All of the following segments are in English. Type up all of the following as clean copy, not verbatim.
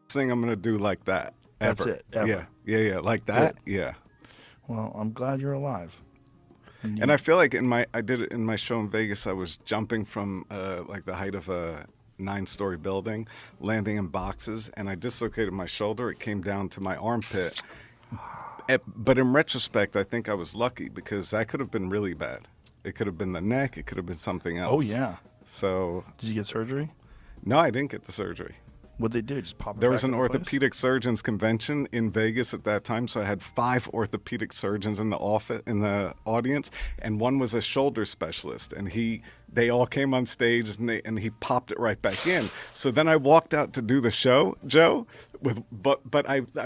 thing I'm gonna do like that. Ever. That's it. Ever. Yeah, like that. Good. Yeah. Well, I'm glad you're alive. And I feel like I did it in my show in Vegas. I was jumping from like the height of a 9-story building, landing in boxes, and I dislocated my shoulder. It came down to my armpit. But in retrospect, I think I was lucky because that could have been really bad. It could have been the neck. It could have been something else. Oh yeah. So. Did you get surgery? No, I didn't get the surgery. What'd they do? Just pop it There back was an into place? orthopedic surgeons convention in Vegas at that time, so I had 5 orthopedic surgeons in the audience, and one was a shoulder specialist, and they all came on stage and he popped it right back in. So then I walked out to do the show, Joe, but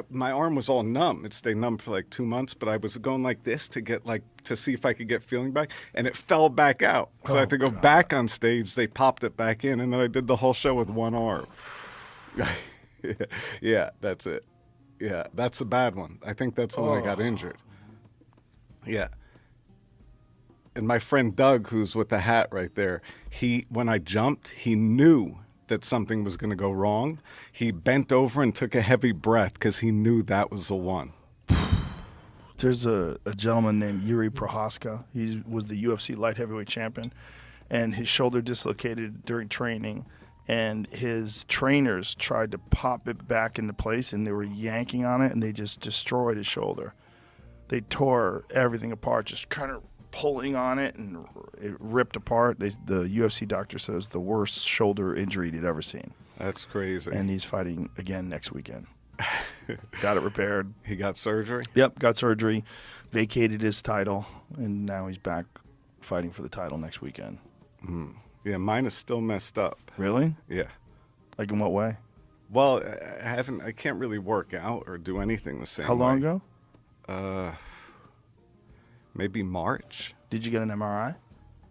my arm was all numb. It stayed numb for like 2 months, but I was going like this to see if I could get feeling back, and it fell back out. So I had to go back on stage. They popped it back in, and then I did the whole show with one arm. Yeah, that's it. Yeah, that's a bad one. I think that's when I got injured. Yeah. And my friend Doug, who's with the hat right there, when I jumped, he knew that something was going to go wrong. He bent over and took a heavy breath because he knew that was the one. There's a gentleman named Yuri Prohaska. He was the UFC light heavyweight champion, and his shoulder dislocated during training. And his trainers tried to pop it back into place, and they were yanking on it, and they just destroyed his shoulder. They tore everything apart, just kind of pulling on it, and it ripped apart. The UFC doctor said it was the worst shoulder injury he'd ever seen. That's crazy. And he's fighting again next weekend. Got it repaired. He got surgery? Yep, got surgery, vacated his title, and now he's back fighting for the title next weekend. Yeah, mine is still messed up. Really? Yeah. Like in what way? Well, I can't really work out or do anything the same way. How long ago? Maybe March. Did you get an MRI?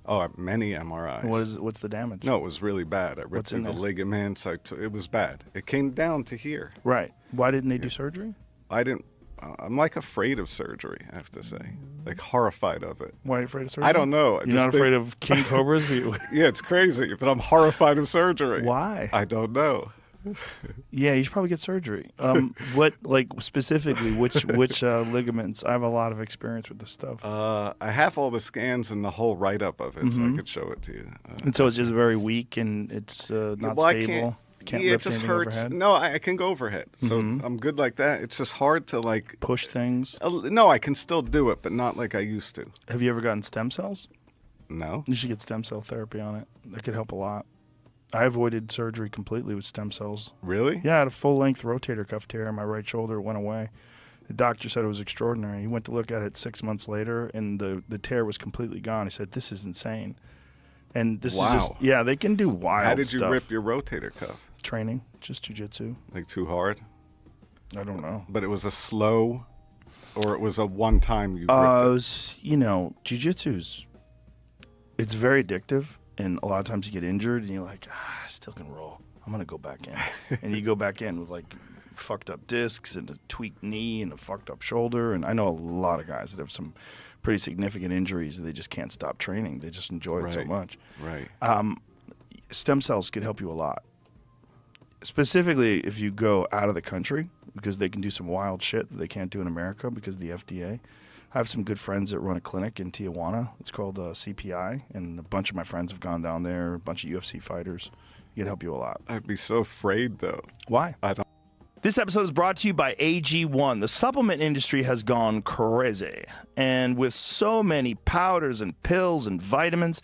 Oh, many MRIs. What's the damage? No, it was really bad. I ripped What's through in the there? ligaments. It was bad. It came down to here. Right. Why didn't they do surgery? I'm like afraid of surgery, I have to say. Like horrified of it. Why are you afraid of surgery? I don't know. You're not afraid of king cobras? Yeah, it's crazy, but I'm horrified of surgery. Why? I don't know. Yeah, you should probably get surgery. What, like specifically, which ligaments? I have a lot of experience with this stuff. I have all the scans and the whole write-up of it, so I could show it to you. And so it's just very weak and it's not stable. Can't lift it just anything hurts. overhead? No, I can go overhead, so I'm good like that. It's just hard to like Push things. No, I can still do it, but not like I used to. Have you ever gotten stem cells? No. You should get stem cell therapy on it. That could help a lot. I avoided surgery completely with stem cells. Really? Yeah, I had a full-length rotator cuff tear in my right shoulder. It went away. The doctor said it was extraordinary. He went to look at it 6 months later, and the tear was completely gone. He said, "This is insane." And this is just, yeah, they can do wild stuff. How did you rip your rotator cuff? Training, just jiu-jitsu. Like too hard? I don't know. But it was a slow, or it was a one-time you ripped It it? was, jiu-jitsu's, it's very addictive, and a lot of times you get injured, and you're like, I still can roll. I'm going to go back in. And you go back in with, like, fucked up discs and a tweaked knee and a fucked up shoulder. And I know a lot of guys that have some pretty significant injuries that they just can't stop training. They just enjoy it so much. Right. Stem cells could help you a lot. Specifically if you go out of the country, because they can do some wild shit that they can't do in America because of the FDA. I have some good friends that run a clinic in Tijuana. It's called CPI, and a bunch of my friends have gone down there, a bunch of UFC fighters. It can help you a lot. I'd be so afraid, though. Why? I don't. This episode is brought to you by AG1. The supplement industry has gone crazy. And with so many powders and pills and vitamins,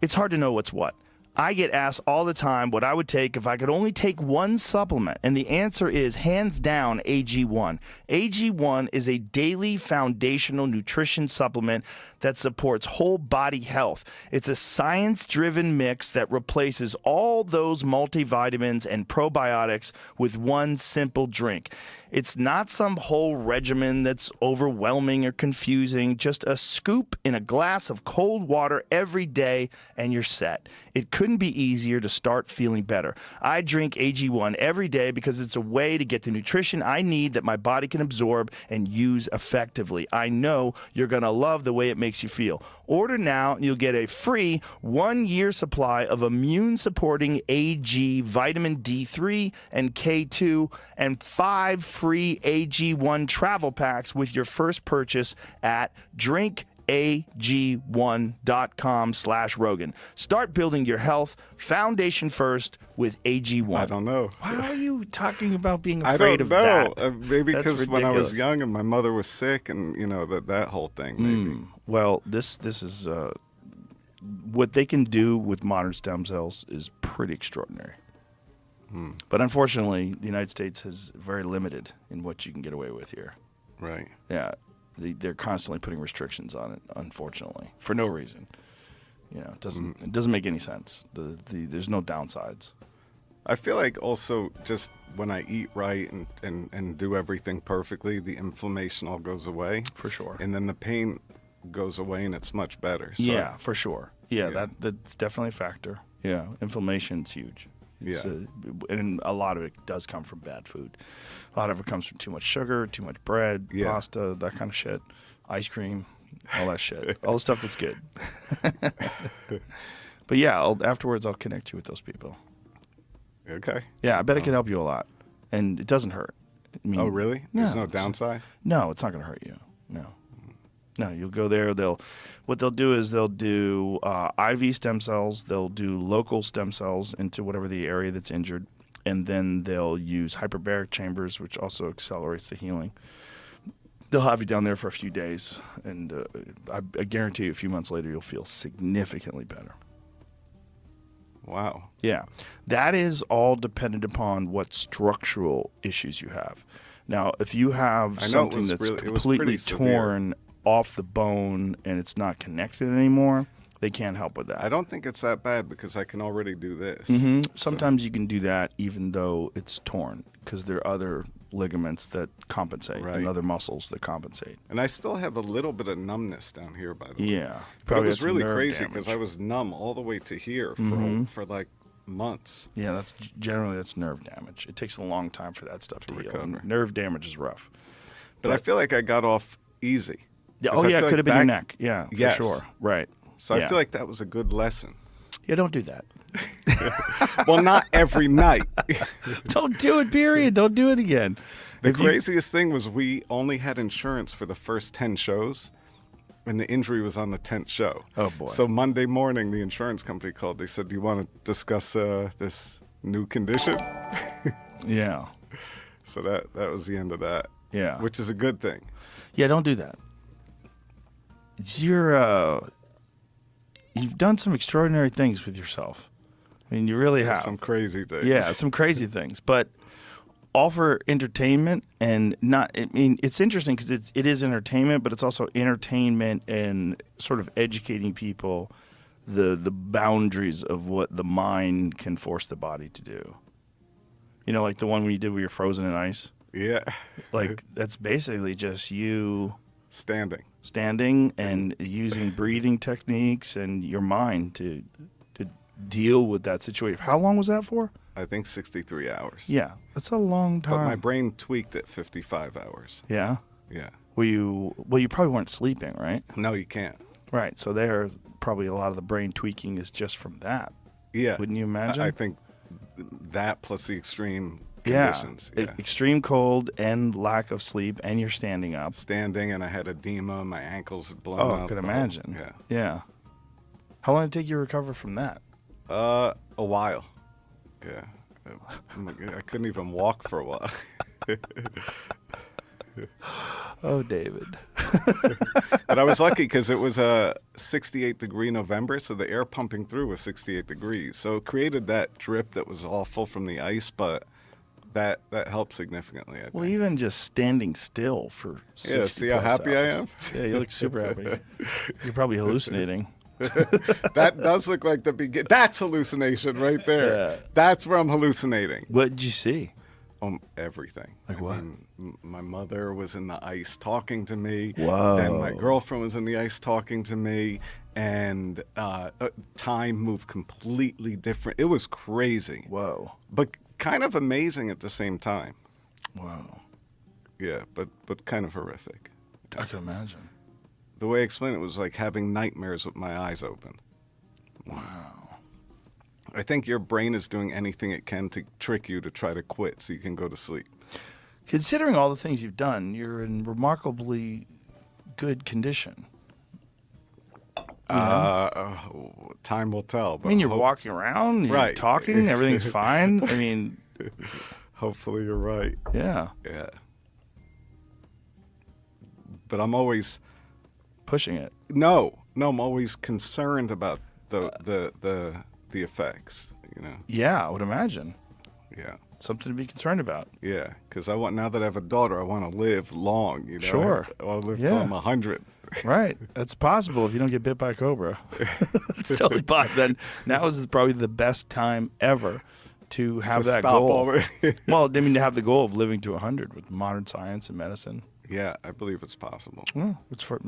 it's hard to know what's what. I get asked all the time what I would take if I could only take one supplement, and the answer is hands down AG1. AG1 is a daily foundational nutrition supplement that supports whole body health. It's a science-driven mix that replaces all those multivitamins and probiotics with one simple drink. It's not some whole regimen that's overwhelming or confusing. Just a scoop in a glass of cold water every day, and you're set. It couldn't be easier to start feeling better. I drink AG1 every day because it's a way to get the nutrition I need that my body can absorb and use effectively. I know you're going to love the way it makes you feel. Order now, and you'll get a free 1-year supply of immune-supporting AG vitamin D3 and K2 and 5 free AG1 travel packs with your first purchase at drinkag1.com/Rogan. Start building your health foundation first with AG1. I don't know. Why are you talking about being afraid of I don't that? know. Maybe That's because when I was ridiculous. young and my mother was sick, and that whole thing. Maybe. Well, this is what they can do with modern stem cells is pretty extraordinary. But unfortunately, the United States is very limited in what you can get away with here. Right. Yeah, they're constantly putting restrictions on it, unfortunately, for no reason. It doesn't make any sense. There's no downsides. I feel like also just when I eat right and do everything perfectly, the inflammation all goes away. For sure. And then the pain goes away and it's much better. So, Yeah, for sure. Yeah, Yeah. that's definitely a factor. Yeah, inflammation's huge. It's, Yeah. And a lot of it does come from bad food. A lot of it comes from too much sugar, too much bread, Yeah. pasta, that kind of shit, ice cream, all that shit, all the stuff that's good. But yeah, afterwards I'll connect you with those people. Okay. Yeah, I bet it can help you a lot, and it doesn't hurt. I mean, Oh, really? There's no it's- downside? No, it's not going to hurt you. No, you'll go there. What they'll do is they'll do IV stem cells. They'll do local stem cells into whatever the area that's injured, and then they'll use hyperbaric chambers, which also accelerates the healing. They'll have you down there for a few days, and I guarantee you a few months later you'll feel significantly better. Wow. Yeah, that is all dependent upon what structural issues you have. Now, if you have I know it something was that's really- it was completely pretty severe. torn off the bone and it's not connected anymore, they can't help with that. I don't think it's that bad because I can already do this. Mhm. Sometimes you can do that even though it's torn because there are other ligaments that compensate Right. and other muscles that compensate. And I still have a little bit of numbness down here, by the way. Yeah. But it Probably was had some really nerve crazy damage. because I was numb all the way to here for like months. Yeah, that's nerve damage. It takes a long time for that stuff to heal. recover. And nerve damage is rough. But I feel like I got off easy. Yeah, 'Cause oh I yeah, it feel could like have been your back- neck. Yeah, for Yes. sure. Right. So Yeah. I feel like that was a good lesson. Yeah, don't do that. Well, not every night. Don't do it, period. Don't do it again. The If you- craziest thing was we only had insurance for the first 10 shows, and the injury was on the 10th show. Oh, boy. So Monday morning, the insurance company called. They said, "Do you want to discuss this new condition?" Yeah. So that was the end of that. Yeah. Which is a good thing. Yeah, don't do that. You've done some extraordinary things with yourself. I mean, you really have. Some crazy things. Yeah, some crazy things, but all for entertainment and not. I mean, it's interesting because it is entertainment, but it's also entertainment and sort of educating people the boundaries of what the mind can force the body to do. You know, like the one we did where you're frozen in ice. Yeah. Like that's basically just you Standing. standing and using breathing techniques and your mind to deal with that situation. How long was that for? I think 63 hours. Yeah, that's a long time. But my brain tweaked at 55 hours. Yeah. Yeah. Well, you probably weren't sleeping, right? No, you can't. Right. So there's probably a lot of the brain tweaking is just from that. Yeah. Wouldn't you imagine? I think that plus the extreme Yeah. conditions. Yeah. Extreme cold and lack of sleep, and you're standing up. Standing, and I had edema. My ankles had blown Oh, up. I could the whole- imagine. Yeah. Yeah. How long did it take you to recover from that? A while. Yeah. I couldn't even walk for a while. Oh, David. But I was lucky because it was a 68-degree November, so the air pumping through was 68 degrees. So it created that drip that was awful from the ice, but that helped significantly, I think. Well, even just standing still for 60 Yeah, see how plus happy I hours. am? Yeah, you look super happy. You're probably hallucinating. That does look like the begin. That's hallucination right there. Yeah. That's where I'm hallucinating. What did you see? Everything. Like what? My mother was in the ice talking to me. Whoa. Then my girlfriend was in the ice talking to me, and time moved completely different. It was crazy. Whoa. But kind of amazing at the same time. Wow. Yeah, but kind of horrific. I can imagine. The way I explained it was like having nightmares with my eyes open. Wow. I think your brain is doing anything it can to trick you to try to quit so you can go to sleep. Considering all the things you've done, you're in remarkably good condition. Time will tell. But I mean, you're walking around, you're Right. talking, everything's fine. I mean, Hopefully you're right. yeah, Yeah. But I'm always pushing it. I'm always concerned about the effects, you know. Yeah, I would imagine. Yeah. Something to be concerned about. Yeah, because now that I have a daughter, I want to live long. You know, Sure. I want to live till Yeah. I'm 100. Right. That's possible if you don't get bit by a cobra. It's totally possible. Then now is probably the best time ever to have To that stop goal. all the- Well, I mean, to have the goal of living to 100 with modern science and medicine. Yeah, I believe it's possible. Well, it's for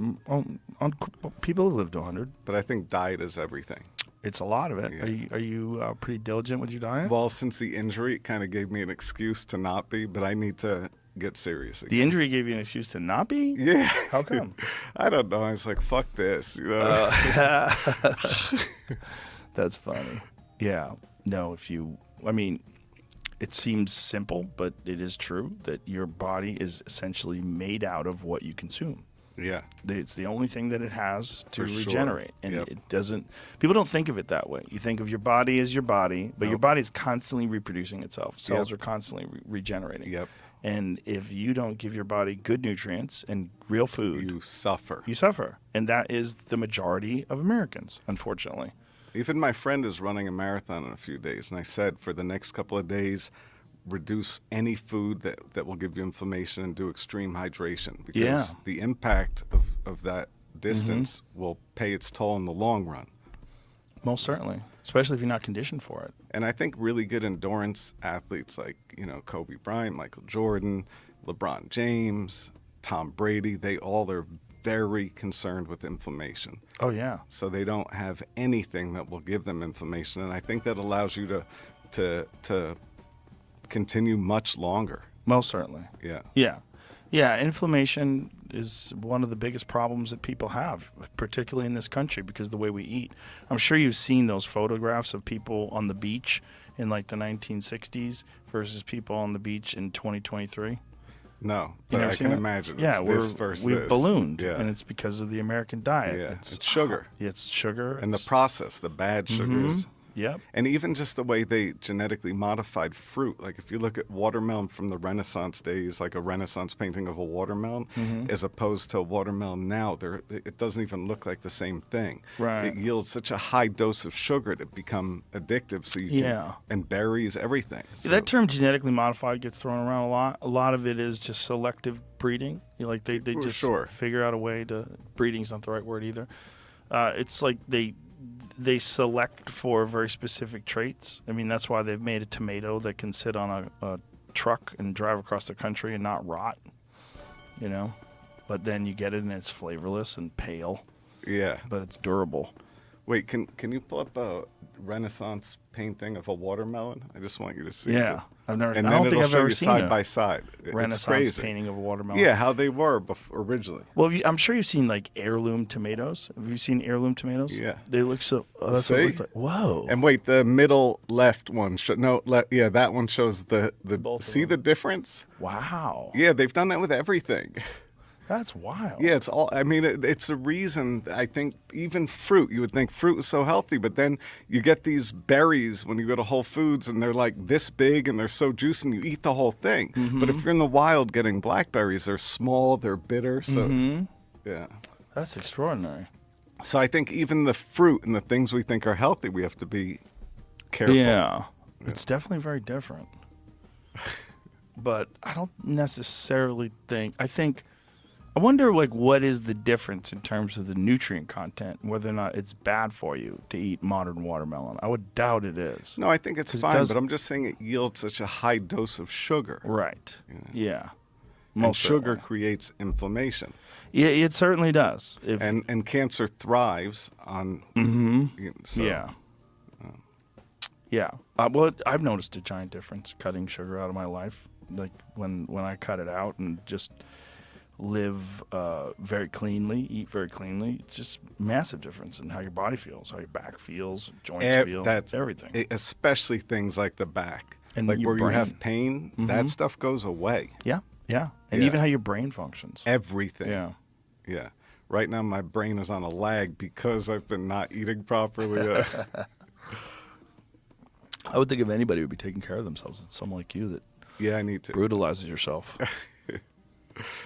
people who live to 100. But I think diet is everything. It's a lot of it. Yeah. Are you pretty diligent with your diet? Well, since the injury, it kind of gave me an excuse to not be, but I need to get serious again. The injury gave you an excuse to not be? Yeah. How come? I don't know. I was like, fuck this. You know? That's funny. Yeah. No, it seems simple, but it is true that your body is essentially made out of what you consume. Yeah. It's the only thing that it has to For sure. regenerate. And Yep. it doesn't, people don't think of it that way. You think of your body as your body, but your Nope. body is constantly reproducing itself. Cells Yep. are constantly regenerating. Yep. And if you don't give your body good nutrients and real food, You suffer. you suffer. And that is the majority of Americans, unfortunately. Even my friend is running a marathon in a few days, and I said for the next couple of days, reduce any food that will give you inflammation and do extreme hydration because Yeah. the impact of that distance will pay its toll in the long run. Most certainly, especially if you're not conditioned for it. And I think really good endurance athletes like, Kobe Bryant, Michael Jordan, LeBron James, Tom Brady, they all are very concerned with inflammation. Oh, yeah. So they don't have anything that will give them inflammation. And I think that allows you to continue much longer. Most certainly. Yeah. Yeah. Yeah. Inflammation is one of the biggest problems that people have, particularly in this country because of the way we eat. I'm sure you've seen those photographs of people on the beach in like the 1960s versus people on the beach in 2023. No, You but never I seen can it? imagine. Yeah, It's this versus we've this. ballooned, Yeah. and it's because of the American diet. Yeah, it's sugar. It's sugar. And the it's- process, the bad sugars. Yep. And even just the way they genetically modified fruit. Like if you look at watermelon from the Renaissance days, like a Renaissance painting of a watermelon, as opposed to a watermelon now, it doesn't even look like the same thing. Right. It yields such a high dose of sugar to become addictive. So you can, Yeah. and berries, everything. So, That term genetically modified gets thrown around a lot. A lot of it is just selective breeding. Like they For just sure. figure out a way to breeding's not the right word either. It's like they select for very specific traits. I mean, that's why they've made a tomato that can sit on a truck and drive across the country and not rot. But then you get it and it's flavorless and pale, yeah. but it's durable. Wait, can you pull up a Renaissance painting of a watermelon? I just want you to see. Yeah, it. I've never. And I then don't think it'll I've show ever you seen side a by side. It's Renaissance crazy. painting of a watermelon. Yeah, how they were originally. Well, I'm sure you've seen like heirloom tomatoes. Have you seen heirloom tomatoes? Yeah. They look so. Oh, that's what it See? looks like. Whoa. And wait, the middle left one. Yeah, that one shows the. Both of See them. the difference? Wow. Yeah, they've done that with everything. That's wild. Yeah, it's all. I mean, it's a reason. I think even fruit. You would think fruit is so healthy, but then you get these berries when you go to Whole Foods, and they're like this big, and they're so juicy, and you eat the whole thing. But if you're in the wild getting blackberries, they're small, they're bitter. So, yeah. That's extraordinary. So I think even the fruit and the things we think are healthy, we have to be careful. Yeah. It's definitely very different. But I don't necessarily think. I think I wonder, like, what is the difference in terms of the nutrient content, whether or not it's bad for you to eat modern watermelon. I would doubt it is. No, I think it's 'Cause it fine, does- but I'm just saying it yields such a high dose of sugar. Right. Yeah. And Most sugar certainly. creates inflammation. Yeah, it certainly does. If, And cancer thrives on. So, yeah. Yeah. Well, I've noticed a giant difference cutting sugar out of my life. Like when I cut it out and just live very cleanly, eat very cleanly, it's just massive difference in how your body feels, how your back feels, joints feel, That's everything. Especially things like the back. And like your where you brain. have pain, that stuff goes away. Yeah. And Yeah. even how your brain functions. Everything. Yeah. Yeah. Right now, my brain is on a lag because I've been not eating properly. I would think if anybody would be taking care of themselves, it's someone like you that Yeah, I need to. brutalizes yourself.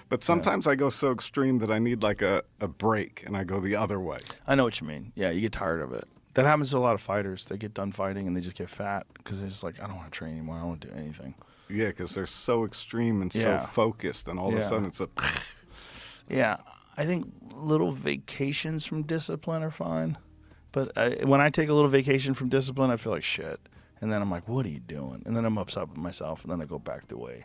But sometimes I go so extreme that I need like a break and I go the other way. I know what you mean. Yeah, you get tired of it. That happens to a lot of fighters. They get done fighting and they just get fat because they're just like, I don't want to train anymore. I don't want to do anything. Yeah, because they're so extreme and Yeah. so focused, and all of a Yeah. sudden it's a. Yeah, I think little vacations from discipline are fine. But when I take a little vacation from discipline, I feel like shit. And then I'm like, what are you doing? And then I'm upset with myself, and then I go back the way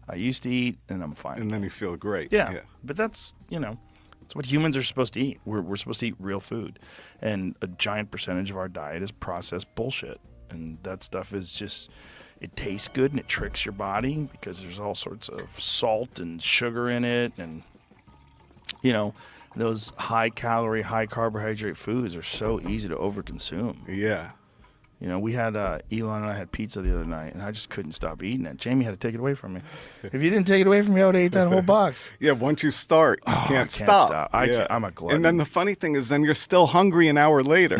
I used to eat, and I'm fine. And then you feel great. Yeah, but that's, it's what humans are supposed to eat. We're supposed to eat real food. And a giant percentage of our diet is processed bullshit. And that stuff is just, it tastes good and it tricks your body because there's all sorts of salt and sugar in it. And, those high calorie, high carbohydrate foods are so easy to overconsume. Yeah. We had Elon and I had pizza the other night, and I just couldn't stop eating it. Jamie had to take it away from me. If you didn't take it away from me, I would have ate that whole box. Yeah, once you start, you I can't can't stop. stop. Yeah. I'm a glutton. And then the funny thing is, then you're still hungry an hour later.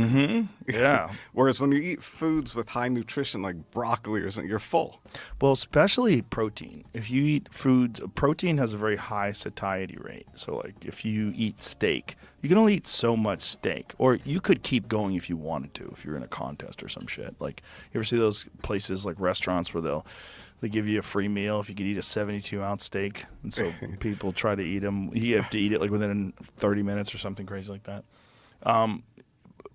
Yeah. Whereas when you eat foods with high nutrition like broccoli or something, you're full. Well, especially protein. If you eat foods, protein has a very high satiety rate. So, like, if you eat steak, you can only eat so much steak. Or you could keep going if you wanted to, if you're in a contest or some shit. Like, you ever see those places, like restaurants, where they give you a free meal if you could eat a 72-ounce steak? And so people try to eat them. You have to eat it, like, within 30 minutes or something crazy like that.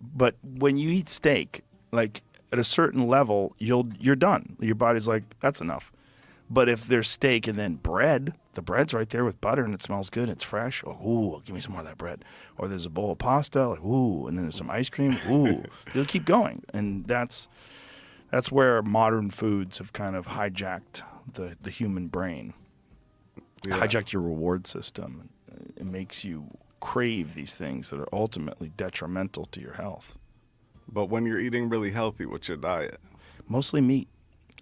But when you eat steak, like, at a certain level, you're done. Your body's like, that's enough. But if there's steak and then bread, the bread's right there with butter and it smells good, it's fresh. Oh, ooh, give me some more of that bread. Or there's a bowl of pasta, like, ooh, and then there's some ice cream. Ooh, you'll keep going. And that's where modern foods have kind of hijacked the human brain, hijacked your reward system. It makes you crave these things that are ultimately detrimental to your health. But when you're eating really healthy, what's your diet? Mostly meat.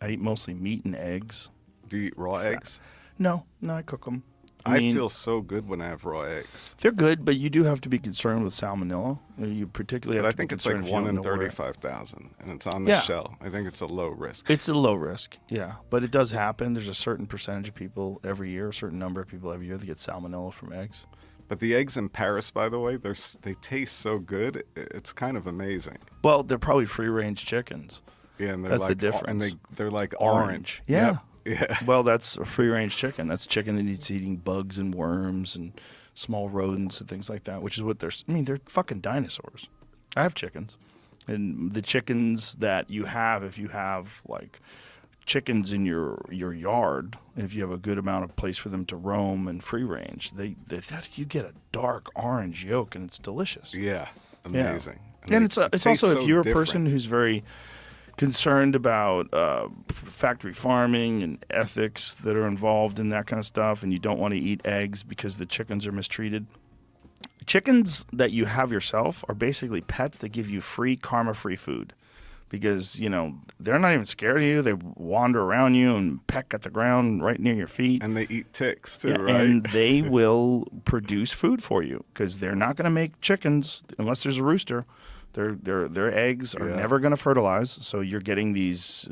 I eat mostly meat and eggs. Do you eat raw eggs? No, I cook them. I feel so good when I have raw eggs. They're good, but you do have to be concerned with salmonella. You particularly have But I to think be it's like concerned if you 1 don't in know where- 35,000, and it's on the Yeah. shell. I think it's a low risk. It's a low risk, yeah. But it does happen. There's a certain percentage of people every year, a certain number of people every year that get salmonella from eggs. But the eggs in Paris, by the way, they taste so good. It's kind of amazing. Well, they're probably free-range chickens. Yeah, and they're That's like the difference. And they're like orange. Yeah. Yep. Yeah. Well, that's a free-range chicken. That's chicken that eats eating bugs and worms and small rodents and things like that, which is what they're fucking dinosaurs. I have chickens. And the chickens that you have, if you have, like, chickens in your yard, if you have a good amount of place for them to roam and free range, you get a dark orange yolk, and it's delicious. Yeah. Amazing. And they it's taste also, so if you're a different. person who's very concerned about factory farming and ethics that are involved in that kind of stuff, and you don't want to eat eggs because the chickens are mistreated. Chickens that you have yourself are basically pets that give you free, karma-free food. Because, they're not even scared of you. They wander around you and peck at the ground right near your feet. And they eat ticks too, Yeah, right? and they will produce food for you because they're not going to make chickens unless there's a rooster. Their eggs are never going to fertilize, so you're getting these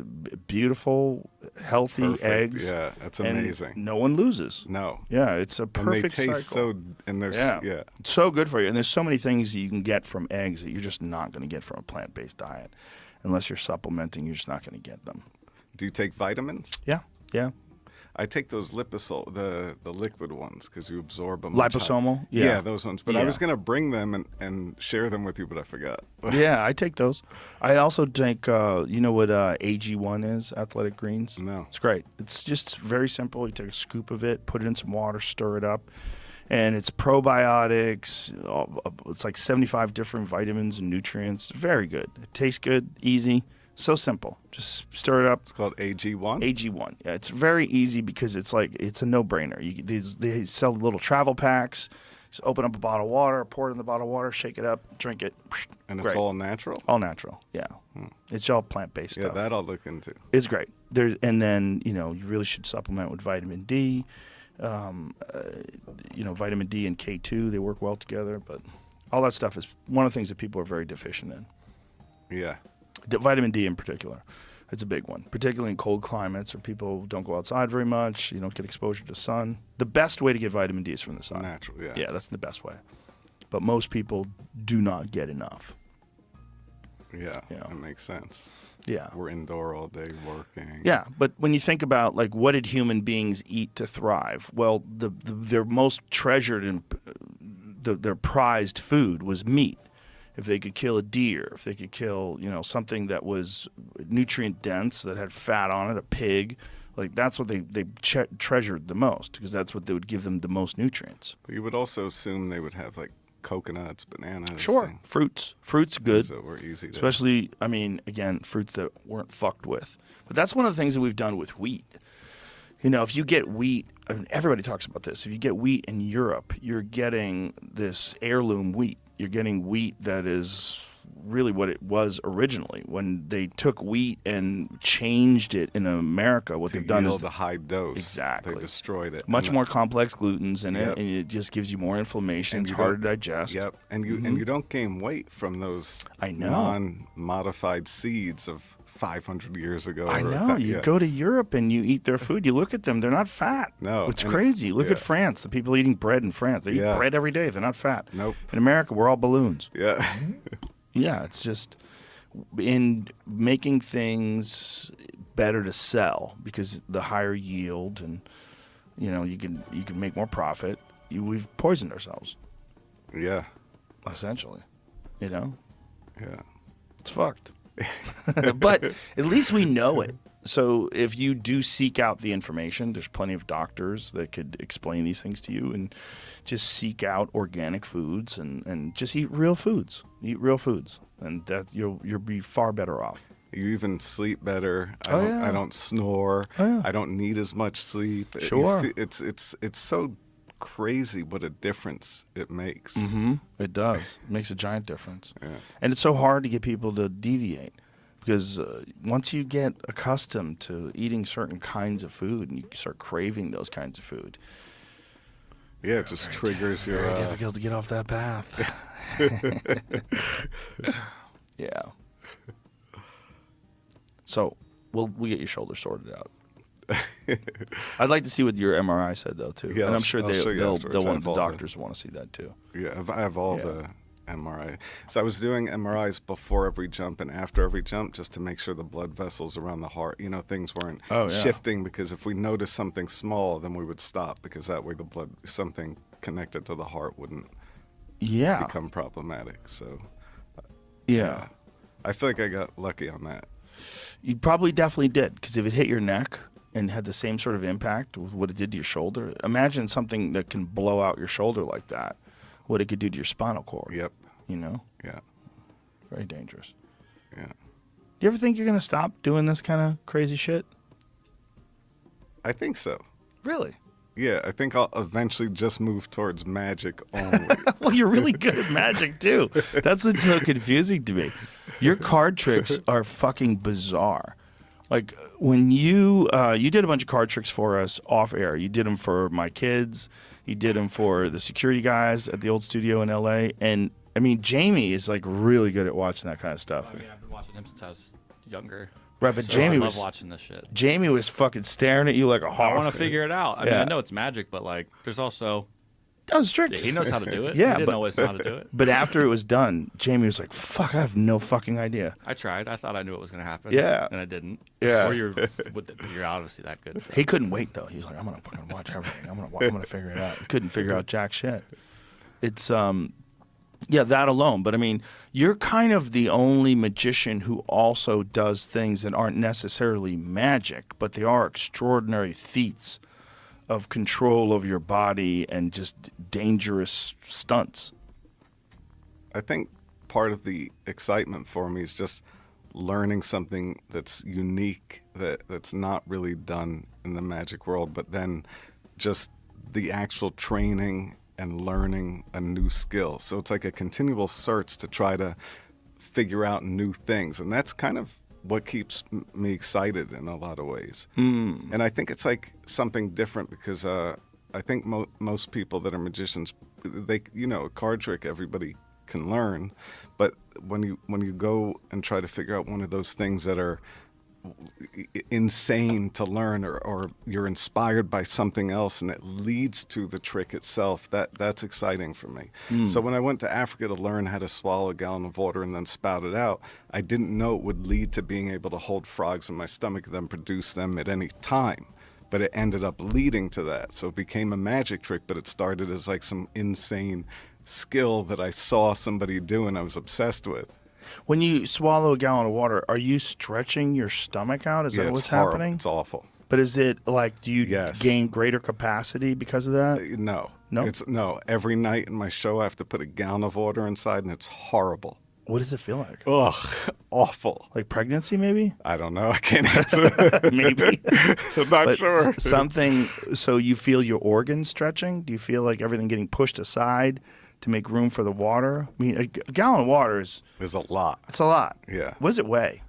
beautiful, healthy Perfect. eggs. Yeah, that's and amazing. no one loses. No. Yeah, it's a And perfect they taste cycle. and they're Yeah. So good for you. And there's so many things that you can get from eggs that you're just not going to get from a plant-based diet. Unless you're supplementing, you're just not going to get them. Do you take vitamins? Yeah. I take those liposol, the liquid ones, because you absorb them. Liposomal? Yeah, those ones. But I Yeah. was gonna bring them and share them with you, but I forgot. Yeah, I take those. I also take, you know what AG1 is, Athletic Greens? No. It's great. It's just very simple. You take a scoop of it, put it in some water, stir it up. And it's probiotics. It's like 75 different vitamins and nutrients. Very good. It tastes good, easy, so simple. Just stir it up. It's called AG1. AG1. Yeah, it's very easy because it's a no-brainer. They sell little travel packs. Just open up a bottle of water, pour it in the bottle of water, shake it up, drink it. And it's Great. all natural? All natural, yeah. It's all plant-based Yeah, stuff. that I'll look into. It's great. And then, you really should supplement with vitamin D. Vitamin D and K2, they work well together. But all that stuff is one of the things that people are very deficient in. Yeah. Vitamin D in particular. It's a big one, particularly in cold climates where people don't go outside very much. You don't get exposure to sun. The best way to get vitamin D is from the sun. Natural, yeah. Yeah, that's the best way. But most people do not get enough. Yeah, Yeah. that makes sense. Yeah. We're indoor all day working. Yeah, but when you think about like what did human beings eat to thrive? Well, their most treasured and their prized food was meat. If they could kill a deer, if they could kill something that was nutrient dense that had fat on it, a pig, like that's what they treasured the most because that's what they would give them the most nutrients. But you would also assume they would have like coconuts, bananas. Sure, and fruits good. things that were easy to. Especially, again, fruits that weren't fucked with. But that's one of the things that we've done with wheat. If you get wheat, everybody talks about this. If you get wheat in Europe, you're getting this heirloom wheat. You're getting wheat that is really what it was originally. When they took wheat and changed it in America, what they've done is the high dose. Exactly. They destroyed it. much And more complex glutens in Yep. it, and it just gives you more inflammation. And It's you harder don't- to digest. Yep, and you don't gain weight from those I know. non-modified seeds of 500 years ago. I or know. that- You yeah. go to Europe and you eat their food. You look at them; they're not fat. No, it's and crazy. Look yeah. at France. The people eating bread in France, they Yeah. eat bread every day. They're not fat. Nope. In America, we're all balloons. Yeah. Yeah, it's just in making things better to sell because the higher yield and you can make more profit. We've poisoned ourselves Yeah. essentially. Yeah. It's fucked. But at least we know it. So if you do seek out the information, there's plenty of doctors that could explain these things to you, and just seek out organic foods and just eat real foods. Eat real foods, and that you'll be far better off. You even sleep better. yeah. I don't snore. Oh, yeah. I don't need as much sleep. Sure. It's so crazy what a difference it makes. Mm-hmm. It does. It makes a giant difference. Yeah. And it's so hard to get people to deviate because once you get accustomed to eating certain kinds of food and you start craving those kinds of food, Yeah, it just triggers your. very difficult to get off that path. Yeah. So we'll get your shoulder sorted out. I'd like to see what your MRI said though too, Yeah, and I'm I'll sure show you they'll afterwards. I want have the all the- doctors want to see that too. Yeah, I have all Yeah. the MRI. So I was doing MRIs before every jump and after every jump just to make sure the blood vessels around the heart, things weren't Oh, yeah. shifting, because if we noticed something small, then we would stop, because that way something connected to the heart wouldn't Yeah. become problematic. So Yeah. I feel like I got lucky on that. You probably definitely did, because if it hit your neck and had the same sort of impact with what it did to your shoulder, imagine something that can blow out your shoulder like that, what it could do to your spinal cord. Yep. Yeah. Very dangerous. Yeah. Do you ever think you're going to stop doing this kind of crazy shit? I think so. Really? Yeah, I think I'll eventually just move towards magic only. Well, you're really good at magic, too. That's what's so confusing to me. Your card tricks are fucking bizarre. Like, when you did a bunch of card tricks for us off air. You did them for my kids. You did them for the security guys at the old studio in L.A. And, I mean, Jamie is, like, really good at watching that kind of stuff. I mean, I've been watching him since I was younger. Right, but So Jamie I was love watching this shit. Jamie was fucking staring at you like a hawk. I want to figure it out. I mean, Yeah. I know it's magic, but like, there's also That was strict. Yeah, he knows how to do it. Yeah, he didn't but- always know how to do it. But after it was done, Jamie was like, "Fuck, I have no fucking idea." I tried. I thought I knew what was going to happen. Yeah. And I didn't. Yeah. Or you're obviously that good. So. He couldn't wait though. He was like, "I'm gonna fucking watch everything. I'm gonna figure it out." He couldn't figure out jack shit. It's yeah, that alone. But I mean, you're kind of the only magician who also does things that aren't necessarily magic, but they are extraordinary feats of control of your body and just dangerous stunts. I think part of the excitement for me is just learning something that's unique, that's not really done in the magic world, but then just the actual training and learning a new skill. So it's like a continual search to try to figure out new things. And that's kind of what keeps me excited in a lot of ways. And I think it's like something different because I think most people that are magicians, they, a card trick everybody can learn, but when you go and try to figure out one of those things that are insane to learn, or you're inspired by something else and it leads to the trick itself, that's exciting for me. So when I went to Africa to learn how to swallow a gallon of water and then spout it out, I didn't know it would lead to being able to hold frogs in my stomach and then produce them at any time. But it ended up leading to that. So it became a magic trick, but it started as like some insane skill that I saw somebody do and I was obsessed with. When you swallow a gallon of water, are you stretching your stomach out? Is that it's what's horrible. happening? It's awful. But is it like, do you Yes. gain greater capacity because of that? No. No? No. Every night in my show, I have to put a gallon of water inside, and it's horrible. What does it feel like? Ugh, awful. Like pregnancy, maybe? I don't know. I can't answer. Maybe. I'm not But sure. something, so you feel your organs stretching? Do you feel like everything getting pushed aside to make room for the water? I mean, a gallon of water is, There's a lot. it's a lot. Yeah. What does it weigh?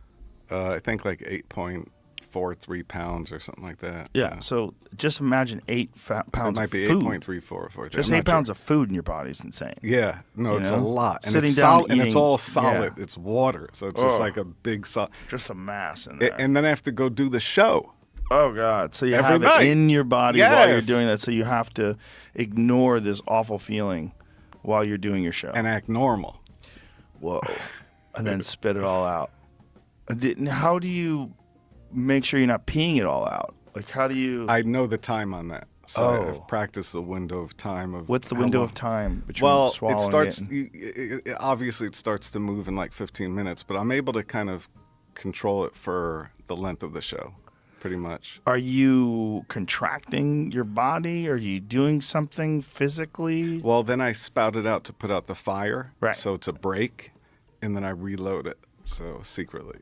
I think like 8.43 pounds or something like that. Yeah. So just imagine 8 It pounds might of be food. 8.344. Just I'm 8 not pounds sure. of food in your body is insane. Yeah. No, You it's know? a lot. And Sitting it's down and it's eating- all solid. yeah. It's water. So it's just Ugh. like a big solid. Just a mass in there. And then I have to go do the show. Oh God! So you Every have night. it in your body while you're Yes. doing that. So you have to ignore this awful feeling while you're doing your show. And act normal. Whoa! And then spit it all out. How do you make sure you're not peeing it all out? Like, how do you? I know the time on that. So Oh. I've practiced the window of time of What's the how window long- of time between Well, swallowing it starts. and- Obviously, it starts to move in like 15 minutes, but I'm able to kind of control it for the length of the show, pretty much. Are you contracting your body? Are you doing something physically? Well, then I spout it out to put out the fire, Right. so it's a break, and then I reload it. So secretly,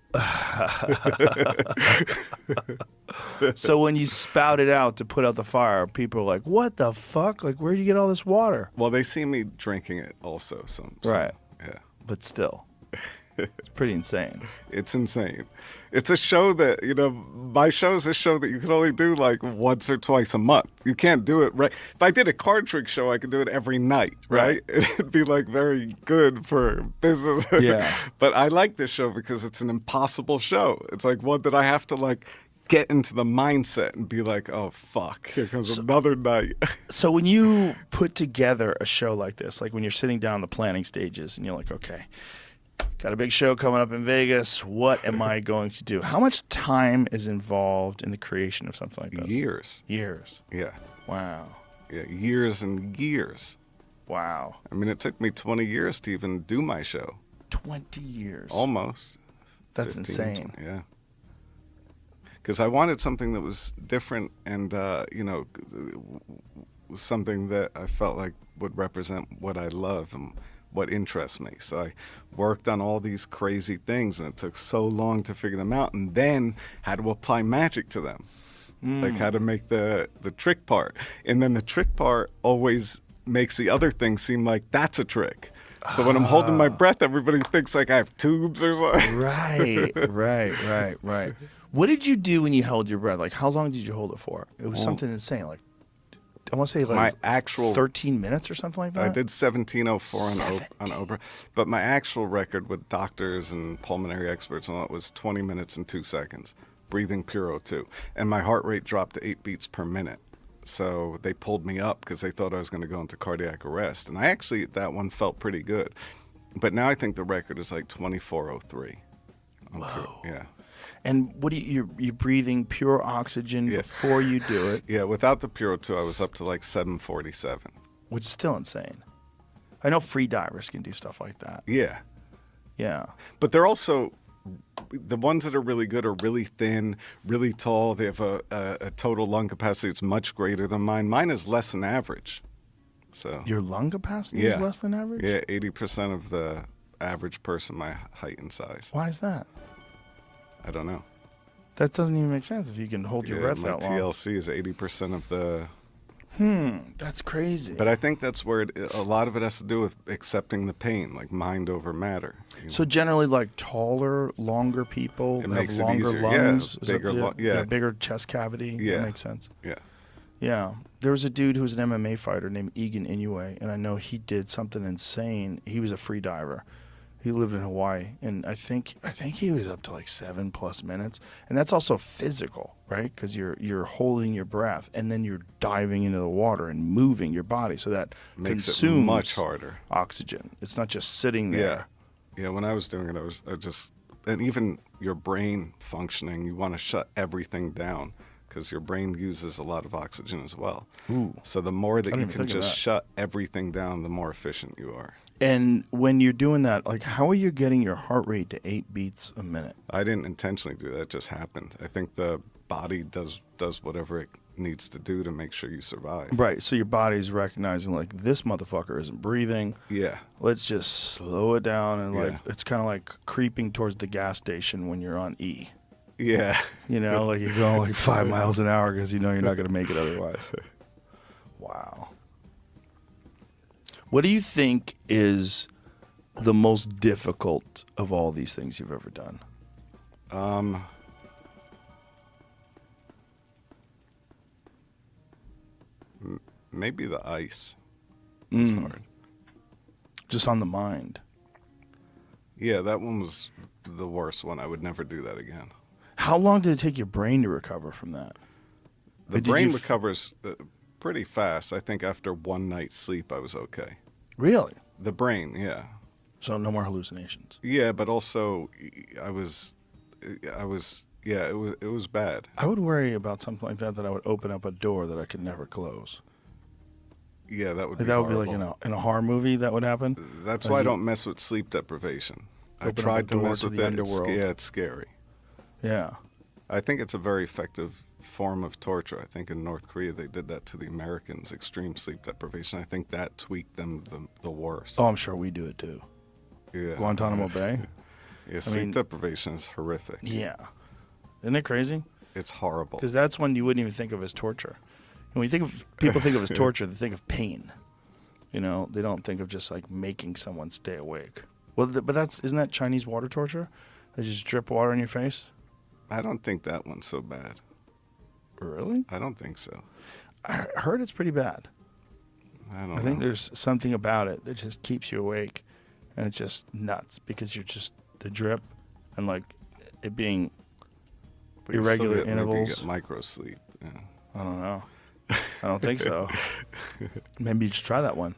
So when you spout it out to put out the fire, people are like, "What the fuck? Like, where'd you get all this water?" well, they see me drinking it also. Right. Yeah, But still, it's pretty insane. it's insane. It's a show that, my show is a show that you can only do like once or twice a month. You can't do it right. If I did a card trick show, I could do it every night, right? It'd be like very good for business. Yeah. But I like this show because it's an impossible show. It's like one that I have to like get into the mindset and be like, oh, fuck, here comes another night. So when you put together a show like this, like when you're sitting down the planning stages and you're like, okay, got a big show coming up in Vegas. What am I going to do? How much time is involved in the creation of something like this? Years. Years. Yeah. Wow. Yeah. Years and years. Wow. I mean, it took me 20 years to even do my show. 20 years. Almost. That's 15, insane. 20, yeah. Because I wanted something that was different and, something that I felt like would represent what I love and what interests me. So I worked on all these crazy things, and it took so long to figure them out, and then had to apply magic to them. Like how to make the trick part. And then the trick part always makes the other thing seem like that's a trick. So when I'm holding my breath, everybody thinks like I have tubes or something. Right. What did you do when you held your breath? Like, how long did you hold it for? It was something insane. Like, I want to say like My actual 13 minutes or something like that. I did 1704 on Oprah, but my actual record with doctors and pulmonary experts and all that was 20 minutes and 2 seconds, breathing pure O2, and my heart rate dropped to 8 beats per minute. So they pulled me up because they thought I was going to go into cardiac arrest. And I actually, that one felt pretty good. But now I think the record is like 24:03. Whoa. Yeah. And what do you're breathing pure oxygen Yeah. before you do it, Yeah, without the Puro 2, I was up to like 747. which is still insane. I know free divers can do stuff like that. Yeah. Yeah. But they're also, the ones that are really good are really thin, really tall. They have a total lung capacity that's much greater than mine. Mine is less than average. So Your lung capacity is Yeah. less than average? yeah, 80% of the average person my height and size. Why is that? I don't know. That doesn't even make sense if you can hold your Yeah, breath my that long. TLC is 80% of the. That's crazy. But I think that's where a lot of it has to do with accepting the pain, like mind over matter. you know? So generally, like taller, longer people It have makes it longer easier. Yeah, lungs. Is that bigger the- lung- yeah. bigger chest cavity. Yeah. That makes sense. Yeah. Yeah, there was a dude who was an MMA fighter named Egan Inoue, and I know he did something insane. He was a free diver. He lived in Hawaii, and I think he was up to like 7+ minutes, and that's also physical, right? Because you're holding your breath, and then you're diving into the water and moving your body, so that Makes it consumes much harder. oxygen. It's not just sitting there. Yeah. When I was doing it, I just, and even your brain functioning, you want to shut everything down because your brain uses a lot of oxygen as well. Ooh. So the more that I didn't you even can think of just that. shut everything down, the more efficient you are. And when you're doing that, like, how are you getting your heart rate to 8 beats a minute? I didn't intentionally do that; it just happened. I think the body does whatever it needs to do to make sure you survive. Right. So your body's recognizing like this motherfucker isn't breathing. Yeah. Let's just slow it down, and like Yeah. it's kind of like creeping towards the gas station when you're on E. Yeah. You know, like you're going like 5 miles an hour because you know you're not going to make it otherwise. Wow. What do you think is the most difficult of all these things you've ever done? Maybe the ice is hard. Just on the mind. Yeah, that one was the worst one. I would never do that again. How long did it take your brain to recover from that? The Did you brain f- recovers pretty fast. I think after one night's sleep, I was okay. Really? The brain, yeah. So no more hallucinations. Yeah, but also I was, yeah, it was bad. I would worry about something like that I would open up a door that I could never close. Yeah, that would Like be that would horrible. be like in a horror movie that would happen. That's Like why I you don't mess with sleep deprivation. I open up a tried to door mess to with the it. underworld. Yeah, it's scary. Yeah. I think it's a very effective form of torture. I think in North Korea they did that to the Americans, extreme sleep deprivation. I think that tweaked them the worst. Oh, I'm sure we do it too. Yeah. Guantanamo Bay. Yeah, sleep mean- deprivation is horrific. Yeah. Isn't it crazy? It's horrible. Because that's one you wouldn't even think of as torture. And when you think of people think of as torture, they think of pain. You know, they don't think of just like making someone stay awake. Well, but isn't that Chinese water torture? They just drip water in your face. I don't think that one's so bad. Really? I don't think so. I heard it's pretty bad. I don't I think know. there's something about it that just keeps you awake, and it's just nuts because you're just the drip and like it being But you still irregular get- maybe you intervals. get micro sleep. Yeah. I don't know. I don't think so. Maybe you should try that one.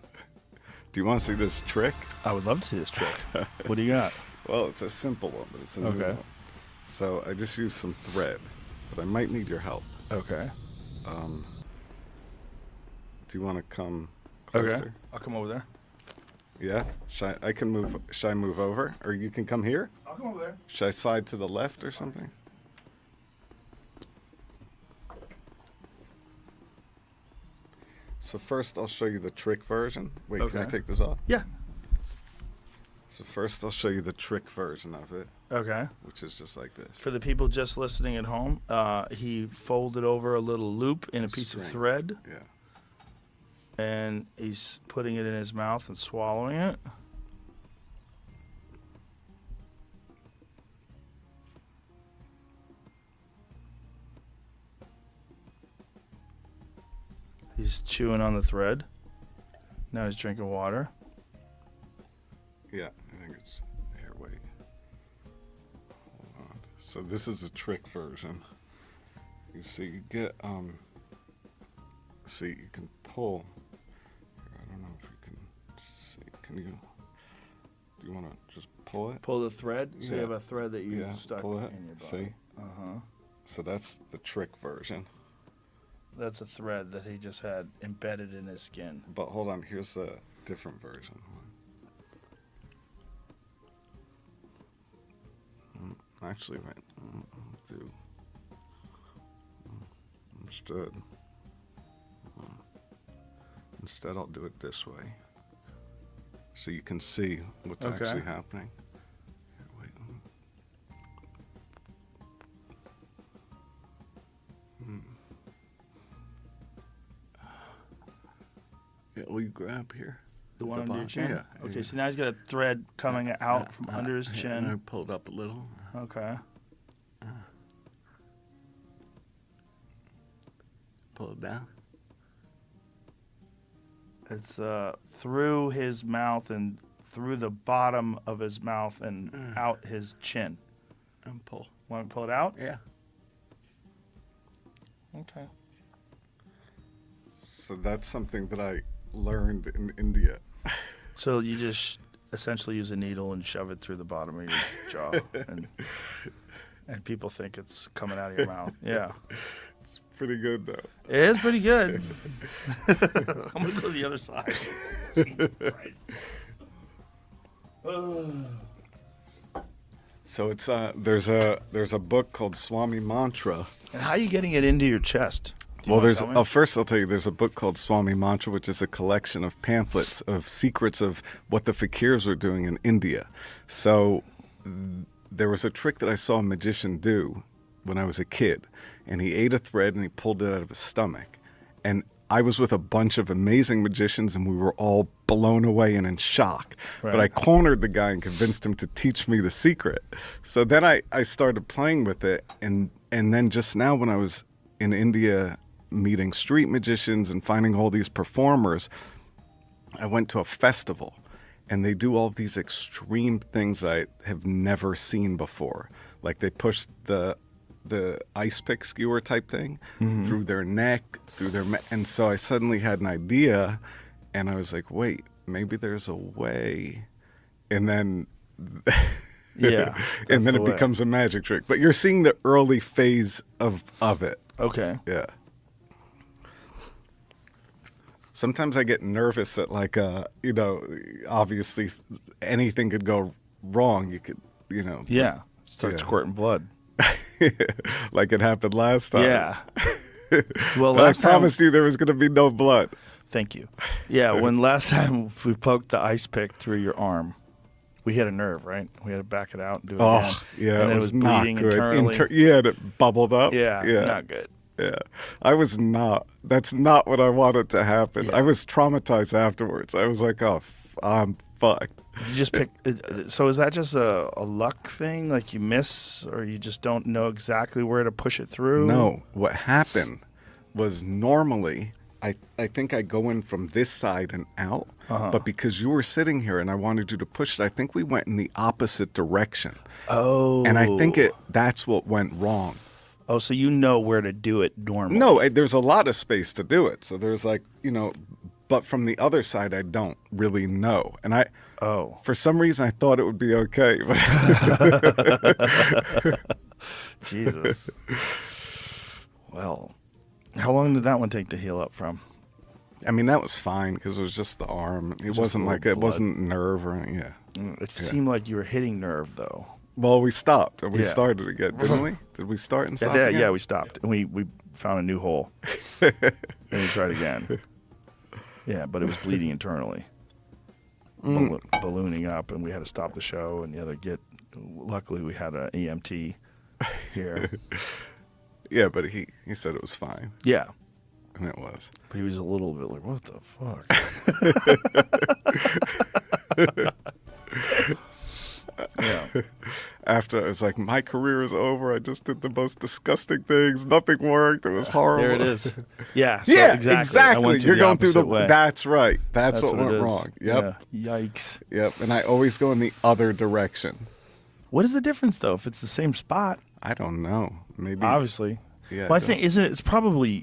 Do you want to see this trick? I would love to see this trick. What do you got? Well, it's a simple one, but it's a new Okay. one. So I just used some thread, but I might need your help. Okay. Do you want to come closer? Okay. I'll come over there. Yeah. Should I move over, or you can come here? I'll come over there. Should I slide to the left or something? So first, I'll show you the trick version. Wait, can I Okay. take this off? Yeah. So first, I'll show you the trick version of it, Okay. which is just like this. For the people just listening at home, he folded over a little loop in a piece of String. thread, Yeah. and he's putting it in his mouth and swallowing it. He's chewing on the thread. Now he's drinking water. Yeah, I think it's here. Wait. Hold on. So this is the trick version. You see, you get see, you can pull. I don't know if you can see. Can you? Do you want to just pull it? Pull the thread. So you Yeah. have a thread that you Yeah, stuck pull it. in your body. See? Uh-huh. So that's the trick version. That's a thread that he just had embedded in his skin. But hold on, here's the different version. Actually, wait. Do. Instead. Instead, I'll do it this way. So you can see what's Okay. actually happening. Here, wait. Yeah, will you grab here? The one The under your bottom. chin? Yeah, Okay, yeah. so now he's got a thread coming out from under his And I chin. pulled up a little. Okay. Pull it down. It's through his mouth and through the bottom of his mouth and out his chin. And pull. Want to pull it out? Yeah. Okay. So that's something that I learned in India. So you just essentially use a needle and shove it through the bottom of your jaw, and people think it's coming out of your mouth. Yeah, It's pretty good though. it is pretty good. I'm gonna go to the other side. So it's there's a book called Swami Mantra. And how are you getting it into your chest? Do you Well, wanna there's tell me? first I'll tell you there's a book called Swami Mantra, which is a collection of pamphlets of secrets of what the fakirs were doing in India. So there was a trick that I saw a magician do when I was a kid, and he ate a thread and he pulled it out of his stomach, and I was with a bunch of amazing magicians, and we were all blown away and in shock. But I Right. cornered the guy and convinced him to teach me the secret. So then I started playing with it, and then just now when I was in India meeting street magicians and finding all these performers, I went to a festival, and they do all of these extreme things I have never seen before. Like they push the ice pick skewer type thing through their neck, through their and so I suddenly had an idea, and I was like, wait, maybe there's a way, and then Yeah, that's and then the it way. becomes a magic trick. But you're seeing the early phase of it. Okay. Yeah. Sometimes I get nervous that, like, obviously anything could go wrong. You could, Yeah. Start Yeah. squirting blood. like it happened last time. Yeah. Well, But I last time. promised you there was going to be no blood. Thank you. Yeah, when last time we poked the ice pick through your arm, we hit a nerve, right? We had to back it out and do it again. Oh, yeah. And then it was not bleeding good. internally. Yeah, and it bubbled up. Yeah, Yeah. not good. Yeah. That's not what I wanted to happen. Yeah. I was traumatized afterwards. I was like, oh, I'm fucked. You just pick. So is that just a luck thing? Like you miss, or you just don't know exactly where to push it through? No, what happened was normally I think I go in from this side and out, but because you were sitting here and I wanted you to push it, I think we went in the opposite direction. Oh. And I think that's what went wrong. Oh, so you know where to do it normally? No, there's a lot of space to do it. So there's but from the other side, I don't really know. And Oh. for some reason, I thought it would be okay. But Jesus. Well, how long did that one take to heal up from? I mean, that was fine because it was just the arm. It Just wasn't a like little it wasn't nerve or anything. Yeah. It seemed like you were hitting nerve, though. Well, we stopped and we Yeah. started again, didn't we? Did we start and stop? Yeah, again? yeah, we stopped and we found a new hole. And we tried again. Yeah, but it was bleeding internally, ballooning up, and we had to stop the show and you had to get. Luckily, we had an EMT here. Yeah, but he said it was fine, Yeah, and it was. but he was a little bit like, "What the fuck?" Yeah. After I was like, my career is over. I just did the most disgusting things. Nothing worked. It was horrible. There it is. Yeah. So Yeah, exactly. I exactly. went You're going through the. opposite way. That's right. That's what it went is. wrong. Yep. Yeah. Yikes. Yep. And I always go in the other direction. What is the difference though? If it's the same spot, I don't know. Maybe. obviously. Yeah. Well, I think it's probably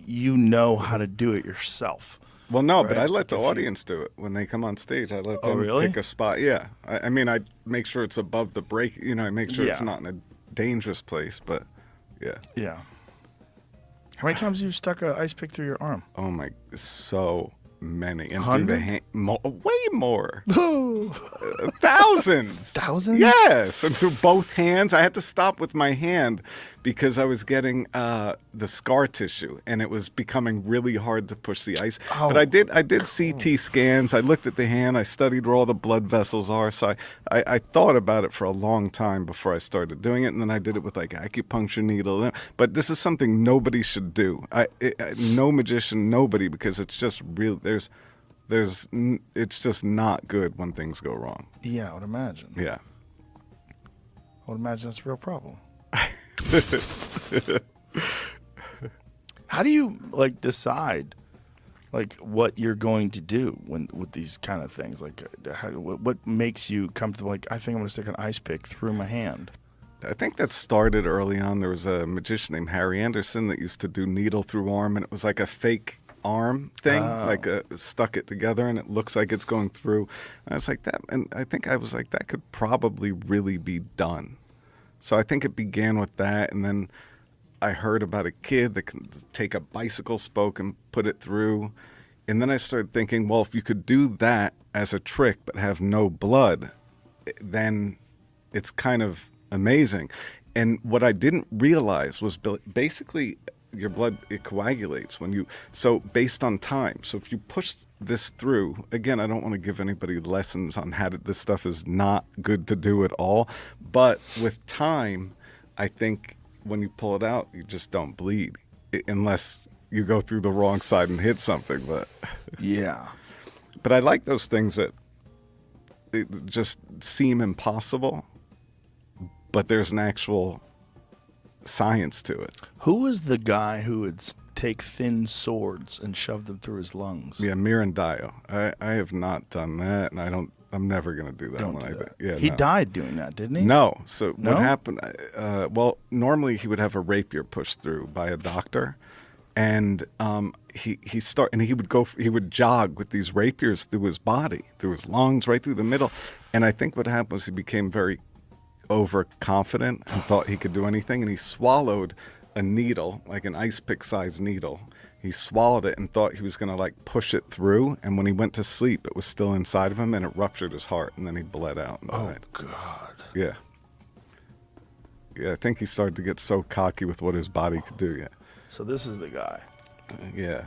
how to do it yourself. Well, no, but Right? I let the If you- audience do it when they come on stage. I let Oh, them really? pick a spot. Yeah, I mean, I make sure it's above the break. You know, I make sure it's Yeah. not in a dangerous place. But yeah, Yeah. How many times have you stuck an ice pick through your arm? oh my, so many, and through 100? the hand, way more. Thousands. Thousands? Yes, and through both hands. I had to stop with my hand because I was getting the scar tissue, and it was becoming really hard to push the ice. But I did CT scans. I looked at the hand. I studied where all the blood vessels are. So I thought about it for a long time before I started doing it, and then I did it with like acupuncture needle. But this is something nobody should do. No magician, nobody, because it's just real. It's just not good when things go wrong. Yeah, I would imagine. Yeah. I would imagine that's a real problem. How do you decide what you're going to do with these kind of things? What makes you comfortable? I think I'm going to stick an ice pick through my hand. I think that started early on. There was a magician named Harry Anderson that used to do needle through arm, and it was like a fake arm thing, stuck it together, and it looks like it's going through. And I was like that, and I think I was like, that could probably really be done. So I think it began with that, and then I heard about a kid that can take a bicycle spoke and put it through. And then I started thinking, well, if you could do that as a trick but have no blood, then it's kind of amazing. And what I didn't realize was basically your blood, it coagulates when you, so based on time. So if you push this through, again, I don't want to give anybody lessons on how this stuff is not good to do at all. But with time, I think when you pull it out, you just don't bleed unless you go through the wrong side and hit something. But Yeah. but I like those things that it just seem impossible, but there's an actual science to it. Who was the guy who would take thin swords and shove them through his lungs? Yeah, Mirandayo. I have not done that, and I'm never going to do that. Don't do that. Yeah, he no. died doing that, didn't he? No. So No? what happened? Well, normally he would have a rapier pushed through by a doctor, and he would jog with these rapiers through his body, through his lungs, right through the middle. And I think what happened was he became very overconfident and thought he could do anything, and he swallowed a needle, like an ice pick size needle. He swallowed it and thought he was going to push it through, and when he went to sleep it was still inside of him, and it ruptured his heart, and then he bled out and died. God. Yeah, I think he started to get so cocky with what his body could do. So this is the guy. Yeah.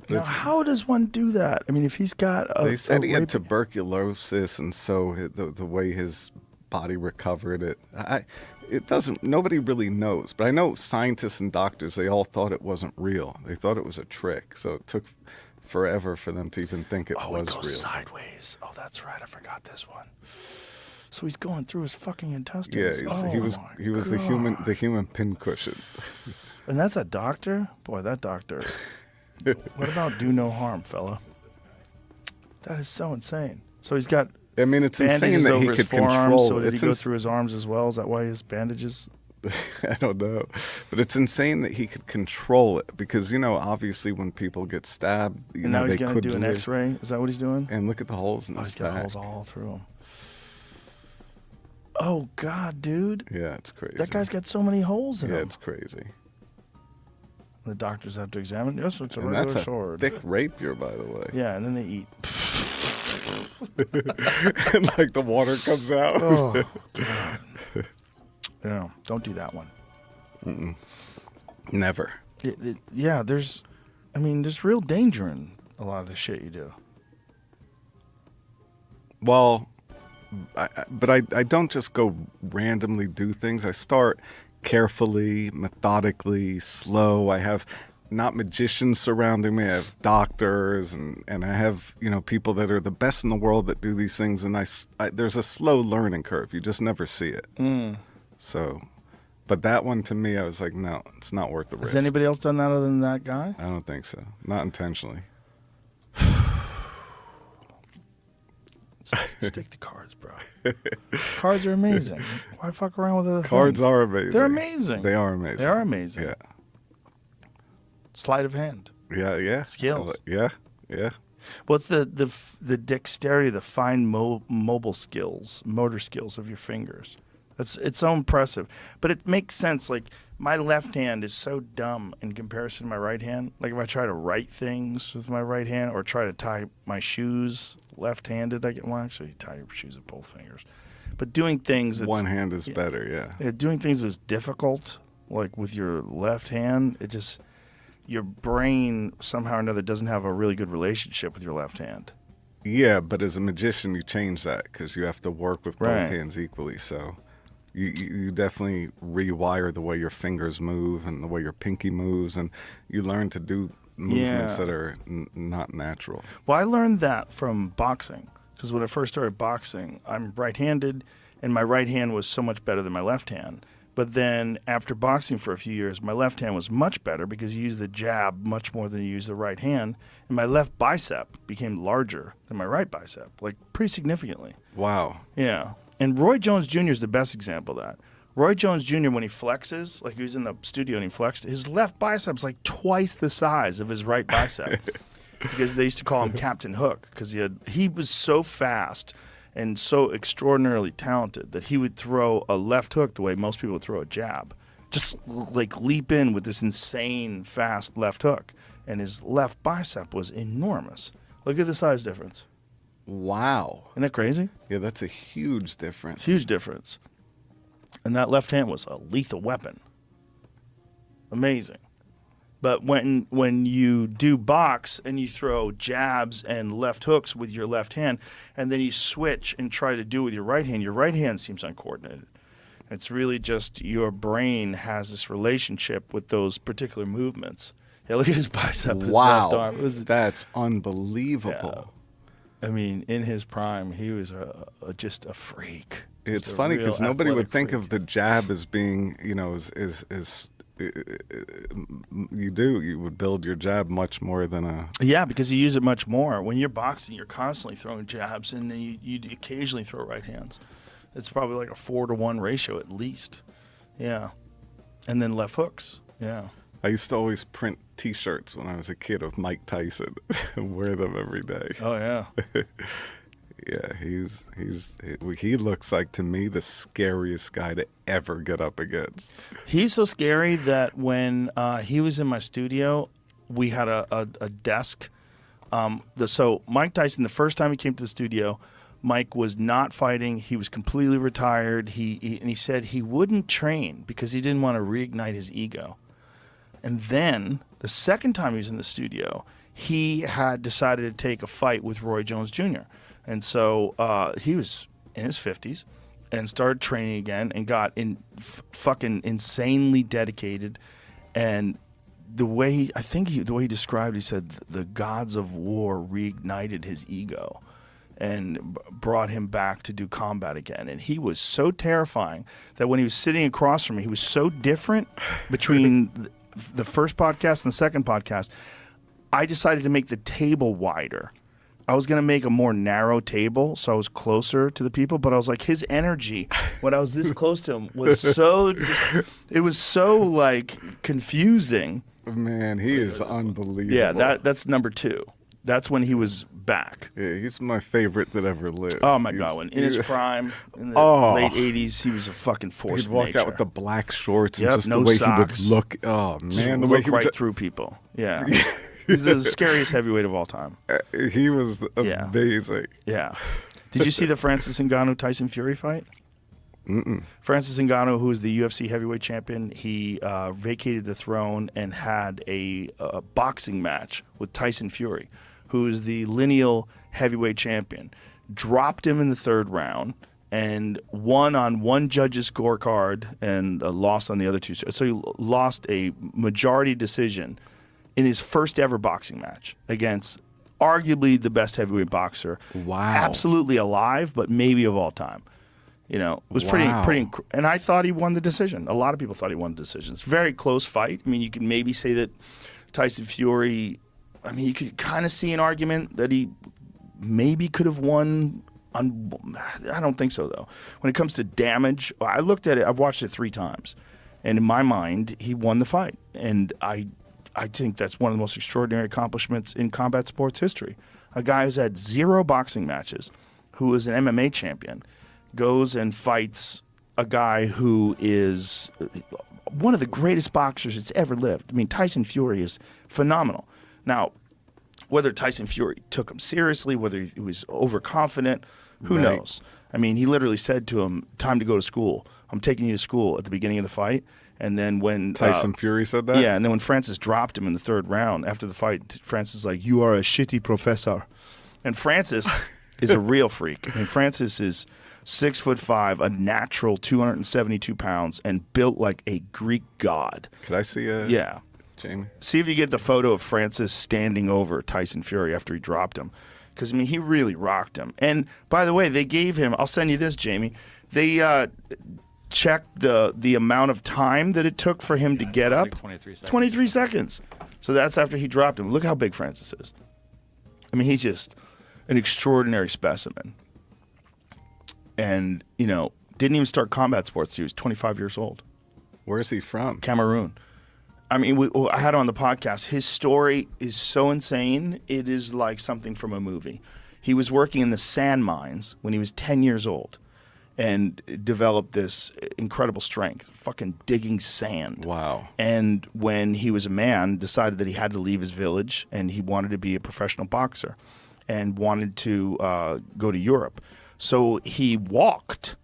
Now, how does one do that? I mean, if he's got They said he had rapier- tuberculosis, and so the way his body recovered it, it doesn't. Nobody really knows, but I know scientists and doctors. They all thought it wasn't real. They thought it was a trick. So it took forever for them to even think it was it goes real. sideways. Oh, that's right. I forgot this one. So he's going through his fucking Yeah, intestines. he was the God. human pincushion. And that's a doctor? Boy, that doctor. What about do no harm, fella? That is so insane. So he's got I mean, it's insane bandages that over he his could forearms. control. So did he It's go through his arms as well? Is that why his bandages? I don't know, but it's insane that he could control it because obviously when people get stabbed, And now they he's going to could do an live. X-ray? Is that what he's doing? And look at the holes in Oh, his he's got back. holes all through him. Oh, God, dude. Yeah, it's crazy. That guy's got so many holes in yeah, him. it's crazy. The doctors have to examine. Yes, it's a And regular that's a sword. thick rapier, by the way. Yeah, and then they eat. And the water comes out. Oh, God. Yeah, don't do that one. Never. Yeah, there's real danger in a lot of the shit you do. Well, but I don't just go randomly do things. I start carefully, methodically, slow. I have not magicians surrounding me. I have doctors and I have, people that are the best in the world that do these things. And there's a slow learning curve. You just never see it. So, but that one to me, I was like, no, it's not worth the risk. Has anybody else done that other than that guy? I don't think so. Not intentionally. Stick to cards, bro. Cards are amazing. Why fuck around with other Cards things? are amazing. They're amazing. They are amazing. They are amazing. Yeah. Sleight of hand. Yeah. Skills. Yeah. Well, it's the dexterity, the fine motor skills of your fingers. It's so impressive. But it makes sense. Like, my left hand is so dumb in comparison to my right hand. Like, if I try to write things with my right hand or try to tie my shoes left-handed, actually tie your shoes with both fingers. But doing things that's, one hand is better, yeah. Doing things is difficult, like with your left hand. Your brain somehow or another doesn't have a really good relationship with your left hand. Yeah, but as a magician, you change that because you have to work with both Right. hands equally. So you definitely rewire the way your fingers move and the way your pinky moves, and you learn to do movements Yeah. that are not natural. Well, I learned that from boxing because when I first started boxing, I'm right-handed, and my right hand was so much better than my left hand. But then after boxing for a few years, my left hand was much better because you use the jab much more than you use the right hand. And my left bicep became larger than my right bicep, like pretty significantly. Wow. Yeah. And Roy Jones Jr. is the best example of that. Roy Jones Jr., when he flexes, like he was in the studio and he flexed, his left bicep's like twice the size of his right bicep. Because they used to call him Captain Hook because he was so fast and so extraordinarily talented that he would throw a left hook the way most people would throw a jab. Just like leap in with this insane fast left hook. And his left bicep was enormous. Look at the size difference. Wow. Isn't that crazy? Yeah, that's a huge difference. Huge difference. And that left hand was a lethal weapon. Amazing. But when you do box and you throw jabs and left hooks with your left hand, and then you switch and try to do it with your right hand seems uncoordinated. It's really just your brain has this relationship with those particular movements. Yeah, look at his bicep, his Wow. left arm. That's unbelievable. I mean, in his prime, he was just a freak. It's Just a funny real because nobody would athletic think freak. of the jab as being, you would build your jab much more than a. Yeah, because you use it much more. When you're boxing, you're constantly throwing jabs, and then you occasionally throw right hands. It's probably like a 4-to-1 ratio at least. Yeah. And then left hooks. Yeah. I used to always print T-shirts when I was a kid of Mike Tyson and wear them every day. Oh, yeah. Yeah, he looks like to me the scariest guy to ever get up against. He's so scary that when he was in my studio, we had a desk. So Mike Tyson, the first time he came to the studio, Mike was not fighting. He was completely retired. And he said he wouldn't train because he didn't want to reignite his ego. And then the second time he was in the studio, he had decided to take a fight with Roy Jones Jr. And so he was in his 50s and started training again and got fucking insanely dedicated. And the way he described, he said the gods of war reignited his ego and brought him back to do combat again. And he was so terrifying that when he was sitting across from me, he was so different between the first podcast and the second podcast. I decided to make the table wider. I was going to make a more narrow table so I was closer to the people, but I was like, his energy when I was this close to him was it was so like confusing. Man, he is unbelievable. Yeah, that's number 2. That's when he was back. Yeah, he's my favorite that ever lived. Oh my God! When in his prime, in the late '80s, he was a fucking force. He'd of walk nature. out with the black shorts Yep, and just no the way socks. he would look. Oh Just man, the way look he right would through people. Yeah, he's the scariest heavyweight of all time. he was amazing. Yeah. Did you see the Francis Ngannou Tyson Fury fight? Francis Ngannou, who is the UFC heavyweight champion, he vacated the throne and had a boxing match with Tyson Fury, who is the lineal heavyweight champion. Dropped him in the 3rd round and won on one judge's scorecard and lost on the other 2. So he lost a majority decision in his first ever boxing match against arguably the best heavyweight boxer. Wow. Absolutely alive, but maybe of all time. You know, it was pretty, and I thought he won the decision. A lot of people thought he won the decision. It's a very close fight. I mean, you could maybe say that Tyson Fury, I mean, you could kind of see an argument that he maybe could have won I don't think so, though. When it comes to damage, I looked at it. I've watched it 3 times. And in my mind, he won the fight. And I think that's one of the most extraordinary accomplishments in combat sports history. A guy who's had 0 boxing matches, who is an MMA champion, goes and fights a guy who is one of the greatest boxers that's ever lived. I mean, Tyson Fury is phenomenal. Now, whether Tyson Fury took him seriously, whether he was overconfident, who knows? I mean, he literally said to him, "Time to go to school. I'm taking you to school," at the beginning of the fight. And then when Tyson Fury said that? Yeah, and then when Francis dropped him in the 3rd round, after the fight, Francis was like, "You are a shitty professor." And Francis is a real freak. I mean, Francis is 6'5", a natural 272 pounds, and built like a Greek god. Could I see a Yeah. Jamie? See if you get the photo of Francis standing over Tyson Fury after he dropped him. Because, I mean, he really rocked him. And, by the way, they gave him, I'll send you this, Jamie. They checked the amount of time that it took for him to get up. Like 23 seconds. 23 seconds. So that's after he dropped him. Look how big Francis is. I mean, he's just an extraordinary specimen. And, you know, didn't even start combat sports. He was 25 years old. Where's he from? Cameroon. I mean, I had on the podcast. His story is so insane. It is like something from a movie. He was working in the sand mines when he was 10 years old and developed this incredible strength, fucking digging sand. Wow. And when he was a man, decided that he had to leave his village and he wanted to be a professional boxer and wanted to go to Europe. So he walked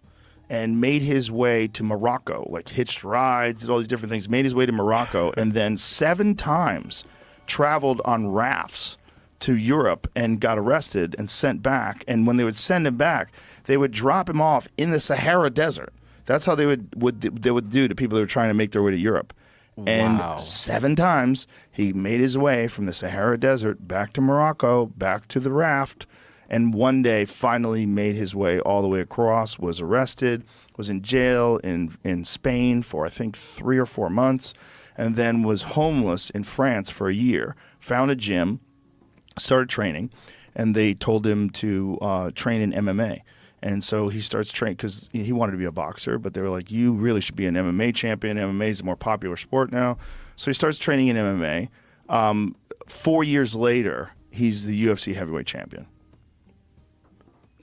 and made his way to Morocco, like hitched rides, did all these different things, made his way to Morocco, and then 7 times traveled on rafts to Europe and got arrested and sent back. And when they would send him back, they would drop him off in the Sahara Desert. That's how they would do to people that were trying to make their way to Europe. And Wow. 7 times he made his way from the Sahara Desert back to Morocco, back to the raft, and one day finally made his way all the way across, was arrested, was in jail in Spain for I think 3 or 4 months, and then was homeless in France for a year, found a gym, started training, and they told him to train in MMA. And so he starts training because he wanted to be a boxer, but they were like, "You really should be an MMA champion. MMA is a more popular sport now." So he starts training in MMA. 4 years later, he's the UFC heavyweight champion.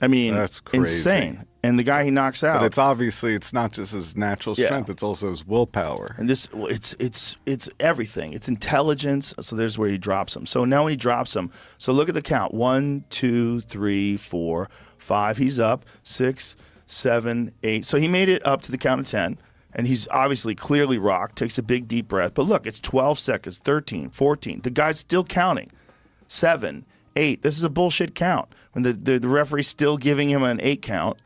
I mean, That's crazy. insane. And the guy he knocks out. But it's not just his natural strength, it's also his willpower. And this, it's everything. It's intelligence. So there's where he drops him. So now when he drops him, so look at the count: 1, 2, 3, 4, 5. He's up 6, 7, 8. So he made it up to the count of 10, and he's obviously clearly rocked. Takes a big deep breath. But look, it's 12 seconds, 13, 14. The guy's still counting. 7, 8. This is a bullshit count. When the referee's still giving him an 8 count.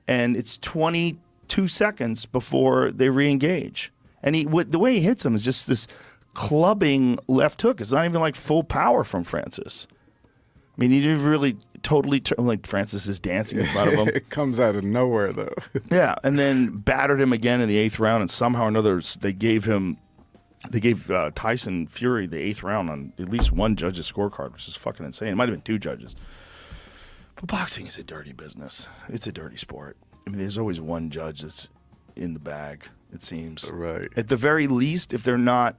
And it's 22 seconds before they re-engage. And the way he hits him is just this clubbing left hook. It's not even like full power from Francis. I mean, he didn't really totally like Francis is dancing in front of him. It comes out of nowhere, though. Yeah, and then battered him again in the 8th round, and somehow or another they gave Tyson Fury the 8th round on at least one judge's scorecard, which is fucking insane. It might have been 2 judges. But boxing is a dirty business. It's a dirty sport. I mean, there's always one judge that's in the bag, it seems. Right. At the very least, if they're not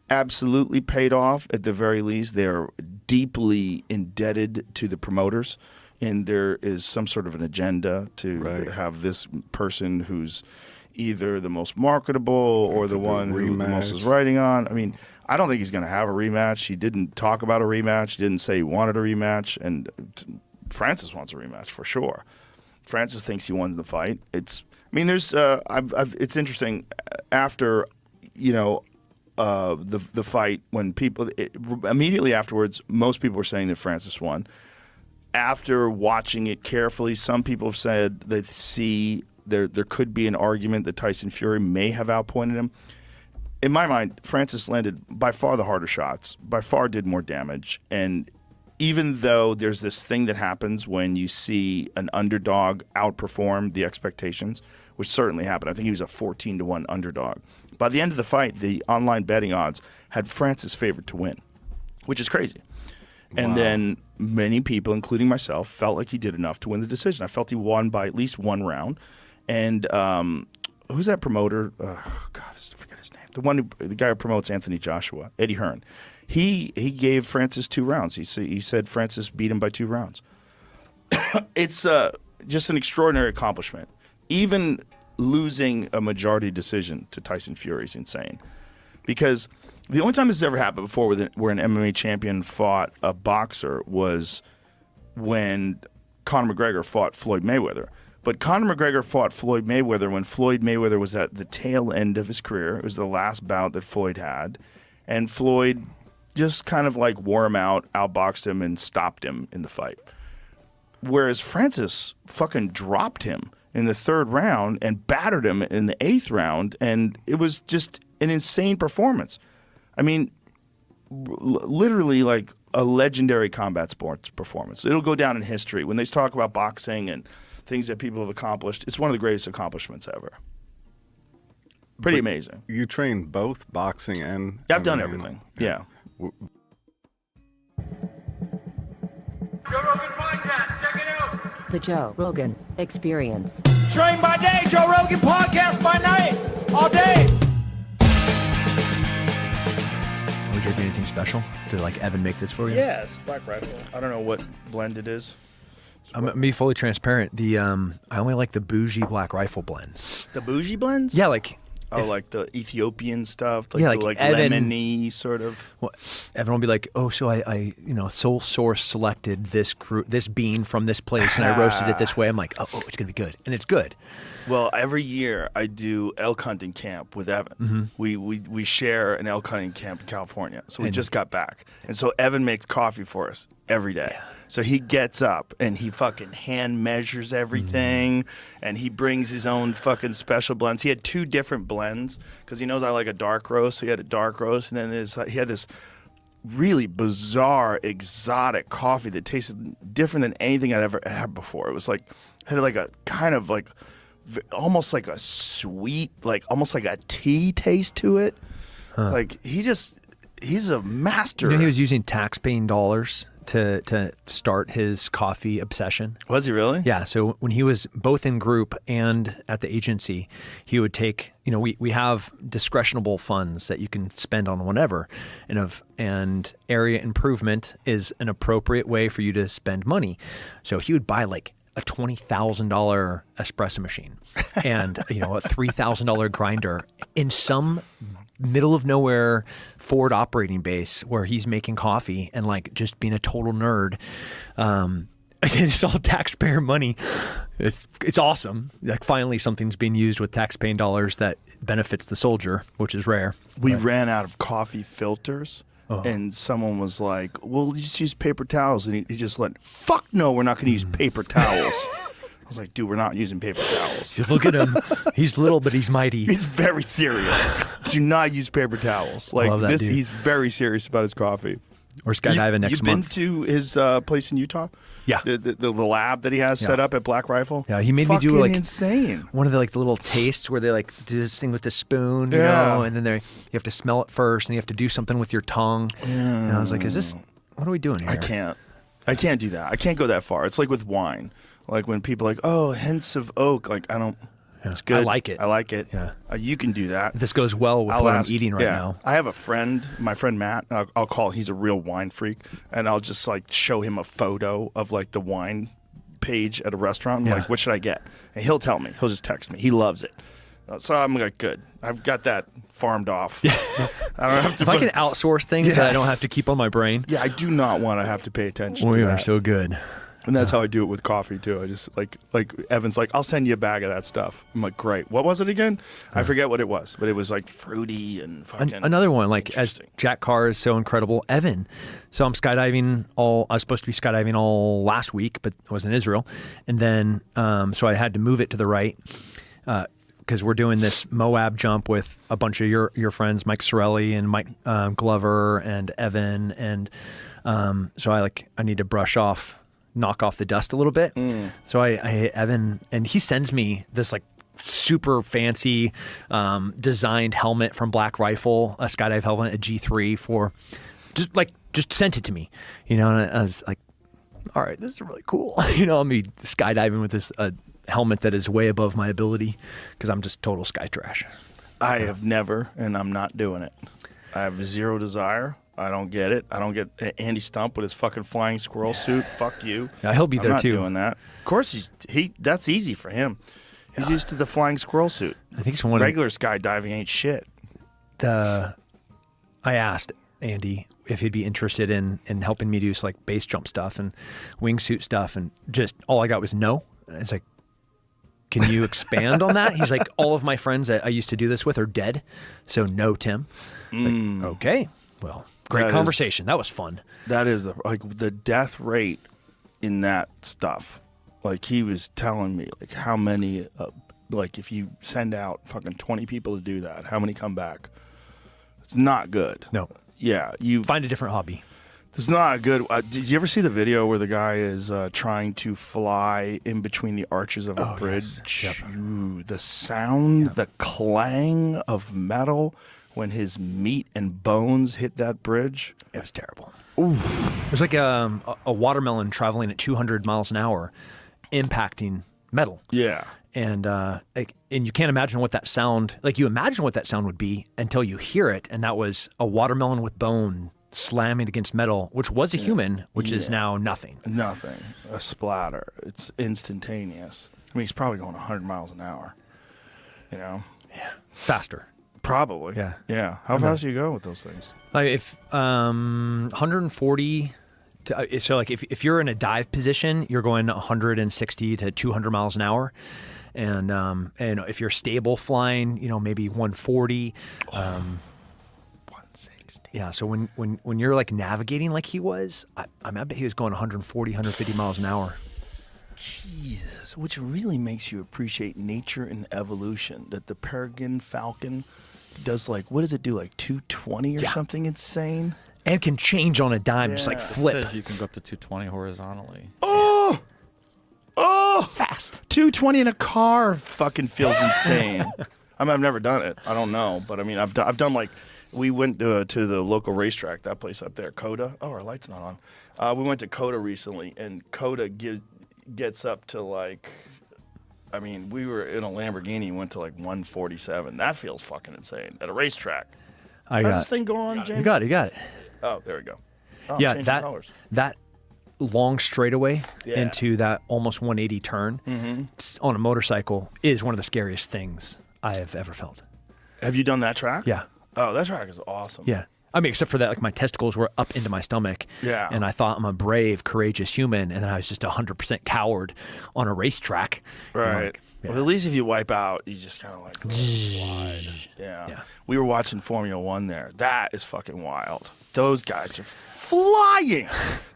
absolutely paid off, at the very least, they're deeply indebted to the promoters. And there is some sort of an agenda to have this person who's either the most marketable or the one who the most is writing on. I mean, I don't think he's going to have a rematch. He didn't talk about a rematch. He didn't say he wanted a rematch. And Francis wants a rematch for sure. Francis thinks he won the fight. It's interesting after, the fight when immediately afterwards, most people were saying that Francis won. After watching it carefully, some people have said they see there could be an argument that Tyson Fury may have outpointed him. In my mind, Francis landed by far the harder shots, by far did more damage, and even though there's this thing that happens when you see an underdog outperform the expectations, which certainly happened. I think he was a 14-1 underdog. By the end of the fight, the online betting odds had Francis favored to win, which is crazy. And then many people, including myself, felt like he did enough to win the decision. I felt he won by at least one round. And who's that promoter? God, I forget his name. The guy who promotes Anthony Joshua, Eddie Hearn. He gave Francis 2 rounds. He said Francis beat him by 2 rounds. It's just an extraordinary accomplishment. Even losing a majority decision to Tyson Fury is insane. Because the only time this has ever happened before where an MMA champion fought a boxer was when Conor McGregor fought Floyd Mayweather. But Conor McGregor fought Floyd Mayweather when Floyd Mayweather was at the tail end of his career. It was the last bout that Floyd had. And Floyd just kind of like wore him out, outboxed him, and stopped him in the fight. Whereas Francis fucking dropped him in the 3rd round and battered him in the 8th round. And it was just an insane performance. I mean, literally like a legendary combat sports performance. It'll go down in history. When they talk about boxing and things that people have accomplished, it's one of the greatest accomplishments ever. Pretty amazing. You train both boxing and I've done MMA. everything. Yeah. Joe Rogan Podcast, check it out. The Joe Rogan Experience. Train by day, Joe Rogan Podcast by night, all day. Are we drinking anything special? Did like Evan make this for you? Yes, Black Rifle. I don't know what blend it is. I'm gonna be fully transparent. The I only like the bougie Black Rifle blends. The bougie blends? Yeah, like like the Ethiopian stuff, like Yeah, the like like Evan- lemony sort of. well, everyone will be like, oh, so I sole source selected this bean from this place and I roasted it this way. I'm like, oh, it's gonna be good, and it's good. Well, every year I do elk hunting camp with Evan. We share an elk hunting camp in California. So we just got back. And so Evan makes coffee for us every day. So he gets up and he fucking hand measures everything and he brings his own fucking special blends. He had 2 different blends because he knows I like a dark roast. So he had a dark roast and then he had this really bizarre, exotic coffee that tasted different than anything I'd ever had before. It was like, had like a kind of like, almost like a sweet, like almost like a tea taste to it. Like he's a master. You know, he was using tax-paying dollars to start his coffee obsession. Was he really? Yeah. So when he was both in group and at the agency, he would take, we have discretionable funds that you can spend on whatever, and area improvement is an appropriate way for you to spend money. So he would buy like a $20,000 espresso machine and a $3,000 grinder in some middle of nowhere Ford operating base where he's making coffee and like just being a total nerd. It's all taxpayer money. It's awesome. Like finally something's being used with taxpaying dollars that benefits the soldier, which is rare. We ran out of coffee filters. And someone was like, well, just use paper towels. And he just went, fuck no, we're not going to use paper towels. I was like, dude, we're not using paper towels. Just look at him. He's little, but he's mighty. He's very serious. Do not use paper towels. Like Love that dude. he's very serious about his coffee. We're skydiving next month. You've been to his place in Utah? Yeah. The lab that he has set up at Black Rifle? Yeah, he made me do like insane. one of the the little tastes where they like do this thing with the spoon, you Yeah. know, and then you have to smell it first, and you have to do something with your tongue. And I was like, what are we doing here? I can't do that. I can't go that far. It's like with wine. Like when people are like, oh, hints of oak. Like I don't. Yeah. It's good. I like it. I like it. Yeah. You can do that. This goes well with what I'm eating right now. I have a friend, my friend Matt. I'll call. He's a real wine freak, and I'll just like show him a photo of like the wine page at a restaurant. I'm like, what should I get? And he'll tell me. He'll just text me. He loves it. So I'm like, good. I've got that farmed off. Yeah. I don't have to. If I can outsource things that I don't have to keep on my brain. Yeah, I do not want to have to pay attention. We to are that. so good. And that's how I do it with coffee too. I just like Evan's like, I'll send you a bag of that stuff. I'm like, great. What was it again? I forget what it was, but it was like fruity and fucking. Another one, like as Jack Carr is so incredible, Evan. So I'm skydiving I was supposed to be skydiving all last week, but I was in Israel, and then so I had to move it to the right. Because we're doing this Moab jump with a bunch of your friends, Mike Sorelli and Mike Glover and Evan, and so I need to knock off the dust a little bit. So I Evan, and he sends me this like super fancy designed helmet from Black Rifle, a skydive helmet, a G3 for just like just sent it to me, you know, and I was like, all right, this is really cool. You know, I'm be skydiving with this helmet that is way above my ability because I'm just total sky trash. I have never, and I'm not doing it. I have zero desire. I don't get it. I don't get Andy Stump with his fucking flying squirrel suit. Fuck you. Yeah, he'll be there I'm not too. doing that. Of course, that's easy for him. He's used to the flying squirrel suit. I think it's one Regular skydiving ain't shit. I asked Andy if he'd be interested in helping me do like base jump stuff and wingsuit stuff, and just all I got was no. And it's like, can you expand on that? He's like, all of my friends that I used to do this with are dead, so no, Tim. It's like, okay, well, great conversation. That was fun. That is the death rate in that stuff. Like he was telling me like how many like if you send out fucking 20 people to do that, how many come back? It's not good. No. Yeah, you Find a different hobby. It's not a good. Did you ever see the video where the guy is trying to fly in between the arches of a bridge? Yes. Yep. Ooh, the sound, the clang of metal when his meat and bones hit that bridge. It was terrible. Ooh. It was like a watermelon traveling at 200 miles an hour, impacting metal. Yeah. And and you can't imagine what that sound, like you imagine what that sound would be until you hear it. And that was a watermelon with bone slamming against metal, which was a human, which is now nothing. Nothing. A splatter. It's instantaneous. I mean, he's probably going 100 miles an hour. You know? Yeah. Faster. Probably. Yeah. Yeah. How fast do you go with those things? Like if 140 to, so like if you're in a dive position, you're going 160 to 200 miles an hour. And if you're stable flying, you know, maybe 140. 160. Yeah, so when you're like navigating like he was, I bet he was going 140, 150 miles an hour. Jesus, which really makes you appreciate nature and evolution. That the peregrine falcon does like, what does it do, like 220 or something insane? And can change on a dime, just like It flip. says you can go up to 220 horizontally. Oh, Fast. 220 in a car fucking feels insane. I mean, I've never done it. I don't know, but I mean, I've done like, we went to the local racetrack, that place up there, Coda. Oh, our light's not on. We went to Coda recently, and Coda gets up to like, I mean, we were in a Lamborghini and went to like 147. That feels fucking insane at a racetrack. How's this thing going on, James? You got it. Oh, there we go. Oh, Yeah, changing that colors. that long straightaway Yeah. into that almost 180 turn on a motorcycle is one of the scariest things I have ever felt. Have you done that track? Yeah. Oh, that track is awesome. Yeah. I mean, except for that, like my testicles were up into my stomach. Yeah. And I thought I'm a brave, courageous human, and then I was just 100% coward on a racetrack. Right. Well, at least if you wipe out, you just kind of like slide. Yeah. Yeah. We were watching Formula One there. That is fucking wild. Those guys are flying.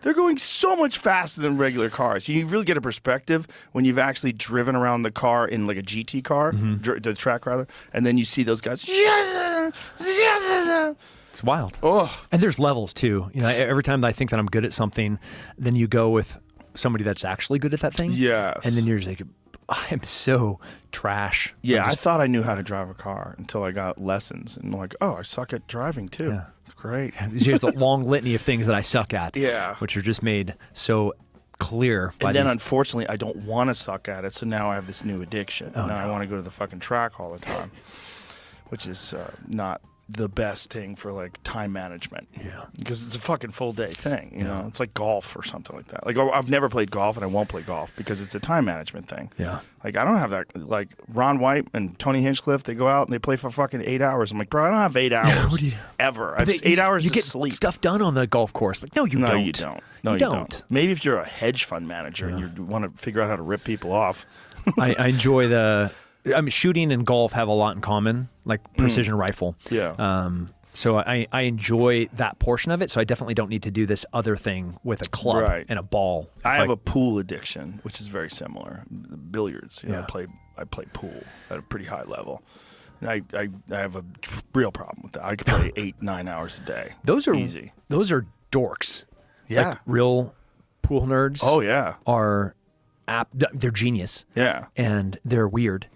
They're going so much faster than regular cars. You really get a perspective when you've actually driven around the car in like a GT car, the track rather, and then you see those guys. It's wild. Oh, And there's levels too. You know, every time that I think that I'm good at something, then you go with somebody that's actually good at that thing. yes. And then you're just like, I'm so trash. yeah, I'm I just- thought I knew how to drive a car until I got lessons, and I'm like, oh, I suck at driving too. Yeah. It's great. There's a long litany of things that I suck at. Yeah. Which are just made so clear. By And then, these- unfortunately, I don't want to suck at it, so now I have this new addiction. Now I want to go to the fucking track all the time, which is not the best thing for like time management. Yeah. Because it's a fucking full day thing. You know, it's like golf or something like that. Like I've never played golf and I won't play golf because it's a time management thing. Yeah. Like I don't have that. Like Ron White and Tony Hinchcliffe, they go out and they play for fucking 8 hours. I'm like, bro, I don't have 8 hours what do you- ever. I have They- 8 hours You of get sleep. stuff done on the golf course. Like, no, you No, don't. you don't. No, You you don't. Maybe if you're a hedge fund manager and you want to figure out how to rip people off. I enjoy I mean, shooting and golf have a lot in common, like precision rifle. Yeah. So I enjoy that portion of it. So I definitely don't need to do this other thing with a club Right. and a ball. I have a pool addiction, which is very similar. Billiards. You know, Yeah. I play pool at a pretty high level. And I have a real problem with that. I could play 8-9 hours a day. Those are easy. Those are dorks. Yeah. Like real pool nerds. Oh yeah. Are they're genius. Yeah. And they're weird.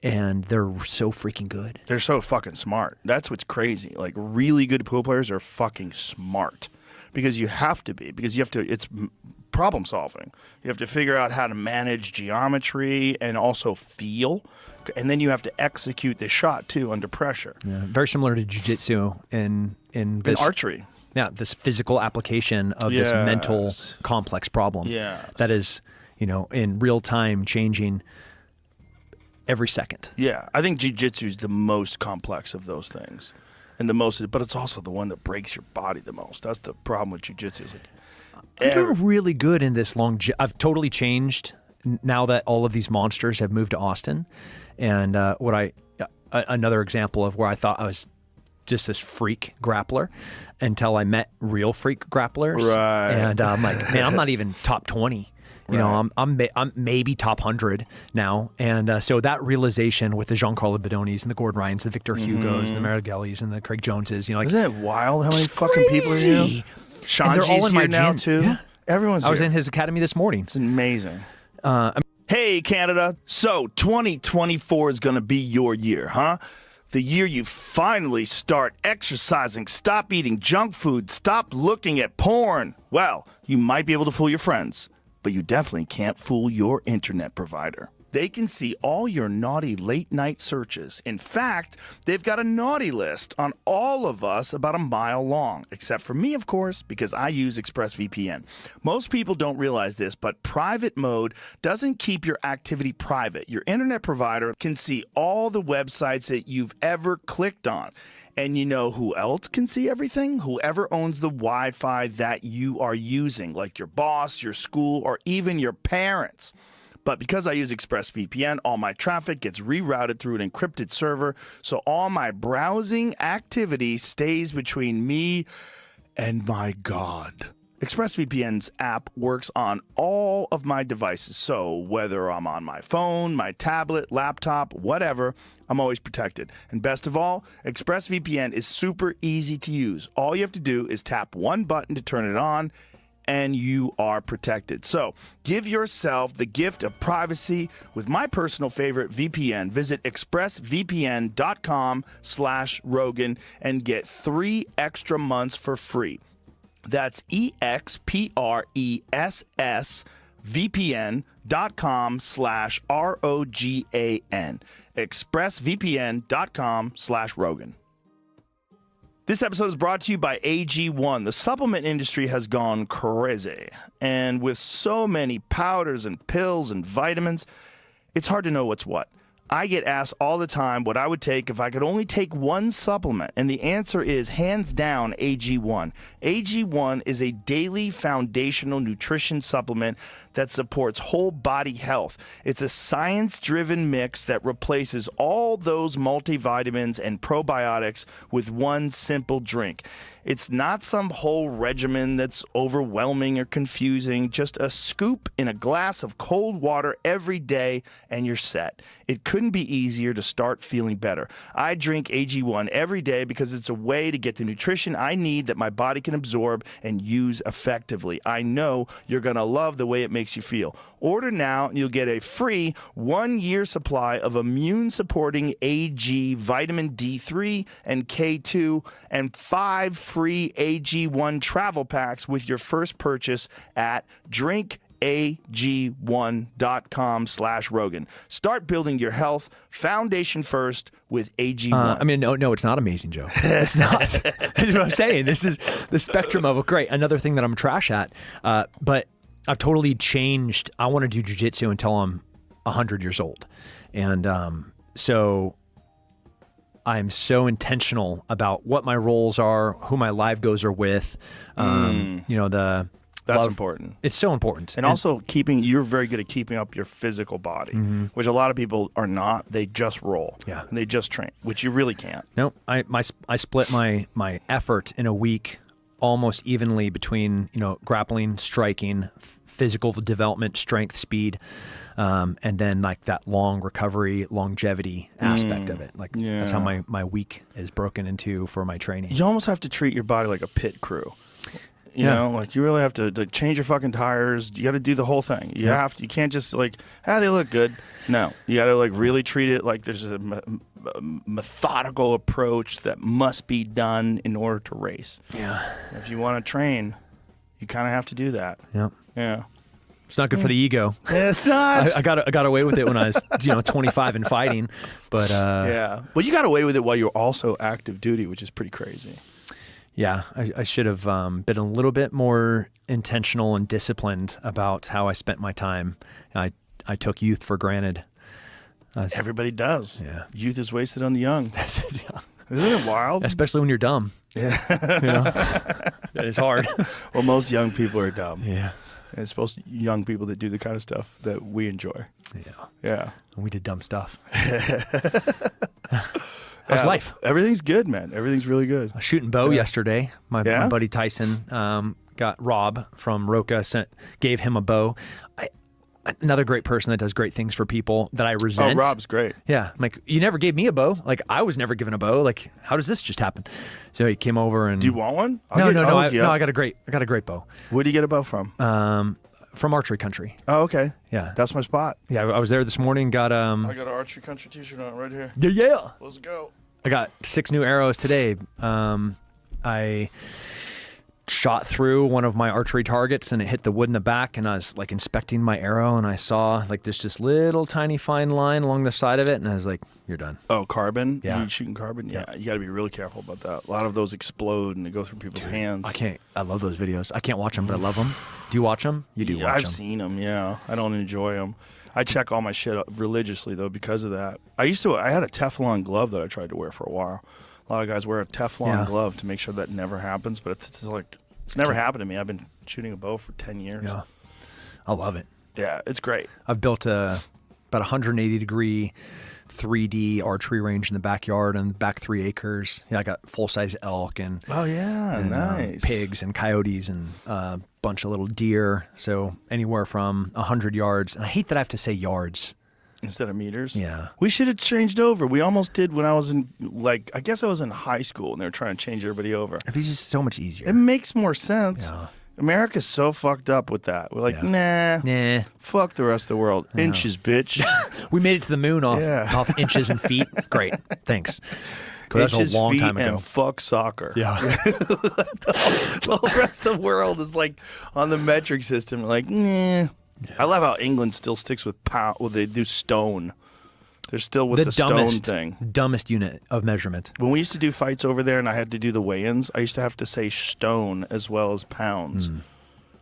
And they're so freaking good. They're so fucking smart. That's what's crazy. Like really good pool players are fucking smart. because you have to be, because you have to, it's problem solving. You have to figure out how to manage geometry and also feel. And then you have to execute the shot too under pressure. Yeah, very similar to jiu-jitsu in this archery. Yeah, this physical application of this mental Yes. complex problem. Yes. That is, in real time changing every second. Yeah, I think jiu-jitsu is the most complex of those things, and but it's also the one that breaks your body the most. That's the problem with jiu-jitsu. Is I'm doing really good in this I've totally changed now that all of these monsters have moved to Austin. And another example of where I thought I was just this freak grappler until I met real freak grapplers. Right. And I'm like, man, I'm not even top 20. I'm maybe top 100 now. And so that realization with the Giancarlo Bedonis and the Gordon Ryans, the Victor Hugos, the Marigellis, and the Craig Joneses, Isn't it wild how many fucking people are here? And they're all in my now gym. too. Yeah. Everyone's I was here. in his academy this morning. It's amazing. Hey, Canada. So 2024 is going to be your year, huh? The year you finally start exercising, stop eating junk food, stop looking at porn. Well, you might be able to fool your friends, but you definitely can't fool your internet provider. They can see all your naughty late night searches. In fact, they've got a naughty list on all of us about a mile long, except for me, of course, because I use ExpressVPN. Most people don't realize this, but private mode doesn't keep your activity private. Your internet provider can see all the websites that you've ever clicked on. And you know who else can see everything? Whoever owns the Wi-Fi that you are using, like your boss, your school, or even your parents. But because I use ExpressVPN, all my traffic gets rerouted through an encrypted server, so all my browsing activity stays between me and my God. ExpressVPN's app works on all of my devices, so whether I'm on my phone, my tablet, laptop, whatever, I'm always protected. And best of all, ExpressVPN is super easy to use. All you have to do is tap one button to turn it on, and you are protected. So give yourself the gift of privacy with my personal favorite VPN. Visit expressvpn.com/Rogan and get 3 extra months for free. That's expressvpn.com/ROGAN. expressvpn.com/Rogan. This episode is brought to you by AG1. The supplement industry has gone crazy. And with so many powders and pills and vitamins, it's hard to know what's what. I get asked all the time what I would take if I could only take one supplement, and the answer is hands down AG1. AG1 is a daily foundational nutrition supplement that supports whole body health. It's a science-driven mix that replaces all those multivitamins and probiotics with one simple drink. It's not some whole regimen that's overwhelming or confusing, just a scoop in a glass of cold water every day and you're set. It couldn't be easier to start feeling better. I drink AG1 every day because it's a way to get the nutrition I need that my body can absorb and use effectively. I know you're going to love the way it makes you feel. Order now and you'll get a free 1-year supply of immune-supporting AG vitamin D3 and K2 and 5 free AG1 travel packs with your first purchase at drinkag1.com/Rogan. Start building your health foundation first with AG1. No, it's not amazing, Joe. It's not. That's what I'm saying. This is the spectrum of, great, another thing that I'm trash at. But I've totally changed. I want to do jiu-jitsu until I'm 100 years old. And so I'm so intentional about what my roles are, who my live goes are with. That's important. It's so important. And also you're very good at keeping up your physical body, which a lot of people are not. They just roll. Yeah. And they just train, which you really can't. No, I split my effort in a week almost evenly between, grappling, striking, physical development, strength, speed, and then like that long recovery, longevity aspect of it. Like that's how my week is broken into for my training. You almost have to treat your body like a pit crew. You know, like you really have to change your fucking tires. You got to do the whole thing. You have to. You can't just like, they look good. No, you got to like really treat it like there's a methodical approach that must be done in order to race. Yeah. If you want to train, you kind of have to do that. Yeah. Yeah. It's not good for the ego. It's not. I got away with it when I was 25 and fighting, but yeah. Well, you got away with it while you're also active duty, which is pretty crazy. Yeah, I should have been a little bit more intentional and disciplined about how I spent my time. I took youth for granted. Everybody does. Yeah. Youth is wasted on the young. Yeah. Isn't it wild? Especially when you're dumb. Yeah. That is hard. Well, most young people are dumb. Yeah. And it's supposed to be young people that do the kind of stuff that we enjoy. Yeah. Yeah. We did dumb stuff. How's life? Everything's good, man. Everything's really good. I was shooting bow yesterday. My buddy Tyson got Rob from Roca gave him a bow. Another great person that does great things for people that I resent. Oh, Rob's great. Yeah. I'm like, you never gave me a bow. Like, I was never given a bow. Like, how does this just happen? So he came over and... Do you want one? No. I got a great bow. Where do you get a bow from? From Archery Country. Oh, okay. Yeah. That's my spot. Yeah, I was there this morning, got... I got an Archery Country t-shirt on right here. Yeah. Let's go. I got 6 new arrows today. I shot through one of my archery targets and it hit the wood in the back, and I was like inspecting my arrow and I saw like this little tiny fine line along the side of it, and I was like, you're done. Oh, carbon? Yeah. You shooting carbon? Yeah. You got to be really careful about that. A lot of those explode and they go through people's hands. I love those videos. I can't watch them, but I love them. Do you watch them? You do watch them. I've seen them, yeah. I don't enjoy them. I check all my shit religiously, though, because of that. I had a Teflon glove that I tried to wear for a while. A lot of guys wear a Teflon glove to make sure that never happens, but it's never happened to me. I've been shooting a bow for 10 years. Yeah. I love it. Yeah, it's great. I've built about 180-degree 3D archery range in the backyard on the back 3 acres. Yeah, I got full-size elk and nice. Pigs and coyotes and a bunch of little deer. So anywhere from 100 yards. And I hate that I have to say yards instead of meters. Yeah, we should have changed over. We almost did when I was in I guess I was in high school and they were trying to change everybody over. It'd be just so much easier. It makes more sense. Yeah. America's so fucked up with that. We're like, nah, fuck the rest of the world. Yeah. Inches, bitch. We made it to the moon off inches and feet. Great, thanks. That was a long time ago. And fuck soccer. Yeah. The rest of the world is like on the metric system. Like, nah. Yeah. I love how England still sticks with pound. Well, they do stone. They're still with the stone thing. Dumbest unit of measurement. When we used to do fights over there and I had to do the weigh-ins, I used to have to say stone as well as pounds.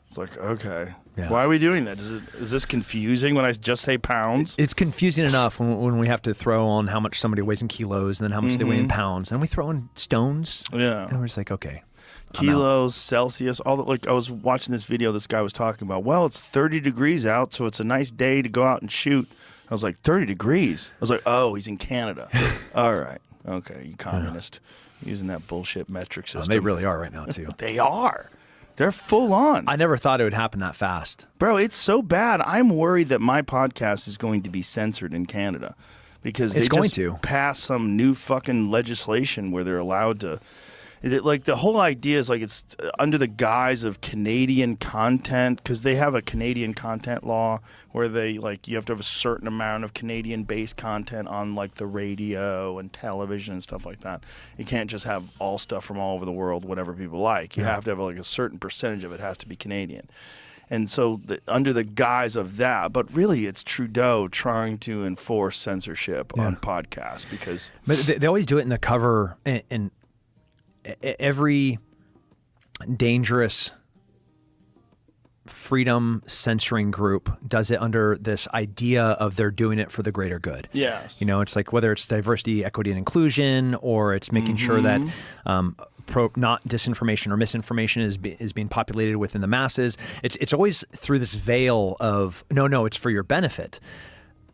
It's like, okay. Yeah. Why are we doing that? Is this confusing when I just say pounds? It's confusing enough when we have to throw on how much somebody weighs in kilos and then how much they weigh in pounds. And we throw in stones. Yeah. And we're just like, okay. Kilos, Celsius, all that. Like, I was watching this video this guy was talking about, well, it's 30 degrees out, so it's a nice day to go out and shoot. I was like, 30 degrees? I was like, oh, he's in Canada. All right. Okay, you communist. Using that bullshit metric system. They really are right now, too. They are. They're full on. I never thought it would happen that fast. Bro, it's so bad. I'm worried that my podcast is going to be censored in Canada because they just passed some new fucking legislation where they're allowed to... Like, the whole idea is like it's under the guise of Canadian content, because they have a Canadian content law where they like you have to have a certain amount of Canadian-based content on like the radio and television and stuff like that. You can't just have all stuff from all over the world, whatever people like. You have to have like a certain percentage of it has to be Canadian. And so under the guise of that, but really it's Trudeau trying to enforce censorship on podcasts because... But they always do it in the cover and every dangerous freedom censoring group does it under this idea of they're doing it for the greater good. Yes. You know, it's like whether it's diversity, equity, and inclusion, or it's making sure that not disinformation or misinformation is being populated within the masses. It's always through this veil of, no, it's for your benefit.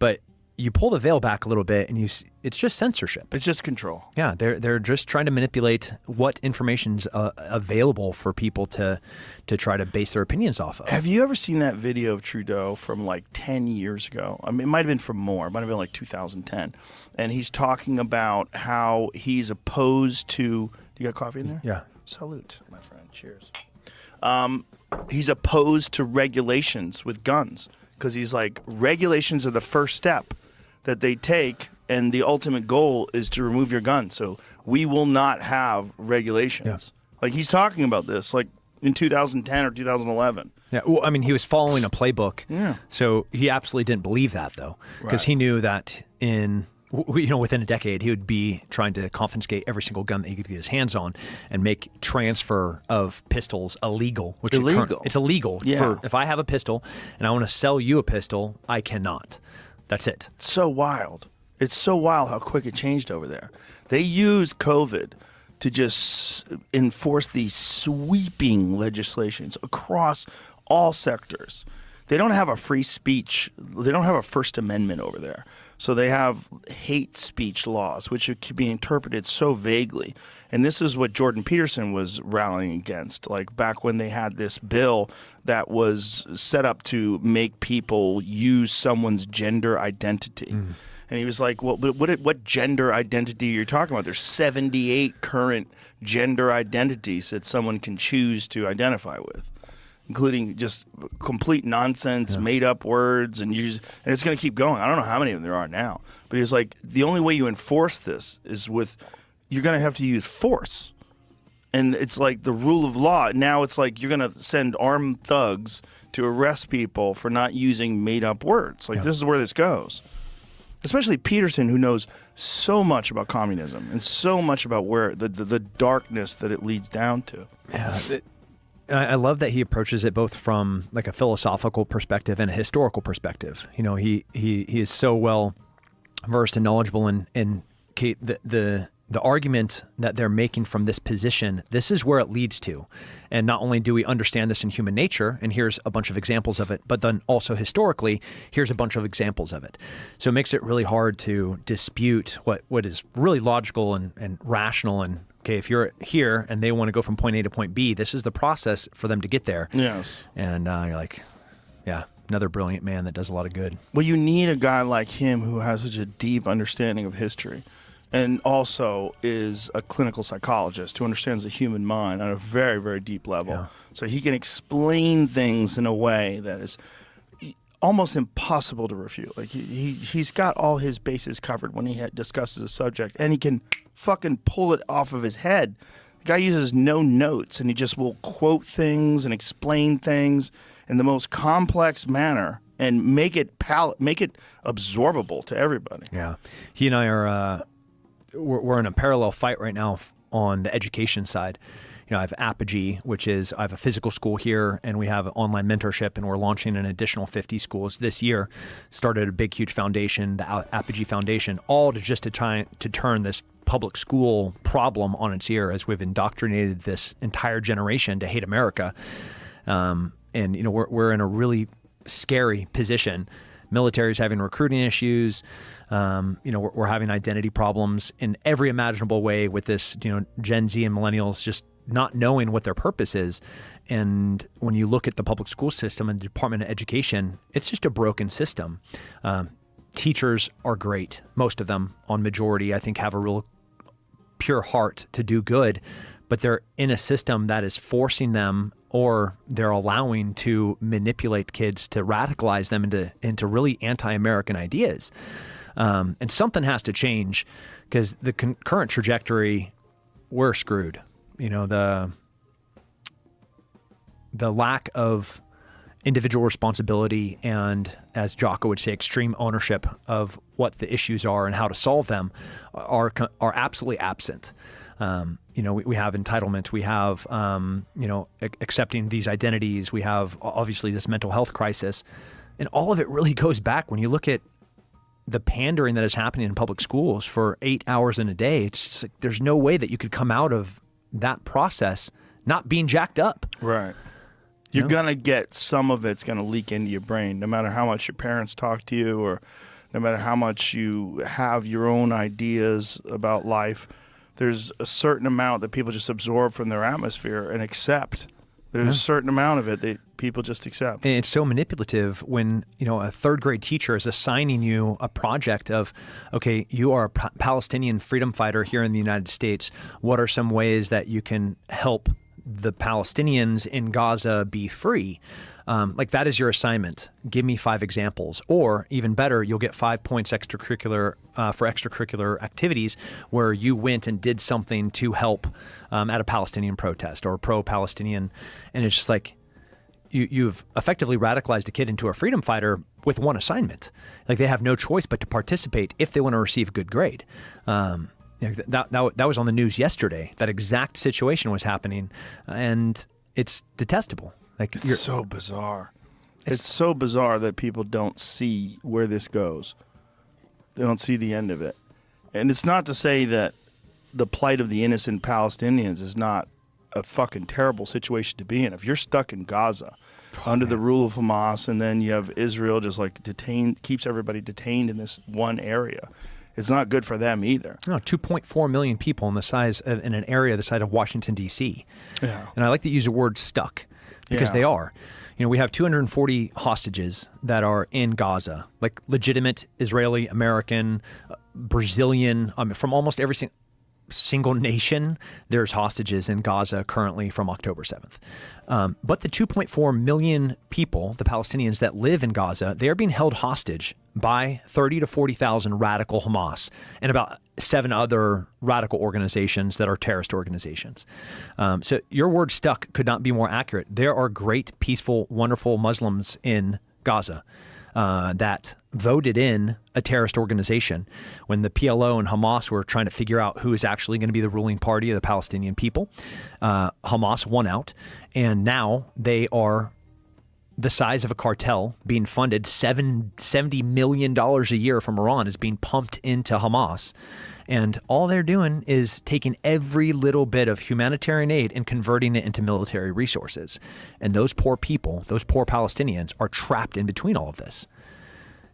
But you pull the veil back a little bit and it's just censorship. It's just control. Yeah, they're just trying to manipulate what information's available for people to try to base their opinions off of. Have you ever seen that video of Trudeau from like 10 years ago? I mean, it might have been from more. It might have been like 2010. And he's talking about how he's opposed to... Do you got coffee in there? Yeah. Salute, my friend. Cheers. He's opposed to regulations with guns because he's like, regulations are the first step that they take, and the ultimate goal is to remove your gun. So we will not have regulations. Like, he's talking about this like in 2010 or 2011. Yeah, well, I mean, he was following a playbook. Yeah. So he absolutely didn't believe that, though, because he knew that within a decade, he would be trying to confiscate every single gun that he could get his hands on and make transfer of pistols illegal. Which Illegal. It's illegal. Yeah. If I have a pistol and I want to sell you a pistol, I cannot. That's it. So wild. It's so wild how quick it changed over there. They used COVID to just enforce these sweeping legislations across all sectors. They don't have a free speech. They don't have a First Amendment over there. So they have hate speech laws, which can be interpreted so vaguely. And this is what Jordan Peterson was rallying against, like back when they had this bill that was set up to make people use someone's gender identity. And he was like, well, but what gender identity are you talking about? There's 78 current gender identities that someone can choose to identify with, including just complete nonsense, made-up words, and it's going to keep going. I don't know how many of them there are now. But he was like, the only way you enforce this is you're going to have to use force. And it's like the rule of law. Now it's like you're going to send armed thugs to arrest people for not using made-up words. Like, this is where this goes. Especially Peterson, who knows so much about communism and so much about where the darkness that it leads down to. Yeah. I love that he approaches it both from like a philosophical perspective and a historical perspective. You know, he is so well versed and knowledgeable in the argument that they're making from this position. This is where it leads to. And not only do we understand this in human nature, and here's a bunch of examples of it, but then also historically, here's a bunch of examples of it. So it makes it really hard to dispute what is really logical and rational. And okay, if you're here and they want to go from point A to point B, this is the process for them to get there. Yes. And you're like, yeah, another brilliant man that does a lot of good. Well, you need a guy like him who has such a deep understanding of history and also is a clinical psychologist who understands the human mind on a very, very deep level. Yeah. So he can explain things in a way that is almost impossible to refute. Like he's got all his bases covered when he discusses a subject, and he can fucking pull it off of his head. The guy uses no notes, and he just will quote things and explain things in the most complex manner and make it absorbable to everybody. Yeah. He and I are we're in a parallel fight right now on the education side. You know, I have Apogee, which is I have a physical school here, and we have online mentorship, and we're launching an additional 50 schools this year. Started a big, huge foundation, the Apogee Foundation, all to try to turn this public school problem on its ear, as we've indoctrinated this entire generation to hate America. And you know, we're in a really scary position. Military's having recruiting issues. You know, we're having identity problems in every imaginable way with this, you know, Gen Z and millennials just not knowing what their purpose is. And when you look at the public school system and the Department of Education, it's just a broken system. Teachers are great. Most of them, on majority, I think, have a real pure heart to do good, but they're in a system that is forcing them, or they're allowing to manipulate kids to radicalize them into really anti-American ideas. And something has to change, because the current trajectory, we're screwed. You know, the lack of individual responsibility and, as Jocko would say, extreme ownership of what the issues are and how to solve them are absolutely absent. You know, we have entitlement, we have, you know, accepting these identities, we have obviously this mental health crisis, and all of it really goes back when you look at the pandering that is happening in public schools for 8 hours in a day. It's just like, there's no way that you could come out of that process not being jacked up. Right. You're going to get some of it's going to leak into your brain, no matter how much your parents talk to you, or no matter how much you have your own ideas about life. There's a certain amount that people just absorb from their atmosphere and accept. There's a certain amount of it that people just accept. And it's so manipulative when, you know, a third grade teacher is assigning you a project of, okay, you are a Palestinian freedom fighter here in the United States. What are some ways that you can help the Palestinians in Gaza be free. Like that is your assignment. Give me 5 examples, or even better, you'll get 5 points extracurricular for extracurricular activities where you went and did something to help at a Palestinian protest or pro-Palestinian, and it's just like you've effectively radicalized a kid into a freedom fighter with one assignment. Like they have no choice but to participate if they want to receive a good grade. That was on the news yesterday. That exact situation was happening, and it's detestable. Like It's so bizarre. It's so bizarre that people don't see where this goes. They don't see the end of it. And it's not to say that the plight of the innocent Palestinians is not a fucking terrible situation to be in. If you're stuck in Gaza under the rule of Hamas, and then you have Israel just like keeps everybody detained in this one area, it's not good for them either. No, 2.4 million people in an area the size of Washington, D.C. Yeah. And I like to use the word stuck because Yeah. they are. We have 240 hostages that are in Gaza, like legitimate Israeli, American, Brazilian, from almost every single nation. There's hostages in Gaza currently from October 7th. But the 2.4 million people, the Palestinians that live in Gaza, they are being held hostage by 30 to 40,000 radical Hamas and about 7 other radical organizations that are terrorist organizations. So your word stuck could not be more accurate. There are great, peaceful, wonderful Muslims in Gaza that voted in a terrorist organization when the PLO and Hamas were trying to figure out who is actually going to be the ruling party of the Palestinian people. Hamas won out, and now they are the size of a cartel being funded. $70 million a year from Iran is being pumped into Hamas. And all they're doing is taking every little bit of humanitarian aid and converting it into military resources. And those poor people, those poor Palestinians, are trapped in between all of this.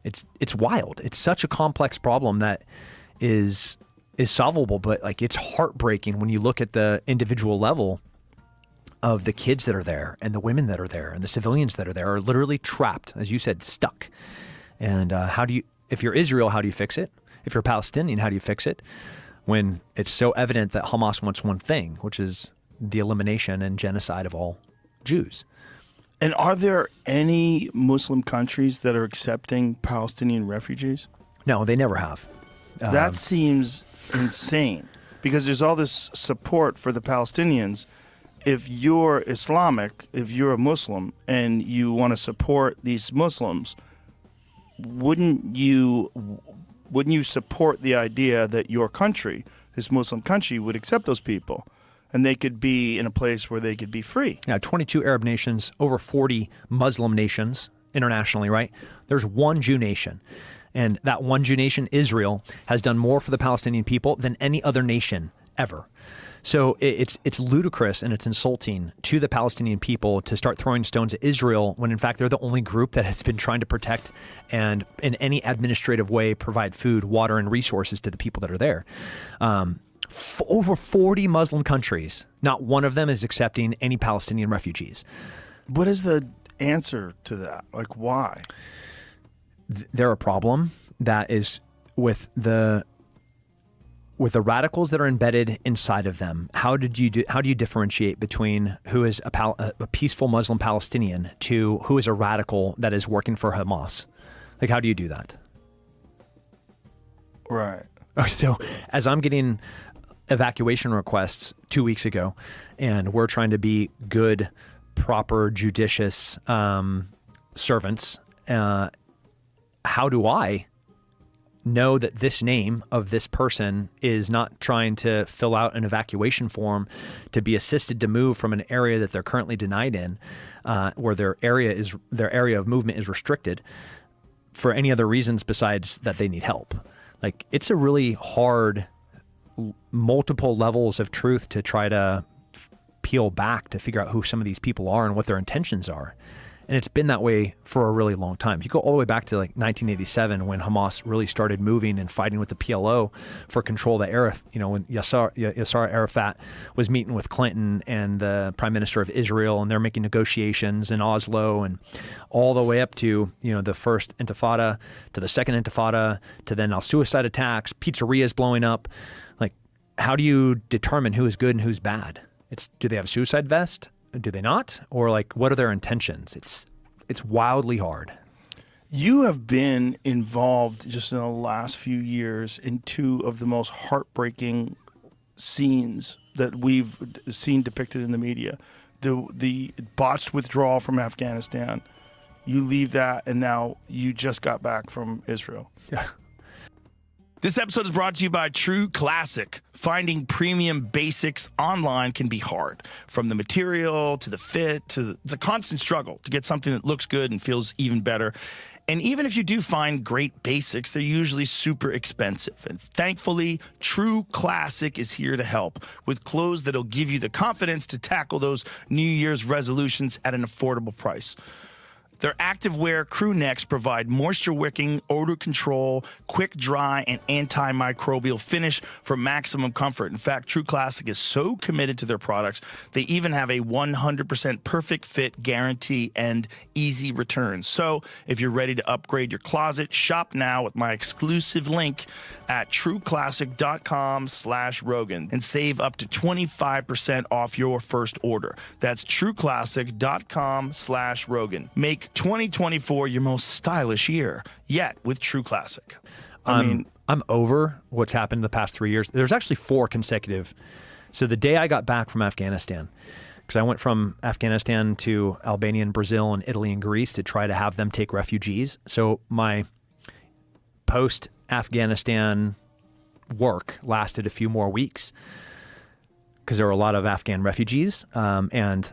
It's wild. It's such a complex problem that is solvable, but like it's heartbreaking when you look at the individual level of the kids that are there and the women that are there and the civilians that are there are literally trapped, as you said, stuck. And if you're Israel, how do you fix it? If you're Palestinian, how do you fix it? When it's so evident that Hamas wants one thing, which is the elimination and genocide of all Jews. And are there any Muslim countries that are accepting Palestinian refugees? No, they never have. That seems insane because there's all this support for the Palestinians. If you're Islamic, if you're a Muslim and you want to support these Muslims, wouldn't you support the idea that your country, this Muslim country, would accept those people and they could be in a place where they could be free? Yeah, 22 Arab nations, over 40 Muslim nations internationally, right? There's one Jew nation. And that one Jew nation, Israel, has done more for the Palestinian people than any other nation ever. So it's ludicrous and it's insulting to the Palestinian people to start throwing stones at Israel when in fact they're the only group that has been trying to protect and in any administrative way provide food, water, and resources to the people that are there. Over 40 Muslim countries, not one of them is accepting any Palestinian refugees. What is the answer to that? Like, why? They're a problem that is with the radicals that are embedded inside of them. How do you differentiate between who is a peaceful Muslim Palestinian to who is a radical that is working for Hamas? Like, how do you do that? Right. So as I'm getting evacuation requests 2 weeks ago, and we're trying to be good, proper, judicious servants, how do I know that this name of this person is not trying to fill out an evacuation form to be assisted to move from an area that they're currently denied in, where their area of movement is restricted for any other reasons besides that they need help? Like, it's a really hard multiple levels of truth to try to peel back to figure out who some of these people are and what their intentions are. And it's been that way for a really long time. If you go all the way back to like 1987, when Hamas really started moving and fighting with the PLO for control of the area, when Yasser Arafat was meeting with Clinton and the Prime Minister of Israel, and they're making negotiations in Oslo, and all the way up to, the first Intifada, to the second Intifada, to then suicide attacks, pizzerias blowing up. Like, how do you determine who is good and who's bad? do they have a suicide vest? Do they not? Or like, what are their intentions? It's wildly hard. You have been involved just in the last few years in two of the most heartbreaking scenes that we've seen depicted in the media. The botched withdrawal from Afghanistan. You leave that, and now you just got back from Israel. Yeah. This episode is brought to you by True Classic. Finding premium basics online can be hard. From the material to the fit it's a constant struggle to get something that looks good and feels even better. And even if you do find great basics, they're usually super expensive. And thankfully, True Classic is here to help with clothes that'll give you the confidence to tackle those New Year's resolutions at an affordable price. Their activewear crew necks provide moisture-wicking, odor control, quick dry, and antimicrobial finish for maximum comfort. In fact, True Classic is so committed to their products, they even have a 100% perfect fit guarantee and easy returns. So if you're ready to upgrade your closet, shop now with my exclusive link at trueclassic.com/Rogan and save up to 25% off your first order. That's trueclassic.com/Rogan. Make 2024 your most stylish year yet with True Classic. I'm over what's happened the past 3 years. There's actually 4 consecutive. So the day I got back from Afghanistan, because I went from Afghanistan to Albania and Brazil and Italy and Greece to try to have them take refugees. So my post-Afghanistan work lasted a few more weeks because there were a lot of Afghan refugees and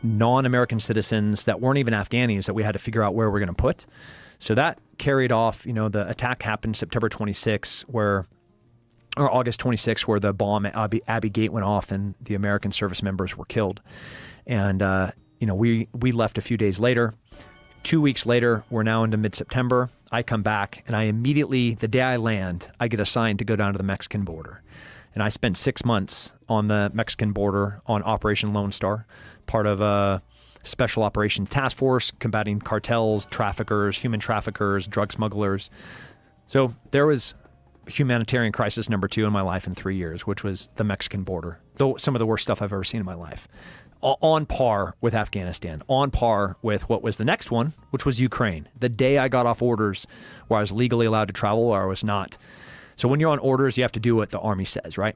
non-American citizens that weren't even Afghanis that we had to figure out where we're going to put. So that carried off, the attack happened September 26, or August 26, where the bomb at Abbey Gate went off and the American service members were killed. And, we left a few days later. 2 weeks later, we're now into mid-September. I come back and I immediately, the day I land, I get assigned to go down to the Mexican border. And I spent 6 months on the Mexican border on Operation Lone Star, part of a special operation task force combating cartels, traffickers, human traffickers, drug smugglers. So there was humanitarian crisis number 2 in my life in 3 years, which was the Mexican border. Though some of the worst stuff I've ever seen in my life. On par with Afghanistan, on par with what was the next one, which was Ukraine. The day I got off orders where I was legally allowed to travel or I was not. So when you're on orders, you have to do what the Army says, right?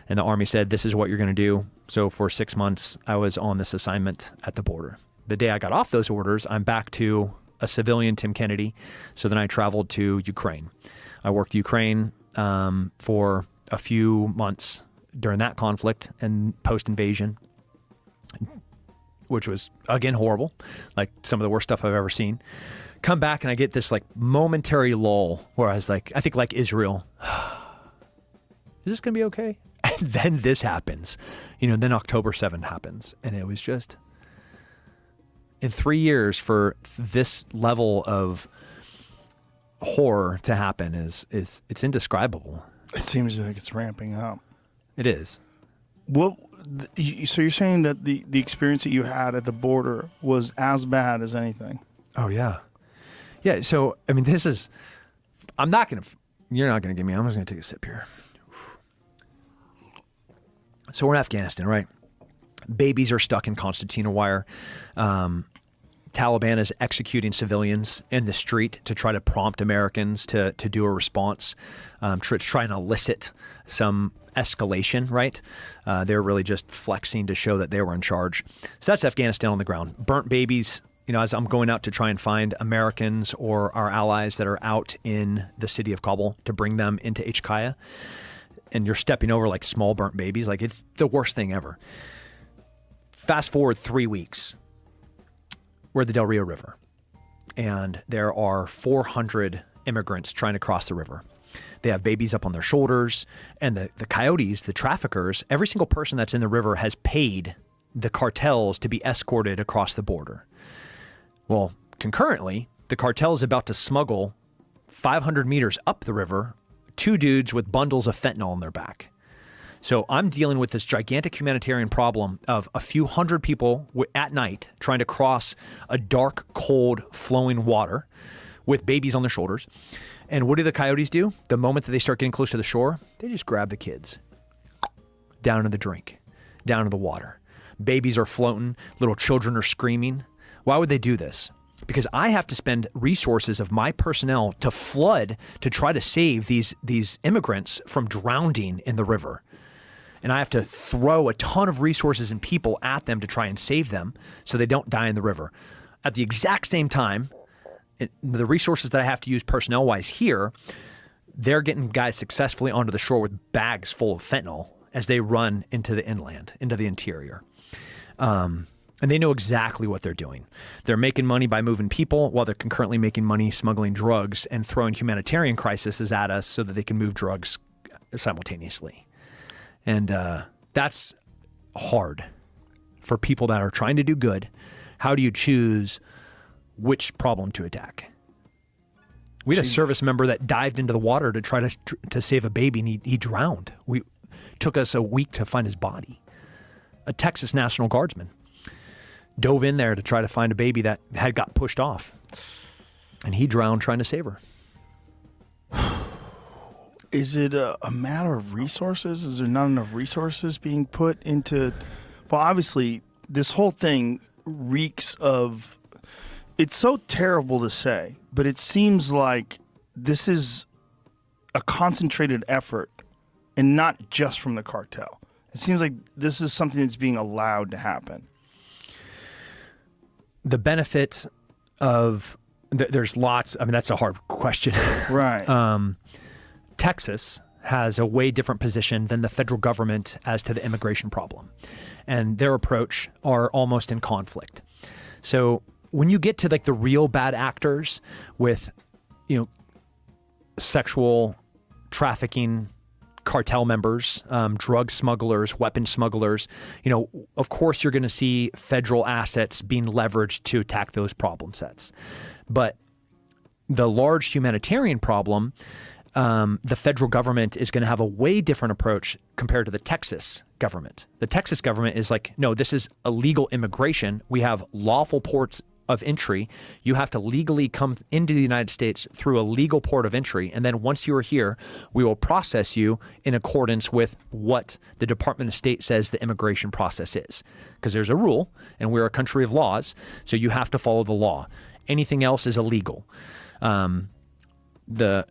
And the Army said, this is what you're going to do. So for 6 months, I was on this assignment at the border. The day I got off those orders, I'm back to a civilian Tim Kennedy. So then I traveled to Ukraine. I worked Ukraine for a few months during that conflict and post-invasion, which was, again, horrible. Like some of the worst stuff I've ever seen. Come back and I get this like momentary lull where I was like, I think like Israel, is this going to be okay? And then this happens, then October 7th happens. And it was just, in 3 years for this level of horror to happen is it's indescribable. It seems like it's ramping up. It is. So you're saying that the experience that you had at the border was as bad as anything? Oh, yeah. Yeah, so, you're not going to give me, I'm just going to take a sip here. So we're in Afghanistan, right? Babies are stuck in concertina wire. Taliban is executing civilians in the street to try to prompt Americans to do a response, to try and elicit some escalation, right? They're really just flexing to show that they were in charge. So that's Afghanistan on the ground. Burnt babies. As I'm going out to try and find Americans or our allies that are out in the city of Kabul to bring them into HKIA, and you're stepping over like small burnt babies, like it's the worst thing ever. Fast forward 3 weeks, we're at the Del Rio River, and there are 400 immigrants trying to cross the river. They have babies up on their shoulders, and the coyotes, the traffickers, every single person that's in the river has paid the cartels to be escorted across the border. Well, concurrently, the cartel is about to smuggle 500 meters up the river 2 dudes with bundles of fentanyl on their back. So I'm dealing with this gigantic humanitarian problem of a few hundred people at night trying to cross a dark, cold, flowing water with babies on their shoulders. And what do the coyotes do? The moment that they start getting close to the shore, they just grab the kids down in the drink. down to the water. Babies are floating, little children are screaming. Why would they do this? Because I have to spend resources of my personnel to flood to try to save these immigrants from drowning in the river. And I have to throw a ton of resources and people at them to try and save them so they don't die in the river. At the exact same time, the resources that I have to use personnel-wise here, they're getting guys successfully onto the shore with bags full of fentanyl as they run into the inland, into the interior. And they know exactly what they're doing. They're making money by moving people while they're concurrently making money smuggling drugs and throwing humanitarian crises at us so that they can move drugs simultaneously. And that's hard for people that are trying to do good. How do you choose which problem to attack? We had a service member that dived into the water to try to save a baby, and he drowned. Took us a week to find his body. A Texas National Guardsman dove in there to try to find a baby that had got pushed off, and he drowned trying to save her. Is it a matter of resources? Is there not enough resources being put into? Well, obviously, this whole thing reeks of. It's so terrible to say, but it seems like this is a concentrated effort, and not just from the cartel. It seems like this is something that's being allowed to happen. The benefit of there's lots. I mean, that's a hard question. Right. Texas has a way different position than the federal government as to the immigration problem, and their approach are almost in conflict. So when you get to like the real bad actors with, sexual trafficking cartel members, drug smugglers, weapon smugglers, of course you're going to see federal assets being leveraged to attack those problem sets. But the large humanitarian problem, the federal government is going to have a way different approach compared to the Texas government. The Texas government is like, no, this is illegal immigration. We have lawful ports of entry. You have to legally come into the United States through a legal port of entry. And then once you are here, we will process you in accordance with what the Department of State says the immigration process is. Because there's a rule, and we're a country of laws, so you have to follow the law. Anything else is illegal. The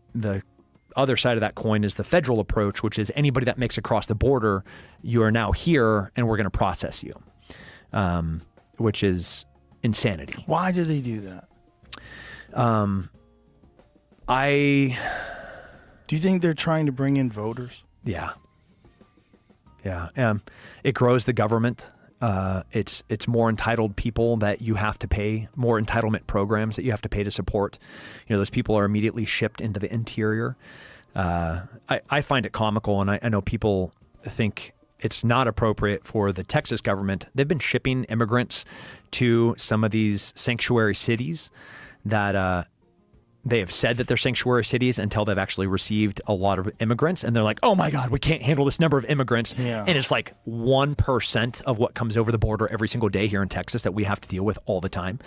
other side of that coin is the federal approach, which is anybody that makes across the border, you are now here, and we're going to process you, which is insanity. Why do they do that? Do you think they're trying to bring in voters? Yeah. It grows the government. It's more entitled people that you have to pay, more entitlement programs that you have to pay to support. Those people are immediately shipped into the interior. I find it comical, and I know people think it's not appropriate for the Texas government. They've been shipping immigrants to some of these sanctuary cities that they have said that they're sanctuary cities until they've actually received a lot of immigrants. And they're like, oh my God, we can't handle this number of immigrants. Yeah. And it's like 1% of what comes over the border every single day here in Texas that we have to deal with all the time.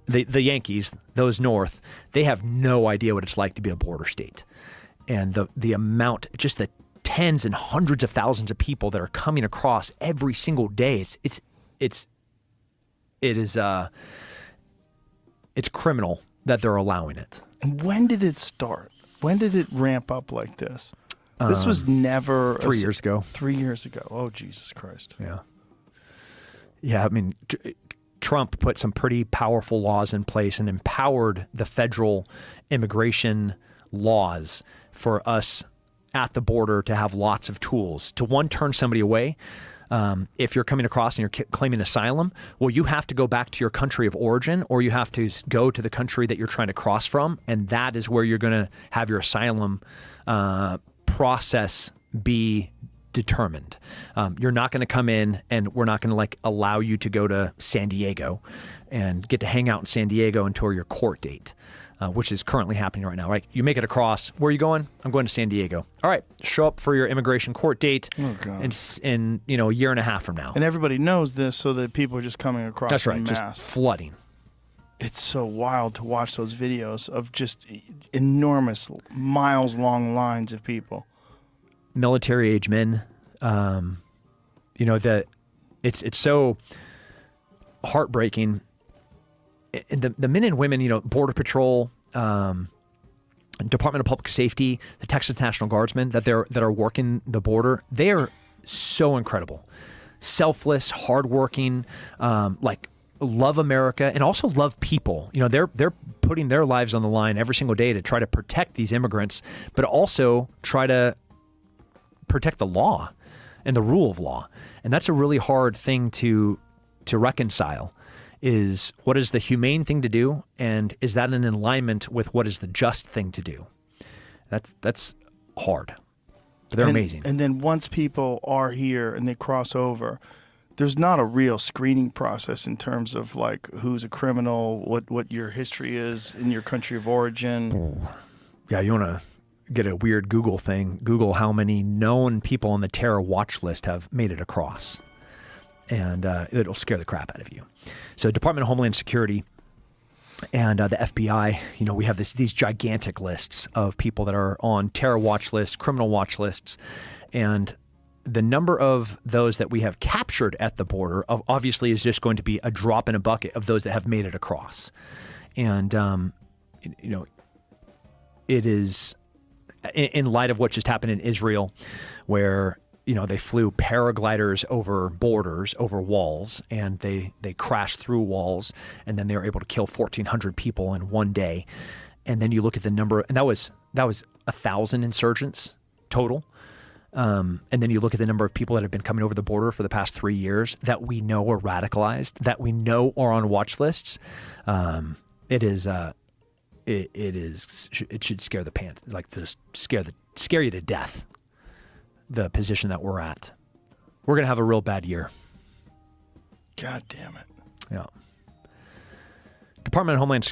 The Yankees, those north, they have no idea what it's like to be a border state. And the amount, just the tens and hundreds of thousands of people that are coming across every single day, it's criminal that they're allowing it. And when did it start? When did it ramp up like this? This was never 3 years ago. 3 years ago. Oh, Jesus Christ. Yeah. I mean, Trump put some pretty powerful laws in place and empowered the federal immigration laws for us at the border to have lots of tools to, one, turn somebody away. If you're coming across and you're claiming asylum, well, you have to go back to your country of origin, or you have to go to the country that you're trying to cross from, and that is where you're going to have your asylum process be determined. You're not going to come in, and we're not going to allow you to go to San Diego and get to hang out in San Diego until your court date. Which is currently happening right now, right? You make it across. Where are you going? I'm going to San Diego. All right, show up for your immigration court date in a year and a half from now. And everybody knows this, so that people are just coming across. That's right, en just masse. flooding. It's so wild to watch those videos of just enormous, miles-long lines of people. Military-age men, it's so heartbreaking. And the men and women, Border Patrol, Department of Public Safety, the Texas National Guardsmen that are working the border, they are so incredible, selfless, hardworking, love America and also love people. They're putting their lives on the line every single day to try to protect these immigrants, but also try to protect the law and the rule of law. And that's a really hard thing to reconcile. Is what is the humane thing to do, and is that in alignment with what is the just thing to do? That's hard. But they're amazing. And then once people are here and they cross over, there's not a real screening process in terms of like who's a criminal, what your history is in your country of origin. Yeah, you want to get a weird Google thing. Google how many known people on the terror watch list have made it across. And it'll scare the crap out of you. So Department of Homeland Security and the FBI, we have these gigantic lists of people that are on terror watch lists, criminal watch lists, and the number of those that we have captured at the border obviously is just going to be a drop in a bucket of those that have made it across. And, it is in light of what just happened in Israel, where they flew paragliders over borders, over walls, and they crashed through walls, and then they were able to kill 1,400 people in one day. And then you look at the number, and that was 1,000 insurgents total. And then you look at the number of people that have been coming over the border for the past 3 years that we know are radicalized, that we know are on watch lists. It should scare the pants, like just scare you to death. The position that we're at. We're going to have a real bad year. God damn it. Yeah. Department of Homeland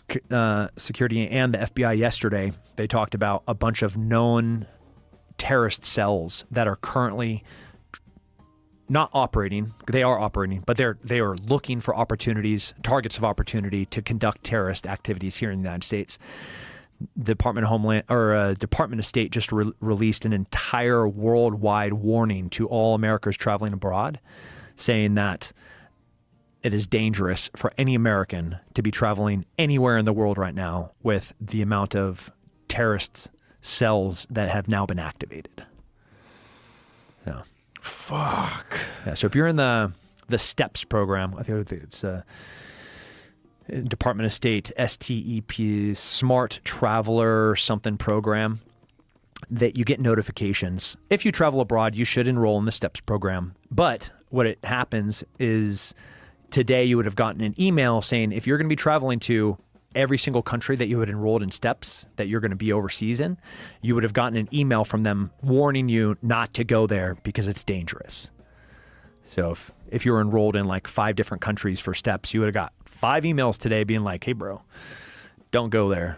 Security and the FBI yesterday, they talked about a bunch of known terrorist cells that are currently not operating. They are operating, but they are looking for opportunities, targets of opportunity to conduct terrorist activities here in the United States. Department of State just released an entire worldwide warning to all Americans traveling abroad, saying that it is dangerous for any American to be traveling anywhere in the world right now with the amount of terrorist cells that have now been activated. Yeah. Fuck. Yeah. So if you're in the STEPS program, I think it's Department of State, STEP, Smart Traveler something program, that you get notifications. If you travel abroad, you should enroll in the STEPS program. But what it happens is today you would have gotten an email saying if you're going to be traveling to every single country that you had enrolled in STEPS that you're going to be overseas in, you would have gotten an email from them warning you not to go there because it's dangerous. So if you were enrolled in like 5 different countries for STEPS, you would have got 5 emails today being like, hey, bro, don't go there.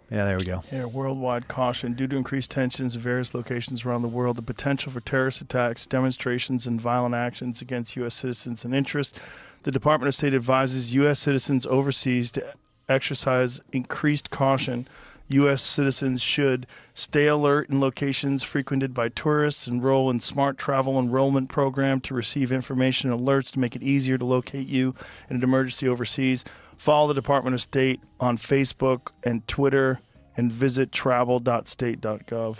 Yeah, there we go. Yeah, worldwide caution. Due to increased tensions in various locations around the world, the potential for terrorist attacks, demonstrations, and violent actions against U.S. citizens and interests, the Department of State advises U.S. citizens overseas to exercise increased caution. U.S. citizens should stay alert in locations frequented by tourists, enroll in Smart Travel Enrollment Program to receive information and alerts to make it easier to locate you in an emergency overseas. Follow the Department of State on Facebook and Twitter, and visit travel.state.gov.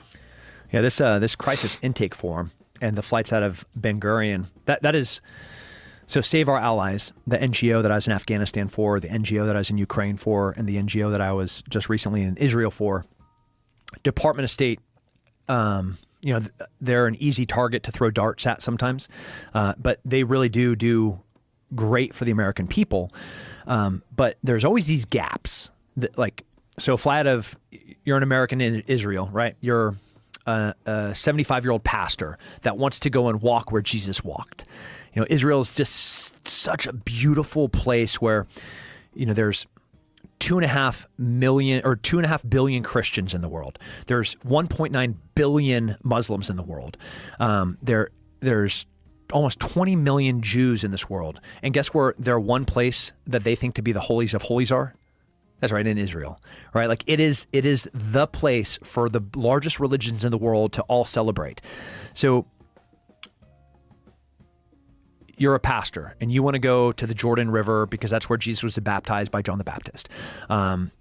Yeah, this crisis intake forum and the flights out of Ben Gurion, that is... So Save Our Allies, the NGO that I was in Afghanistan for, the NGO that I was in Ukraine for, and the NGO that I was just recently in Israel for, Department of State, they're an easy target to throw darts at sometimes, but they really do great for the American people. But there's always these gaps. So fly out of, you're an American in Israel, right? You're a 75-year-old pastor that wants to go and walk where Jesus walked. Israel is just such a beautiful place where, there's 2.5 billion Christians in the world. There's 1.9 billion Muslims in the world. There's almost 20 million Jews in this world. And guess where their one place that they think to be the holies of holies are? That's right, in Israel, right? Like it is the place for the largest religions in the world to all celebrate. So you're a pastor and you want to go to the Jordan River because that's where Jesus was baptized by John the Baptist.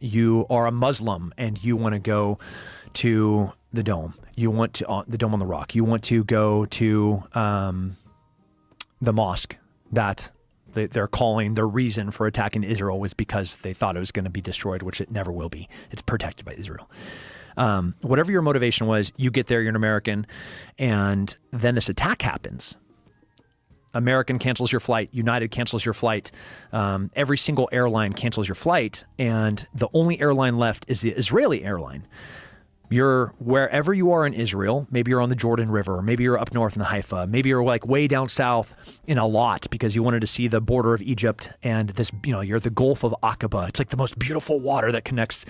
You are a Muslim and you want to go to the Dome. You want to the Dome on the Rock. You want to go to the mosque that they're calling their reason for attacking Israel was because they thought it was going to be destroyed, which it never will be. It's protected by Israel. Whatever your motivation was, you get there, you're an American, and then this attack happens. American cancels your flight. United cancels your flight. Every single airline cancels your flight. And the only airline left is the Israeli airline. You're wherever you are in Israel. Maybe you're on the Jordan River. Maybe you're up north in the Haifa. Maybe you're like way down south in a lot because you wanted to see the border of Egypt and this, you're at the Gulf of Aqaba. It's like the most beautiful water that connects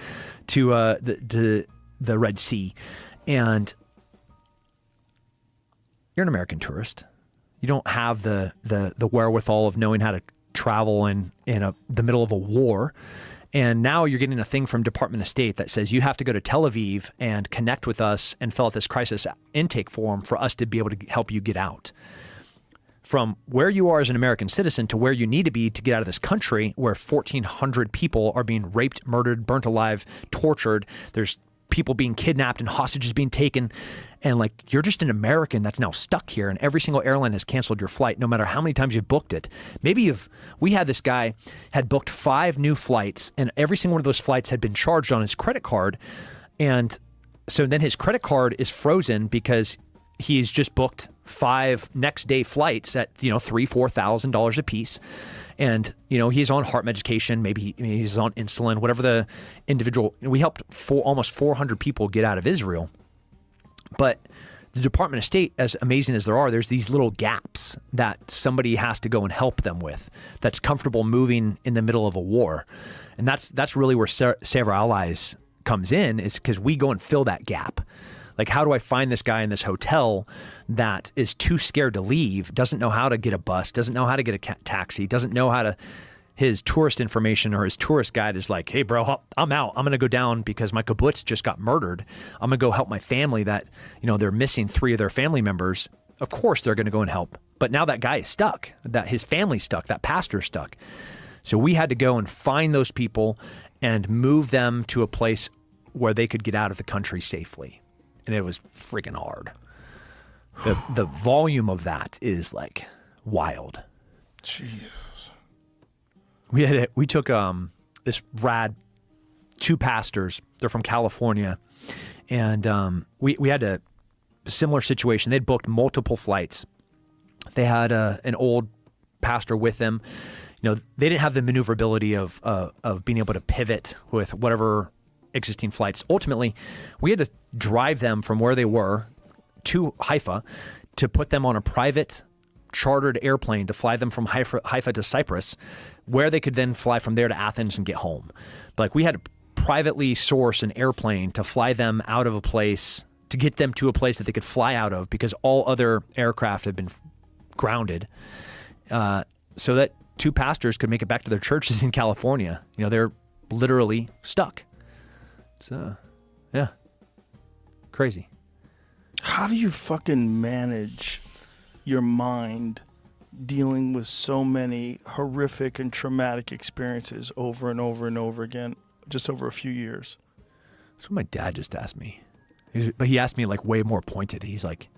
to the Red Sea. And you're an American tourist. You don't have the wherewithal of knowing how to travel in the middle of a war. And now you're getting a thing from Department of State that says you have to go to Tel Aviv and connect with us and fill out this crisis intake form for us to be able to help you get out. From where you are as an American citizen to where you need to be to get out of this country where 1,400 people are being raped, murdered, burnt alive, tortured. There's people being kidnapped and hostages being taken. And like, you're just an American that's now stuck here and every single airline has canceled your flight, no matter how many times you've booked it. We had this guy had booked 5 new flights and every single one of those flights had been charged on his credit card. And so then his credit card is frozen because he's just booked 5 next day flights at, $3,000-$4,000 a piece. And, he's on heart medication, maybe he's on insulin, whatever the individual. We helped almost 400 people get out of Israel. But the Department of State, as amazing as there's these little gaps that somebody has to go and help them with that's comfortable moving in the middle of a war. And that's really where Save Our Allies comes in, is because we go and fill that gap. Like, how do I find this guy in this hotel that is too scared to leave, doesn't know how to get a bus, doesn't know how to get a taxi, doesn't know how to... His tourist information or his tourist guide is like, hey, bro, I'm out. I'm going to go down because my kibbutz just got murdered. I'm going to go help my family that, they're missing 3 of their family members. Of course, they're going to go and help. But now that guy is stuck, that his family's stuck, that pastor's stuck. So we had to go and find those people and move them to a place where they could get out of the country safely. And it was freaking hard. The volume of that is like wild. Jeez. We took this rad 2 pastors. They're from California, and we had a similar situation. They'd booked multiple flights. They had an old pastor with them. They didn't have the maneuverability of being able to pivot with whatever existing flights. Ultimately, we had to drive them from where they were to Haifa to put them on a private chartered airplane to fly them from Haifa to Cyprus, where they could then fly from there to Athens and get home. But like, we had to privately source an airplane to fly them out of a place, to get them to a place that they could fly out of, because all other aircraft had been grounded, so that 2 pastors could make it back to their churches in California. They're literally stuck. So, yeah. Crazy. How do you fucking manage your mind dealing with so many horrific and traumatic experiences over and over and over again, just over a few years? That's what my dad just asked me. But he asked me like way more pointed. He's like,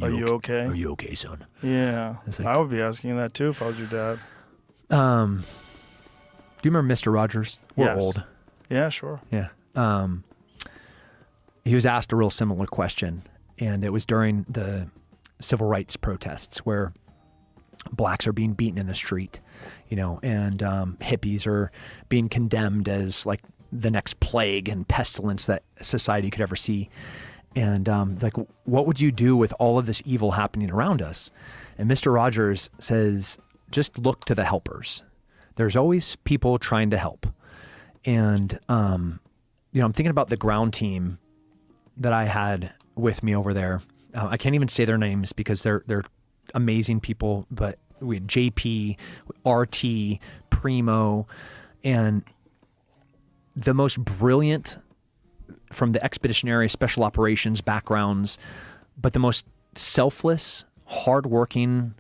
Are you okay? Are you okay, son? Yeah. Like, I would be asking that too if I was your dad. Do you remember Mr. Rogers? We're Yes. old. Yeah, sure. Yeah. He was asked a real similar question, and it was during the civil rights protests where blacks are being beaten in the street, and hippies are being condemned as like the next plague and pestilence that society could ever see. And like, what would you do with all of this evil happening around us? And Mr. Rogers says, just look to the helpers. There's always people trying to help. And, I'm thinking about the ground team that I had with me over there. I can't even say their names because they're amazing people, but we had JP, RT, Primo, and the most brilliant from the expeditionary special operations backgrounds, but the most selfless, hardworking,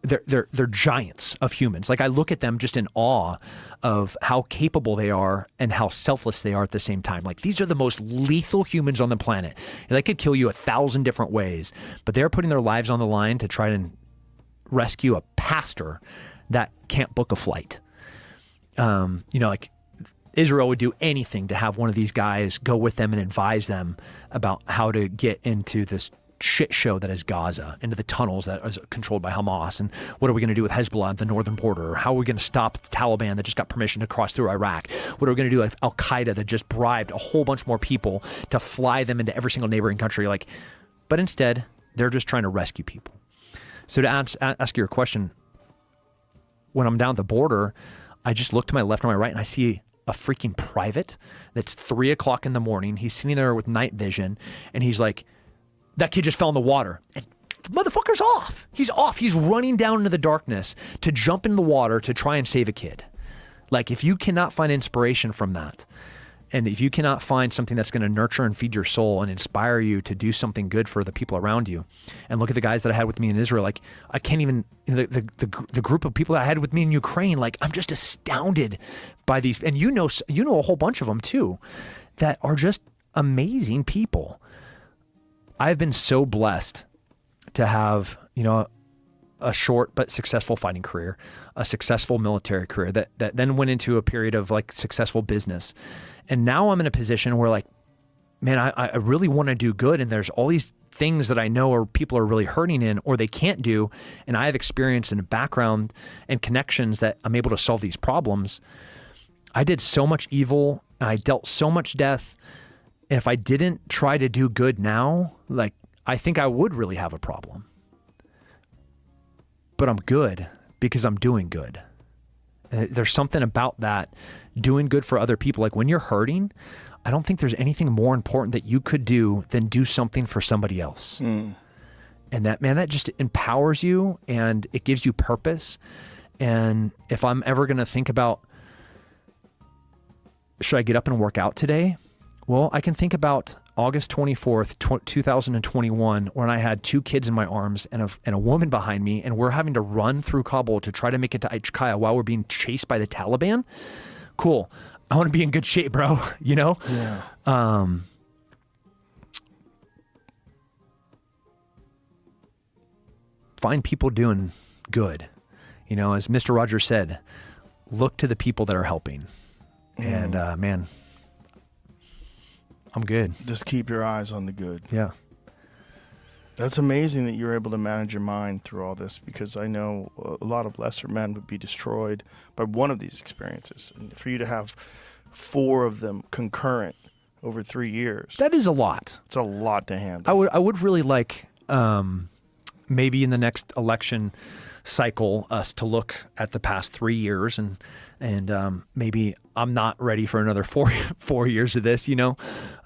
they're giants of humans. Like I look at them just in awe of how capable they are and how selfless they are at the same time. Like these are the most lethal humans on the planet. And they could kill you 1,000 different ways, but they're putting their lives on the line to try and rescue a pastor that can't book a flight. Like Israel would do anything to have one of these guys go with them and advise them about how to get into this shit show that is Gaza, into the tunnels that is controlled by Hamas, and what are we going to do with Hezbollah at the northern border? How are we going to stop the Taliban that just got permission to cross through Iraq? What are we going to do with Al-Qaeda that just bribed a whole bunch more people to fly them into every single neighboring country? But instead, they're just trying to rescue people. So to ask your question, when I'm down at the border, I just look to my left and my right and I see a freaking private that's 3 o'clock in the morning. He's sitting there with night vision and he's like, that kid just fell in the water. And the motherfucker's off. He's off. He's running down into the darkness to jump in the water to try and save a kid. Like if you cannot find inspiration from that, and if you cannot find something that's going to nurture and feed your soul and inspire you to do something good for the people around you, and look at the guys that I had with me in Israel, like I can't even, the group of people that I had with me in Ukraine, like I'm just astounded by these, and you know a whole bunch of them too, that are just amazing people. I've been so blessed to have, a short but successful fighting career, a successful military career that then went into a period of like successful business. And now I'm in a position where like, man, I really want to do good. And there's all these things that I know or people are really hurting in or they can't do. And I have experience and a background and connections that I'm able to solve these problems. I did so much evil and I dealt so much death. And if I didn't try to do good now, like I think I would really have a problem. But I'm good because I'm doing good. There's something about that, doing good for other people. Like when you're hurting, I don't think there's anything more important that you could do than do something for somebody else. And that just empowers you and it gives you purpose. And if I'm ever going to think about, should I get up and work out today? Well, I can think about August 24th, 2021, when I had 2 kids in my arms and a woman behind me, and we're having to run through Kabul to try to make it to Ichkaya while we're being chased by the Taliban. Cool. I want to be in good shape, bro. Yeah. Find people doing good. As Mr. Rogers said, look to the people that are helping. And man, I'm good. Just keep your eyes on the good. Yeah. That's amazing that you're able to manage your mind through all this, because I know a lot of lesser men would be destroyed by one of these experiences. And for you to have 4 of them concurrent over 3 years. That is a lot. It's a lot to handle. I would really like maybe in the next election cycle us to look at the past 3 years and maybe I'm not ready for another 4 years of this. I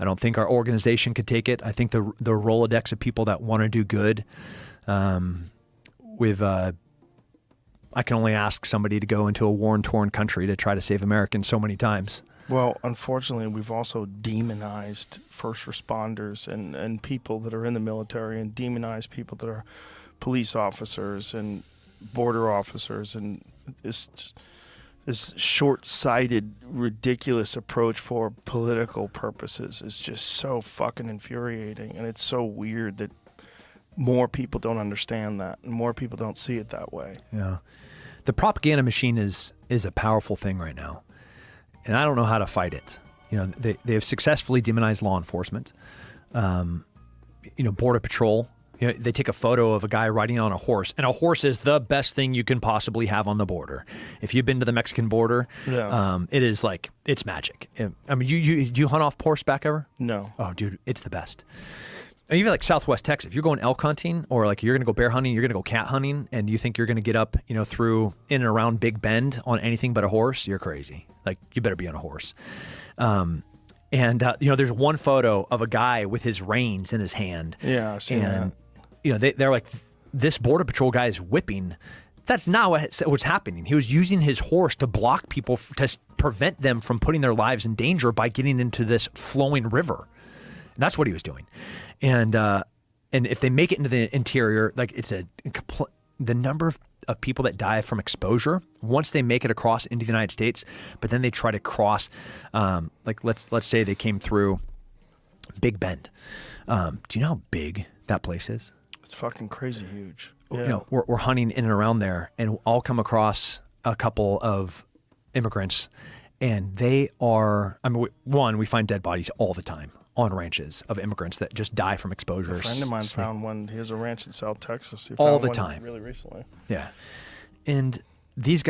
don't think our organization could take it. I think the Rolodex of people that want to do good, I can only ask somebody to go into a war-torn country to try to save Americans so many times. Well, unfortunately, we've also demonized first responders and people that are in the military, and demonized people that are police officers and border officers, and this short-sighted, ridiculous approach for political purposes is just so fucking infuriating. And it's so weird that more people don't understand that and more people don't see it that way. Yeah. The propaganda machine is a powerful thing right now. And I don't know how to fight it. They have successfully demonized law enforcement. Border Patrol. They take a photo of a guy riding on a horse, and a horse is the best thing you can possibly have on the border. If you've been to the Mexican border, it is like, it's magic. I mean, do you hunt off horseback ever? No. Oh, dude, it's the best. And even like Southwest Texas, if you're going elk hunting or like you're going to go bear hunting, you're going to go cat hunting, and you think you're going to get up, through in and around Big Bend on anything but a horse, you're crazy. Like, you better be on a horse. And there's one photo of a guy with his reins in his hand. Yeah, I've seen that. They're like, this Border Patrol guy is whipping. That's not what's happening. He was using his horse to block people, to prevent them from putting their lives in danger by getting into this flowing river. And that's what he was doing. And if they make it into the interior, like it's the number of people that die from exposure once they make it across into the United States, but then they try to cross, like let's say they came through Big Bend. Do you know how big that place is? It's fucking crazy huge. Yeah. You know, we're hunting in and around there, and I'll come across a couple of immigrants, and they are, I mean, one, we find dead bodies all the time on ranches of immigrants that just die from exposure. A friend of mine found one. He has a ranch in South Texas. He all found the one time. Really recently. Yeah. And these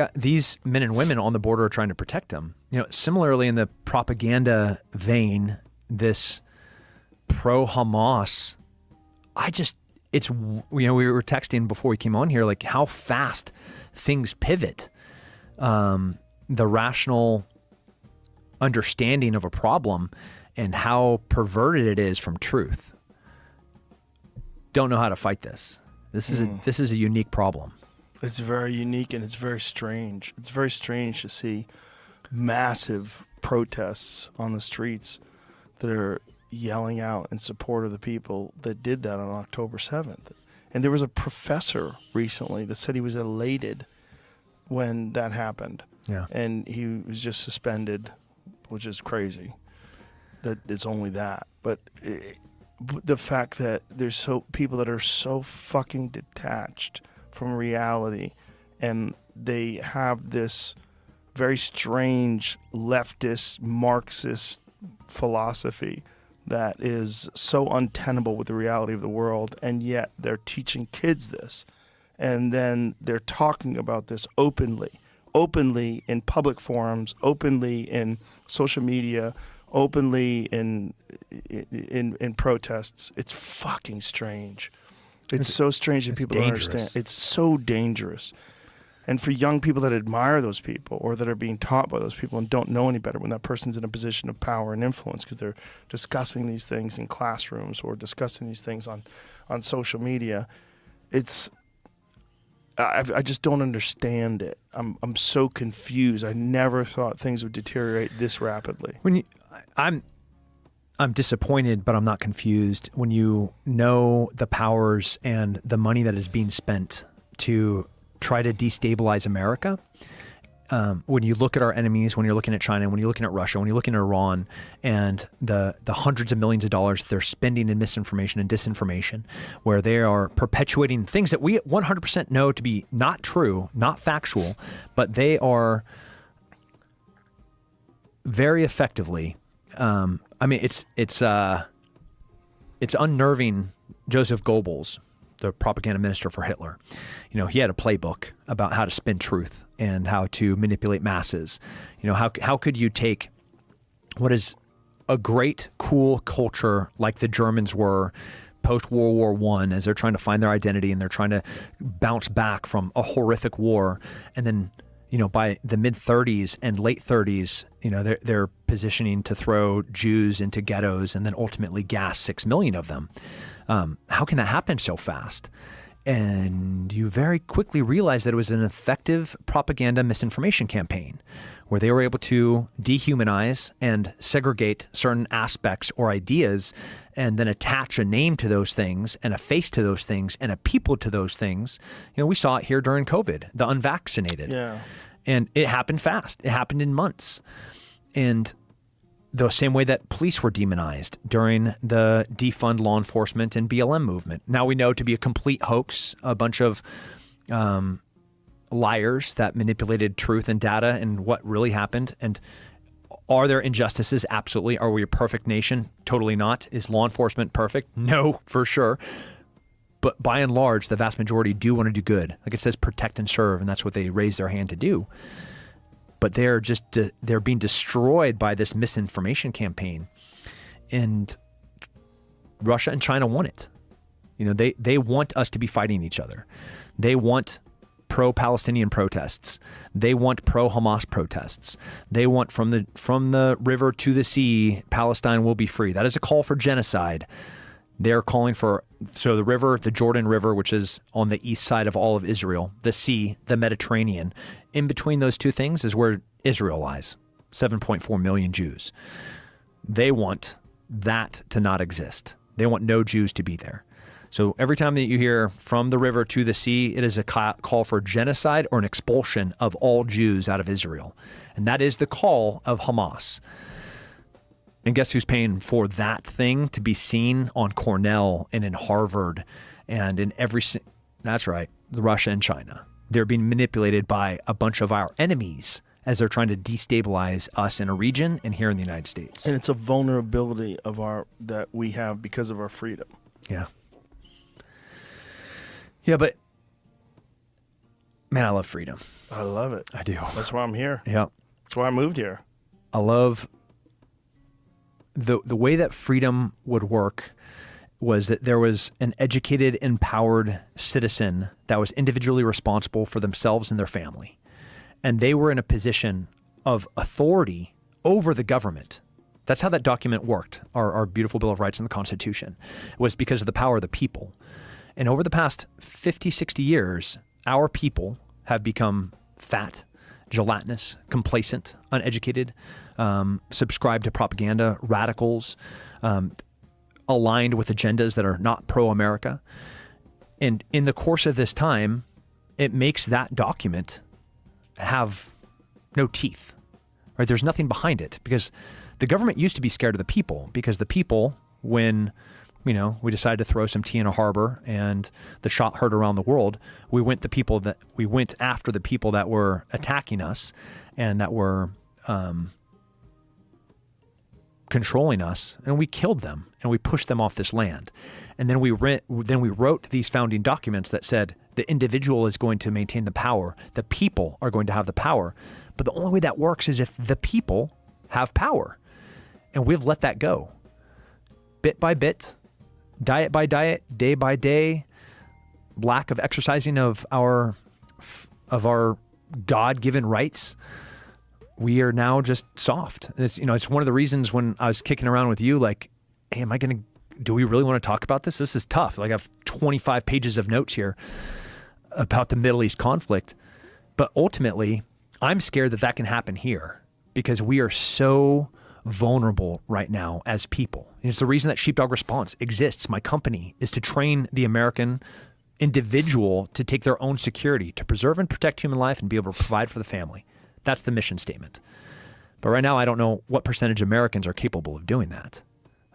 men and women on the border are trying to protect them. You know, similarly in the propaganda vein, this pro-Hamas, it's, you know, we were texting before we came on here, like how fast things pivot. The rational understanding of a problem and how perverted it is from truth. Don't know how to fight this. This is a unique problem. It's very unique and it's very strange. It's very strange to see massive protests on the streets that are yelling out in support of the people that did that on October 7th. And there was a professor recently that said he was elated when that happened. Yeah. And he was just suspended, which is crazy that it's only that. But the fact that there's people that are so fucking detached from reality, and they have this very strange leftist Marxist philosophy that is so untenable with the reality of the world, and yet they're teaching kids this, and then they're talking about this openly in public forums, openly in social media, openly in protests. It's fucking strange. It's so strange that people don't understand. It's so dangerous. And for young people that admire those people or that are being taught by those people and don't know any better, when that person's in a position of power and influence because they're discussing these things in classrooms or discussing these things on social media, I just don't understand it. I'm so confused. I never thought things would deteriorate this rapidly. I'm disappointed, but I'm not confused. When you know the powers and the money that is being spent to try to destabilize America, when you look at our enemies, when you're looking at China, when you're looking at Russia, when you're looking at Iran, and the hundreds of millions of dollars they're spending in misinformation and disinformation, where they are perpetuating things that we 100% know to be not true, not factual, but they are very effectively. I mean, it's unnerving. Joseph Goebbels, the propaganda minister for Hitler, you know, he had a playbook about how to spin truth and how to manipulate masses. You know, how could you take what is a great, cool culture like the Germans were post World War I, as they're trying to find their identity and they're trying to bounce back from a horrific war, and then, you know, by the mid 30s and late 30s, you know, they're positioning to throw Jews into ghettos and then ultimately gas 6 million of them. How can that happen so fast? And you very quickly realize that it was an effective propaganda misinformation campaign where they were able to dehumanize and segregate certain aspects or ideas and then attach a name to those things and a face to those things and a people to those things. You know, we saw it here during COVID, the unvaccinated. Yeah. And it happened fast. It happened in months. And the same way that police were demonized during the defund law enforcement and BLM movement. Now we know to be a complete hoax, a bunch of liars that manipulated truth and data and what really happened. And are there injustices? Absolutely. Are we a perfect nation? Totally not. Is law enforcement perfect? No, for sure. But by and large, the vast majority do want to do good. Like it says, protect and serve, and that's what they raise their hand to do. But they're being destroyed by this misinformation campaign. And Russia and China want it. You know, they want us to be fighting each other. They want pro-Palestinian protests. They want pro-Hamas protests. They want from the river to the sea, Palestine will be free. That is a call for genocide. They're calling for, so the river, the Jordan River, which is on the east side of all of Israel, the sea, the Mediterranean. In between those two things is where Israel lies, 7.4 million Jews. They want that to not exist. They want no Jews to be there. So every time that you hear from the river to the sea, it is a call for genocide or an expulsion of all Jews out of Israel. And that is the call of Hamas. And guess who's paying for that thing to be seen on Cornell and in Harvard and in that's right, Russia and China. They're being manipulated by a bunch of our enemies as they're trying to destabilize us in a region and here in the United States. And it's a vulnerability that we have because of our freedom. Yeah. Yeah, but man, I love freedom. I love it. I do. That's why I'm here. Yeah. That's why I moved here. I love the way that freedom would work was that there was an educated, empowered citizen that was individually responsible for themselves and their family. And they were in a position of authority over the government. That's how that document worked, our beautiful Bill of Rights and the Constitution. It was because of the power of the people. And over the past 50, 60 years, our people have become fat, gelatinous, complacent, uneducated, subscribe to propaganda, radicals, aligned with agendas that are not pro-America. And in the course of this time, it makes that document have no teeth, right? There's nothing behind it because the government used to be scared of the people because the people, when we decided to throw some tea in a harbor and the shot heard around the world, we went after the people that were attacking us and that were controlling us, and we killed them and we pushed them off this land. And then we wrote these founding documents that said the individual is going to maintain the power. The people are going to have the power. But the only way that works is if the people have power. And we've let that go. Bit by bit, diet by diet, day by day, lack of exercising of our God-given rights. We are now just soft. It's one of the reasons when I was kicking around with you, like, hey, do we really want to talk about this? This is tough. Like I have 25 pages of notes here about the Middle East conflict. But ultimately, I'm scared that can happen here because we are so vulnerable right now as people. And it's the reason that Sheepdog Response exists. My company is to train the American individual to take their own security, to preserve and protect human life and be able to provide for the family. That's the mission statement. But right now, I don't know what percentage of Americans are capable of doing that.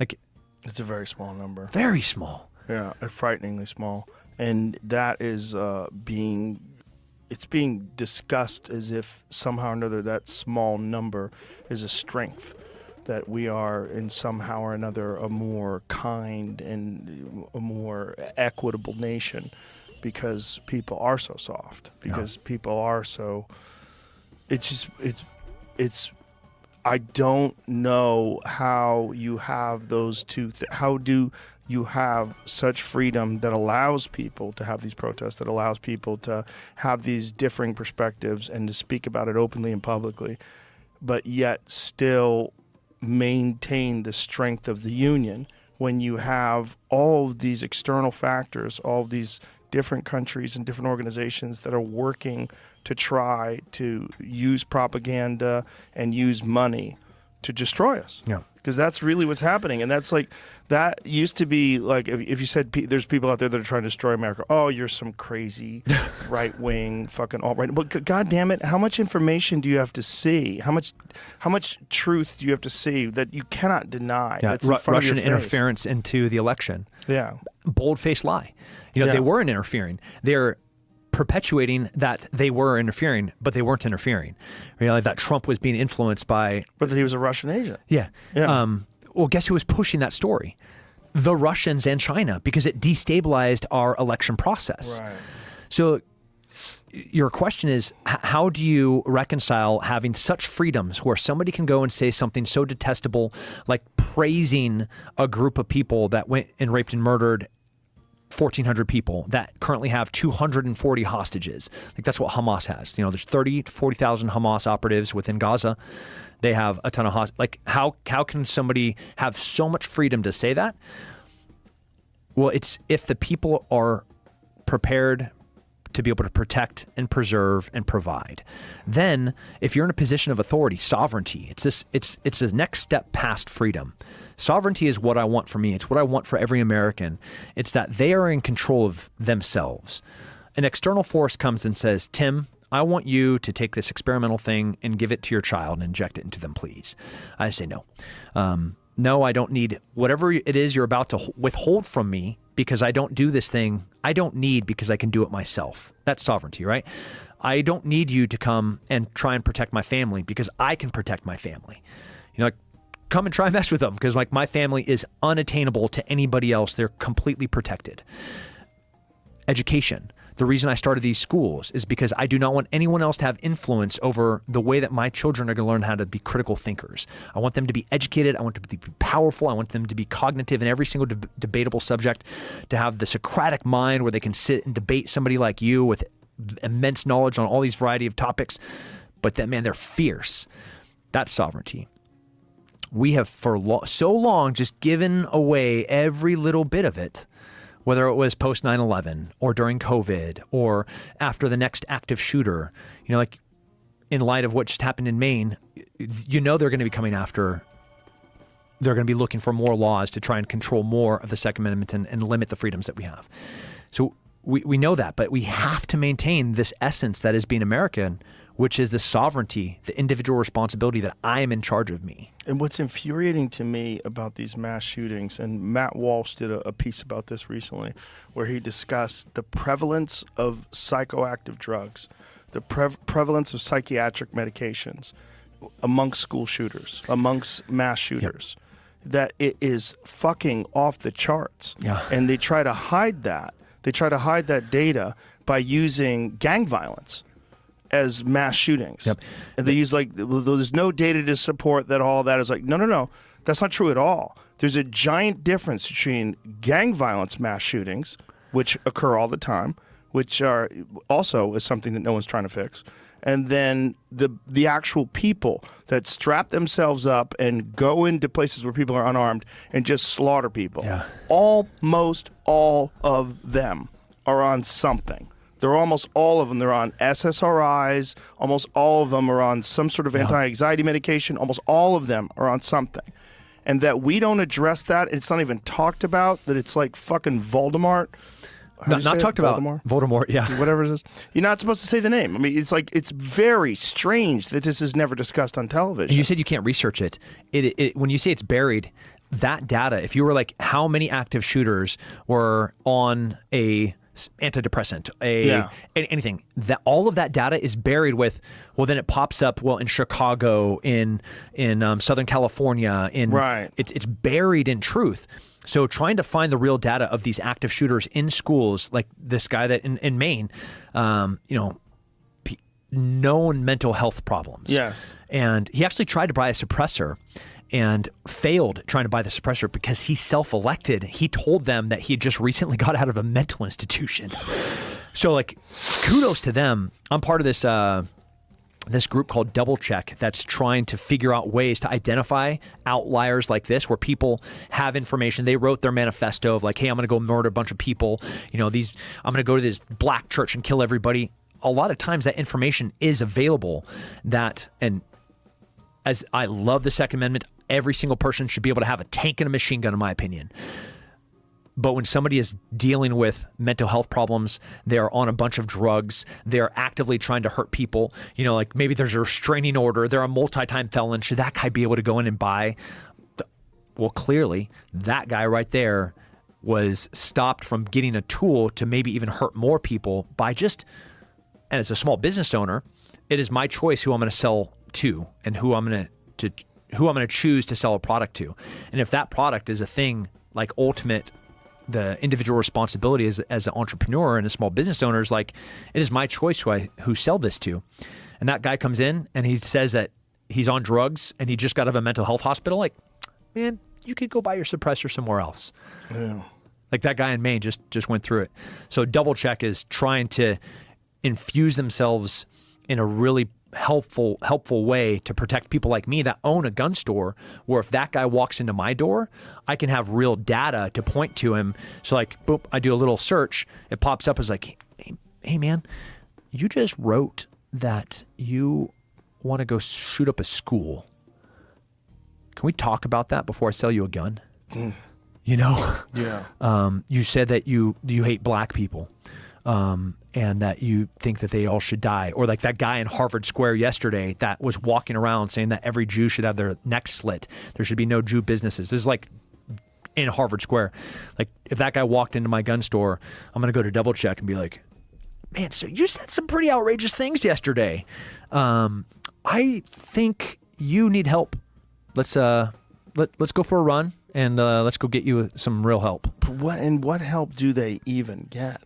Like, it's a very small number. Very small. Yeah, frighteningly small. And that is being discussed as if somehow or another that small number is a strength, that we are in somehow or another a more kind and a more equitable nation because people are so soft, because people are so... I don't know how you have those two. How do you have such freedom that allows people to have these protests, that allows people to have these differing perspectives and to speak about it openly and publicly, but yet still maintain the strength of the union when you have all of these external factors, all of these different countries and different organizations that are working to try to use propaganda and use money to destroy us. Yeah. Because that's really what's happening. And that's like, that used to be like, if you said there's people out there that are trying to destroy America, oh, you're some crazy right-wing fucking alt-right. But God damn it, how much information do you have to see? How much truth do you have to see that you cannot deny? Yeah. That's in front Russian of your face? interference into the election. Yeah. Bold-faced lie. They weren't interfering. They're perpetuating that they were interfering, but they weren't interfering. That Trump was being influenced by... But that he was a Russian agent. Yeah. Yeah. Well, guess who was pushing that story? The Russians and China, because it destabilized our election process. Right. So your question is, how do you reconcile having such freedoms where somebody can go and say something so detestable, like praising a group of people that went and raped and murdered 1,400 people that currently have 240 hostages. Like that's what Hamas has. There's 30 to 40,000 Hamas operatives within Gaza. They have a ton of how can somebody have so much freedom to say that? Well, it's if the people are prepared to be able to protect and preserve and provide. Then, if you're in a position of authority, sovereignty, it's the next step past freedom. Sovereignty is what I want for me. It's what I want for every American. It's that they are in control of themselves. An external force comes and says, Tim, I want you to take this experimental thing and give it to your child and inject it into them, please. I say no. No, I don't need whatever it is you're about to withhold from me because I don't do this thing. I don't need because I can do it myself. That's sovereignty, right? I don't need you to come and try and protect my family because I can protect my family. Like, come and try and mess with them because my family is unattainable to anybody else. They're completely protected. Education. The reason I started these schools is because I do not want anyone else to have influence over the way that my children are going to learn how to be critical thinkers. I want them to be educated. I want them to be powerful. I want them to be cognitive in every single debatable subject, to have the Socratic mind where they can sit and debate somebody like you with immense knowledge on all these variety of topics. But then, man, they're fierce. That's sovereignty. We have for so long just given away every little bit of it, whether it was post 9/11 or during COVID or after the next active shooter. Like in light of what just happened in Maine, they're going to be coming after, they're going to be looking for more laws to try and control more of the Second Amendment and limit the freedoms that we have. So we know that, but we have to maintain this essence that is being American, which is the sovereignty, the individual responsibility that I am in charge of me. And what's infuriating to me about these mass shootings, and Matt Walsh did a piece about this recently, where he discussed the prevalence of psychoactive drugs, the prevalence of psychiatric medications amongst school shooters, amongst mass shooters, that it is fucking off the charts. Yeah. And they try to hide that. They try to hide that data by using gang violence as mass shootings. Yep. And they use there's no data to support that. All that is no. That's not true at all. There's a giant difference between gang violence mass shootings, which occur all the time, which are also is something that no one's trying to fix, and then the actual people that strap themselves up and go into places where people are unarmed and just slaughter people. Yeah. Almost all of them are on something. They're almost all of them. They're on SSRIs. Almost all of them are on some sort of anti-anxiety medication. Almost all of them are on something. And that we don't address that, it's not even talked about, that it's like fucking Voldemort. Not talked about. Voldemort, yeah. Whatever it is. You're not supposed to say the name. I mean, it's very strange that this is never discussed on television. And you said you can't research it. When you say it's buried, that data, if you were like, how many active shooters were on a antidepressant, anything, that all of that data is buried with, well, then it pops up, in Chicago, in Southern California, it's buried in truth. So trying to find the real data of these active shooters in schools, like this guy that in Maine, known mental health problems. Yes. And he actually tried to buy a suppressor and failed trying to buy the suppressor because he self-elected. He told them that he had just recently got out of a mental institution. So kudos to them. I'm part of this group called Double Check that's trying to figure out ways to identify outliers like this, where people have information. They wrote their manifesto of hey, I'm going to go murder a bunch of people. I'm going to go to this black church and kill everybody. A lot of times that information is available, and as I love the Second Amendment, every single person should be able to have a tank and a machine gun, in my opinion. But when somebody is dealing with mental health problems, they're on a bunch of drugs, they're actively trying to hurt people, maybe there's a restraining order, they're a multi-time felon, should that guy be able to go in and buy? Well, clearly, that guy right there was stopped from getting a tool to maybe even hurt more people by and as a small business owner, it is my choice who I'm going to sell to and who I'm going to choose to sell a product to. And if that product is a thing like ultimate, the individual responsibility as an entrepreneur and a small business owner is it is my choice who sell this to. And that guy comes in and he says that he's on drugs and he just got out of a mental health hospital. Man, you could go buy your suppressor somewhere else. Yeah. That guy in Maine just went through it. So Double Check is trying to infuse themselves in a really helpful way to protect people like me that own a gun store, where if that guy walks into my door, I can have real data to point to him. So boom, I do a little search, it pops up as hey, hey man, you just wrote that you want to go shoot up a school. Can we talk about that before I sell you a gun? You know? Yeah. You said that you hate black people, and that you think that they all should die. Or like that guy in Harvard Square yesterday that was walking around saying that every Jew should have their neck slit. There should be no Jew businesses. This is like in Harvard Square. Like if that guy walked into my gun store, I'm going to go to double check and be like, man, so you said some pretty outrageous things yesterday. I think you need help. Let's go for a run and let's go get you some real help. What help do they even get?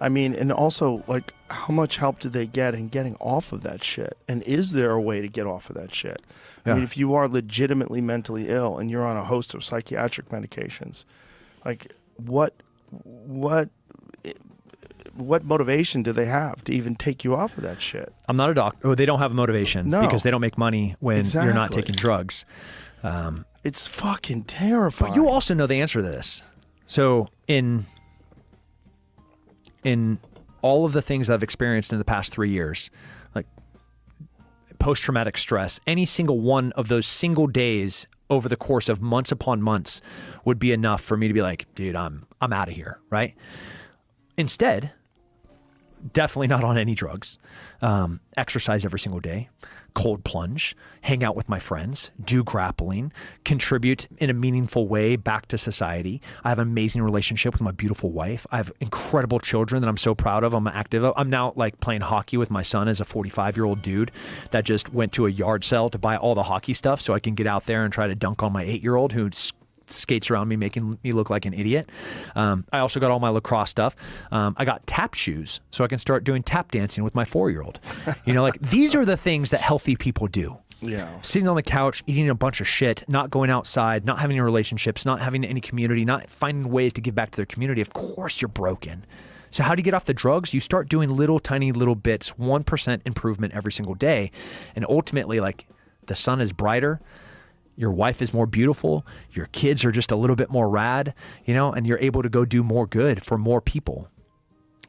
I mean, and also, like, how much help do they get in getting off of that shit? And is there a way to get off of that shit? Yeah. I mean, if you are legitimately mentally ill and you're on a host of psychiatric medications, like, what motivation do they have to even take you off of that shit? I'm not a doctor. They don't have a motivation because they don't make money when you're not taking drugs. It's fucking terrifying. But you also know the answer to this. So in all of the things I've experienced in the past 3 years, like post-traumatic stress, any single one of those single days over the course of months upon months would be enough for me to be like, dude, I'm out of here, right? Instead, definitely not on any drugs. Exercise every single day, cold plunge, hang out with my friends, do grappling, contribute in a meaningful way back to society. I have an amazing relationship with my beautiful wife. I have incredible children that I'm so proud of. I'm active. I'm now like playing hockey with my son as a 45-year-old dude that just went to a yard sale to buy all the hockey stuff so I can get out there and try to dunk on my 8-year-old who skates around me, making me look like an idiot. I also got all my lacrosse stuff. I got tap shoes so I can start doing tap dancing with my 4-year-old. You know, like these are the things that healthy people do. Yeah. Sitting on the couch, eating a bunch of shit, not going outside, not having any relationships, not having any community, not finding ways to give back to their community. Of course you're broken. So how do you get off the drugs? You start doing tiny little bits, 1% improvement every single day. And ultimately, like the sun is brighter. Your wife is more beautiful. Your kids are just a little bit more rad, you know, and you're able to go do more good for more people.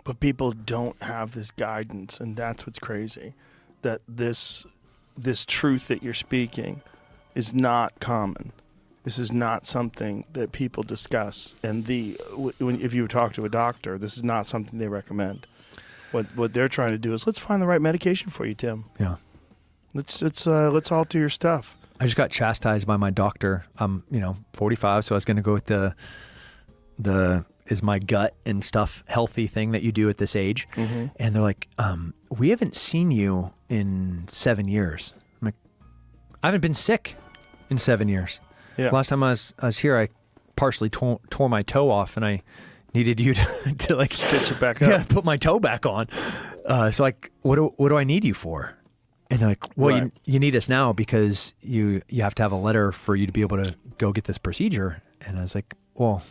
But people don't have this guidance, and that's what's crazy. That this truth that you're speaking is not common. This is not something that people discuss. And if you talk to a doctor, this is not something they recommend. What they're trying to do is let's find the right medication for you, Tim. Yeah. Let's alter your stuff. I just got chastised by my doctor. I'm, 45, so I was going to go with the is my gut and stuff healthy thing that you do at this age. Mm-hmm. And they're like, we haven't seen you in 7 years. I'm like, I haven't been sick in 7 years. Yeah. Last time I was here, I partially tore my toe off, and I needed you to like stitch it back up. Yeah, put my toe back on. So like, what do I need you for? And they're like, well, right. you need us now because you have to have a letter for you to be able to go get this procedure. And I was like, well,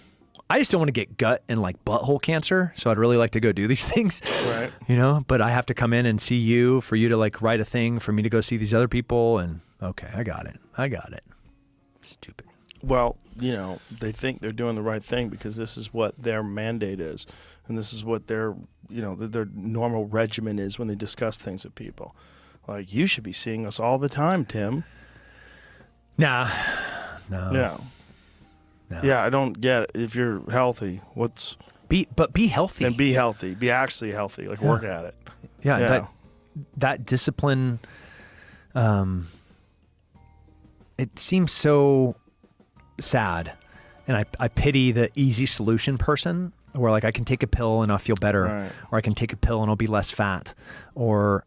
I just don't want to get gut and like butthole cancer. So I'd really like to go do these things, right? But I have to come in and see you for you to like write a thing for me to go see these other people. And okay, I got it. Stupid. Well, they think they're doing the right thing because this is what their mandate is. And this is what their normal regimen is when they discuss things with people. Like, you should be seeing us all the time, Tim. No. Yeah. No. Yeah, I don't get it. If you're healthy, be healthy. Then be healthy. Be actually healthy. Like, work at it. Yeah. That discipline, it seems so sad. And I pity the easy solution person where like I can take a pill and I'll feel better, right. Or I can take a pill and I'll be less fat, or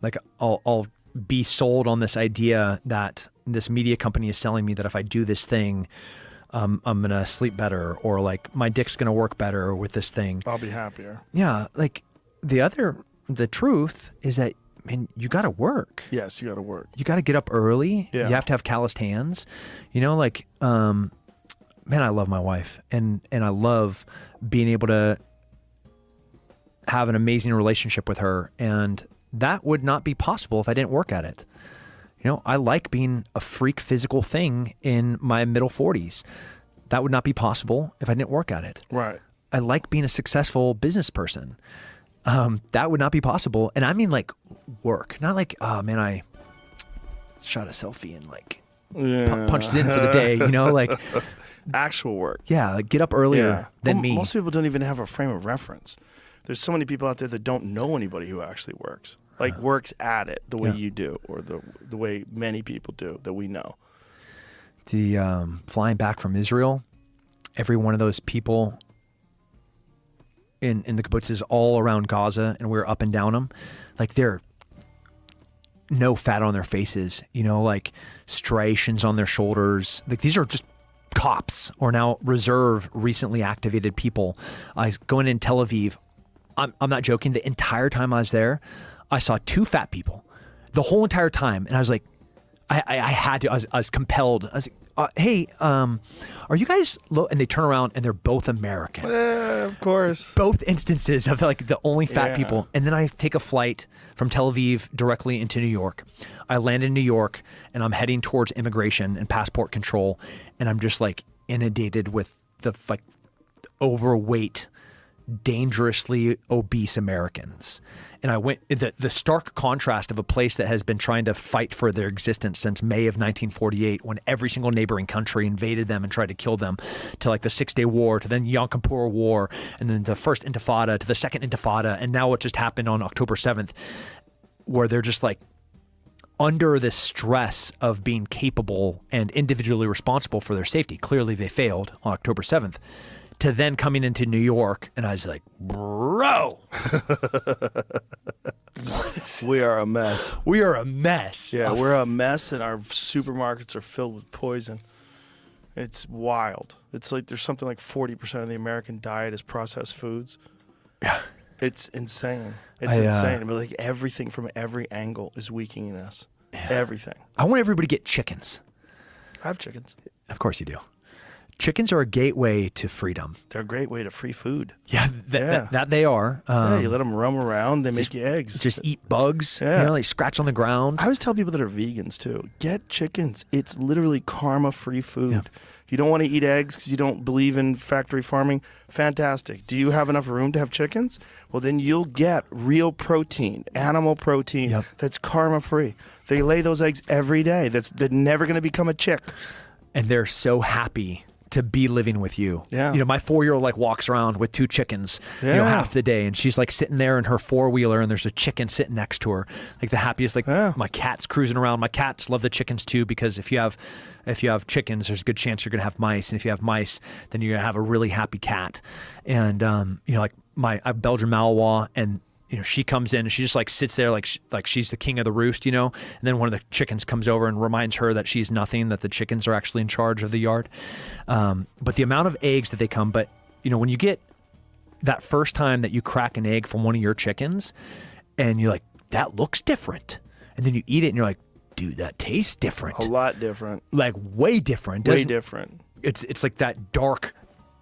like I'll be sold on this idea that this media company is selling me that if I do this thing, I'm gonna sleep better, or like my dick's gonna work better with this thing. I'll be happier. Yeah, like the truth is that, man, you gotta work. Yes, you gotta work. You gotta get up early. Yeah. You have to have calloused hands. Man, I love my wife, and I love being able to have an amazing relationship with her, and that would not be possible if I didn't work at it. I like being a freak physical thing in my middle 40s. That would not be possible if I didn't work at it. Right. I like being a successful business person. that would not be possible. And I mean like work, not like, oh man, I shot a selfie and like punched it in for the day, you know, like Actual work. yeah, like get up earlier than Well, me. Most people don't even have a frame of reference. There's so many people out there that don't know anybody who actually works. Like works at it the way you do, or the way many people do that we know. The flying back from Israel, every one of those people in the kibbutzes all around Gaza, and we're up and down them, like they're no fat on their faces, you know, like striations on their shoulders. Like these are just cops or now reserve recently activated people. Going in Tel Aviv, I'm not joking. The entire time I was there, I saw 2 fat people the whole entire time. And I was like, I had to, I was compelled. I was like, hey, are you guys low? And they turn around and they're both American. Of course. Both instances of like the only fat Yeah. people. And then I take a flight from Tel Aviv directly into New York. I land in New York and I'm heading towards immigration and passport control. And I'm just like inundated with the like overweight, dangerously obese Americans. And I went, the stark contrast of a place that has been trying to fight for their existence since May of 1948, when every single neighboring country invaded them and tried to kill them, to like the 6-Day War, to then Yom Kippur War, and then the first Intifada, to the second Intifada, and now what just happened on October 7th, where they're just like under the stress of being capable and individually responsible for their safety. Clearly they failed on October 7th. To then coming into New York, and I was like, bro, We are a mess. we are a mess. Yeah, we're a mess, and our supermarkets are filled with poison. It's wild. It's like there's something like 40% of the American diet is processed foods. Yeah. It's insane. It's insane. But like everything from every angle is weakening us. Yeah. Everything. I want everybody to get chickens. I have chickens. Of course you do. Chickens are a gateway to freedom. They're a great way to free food. Yeah, that they are. Yeah, you let them roam around. They make you eggs. Just eat bugs. Yeah. You know, like scratch on the ground. I always tell people that are vegans too, get chickens. It's literally karma-free food. Yeah. You don't want to eat eggs because you don't believe in factory farming. Fantastic. Do you have enough room to have chickens? Well, then you'll get real protein, animal protein Yep. that's karma-free. They lay those eggs every day. They're never going to become a chick. And they're so happy to be living with you. Yeah. You know, my 4-year-old like walks around with 2 chickens, you know, Yeah. half the day, and she's like sitting there in her 4-wheeler, and there's a chicken sitting next to her, like the happiest. Like my cat's cruising around. My cats love the chickens too, because if you have chickens, there's a good chance you're gonna have mice, and if you have mice, then you're gonna have a really happy cat. And you know, like I have Belgian Malinois, and you know, she comes in and she just like sits there like she's the king of the roost, you know. And then one of the chickens comes over and reminds her that she's nothing, that the chickens are actually in charge of the yard. But the amount of eggs that they come, but you know, when you get that first time that you crack an egg from one of your chickens, and you're like, that looks different, and then you eat it and you're like, dude, that tastes different. A lot different. Like way different. Way Doesn't- different. It's like that dark,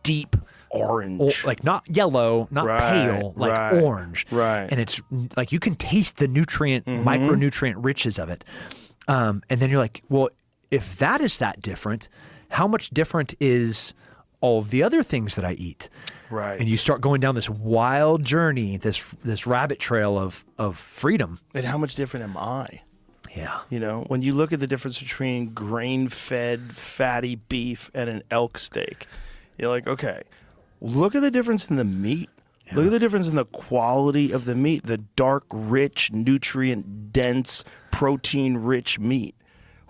deep Orange. like not yellow, not Right, pale, like right, orange. right. And it's like you can taste the nutrient, micronutrient riches of it. And then you're like, well, if that is that different, how much different is all of the other things that I eat? Right. And you start going down this wild journey, this rabbit trail of freedom. And how much different am I? Yeah. You know, when you look at the difference between grain-fed fatty beef and an elk steak, you're like, okay, look at the difference in the meat. Yeah. Look at the difference in the quality of the meat, the dark, rich, nutrient-dense, protein-rich meat.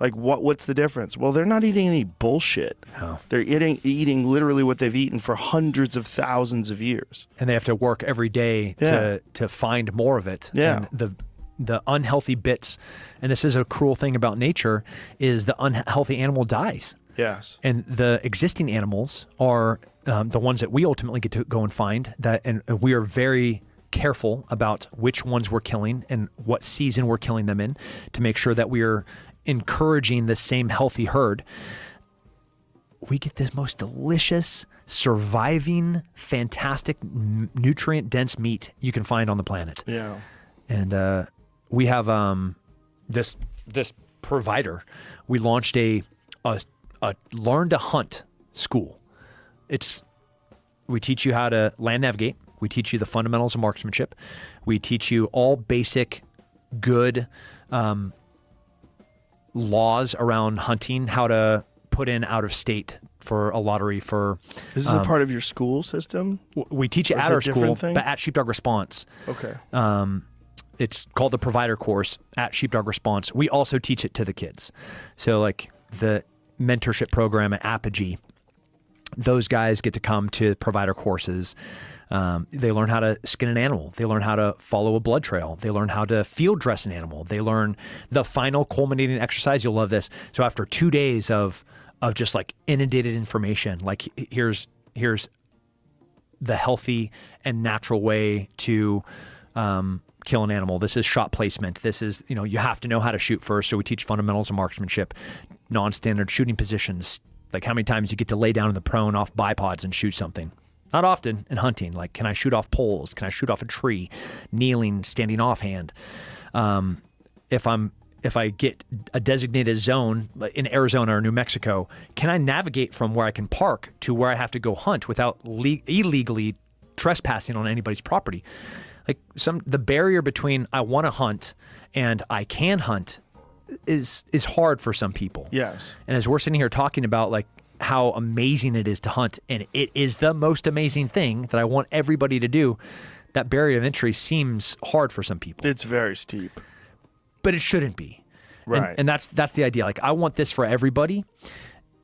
Like, what's the difference? Well, they're not eating any bullshit. No. They're eating literally what they've eaten for hundreds of thousands of years. And they have to work every day to find more of it. Yeah. And the unhealthy bits, and this is a cruel thing about nature, is the unhealthy animal dies. Yes. And the existing animals are the ones that we ultimately get to go and find. And we are very careful about which ones we're killing and what season we're killing them in, to make sure that we are encouraging the same healthy herd. We get this most delicious, surviving, fantastic, nutrient-dense meat you can find on the planet. Yeah. And we have this provider. We launched a learn to hunt school. We teach you how to land navigate. We teach you the fundamentals of marksmanship. We teach you all basic good laws around hunting, how to put in out of state for a lottery for. This is a part of your school system? We teach it Or is at it our a different school, thing? but at Sheepdog Response. Okay. It's called the provider course at Sheepdog Response. We also teach it to the kids. So like the mentorship program at Apogee, those guys get to come to provider courses. They learn how to skin an animal. They learn how to follow a blood trail. They learn how to field dress an animal. They learn the final culminating exercise. You'll love this. So after 2 days of just like inundated information, like here's the healthy and natural way to kill an animal. This is shot placement. This is, you have to know how to shoot first. So we teach fundamentals of marksmanship, non-standard shooting positions, like how many times you get to lay down in the prone off bipods and shoot something. Not often in hunting. Like, can I shoot off poles? Can I shoot off a tree? Kneeling, standing offhand. If I get a designated zone like in Arizona or New Mexico, can I navigate from where I can park to where I have to go hunt without illegally trespassing on anybody's property? Like the barrier between I want to hunt and I can hunt is hard for some people. Yes. And as we're sitting here talking about like how amazing it is to hunt, and it is the most amazing thing that I want everybody to do, that barrier of entry seems hard for some people. It's very steep. But it shouldn't be. Right. And that's the idea. Like I want this for everybody.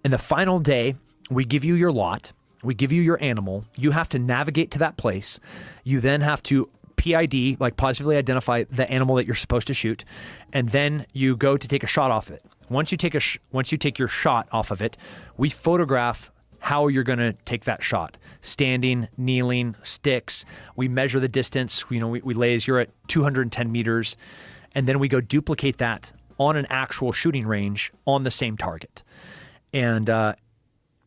And the final day, we give you your lot, we give you your animal, you have to navigate to that place. You then have to PID, like positively identify the animal that you're supposed to shoot, and then you go to take a shot off it. Once you take your shot off of it, we photograph how you're going to take that shot. Standing, kneeling, sticks. We measure the distance. We laser at 210 meters, and then we go duplicate that on an actual shooting range on the same target. And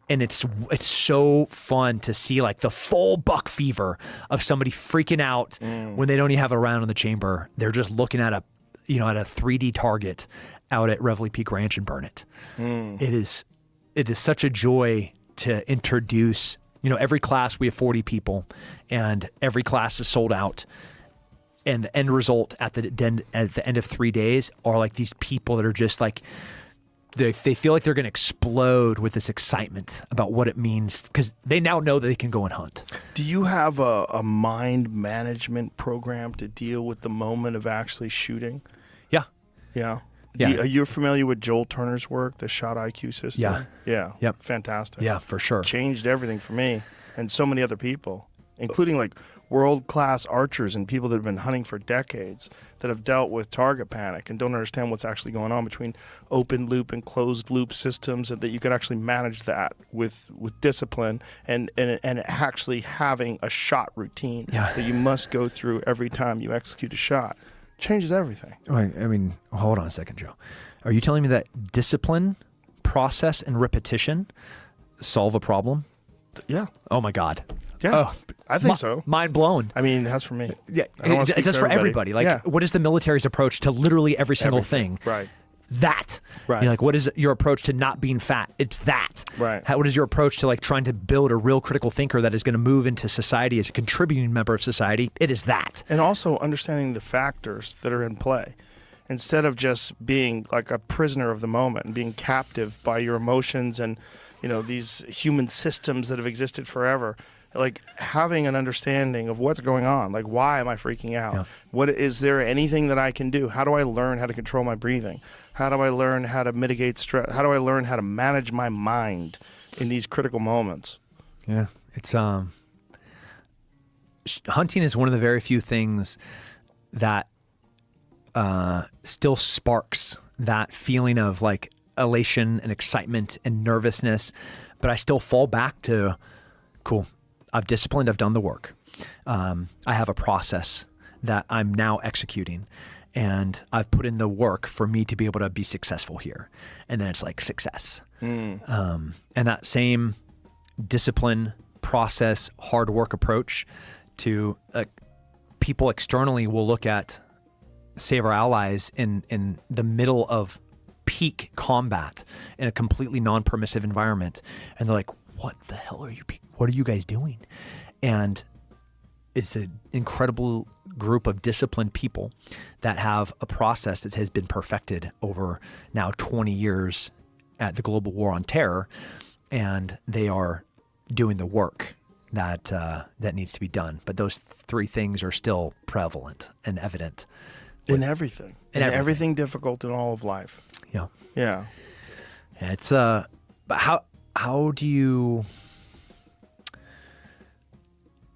it's so fun to see like the full buck fever of somebody freaking out when they don't even have a round in the chamber. They're just looking at a 3D target out at Reveille Peak Ranch and burn it. It is such a joy to introduce. Every class we have 40 people, and every class is sold out. And the end result at the end of 3 days are like these people that are just like. They feel like they're going to explode with this excitement about what it means because they now know that they can go and hunt. Do you have a mind management program to deal with the moment of actually shooting? Yeah. Yeah. Yeah. Are you familiar with Joel Turner's work, the Shot IQ system? Yeah. Yeah. Yep. Fantastic. Yeah, for sure. Changed everything for me and so many other people, including like world-class archers and people that have been hunting for decades that have dealt with target panic and don't understand what's actually going on between open loop and closed loop systems, and that you can actually manage that with discipline and actually having a shot routine that you must go through every time you execute a shot. Changes everything. I mean, hold on a second, Joe. Are you telling me that discipline, process, and repetition solve a problem? Yeah. Oh my God. Yeah. Oh, I think so. Mind blown. I mean, that's for me. Yeah, I don't wanna speak it does for everybody. Like, Yeah. what is the military's approach to literally every single Everything. thing? Right. That. Right. Like, what is your approach to not being fat? It's that. Right. What is your approach to like trying to build a real critical thinker that is going to move into society as a contributing member of society? It is that. And also understanding the factors that are in play. Instead of just being like a prisoner of the moment and being captive by your emotions and, these human systems that have existed forever. Like having an understanding of what's going on. Like, why am I freaking out? Yeah. What is there anything that I can do? How do I learn how to control my breathing? How do I learn how to mitigate stress? How do I learn how to manage my mind in these critical moments? Yeah. It's hunting is one of the very few things that still sparks that feeling of like elation and excitement and nervousness, but I still fall back to, cool, I've disciplined, I've done the work. I have a process that I'm now executing, and I've put in the work for me to be able to be successful here. And then it's like success. And that same discipline, process, hard work approach to people externally will look at, say, our allies in the middle of peak combat in a completely non-permissive environment, and they're like, what the hell are you guys doing? And it's an incredible group of disciplined people that have a process that has been perfected over now 20 years at the global war on terror, and they are doing the work that that needs to be done. But those three things are still prevalent and evident in everything, in everything difficult in all of life. Yeah, Yeah. it's but how do you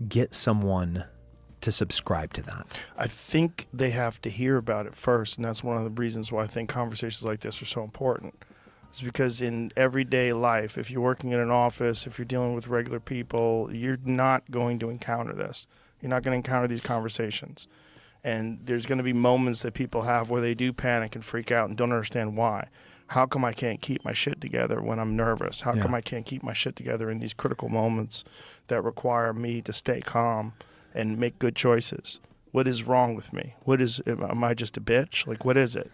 get someone to subscribe to that? I think they have to hear about it first, and that's one of the reasons why I think conversations like this are so important. It's because in everyday life, if you're working in an office, if you're dealing with regular people, you're not going to encounter this. You're not going to encounter these conversations. And there's going to be moments that people have where they do panic and freak out and don't understand why. How come I can't keep my shit together when I'm nervous? How come I can't keep my shit together in these critical moments that require me to stay calm and make good choices? What is wrong with me? Am I just a bitch? Like, what is it?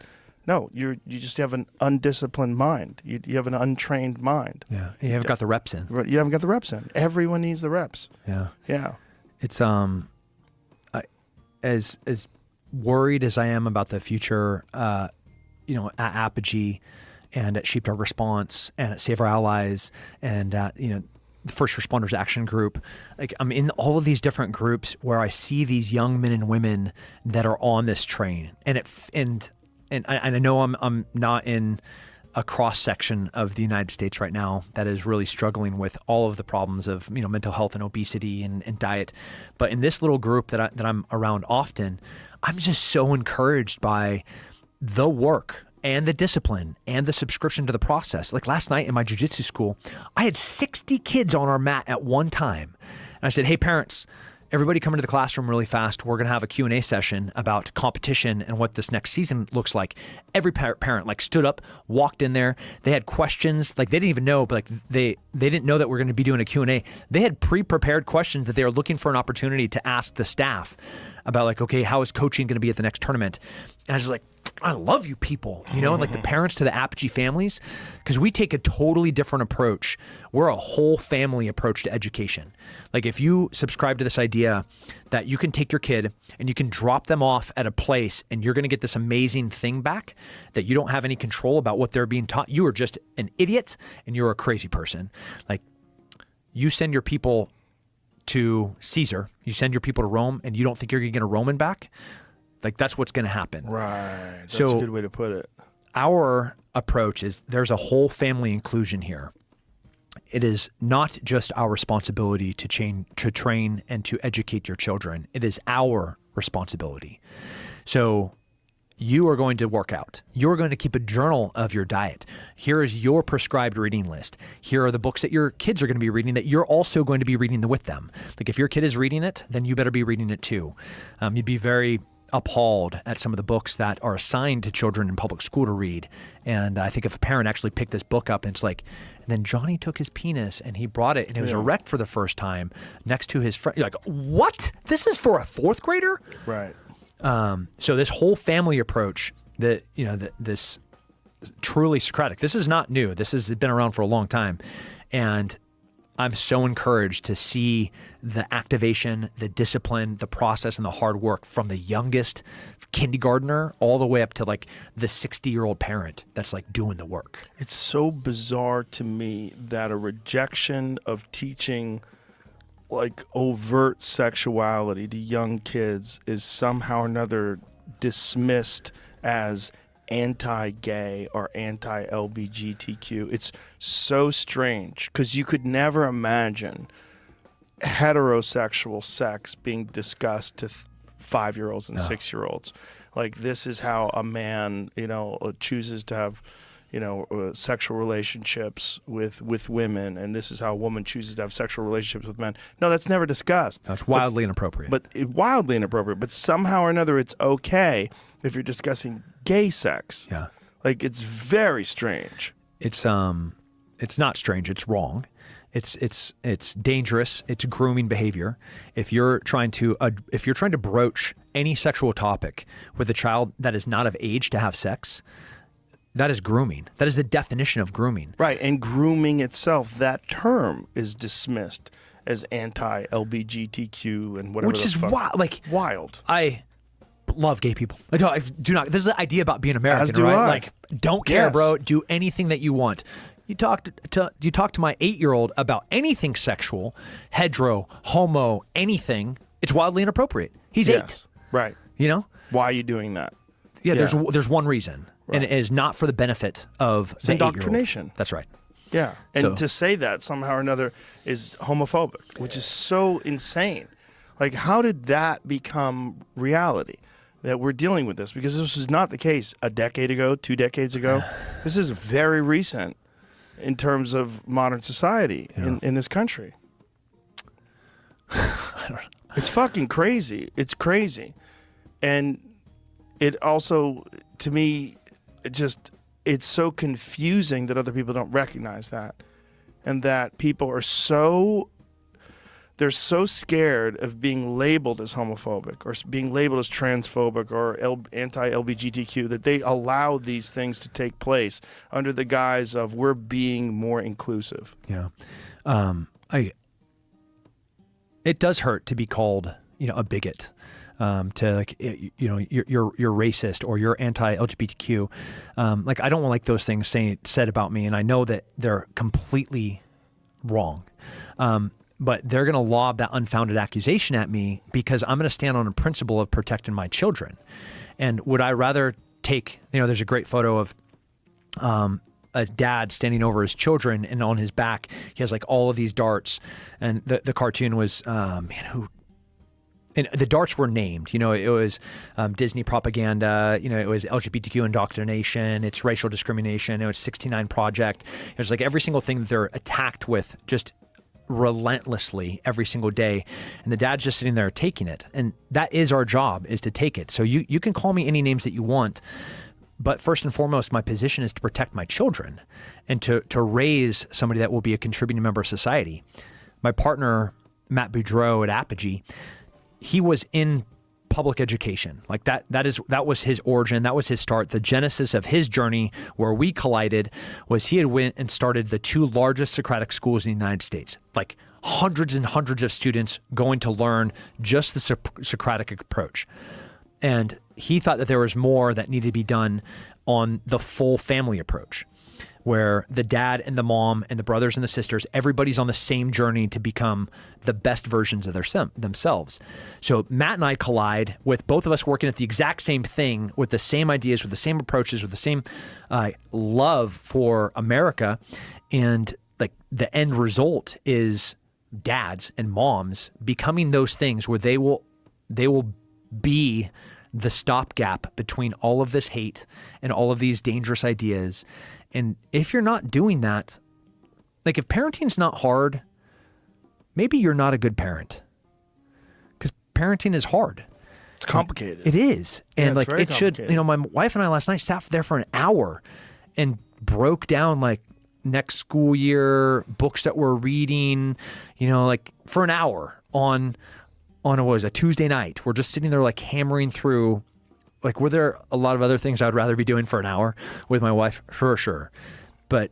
No, you just have an undisciplined mind. You have an untrained mind. Yeah, you haven't got the reps in. You haven't got the reps in. Everyone needs the reps. Yeah, Yeah. it's as worried as I am about the future, at Apogee and at Sheepdog Response and at Save Our Allies and at the First Responders Action Group. Like, I'm in all of these different groups where I see these young men and women that are on this train, and I know I'm not in a cross section of the United States right now that is really struggling with all of the problems of mental health and obesity and diet, but in this little group that I'm around often, I'm just so encouraged by the work and the discipline and the subscription to the process. Like last night in my jiu-jitsu school, I had 60 kids on our mat at one time. And I said, hey, parents, everybody come into the classroom really fast. We're going to have a Q&A session about competition and what this next season looks like. Every parent stood up, walked in there. They had questions. Like, they didn't even know, but they didn't know that we're going to be doing a Q&A. They had pre-prepared questions that they were looking for an opportunity to ask the staff about, like, okay, how is coaching going to be at the next tournament? And I was just like, I love you people, and like the parents to the Apogee families, because we take a totally different approach. We're a whole family approach to education. Like, if you subscribe to this idea that you can take your kid and you can drop them off at a place and you're going to get this amazing thing back, that you don't have any control about what they're being taught, you are just an idiot and you're a crazy person. Like, you send your people to Caesar, you send your people to Rome, and you don't think you're going to get a Roman back? Like, that's what's going to happen. Right. That's a good way to put it. Our approach is there's a whole family inclusion here. It is not just our responsibility to train and to educate your children. It is our responsibility. So you are going to work out. You're going to keep a journal of your diet. Here is your prescribed reading list. Here are the books that your kids are going to be reading that you're also going to be reading with them. Like, if your kid is reading it, then you better be reading it too. You'd be very appalled at some of the books that are assigned to children in public school to read. And I think if a parent actually picked this book up and it's like, and then Johnny took his penis and he brought it and it was erect for the first time next to his friend. You're like, what? This is for a fourth grader? Right. So this whole family approach this truly Socratic, this is not new. This has been around for a long time. And I'm so encouraged to see the activation, the discipline, the process, and the hard work from the youngest kindergartner all the way up to like the 60-year-old parent that's like doing the work. It's so bizarre to me that a rejection of teaching like overt sexuality to young kids is somehow or another dismissed as anti-gay or anti-LGBTQ. It's so strange because you could never imagine heterosexual sex being discussed to 5-year-olds and 6-year-olds. Like, this is how a man, chooses to have, sexual relationships with women, and this is how a woman chooses to have sexual relationships with men. No, that's never discussed. That's wildly inappropriate. Wildly inappropriate. But somehow or another, it's okay if you're discussing gay sex. Yeah. Like, it's very strange. It's not strange. It's wrong. It's dangerous. It's grooming behavior. If you're trying to broach any sexual topic with a child that is not of age to have sex, that is grooming. That is the definition of grooming. Right, and grooming itself, that term is dismissed as anti-LBGTQ and whatever. Which the is fuck. wild. Like, Wild. I love gay people. I do not. This is the idea about being American, As do right? I. Like, don't care, Yes. bro. Do anything that you want. You talk to my 8-year-old about anything sexual, hetero, homo, anything. It's wildly inappropriate. He's 8. Yes. Right. You know? Why are you doing that? Yeah. Yeah. There's one reason, and it is not for the benefit of It's the 8-year-old. indoctrination. That's right. Yeah. And So- to say that somehow or another is homophobic, which is so insane. Like, how did that become reality? That we're dealing with this? Because this was not the case a decade ago, 2 decades ago. This is very recent in terms of modern society in this country. It's fucking crazy. It's crazy. And it also, to me, it's so confusing that other people don't recognize that. And that people are they're so scared of being labeled as homophobic or being labeled as transphobic or anti-LGBTQ that they allow these things to take place under the guise of we're being more inclusive. Yeah. It does hurt to be called, a bigot, to like, you're racist or you're anti-LGBTQ. Like, I don't like those things said about me, and I know that they're completely wrong. But they're going to lob that unfounded accusation at me because I'm going to stand on a principle of protecting my children. And would I rather take, there's a great photo of a dad standing over his children, and on his back, he has like all of these darts. And the cartoon was, and the darts were named, it was Disney propaganda, it was LGBTQ indoctrination, it's racial discrimination, it was 69 Project. It was like every single thing that they're attacked with just relentlessly every single day, and the dad's just sitting there taking it. And that is our job, is to take it. So you can call me any names that you want, but first and foremost, my position is to protect my children and to raise somebody that will be a contributing member of society. My partner, Matt Boudreau at Apogee, he was in public education. Like that was his origin. That was his start. The genesis of his journey where we collided was he had went and started the 2 largest Socratic schools in the United States. Like hundreds and hundreds of students going to learn just the Socratic approach. And he thought that there was more that needed to be done on the full family approach, where the dad and the mom and the brothers and the sisters, everybody's on the same journey to become the best versions of themselves. So Matt and I collide with both of us working at the exact same thing, with the same ideas, with the same approaches, with the same love for America. And like the end result is dads and moms becoming those things where they will be the stopgap between all of this hate and all of these dangerous ideas. And if you're not doing that, like if parenting's not hard, maybe you're not a good parent, because parenting is hard. It's complicated. It is. And it's like very it should, complicated. my wife and I last night sat there for an hour and broke down like next school year books that we're reading, like for an hour on what was a Tuesday night. We're just sitting there like hammering through. Like, were there a lot of other things I'd rather be doing for an hour with my wife? Sure. But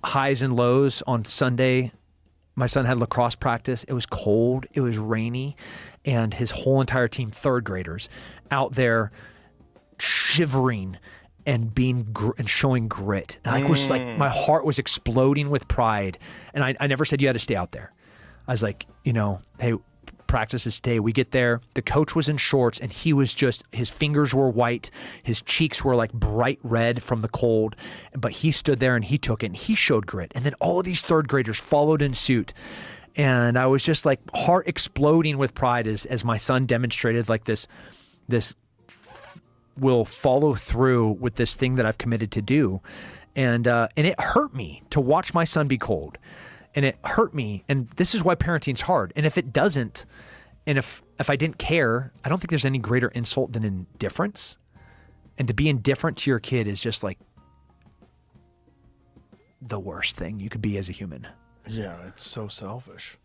highs and lows on Sunday, my son had lacrosse practice. It was cold. It was rainy. And his whole entire team, 3rd graders, out there shivering and and showing grit. And I was like, my heart was exploding with pride. And I never said you had to stay out there. I was like, hey, practice is today. We get there. The coach was in shorts, and he was his fingers were white. His cheeks were like bright red from the cold, but he stood there and he took it and he showed grit. And then all of these 3rd graders followed in suit. And I was just like heart exploding with pride as my son demonstrated like this will follow through with this thing that I've committed to do. And it hurt me to watch my son be cold. And it hurt me. And this is why parenting's hard. And if it doesn't, and if I didn't care, I don't think there's any greater insult than indifference. And to be indifferent to your kid is just like the worst thing you could be as a human. Yeah, it's so selfish.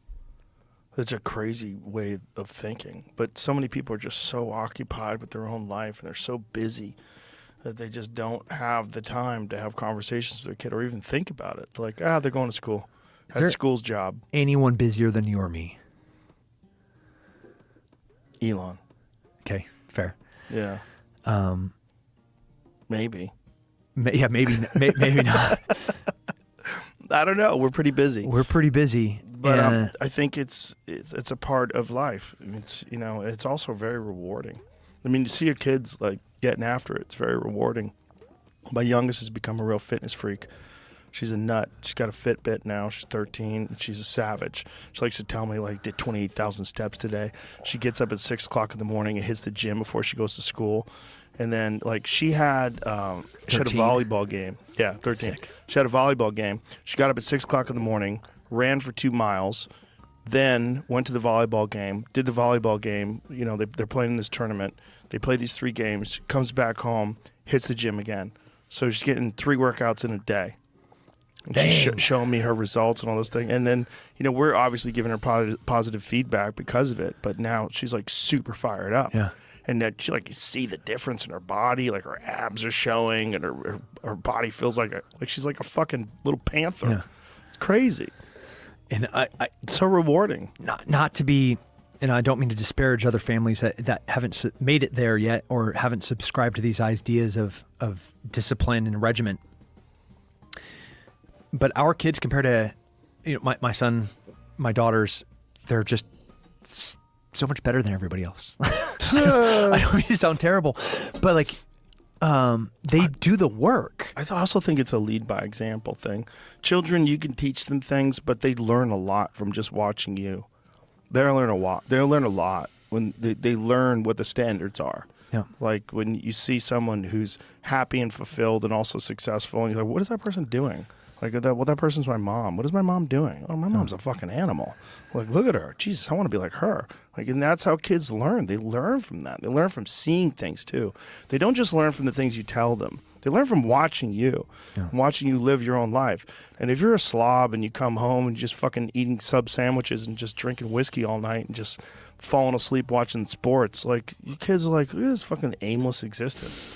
It's a crazy way of thinking. But so many people are just so occupied with their own life, and they're so busy that they just don't have the time to have conversations with their kid or even think about it. They're like, they're going to school. That school's job. Anyone busier than you or me? Elon. Okay, fair. Yeah. Maybe. Yeah, maybe not. I don't know. We're pretty busy. We're pretty busy. But I think it's a part of life. It's it's also very rewarding. I mean, to see your kids like getting after it, it's very rewarding. My youngest has become a real fitness freak. She's a nut. She's got a Fitbit now. She's 13. And she's a savage. She likes to tell me, like, did 28,000 steps today. She gets up at 6 o'clock in the morning and hits the gym before she goes to school. And then, like, she had a volleyball game. Yeah, 13. Sick. She had a volleyball game. She got up at 6 o'clock in the morning, ran for 2 miles, then went to the volleyball game, did the volleyball game. You know, they're playing in this tournament. They play these 3 games, comes back home, hits the gym again. So she's getting 3 workouts in a day. And she's showing me her results and all those things. And then, we're obviously giving her positive feedback because of it. But now she's like super fired up. Yeah. And that she you see the difference in her body, like her abs are showing, and her body feels like she's like a fucking little panther. Yeah. It's crazy. And It's so rewarding. not to be, and I don't mean to disparage other families that haven't made it there yet or haven't subscribed to these ideas of discipline and regiment. But our kids, compared to, my son, my daughters, they're just so much better than everybody else. I don't mean to sound terrible, but they do the work. I also think it's a lead by example thing. Children, you can teach them things, but they learn a lot from just watching you. They'll learn a lot. They'll learn a lot when they learn what the standards are. Yeah. Like when you see someone who's happy and fulfilled and also successful, and you're like, what is that person doing? Like, that person's my mom. What is my mom doing? Oh, my mom's a fucking animal. Like, look at her. Jesus, I want to be like her. Like, and that's how kids learn. They learn from that. They learn from seeing things, too. They don't just learn from the things you tell them. They learn from watching you, watching you live your own life. And if you're a slob and you come home and just fucking eating sub sandwiches and just drinking whiskey all night and just falling asleep watching sports, like, you kids are like, look at this fucking aimless existence.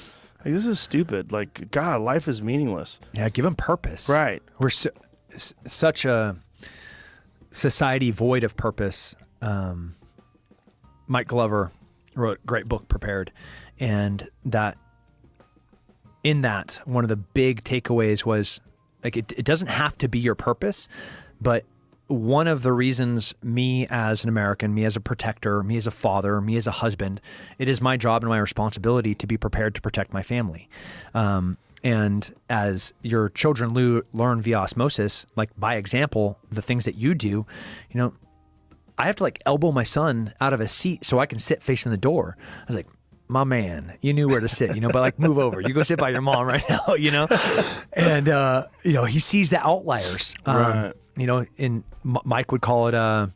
Like, this is stupid. Like, God, life is meaningless. Yeah, give them purpose. Right. We're such a society void of purpose. Mike Glover wrote a great book, Prepared, and in that, one of the big takeaways was, like, it doesn't have to be your purpose, but one of the reasons me as an American, me as a protector, me as a father, me as a husband, it is my job and my responsibility to be prepared to protect my family. And as your children learn via osmosis, like by example, the things that you do, I have to elbow my son out of a seat so I can sit facing the door. I was like, my man, you knew where to sit, but move over. You go sit by your mom right now, And, he sees the outliers. Right. And Mike would call it a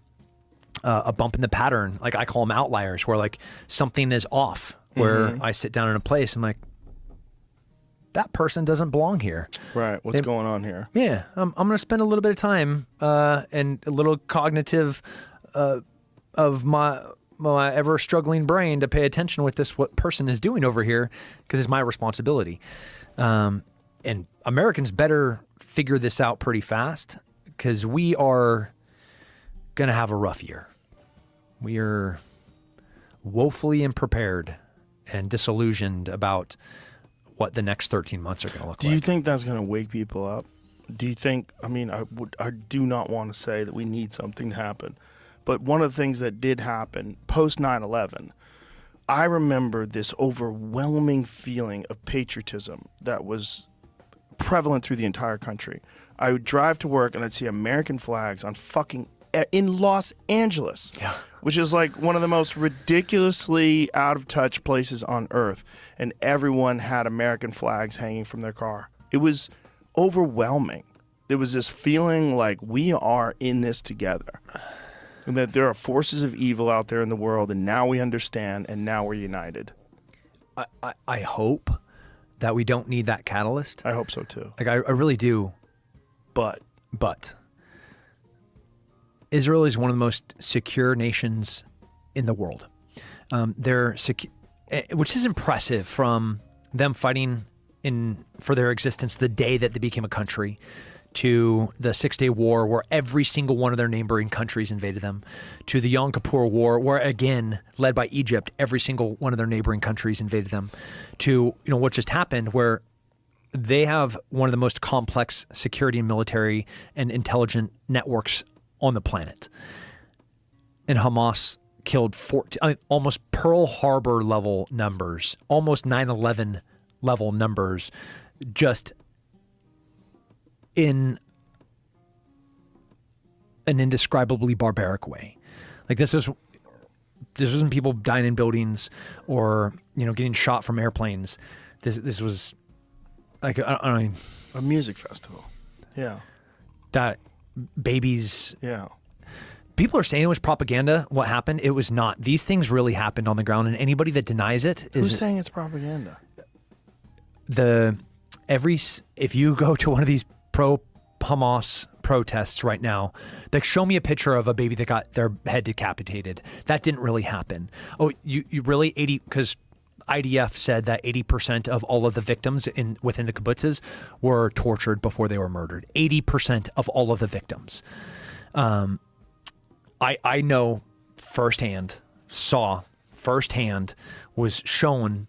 bump in the pattern. Like, I call them outliers, where something is off, where I sit down in a place, I'm like, that person doesn't belong here. Right. What's going on here? Yeah. I'm going to spend a little bit of time and a little cognitive of my ever struggling brain to pay attention with what person is doing over here, because it's my responsibility. And Americans better figure this out pretty fast, because we are going to have a rough year. We are woefully unprepared and disillusioned about what the next 13 months are going to look like. Do you think that's going to wake people up? Do you think, I do not want to say that we need something to happen, but one of the things that did happen post 9/11, I remember this overwhelming feeling of patriotism that was prevalent through the entire country. I would drive to work and I'd see American flags on in Los Angeles, which is like one of the most ridiculously out of touch places on earth. And everyone had American flags hanging from their car. It was overwhelming. There was this feeling like we are in this together, and that there are forces of evil out there in the world. And now we understand, and now we're united. I hope that we don't need that catalyst. I hope so too. I really do. But Israel is one of the most secure nations in the world. They're secure, which is impressive, from them fighting for their existence the day that they became a country, to the 6-Day War, where every single one of their neighboring countries invaded them, to the Yom Kippur War, where again, led by Egypt, every single one of their neighboring countries invaded them, to what just happened, where they have one of the most complex security and military and intelligent networks on the planet. And Hamas killed almost Pearl Harbor level numbers, almost 9/11 level numbers, just in an indescribably barbaric way. Like this wasn't people dying in buildings or getting shot from airplanes. This was like I A music festival. Yeah. that babies. Yeah. People are saying it was propaganda. What happened? It was not. These things really happened on the ground, and anybody that denies it Who's is saying it's propaganda? if you go to one of these pro-Hamas protests right now, like show me a picture of a baby that got their head decapitated. That didn't really happen. Oh, you really 80 because IDF said that 80% of all of the victims within the kibbutzes were tortured before they were murdered. 80% of all of the victims. I know firsthand, saw firsthand, was shown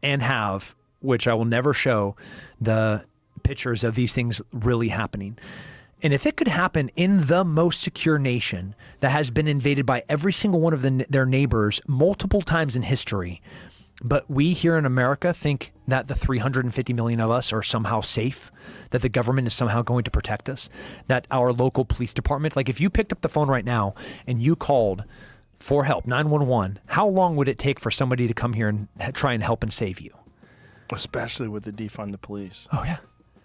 and have, which I will never show, the pictures of these things really happening. And if it could happen in the most secure nation that has been invaded by every single one of their neighbors multiple times in history, but we here in America think that the 350 million of us are somehow safe, that the government is somehow going to protect us, that our local police department, like if you picked up the phone right now and you called for help, 911, how long would it take for somebody to come here and try and help and save you? Especially with the defund the police. Oh, yeah.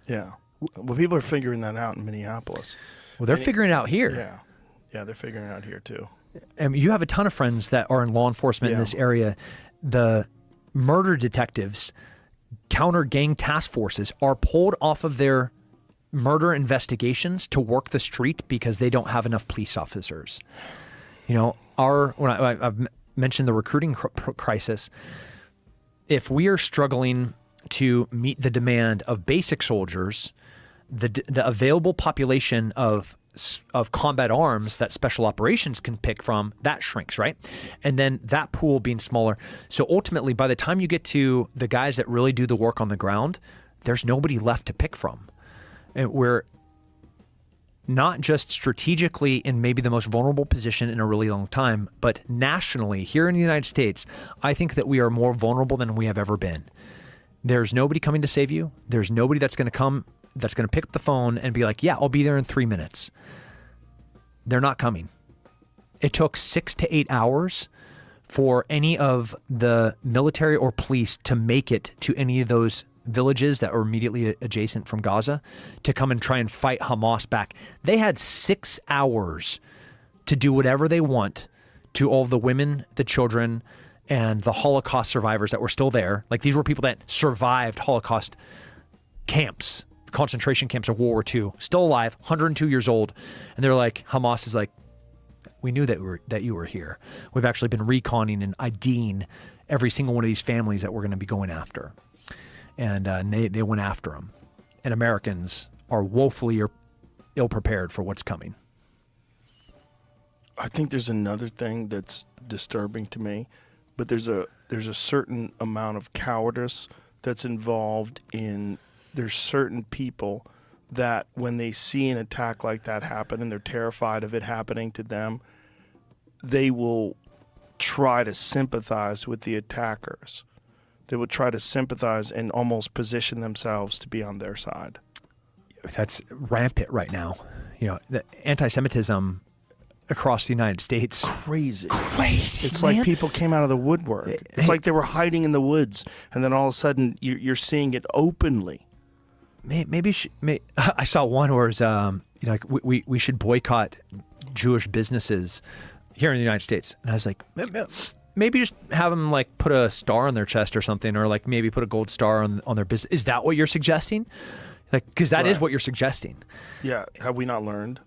Yeah. Well, people are figuring that out in Minneapolis. Well, they're figuring it out here. Yeah. Yeah, they're figuring it out here too. You have a ton of friends that are in law enforcement in this area. The murder detectives, counter gang task forces are pulled off of their murder investigations to work the street because they don't have enough police officers. I've mentioned the recruiting crisis. If we are struggling to meet the demand of basic soldiers, the available population of combat arms that special operations can pick from, that shrinks, right? And then that pool being smaller. So ultimately, by the time you get to the guys that really do the work on the ground, there's nobody left to pick from. And we're not just strategically in maybe the most vulnerable position in a really long time, but nationally here in the United States, I think that we are more vulnerable than we have ever been. There's nobody coming to save you. There's nobody that's going to pick up the phone and be like, yeah, I'll be there in 3 minutes. They're not coming. It took 6 to 8 hours for any of the military or police to make it to any of those villages that were immediately adjacent from Gaza to come and try and fight Hamas back. They had 6 hours to do whatever they want to all the women, the children, and the Holocaust survivors that were still there. Like these were people that survived Holocaust camps, concentration camps of World War II, still alive, 102 years old. And they're like, Hamas is like, we knew that you were here. We've actually been reconning and IDing every single one of these families that we're going to be going after. And they went after them. And Americans are woefully ill-prepared for what's coming. I think there's another thing that's disturbing to me, but there's a certain amount of cowardice that's involved in. There's certain people that when they see an attack like that happen and they're terrified of it happening to them, they will try to sympathize with the attackers. They will try to sympathize and almost position themselves to be on their side. That's rampant right now. The anti-Semitism across the United States. Crazy. It's man. like people came out of the woodwork. It's like they were hiding in the woods, and then all of a sudden you're seeing it openly. Maybe I saw one where it's we should boycott Jewish businesses here in the United States, and I was like, maybe just have them like put a star on their chest or something, or like maybe put a gold star on their business. Is that what you're suggesting? Like, because that is what you're suggesting. Yeah. Have we not learned?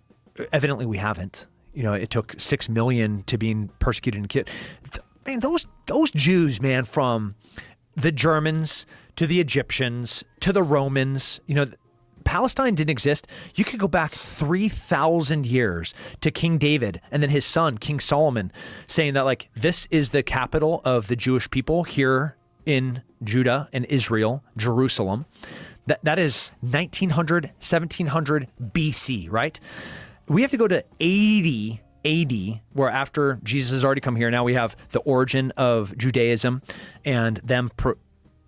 Evidently, we haven't. It took 6 million to being persecuted and killed. Man, those Jews, man, from the Germans to the Egyptians to the Romans, Palestine didn't exist. You could go back 3,000 years to King David and then his son, King Solomon, saying that like this is the capital of the Jewish people here in Judah and Israel, Jerusalem. That is 1900, 1700 BC, right? We have to go to 80 AD, where after Jesus has already come here, now we have the origin of Judaism and them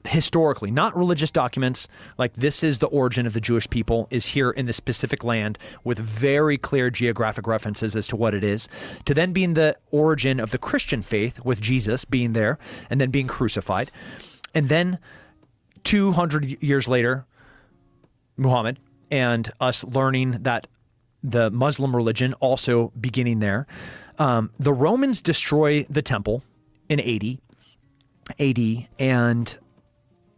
historically, not religious documents, like this is the origin of the Jewish people, is here in this specific land with very clear geographic references as to what it is, to then being the origin of the Christian faith with Jesus being there and then being crucified. And then 200 years later, Muhammad, and us learning that the Muslim religion also beginning there. The Romans destroy the temple in 80 AD, and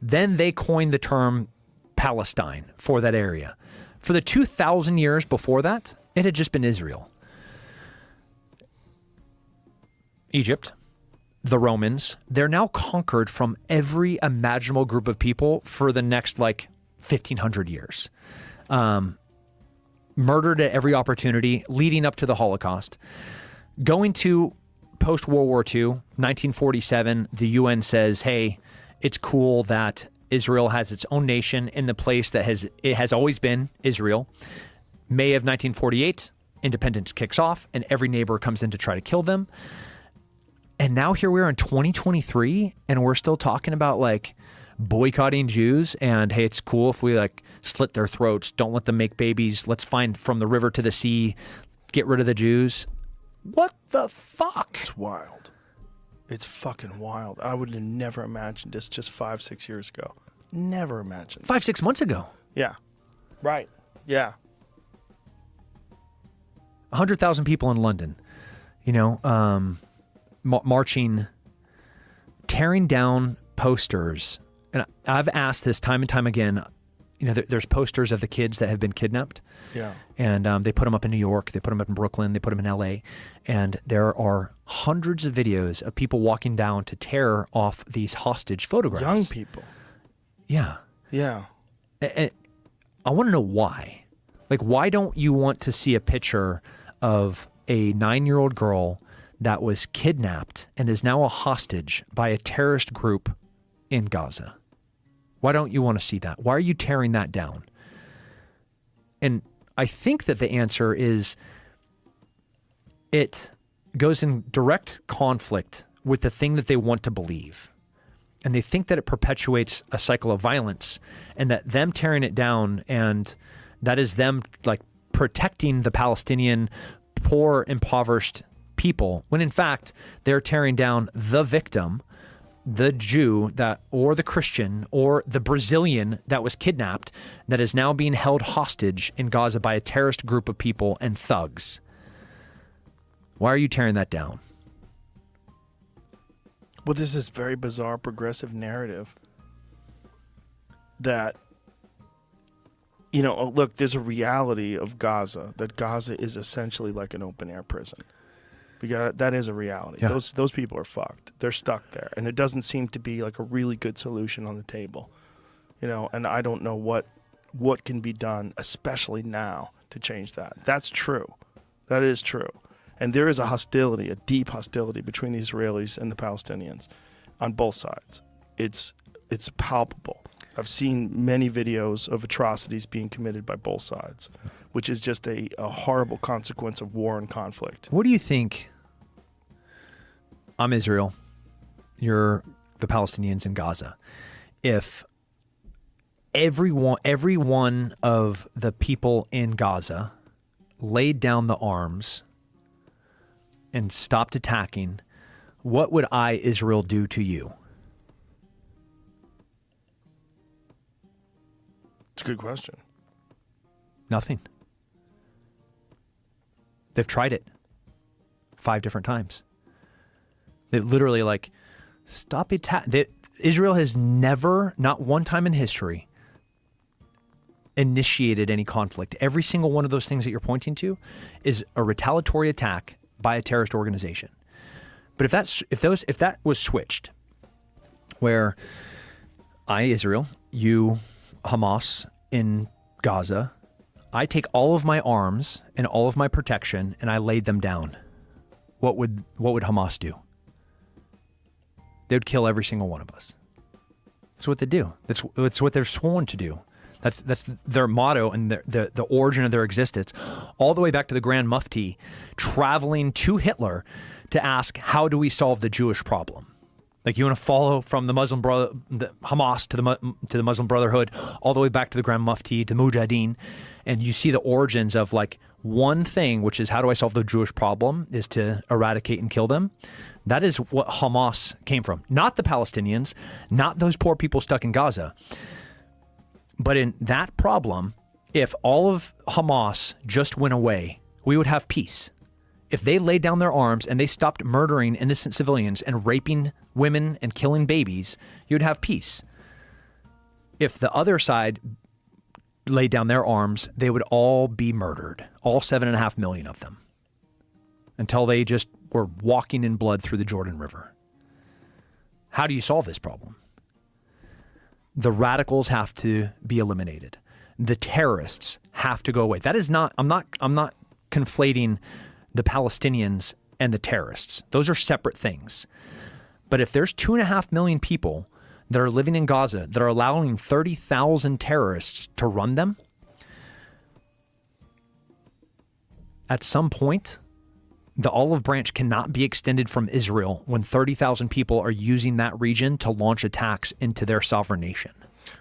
then they coined the term Palestine for that area. For the 2,000 years before that, it had just been Israel. Egypt, the Romans, they're now conquered from every imaginable group of people for the next 1,500 years. Murdered at every opportunity leading up to the Holocaust. Going to post-World War II, 1947, the UN says, hey, it's cool that Israel has its own nation in the place that it has always been Israel. May of 1948, independence kicks off and every neighbor comes in to try to kill them. And now here we are in 2023 and we're still talking about boycotting Jews and hey, it's cool if we slit their throats, don't let them make babies, let's find from the river to the sea, get rid of the Jews. What the fuck? It's wild. It's fucking wild. I would have never imagined this just 5-6 years ago. Never imagined. 5-6 months ago. Yeah. Right. Yeah. 100,000 people in London, marching, tearing down posters. And I've asked this time and time again. There's posters of the kids that have been kidnapped. Yeah. And they put them up in New York. They put them up in Brooklyn. They put them in L.A. And there are hundreds of videos of people walking down to tear off these hostage photographs. Young people. Yeah. Yeah. And I want to know why. Why don't you want to see a picture of a 9-year-old girl that was kidnapped and is now a hostage by a terrorist group in Gaza? Why don't you want to see that? Why are you tearing that down? And I think that the answer is it goes in direct conflict with the thing that they want to believe. And they think that it perpetuates a cycle of violence and that them tearing it down and that is them protecting the Palestinian poor, impoverished people, when in fact they're tearing down the victim, the Jew or the Christian or the Brazilian that was kidnapped that is now being held hostage in Gaza by a terrorist group of people and thugs. Why are you tearing that down? Well, there's this very bizarre progressive narrative that, look, there's a reality of Gaza, that Gaza is essentially like an open air prison. That is a reality. Yeah. Those people are fucked. They're stuck there. And there doesn't seem to be a really good solution on the table. And I don't know what can be done, especially now, to change that. That's true. That is true. And there is a deep hostility between the Israelis and the Palestinians on both sides. It's palpable. I've seen many videos of atrocities being committed by both sides, which is just a horrible consequence of war and conflict. What do you think? I'm Israel. You're the Palestinians in Gaza. If every one of the people in Gaza laid down the arms and stopped attacking, what would I, Israel, do to you? It's a good question. Nothing. They've tried it 5 different times. They literally stop attacking. Israel has never, not one time in history, initiated any conflict. Every single one of those things that you're pointing to is a retaliatory attack by a terrorist organization. But if that was switched, where I, Israel, you, Hamas in Gaza, I take all of my arms and all of my protection and I laid them down, what would Hamas do? They would kill every single one of us. That's what they do. That's what they're sworn to do. That's their motto and the origin of their existence, all the way back to the Grand Mufti traveling to Hitler to ask, how do we solve the Jewish problem? Like, you want to follow from the Hamas to the Muslim Brotherhood, all the way back to the Grand Mufti, to Mujahideen, and you see the origins of like one thing, which is, how do I solve the Jewish problem, is to eradicate and kill them. That is what Hamas came from. Not the Palestinians, not those poor people stuck in Gaza. But in that problem, if all of Hamas just went away, we would have peace. If they laid down their arms and they stopped murdering innocent civilians and raping women and killing babies, you'd have peace. If the other side laid down their arms, they would all be murdered, all 7.5 million of them, until they just were walking in blood through the Jordan River. How do you solve this problem? The radicals have to be eliminated. The terrorists have to go away. That is not, I'm not conflating the Palestinians and the terrorists. Those are separate things. But if there's 2.5 million people that are living in Gaza that are allowing 30,000 terrorists to run them, at some point, the olive branch cannot be extended from Israel when 30,000 people are using that region to launch attacks into their sovereign nation.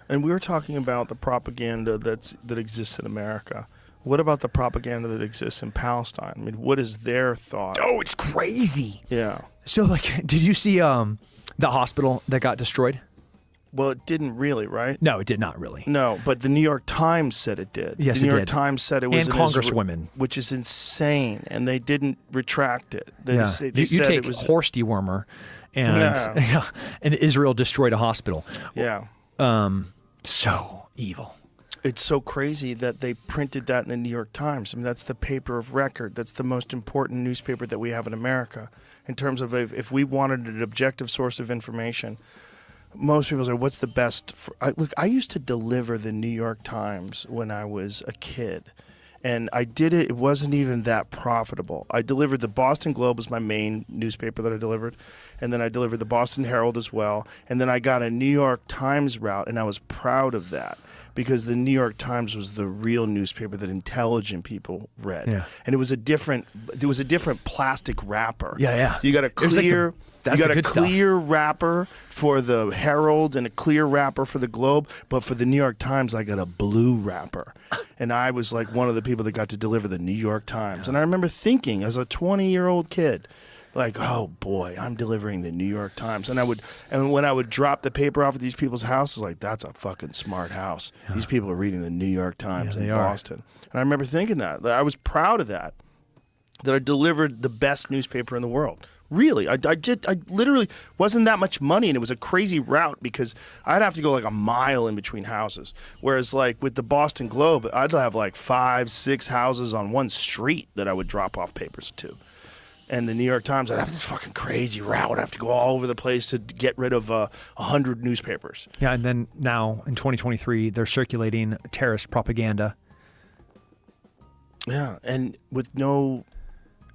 And we were talking about the propaganda that exists in America. What about the propaganda that exists in Palestine? I mean, what is their thought? Oh, it's crazy. Yeah. So, like, did you see the hospital that got destroyed? Well, it didn't really, right? No, it did not really. No, but the New York Times said it did. Yes, the it New York did. Times said it was And congresswomen. which is insane, and they didn't retract it. They Yeah. just- they You said take it was horse dewormer, and Yeah. and Israel destroyed a hospital. yeah. So evil. It's so crazy that they printed that in the New York Times. I mean, that's the paper of record. That's the most important newspaper that we have in America in terms of if we wanted an objective source of information. Most people say, what's the best? Look, I used to deliver the New York Times when I was a kid. And I did it. It wasn't even that profitable. I delivered the Boston Globe was my main newspaper that I delivered. And then I delivered the Boston Herald as well. And then I got a New York Times route, and I was proud of that because the New York Times was the real newspaper that intelligent people read. Yeah. And it was a different plastic wrapper. Yeah, yeah. You got a It was like clear... that's you got the a good stuff. clear wrapper for the Herald and a clear wrapper for the Globe, but for the New York Times, I got a blue wrapper. And I was like one of the people that got to deliver the New York Times. And I remember thinking as a 20-year-old kid, like, oh boy, I'm delivering the New York Times. And when I would drop the paper off at these people's houses, like, that's a fucking smart house. Yeah. These people are reading the New York Times in Boston. And I remember thinking that I was proud of that I delivered the best newspaper in the world. Really, I literally wasn't that much money, and it was a crazy route because I'd have to go like a mile in between houses. Whereas like with the Boston Globe, I'd have like 5-6 houses on one street that I would drop off papers to. And the New York Times, I'd have this fucking crazy route. I'd have to go all over the place to get rid of 100 newspapers. Yeah, and then now in 2023, they're circulating terrorist propaganda. Yeah, and with no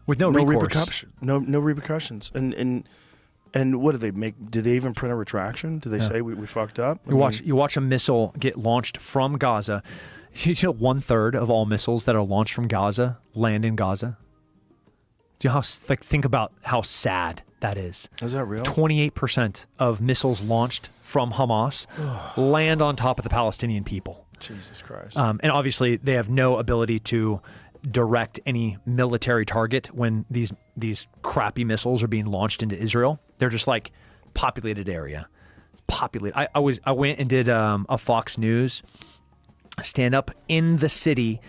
recourse. repercussions. No repercussions. And what do they make? Did they even print a retraction? Did they say we fucked up? You watch a missile get launched from Gaza. You know, 1/3 of all missiles that are launched from Gaza land in Gaza. Do you know think about how sad that is? Is that real? 28% of missiles launched from Hamas land on top of the Palestinian people. Jesus Christ. And obviously, they have no ability to direct any military target when these crappy missiles are being launched into Israel. They're just like populated area. Populated. I went and did a Fox News stand up in the city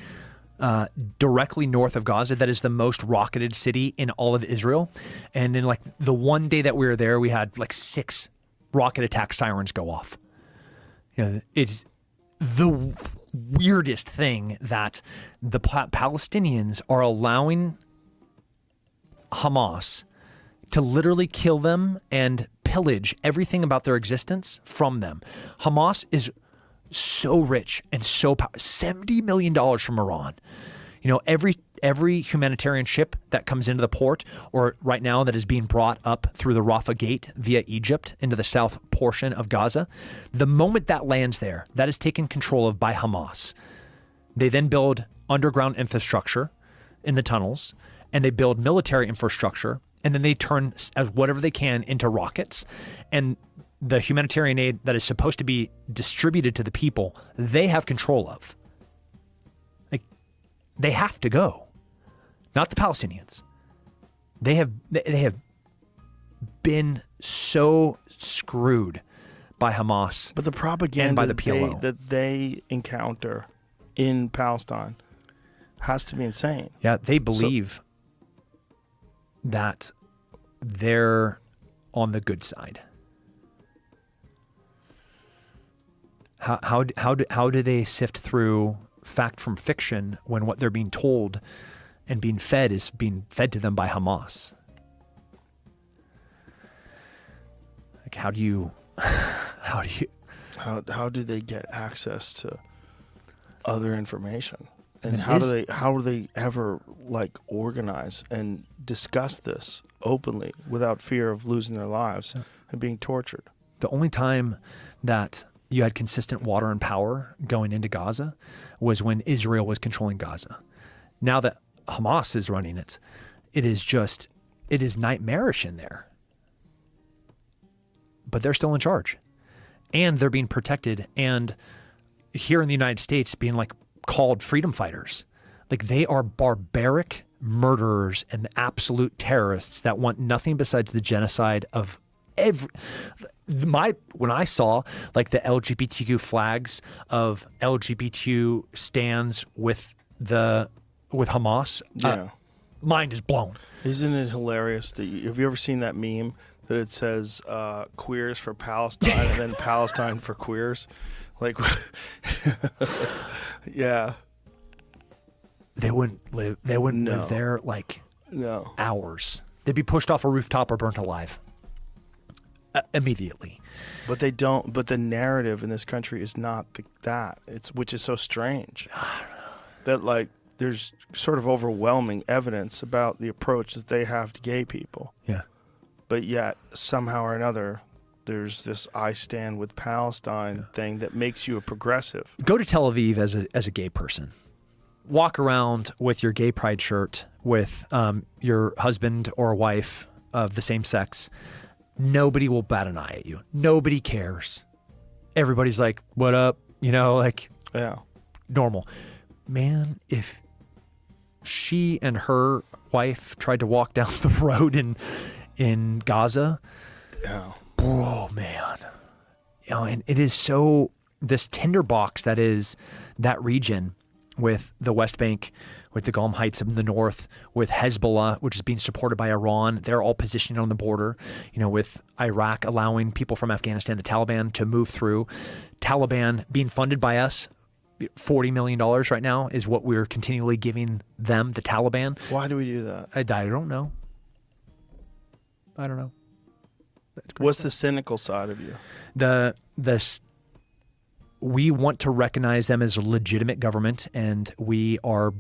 directly north of Gaza. That is the most rocketed city in all of Israel. And in like the one day that we were there, we had like 6 rocket attack sirens go off. You know, it's the weirdest thing that the Palestinians are allowing Hamas to literally kill them and pillage everything about their existence from them. Hamas is so rich and so powerful. $70 million from Iran. You know, every humanitarian ship that comes into the port, or right now that is being brought up through the Rafah Gate via Egypt into the south portion of Gaza, the moment that lands there, that is taken control of by Hamas. They then build underground infrastructure in the tunnels, and they build military infrastructure, and then they turn as whatever they can into rockets. And the humanitarian aid that is supposed to be distributed to the people, they have control of. Like, they have to go. Not the Palestinians. They have been so screwed by Hamas. But the propaganda and by the PLO. that they encounter in Palestine has to be insane. Yeah, they believe that they're on the good side. How do they sift through fact from fiction when what they're being told and being fed is being fed to them by Hamas? Like, how do they get access to other information? And It how is- do they ever like organize and discuss this openly without fear of losing their lives and being tortured? The only time that you had consistent water and power going into Gaza was when Israel was controlling Gaza. Now that Hamas is running it, it is nightmarish in there. But they're still in charge. And they're being protected. And here in the United States, being like called freedom fighters. Like, they are barbaric murderers and absolute terrorists that want nothing besides the genocide of when I saw like the LGBTQ flags of LGBTQ stands with Hamas, mind is blown. Isn't it hilarious that have you ever seen that meme that it says queers for Palestine and then Palestine for queers? Like, yeah. They wouldn't live there like hours. They'd be pushed off a rooftop or burnt alive. Immediately. But they don't. But the narrative in this country is not that. Which is so strange. That like there's sort of overwhelming evidence about the approach that they have to gay people. Yeah. But yet somehow or another, there's this "I stand with Palestine" thing that makes you a progressive. Go to Tel Aviv as a gay person. Walk around with your gay pride shirt with your husband or wife of the same sex. Nobody will bat an eye at you. Nobody cares. Everybody's like, what up? You know, like, normal. Man, if she and her wife tried to walk down the road in Gaza, oh, man. You know, and it is so, this tinderbox that is that region with the West Bank, with the Golan Heights in the north, with Hezbollah, which is being supported by Iran. They're all positioned on the border, you know, with Iraq allowing people from Afghanistan, the Taliban, to move through. Taliban being funded by us, $40 million right now is what we're continually giving them, the Taliban. Why do we do that? I don't know. I don't know. What's the cynical side of you? We want to recognize them as a legitimate government, and we are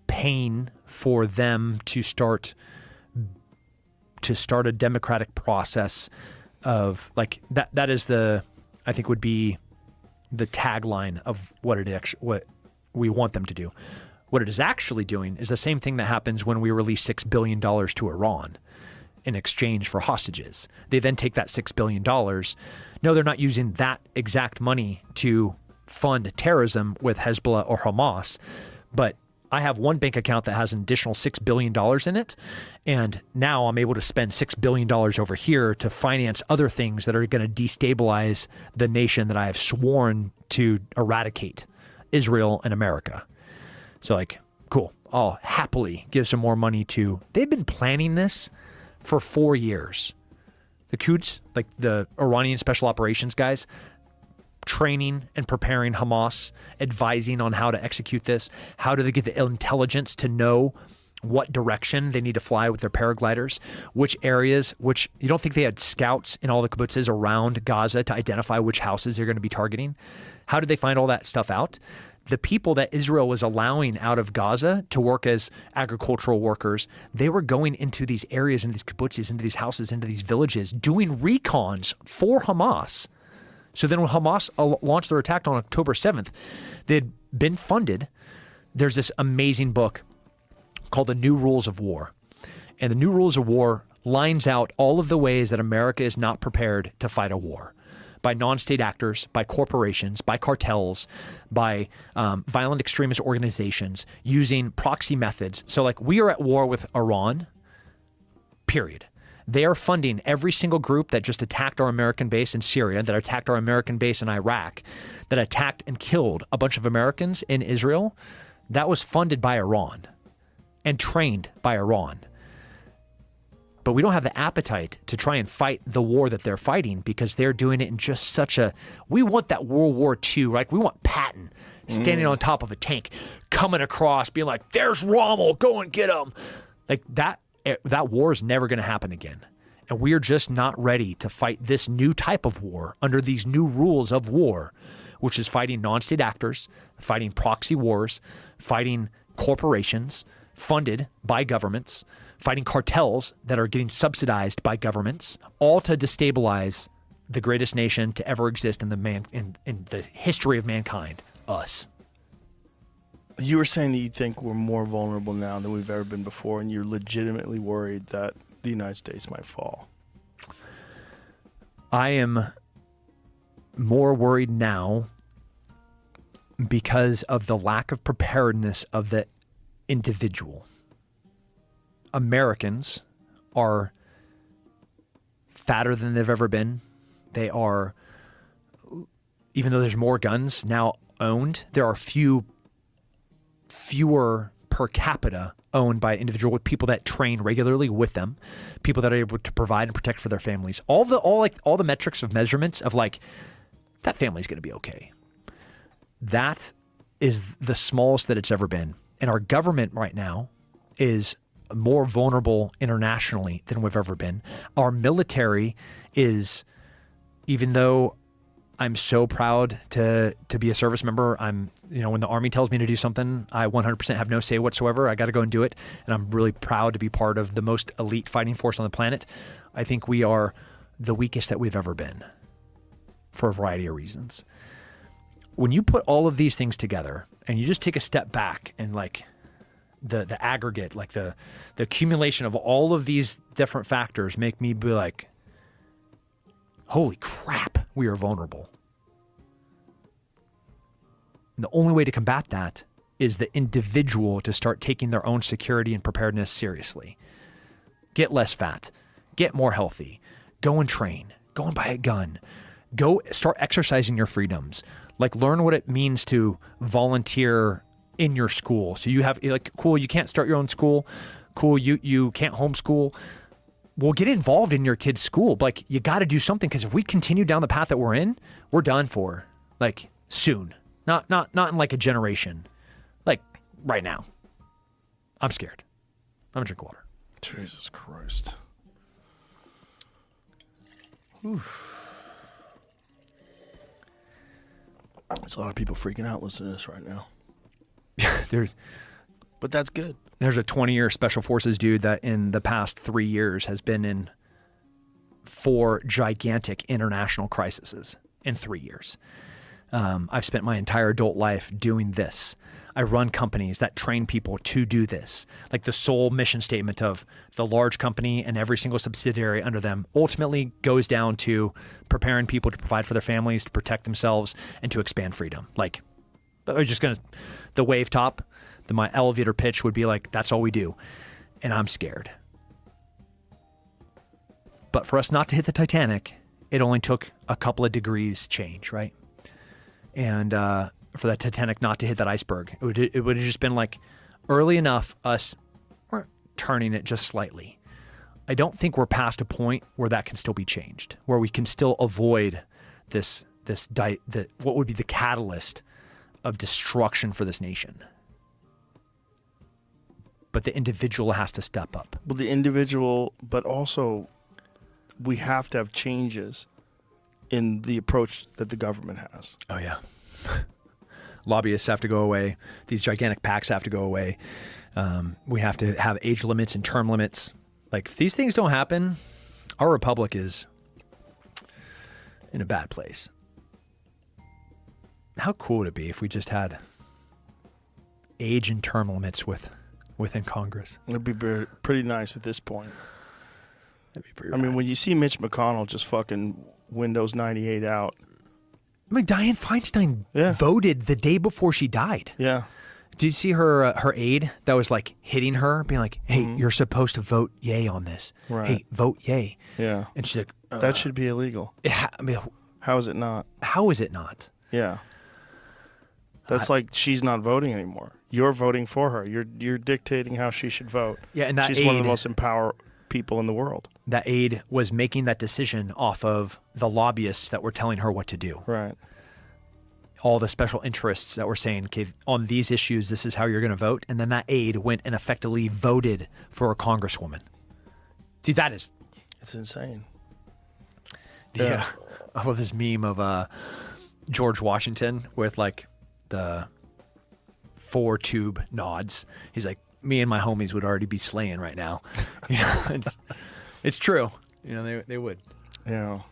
paying for them to start a democratic process of like that. That is I think would be the tagline of what we want them to do. What it is actually doing is the same thing that happens when we release $6 billion to Iran in exchange for hostages. They then take that $6 billion. No, they're not using that exact money to fund terrorism with Hezbollah or Hamas, but I have one bank account that has an additional $6 billion in it, and now I'm able to spend $6 billion over here to finance other things that are going to destabilize the nation that I have sworn to eradicate, Israel and America. So like, cool, I'll happily give some more money to, they've been planning this for 4 years. The Quds, like the Iranian special operations guys, training and preparing Hamas, advising on how to execute this. How do they get the intelligence to know what direction they need to fly with their paragliders, which areas, which you don't think they had scouts in all the kibbutzes around Gaza to identify which houses they're going to be targeting. How did they find all that stuff out? The people that Israel was allowing out of Gaza to work as agricultural workers, they were going into these areas, into these kibbutzes, into these houses, into these villages, doing recons for Hamas. So then when Hamas launched their attack on October 7th, they'd been funded. There's this amazing book called The New Rules of War. And the New Rules of War lines out all of the ways that America is not prepared to fight a war. By non-state actors, by corporations, by cartels, by violent extremist organizations, using proxy methods. So like we are at war with Iran, period. They are funding every single group that just attacked our American base in Syria, that attacked our American base in Iraq, that attacked and killed a bunch of Americans in Israel. That was funded by Iran and trained by Iran. But we don't have the appetite to try and fight the war that they're fighting because they're doing it in just such a, we want that World War II, right? We want Patton standing on top of a tank, coming across, being like, there's Rommel, go and get him. Like that war is never going to happen again. And we are just not ready to fight this new type of war under these new rules of war, which is fighting non-state actors, fighting proxy wars, fighting corporations funded by governments, fighting cartels that are getting subsidized by governments, all to destabilize the greatest nation to ever exist in the history of mankind, us. You were saying that you think we're more vulnerable now than we've ever been before, and you're legitimately worried that the United States might fall. I am more worried now because of the lack of preparedness of the individual. Americans are fatter than they've ever been. They are, even though there's more guns now owned, there are fewer per capita owned by individual with people that train regularly with them, people that are able to provide and protect for their families. All the metrics of measurements of like that family's going to be okay. That is the smallest that it's ever been. And our government right now is more vulnerable internationally than we've ever been. Our military is, even though I'm so proud to be a service member, when the Army tells me to do something, I 100% have no say whatsoever. I got to go and do it. And I'm really proud to be part of the most elite fighting force on the planet. I think we are the weakest that we've ever been for a variety of reasons. When you put all of these things together and you just take a step back and like the aggregate, like the accumulation of all of these different factors make me be like, holy crap, we are vulnerable. And the only way to combat that is the individual to start taking their own security and preparedness seriously. Get less fat, get more healthy, go and train, go and buy a gun, go start exercising your freedoms. Like learn what it means to volunteer in your school. So you have like, cool, you can't start your own school. Cool, you can't homeschool. Well, get involved in your kid's school. Like you got to do something because if we continue down the path that we're in, we're done for. Like soon, not in like a generation, like right now. I'm scared. I'm gonna drink water. Jesus Christ. There's a lot of people freaking out listening to this right now. But that's good. There's a 20-year special forces dude that in the past 3 years has been in 4 gigantic international crises in 3 years. I've spent my entire adult life doing this. I run companies that train people to do this. Like the sole mission statement of the large company and every single subsidiary under them ultimately goes down to preparing people to provide for their families, to protect themselves, and to expand freedom. Like, I was just going to, the wave top, my elevator pitch would be like, that's all we do. And I'm scared. But for us not to hit the Titanic, it only took a couple of degrees change, right? And for that Titanic not to hit that iceberg, it would have just been like early enough we're turning it just slightly. I don't think we're past a point where that can still be changed, where we can still avoid what would be the catalyst of destruction for this nation. but the individual has to step up. Well, the individual, but also we have to have changes in the approach that the government has. Oh, yeah. Lobbyists have to go away. These gigantic PACs have to go away. We have to have age limits and term limits. Like, if these things don't happen, our republic is in a bad place. How cool would it be if we just had age and term limits within Congress? It'd be pretty nice at this point. That'd be pretty I mean, rad. when you see Mitch McConnell just fucking Windows 98 out. I mean, Dianne Feinstein Yeah. voted the day before she died. Yeah. Did you see her aide that was like hitting her, being like, "Hey, you're supposed to vote yay on this. Right. Hey, vote yay." Yeah. And she's like, That should be illegal. I mean, How is it not? how is it not? Yeah. That's like she's not voting anymore. You're voting for her. You're dictating how she should vote. Yeah, and that she's one of the aide- most empowered people in the world. That aide was making that decision off of the lobbyists that were telling her what to do. Right. All the special interests that were saying, okay, on these issues, this is how you're going to vote. And then that aide went and effectively voted for a congresswoman. Dude, that is... It's insane. Yeah. I love this meme of George Washington with like the 4 tube nods. He's like, me and my homies would already be slaying right now. You know, it's true. You know, they would. Yeah.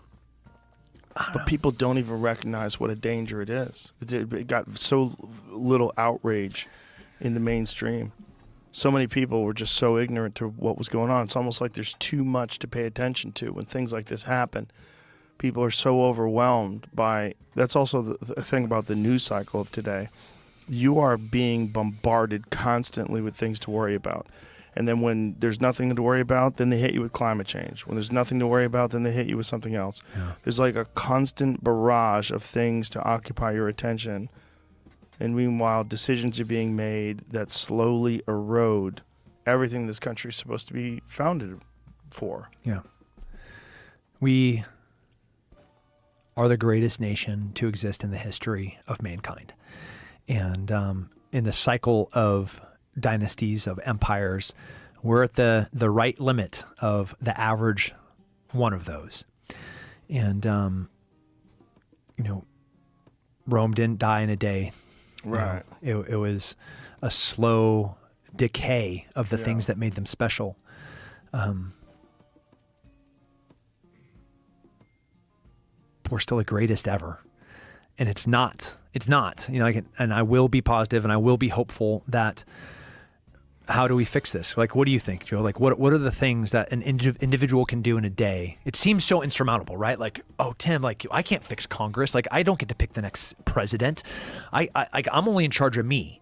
But people don't even recognize what a danger it is. It got so little outrage in the mainstream. So many people were just so ignorant to what was going on. It's almost like there's too much to pay attention to when things like this happen. People are so overwhelmed by... That's also the thing about the news cycle of today. You are being bombarded constantly with things to worry about. And then when there's nothing to worry about, then they hit you with climate change. When there's nothing to worry about, then they hit you with something else. Yeah. There's like a constant barrage of things to occupy your attention. And meanwhile, decisions are being made that slowly erode everything this country is supposed to be founded for. Yeah. We are the greatest nation to exist in the history of mankind. And in the cycle of dynasties, of empires, we're at the right limit of the average one of those. And, you know, Rome didn't die in a day. Right. You know, it was a slow decay of the things that made them special. We're still the greatest ever. And it's not, you know, and I will be positive and I will be hopeful that how do we fix this? Like, what do you think, Joe? Like, what are the things that an individual can do in a day? It seems so insurmountable, right? Like, oh, Tim, like, I can't fix Congress. Like, I don't get to pick the next president. I'm only in charge of me.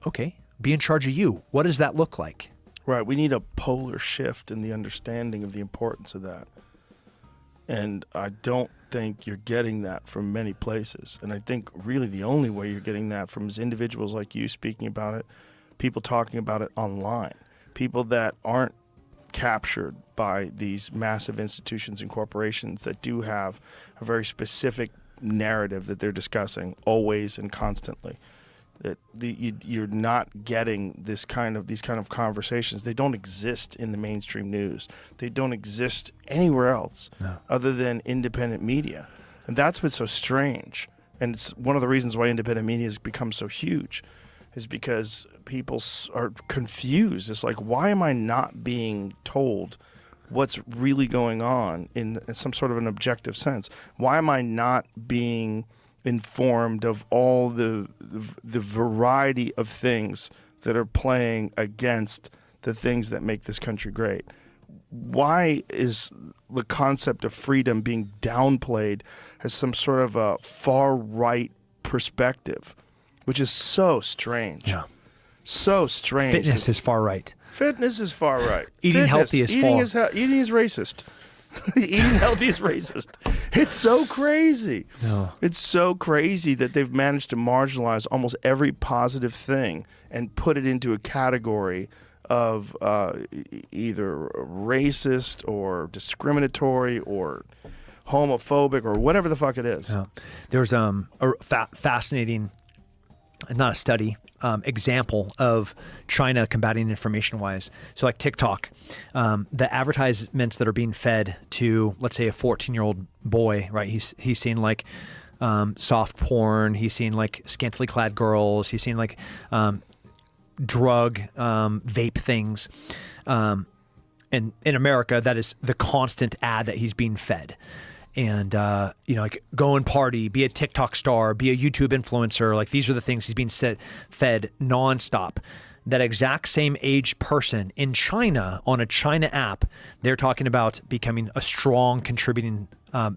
Okay, be in charge of you. What does that look like? Right. We need a polar shift in the understanding of the importance of that. And I don't think you're getting that from many places. And I think really the only way you're getting that from is individuals like you speaking about it, people talking about it online, people that aren't captured by these massive institutions and corporations that do have a very specific narrative that they're discussing always and constantly. That you're not getting these kind of conversations. They don't exist in the mainstream news. They don't exist anywhere else other than independent media. And that's what's so strange. And it's one of the reasons why independent media has become so huge is because people are confused. It's like, why am I not being told what's really going on in some sort of an objective sense? Why am I not being informed of all the variety of things that are playing against the things that make this country great? Why is the concept of freedom being downplayed as some sort of a far-right perspective, which is so strange? Yeah. So strange. Fitness is far right. Fitness is far right. Eating healthy is eating far. Eating is racist. Eating healthy is racist. It's so crazy. No. It's so crazy that they've managed to marginalize almost every positive thing and put it into a category of either racist or discriminatory or homophobic or whatever the fuck it is. Yeah. There's a fascinating not a study, example of China combating information-wise. So like TikTok, the advertisements that are being fed to, let's say, a 14-year-old boy, right? He's seeing like soft porn. He's seeing like scantily clad girls. He's seeing like drug, vape things. And in America, that is the constant ad that he's being fed. And, like go and party, be a TikTok star, be a YouTube influencer. Like these are the things he's being fed nonstop. That exact same age person in China on a China app, they're talking about becoming a strong contributing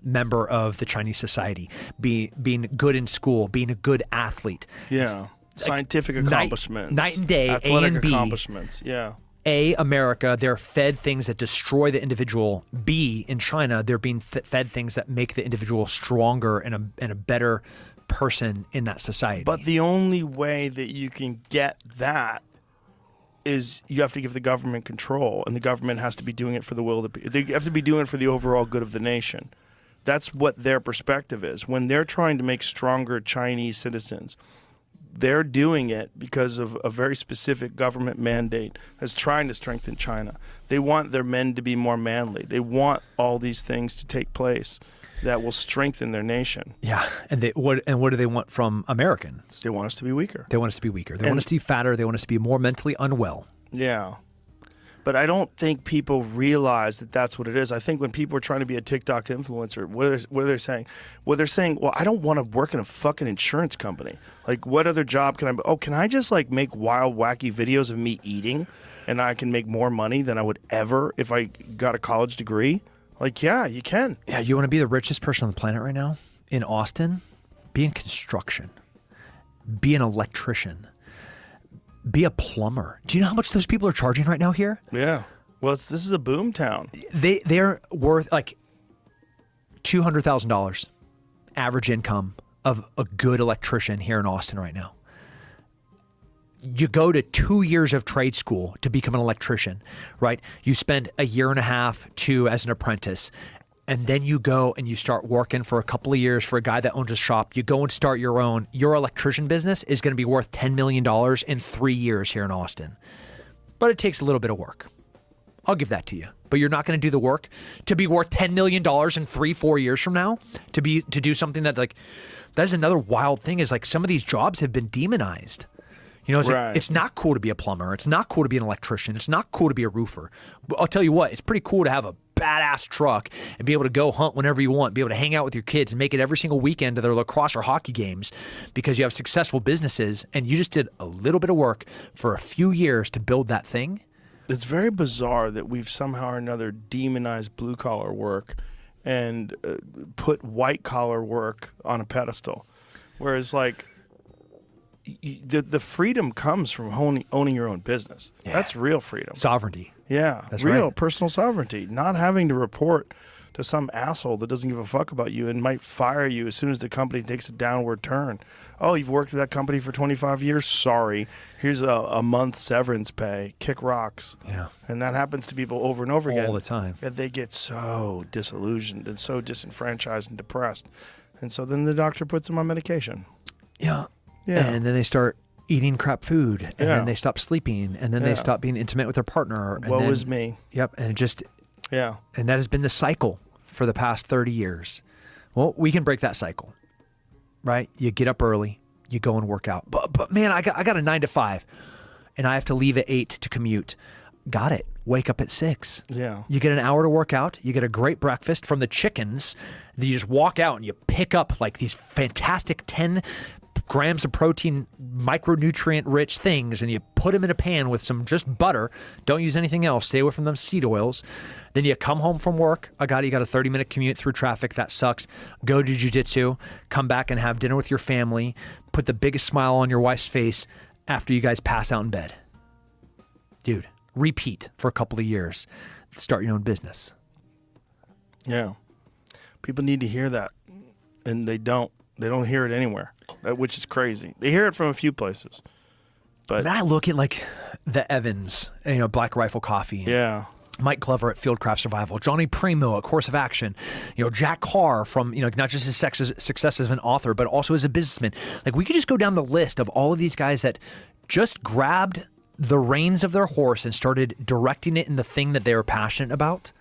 member of the Chinese society, being good in school, being a good athlete. Yeah. Scientific accomplishments. Night and day, athletic A and B. accomplishments. Yeah. A, America, they're fed things that destroy the individual. B, in China, they're being fed things that make the individual stronger and a better person in that society. But the only way that you can get that is you have to give the government control, and the government has to be doing it for the will of the people. They have to be doing it for the overall good of the nation. That's what their perspective is. When they're trying to make stronger Chinese citizens, they're doing it because of a very specific government mandate that's trying to strengthen China. They want their men to be more manly. They want all these things to take place that will strengthen their nation. Yeah, and what do they want from Americans? They want us to be weaker. They want us to be weaker. They want us to be fatter. They want us to be more mentally unwell. Yeah. But I don't think people realize that that's what it is. I think when people are trying to be a TikTok influencer, what are they saying? Well, they're saying, well, I don't want to work in a fucking insurance company. Like, what other job can I... Oh, can I just, like, make wild, wacky videos of me eating and I can make more money than I would ever if I got a college degree? Like, yeah, you can. Yeah, you want to be the richest person on the planet right now? In Austin? Be in construction. Be an electrician. Be a plumber. Do you know how much those people are charging right now here? Yeah. Well, this is a boom town. They're worth like $200,000 average income of a good electrician here in Austin right now. You go to 2 years of trade school to become an electrician, right? You spend a year and a half, 2 as an apprentice. And then you go and you start working for a couple of years for a guy that owns a shop. You go and start your own. Your electrician business is going to be worth $10 million in 3 years here in Austin. But it takes a little bit of work. I'll give that to you. But you're not going to do the work to be worth $10 million in 3-4 years from now, to do something that, like, that's another wild thing is, like, some of these jobs have been demonized. You know, it's not cool to be a plumber. It's not cool to be an electrician. It's not cool to be a roofer. But I'll tell you what, it's pretty cool to have a badass truck and be able to go hunt whenever you want, be able to hang out with your kids and make it every single weekend to their lacrosse or hockey games because you have successful businesses and you just did a little bit of work for a few years to build that thing. It's very bizarre that we've somehow or another demonized blue-collar work and put white-collar work on a pedestal. Whereas, like, the freedom comes from owning your own business. Yeah. That's real freedom. Sovereignty. Yeah, that's real right. Personal sovereignty. Not having to report to some asshole that doesn't give a fuck about you and might fire you as soon as the company takes a downward turn. Oh, you've worked at that company for 25 years? Sorry. Here's a month's severance pay. Kick rocks. Yeah. And that happens to people over and over again. All the time. That they get so disillusioned and so disenfranchised and depressed. And so then the doctor puts them on medication. Yeah. Yeah. And then they start eating crap food, and then they stop sleeping, and then they stop being intimate with their partner. And Woe then, is me. Yep. And it just, yeah. And that has been the cycle for the past 30 years. Well, we can break that cycle, right? You get up early, you go and work out. But man, I got a 9 to 5, and I have to leave at 8 to commute. Got it. Wake up at 6. Yeah. You get an hour to work out. You get a great breakfast from the chickens. Then you just walk out and you pick up like these fantastic 10 grams of protein, micronutrient-rich things, and you put them in a pan with some just butter. Don't use anything else. Stay away from them seed oils. Then you come home from work. You got a 30-minute commute through traffic. That sucks. Go do jiu-jitsu. Come back and have dinner with your family. Put the biggest smile on your wife's face after you guys pass out in bed. Dude, repeat for a couple of years. Start your own business. Yeah. People need to hear that, and they don't. They don't hear it anywhere, which is crazy. They hear it from a few places. But I look at like the Evans, Black Rifle Coffee. Yeah. Mike Glover at Fieldcraft Survival, Johnny Primo at Course of Action, Jack Carr from, not just his success as an author, but also as a businessman. Like, we could just go down the list of all of these guys that just grabbed the reins of their horse and started directing it in the thing that they were passionate about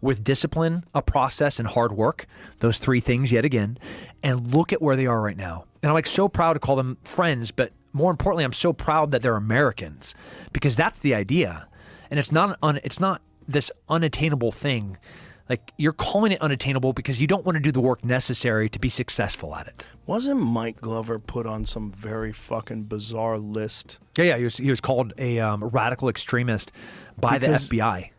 with discipline, a process, and hard work. Those three things yet again. And look at where they are right now. And I'm like so proud to call them friends, but more importantly, I'm so proud that they're Americans, because that's the idea. And it's not this unattainable thing. Like, you're calling it unattainable because you don't want to do the work necessary to be successful at it. Wasn't Mike Glover put on some very fucking bizarre list? Yeah. He was called a radical extremist by the FBI.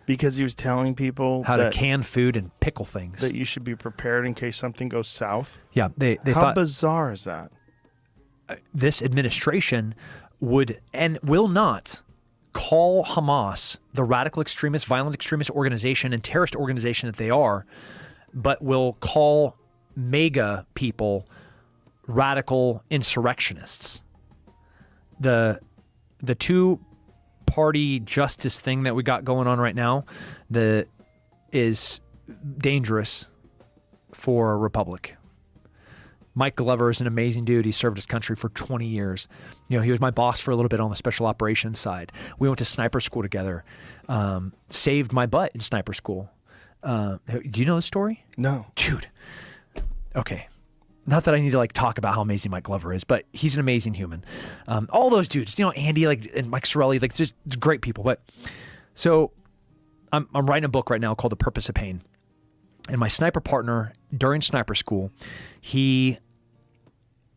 Because he was telling people how to can food and pickle things. That you should be prepared in case something goes south. Yeah. They How thought bizarre is that? This administration would and will not call Hamas the radical extremist, violent extremist organization and terrorist organization that they are, but will call MAGA people radical insurrectionists. The two-party justice thing that we got going on right now is dangerous for a republic. Mike Glover is an amazing dude. He served his country for 20 years. He was my boss for a little bit on the special operations side. We went to sniper school together. Saved my butt in sniper school. Do you know the story? No. Dude. Okay. Not that I need to talk about how amazing Mike Glover is, but he's an amazing human. All those dudes, Andy and Mike Sorelli, just great people. But so I'm writing a book right now called The Purpose of Pain. And my sniper partner during sniper school, he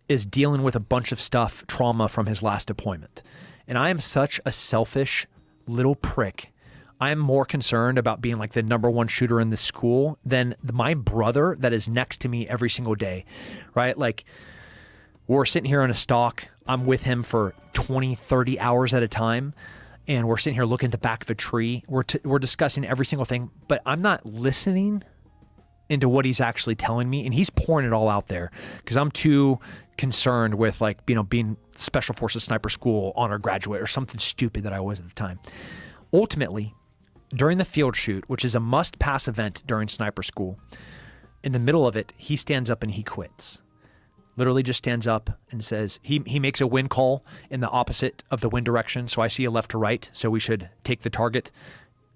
is dealing with a bunch of trauma from his last deployment. And I am such a selfish little prick. I am more concerned about being the number one shooter in the school than my brother that is next to me every single day, right? We're sitting here on a stalk. I'm with him for 20, 30 hours at a time. And we're sitting here looking at the back of a tree. We're discussing every single thing, but I'm not listening into what he's actually telling me, and he's pouring it all out there because I'm too concerned with being Special Forces Sniper School honor graduate or something stupid that I was at the time. Ultimately, during the field shoot, which is a must-pass event during sniper school, in the middle of it, he stands up and he quits. Literally just stands up and says, he makes a wind call in the opposite of the wind direction, so I see a left to right, so we should take the target,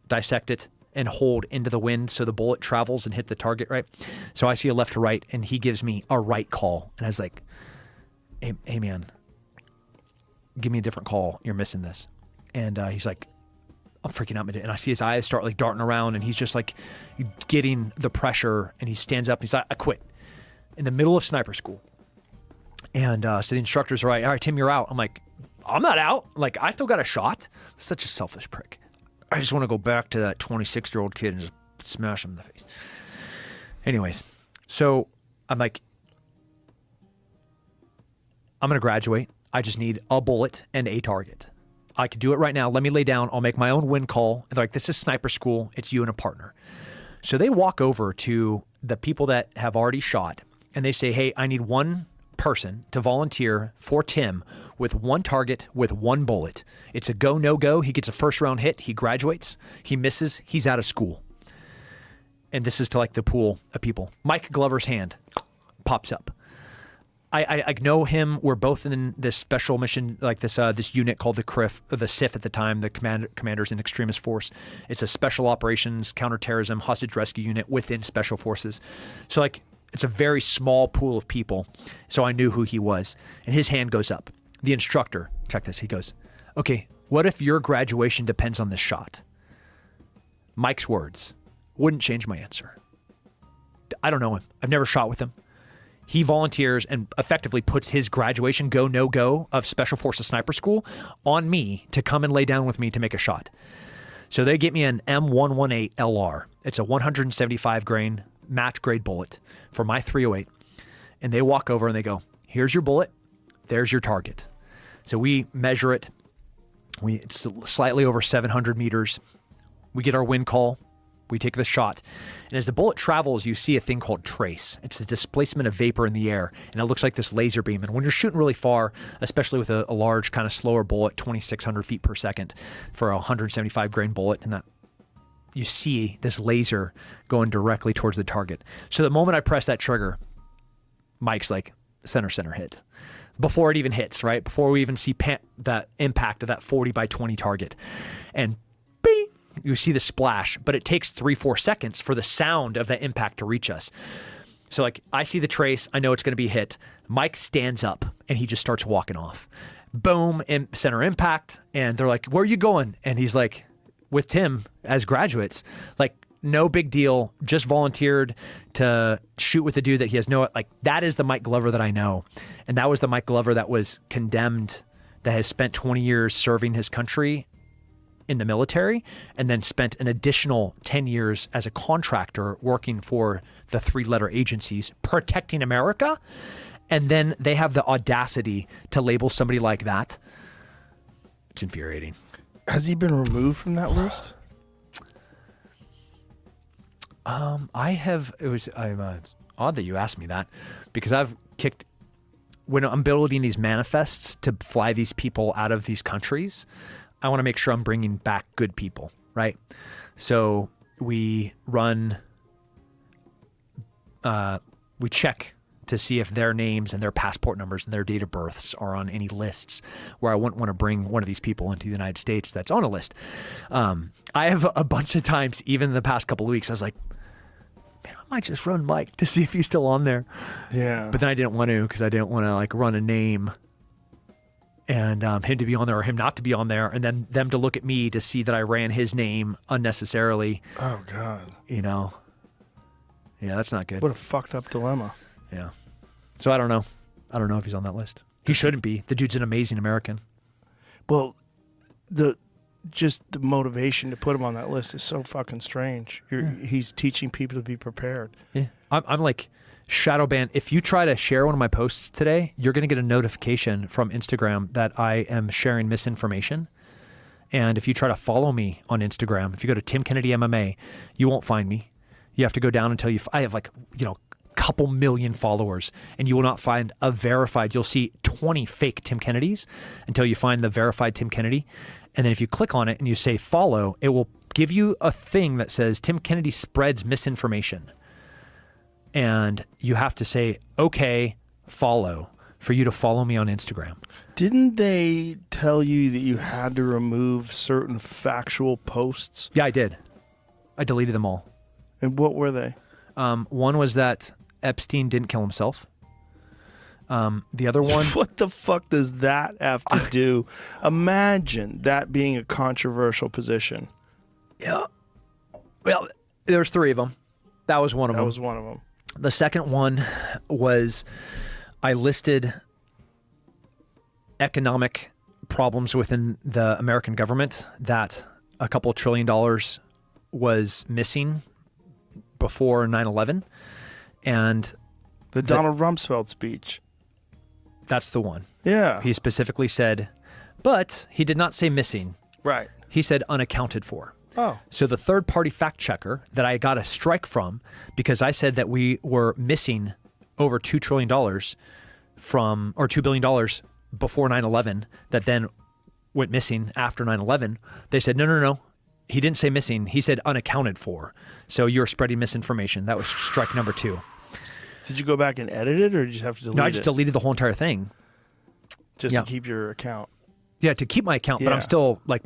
dissect it, and hold into the wind so the bullet travels and hit the target, right? So I see a left to right, and he gives me a right call. And I was like, hey man, give me a different call. You're missing this. And he's like, I'm freaking out. And I see his eyes start darting around, and he's just getting the pressure, and he stands up. He's like, I quit. In the middle of sniper school. And so the instructors are like, all right, Tim, you're out. I'm like, I'm not out. I still got a shot. Such a selfish prick. I just want to go back to that 26-year-old kid and just smash him in the face. Anyways, so I'm like, I'm going to graduate. I just need a bullet and a target. I could do it right now. Let me lay down. I'll make my own wind call. And they're like, this is sniper school. It's you and a partner. So they walk over to the people that have already shot, and they say, hey, I need one person to volunteer for Tim with one target, with one bullet. It's a go, no go. He gets a first round hit. He graduates. He misses. He's out of school. And this is to the pool of people. Mike Glover's hand pops up. I know him. We're both in this special mission, this unit called the CRIF, or the SIF at the time, the Commanders in Extremist Force. It's a special operations, counterterrorism, hostage rescue unit within special forces. So it's a very small pool of people. So I knew who he was. And his hand goes up. The instructor, check this, he goes, okay, what if your graduation depends on this shot? Mike's words wouldn't change my answer. I don't know him. I've never shot with him. He volunteers and effectively puts his graduation go, no go of Special Forces Sniper School on me to come and lay down with me to make a shot. So they get me an M118 LR. It's a 175 grain match grade bullet for my 308. And they walk over and they go, here's your bullet. There's your target. So we measure it. It's slightly over 700 meters. We get our wind call. We take the shot. And as the bullet travels, you see a thing called trace. It's the displacement of vapor in the air, and it looks like this laser beam. And when you're shooting really far, especially with a large kind of slower bullet, 2,600 feet per second for a 175 grain bullet, and that you see this laser going directly towards the target. So the moment I press that trigger, Mike's like, center hit. Before it even hits, right? Before we even see the impact of that 40 by 20 target. And bing, you see the splash, but it takes 3-4 seconds for the sound of that impact to reach us. So like, I see the trace, I know it's going to be hit. Mike stands up and he just starts walking off. Boom, center impact. And they're like, where are you going? And he's like, with Tim as graduates, like, no big deal, just volunteered to shoot with a dude that he has no, like, that is the Mike Glover that I know. And that was the Mike Glover that was condemned, that has spent 20 years serving his country in the military, and then spent an additional 10 years as a contractor working for the 3-letter agencies protecting America. And then they have the audacity to label somebody like that. It's infuriating. Has he been removed from that list? It's odd that you asked me that, because when I'm building these manifests to fly these people out of these countries, I want to make sure I'm bringing back good people, right? So we check to see if their names and their passport numbers and their date of births are on any lists where I wouldn't want to bring one of these people into the United States that's on a list. I have a bunch of times, even in the past couple of weeks, I was like, man, I might just run Mike to see if he's still on there. Yeah. But then I didn't want to, because I didn't want to like run a name and him to be on there or him not to be on there, and then them to look at me to see that I ran his name unnecessarily. Oh, God. You know? Yeah, that's not good. What a fucked up dilemma. Yeah. So I don't know. I don't know if he's on that list. He shouldn't be. The dude's an amazing American. Well, the motivation to put him on that list is so fucking strange. He's teaching people to be prepared. Yeah. I'm like, shadow ban. If you try to share one of my posts today, you're going to get a notification from Instagram that I am sharing misinformation. And if you try to follow me on Instagram, if you go to Tim Kennedy MMA, you won't find me. You have to go down until I have like, couple million followers, and you will not find a verified. You'll see 20 fake Tim Kennedys until you find the verified Tim Kennedy. And then if you click on it and you say follow, it will give you a thing that says Tim Kennedy spreads misinformation. And you have to say, okay, follow, for you to follow me on Instagram. Didn't they tell you that you had to remove certain factual posts? Yeah, I did. I deleted them all. And what were they? One was that Epstein didn't kill himself. The other one... What the fuck does that have to do? Imagine that being a controversial position. Yeah. Well, there's 3 of them. That was one of them. That was one of them. The second one was I listed economic problems within the American government that a couple $1 trillion was missing before 9/11. And the Donald Rumsfeld speech. That's the one. Yeah. He specifically said, but he did not say missing. Right. He said unaccounted for. Oh. So the third party fact checker that I got a strike from, because I said that we were missing over $2 trillion or $2 billion before 9/11 that then went missing after 9/11. They said, no. He didn't say missing. He said unaccounted for. So you're spreading misinformation. That was strike number 2. Did you go back and edit it, or did you just have to delete it? No, I just deleted the whole entire thing. Just to keep your account. Yeah, to keep my account, but I'm still like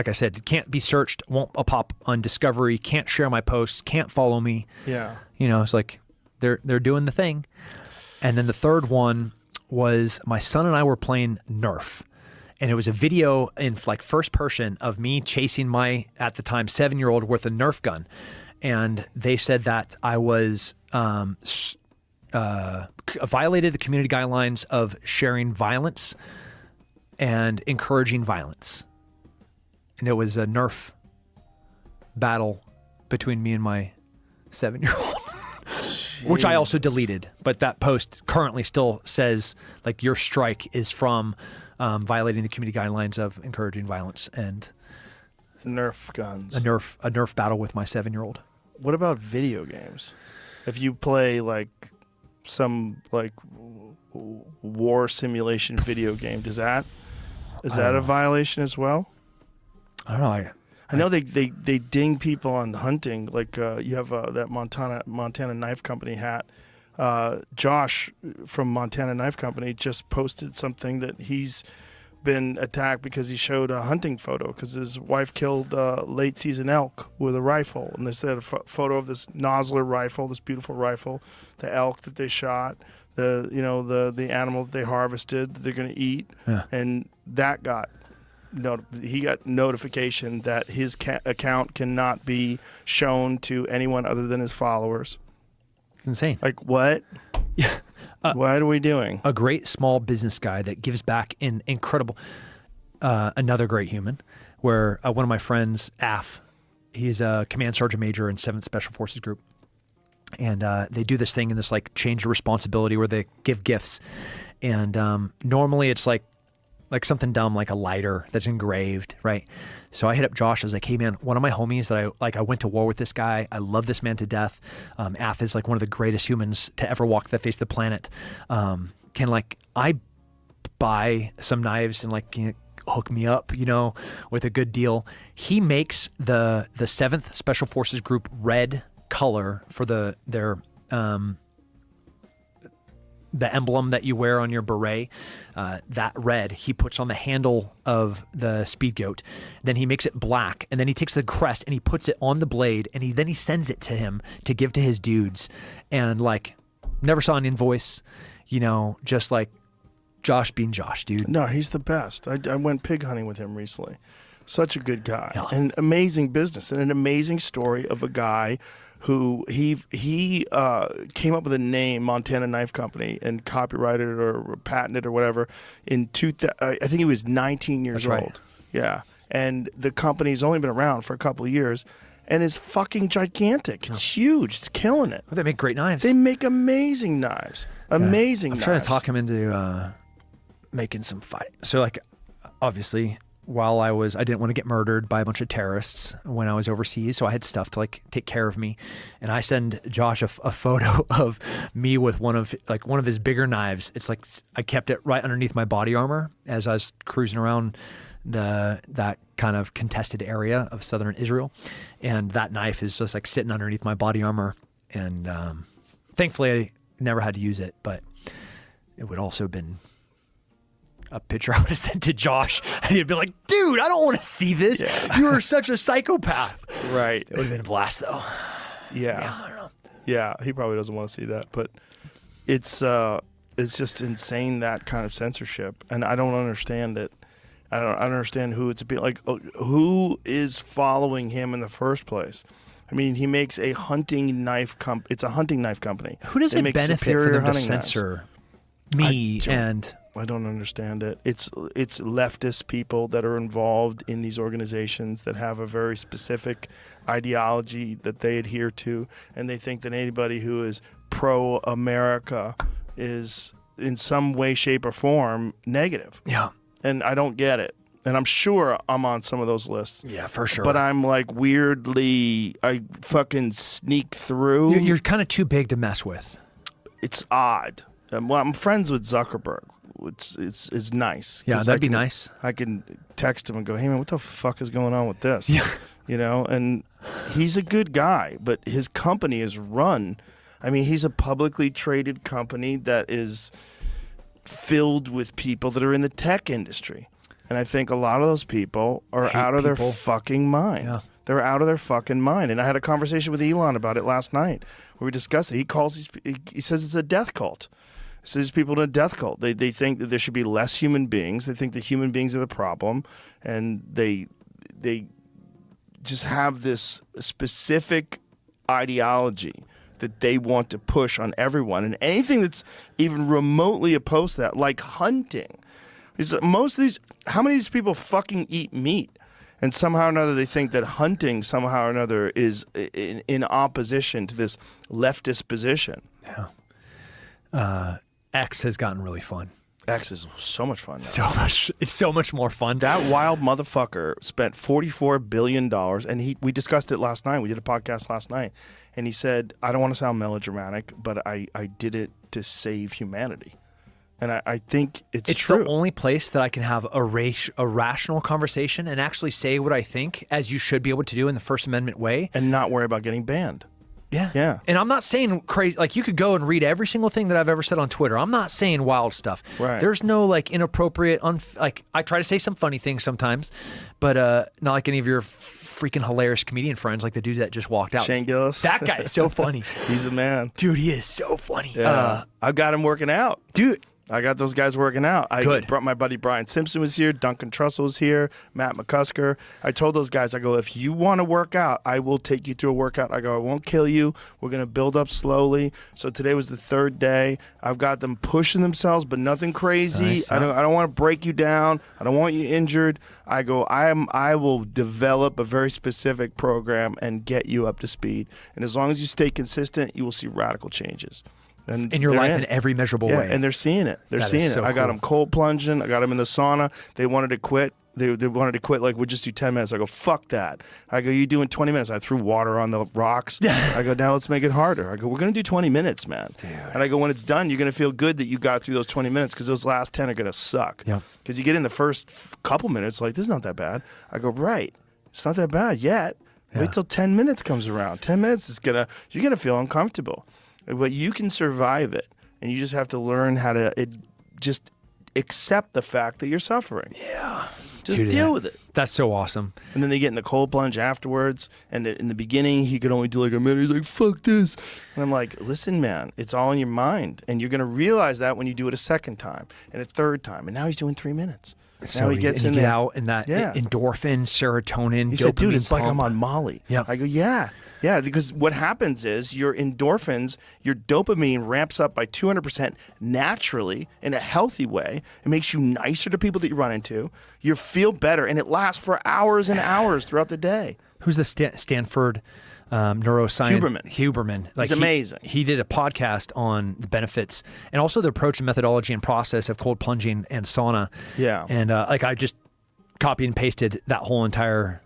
I said, it can't be searched, won't pop on Discovery, can't share my posts, can't follow me. Yeah. It's like they're doing the thing. And then the third one was my son and I were playing Nerf. And it was a video in like first person of me chasing my, at the time, 7-year-old with a Nerf gun. And they said that I was violated the community guidelines of sharing violence and encouraging violence. And it was a Nerf battle between me and my 7-year-old, which I also deleted. But that post currently still says like your strike is from violating the community guidelines of encouraging violence. And Nerf guns. A Nerf battle with my 7-year-old. What about video games? If you play like some like war simulation video game, is that a violation as well? I don't know. I know they ding people on hunting. Like you have that Montana Knife Company hat. Josh from Montana Knife Company just posted something that he's been attacked because he showed a hunting photo because his wife killed late season elk with a rifle, and they said a photo of this Nosler rifle, this beautiful rifle, the elk that they shot, the animal that they harvested that they're going to eat, and that got. He got notification that his account cannot be shown to anyone other than his followers. It's insane. Like, what? Yeah. What are we doing? A great small business guy that gives back in incredible. Another great human, where one of my friends, Af, he's a command sergeant major in 7th Special Forces Group. And they do this thing in this like change of responsibility where they give gifts. And normally it's like something dumb, like a lighter that's engraved, right? So I hit up Josh. I was like, hey man, one of my homies that I went to war with this guy. I love this man to death. Af is like one of the greatest humans to ever walk the face of the planet. Can like I buy some knives and like hook me up, with a good deal? He makes the 7th Special Forces Group red color for their the emblem that you wear on your beret, that red, he puts on the handle of the Speed Goat. Then he makes it black, and then he takes the crest and he puts it on the blade, and he sends it to him to give to his dudes. And like, never saw an invoice, just like Josh being Josh, dude. No, he's the best. I went pig hunting with him recently. Such a good guy. Yeah. And amazing business, and an amazing story of a guy who he came up with a name, Montana Knife Company, and copyrighted it or patented it or whatever in I think he was 19 years That's old. right. Yeah. And the company's only been around for a couple of years and is fucking gigantic. It's huge. It's killing it. They make great knives. They make amazing knives. Amazing I'm knives. trying to talk him into making some fight. So like, obviously, while I didn't want to get murdered by a bunch of terrorists when I was overseas, so I had stuff to like take care of me. And I send Josh a photo of me with one of his bigger knives. It's like I kept it right underneath my body armor as I was cruising around that kind of contested area of southern Israel, and that knife is just like sitting underneath my body armor. And thankfully, I never had to use it, but it would also have been a picture I would have sent to Josh, and he'd be like, dude, I don't want to see this. Yeah. You are such a psychopath. Right. It would have been a blast, though. Yeah. I don't know. Yeah, he probably doesn't want to see that, but it's just insane, that kind of censorship, and I don't understand it. I don't understand who it's like. Who is following him in the first place? I mean, he makes a hunting knife It's a hunting knife company. Who does it benefit for them to censor me? I don't understand it. It's leftist people that are involved in these organizations that have a very specific ideology that they adhere to, and they think that anybody who is pro-America is in some way, shape, or form negative. Yeah. And I don't get it. And I'm sure I'm on some of those lists. Yeah, for sure. But I'm like weirdly, I fucking sneak through. You're kind of too big to mess with. It's odd. Well, I'm friends with Zuckerberg, which is nice. Yeah, that'd be nice. I can text him and go, hey, man, what the fuck is going on with this? Yeah. And he's a good guy, but his company is run. I mean, he's a publicly traded company that is filled with people that are in the tech industry. And I think a lot of those people are out of their fucking mind. Yeah. They're out of their fucking mind. And I had a conversation with Elon about it last night where we discussed it. He says it's a death cult. He says people in a death cult. They think that there should be less human beings. They think that human beings are the problem. And they just have this specific ideology that they want to push on everyone. And anything that's even remotely opposed to that, like hunting, is most of these, how many of these people fucking eat meat? And somehow or another they think that hunting somehow or another is in opposition to this leftist position. Yeah. X has gotten really fun. X is so much fun now. It's so much more fun. That wild motherfucker spent $44 billion, and we discussed it last night. We did a podcast last night, and he said, I don't want to sound melodramatic, but I did it to save humanity. And I think it's true. The only place that I can have a rational conversation and actually say what I think, as you should be able to do in the First Amendment way. And not worry about getting banned. Yeah. And I'm not saying crazy, like you could go and read every single thing that I've ever said on Twitter. I'm not saying wild stuff. Right. There's no like inappropriate, like I try to say some funny things sometimes, but not like any of your freaking hilarious comedian friends, like the dude that just walked out. Shane Gillis. That guy is so funny. He's the man. Dude, he is so funny. Yeah. I've got him working out. Dude. I got those guys working out. I Good. brought my buddy Brian Simpson was here. Duncan Trussell was here. Matt McCusker. I told those guys, I go, if you want to work out, I will take you through a workout. I go, I won't kill you. We're going to build up slowly. So today was the third day. I've got them pushing themselves, but nothing crazy. Nice, huh? I don't want to break you down. I don't want you injured. I go, I will develop a very specific program and get you up to speed. And as long as you stay consistent, you will see radical changes. And in your life in every measurable way. And they're seeing it. They're That seeing is it. so I got cool. them cold plunging. I got them in the sauna. They wanted to quit. They wanted to quit, like, we'll just do 10 minutes. I go, fuck that. I go, you doing 20 minutes. I threw water on the rocks. I go, now let's make it harder. I go, we're going to do 20 minutes, man. Dude. And I go, when it's done, you're going to feel good that you got through those 20 minutes because those last 10 are going to suck. Yep. Because you get in the first couple minutes, like, this is not that bad. I go, right. It's not that bad yet. Yeah. Wait till 10 minutes comes around. 10 minutes is you're going to feel uncomfortable. But you can survive it. And you just have to learn how to just accept the fact that you're suffering. Yeah. Just Dude, deal with it. That's so awesome. And then they get in the cold plunge afterwards. And in the beginning, he could only do like a minute. He's like, fuck this. And I'm like, listen, man, it's all in your mind. And you're going to realize that when you do it a second time and a third time. And now he's doing 3 minutes. Now he gets in get there. out in that endorphin, serotonin, He dopamine said, dude, it's like pump. I'm on Molly. Yep. I go, yeah. Yeah, because what happens is your endorphins, your dopamine ramps up by 200% naturally in a healthy way. It makes you nicer to people that you run into. You feel better, and it lasts for hours and hours throughout the day. Who's the Stanford neuroscience? Huberman. Like, He's amazing. He did a podcast on the benefits and also the approach and methodology and process of cold plunging and sauna. Yeah. And like I just copied and pasted that whole entire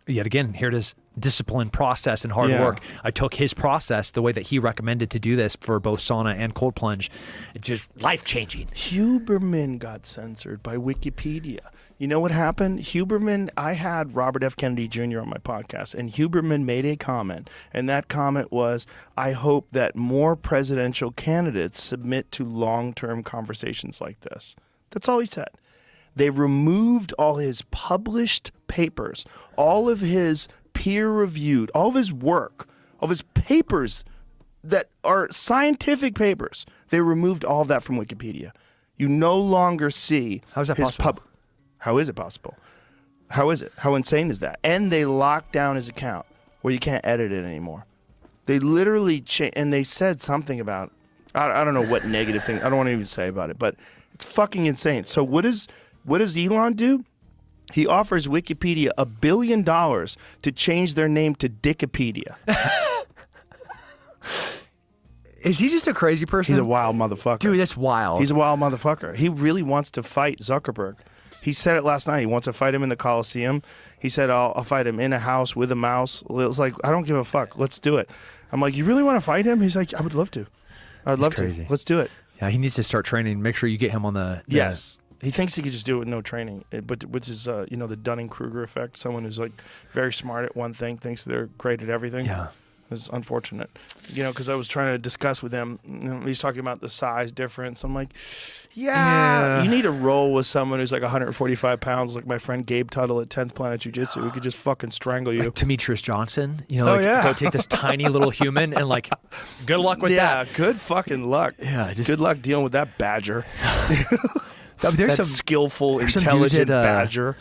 yet again, here it is, discipline, process, and hard work. I took his process, the way that he recommended to do this for both sauna and cold plunge. It's just life-changing. Huberman got censored by Wikipedia. You know what happened? Huberman, I had Robert F. Kennedy Jr. on my podcast, and Huberman made a comment, and that comment was, I hope that more presidential candidates submit to long-term conversations like this. That's all he said. They removed all his published papers, all of his peer-reviewed, all of his work, all of his papers that are scientific papers. They removed all of that from Wikipedia. You no longer see How is that his possible? How is it possible? How is it? How insane is that? And they locked down his account where you can't edit it anymore. They literally and they said something about, I don't know what negative thing, I don't want to even say about it, but it's fucking insane. So what does Elon do? He offers Wikipedia $1 billion to change their name to Dickipedia. Is he just a crazy person? He's a wild motherfucker. Dude, that's wild. He's a wild motherfucker. He really wants to fight Zuckerberg. He said it last night. He wants to fight him in the Coliseum. He said, I'll fight him in a house with a mouse. It was like, I don't give a fuck. Let's do it. I'm like, you really want to fight him? He's like, I would love to. I'd love crazy. to. Let's do it. Yeah, he needs to start training. Make sure you get him on the Yes. He thinks he could just do it with no training, but which is, the Dunning-Kruger effect. Someone who's like very smart at one thing thinks they're great at everything. Yeah. It's unfortunate, because I was trying to discuss with him. He's talking about the size difference. I'm like, yeah, you need to roll with someone who's like 145 pounds, like my friend Gabe Tuttle at 10th Planet Jiu-Jitsu, who could just fucking strangle you. Like Demetrius Johnson, yeah. go take this tiny little human and like, good luck with that. Yeah, good fucking luck. Yeah, just good luck dealing with that badger. There's that some skillful, some dudes intelligent at, badger.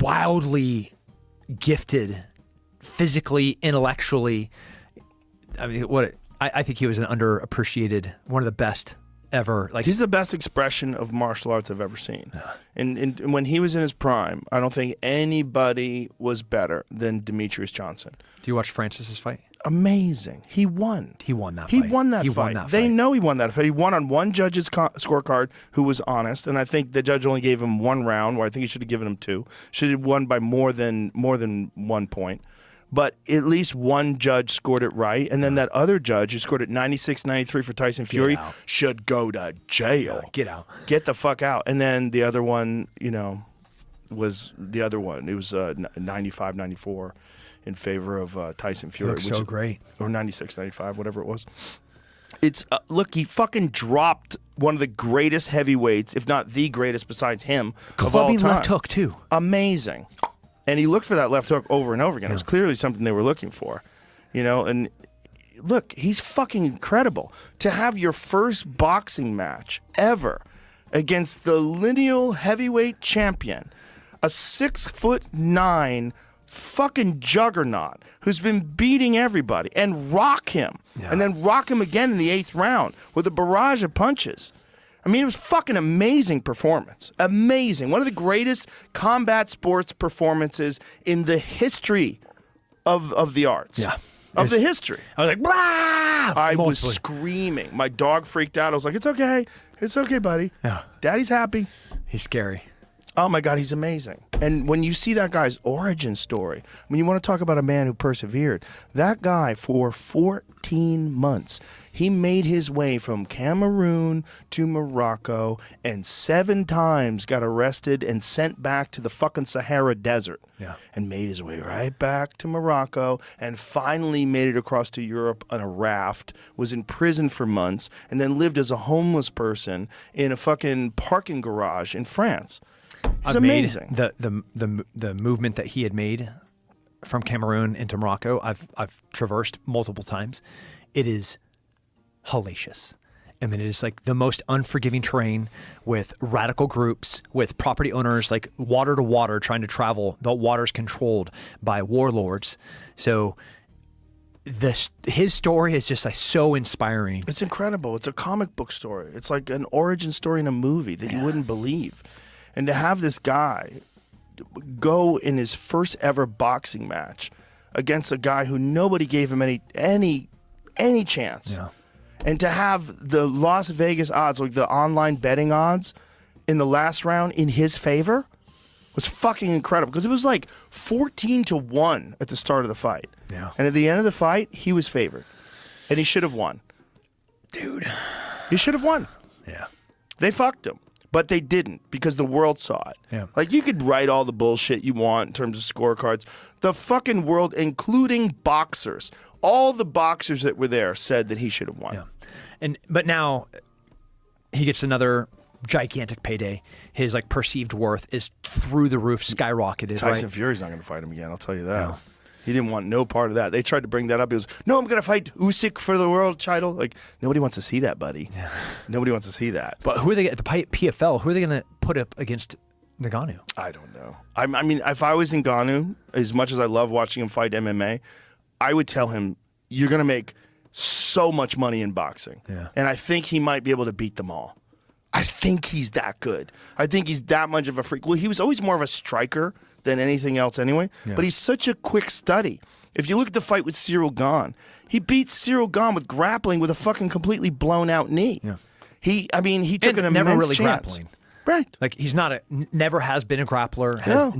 wildly gifted, physically, intellectually. I mean, I think he was an underappreciated, one of the best ever. Like, he's the best expression of martial arts I've ever seen. And when he was in his prime, I don't think anybody was better than Demetrius Johnson. do you watch Francis's fight? amazing. He won. He won that He fight. won that He fight. won that They fight. know he won that fight. He won on one judge's scorecard who was honest, and I think the judge only gave him 1 round, where I think he should have given him 2. Should have won by more than 1 point. But at least one judge scored it right, and then that other judge who scored it 96-93 for Tyson Fury out. should go to jail. Get out. Get the fuck out. And then the other one, you know, was the other one. It was 95-94 in favor of Tyson Fury. Looks so great. Or 96-95, whatever it was. It's look, he fucking dropped one of the greatest heavyweights, if not the greatest besides him, of all Clubbing time. left hook too. Amazing. And he looked for that left hook over and over again. It was clearly something they were looking for, you know. And look, he's fucking incredible. To have your first boxing match ever against the lineal heavyweight champion, a 6'9" fucking juggernaut who's been beating everybody, and rock him, and then rock him again in the 8th round with a barrage of punches. I mean, it was fucking amazing performance. Amazing. One of the greatest combat sports performances in the history of the arts. Yeah. Of the history. I was like, blah! I was Mostly. screaming. My dog freaked out. I was like, it's okay. It's okay, buddy. Yeah. Daddy's happy. He's scary. Oh my God, he's amazing. And when you see that guy's origin story, when you want to talk about a man who persevered, that guy for 14 months, he made his way from Cameroon to Morocco and 7 times got arrested and sent back to the fucking Sahara Desert. Yeah. And made his way right back to Morocco and finally made it across to Europe on a raft, was in prison for months, and then lived as a homeless person in a fucking parking garage in France. It's amazing. The movement that he had made from Cameroon into Morocco, I've traversed multiple times. It is hellacious. I mean, it is like the most unforgiving terrain with radical groups, with property owners like water to water trying to travel. The water's controlled by warlords. So his story is just like so inspiring. It's incredible. It's a comic book story. It's like an origin story in a movie that you wouldn't believe. And to have this guy go in his first ever boxing match against a guy who nobody gave him any chance. Yeah. And to have the Las Vegas odds, like the online betting odds in the last round in his favor was fucking incredible, because it was like 14-1 at the start of the fight. Yeah. And at the end of the fight, he was favored. And he should have won. Dude. He should have won. Yeah. They fucked him, but they didn't, because the world saw it. Yeah. Like, you could write all the bullshit you want in terms of scorecards. The fucking world, including boxers, all the boxers that were there said that he should have won. Yeah. But now he gets another gigantic payday. His like perceived worth is through the roof, skyrocketed. Tyson right? Fury's not going to fight him again, I'll tell you that. No. He didn't want no part of that. They tried to bring that up. He goes, no, I'm going to fight Usyk for the world title. Like, nobody wants to see that, buddy. Yeah. Nobody wants to see that. But who are they at the PFL? Who are they going to put up against Ngannou? I don't know. I mean, if I was Ngannou, as much as I love watching him fight MMA, I would tell him, you're going to make so much money in boxing. Yeah. And I think he might be able to beat them all. I think he's that good. I think he's that much of a freak. Well, he was always more of a striker than anything else anyway, but he's such a quick study. If you look at the fight with Cyril Gane, he beat Cyril Gane with grappling with a fucking completely blown out knee. Yeah. He took And an never immense really chance. grappling. Right. Like he's not never has been a grappler, has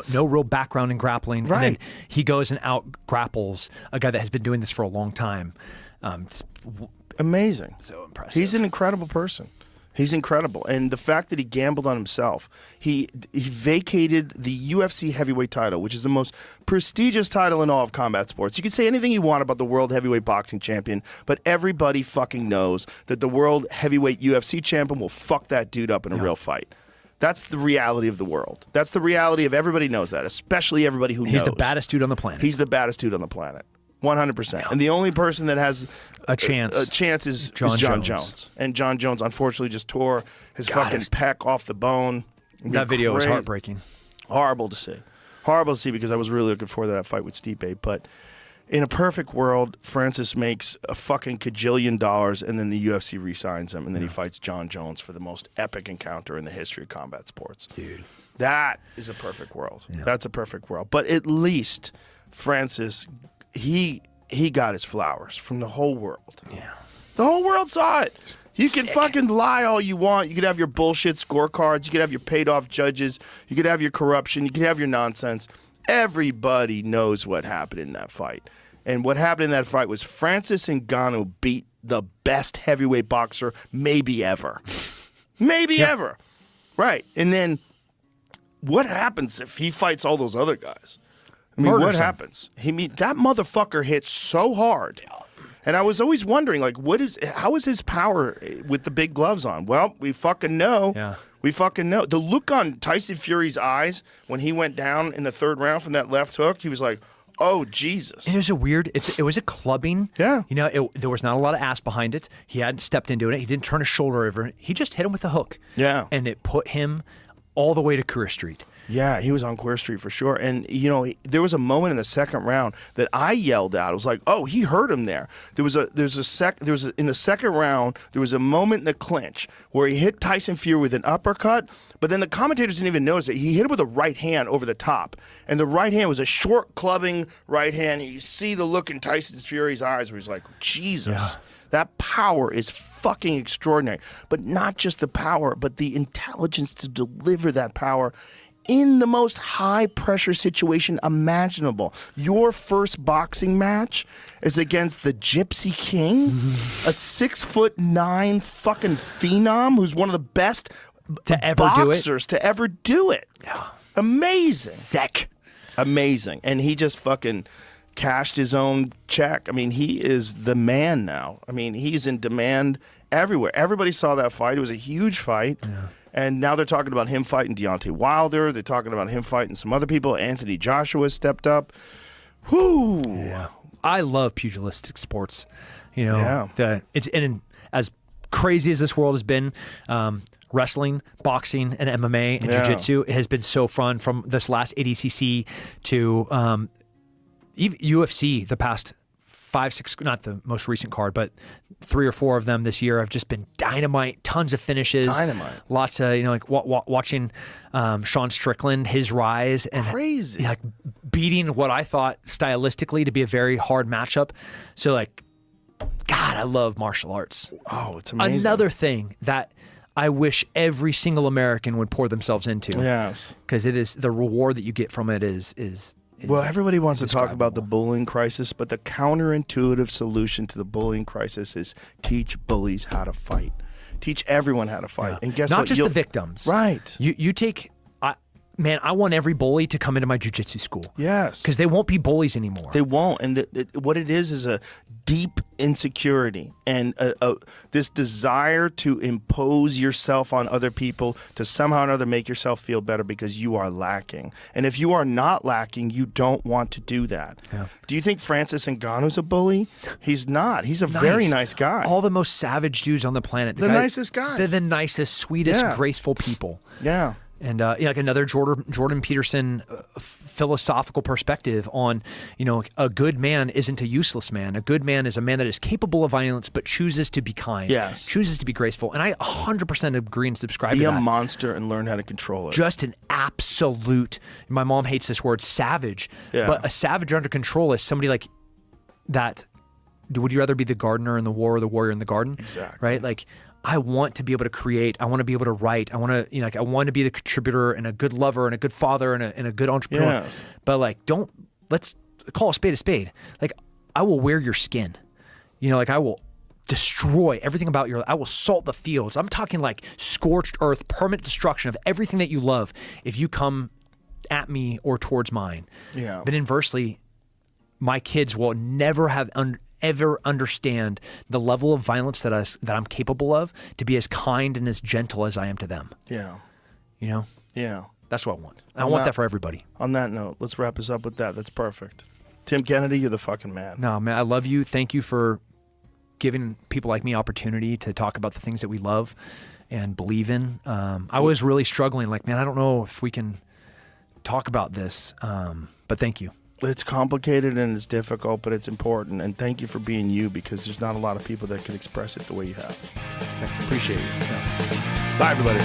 no real background in grappling. Right. And then he goes and out grapples a guy that has been doing this for a long time. It's Amazing. so impressive. He's an incredible person. He's incredible. And the fact that he gambled on himself, he vacated the UFC heavyweight title, which is the most prestigious title in all of combat sports. You can say anything you want about the world heavyweight boxing champion, but everybody fucking knows that the world heavyweight UFC champion will fuck that dude up in a real fight. That's the reality of the world. That's the reality of everybody knows that, especially everybody who knows. He's the baddest dude on the planet. He's the baddest dude on the planet. 100%. And the only person that has A chance is John John Jones. Jones. And John Jones unfortunately just tore his God, fucking it's- pec off the bone. that video was Great. heartbreaking. Horrible to see. Horrible to see, because I was really looking forward to that fight with Stipe. But in a perfect world, Francis makes a fucking cajillion dollars, and then the UFC re-signs him, and then he fights John Jones for the most epic encounter in the history of combat sports. Dude. That is a perfect world. That's a perfect world. But at least Francis, he he got his flowers from the whole world. Yeah. The whole world saw it. You can fucking lie all you want. You could have your bullshit scorecards. You could have your paid off judges. You could have your corruption. You could have your nonsense. Everybody knows what happened in that fight. And what happened in that fight was Francis Ngannou beat the best heavyweight boxer maybe ever. Maybe ever. Right. And then what happens if he fights all those other guys? I mean, what happens? That motherfucker hits so hard. And I was always wondering, like, how is his power with the big gloves on? Well, we fucking know. Yeah. We fucking know. The look on Tyson Fury's eyes when he went down in the third round from that left hook, he was like, oh, Jesus. It was it was a clubbing. Yeah. You know, there was not a lot of ass behind it. He hadn't stepped into it. He didn't turn his shoulder over. He just hit him with a hook. Yeah. And it put him all the way to Queer Street. Yeah, he was on Queer Street for sure. And, you know, there was a moment in the second round that I yelled out. I was like, oh, he hurt him there. In the second round, there was a moment in the clinch where he hit Tyson Fury with an uppercut, but then the commentators didn't even notice it. He hit him with a right hand over the top. And the right hand was a short clubbing right hand. And you see the look in Tyson Fury's eyes where he's like, Jesus. Yeah. That power is fucking extraordinary. But not just the power, but the intelligence to deliver that power in the most high-pressure situation imaginable. Your first boxing match is against the Gypsy King, a 6'9" fucking phenom who's one of the best boxers to ever do it. Yeah. Amazing. Sick. Amazing. And he just fucking cashed his own check. I mean, he is the man now. I mean, he's in demand everywhere. Everybody saw that fight. It was a huge fight. Yeah. And now they're talking about him fighting Deontay Wilder. They're talking about him fighting some other people. Anthony Joshua stepped up. Whoo! Yeah. I love pugilistic sports. You know, and as crazy as this world has been, wrestling, boxing, and MMA and jiu-jitsu has been so fun from this last ADCC to UFC the past 5, 6, not the most recent card, but 3 or 4 of them this year have just been dynamite. Tons of finishes. Dynamite. Lots of, like watching Sean Strickland, his rise. And crazy. Like beating what I thought stylistically to be a very hard matchup. So like, God, I love martial arts. Oh, it's amazing. Another thing that I wish every single American would pour themselves into. Yes. Because it is, the reward that you get from it is well, everybody wants to talk about the bullying crisis, but the counterintuitive solution to the bullying crisis is teach bullies how to fight. Teach everyone how to fight. Yeah. And guess what? Not just the victims. Right. You take, I want every bully to come into my jiu-jitsu school. Yes. Because they won't be bullies anymore. They won't. And what it is a deep insecurity and this desire to impose yourself on other people to somehow or another make yourself feel better because you are lacking. And if you are not lacking, you don't want to do that. Yeah. Do you think Francis Ngannou's a bully? He's not. He's a very nice guy. All the most savage dudes on the planet. The nicest guys. They're the nicest, sweetest, graceful people. Yeah. And like another Jordan Peterson philosophical perspective on, a good man isn't a useless man. A good man is a man that is capable of violence but chooses to be kind. Yes. Chooses to be graceful. And I 100% agree and subscribe to that. Be a monster and learn how to control it. Just an absolute, my mom hates this word, savage. Yeah. But a savage under control is somebody like that. Would you rather be the gardener in the war or the warrior in the garden? Exactly. Right? Like, I want to be able to create. I want to be able to write. I want to, I want to be the contributor and a good lover and a good father and a good entrepreneur. Yes. But let's call a spade. Like, I will wear your skin. I will destroy everything about I will salt the fields. I'm talking like scorched earth, permanent destruction of everything that you love if you come at me or towards mine. Yeah. But inversely, my kids will never have ever understand the level of violence that I'm capable of to be as kind and as gentle as I am to them. Yeah. Yeah. That's what I want. I want that for everybody. On that note, let's wrap us up with that. That's perfect. Tim Kennedy, you're the fucking man. No, man, I love you. Thank you for giving people like me opportunity to talk about the things that we love and believe in. I was really struggling. Like, man, I don't know if we can talk about this, but thank you. It's complicated and it's difficult, but it's important. And thank you for being you, because there's not a lot of people that can express it the way you have. Thanks. Appreciate it. Yeah. Bye, everybody.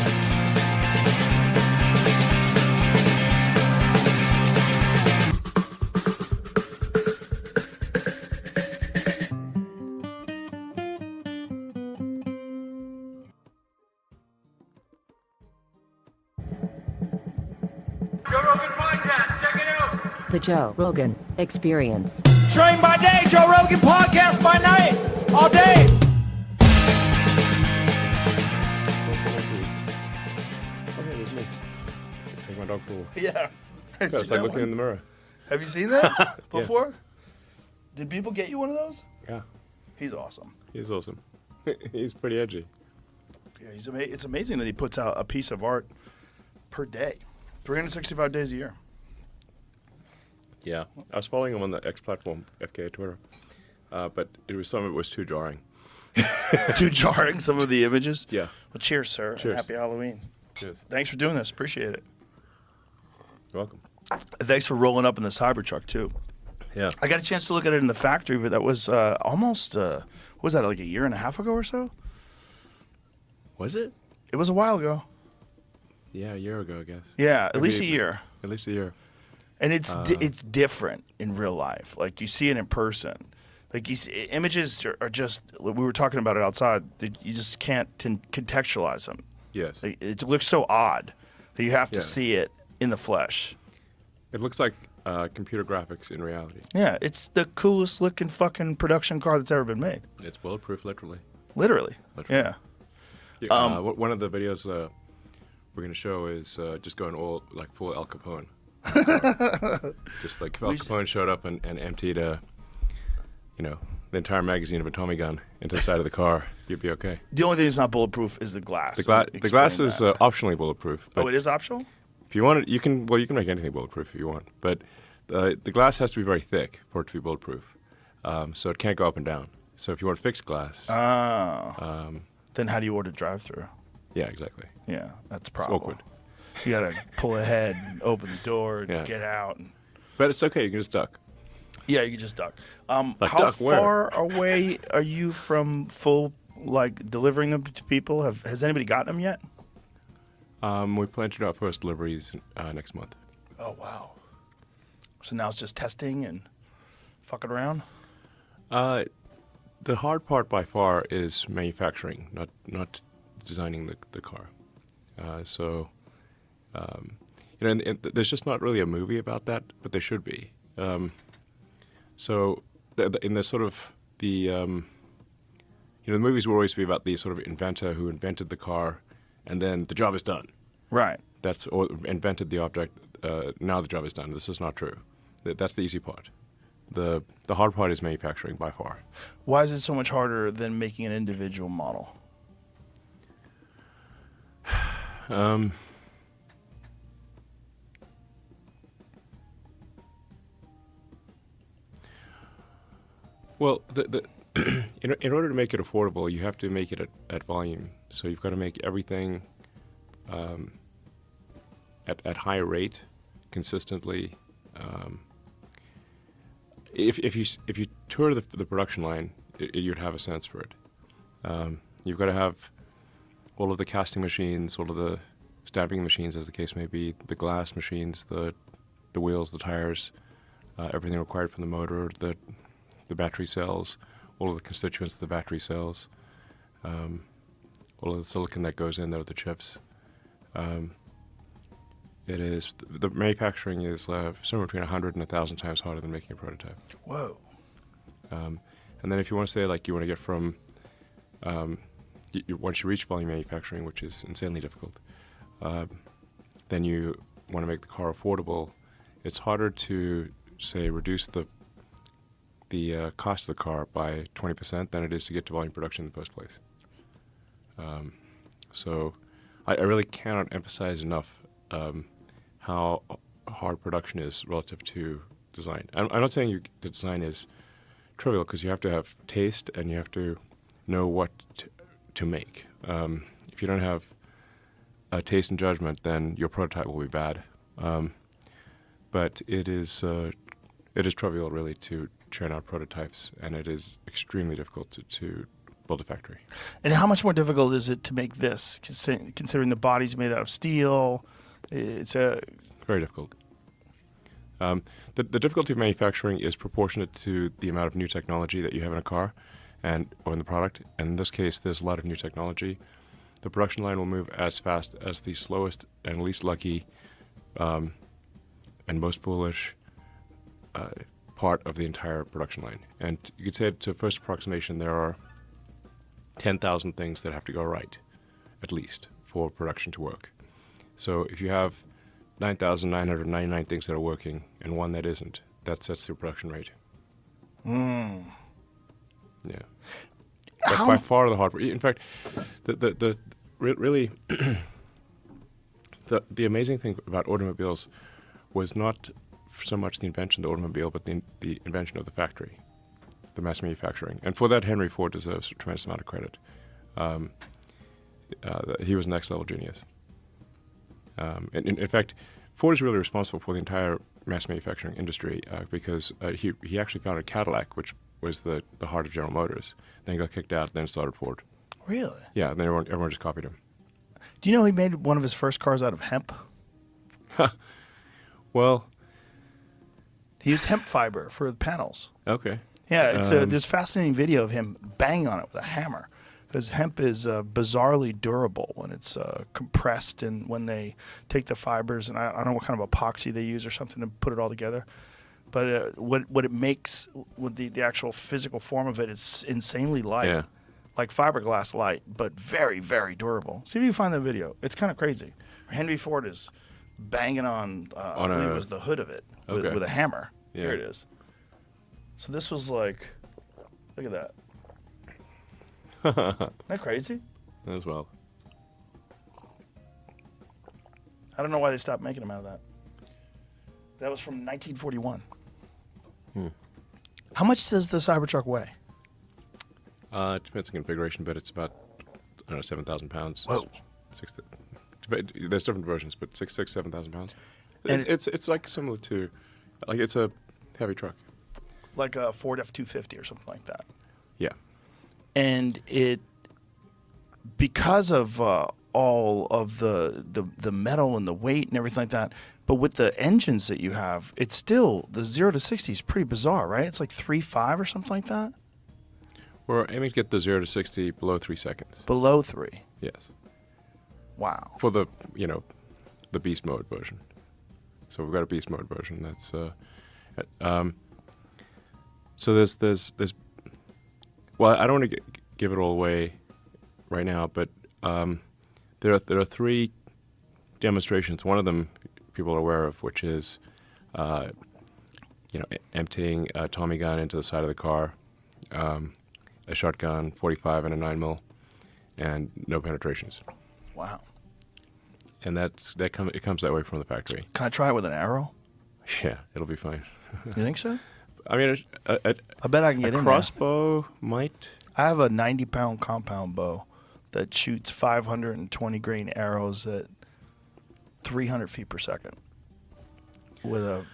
Joe Rogan Podcast. Check it out. The Joe Rogan Experience. Train by day, Joe Rogan podcast by night, all day. Okay, there's me. Take my dog for a walk. Yeah. Yeah, it's like looking in the mirror. Have you seen that before? Did people get you one of those? Yeah, He's awesome. he's awesome. He's pretty edgy. Yeah, it's amazing that he puts out a piece of art per day, 365 days a year. Yeah, I was following him on the X platform, FKA Twitter, but some of it was too jarring. Too jarring, some of the images. Yeah. Well, cheers, sir. and Cheers. Happy Halloween. Cheers. Thanks for doing this. Appreciate it. You're welcome. Thanks for rolling up in the Cybertruck too. Yeah. I got a chance to look at it in the factory, but that was almost what was that, like a year and a half ago or so? Was it? It was a while ago. Yeah, a year ago, I guess. Yeah, at Maybe least a year. At least a year. And it's different in real life. Like you see it in person. Like you see, images are just. We were talking about it outside. You just can't contextualize them. Yes. It looks so odd that you have to Yeah. see it in the flesh. It looks like computer graphics in reality. Yeah, it's the coolest looking fucking production car that's ever been made. It's bulletproof, literally. Literally. Literally. Yeah. Yeah, one of the videos we're going to show is just going all like full Al Capone. Just like if Al Capone showed up and emptied the entire magazine of a Tommy gun into the side of the car, you'd be okay. The only thing that's not bulletproof is the glass. The glass Explain is that. optionally bulletproof. But Oh, it is optional? if you want it, you can make anything bulletproof if you want. But the glass has to be very thick for it to be bulletproof, so it can't go up and down. So if you want fixed glass, Then how do you order drive-through? yeah, exactly. Yeah, that's a It's problem. awkward. You gotta pull ahead, and open the door, and Yeah. get out. And... But it's okay. You can just duck. Yeah, you can just duck. Like How duck where? far away are you from full, like, delivering them to people? Has anybody gotten them yet? We plan to do our first deliveries next month. Oh, wow. So now it's just testing and fucking around? The hard part by far is manufacturing, not designing the car. And there's just not really a movie about that, but there should be. In the sort of the movies will always be about the sort of inventor who invented the car, and then the job is done. Right. Or invented the object. Now the job is done. This is not true. That's the easy part. The hard part is manufacturing by far. Why is it so much harder than making an individual model? Well, in order to make it affordable, you have to make it at volume. So you've got to make everything at high rate, consistently. If you tour the production line, you'd have a sense for it. You've got to have all of the casting machines, all of the stamping machines, as the case may be, the glass machines, the wheels, the tires, everything required from the motor, the battery cells, all of the constituents of the battery cells, all of the silicon that goes in there with the chips. The manufacturing is somewhere between 100 and 1,000 times harder than making a prototype. Whoa. And then if you want to say, like, you want to get from, once you reach volume manufacturing, which is insanely difficult, then you want to make the car affordable. It's harder to, say, reduce the cost of the car by 20% than it is to get to volume production in the first place. So I really cannot emphasize enough how hard production is relative to design. I'm not saying the design is trivial, because you have to have taste and you have to know what to make. If you don't have taste and judgment, then your prototype will be bad. But it is trivial, really, to churn out prototypes, and it is extremely difficult to build a factory. And how much more difficult is it to make this, considering the body's made out of steel? It's very difficult. The difficulty of manufacturing is proportionate to the amount of new technology that you have in a car or in the product. And in this case, there's a lot of new technology. The production line will move as fast as the slowest and least lucky and most foolish part of the entire production line. And you could say to first approximation, there are 10,000 things that have to go right, at least, for production to work. So if you have 9,999 things that are working and one that isn't, that sets the production rate. Yeah. By far the hard part. In fact, really, the amazing thing about automobiles was not so much the invention of the automobile, but the invention of the factory, the mass manufacturing. And for that, Henry Ford deserves a tremendous amount of credit. He was a next-level genius. In fact, Ford is really responsible for the entire mass manufacturing industry because he actually founded Cadillac, which was the heart of General Motors. Then he got kicked out, then started Ford. Really? Yeah, and then everyone just copied him. Do you know he made one of his first cars out of hemp? Well, he used hemp fiber for the panels. okay. Yeah, it's there's a fascinating video of him banging on it with a hammer. Because hemp is bizarrely durable when it's compressed, and when they take the fibers, and I don't know what kind of epoxy they use or something to put it all together. But what it makes with the actual physical form of it is insanely light. Yeah. Like fiberglass light, but very, very durable. See if you can find that video. It's kind of crazy. Henry Ford is banging on I believe it was the hood of it with a hammer. Yeah. Here it is. So this was like, look at that. Isn't that crazy? As well. I don't know why they stopped making them out of that. That was from 1941. How much does the Cybertruck weigh? It depends on configuration, but it's about 7,000 pounds. Whoa. There's different versions, but 7,000 pounds. And It's like similar to, like it's a heavy truck. like a Ford F-250 or something like that. Yeah. And it, because of all of the metal and the weight and everything like that, but with the engines that you have, it's still, the 0 to 60 is pretty bizarre, right? It's like 3.5 or something like that? We're aiming to get the 0 to 60 below 3 seconds. Below 3. Yes. Wow. For the, the beast mode version. So we've got a beast mode version that's, so there's well, I don't want to give it all away right now, but there are 3 demonstrations. One of them people are aware of, which is, emptying a Tommy gun into the side of the car, a shotgun, 45 and a 9mm, and no penetrations. Wow. And it comes that way from the factory. Can I try it with an arrow? Yeah, it'll be fine. You think so? I mean, I bet I can get a in crossbow might. there. I have a 90-pound compound bow that shoots 520 grain arrows at 300 feet per second with a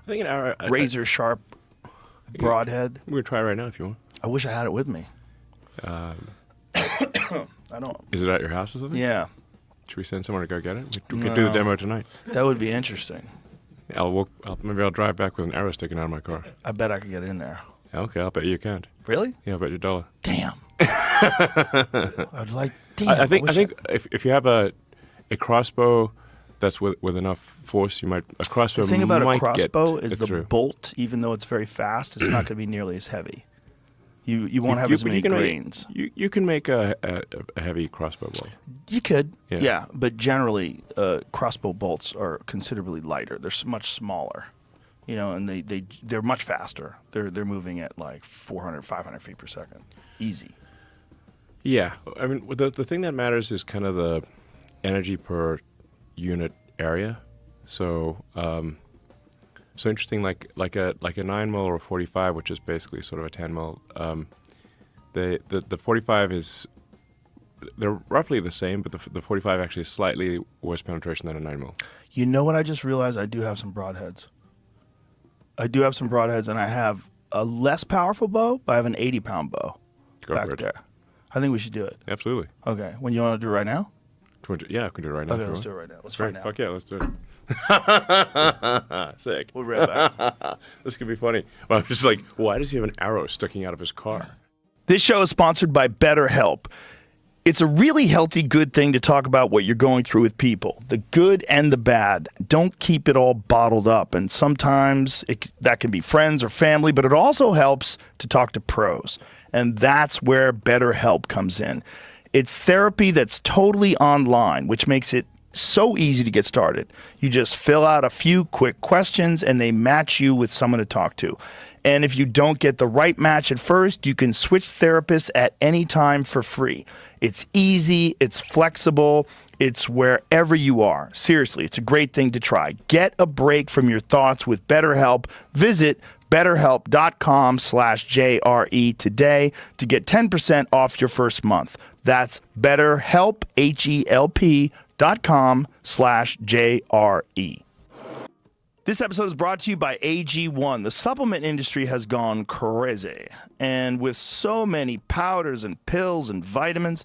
I think an arrow. razor sharp broadhead. We're gonna try it right now if you want. I wish I had it with me. Uh, I don't. Is it at your house or something? Yeah, Should we send someone to go get it? We could do the demo tonight. that would be interesting. Maybe I'll drive back with an arrow sticking out of my car. I bet I could get in there. Okay, I'll bet you can't. Really? Yeah, I'll bet you $1. Damn. I'd like. Damn. I think wish if you have a crossbow that's with enough force, you might a crossbow. The thing about a might crossbow get is it the through. bolt. Even though it's very fast, it's not going to be nearly as heavy. You won't have as but many you can grains. You can make a heavy crossbow bolt. You could, Yeah. yeah, but generally, crossbow bolts are considerably lighter. They're much smaller, and they're much faster. They're moving at like 400, 500 feet per second, easy. Yeah, I mean the thing that matters is kind of the energy per unit area. So so interesting, like a 9mm or a 45, which is basically sort of a 10mm. The 45 is they're roughly the same, but the 45 actually is slightly worse penetration than a 9mm. You know what? I just realized I do have some broadheads. And I have a less powerful bow, but I have an 80-pound bow Go back for it. there. I think we should do it. Absolutely. Okay. When you want to do it right now? Yeah, I can do it right now. Okay, if you let's want. do it right now. Let's Great. find out. Fuck yeah, let's do it. Sick. We'll be right back. This could be funny. Well, I'm just like, why does he have an arrow sticking out of his car? This show is sponsored by BetterHelp. It's a really healthy, good thing to talk about what you're going through with people, the good and the bad. Don't keep it all bottled up. And sometimes that can be friends or family, but it also helps to talk to pros. And that's where BetterHelp comes in. It's therapy that's totally online, which makes it so easy to get started. You just fill out a few quick questions and they match you with someone to talk to. And if you don't get the right match at first, you can switch therapists at any time for free. It's easy, it's flexible, it's wherever you are. Seriously, it's a great thing to try. Get a break from your thoughts with BetterHelp. Visit BetterHelp.com/JRE today to get 10% off your first month. That's BetterHelp, HELP.com/JRE. This episode is brought to you by AG1. The supplement industry has gone crazy. And with so many powders and pills and vitamins,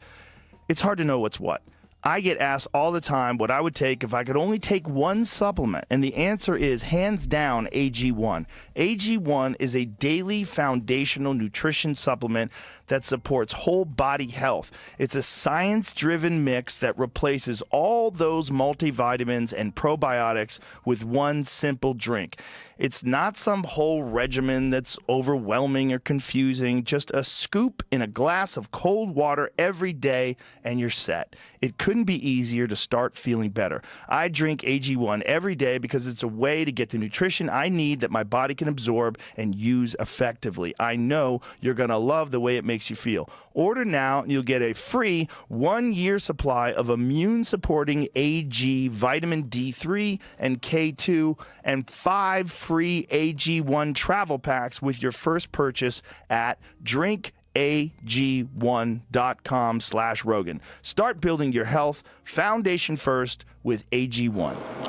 it's hard to know what's what. I get asked all the time what I would take if I could only take one supplement, and the answer is hands down AG1. AG1 is a daily foundational nutrition supplement that supports whole body health. It's a science-driven mix that replaces all those multivitamins and probiotics with one simple drink. It's not some whole regimen that's overwhelming or confusing. Just a scoop in a glass of cold water every day and you're set. It couldn't be easier to start feeling better. I drink AG1 every day because it's a way to get the nutrition I need that my body can absorb and use effectively. I know you're going to love the way it makes you feel. Order now and you'll get a free 1-year supply of immune-supporting AG vitamin D3 and K2 and 5 free AG1 travel packs with your first purchase at drinkag1.com/Rogan. Start building your health foundation first with AG1. If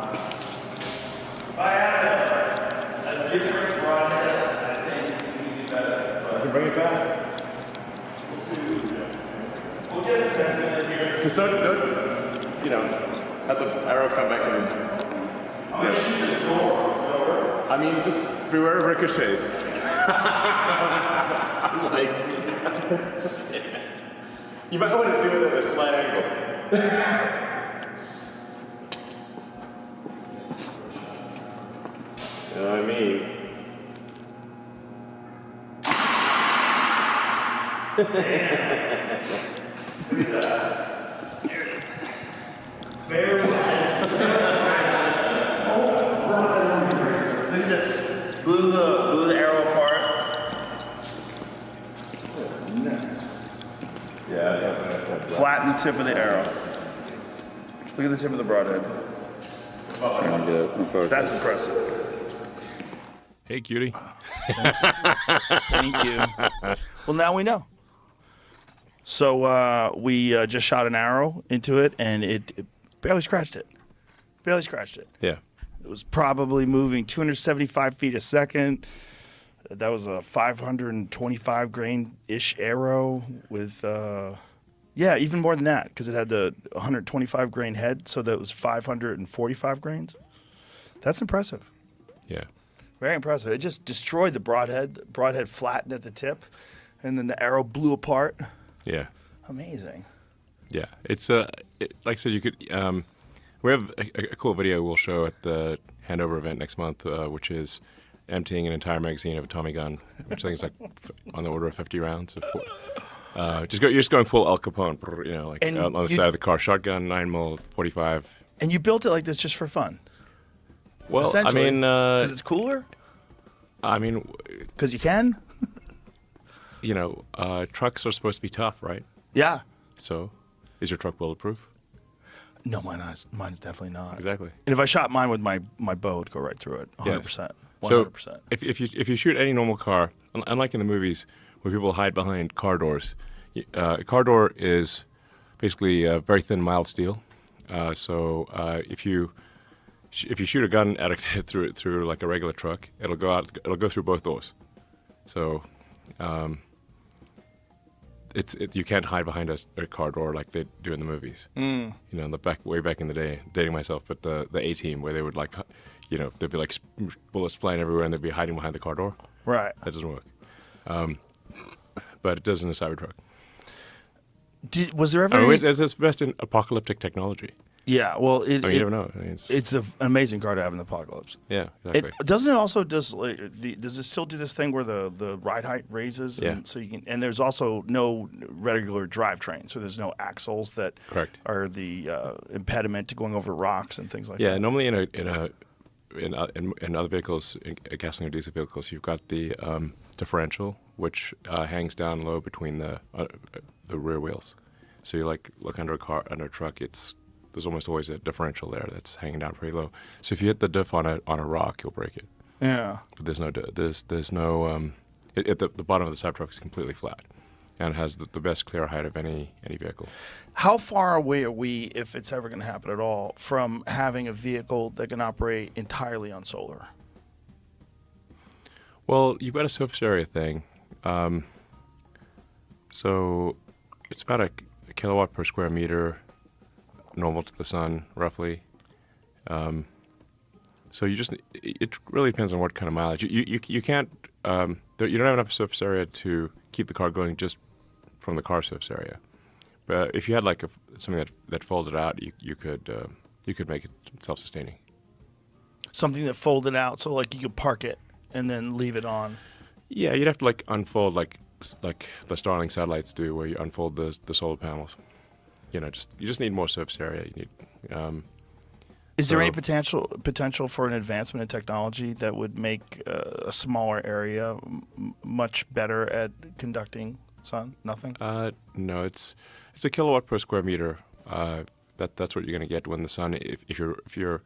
I had a different broadhead, I think it would be better. I can bring it back. We'll see what we do. We'll get a sense of it here. Just don't, have the arrow come back in. I'm going to shoot the door. I mean, just beware of ricochets. Like, you might want to do it at a slight angle. You know what I mean? Very nice. Look at this. Blew the arrow apart. Yeah. Flatten the tip of the arrow. Look at the tip of the broadhead. That's impressive. Hey, cutie. Thank you. Well, now we know. So we just shot an arrow into it, and it barely scratched it. Barely scratched it. Yeah. It was probably moving 275 feet a second. That was a 525 grain-ish arrow with, even more than that, because it had the 125 grain head, so that was 545 grains. That's impressive. Yeah. Very impressive. It just destroyed the broadhead. The broadhead flattened at the tip, and then the arrow blew apart. Yeah. Amazing. Yeah. It's like I said, you could. We have a cool video we'll show at the handover event next month, which is emptying an entire magazine of a Tommy gun, which I think is like on the order of 50 rounds. You're just going full Al Capone, on the side of the car, shotgun, 9mm, 45. And you built it like this just for fun. Well, I mean, because it's cooler. I mean, because you can. Trucks are supposed to be tough, right? Yeah. So, is your truck bulletproof? No, mine's definitely not. Exactly. And if I shot mine with my bow, it'd go right through it. 100%. 100%. So if you shoot any normal car, unlike in the movies where people hide behind car doors, a car door is basically very thin, mild steel. So if you shoot a gun at through like a regular truck, it'll go through both doors. So you can't hide behind a car door like they do in the movies. In the way back in the day, dating myself, but the A-Team where they would there'd be like bullets flying everywhere and they'd be hiding behind the car door. Right. That doesn't work. But it does in a Cybertruck. Was there ever? I mean, any- it's best in apocalyptic technology. Yeah, well, I mean, you never know. I mean, it's an amazing car to have in the apocalypse. yeah, exactly. Doesn't it also does it still do this thing where the ride height raises? Yeah. And so you can, and there's also no regular drivetrain, so there's no axles that Correct. are the impediment to going over rocks and things like Yeah, that. normally in other vehicles, in gasoline or diesel vehicles, you've got the differential, which hangs down low between the rear wheels. So you look under a truck, there's almost always a differential there that's hanging down pretty low. So if you hit the diff on a rock, you'll break it. Yeah. But there's no the bottom of the sub truck is completely flat, and it has the best clear height of any vehicle. How far away are we, if it's ever going to happen at all, from having a vehicle that can operate entirely on solar? Well, you've got a surface area thing. So it's about a kilowatt per square meter, normal to the sun, roughly. So it really depends on what kind of mileage. You can't, you don't have enough surface area to keep the car going just from the car surface area. But if you had something that folded out, you could make it self-sustaining. Something that folded out, so like you could park it and then leave it on. Yeah, you'd have to unfold like the Starlink satellites do, where you unfold the solar panels. You just need more surface area. You need. Is there any potential for an advancement in technology that would make a smaller area much better at conducting sun? Nothing. No, it's a kilowatt per square meter. That's what you're going to get when the sun, if you're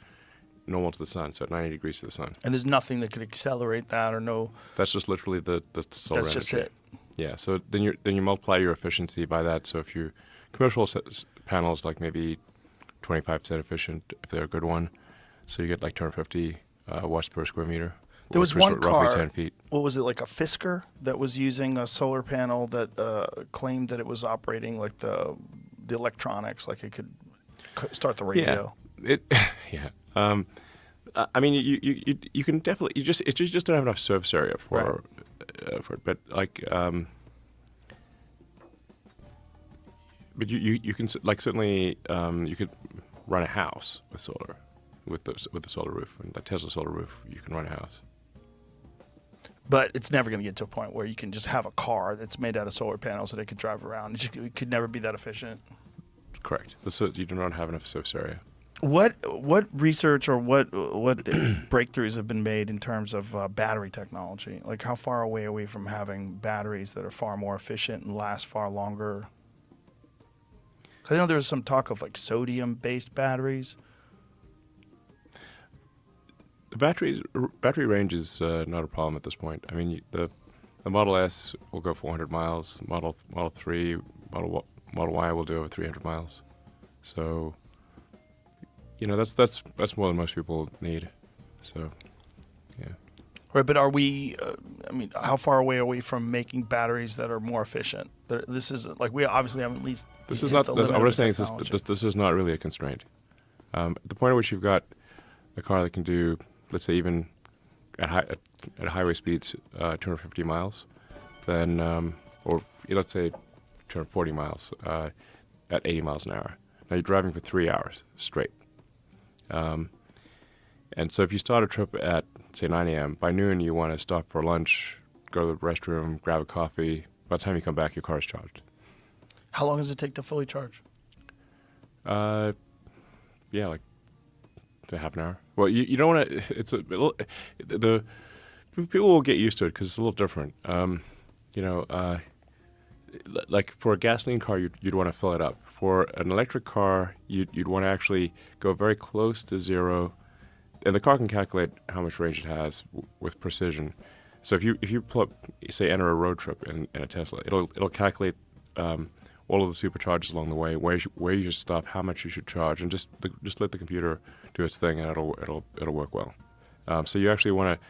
normal to the sun, so at 90 degrees to the sun. And there's nothing that could accelerate that, or no. That's just literally the solar That's energy. just it. Yeah. So then you multiply your efficiency by that. So if you commercial panels maybe 25% efficient if they're a good one, so you get 250 watts per square meter. There was which is one car, roughly 10 feet. What was it, like a Fisker that was using a solar panel that claimed that it was operating like the electronics, like it could start the radio. Yeah. I mean, you can definitely you just don't have enough surface area for it. But but you can certainly you could run a house with solar, with the solar roof, and the Tesla solar roof. You can run a house. But it's never going to get to a point where you can just have a car that's made out of solar panels that it could drive around. It could never be that efficient. Correct. So you do not have enough surface area. What research or what breakthroughs have been made in terms of battery technology? Like, how far away are we from having batteries that are far more efficient and last far longer? 'Cause I know there was some talk of sodium-based batteries. The battery range is not a problem at this point. I mean, the Model S will go 400 miles. Model 3, Model Y will do over 300 miles. So, that's more than most people need. So, yeah. Right, but are we? How far away are we from making batteries that are more efficient? This is we obviously haven't at least. This is hit not. the What limit I'm of saying is technology. this is not really a constraint. At the point at which you've got a car that can do, let's say, even at highway speeds, 250 miles, then or let's say 240 miles at 80 miles an hour. Now you're driving for 3 hours straight. And so if you start a trip at, say, 9 a.m., by noon you want to stop for lunch, go to the restroom, grab a coffee. By the time you come back, your car is charged. How long does it take to fully charge? Yeah, to half an hour. Well, you don't want to. It's the people will get used to it because it's a little different. Like for a gasoline car, you'd want to fill it up. For an electric car, you'd want to actually go very close to zero, and the car can calculate how much range it has with precision. So if you pull up, say, enter a road trip in a Tesla, it'll calculate all of the supercharges along the way, where you should stop, how much you should charge, and just let the computer do its thing, and it'll work well. So you actually want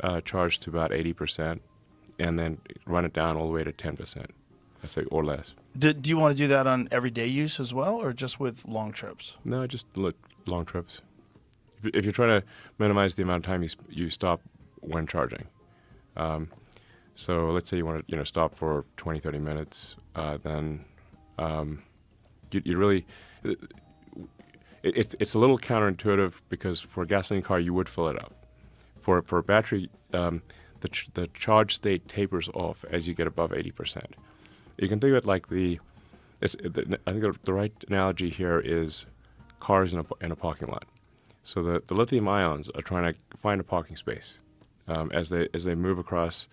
to charge to about 80%, and then run it down all the way to 10%, I'd say, or less. Do you want to do that on everyday use as well, or just with long trips? No, just long trips. If you're trying to minimize the amount of time you stop when charging. So let's say you want to stop for 20, 30 minutes, then You really, it's a little counterintuitive because for a gasoline car you would fill it up. For a battery, the charge state tapers off as you get above 80%. You can think of it like I think the right analogy here is cars in a parking lot. So the lithium ions are trying to find a parking space as they move across,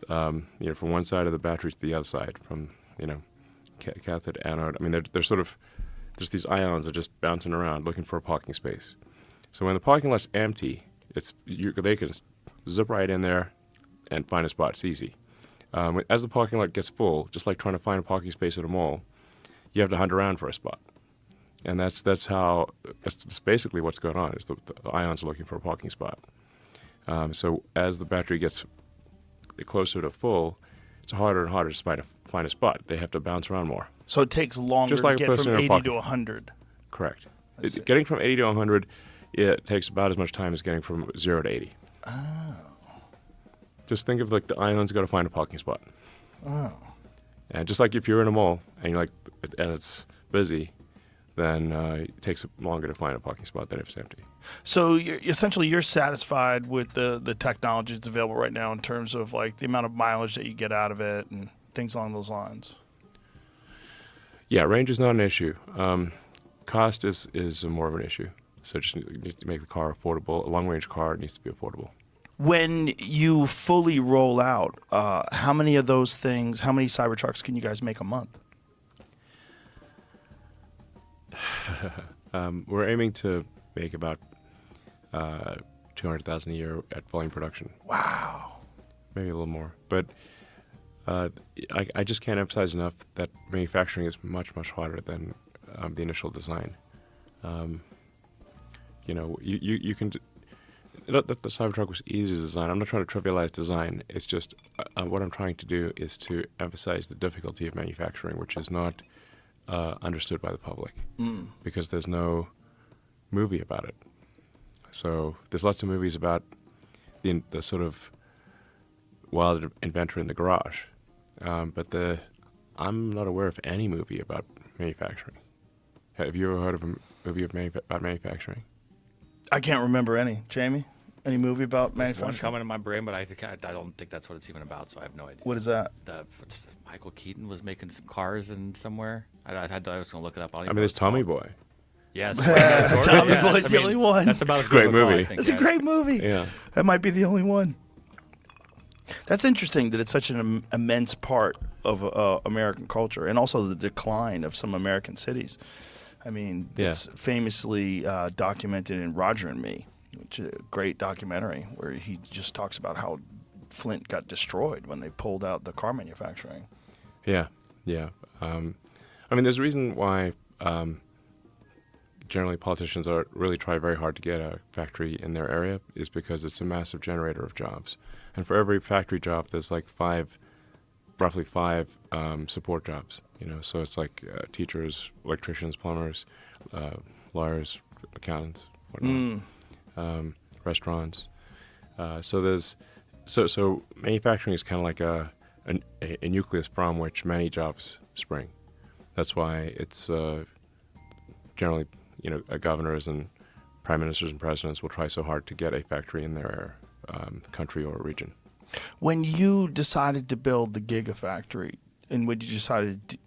from one side of the battery to the other side, from cathode to anode. I mean, they're sort of just these ions are just bouncing around looking for a parking space. So when the parking lot's empty, they can zip right in there and find a spot. It's easy. As the parking lot gets full, just like trying to find a parking space at a mall, you have to hunt around for a spot. And that's basically what's going on, is the ions are looking for a parking spot. So as the battery gets closer to full, it's harder and harder to find a spot. They have to bounce around more. So it takes longer Just like to a get person from in a 80 pocket. to 100. Correct. Getting from 80 to 100, it takes about as much time as getting from 0 to 80. Oh. Just think of like the ions got to find a parking spot. Oh. And just like if you're in a mall and it's busy, then it takes longer to find a parking spot than if it's empty. So essentially you're satisfied with the technologies available right now in terms of like the amount of mileage that you get out of it and things along those lines? Yeah, range is not an issue. Cost is more of an issue. So just need to make the car affordable. A long-range car needs to be affordable. When you fully roll out, how many Cybertrucks can you guys make a month? We're aiming to make about 200,000 a year at volume production. Wow. Maybe a little more. But I just can't emphasize enough that manufacturing is much, much harder than the initial design. You can... Not that the Cybertruck was easy to design. I'm not trying to trivialize design. It's just what I'm trying to do is to emphasize the difficulty of manufacturing, which is not understood by the public because there's no movie about it. So there's lots of movies about the sort of wild inventor in the garage, but I'm not aware of any movie about manufacturing. Have you ever heard of a movie about manufacturing? I can't remember any. Jamie, any movie about There's manufacturing? one coming in my brain, but I don't think that's what it's even about, so I have no idea. What is that? Michael Keaton was making some cars in somewhere. I was going to look it up. There's Tommy Boy. Yes. Tommy Boy's the only one. That's about as Great good of a call, movie. I think, It's a yeah. great movie. Yeah. That might be the only one. That's interesting that it's such an immense part of American culture and also the decline of some American cities. I mean, it's famously documented in Roger and Me, which is a great documentary where he just talks about how Flint got destroyed when they pulled out the car manufacturing. Yeah. There's a reason why generally politicians really try very hard to get a factory in their area is because it's a massive generator of jobs. And for every factory job, there's like roughly five support jobs. So it's like teachers, electricians, plumbers, lawyers, accountants, whatnot, restaurants. So manufacturing is kind of like a nucleus from which many jobs spring. That's why it's generally, governors and prime ministers and presidents will try so hard to get a factory in their country or region. When you decided to build the Gigafactory, and when you decided,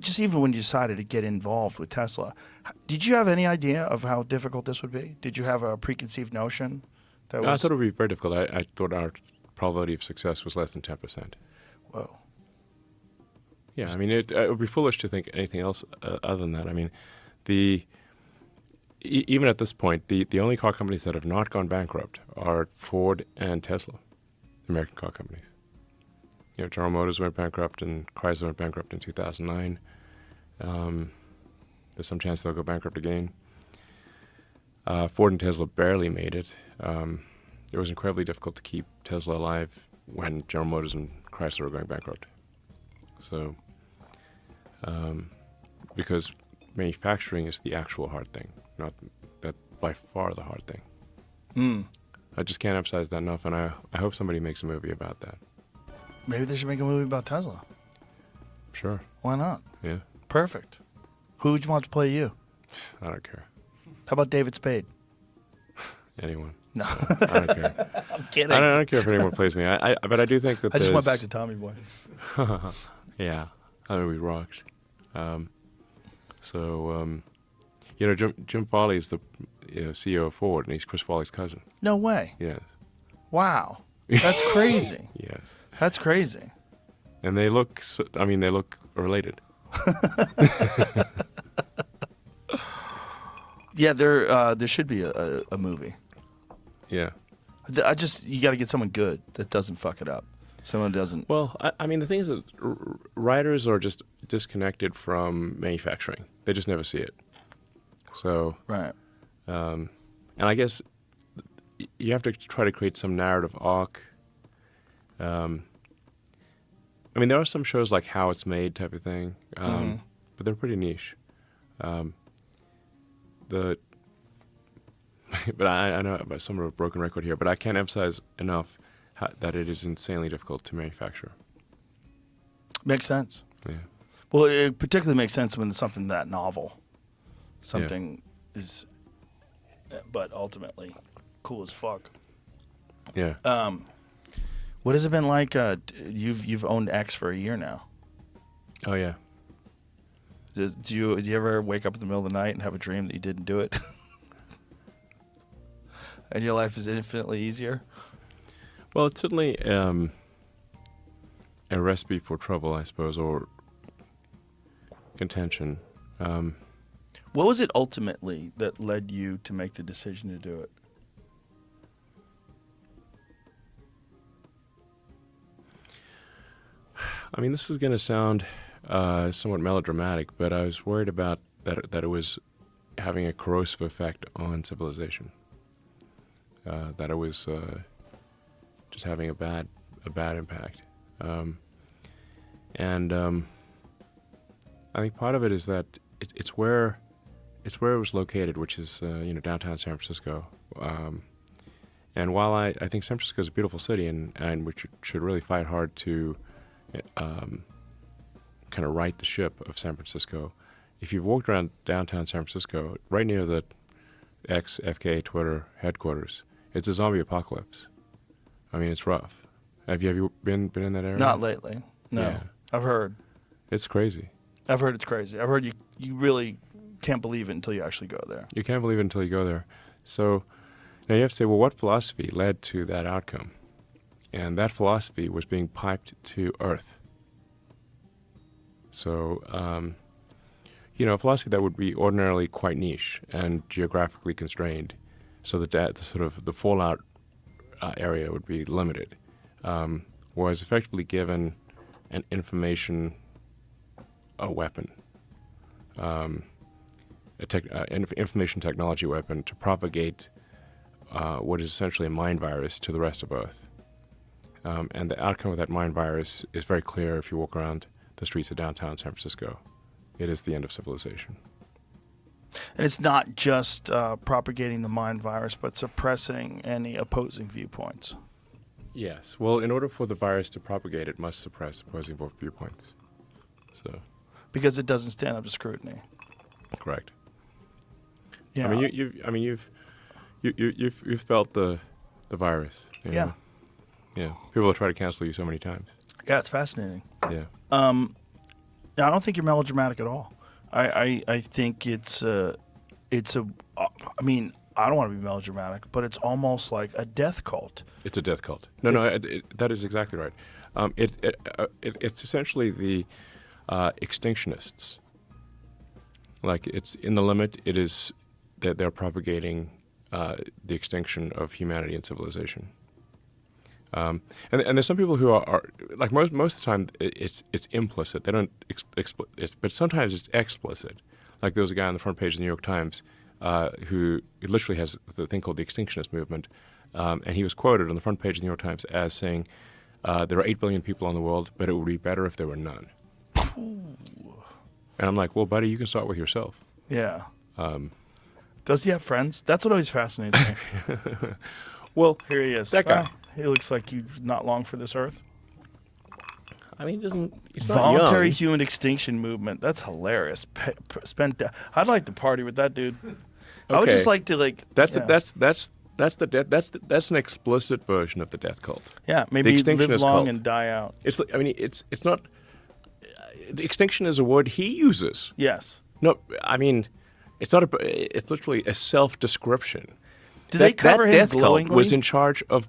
just even when you decided to get involved with Tesla, did you have any idea of how difficult this would be? Did you have a preconceived notion? I thought it would be very difficult. I thought our probability of success was less than 10%. Whoa. Yeah, it would be foolish to think anything else other than that. Even at this point, the only car companies that have not gone bankrupt are Ford and Tesla, American car companies. General Motors went bankrupt and Chrysler went bankrupt in 2009. There's some chance they'll go bankrupt again. Ford and Tesla barely made it. It was incredibly difficult to keep Tesla alive when General Motors and Chrysler were going bankrupt. So, because manufacturing is the actual hard thing, not that by far the hard thing. I just can't emphasize that enough, and I hope somebody makes a movie about that. Maybe they should make a movie about Tesla. Sure. Why not? Yeah. Perfect. Who would you want to play you? I don't care. How about David Spade? Anyone. No. I don't care. I'm kidding. I don't care if anyone plays me. But I do think that I just went there's- back to Tommy Boy. Yeah, that movie rocks. You know, Jim Farley is the CEO of Ford, and he's Chris Farley's cousin. No way. Yes. Wow. That's crazy. Yes. That's crazy. And they look, they look related. Yeah, there should be a movie. Yeah. You got to get someone good that doesn't fuck it up. Someone doesn't. Well, I mean, the thing is that writers are just disconnected from manufacturing. They just never see it. So, Right. and I guess you have to try to create some narrative arc. I mean, there are some shows like How It's Made type of thing, but they're pretty niche. But I know about some of a broken record here, but I can't emphasize enough that it is insanely difficult to manufacture. Makes sense. Yeah. Well, it particularly makes sense when it's something that novel. Something is, but ultimately, cool as fuck. Yeah. What has it been like? You've owned X for a year now. Oh yeah. Do you ever wake up in the middle of the night and have a dream that you didn't do it? And your life is infinitely easier? Well, it's certainly a recipe for trouble, I suppose, or contention. What was it ultimately that led you to make the decision to do it? I mean, this is going to sound somewhat melodramatic, but I was worried about that it was having a corrosive effect on civilization. That it was just having a bad impact. I think part of it is that it's where it was located, which is downtown San Francisco. And while I think San Francisco is a beautiful city, and we should really fight hard to kind of right the ship of San Francisco. If you've walked around downtown San Francisco, right near the FK Twitter headquarters, it's a zombie apocalypse. I mean, it's rough. Have you been in that area? Not lately. No. Yeah. I've heard. It's crazy. I've heard it's crazy. I've heard you really can't believe it until you actually go there. You can't believe it until you go there. So now you have to say, well, what philosophy led to that outcome? And that philosophy was being piped to Earth. So, a philosophy that would be ordinarily quite niche and geographically constrained, so that the fallout area would be limited, was effectively given an information weapon, information technology weapon to propagate what is essentially a mind virus to the rest of Earth. And the outcome of that mind virus is very clear if you walk around the streets of downtown San Francisco. It is the end of civilization. And it's not just propagating the mind virus, but suppressing any opposing viewpoints. Yes. Well, in order for the virus to propagate, it must suppress opposing viewpoints. So. Because it doesn't stand up to scrutiny. Correct. Yeah. I mean, you've felt the virus. You know? Yeah. Yeah. People have tried to cancel you so many times. Yeah, it's fascinating. Yeah. I don't think you're melodramatic at all. I think it's a. I mean, I don't want to be melodramatic, but it's almost like a death cult. It's a death cult. No, that is exactly right. It's essentially the extinctionists. Like, it's in the limit. It is that they're propagating the extinction of humanity and civilization. And there's some people who are like most of the time it's implicit. They don't but sometimes it's explicit. Like, there was a guy on the front page of the New York Times who literally has the thing called the Extinctionist Movement, and he was quoted on the front page of the New York Times as saying, "There are 8 billion people in the world, but it would be better if there were none." Ooh. And I'm like, well, buddy, you can start with yourself. Yeah. Does he have friends? That's what always fascinates me. Well, here he is. That guy. He looks like he's not long for this earth. I mean, it's not Voluntary young. human extinction movement. That's hilarious. I'd like to party with that dude. I would Okay. just like to That's yeah. that's an explicit version of the death cult. Yeah, The maybe live extinctionist long cult. and die out. It's not. The extinction is a word he uses. Yes. No, I mean, it's not a. It's literally a self-description. Do they cover that him death cult glowingly? was in charge of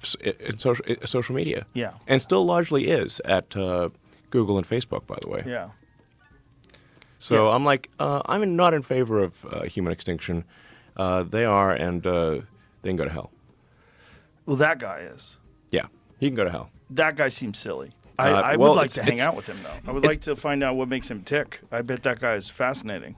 social media. Yeah. and still largely is at Google and Facebook, by the way. Yeah. So I'm like, I'm not in favor of human extinction. They are, and they can go to hell. Well, that guy is. Yeah, he can go to hell. That guy seems silly. I well, would like to hang it's- out with him, though. I would like to find out what makes him tick. I bet that guy is fascinating.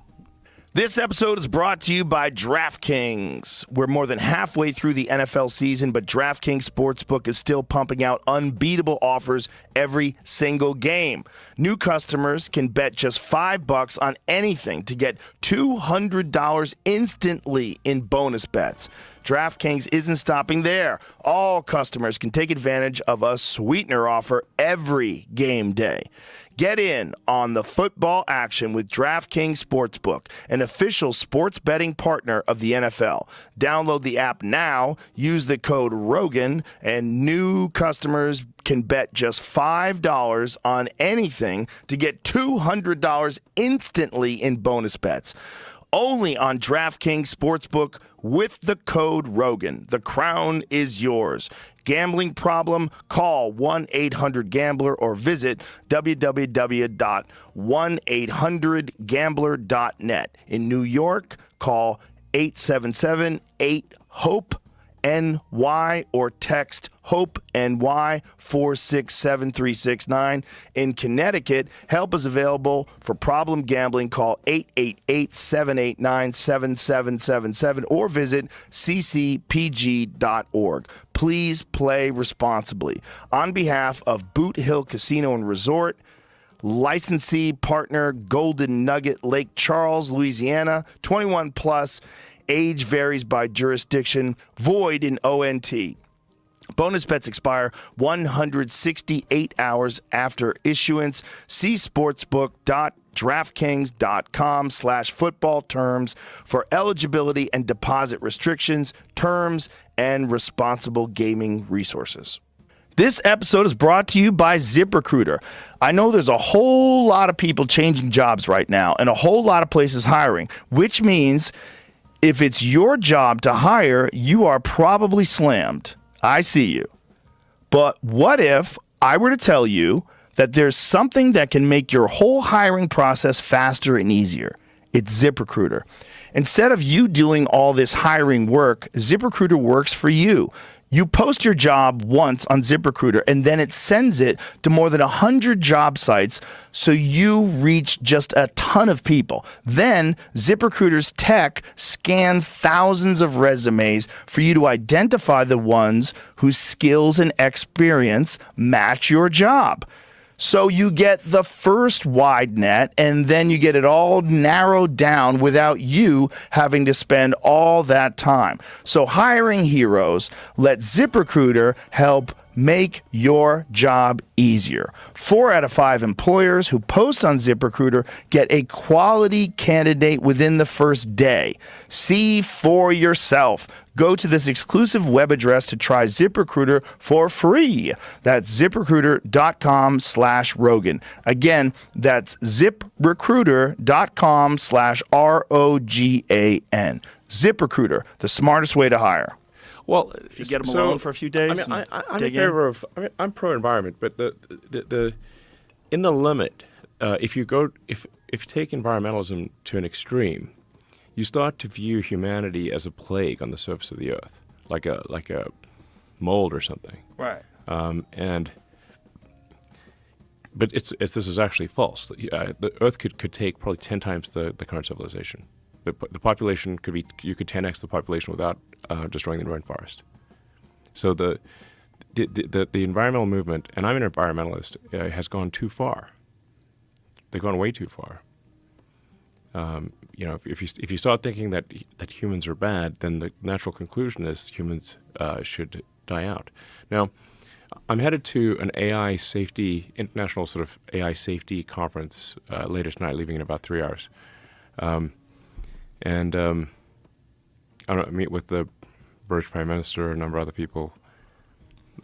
This episode is brought to you by DraftKings. We're more than halfway through the NFL season, but DraftKings Sportsbook is still pumping out unbeatable offers every single game. New customers can bet just $5 on anything to get $200 instantly in bonus bets. DraftKings isn't stopping there. All customers can take advantage of a sweetener offer every game day. Get in on the football action with DraftKings Sportsbook, an official sports betting partner of the NFL. Download the app now, use the code ROGAN, and new customers can bet just $5 on anything to get $200 instantly in bonus bets. Only on DraftKings Sportsbook with the code ROGAN. The crown is yours. Gambling problem? Call 1-800-GAMBLER or visit www.1800gambler.net. In New York, call 877-8-HOPE-NY or text HOPE-NY 467-369. In Connecticut, help is available for problem gambling. Call 888-789-7777 or visit ccpg.org. Please play responsibly. On behalf of Boot Hill Casino and Resort, licensee partner Golden Nugget, Lake Charles, Louisiana, 21 plus, age varies by jurisdiction, void in ONT. Bonus bets expire 168 hours after issuance. See sportsbook.draftkings.com/football terms for eligibility and deposit restrictions, terms, and responsible gaming resources. This episode is brought to you by ZipRecruiter. I know there's a whole lot of people changing jobs right now and a whole lot of places hiring, which means if it's your job to hire, you are probably slammed. I see you. But what if I were to tell you that there's something that can make your whole hiring process faster and easier? It's ZipRecruiter. Instead of you doing all this hiring work, ZipRecruiter works for you. You post your job once on ZipRecruiter, and then it sends it to more than 100 job sites, so you reach just a ton of people. Then ZipRecruiter's tech scans thousands of resumes for you to identify the ones whose skills and experience match your job. So you get the first wide net, and then you get it all narrowed down without you having to spend all that time. So hiring heroes, let ZipRecruiter help make your job easier. 4 out of 5 employers who post on ZipRecruiter get a quality candidate within the first day. See for yourself. Go to this exclusive web address to try ZipRecruiter for free. That's ZipRecruiter.com/Rogan. Again, that's ZipRecruiter.com/ROGAN. ZipRecruiter, the smartest way to hire. Well, If you get them alone for a few days. I'm in dig favor of. I'm pro environment, but the in the limit, if you take environmentalism to an extreme, you start to view humanity as a plague on the surface of the earth, like a mold or something. Right. But this is actually false. The Earth could take probably 10 times the current civilization. The population you could 10x the population without destroying the rainforest. So the environmental movement, and I'm an environmentalist, has gone too far. They've gone way too far. If you start thinking that humans are bad, then the natural conclusion is humans should die out. Now, I'm headed to an AI safety, international sort of AI safety conference later tonight, leaving in about 3 hours. I meet with the British Prime Minister, a number of other people.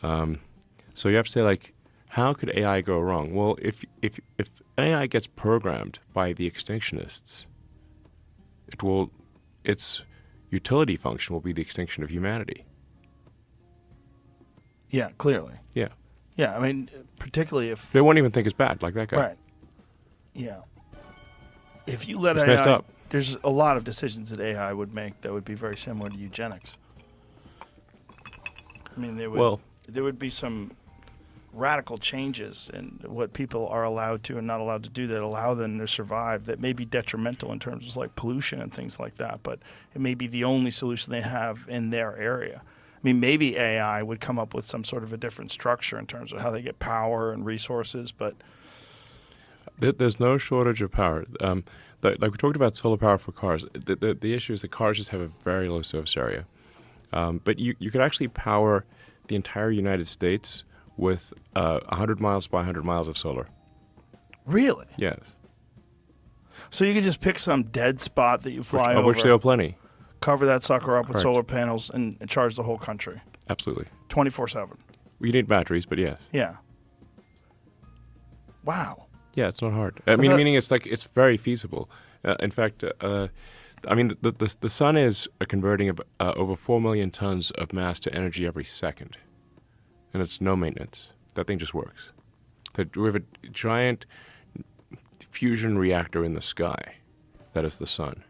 So you have to say, like, how could AI go wrong? Well, if AI gets programmed by the extinctionists, its utility function will be the extinction of humanity. Yeah, clearly. Yeah. Yeah, I mean, particularly if... They won't even think it's bad, like that guy. Right. Yeah. If you let It's AI... messed up. There's a lot of decisions that AI would make that would be very similar to eugenics. I mean, there would be some radical changes in what people are allowed to and not allowed to do that allow them to survive that may be detrimental in terms of like pollution and things like that, but it may be the only solution they have in their area. I mean, maybe AI would come up with some sort of a different structure in terms of how they get power and resources, but... There's no shortage of power. Like we talked about solar power for cars. The issue is that cars just have a very low surface area. But you could actually power the entire United States with 100 miles by 100 miles of solar. Really? Yes. So you could just pick some dead spot that you fly over. Of which there are plenty. Cover that sucker up with Correct. solar panels and charge the whole country. Absolutely. 24/7. You need batteries, but yes. Yeah. Wow. Yeah, it's not hard. Meaning it's very feasible. In fact, the sun is converting over 4 million tons of mass to energy every second, and it's no maintenance. That thing just works. We have a giant fusion reactor in the sky. That is the sun.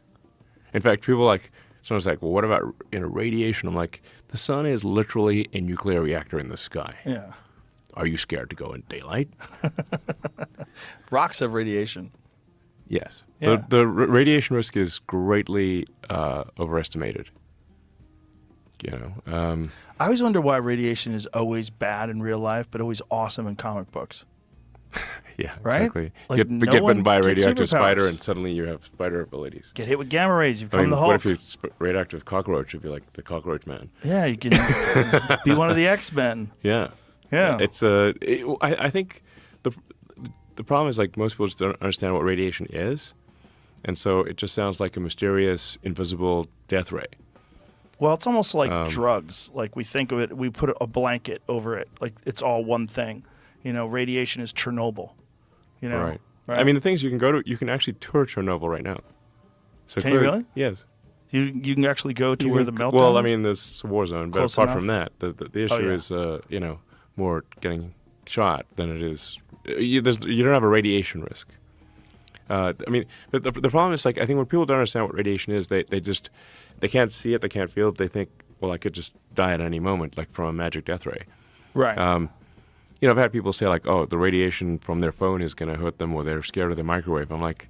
In fact, someone's like, well, what about radiation? I'm like, the sun is literally a nuclear reactor in the sky. Yeah. Are you scared to go in daylight? Rocks have radiation. Yes. Yeah. The radiation risk is greatly overestimated. I always wonder why radiation is always bad in real life, but always awesome in comic books. Yeah, right? exactly. Like Get no bitten one by a gets radioactive spider, superpowers. and suddenly you have spider abilities. Get hit with gamma rays, you become the Hulk. What if you're radioactive cockroach? You'd be like the cockroach man. Yeah, you can be one of the X-Men. Yeah. Yeah. I think the problem is, like, most people just don't understand what radiation is, and so it just sounds like a mysterious, invisible death ray. Well, it's almost like drugs. Like, we think of it, we put a blanket over it, like it's all one thing. Radiation is Chernobyl. Right. I mean, the things you can actually tour Chernobyl right now. So can you really? Yes. You can actually go to where the meltdown Well, I is? mean, there's a war zone, but Close apart enough? from that, the issue is, more getting shot than it is. You don't have a radiation risk. But the problem is, like, I think when people don't understand what radiation is, they can't see it, they can't feel it, they think, well, I could just die at any moment, like from a magic death ray. Right. I've had people say, like, oh, the radiation from their phone is going to hurt them, or they're scared of the microwave. I'm like,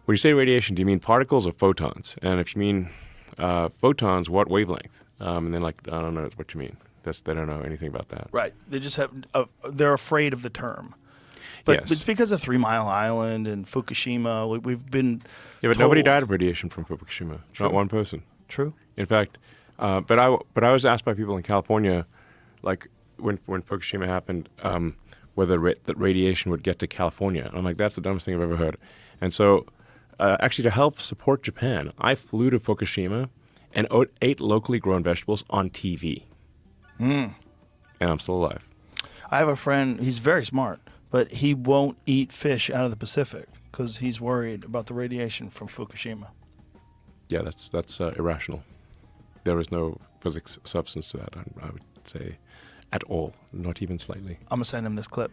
when you say radiation, do you mean particles or photons? And if you mean photons, what wavelength? And then, like, I don't know what you mean. They don't know anything about that. Right. They just have. They're afraid of the term. But Yes. it's because of 3 Mile Island and Fukushima. We've been. Yeah, but nobody died of radiation from Fukushima. True. Not one person. True. In fact, but I was asked by people in California, like when Fukushima happened, whether that radiation would get to California. And I'm like, that's the dumbest thing I've ever heard. And so, actually, to help support Japan, I flew to Fukushima and ate locally grown vegetables on TV. And I'm still alive. I have a friend. He's very smart, but he won't eat fish out of the Pacific because he's worried about the radiation from Fukushima. Yeah, that's irrational. There is no physics substance to that, I would say, at all, not even slightly. I'm going to send him this clip.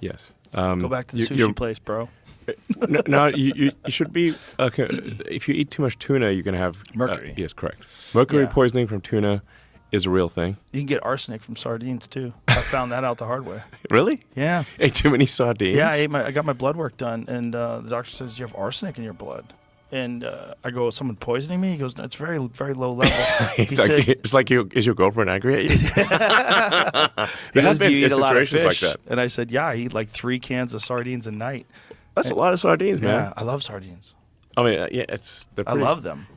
Yes. Go back to the sushi place, bro. No, you should be. If you eat too much tuna, you're going to have mercury. Yes, correct. Mercury poisoning from tuna is a real thing. You can get arsenic from sardines too. I found that out the hard way. Really? Yeah. Ate too many sardines? Yeah, I got my blood work done, and the doctor says you have arsenic in your blood. And I go, is someone poisoning me? He goes, no, it's very, very low level. It's like is your girlfriend angry at you? He goes, do you eat a lot of fish? Like that. And I said, yeah, I eat like 3 cans of sardines a night. That's a lot of sardines, man. Yeah, I love sardines. I mean, yeah, I love them.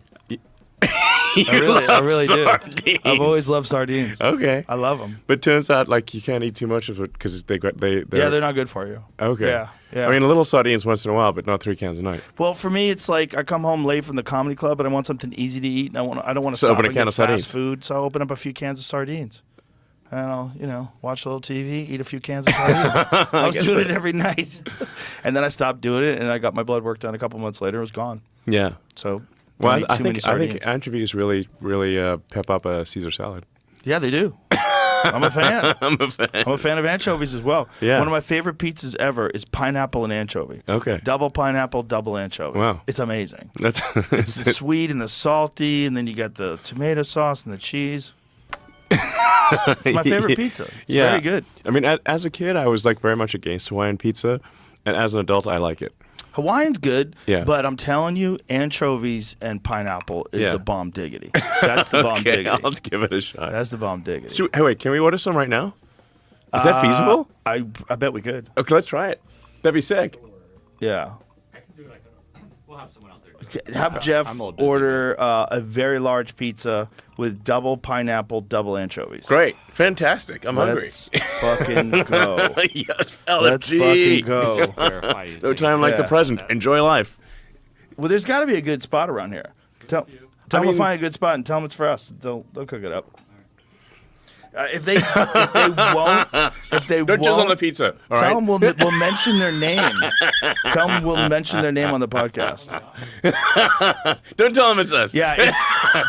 I really do. Sardines. I've always loved sardines. Okay. I love them. But turns out, like, you can't eat too much of it because they're They're not good for you. okay. Yeah. I mean, a little sardines once in a while, but not 3 cans a night. Well, for me, it's like I come home late from the comedy club, and I want something easy to eat, and I don't want to So stop open a and can get of sardines. fast food. So I open up a few cans of sardines. And I'll, watch a little TV, eat a few cans of sardines. I was doing it every night. And then I stopped doing it, and I got my blood work done a couple months later. It was gone. Yeah. So, Well, don't eat I too many think sardines. anchovies really pep up a Caesar salad. Yeah, they do. I'm a fan. I'm a fan. I'm a fan of anchovies as well. Yeah. One of my favorite pizzas ever is pineapple and anchovy. Okay. Double pineapple, double anchovy. Wow. It's amazing. That's It's the sweet and the salty, and then you got the tomato sauce and the cheese. It's my favorite pizza. It's very good. I mean, as a kid, I was like very much against Hawaiian pizza, and as an adult, I like it. Hawaiian's good, Yeah. but I'm telling you, anchovies and pineapple is Yeah. the bomb diggity. That's the bomb Okay, diggity. I'll give it a shot. That's the bomb diggity. Hey, wait, can we order some right now? Is that feasible? I bet we could. Okay, let's try it. That'd be sick. Yeah. We'll have someone out there. Have Jeff I'm a little busy, order a very large pizza with double pineapple, double anchovies. Great. Fantastic. I'm hungry. Let's fucking go. Yes, Let's LFG. fucking go. Verify you No think. time like the Yeah. present. Enjoy life. Well, there's got to be a good spot around here. Tell them we'll find a good spot and tell them it's for us. They'll cook it up. If they Don't jizz on the pizza. All tell right. them we'll mention their name. Tell them we'll mention their name on the podcast. Don't tell them it's us. Yeah,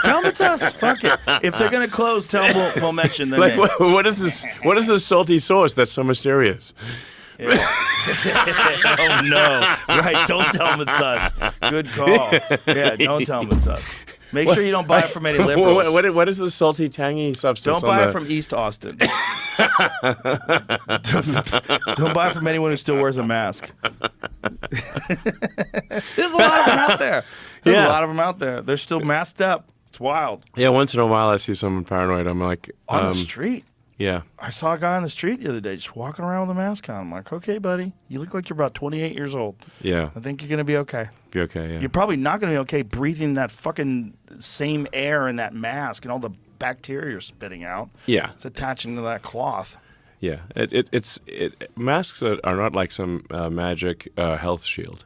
tell them it's us. Fuck it. If they're gonna close, tell them we'll mention their Like name. what is this? What is this salty sauce that's so mysterious? Oh no! Right? Don't tell them it's us. Good call. Yeah, don't tell them it's us. Make sure you don't buy it from any liberals. What is this salty, tangy substance? Don't buy it from East Austin. Don't buy it from anyone who still wears a mask. There's a lot of them out there. There's a lot of them out there. They're still masked up. It's wild. Yeah, once in a while I see someone paranoid. I'm like, On the street. Yeah. I saw a guy on the street the other day just walking around with a mask on. I'm like, okay, buddy. You look like you're about 28 years old. Yeah. I think you're going to be okay. Be okay. Yeah. You're probably not going to be okay breathing that fucking same air in that mask and all the bacteria you're spitting out. Yeah. It's attaching to that cloth. Yeah. Masks are not like some magic health shield.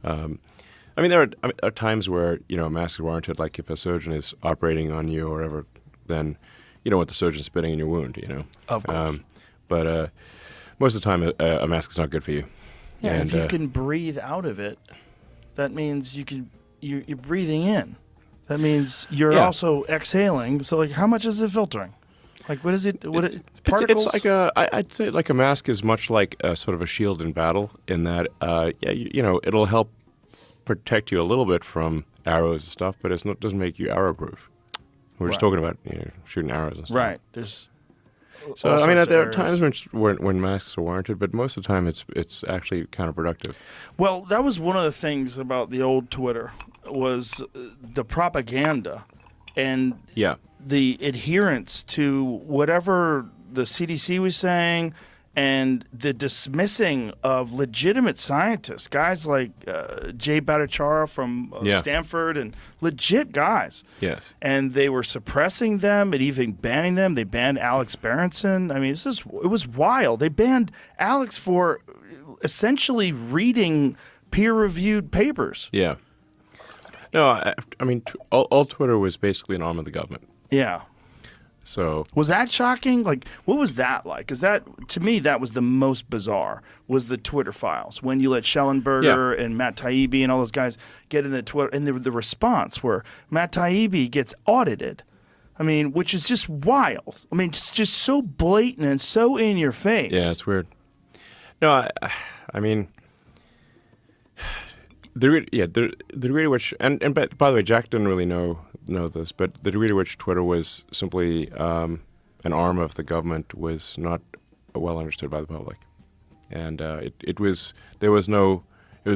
I mean, there are times where a mask is warranted. Like if a surgeon is operating on you or whatever, then you don't want the surgeon spitting in your wound. Of course. But most of the time, a mask is not good for you. Yeah, and, if you can breathe out of it, that means you're breathing in. That means you're also exhaling. So, like, how much is it filtering? Like, what is it? Particles? It's like I'd say like a mask is much like a sort of a shield in battle in that, it'll help protect you a little bit from arrows and stuff, but doesn't make you arrow-proof. We're just talking about shooting arrows and stuff. Right. There's So all I mean, sorts of there are areas. times when masks are warranted, but most of the time it's actually counterproductive. Well, that was one of the things about the old Twitter was the propaganda and Yeah. the adherence to whatever the CDC was saying and the dismissing of legitimate scientists, guys like Jay Bhattacharya from Stanford and legit guys. Yes. And they were suppressing them and even banning them. They banned Alex Berenson. I mean, it was wild. They banned Alex for essentially reading peer-reviewed papers. Yeah. No, I mean, all Twitter was basically an arm of the government. Yeah. So Was that shocking? Like, what was that like? Because to me, that was the most bizarre, was the Twitter files. When you let Schellenberger and Matt Taibbi and all those guys get in the Twitter, and the response where Matt Taibbi gets audited. I mean, which is just wild. I mean, it's just so blatant and so in your face. yeah, it's weird. No, I mean, the degree to which, and by the way, Jack didn't really know this, but the degree to which Twitter was simply an arm of the government was not well understood by the public, and it was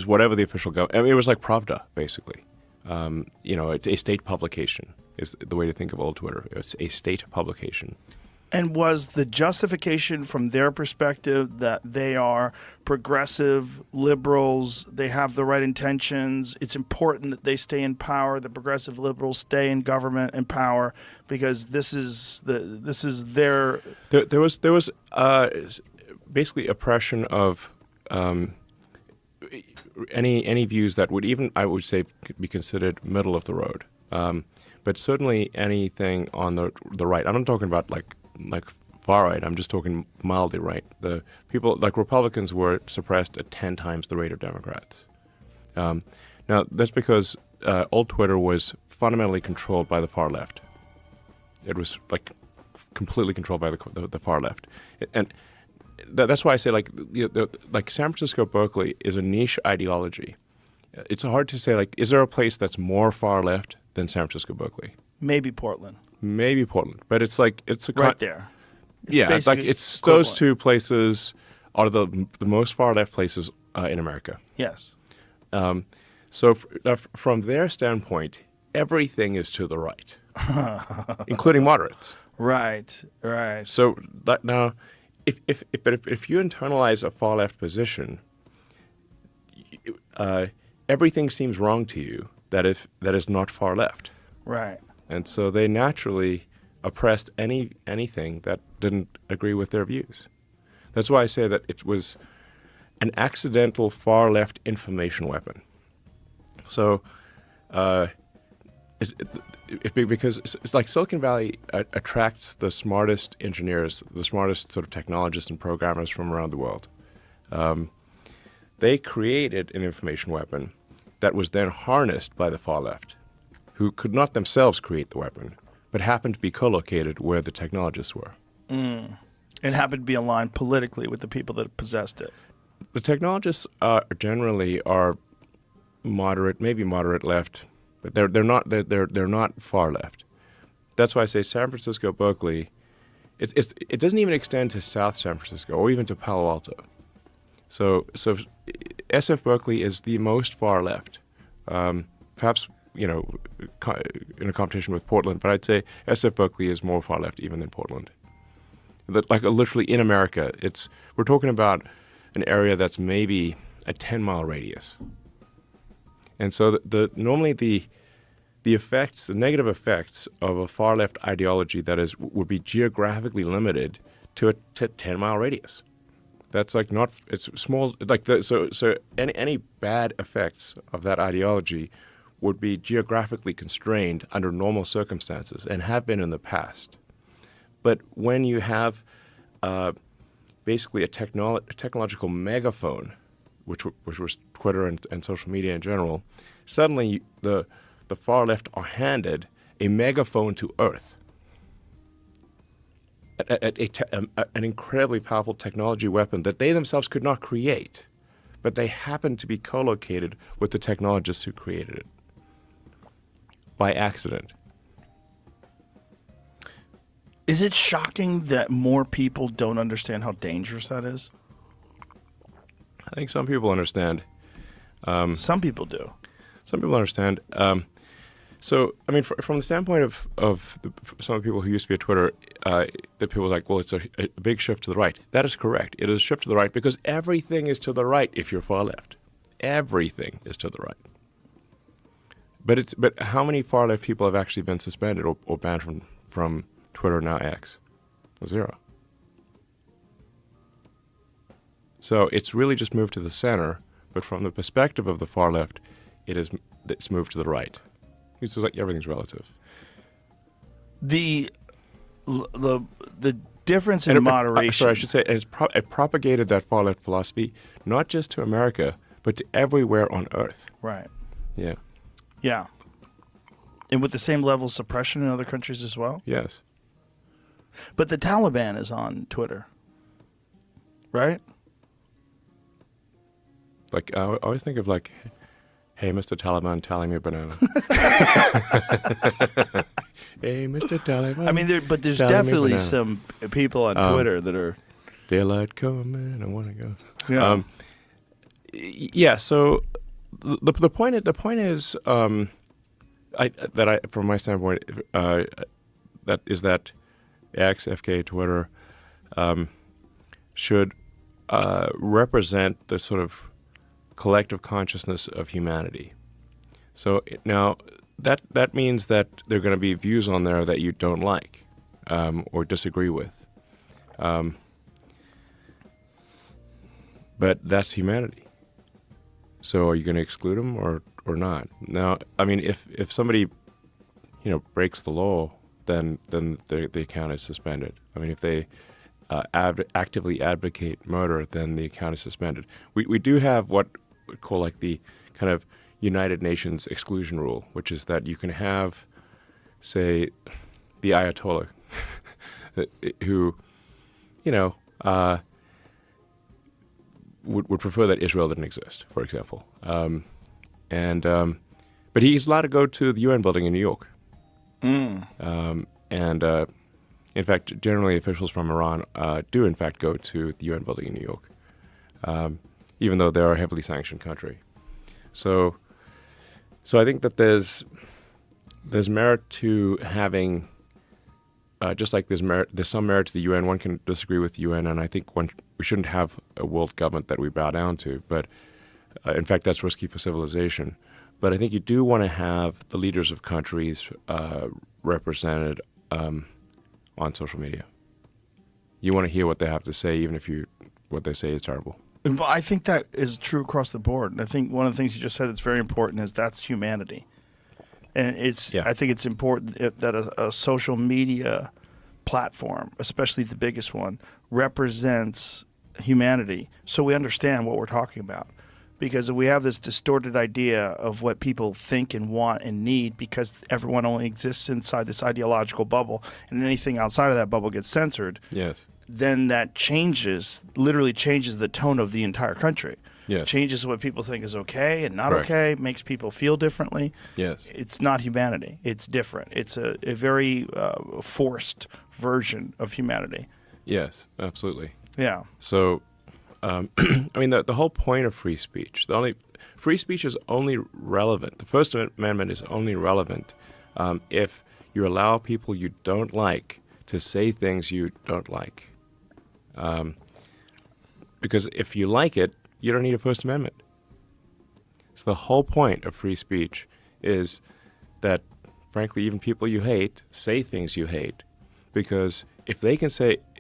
whatever the official government. I mean, it was like Pravda basically, a state publication is the way to think of old Twitter. It was a state publication. And was the justification from their perspective that they are progressive liberals, they have the right intentions, it's important that they stay in power, the progressive liberals stay in government and power because this is their There was basically oppression of any views that would even, I would say, be considered middle of the road. But certainly anything on the right. I'm not talking about like far right. I'm just talking mildly right. The people like Republicans were suppressed at 10 times the rate of Democrats. Now that's because old Twitter was fundamentally controlled by the far left. It was like completely controlled by the far left, and that's why I say like like San Francisco, Berkeley is a niche ideology. It's hard to say like, is there a place that's more far left than San Francisco, Berkeley? maybe Portland. Maybe Portland, but it's like it's a Right there. It's like it's those two places are the most far left places in America. Yes. So from their standpoint, everything is to the right, including moderates. Right. Right. So now, if you internalize a far left position, everything seems wrong to you that is not far left. Right. And so they naturally oppressed anything that didn't agree with their views. That's why I say that it was an accidental far left information weapon. So, because it's like Silicon Valley attracts the smartest engineers, the smartest sort of technologists and programmers from around the world. They created an information weapon that was then harnessed by the far left, who could not themselves create the weapon, but happened to be co-located where the technologists were. It happened to be aligned politically with the people that possessed it. The technologists generally are moderate, maybe moderate left, but they're not far left. That's why I say San Francisco, Berkeley. It doesn't even extend to South San Francisco or even to Palo Alto. So SF Berkeley is the most far left. Perhaps in a competition with Portland, but I'd say SF Berkeley is more far left even than Portland. Literally in America, we're talking about an area that's maybe a 10-mile radius. And so normally the effects, the negative effects of a far left ideology that would be geographically limited to a 10-mile radius. That's like not, it's small, like so any bad effects of that ideology would be geographically constrained under normal circumstances and have been in the past. But when you have basically a technological megaphone, which was Twitter and social media in general, suddenly the far left are handed a megaphone to Earth, an incredibly powerful technology weapon that they themselves could not create, but they happened to be co-located with the technologists who created it by accident. Is it shocking that more people don't understand how dangerous that is? I think some people understand. Some people do. Some people understand. So, I mean, from the standpoint of some of the people who used to be at Twitter, that people are like, well, it's a big shift to the right. That is correct. It is a shift to the right because everything is to the right if you're far left. Everything is to the right. But how many far left people have actually been suspended or banned from Twitter, now X? 0. So it's really just moved to the center, but from the perspective of the far left, it's moved to the right. It's like everything's relative. The difference in moderation. I should say, it propagated that far left philosophy not just to America, but to everywhere on Earth. Right. Yeah. Yeah. And with the same level of suppression in other countries as well? Yes. But the Taliban is on Twitter, right? Like, I always think of like, hey, Mr. Taliban, tally me a banana. Hey, Mr. Taliban. I mean, there's definitely some people on Twitter that are... Daylight coming, I want to go. Yeah. Yeah, so the point is, from my standpoint, that X, FK, Twitter, should represent the sort of collective consciousness of humanity. So now that means that there are going to be views on there that you don't like or disagree with. But that's humanity. So are you going to exclude them or not? Now, I mean, if somebody, breaks the law, then the account is suspended. I mean, if they actively advocate murder, then the account is suspended. We do have what we call like the kind of United Nations exclusion rule, which is that you can have, say, the Ayatollah, who, would prefer that Israel didn't exist, for example. But he's allowed to go to the UN building in New York. In fact, generally officials from Iran do in fact go to the UN building in New York, even though they're a heavily sanctioned country. So I think that there's merit to having, just like there's some merit to the UN. One can disagree with the UN, and I think we shouldn't have a world government that we bow down to. But in fact, that's risky for civilization. But I think you do want to have the leaders of countries represented on social media. You want to hear what they have to say, even if what they say is terrible. But I think that is true across the board. And I think one of the things you just said that's very important is that's humanity. And I think it's important that a social media platform, especially the biggest one, represents humanity so we understand what we're talking about. Because we have this distorted idea of what people think and want and need because everyone only exists inside this ideological bubble, and anything outside of that bubble gets censored. Yes. Then that literally changes the tone of the entire country. Yes. Changes what people think is okay and not Correct. okay, makes people feel differently. Yes. It's not humanity. It's different. It's a very forced version of humanity. Yes, absolutely. Yeah. So, I mean, the whole point of free speech, free speech is only relevant. The First Amendment is only relevant if you allow people you don't like to say things you don't like. Because if you like it, you don't need a First Amendment. So the whole point of free speech is that, frankly, even people you hate say things you hate. Because if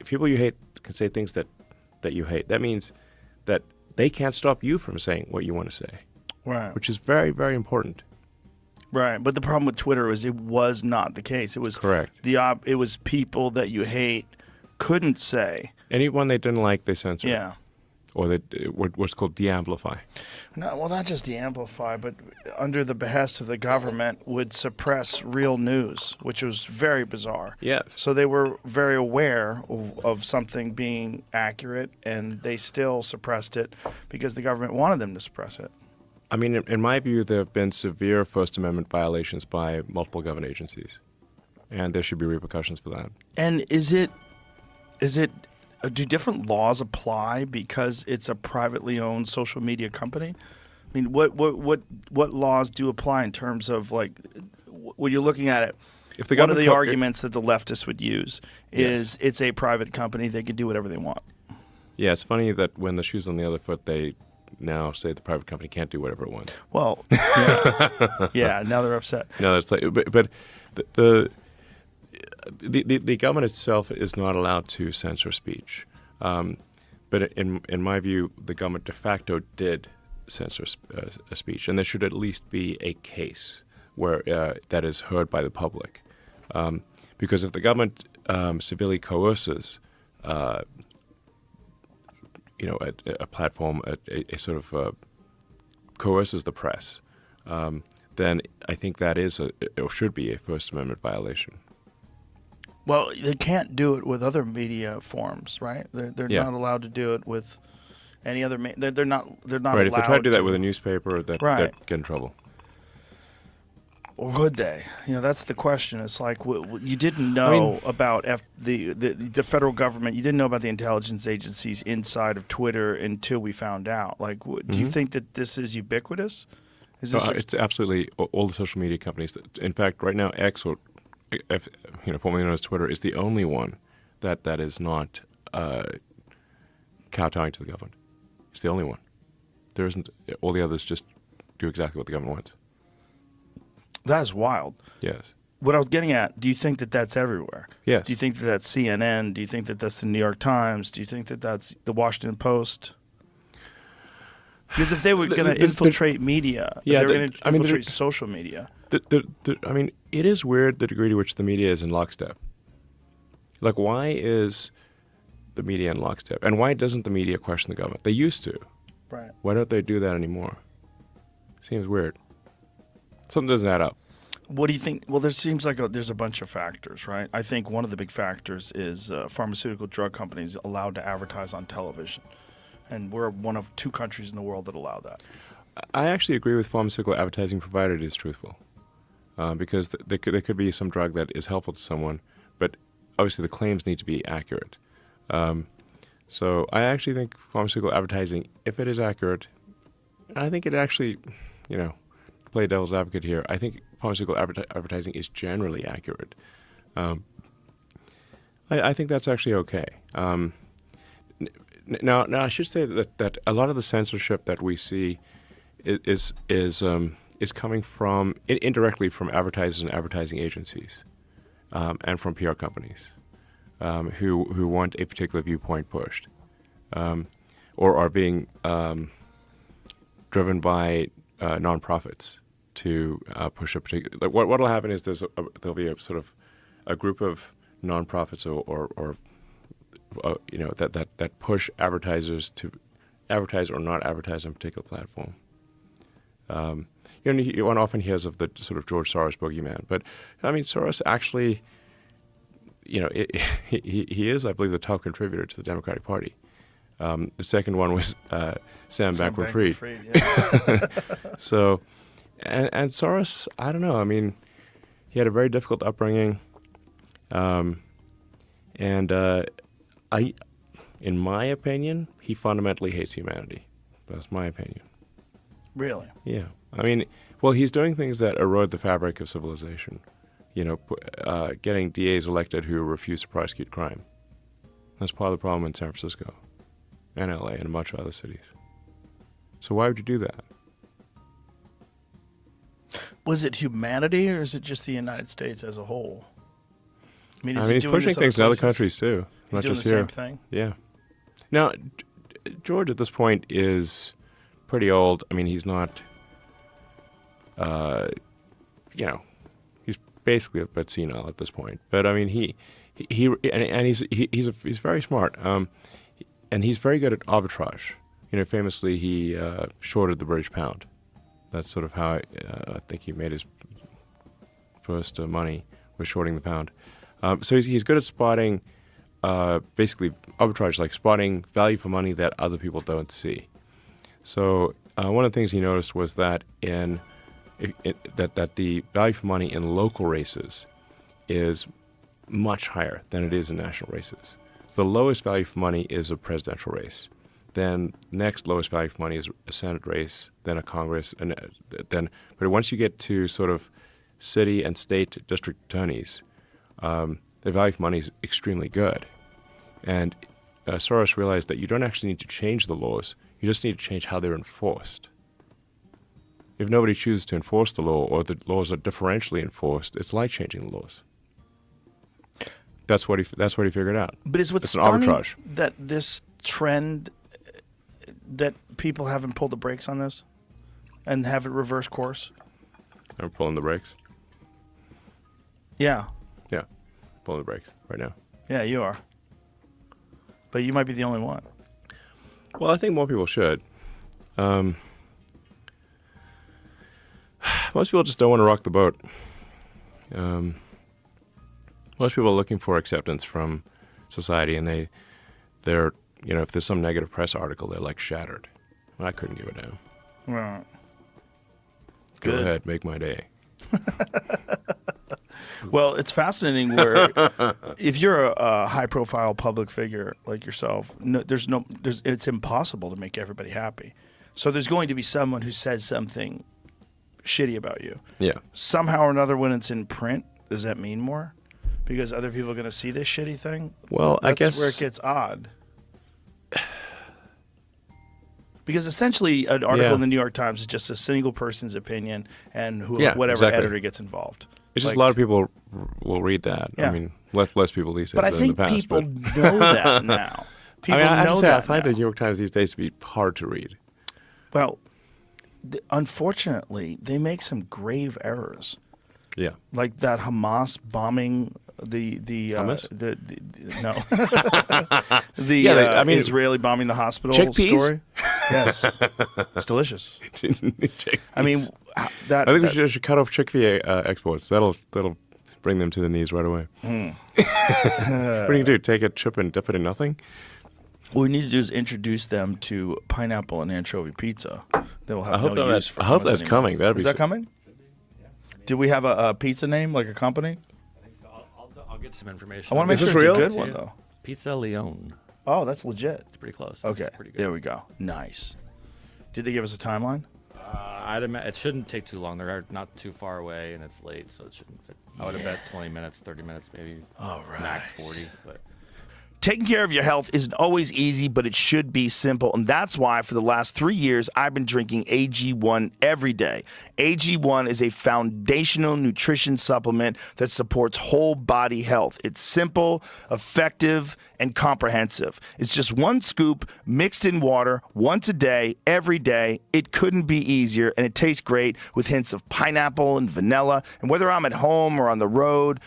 people you hate can say things that you hate, that means that they can't stop you from saying what you want to say. Right. Which is very, very important. Right, but the problem with Twitter is it was not the case. It was correct. It was people that you hate couldn't say. Anyone they didn't like, they censored. Yeah. Or what's called de-amplify. No, well, not just de-amplify, but under the behest of the government would suppress real news, which was very bizarre. Yes. So they were very aware of something being accurate, and they still suppressed it because the government wanted them to suppress it. I mean, in my view, there have been severe First Amendment violations by multiple government agencies, and there should be repercussions for that. And do different laws apply because it's a privately owned social media company? I mean, what laws do apply in terms of, like, when you're looking at it? One of the arguments that the leftists would use is it's a private company; they can do whatever they want. Yeah, it's funny that when the shoe's on the other foot, they now say the private company can't do whatever it wants. Well, yeah, now they're upset. No, that's like, but the government itself is not allowed to censor speech. But in my view, the government de facto did censor a speech, and there should at least be a case where that is heard by the public. Because if the government severely coerces, a platform, a sort of coerces the press, then I think that is or should be a First Amendment violation. Well, they can't do it with other media forms, right? They're not allowed to do it with any other. They're not right, allowed. If they try to do that with a newspaper, they'd get in trouble. Or would they? That's the question. It's like you didn't know about the federal government. You didn't know about the intelligence agencies inside of Twitter until we found out. Like, do you think that this is ubiquitous? It's absolutely all the social media companies. In fact, right now, X, or if formerly known as Twitter, is the only one that is not kowtowing to the government. It's the only one. There isn't. All the others just do exactly what the government wants. That is wild. Yes. What I was getting at, do you think that that's everywhere? Yes. Do you think that that's CNN? Do you think that that's the New York Times? Do you think that that's the Washington Post? Because if they were going to infiltrate media, if they were going to infiltrate social media. I mean, it is weird the degree to which the media is in lockstep. Like, why is the media in lockstep? And why doesn't the media question the government? They used to. Right. Why don't they do that anymore? Seems weird. Something doesn't add up. What do you think? Well, there seems like there's a bunch of factors, right? I think one of the big factors is pharmaceutical drug companies allowed to advertise on television. And we're one of 2 countries in the world that allow that. I actually agree with pharmaceutical advertising provided it is truthful. Because there could be some drug that is helpful to someone, but obviously the claims need to be accurate. So I actually think pharmaceutical advertising, if it is accurate, I think it actually, to play devil's advocate here, I think pharmaceutical advertising is generally accurate. I think that's actually okay. Now I should say that a lot of the censorship that we see is coming from indirectly from advertisers and advertising agencies, and from PR companies, who want a particular viewpoint pushed, or are being driven by nonprofits to push a particular. Like what will happen is there'll be a sort of a group of nonprofits or that push advertisers to advertise or not advertise on a particular platform. One often hears of the sort of George Soros boogeyman, but I mean Soros actually, he is, I believe, the top contributor to the Democratic Party. The second one was Sam Bankman-Fried. Yeah. So, and Soros, I don't know. I mean, he had a very difficult upbringing, and in my opinion, he fundamentally hates humanity. That's my opinion. Really? Yeah. I mean, well, he's doing things that erode the fabric of civilization. Getting DAs elected who refuse to prosecute crime. That's part of the problem in San Francisco and LA and a bunch of other cities. So why would you do that? Was it humanity, or is it just the United States as a whole? I mean, he's pushing things in other countries too, he's not doing just the here. same thing. Yeah. Now, George at this point is pretty old. I mean, he's not. He's basically a bit senile at this point. But I mean, he's very smart. And he's very good at arbitrage. Famously, he shorted the British pound. That's sort of how I think he made his first money, was shorting the pound. So he's good at spotting, basically arbitrage, like spotting value for money that other people don't see. So one of the things he noticed was that that the value for money in local races is much higher than it is in national races. So the lowest value for money is a presidential race. Then next lowest value for money is a Senate race, then a Congress, and but once you get to sort of city and state district attorneys, the value for money is extremely good. And Soros realized that you don't actually need to change the laws, you just need to change how they're enforced. If nobody chooses to enforce the law, or the laws are differentially enforced, it's like changing the laws. That's what he figured out. But it's what's stunning that this trend, that people haven't pulled the brakes on this and have it reverse course. I'm pulling the brakes. Yeah. Yeah, pulling the brakes right now. Yeah, you are. But you might be the only one. Well, I think more people should. Most people just don't want to rock the boat. Most people are looking for acceptance from society, and they're if there's some negative press article, they're like shattered. I couldn't give a damn. Right. Go ahead, make my day. Well, it's fascinating where if you're a high-profile public figure like yourself, it's impossible to make everybody happy. So there's going to be someone who says something shitty about you. Yeah. Somehow or another, when it's in print, does that mean more? Because other people are going to see this shitty thing? Well, That's I guess where it gets odd. Because essentially, an article in the New York Times is just a single person's opinion, and whatever exactly. editor gets involved. It's just Like- a lot of people will read that. Yeah. I mean, less people these days But I than think in the past. people but know that now. People I have know to say, I that find now. the New York Times these days to be hard to read. Well, unfortunately, they make some grave errors. Yeah. Like that Hamas bombing the Hummus? no the Yeah, I mean, Israeli bombing the hospital chickpeas? story. Yes, it's delicious. Chickpeas. I mean, that I think we should cut off Chick-fil-A exports. That'll bring them to the knees right away. What do you do? Take a chip and dip it in nothing? what we need to do is introduce them to pineapple and anchovy pizza. They will have I hope no use for I hope hummus that's anymore. coming. That'd be Is that coming? Do we have a pizza name, like a company? I think so. I'll get some information. I want to make Is sure this it's real? a good one, though. Pizza Leone. Oh, that's legit. It's pretty close. Okay, It's pretty good. there we go. Nice. Did they give us a timeline? It shouldn't take too long. They're not too far away, and it's late, so it shouldn't. I would have bet 20 minutes, 30 minutes, maybe. All right. Max 40, but. Taking care of your health isn't always easy, but it should be simple. And that's why for the last 3 years, I've been drinking AG1 every day. AG1 is a foundational nutrition supplement that supports whole body health. It's simple, effective, and comprehensive. It's just one scoop mixed in water once a day, every day. It couldn't be easier, and it tastes great with hints of pineapple and vanilla. And whether I'm at home or on the road,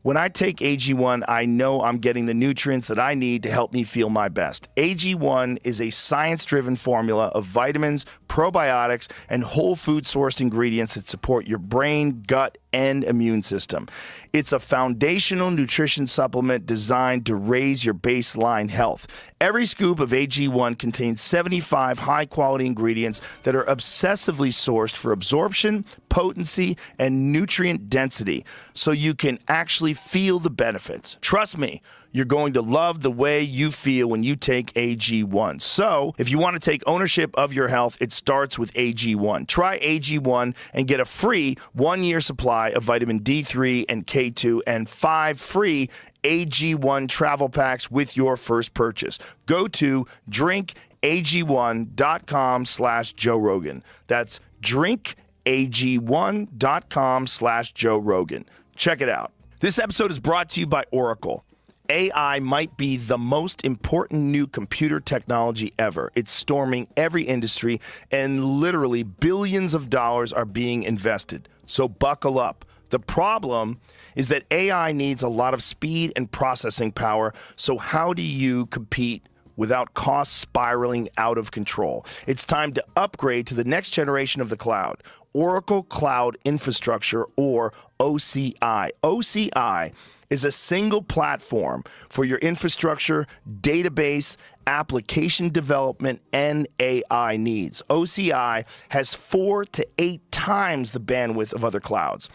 when I take AG1, I know I'm getting the nutrients that I need to help me feel my best. AG1 is a science-driven formula of vitamins, probiotics, and whole food-sourced ingredients that support your brain, gut, and immune system. It's a foundational nutrition supplement designed to raise your baseline health. Every scoop of AG1 contains 75 high-quality ingredients that are obsessively sourced for absorption, potency, and nutrient density, so you can actually feel the benefits. Trust me, you're going to love the way you feel when you take AG1. So, if you want to take ownership of your health, it starts with AG1. Try AG1 and get a free 1-year supply of vitamin D3 and K2 and 5 free AG1 travel packs with your first purchase. Go to drinkag1.com/Joe Rogan. That's drinkag1.com/Joe Rogan. Check it out. This episode is brought to you by Oracle. AI might be the most important new computer technology ever. It's storming every industry, and literally billions of dollars are being invested. So buckle up. The problem is that AI needs a lot of speed and processing power. So how do you compete without costs spiraling out of control? It's time to upgrade to the next generation of the cloud, Oracle Cloud Infrastructure, or OCI. OCI is a single platform for your infrastructure, database, application development, and AI needs. OCI has 4 to 8 times the bandwidth of other clouds,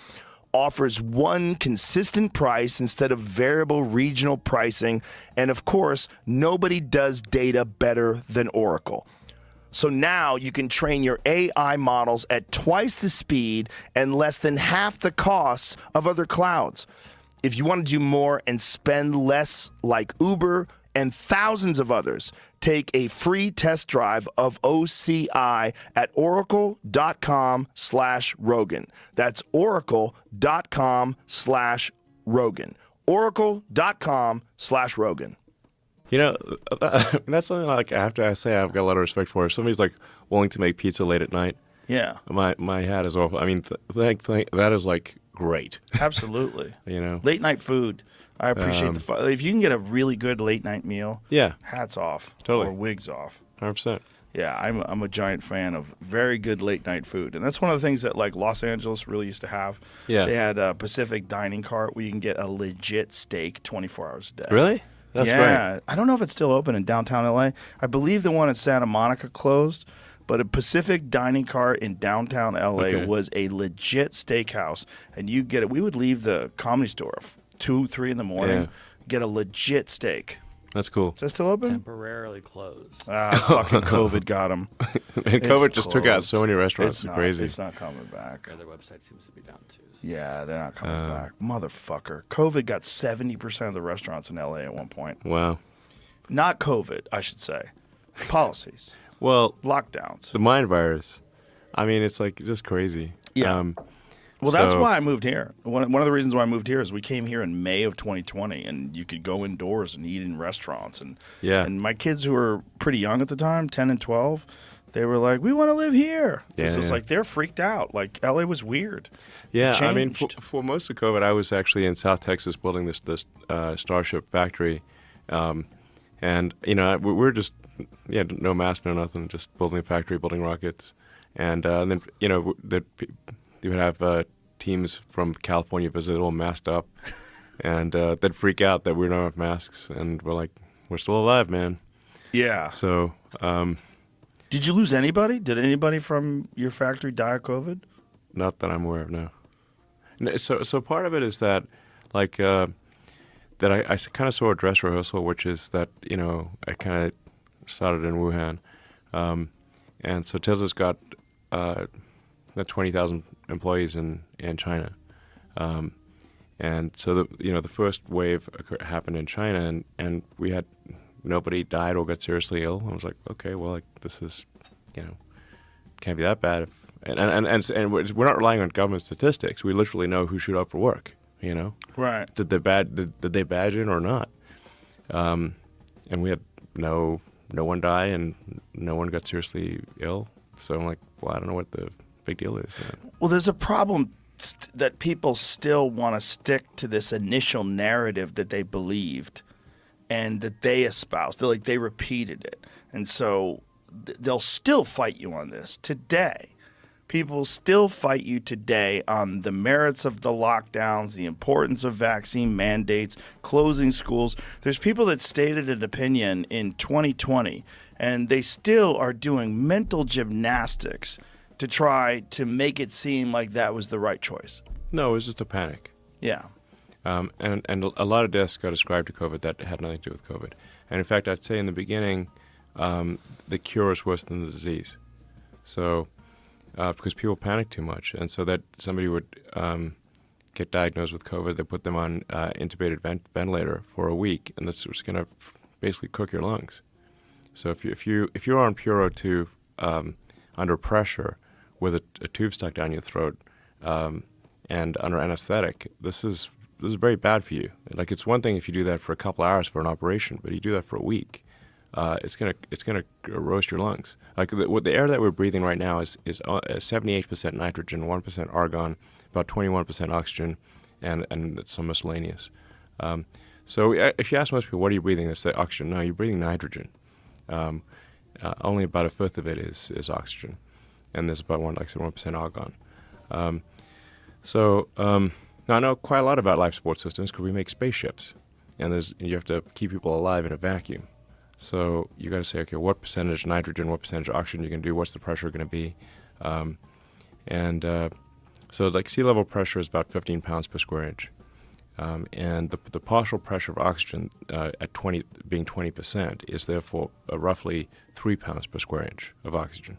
offers one consistent price instead of variable regional pricing, and of course, nobody does data better than Oracle. So now you can train your AI models at twice the speed and less than half the costs of other clouds. If you want to do more and spend less like Uber and thousands of others, take a free test drive of OCI at oracle.com/Rogan. That's oracle.com/Rogan. Oracle.com/Rogan. You know, that's something like I have to say I've got a lot of respect for. If somebody's like willing to make pizza late at night, Yeah, my hat is off. I mean, that is like great. absolutely. You know, Late night food. I appreciate if you can get a really good late night meal, yeah, hats off. Totally. Or wigs off. 100%. Yeah, I'm a giant fan of very good late night food, and that's one of the things that like Los Angeles really used to have. Yeah. They had a Pacific dining cart where you can get a legit steak 24 hours a day. Really? That's yeah, great. I don't know if it's still open in downtown LA. I believe the one in Santa Monica closed, but a Pacific dining cart in downtown LA was a legit steakhouse, and you get it. We would leave the Comedy Store 2, 3 in the morning, get a legit steak. That's cool. Is that still open? Temporarily closed. Fucking COVID got them. And COVID just took out so many restaurants. It's crazy. It's not coming back. Their website seems to be down too. Yeah, they're not coming back. Motherfucker. COVID got 70% of the restaurants in LA at one point. Wow. Not COVID, I should say. Policies. Well, Lockdowns. the mind virus. I mean, it's like just crazy. Yeah. Well, that's so- why I moved here. One of the reasons why I moved here is we came here in May of 2020, and you could go indoors and eat in restaurants. And Yeah. and my kids, who were pretty young at the time, 10 and 12, they were like, we want to live here. Yeah, So it's yeah. like they're freaked out. Like, LA was weird. Yeah, It I mean, changed. for most of COVID, I was actually in South Texas building this Starship factory, and we were just no mask, no nothing, just building a factory, building rockets, and then that you would have teams from California visit all masked up, and they'd freak out that we don't have masks, and we're like, we're still alive, man. Yeah. So. Did you lose anybody? Did anybody from your factory die of COVID? Not that I'm aware of, no. So part of it is that, like, that I kind of saw a dress rehearsal, which is that, I kind of started in Wuhan. And so Tesla's got 20,000 employees in China. And so, the first wave happened in China, and we had nobody died or got seriously ill. I was like, okay, well, like, this is, can't be that bad. And we're not relying on government statistics. We literally know who showed up for work. Right. Did they badge in or not? And we had no one die and no one got seriously ill. So I'm like, well, I don't know what the big deal is. Well, there's a problem that people still want to stick to this initial narrative that they believed and that they espoused. They repeated it. And so they'll still fight you on this today. People still fight you today on the merits of the lockdowns, the importance of vaccine mandates, closing schools. There's people that stated an opinion in 2020, and they still are doing mental gymnastics to try to make it seem like that was the right choice. No, it was just a panic. Yeah. And a lot of deaths got ascribed to COVID that had nothing to do with COVID. And in fact, I'd say in the beginning, the cure is worse than the disease. So, because people panic too much. And so that somebody would get diagnosed with COVID, they put them on intubated ventilator for a week, and this was going to basically cook your lungs. So if you're on pure O2 under pressure with a tube stuck down your throat and under anesthetic, this is very bad for you. Like, it's one thing if you do that for a couple hours for an operation, but you do that for a week, it's gonna roast your lungs. Like the air that we're breathing right now is 78% nitrogen, 1% argon, about 21% oxygen, and some miscellaneous. So if you ask most people, what are you breathing? They say oxygen. No, you're breathing nitrogen. Only about a fifth of it is oxygen, and there's about 1% argon. Now I know quite a lot about life support systems because we make spaceships, and you have to keep people alive in a vacuum. So you got to say, okay, what percentage nitrogen, what percentage oxygen you can do, what's the pressure going to be, so like sea level pressure is about 15 pounds per square inch, and the partial pressure of oxygen at 20% is therefore roughly 3 pounds per square inch of oxygen.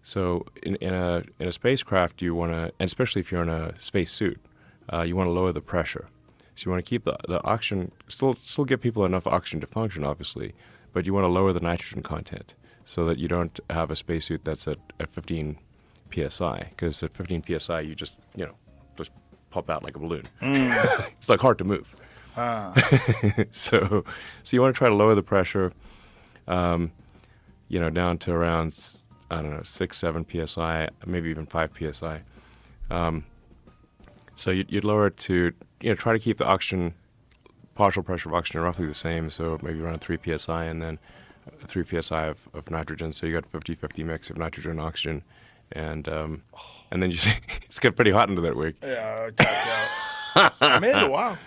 So in a spacecraft, you want to, and especially if you're in a space suit, you want to lower the pressure. So you want to keep the oxygen, still give people enough oxygen to function, obviously, but you want to lower the nitrogen content so that you don't have a spacesuit that's at 15 psi, because at 15 psi you just pop out like a balloon. It's like hard to move. So you want to try to lower the pressure, down to around 6-7 psi, maybe even 5 psi. So you'd lower it to try to keep the oxygen, partial pressure of oxygen roughly the same, so maybe around 3 psi, and then 3 psi of nitrogen, so you got 50-50 mix of nitrogen and oxygen, and then it's got pretty hot into that week. Yeah, I tapped out. I made it a while.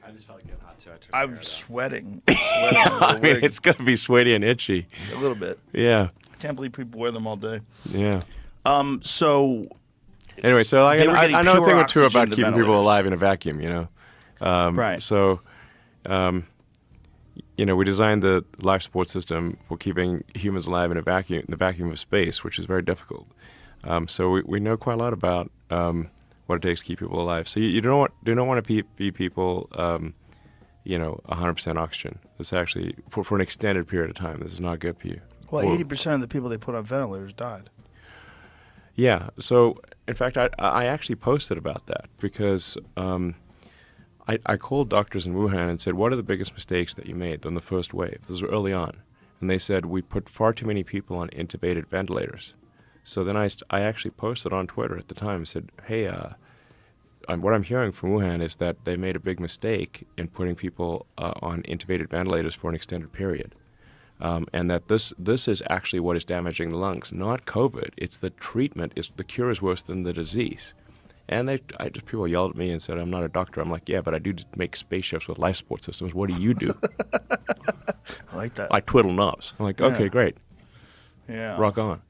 I just felt like getting hot too. I'm sweating. I mean, it's going to be sweaty and itchy. A little bit. Yeah. I can't believe people wear them all day. Yeah. So... Anyway, so I know a thing or two about keeping people ventilators. alive in a vacuum, Right. So, we designed the life support system for keeping humans alive in the vacuum of space, which is very difficult. So we know quite a lot about what it takes to keep people alive. So you do not want to feed people, 100% oxygen. This actually, for an extended period of time, this is not good for you. Well, 80% of the people they put on ventilators died. Yeah. So, in fact, I actually posted about that because I called doctors in Wuhan and said, what are the biggest mistakes that you made on the first wave? This was early on. And they said, we put far too many people on intubated ventilators. So then I actually posted on Twitter at the time and said, hey, what I'm hearing from Wuhan is that they made a big mistake in putting people on intubated ventilators for an extended period. And that this is actually what is damaging the lungs, not COVID. It's the treatment. The cure is worse than the disease. And people yelled at me and said, I'm not a doctor. I'm like, yeah, but I do make spaceships with life support systems. What do you do? I like that. I twiddle knobs. I'm like, okay, great. Yeah. Rock on.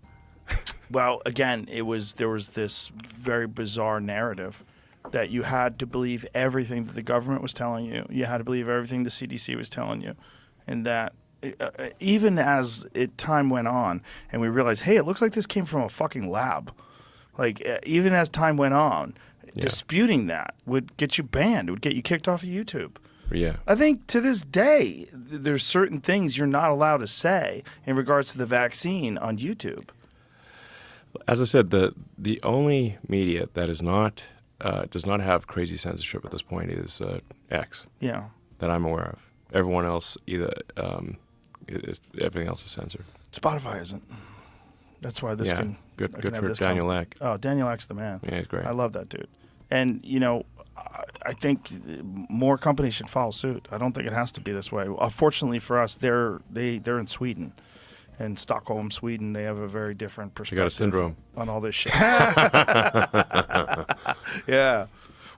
Well, again, there was this very bizarre narrative that you had to believe everything that the government was telling you. You had to believe everything the CDC was telling you. And that even as time went on and we realized, hey, it looks like this came from a fucking lab. Like, even as time went on, disputing that would get you banned. It would get you kicked off of YouTube. Yeah. I think to this day, there's certain things you're not allowed to say in regards to the vaccine on YouTube. As I said, the only media that is not does not have crazy censorship at this point is X. Yeah. That I'm aware of. Everyone else everything else is censored. Spotify isn't. That's why this can. Good have for this Daniel Ek. Oh, Daniel Ek's the man. Yeah, he's great. I love that dude. And I think more companies should follow suit. I don't think it has to be this way. Fortunately for us, they're in Sweden. In Stockholm, Sweden, they have a very different perspective. You got a syndrome on all this shit. Yeah.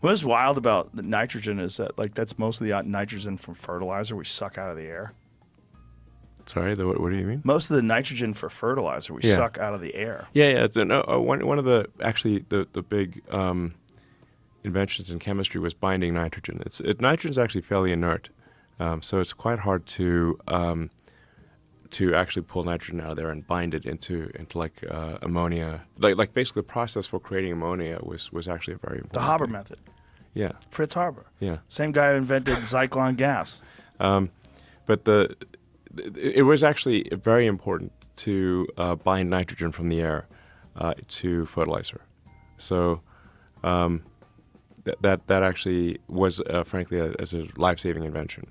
What's wild about nitrogen is that that's most of the nitrogen from fertilizer we suck out of the air. Sorry, what do you mean? Most of the nitrogen for fertilizer we suck out of the air. Yeah. One of the big inventions in chemistry was binding nitrogen. Nitrogen's actually fairly inert, so it's quite hard to actually pull nitrogen out of there and bind it into ammonia. Like basically the process for creating ammonia was actually a very important The Haber thing. method. Yeah. Fritz Haber. Yeah. Same guy who invented Zyklon gas. But it was actually very important to bind nitrogen from the air to fertilizer. So that actually was frankly as a life-saving invention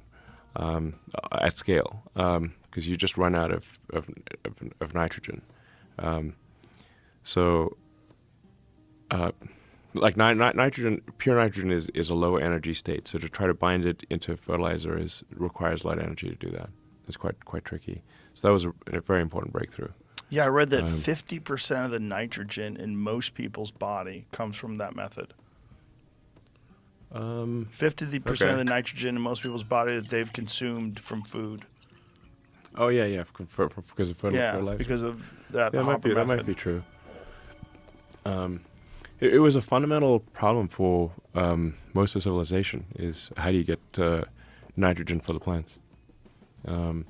at scale. Because you just run out of nitrogen. Nitrogen, pure nitrogen is a low energy state. So to try to bind it into fertilizer requires light energy to do that. It's quite tricky. So that was a very important breakthrough. Yeah, I read that 50% of the nitrogen in most people's body comes from that method. 50% of the nitrogen in most people's body that they've consumed from food. Oh yeah, because of fertilizer. Yeah, because of that. Yeah, that might be true. It was a fundamental problem for most of civilization. Is how do you get nitrogen for the plants? The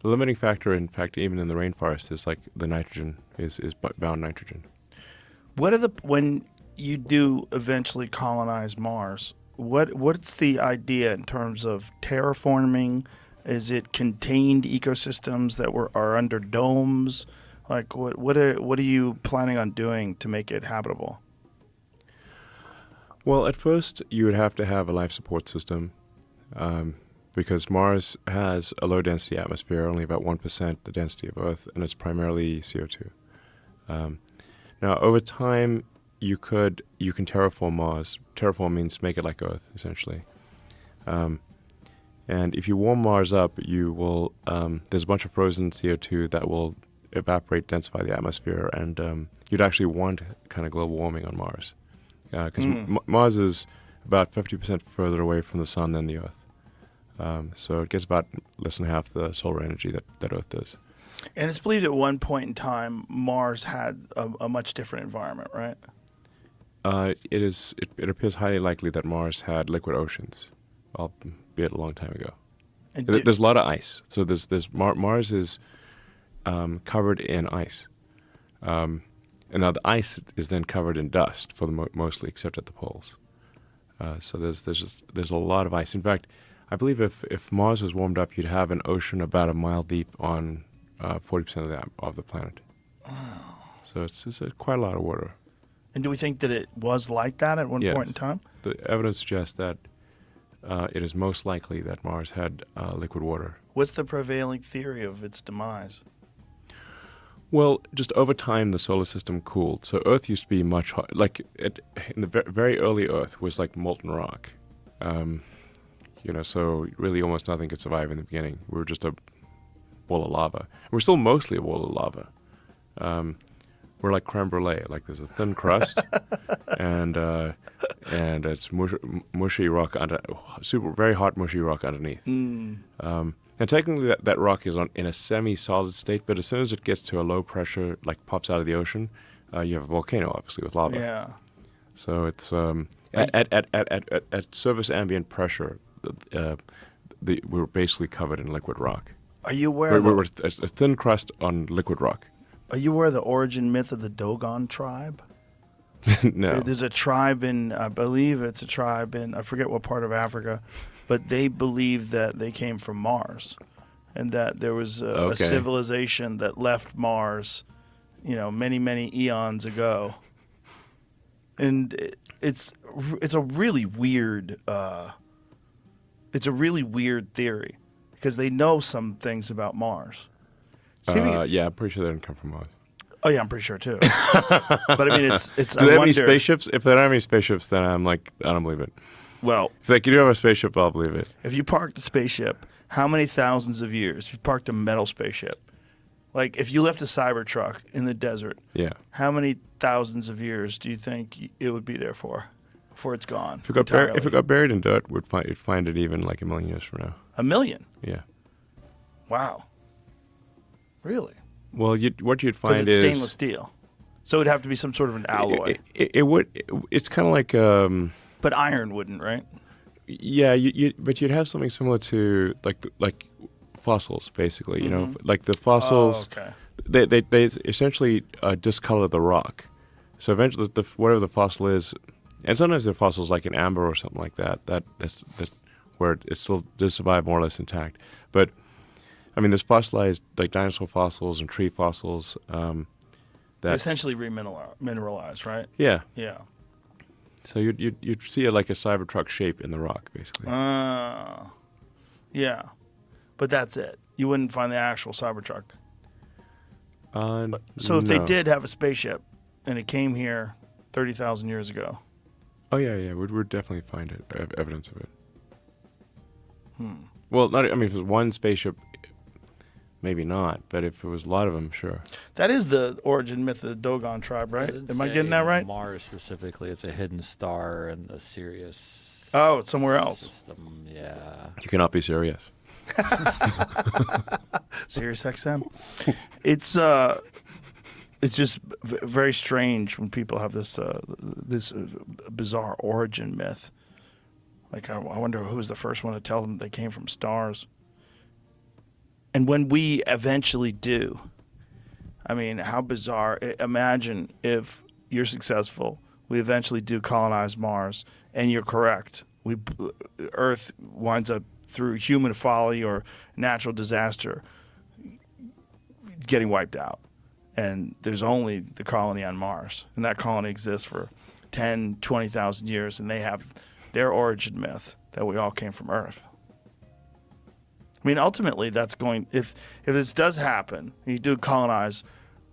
limiting factor, in fact, even in the rainforest, is the nitrogen is bound nitrogen. When you do eventually colonize Mars, what's the idea in terms of terraforming? Is it contained ecosystems that are under domes? What are you planning on doing to make it habitable? Well, at first you would have to have a life support system, because Mars has a low density atmosphere, only about 1% the density of Earth, and it's primarily CO2. Now, over time, you can terraform Mars. Terraform means make it like Earth, essentially. And if you warm Mars up, you will. There's a bunch of frozen CO2 that will evaporate, densify the atmosphere, and you'd actually want kind of global warming on Mars, because Mars is about 50% further away from the sun than the Earth. So it gets about less than half the solar energy that Earth does. And it's believed at one point in time Mars had a much different environment, right? It appears highly likely that Mars had liquid oceans, albeit a long time ago. There's a lot of ice. So Mars is covered in ice, and And now the ice is then covered in dust for the mostly, except at the poles. So there's a lot of ice. In fact, I believe if Mars was warmed up, you'd have an ocean about a mile deep on 40% of the planet. Wow. So it's quite a lot of water. And do we think that it was like that at one point in time? The evidence suggests that it is most likely that Mars had liquid water. What's the prevailing theory of its demise? Well, just over time, the solar system cooled. So Earth used to be much hot. Like in the very early Earth was like molten rock. So really almost nothing could survive in the beginning. We were just a ball of lava. We're still mostly a ball of lava. We're like creme brulee. Like there's a thin crust, and it's mushy rock very hot mushy rock underneath. And technically, that rock is in a semi-solid state. But as soon as it gets to a low pressure, like pops out of the ocean, you have a volcano, obviously, with lava. Yeah. So it's at surface ambient pressure, we're basically covered in liquid rock. Are you aware? We're a thin crust on liquid rock. Are you aware of the origin myth of the Dogon tribe? No. There's a tribe I believe it's a tribe I forget what part of Africa, but they believe that they came from Mars, and that there was a civilization that left Mars, many, many eons ago. And it's a really weird theory, because they know some things about Mars. Yeah, I'm pretty sure they didn't come from Mars. Oh yeah, I'm pretty sure too. But I mean, it's. Do they have any spaceships? If they don't have any spaceships, then I'm like, I don't believe it. Well, if they do have a spaceship, I'll believe it. If you parked a spaceship, how many thousands of years? If you parked a metal spaceship, like if you left a Cybertruck in the desert, how many thousands of years do you think it would be there for, before it's gone? If it got buried in dirt, we'd find it even like 1 million years from now. 1 million? Yeah. Wow. Really? Well, what you'd find is stainless steel, so it'd have to be some sort of an alloy. It would. It's kind of like. But iron wouldn't, right? Yeah, but you'd have something similar to like fossils, basically. Like the fossils. Oh, okay. They essentially discolor the rock. So eventually, whatever the fossil is, and sometimes they're fossils like an amber or something like that. That's where it still does survive more or less intact. But I mean, there's fossilized like dinosaur fossils and tree fossils that essentially remineralize, right? Yeah. Yeah. So you'd see like a Cybertruck shape in the rock, basically. Yeah, but that's it. You wouldn't find the actual Cybertruck. So if they did have a spaceship and it came here 30,000 years ago. Oh yeah, we'd definitely find evidence of it. Well, if it was one spaceship, maybe not. But if it was a lot of them, sure. That is the origin myth of the Dogon tribe, right? Am I getting that right? Mars specifically, it's a hidden star in the Sirius. Oh, it's somewhere else. System. Yeah. You cannot be serious. Sirius XM. It's just very strange when people have this bizarre origin myth. Like, I wonder who was the first one to tell them they came from stars. And when we eventually do, I mean, how bizarre. Imagine if you're successful, we eventually do colonize Mars, and you're correct. Earth winds up, through human folly or natural disaster, getting wiped out. And there's only the colony on Mars. And that colony exists for 10, 20,000 years, and they have their origin myth that we all came from Earth. I mean, ultimately, that's going. If this does happen, you do colonize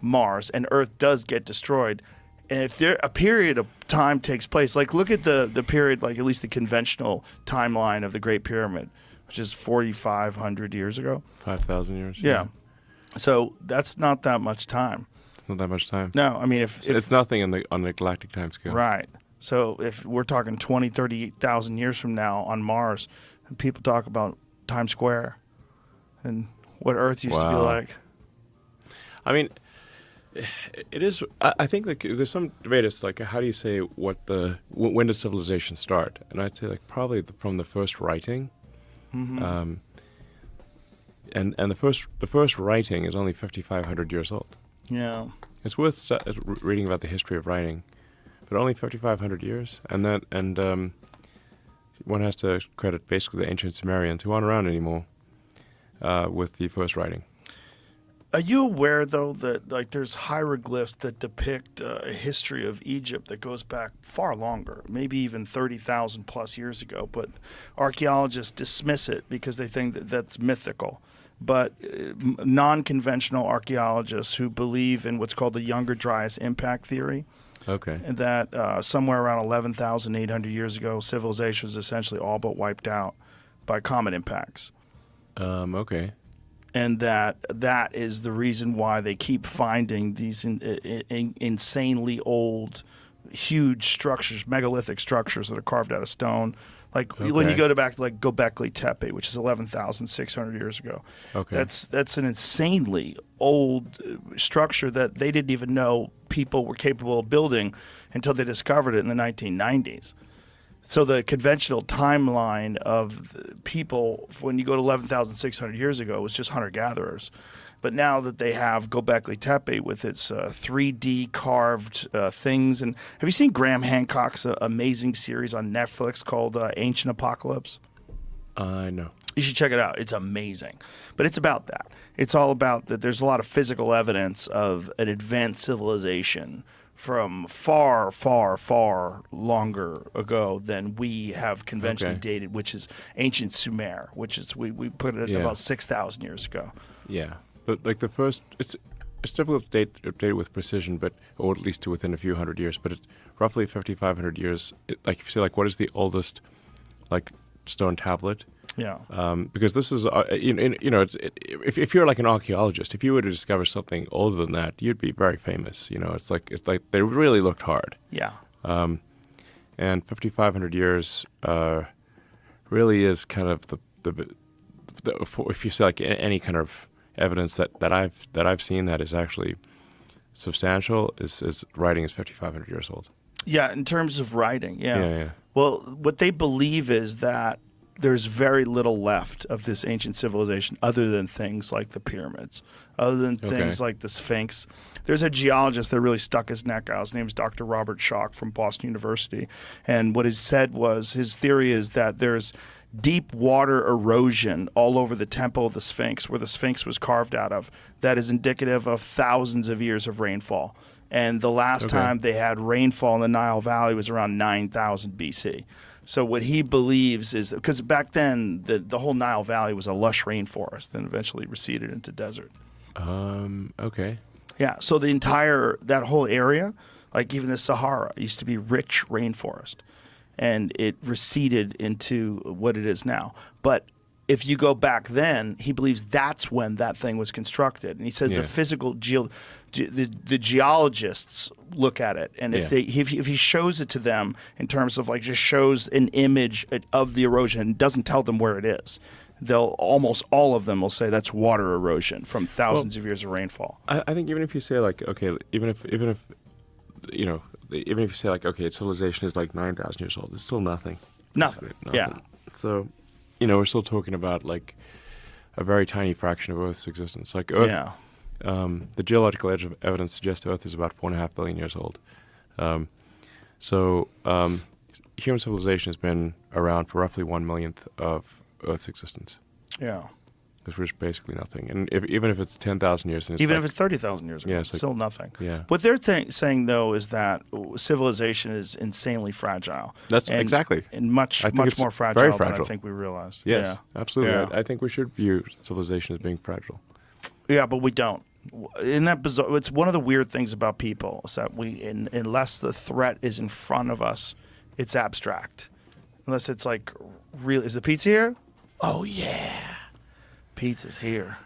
Mars, and Earth does get destroyed, and if a period of time takes place, like look at the period, like at least the conventional timeline of the Great Pyramid, which is 4,500 years ago. 5,000 years. Yeah. So that's not that much time. It's not that much time. No, I mean, if it's nothing on the galactic time scale. Right. So if we're talking 20, 30,000 years from now on Mars, and people talk about Times Square and what Earth used to be like. I mean, it is. I think like there's some debate. It's like, how do you say when did civilization start? And I'd say like probably from the first writing. Mm-hmm. And the first writing is only 5,500 years old. Yeah. It's worth reading about the history of writing, but only 5,500 years, and one has to credit basically the ancient Sumerians who aren't around anymore with the first writing. Are you aware, though, that like there's hieroglyphs that depict a history of Egypt that goes back far longer, maybe even 30,000 plus years ago, but archaeologists dismiss it because they think that that's mythical. But non-conventional archaeologists who believe in what's called the Younger Dryas impact theory, and that somewhere around 11,800 years ago, civilization was essentially all but wiped out by comet impacts. And that is the reason why they keep finding these insanely old, huge structures, megalithic structures that are carved out of stone. Like when you go back to like Göbekli Tepe, which is 11,600 years ago. That's an insanely old structure that they didn't even know people were capable of building until they discovered it in the 1990s. So the conventional timeline of people, when you go to 11,600 years ago, was just hunter-gatherers. But now that they have Göbekli Tepe with its 3D carved things, and have you seen Graham Hancock's amazing series on Netflix called Ancient Apocalypse? No. You should check it out. It's amazing. But it's about that. It's all about that there's a lot of physical evidence of an advanced civilization from far, far, far longer ago than we have conventionally dated, which is ancient Sumer, which is we put it about 6,000 years ago. Yeah, but like the first, it's difficult to date with precision, but or at least to within a few hundred years. But it's roughly 5,500 years. Like if you say like what is the oldest like stone tablet? Yeah. Because this is, if you're like an archaeologist, if you were to discover something older than that, you'd be very famous. It's like they really looked hard. Yeah. And 5,500 years really is kind of the if you say like any kind of evidence that I've seen that is actually substantial is writing is 5,500 years old. Yeah, in terms of writing. Yeah. Well, what they believe is that there's very little left of this ancient civilization other than things like the pyramids, other than things like the Sphinx. There's a geologist that really stuck his neck out. His name is Dr. Robert Schoch from Boston University. And what he said was his theory is that there's deep water erosion all over the temple of the Sphinx, where the Sphinx was carved out of, that is indicative of thousands of years of rainfall. And the last time they had rainfall in the Nile Valley was around 9,000 BC. So what he believes is, because back then the whole Nile Valley was a lush rainforest, then eventually receded into desert. Yeah, so that whole area, like even the Sahara, used to be rich rainforest, and it receded into what it is now. But if you go back then, he believes that's when that thing was constructed. And he says the physical the geologists look at it, and if he shows it to them in terms of like just shows an image of the erosion and doesn't tell them where it is, they'll almost all of them will say that's water erosion from thousands of years of rainfall. I think even if you say like even if you say like civilization is like 9,000 years old, it's still nothing. Nothing. Yeah. So, we're still talking about like a very tiny fraction of Earth's existence. Like Earth. Yeah. The geological evidence suggests Earth is about 4.5 billion years old. So human civilization has been around for roughly 1/millionth of Earth's existence. Yeah. Because we're just basically nothing. And even if it's 10,000 years, then even if it's 30,000 years ago, it's still nothing. Yeah. What they're saying though is that civilization is insanely fragile. That's exactly. And much more fragile than I think we realize. Yes, absolutely. Yeah. I think we should view civilization as being fragile. Yeah, but we don't. In that bizarre, it's one of the weird things about people is that unless the threat is in front of us, it's abstract. Unless it's like real. Is the pizza here? Oh yeah, pizza's here.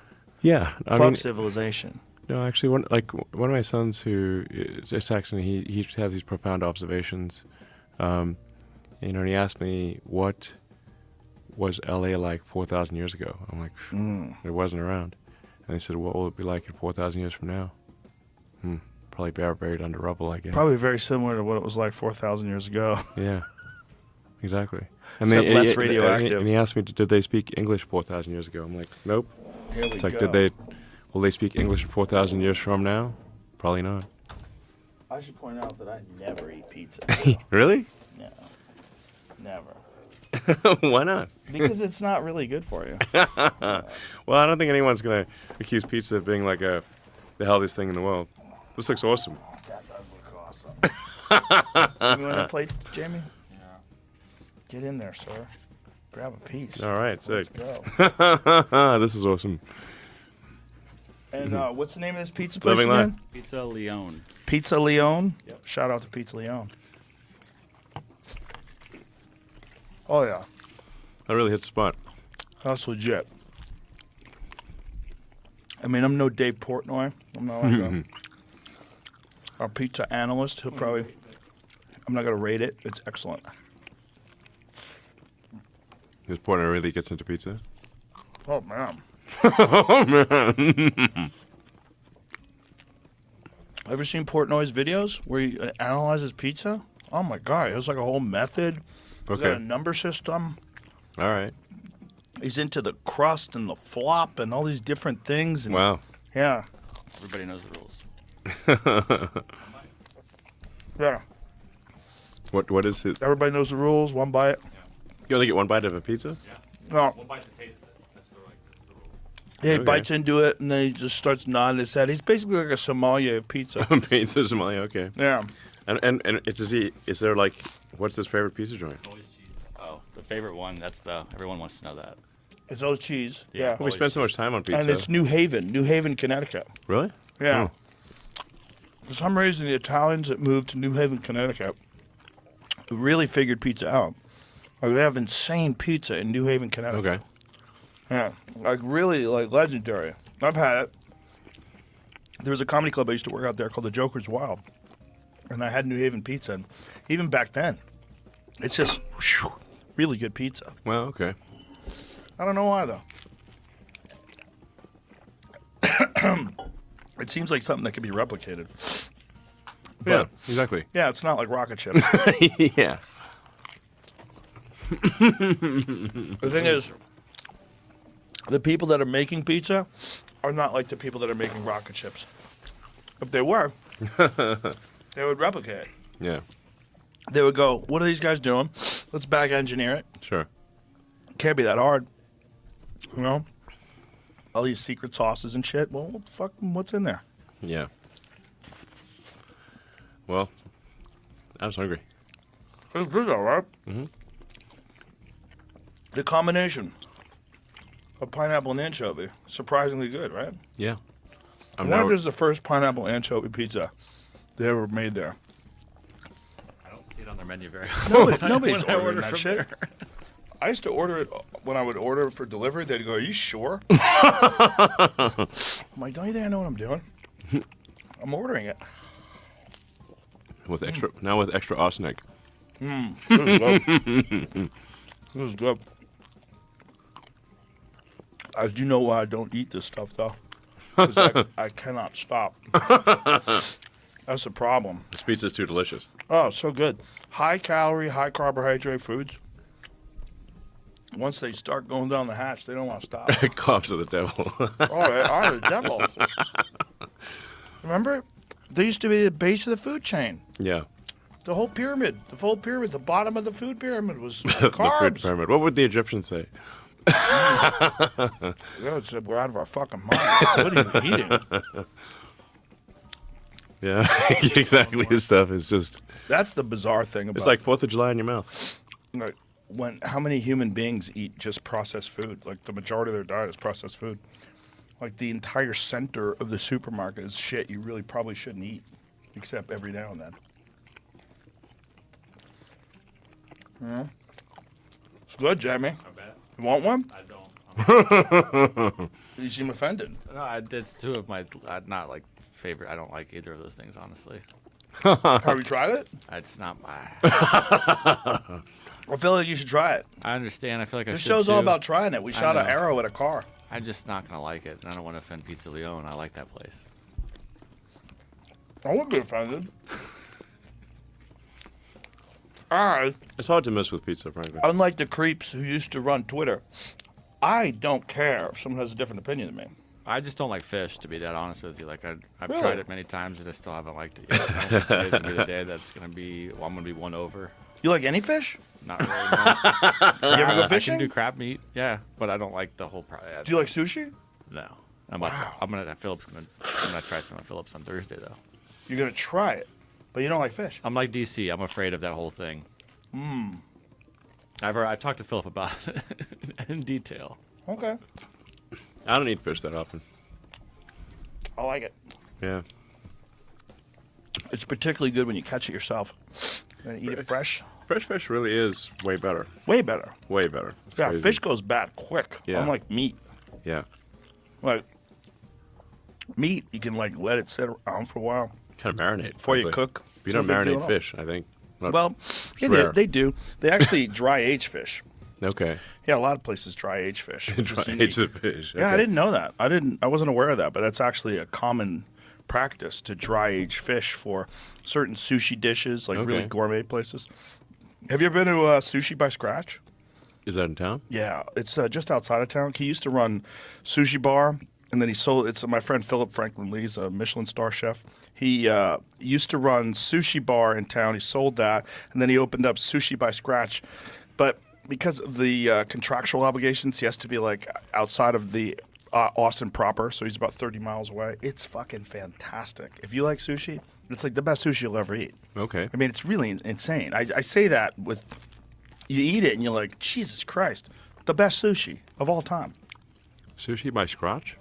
Yeah, Fuck civilization. No, actually, one of my sons who is Saxon, he has these profound observations. And he asked me what was LA like 4,000 years ago. I'm like, it wasn't around. And they said, what will it be like in 4,000 years from now? Probably buried under rubble, I guess. Probably very similar to what it was like 4,000 years ago. Yeah, exactly. And Except less radioactive. And he asked me, did they speak English 4,000 years ago? I'm like, nope. Here we It's like, go. will they speak English in 4,000 years from now? Probably not. I should point out that I never eat pizza. Really? No, never. Why not? Because it's not really good for you. Well, I don't think anyone's gonna accuse pizza of being like the healthiest thing in the world. This looks awesome. That does look awesome. You want a plate, Jamie? Yeah. Get in there, sir. Grab a piece. All right, sick. Let's go. This is awesome. And what's the name of this pizza place Living again? Life. Pizza Leone. Pizza Leone? Yep. Shout out to Pizza Leone. Oh, yeah. That really hit the spot. That's legit. I mean, I'm no Dave Portnoy. I'm not like our pizza analyst. He'll probably... I'm not going to rate it. It's excellent. This partner really gets into pizza. Oh, man. Oh, man. Ever seen Portnoy's videos where he analyzes pizza? Oh, my God. He has like a whole method. He's got Okay. a number system. All right. He's into the crust and the flop and all these different things. And Wow. Yeah. Everybody knows the rules. Yeah. What is his? Everybody knows the rules. One bite. You only get one bite of a pizza? No. One bite to taste it. That's the rule. Yeah, he Okay. bites into it and then he just starts nodding his head. He's basically like a sommelier of pizza. Pizza Somalia, okay. Yeah. And is there like, what's his favorite pizza joint? Always cheese. Oh, the favorite one. Everyone wants to know that. It's always cheese. Yeah. Yeah. We spend so much time on pizza. And it's New Haven, Connecticut. Really? Yeah. Oh. For some reason, the Italians that moved to New Haven, Connecticut, really figured pizza out. Like, they have insane pizza in New Haven, Connecticut. Okay. Yeah. Like, really, like, legendary. I've had it. There was a comedy club I used to work out there called the Joker's Wild. And I had New Haven pizza. And even back then, it's just whew, really good pizza. Well, okay. I don't know why, though. It seems like something that could be replicated. Yeah, exactly. Yeah, it's not like rocket ships. Yeah. The thing is, the people that are making pizza are not like the people that are making rocket ships. If they were, they would replicate it. Yeah. They would go, what are these guys doing? Let's back engineer it. Sure. Can't be that hard. You know? All these secret sauces and shit. Well, what the fuck, what's in there? Yeah. Well, I was hungry. It's good, all right? Mhm. The combination of pineapple and anchovy, surprisingly good, right? Yeah. I wonder if this is the first pineapple anchovy pizza they ever made there. I don't see it on their menu very often. Nobody's when I ordering order that from shit. there. I used to order it when I would order for delivery. They'd go, "Are you sure?" I'm like, "Don't you think I know what I'm doing? I'm ordering it." With extra arsenic. This is good. This is good. I do know why I don't eat this stuff though, because I cannot stop. That's the problem. This pizza's too delicious. Oh, so good. High calorie, high carbohydrate foods. Once they start going down the hatch, they don't want to stop. Carbs are the devil. Oh, they are the devil. Remember? They used to be the base of the food chain. Yeah. The whole pyramid. The bottom of the food pyramid was The food carbs. pyramid. What would the Egyptians say? Yeah, it's, we're out of our fucking mind. What are you eating? Yeah, exactly. This stuff is just. That's the bizarre thing about It's like 4th of July in your mouth. like, how many human beings eat just processed food? Like the majority of their diet is processed food. Like the entire center of the supermarket is shit you really probably shouldn't eat, except every now and then. Yeah. It's good, Jamie. Not bad. You want one? I don't. You seem offended. No, it's two of my not like favorite. I don't like either of those things, honestly. Have you tried it? It's not my. I feel like you should try it. I understand. I feel like I This should show's all too. about trying it. We shot an know. arrow at a car. I'm just not gonna like it, and I don't want to offend Pizza Leone. I like that place. I wouldn't be offended. Alright. It's hard to miss with pizza, frankly. Unlike the creeps who used to run Twitter, I don't care if someone has a different opinion than me. I just don't like fish, to be dead honest with you. Like I've Really? tried it many times and I still haven't liked it yet. I don't think today's gonna be the day that's gonna be. Well, I'm gonna be won over. You like any fish? Not really. No. You ever go I fishing? can do crab meat, yeah, but I don't like the whole. Do you like sushi? No. I'm gonna try some of Phillips on Thursday though. You're gonna try it, but you don't like fish. I'm like DC. I'm afraid of that whole thing. I've talked to Philip about it in detail. Okay. I don't eat fish that often. I like it. Yeah. It's particularly good when you catch it yourself. And eat it fresh. Fresh fish really is way better. Way better. Way better. It's Yeah, crazy. fish goes bad quick. Yeah. Unlike meat. Yeah. Like meat, you can like let it sit around for a while Kind of marinate. before you frankly. cook. You don't No big deal at marinate all. fish, I think. Not- Well, yeah, rare. they do. They actually dry age fish. Okay. Yeah, a lot of places dry age fish. which is Dry unique. age the fish. Yeah, I Okay. didn't know that. I wasn't aware of that, but that's actually a common practice to dry age fish for certain sushi dishes, like really Okay. gourmet places. Have you ever been to Sushi by Scratch? Is that in town? Yeah, it's just outside of town. He used to run sushi bar, and then he sold. It's my friend Philip Franklin Lee's a Michelin star chef. He used to run sushi bar in town. He sold that, and then he opened up Sushi by Scratch. But because of the contractual obligations, he has to be like outside of the Austin proper, so he's about 30 miles away. It's fucking fantastic. If you like sushi, it's like the best sushi you'll ever eat. Okay. I mean, it's really insane. I say that with you eat it and you're like, Jesus Christ, the best sushi of all time. Sushi by Scratch?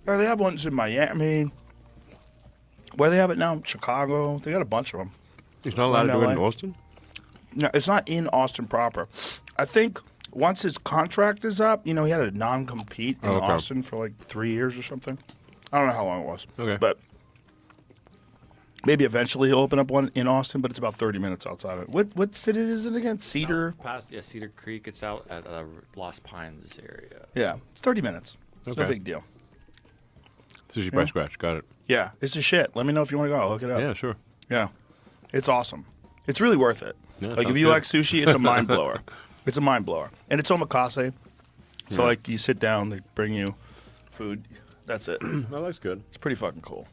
Yeah, they have ones in Miami. Where they have it now? Chicago. They got a bunch of them. He's not allowed to do it in LA. Austin? No, it's not in Austin proper. I think once his contract is up, he had a non-compete in Okay. Austin for like 3 years or something. I don't know how long it was. Okay. But maybe eventually he'll open up one in Austin, but it's about 30 minutes outside of it. What city is it again? Cedar? Past Cedar Creek. It's out at Lost Pines area. Yeah, it's 30 minutes. It's no Okay. big deal. Sushi by Scratch. Got it. Yeah, it's a shit. Let me know if you want to go. I'll hook it up. Yeah, sure. Yeah. It's awesome. It's really worth it. Yeah, like if sounds you good. like sushi, it's a mind blower. It's a mind blower. And it's omakase. So Yeah. like you sit down, they bring you food. That's it. That looks good. It's pretty fucking cool.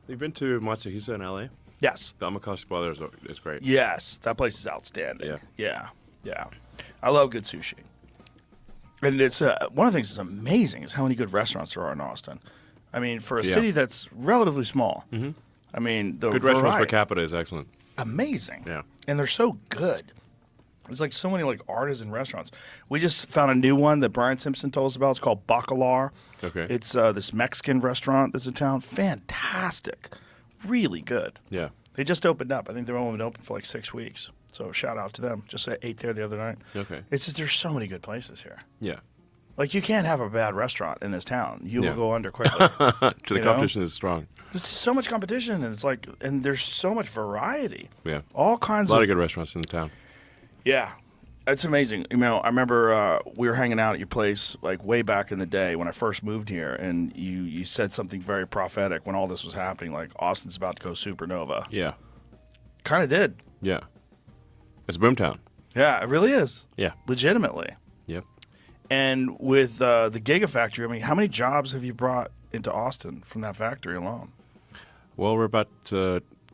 You've been to Matsuhisa in LA? Yes. The Omakase Brothers is great. Yes. That place is outstanding. Yeah. Yeah. Yeah. I love good sushi. And it's one of the things that's amazing is how many good restaurants there are in Austin. I mean, for a Yeah. city that's relatively small. Mhm. I mean, the Good restaurants per variety- capita is excellent. amazing. Yeah. And they're so good. There's like so many like artisan restaurants. We just found a new one that Brian Simpson told us about. It's called Bacalar. Okay. It's this Mexican restaurant that's in town. Fantastic. Really good. Yeah. They just opened up. I think they've only been open for like 6 weeks. So shout out to them. Just ate there the other night. Okay. It's just there's so many good places here. Yeah. Like you can't have a bad restaurant in this town. You Yeah. will go under quickly. The You know? competition is strong. There's so much competition, and it's like, and there's so much variety. Yeah. All kinds A lot of of good restaurants in town. Yeah, it's amazing. I remember we were hanging out at your place like way back in the day when I first moved here, and you said something very prophetic when all this was happening, like Austin's about to go supernova. Yeah. Kind of did. Yeah. It's boomtown. Yeah, it really is. Yeah. Legitimately. Yep. And with the Gigafactory, I mean, how many jobs have you brought into Austin from that factory alone? Well, we're about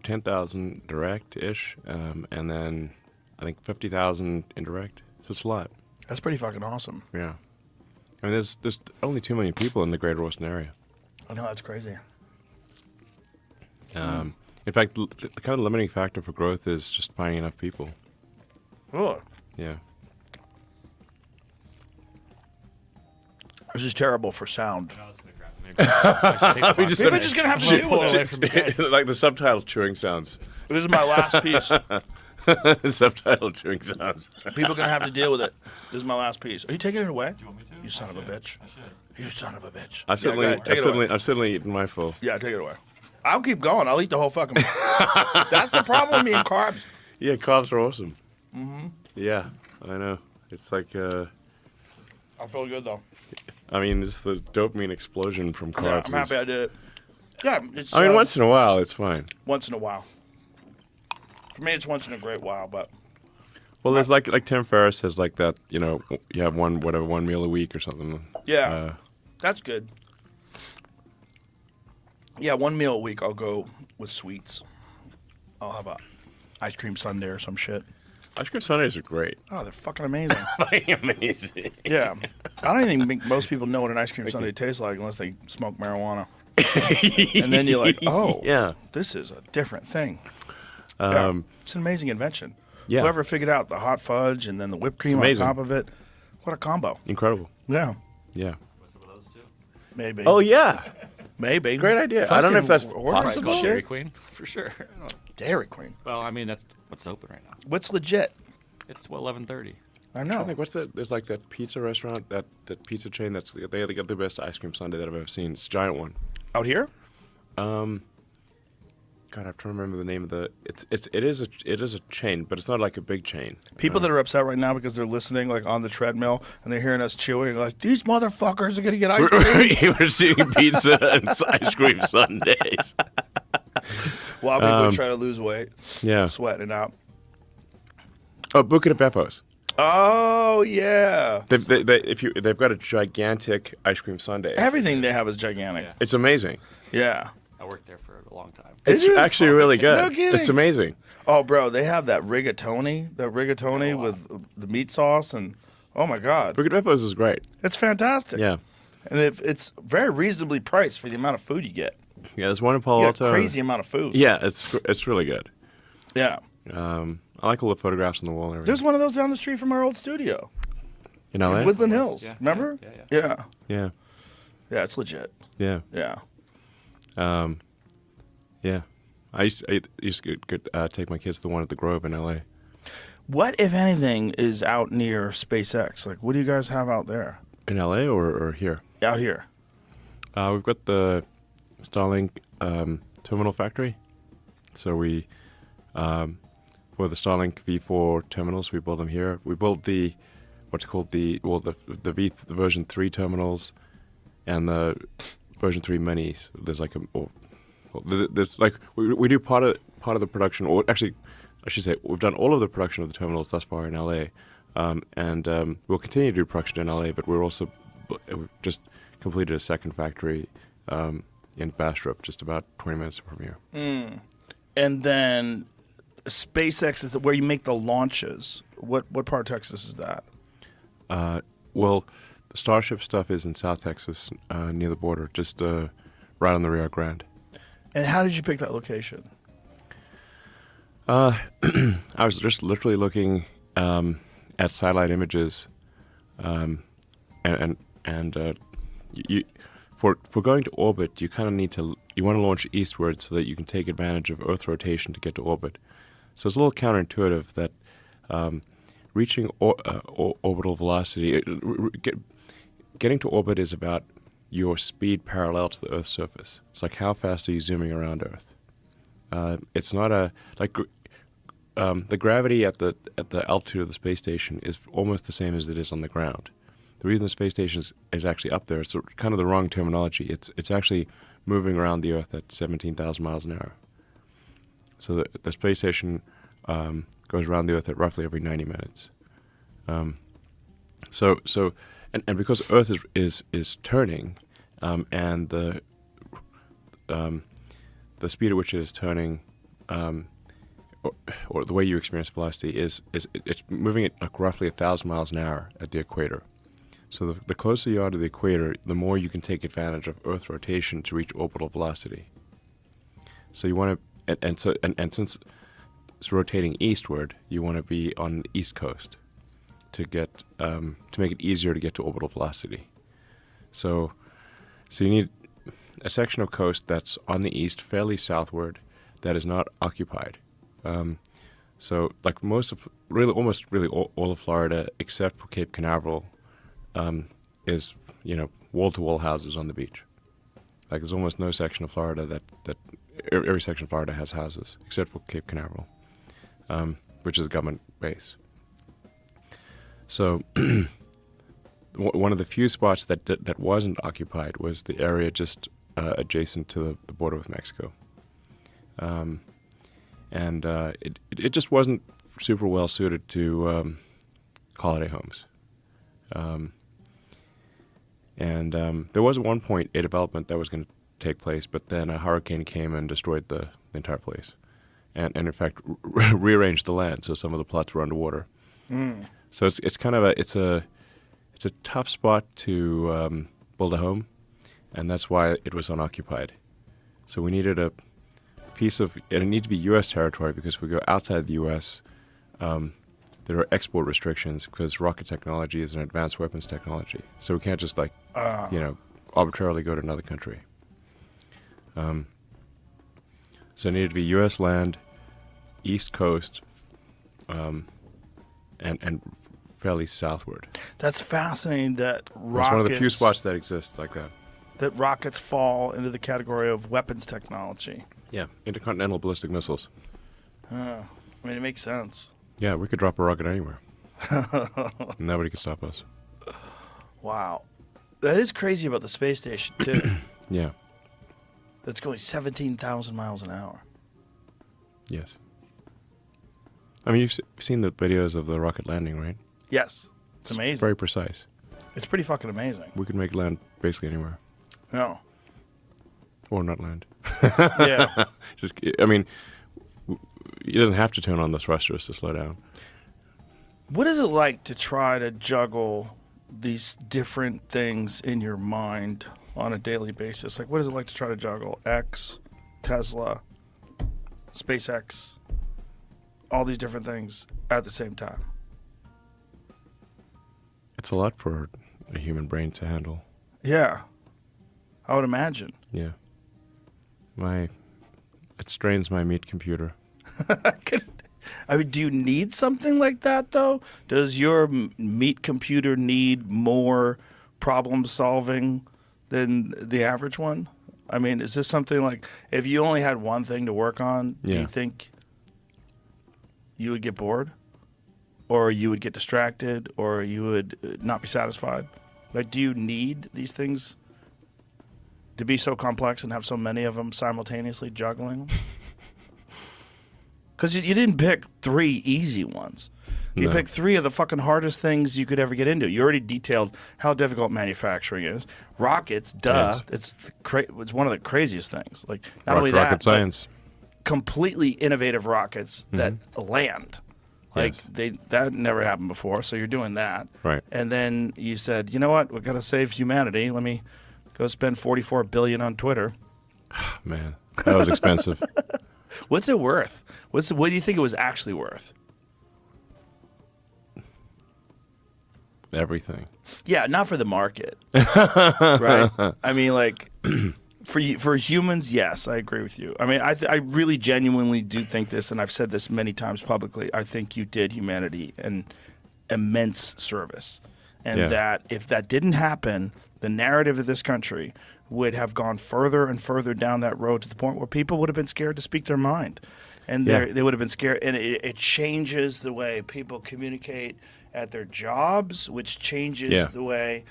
10,000 direct-ish, and then I think 50,000 indirect. So it's a lot. That's pretty fucking awesome. Yeah. I mean, there's only 2 million people in the greater Austin area. I know, that's crazy. In fact, the kind of limiting factor for growth is just finding enough people. Oh, Yeah. this is terrible for sound. We just People are just gonna have to deal with it. Like the subtitle chewing sounds. This is my last piece. Subtitle chewing sounds. People are gonna have to deal with it. This is my last piece. Are you taking it away? You son of a bitch. You son of a bitch. I've certainly, go ahead. Take it away. I've certainly eaten my full. Yeah, take it away. I'll keep going. I'll eat the whole fucking. That's the problem with me and carbs. Yeah, carbs are awesome. Mm-hmm. Yeah, I know. It's like, I feel good though. I mean, it's the dopamine explosion from Yeah, carbs. I'm happy I did it. Yeah, it's. I mean, once in a while, it's fine. once in a while. For me, it's once in a great while, but Well, there's like Tim Ferriss has like that. You know, you have one meal a week or something. Yeah, that's good. Yeah, 1 meal a week. I'll go with sweets. I'll have a ice cream sundae or some shit. Ice cream sundaes are great. Oh, they're fucking amazing. Amazing. Yeah, I don't even think most people know what an ice cream sundae tastes like unless they smoke marijuana. And then you're like, oh, yeah, this is a different thing. Yeah, it's an amazing invention. Yeah. Whoever figured out the hot fudge and then the whipped cream on amazing. top of it, what a combo. Incredible. Yeah, Yeah. maybe. Oh yeah. Maybe. Great idea. I don't know if that's Fucking It's called Dairy shit. Queen for sure. Dairy Queen. Well, I mean that's what's open right now. What's legit? It's 11:30. I I know. think what's that? There's like that pizza restaurant, that pizza chain they got the best ice cream sundae that I've ever seen. It's a giant one. Out here? God, I have to remember the name of the. It is a chain, but it's not like a big chain. People that are upset right now because they're listening like on the treadmill and they're hearing us chewing like these motherfuckers are gonna get ice cream. We're seeing pizza and ice cream sundaes. While people try to lose weight, Yeah. sweating it out. Oh, Buca de Beppo's. Oh yeah. They've got a gigantic ice cream sundae. Everything they have is gigantic. Yeah. It's amazing. Yeah. I worked there for a long time. It's Is it? actually really good. No kidding. It's amazing. Oh, bro, they have that rigatoni. With the meat sauce and oh my god, Buca de Beppo's is great. it's fantastic. Yeah. And it's very reasonably priced for the amount of food you get. Yeah, there's one in Palo You get Alto. crazy amount of food. Yeah, it's really good. Yeah. I like all the photographs on the wall and everything. There's one of those down the street from our old studio. In LA? In Woodland Hills. Yeah. Remember? Yeah. Yeah. Yeah. Yeah, it's legit. Yeah. Yeah. Yeah. I used to take my kids to the one at the Grove in LA. What, if anything, is out near SpaceX? Like, what do you guys have out there? In LA or here? Out here. We've got the Starlink terminal factory. So we, for the Starlink V4 terminals, we build them here. We build the version 3 terminals and the version 3 minis. There's like we do part of the production, or actually, I should say, we've done all of the production of the terminals thus far in LA, and we'll continue to do production in LA. But we've just completed a second factory in Bastrop, just about 20 minutes from here. And then SpaceX is where you make the launches. What part of Texas is that? Well, the Starship stuff is in South Texas, near the border, just right on the Rio Grande. And how did you pick that location? I was just literally looking at satellite images, and for going to orbit, you kind of you want to launch eastward so that you can take advantage of Earth rotation to get to orbit. So it's a little counterintuitive that reaching orbital velocity, getting to orbit is about your speed parallel to the Earth's surface. It's like how fast are you zooming around Earth? It's not the gravity at the altitude of the space station is almost the same as it is on the ground. The reason the space station is actually up there, it's kind of the wrong terminology. It's actually moving around the Earth at 17,000 miles an hour. So the space station goes around the Earth at roughly every 90 minutes. And because Earth is turning, and the speed at which it is turning, or the way you experience velocity it's moving at like roughly 1,000 miles an hour at the equator. So the closer you are to the equator, the more you can take advantage of Earth rotation to reach orbital velocity. So you want to, and since it's rotating eastward, you want to be on the east coast to get to make it easier to get to orbital velocity. So you need a section of coast that's on the east, fairly southward, that is not occupied. So like almost all of Florida, except for Cape Canaveral, is wall-to-wall houses on the beach. Like there's almost no section of Florida that every section of Florida has houses except for Cape Canaveral, which is a government base. So one of the few spots that wasn't occupied was the area just adjacent to the border with Mexico. And it just wasn't super well suited to holiday homes. And there was at one point a development that was going to take place, but then a hurricane came and destroyed the entire place, and in fact rearranged the land, so some of the plots were underwater. So it's kind of a tough spot to build a home, and that's why it was unoccupied. So we needed a piece of, and it needed to be U.S. territory, because if we go outside the U.S., there are export restrictions because rocket technology is an advanced weapons technology. So we can't just arbitrarily go to another country. So it needed to be U.S. land, East Coast, and fairly southward. That's fascinating that rockets... It's one of the few spots that exist like that. That rockets fall into the category of weapons technology. Yeah, intercontinental ballistic missiles. I mean, it makes sense. Yeah, we could drop a rocket anywhere. Nobody could stop us. Wow. That is crazy about the space station, too. Yeah. That's going 17,000 miles an hour. Yes. I mean, you've seen the videos of the rocket landing, right? Yes. It's amazing. Very precise. It's pretty fucking amazing. We could make land basically anywhere. No. Or not land. Yeah. I mean, it doesn't have to turn on the thrusters to slow down. What is it like to try to juggle these different things in your mind on a daily basis? Like, what is it like to try to juggle X, Tesla, SpaceX, all these different things at the same time? It's a lot for a human brain to handle. Yeah. I would imagine. Yeah. It strains my meat computer. I mean, do you need something like that, though? Does your meat computer need more problem solving than the average one? I mean, is this something like, if you only had one thing to work on, do you think you would get bored? Or you would get distracted? Or you would not be satisfied? Like, do you need these things to be so complex and have so many of them simultaneously juggling? Because you didn't pick 3 easy ones. You picked 3 of the fucking hardest things you could ever get into. You already detailed how difficult manufacturing is. Rockets, duh. Yes. It's one of the craziest things. Like, not Rocket only that, science. completely innovative rockets that land. Like, Yes. that never happened before, so you're doing that. Right. And then you said, you know what? We've got to save humanity. Let me go spend $44 billion on Twitter. Man, that was expensive. What's it worth? What do you think it was actually worth? Everything. Yeah, not for the market, right? I mean, like, for humans, yes, I agree with you. I mean, I really genuinely do think this, and I've said this many times publicly. I think you did humanity an immense service, and that if that didn't happen, the narrative of this country would have gone further and further down that road to the point where people would have been scared to speak their mind, and they would have been scared. And it changes the way people communicate at their jobs, which changes the way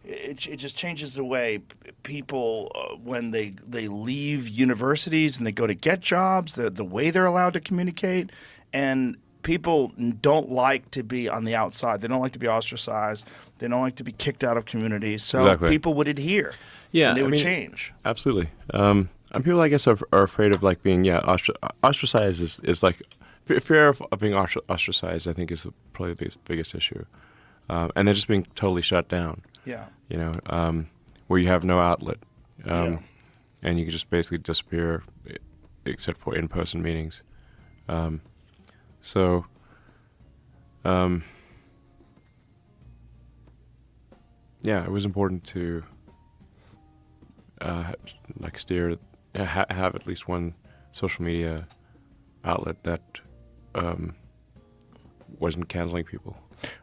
it just changes the way people when they leave universities and they go to get jobs, the way they're allowed to communicate. And people don't like to be on the outside. They don't like to be ostracized. They don't like to be kicked out of communities. So people would adhere. Yeah, and they would change. Absolutely. And people, I guess, are afraid of like being ostracized is like fear of being ostracized. I think is probably the biggest issue, and they're just being totally shut down. Yeah. You know, where you have no outlet, and you can just basically disappear, except for in-person meetings. So. Yeah, it was important to have at least one social media outlet that wasn't canceling people.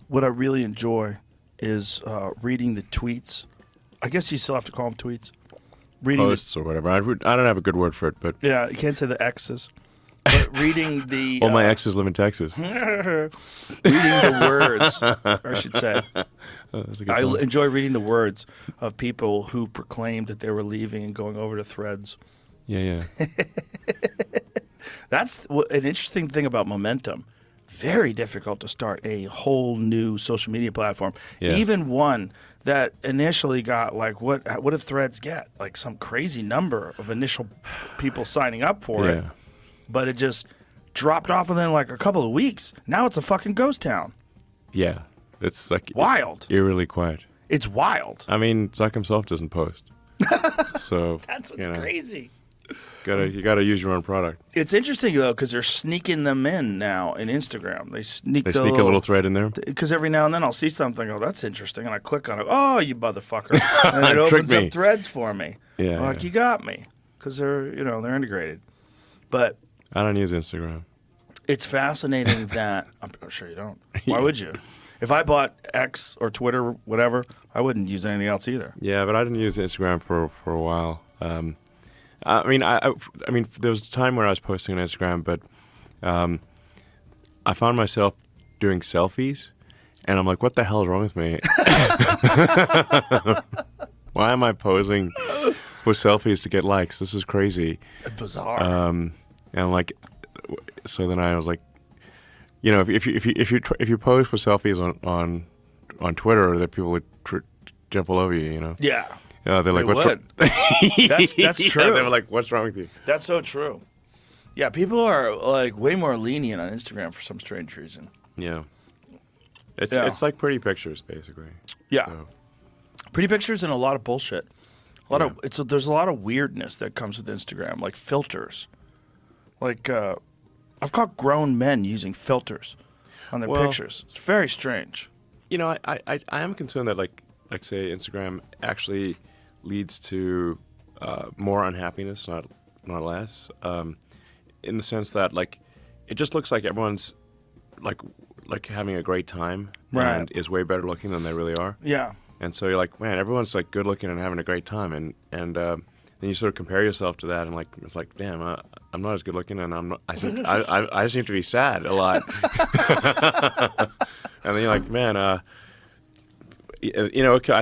What I really enjoy is reading the tweets. I guess you still have to call them tweets. Reading posts or whatever. I don't have a good word for it, but yeah, you can't say the X's. But reading the all my exes live in Texas. Reading the words, or I should say. I enjoy reading the words of people who proclaimed that they were leaving and going over to Threads. Yeah. That's an interesting thing about momentum. very difficult to start a whole new social media platform. Yeah. Even one that initially got like what did Threads get? Like some crazy number of initial people signing up for it, but it just dropped off within like a couple of weeks. Now it's a fucking ghost town. Yeah, it's like Wild. eerily quiet. It's wild. I mean, Zuck himself doesn't post, so That's what's crazy. You gotta use your own product. It's interesting though because they're sneaking them in now in Instagram. They sneak They sneak a little thread in there. Because every now and then I'll see something. Oh, that's interesting, and I click on it. Oh, you motherfucker! And it Trick opens me. up Threads for me. Yeah, I'm like, you got me, because they're they're integrated. But I don't use Instagram. it's fascinating that I'm sure you don't. Why would you? If I bought X or Twitter, whatever, I wouldn't use anything else either. Yeah, but I didn't use Instagram for a while. I mean, there was a time where I was posting on Instagram, but I found myself doing selfies, and I'm like, what the hell is wrong with me? Why am I posing with selfies to get likes? This is crazy. It's bizarre. And I'm like, so then I was like, if you post with selfies on Twitter, that people would jump all over you. Yeah. They're like, They what's would. That's Yeah, true. they were like, what's wrong with you? That's so true. Yeah, people are like way more lenient on Instagram for some strange reason. Yeah. It's like pretty pictures, basically. Yeah. So, Pretty pictures and a lot of bullshit. There's a lot of weirdness that comes with Instagram, like filters. Like I've caught grown men using filters on their pictures. It's very strange. I am concerned that like say Instagram actually leads to more unhappiness, not less. In the sense that like it just looks like everyone's like having a great time and is way better looking than they really are. Yeah. And so you're like, man, everyone's like good looking and having a great time, and then you sort of compare yourself to that, and like it's like, damn, I'm not as good looking, and I'm not. I seem to be sad a lot. And then you're like, man, I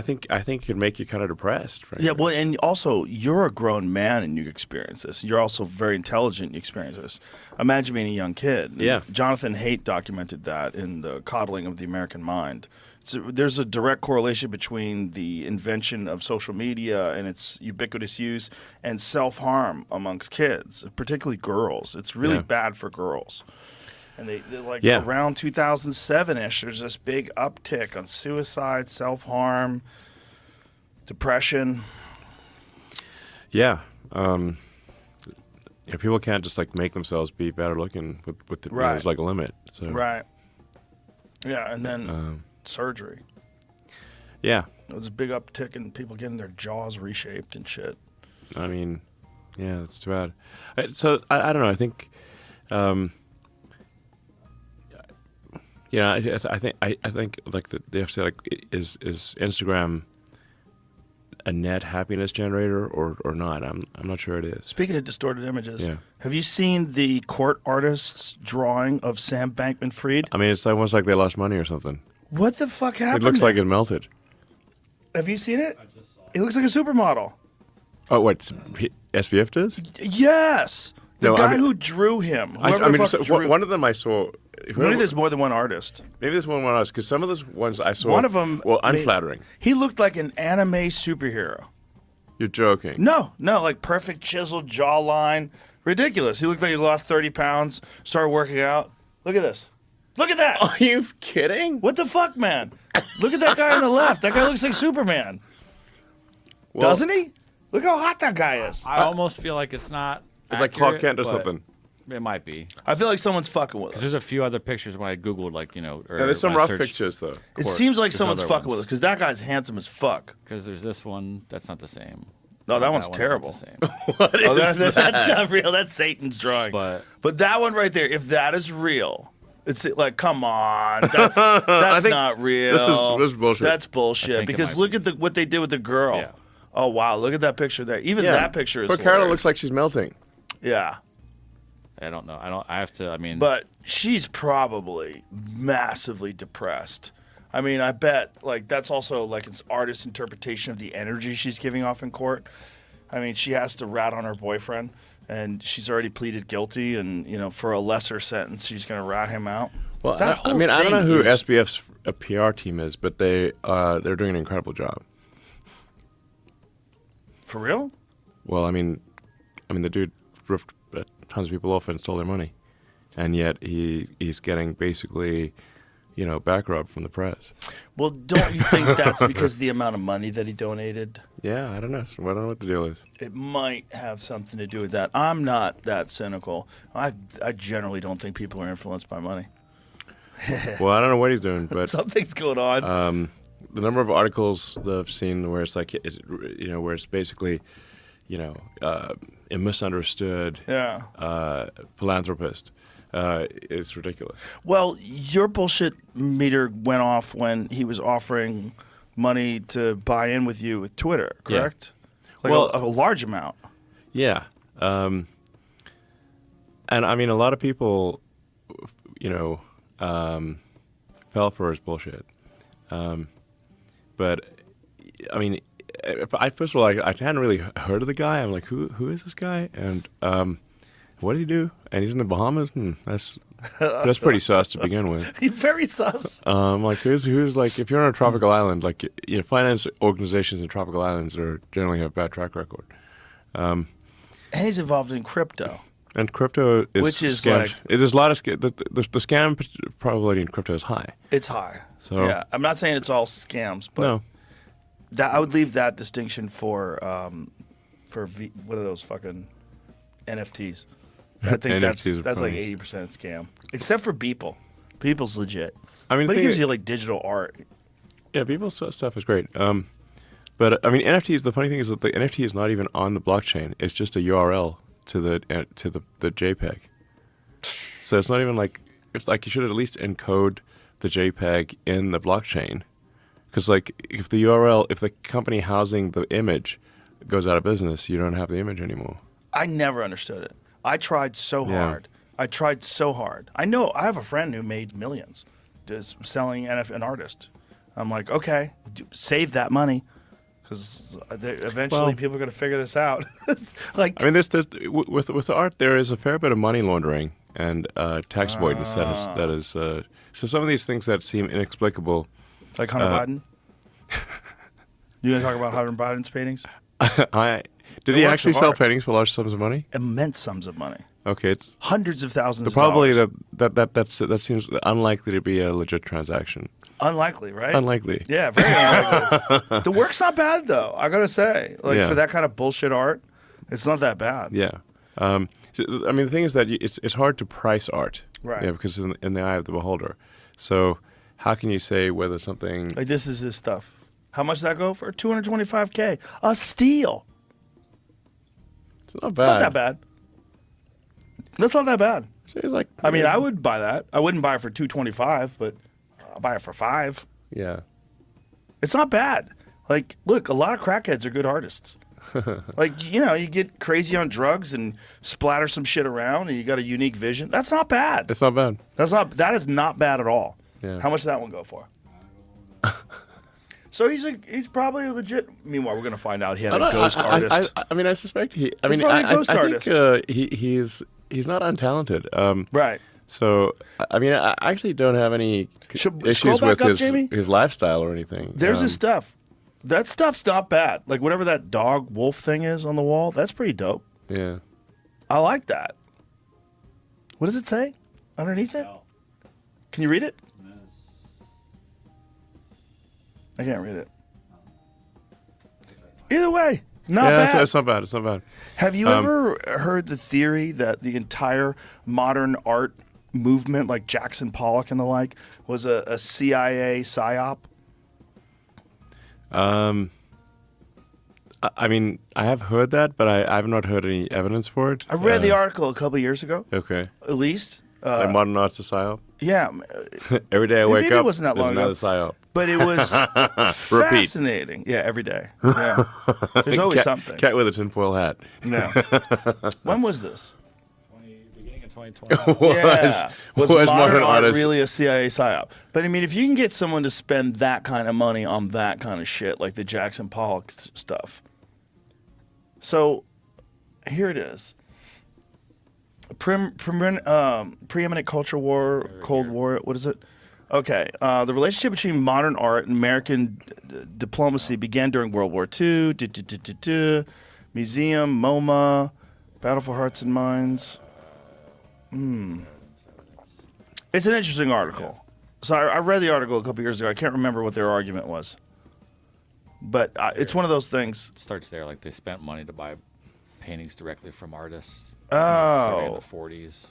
think it could make you kind of depressed. Frankly. Yeah, well, and also you're a grown man and you experience this. You're also very intelligent and you experience this. Imagine being a young kid. Yeah. Jonathan Haidt documented that in The Coddling of the American Mind. There's a direct correlation between the invention of social media and its ubiquitous use and self-harm amongst kids, particularly girls. It's really bad for girls. And they're like around 2007-ish, there's this big uptick on suicide, self-harm, depression. Yeah. People can't just like make themselves be better looking with the, there's like a limit. So. Right. Yeah, and then surgery. Yeah. There's a big uptick in people getting their jaws reshaped and shit. I mean, yeah, that's too bad. So I don't know. I think, I think like they have to say like is Instagram a net happiness generator or not? I'm not sure it is. Speaking of distorted images, have you seen the court artist's drawing of Sam Bankman-Fried? I mean, it's almost like they lost money or something. What the fuck happened? It looks there? like it melted. Have you seen it? It looks like a supermodel. Oh, what SVF does? Yes, the guy who drew him. One of them I saw. Maybe there's more than one artist. Maybe there's one artist because some of those ones I saw. One of them. Well, unflattering. He looked like an anime superhero. You're joking. No, like perfect chiseled jawline. Ridiculous. He looked like he lost 30 pounds, started working out. Look at this. Look at that. Are you kidding? What the fuck, man? Look at that guy on the left. That guy looks like Superman. Well, doesn't he? Look how hot that guy is. I almost feel like it's not. It's like Clark Kent or something. It might be. I feel like someone's fucking with us. There's a few other pictures when I Googled, like, or there's some when I rough searched pictures, though. It seems like someone's fucking with us because that guy's handsome as fuck. Because there's this one. That's not the same. No, that one's terrible. Not the same. What is that's not real. That's Satan's drawing. But that one right there, if that is real, it's like, come on, that's not real. This is bullshit. That's bullshit. Because look at what they did with the girl. Yeah. Oh wow, look at that picture there. Even that picture is. But Carla looks like she's melting. Yeah. I don't know. I have to. I mean. But she's probably massively depressed. I mean, I bet like that's also like an artist's interpretation of the energy she's giving off in court. I mean, she has to rat on her boyfriend, and she's already pleaded guilty, and for a lesser sentence, she's going to rat him out. Well, That I whole mean, I don't know thing who is- SBF's PR team is, but they're doing an incredible job. For real? Well, I mean, the dude ripped tons of people off and stole their money, and yet he's getting basically, back rub from the press. Well, don't you think that's because of the amount of money that he donated? Yeah, I don't know. I don't know what the deal is. It might have something to do with that. I'm not that cynical. I generally don't think people are influenced by money. Well, I don't know what he's doing, but Something's going on. the number of articles that I've seen where it's like, where it's basically, a misunderstood philanthropist, is ridiculous. Well, your bullshit meter went off when he was offering money to buy in with you with Twitter, correct? Like Well- a large amount. Yeah. And I mean, a lot of people, fell for his bullshit. But I mean, first of all, I hadn't really heard of the guy. I'm like, who is this guy? And what did he do? And he's in the Bahamas. That's pretty sus to begin with. He's very sus. Like who's like, if you're on a tropical island, like finance organizations in tropical islands generally have a bad track record. And he's involved in crypto. And crypto is Which is scams. like- There's a lot of the scam probability in crypto is high. It's high. So- yeah, I'm not saying it's all scams, but No, that I would leave that distinction for what are those fucking NFTs? I think NFTs are that's like funny. 80% scam, except for Beeple. Beeple's legit. I mean, But the it thing gives is- you like digital art. yeah, people's stuff is great. But I mean, NFTs. The funny thing is that the NFT is not even on the blockchain. It's just a URL to the JPEG. So it's not even like you should at least encode the JPEG in the blockchain, because like if the company housing the image goes out of business, you don't have the image anymore. I never understood it. I tried so Yeah. hard. I know I have a friend who made millions just selling an artist. I'm like, okay, save that money because eventually Well- people are going to figure this out. Like, I mean, with the art, there is a fair bit of money laundering and tax avoidance that is. So some of these things that seem inexplicable. like Hunter Biden. You going to talk about Hunter Biden's paintings? Did he works actually of sell art. paintings for large sums of money? Immense sums of money, Okay, it's hundreds of thousands. the of probability dollars. that seems unlikely to be a legit transaction. Unlikely, right? Unlikely. Yeah, very unlikely. The work's not bad though. I gotta say, like Yeah. for that kind of bullshit art, it's not that bad. Yeah. I mean, the thing is that it's hard to price art, Right. Yeah, because it's in the eye of the beholder. So how can you say whether something? Like this is his stuff. How much does that go for? $225K. A steal. It's not It's bad. not that bad. That's not that bad. So it's like, I mean, I would buy that. I wouldn't buy it for $225, but I'll buy it for $5. Yeah. It's not bad. Like, look, a lot of crackheads are good artists. Like, you get crazy on drugs and splatter some shit around, and you got a unique vision. That's not bad. It's not bad. That is not bad at all. Yeah. How much does that one go for? So he's probably a legit. Meanwhile, we're gonna find out he had a ghost artist. I mean, I suspect he. I He's mean, probably a ghost I think he's not untalented. Right. So I mean, I actually don't have any Scroll issues back with up, Jamie. his lifestyle or anything. There's his stuff. That stuff's not bad. Like whatever that dog wolf thing is on the wall, that's pretty dope. Yeah. I like that. What does it say underneath it? Can you read it? I can't read it. Either way, not Yeah, bad. it's not bad. It's not bad. Have you ever heard the theory that the entire modern art movement, like Jackson Pollock and the like, was a CIA psyop? I mean, I have heard that, but I have not heard any evidence for it. I read the article a couple years ago, Okay. at least. Like modern art's a psyop. Yeah, Every day I wake maybe it up, wasn't that there's long another ago. psyop. but it was Repeat. fascinating. Yeah, every day. Yeah. There's always cat, something. Cat with a tinfoil hat. Yeah. When was this? Beginning of 2020. Yeah. Was was modern modern art artist- really a CIA psyop? But I mean, if you can get someone to spend that kind of money on that kind of shit, like the Jackson Pollock stuff. So, here it is. Preeminent culture war, Cold War. What is it? Okay. The relationship between modern art and American diplomacy began during World War II. Museum, MoMA, Battle for Hearts and Minds. It's an interesting article. So I read the article a couple years ago. I can't remember what their argument was. But it's one of those things. It starts there. Like they spent money to buy paintings directly from artists. Oh. In the 40s.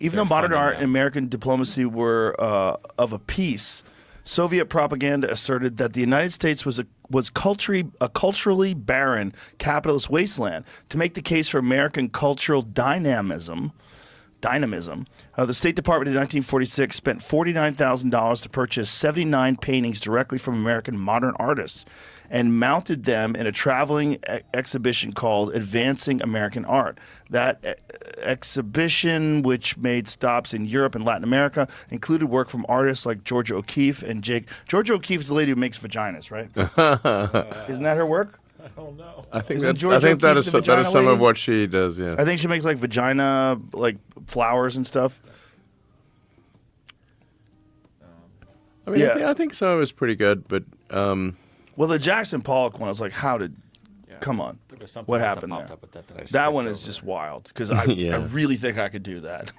Even though modern art and American diplomacy were of a piece, Soviet propaganda asserted that the United States was a culturally barren capitalist wasteland. To make the case for American cultural dynamism, the State Department in 1946 spent $49,000 to purchase 79 paintings directly from American modern artists and mounted them in a traveling exhibition called Advancing American Art. That exhibition, which made stops in Europe and Latin America, included work from artists like Georgia O'Keeffe and Jake. Georgia O'Keeffe is the lady who makes vaginas, right? Isn't that her work? I don't know. I think Isn't that is some of what she does. Yeah. I think she makes like vagina, like flowers and stuff. I mean, I think some of it's pretty good, but well, the Jackson Pollock one, I was like, come on, what happened there? That one is just wild because I really think I could do that.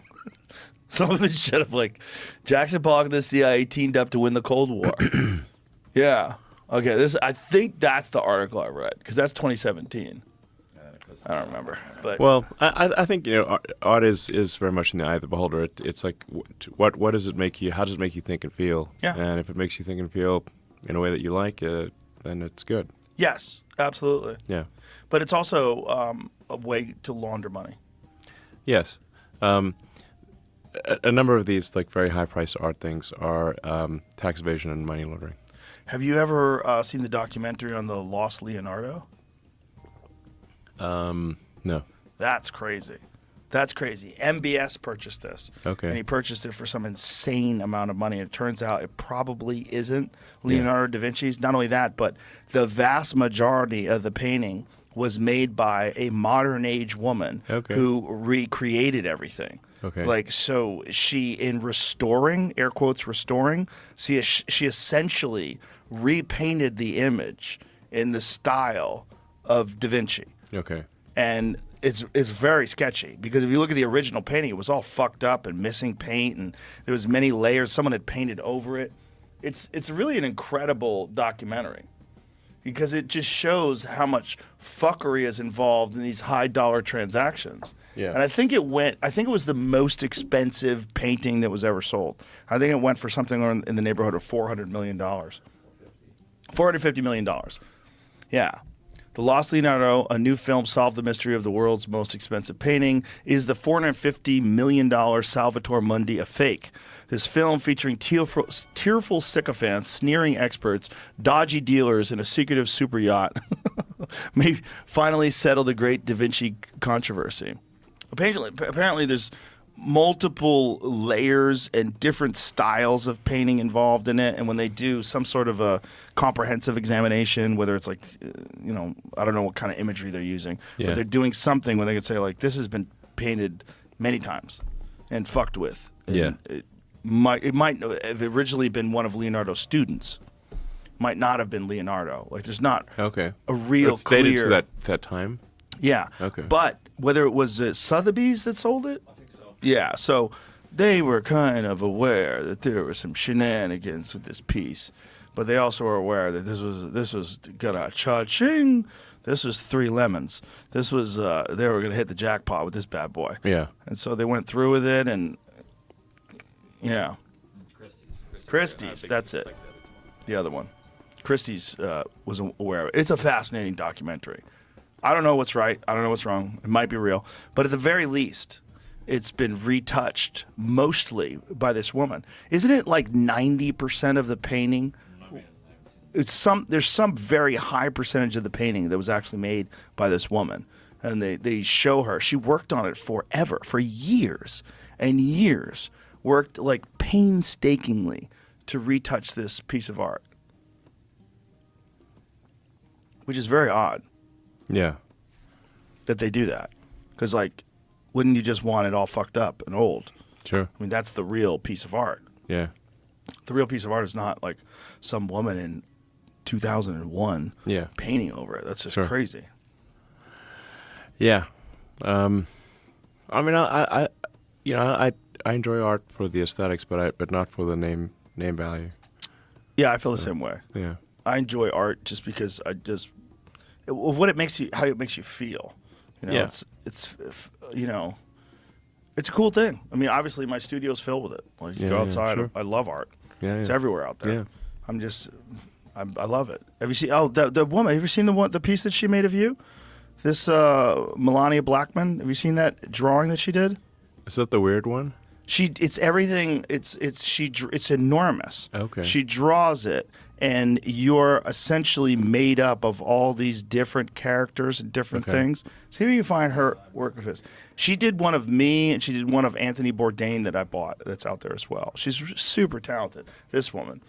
Some of the shit of like Jackson Pollock and the CIA teamed up to win the Cold War. Yeah. Okay. I think that's the article I read because that's 2017. I don't remember. But well, I think art is very much in the eye of the beholder. It's like what does it make you? How does it make you think and feel? Yeah. And if it makes you think and feel in a way that you like, then it's good. Yes, absolutely. Yeah. But it's also a way to launder money. Yes. A number of these like very high-priced art things are tax evasion and money laundering. Have you ever seen the documentary on the lost Leonardo? No. That's crazy. That's crazy. MBS purchased this. Okay. And he purchased it for some insane amount of money. It turns out it probably isn't Leonardo da Vinci's. Not only that, but the vast majority of the painting was made by a modern age woman who recreated everything. Okay. Like, so she, in restoring, air quotes, restoring, she essentially repainted the image in the style of Da Vinci. Okay. And it's very sketchy because if you look at the original painting, it was all fucked up and missing paint, and there was many layers. Someone had painted over it. It's really an incredible documentary because it just shows how much fuckery is involved in these high dollar transactions. Yeah. And I think it was the most expensive painting that was ever sold. I think it went for something in the neighborhood of $400 million. $450 million. Yeah. The Lost Leonardo, a new film, solved the mystery of the world's most expensive painting. Is the $450 million Salvator Mundi a fake? This film, featuring tearful sycophants, sneering experts, dodgy dealers, and a secretive super yacht, may finally settle the great Da Vinci controversy. Apparently there's multiple layers and different styles of painting involved in it, and when they do some sort of a comprehensive examination, whether it's like I don't know what kind of imagery they're using, but they're doing something when they could say like this has been painted many times and fucked with. And it might have originally been one of Leonardo's students, might not have been Leonardo. Like there's not a real it's dated clear to that time. Yeah. Okay. But whether it was Sotheby's that sold it? I think so. Yeah. So they were kind of aware that there were some shenanigans with this piece, but they also were aware that this was gonna cha-ching. This was 3 lemons. This was they were gonna hit the jackpot with this bad boy. Yeah. And so they went through with it, and Christie's. That's it. The other one. Christie's was aware of it. It's a fascinating documentary. I don't know what's right. I don't know what's wrong. It might be real. But at the very least, it's been retouched mostly by this woman. Isn't it like 90% of the painting? There's some very high percentage of the painting that was actually made by this woman. And they show her. She worked on it forever, for years and years. Worked like painstakingly to retouch this piece of art. Which is very odd. Yeah. That they do that. Because, like, wouldn't you just want it all fucked up and old? Sure. I mean, that's the real piece of art. Yeah. The real piece of art is not like some woman in 2001 Yeah. painting over it. That's just Sure. crazy. Yeah. I mean, I enjoy art for the aesthetics, but not for the name value. Yeah, I feel the same way. Yeah. I enjoy art just because of what it makes you, how it makes you feel. You know, Yeah. it's you know, it's a cool thing. I mean, obviously my studio's filled with it. Like you Yeah, go yeah, outside, sure. I love art. Yeah, It's yeah. everywhere out there. Yeah. I love it. Have you seen? Oh, the woman. Have you seen the piece that she made of you? This Melania Blackman. Have you seen that drawing that she did? Is that the weird one? It's everything. It's enormous. Okay. She draws it, and you're essentially made up of all these different characters and different Okay. things. See if you can find her work of his. She did one of me, and she did one of Anthony Bourdain that I bought. That's out there as well. She's super talented. This woman.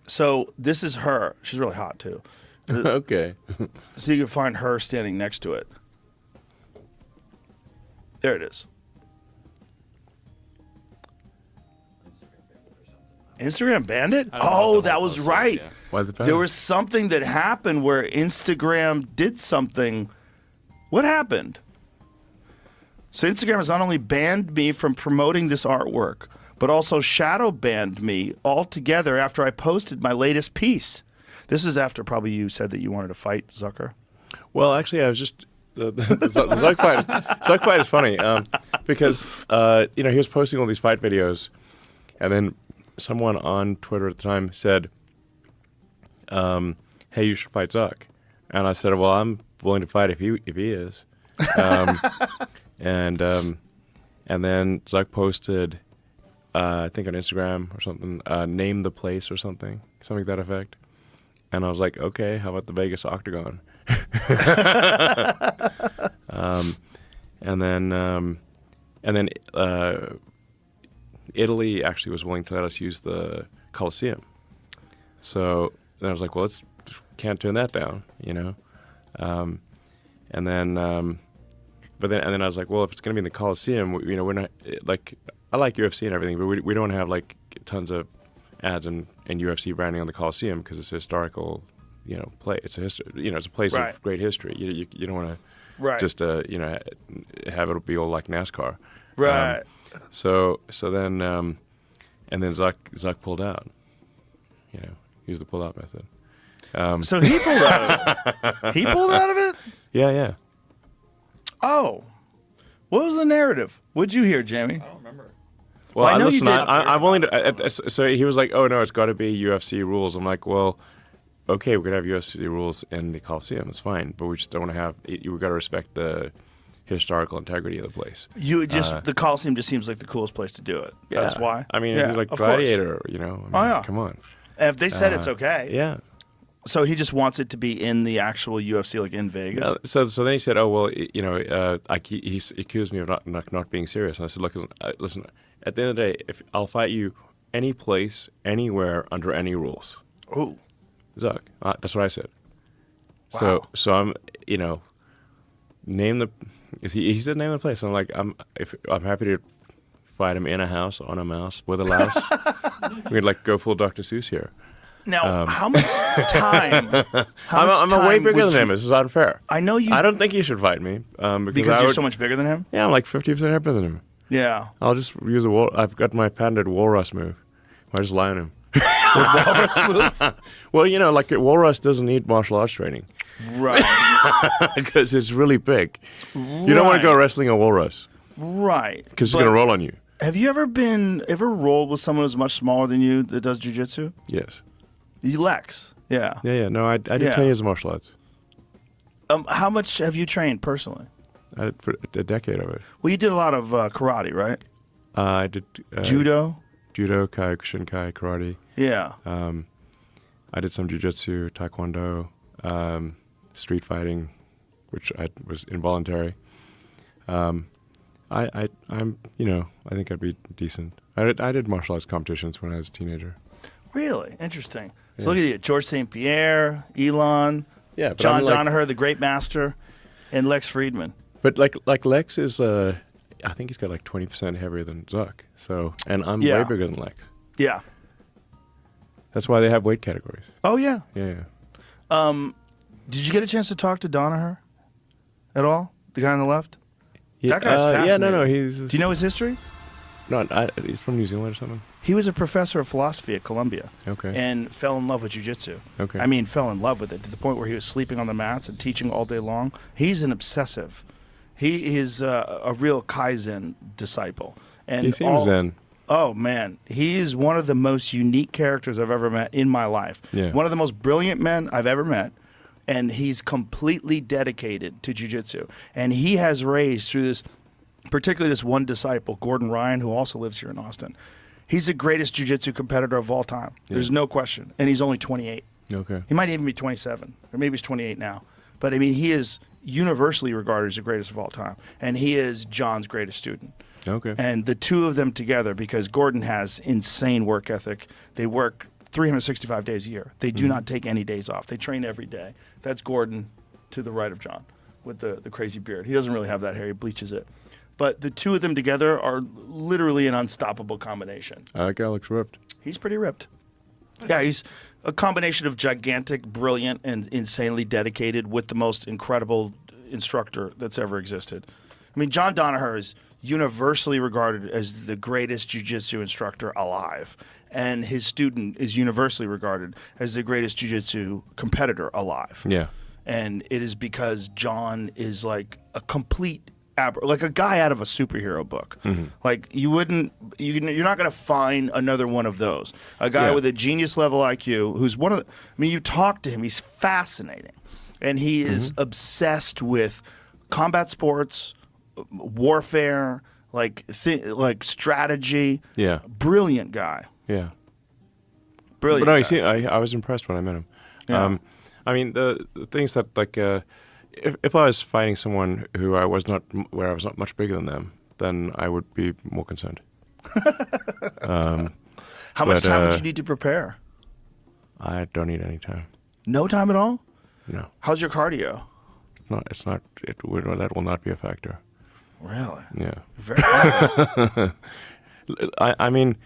So this is her. She's really hot too. Okay. So you can find her standing next to it. There it is. Instagram banned it? I don't know what Oh, the that whole was post was, right. yeah. Why the There was something that happened where Instagram did something. What happened? So Instagram has not only banned me from promoting this artwork, but also shadow banned me altogether after I posted my latest piece. This is after probably you said that you wanted to fight Zucker. Well, actually, I was just the Zuck fight is funny because he was posting all these fight videos, and then someone on Twitter at the time said, "Hey, you should fight Zuck," and I said, "Well, I'm willing to fight if he is," and then Zuck posted, I think on Instagram or something, name the place or something to that effect. And I was like, okay, how about the Vegas Octagon? And then Italy actually was willing to let us use the Coliseum. So then I was like, well, can't turn that down, you know. And then I was like, well, if it's going to be in the Coliseum, we're not like, I like UFC and everything, but we don't have like tons of ads and UFC branding on the Coliseum because it's a historical, play. It's a history, it's a place Right. of great history. You don't want to Right. just have it be all like NASCAR. Right. So then and then Zuck pulled out. Used the pull-out method. So he pulled out of it. He pulled out of it? Yeah. Oh. What was the narrative? What'd you hear, Jamie? I don't remember. Well, I know you listen, did. I'm willing to. So he was like, "Oh no, it's got to be UFC rules." I'm like, "Well, okay, we could have UFC rules in the Coliseum. It's fine, but we just don't want to have. We got to respect the historical integrity of the place." The Coliseum just seems like the coolest place to do it. That's Yeah. why. I mean, Yeah, like of Gladiator, course. I mean, yeah. come on. And if they said it's okay. Yeah. So he just wants it to be in the actual UFC, like in Vegas. Yeah, so then he said, "Oh well, he accused me of not being serious." And I said, "Look, listen. At the end of the day, if I'll fight you any place, anywhere, under any rules." Ooh. Zuck. That's what I said. Wow. So I'm name the. He said name the place. I'm like I'm happy to fight him in a house, on a mouse, with a louse. We'd like go full Dr. Seuss here. Now, how much time? I'm way bigger than him. This is unfair. I know you. I don't think he should fight me because you're so much bigger than him. Yeah, I'm like 50% heavier than him. Yeah. I'll just use I've got my patented walrus move. I just lie on him. Walrus move? Well, like walrus doesn't need martial arts training. Right. Because it's really big. You don't want to go wrestling a walrus. Right. Because he's going to roll on you. Have you ever rolled with someone who's much smaller than you that does jujitsu? Yes. Lex. Yeah. Yeah. No, I did 10 years of martial arts. How much have you trained personally? I did for a decade of it. Well, you did a lot of karate, right? I did Judo. Judo, Shinkai, karate. Yeah. I did some jiu-jitsu, taekwondo, street fighting, which was involuntary. I'm I think I'd be decent. I did martial arts competitions when I was a teenager. Really interesting. So look at you, George St. Pierre, Elon, Yeah, but John I'm like- Danaher, the Great Master, and Lex Friedman. But like Lex is, I think he's got like 20% heavier than Zuck. So, and I'm Yeah. way bigger than Lex. Yeah. That's why they have weight categories. Oh yeah. Yeah. Did you get a chance to talk to Danaher at all? The guy on the left? Yeah, That guy's yeah, no, fascinating. he's Do you know his history? he's from New Zealand or something. He was a professor of philosophy at Columbia. Okay. And fell in love with jiu-jitsu. Okay. I mean, fell in love with it to the point where he was sleeping on the mats and teaching all day long. He's an obsessive. He is a real Kaizen disciple. And He seems zen. Oh, man. He is one of the most unique characters I've ever met in my life. Yeah. One of the most brilliant men I've ever met. And he's completely dedicated to jiu-jitsu. And he has raised through this, particularly this one disciple, Gordon Ryan, who also lives here in Austin. He's the greatest jiu-jitsu competitor of all time. There's no question. And he's only 28. Okay. He might even be 27, or maybe he's 28 now. But, I mean, he is universally regarded as the greatest of all time. And he is John's greatest student. Okay. And the two of them together, because Gordon has insane work ethic, they work 365 days a year. They do not take any days off. They train every day. That's Gordon to the right of John with the crazy beard. He doesn't really have that hair. He bleaches it. But the two of them together are literally an unstoppable combination. That guy looks ripped. He's pretty ripped. Yeah, he's a combination of gigantic, brilliant, and insanely dedicated with the most incredible instructor that's ever existed. I mean, John Danaher is universally regarded as the greatest jiu-jitsu instructor alive. And his student is universally regarded as the greatest jiu-jitsu competitor alive. Yeah. And it is because John is like a complete like a guy out of a superhero book. Like you're not going to find another one of those. A guy Yeah. with a genius level IQ who's one of the, I mean, you talk to him, he's fascinating. And he is obsessed with combat sports, warfare, like strategy. Yeah. Brilliant guy. Yeah. Brilliant But no, guy. you see, I was impressed when I met him. Yeah. I mean, the things that like, if I was fighting someone where I was not much bigger than them, then I would be more concerned. How much time would you need to prepare? I don't need any time. No time at all? No, How's your cardio? that will not be a factor. Really? Yeah. Very I mean,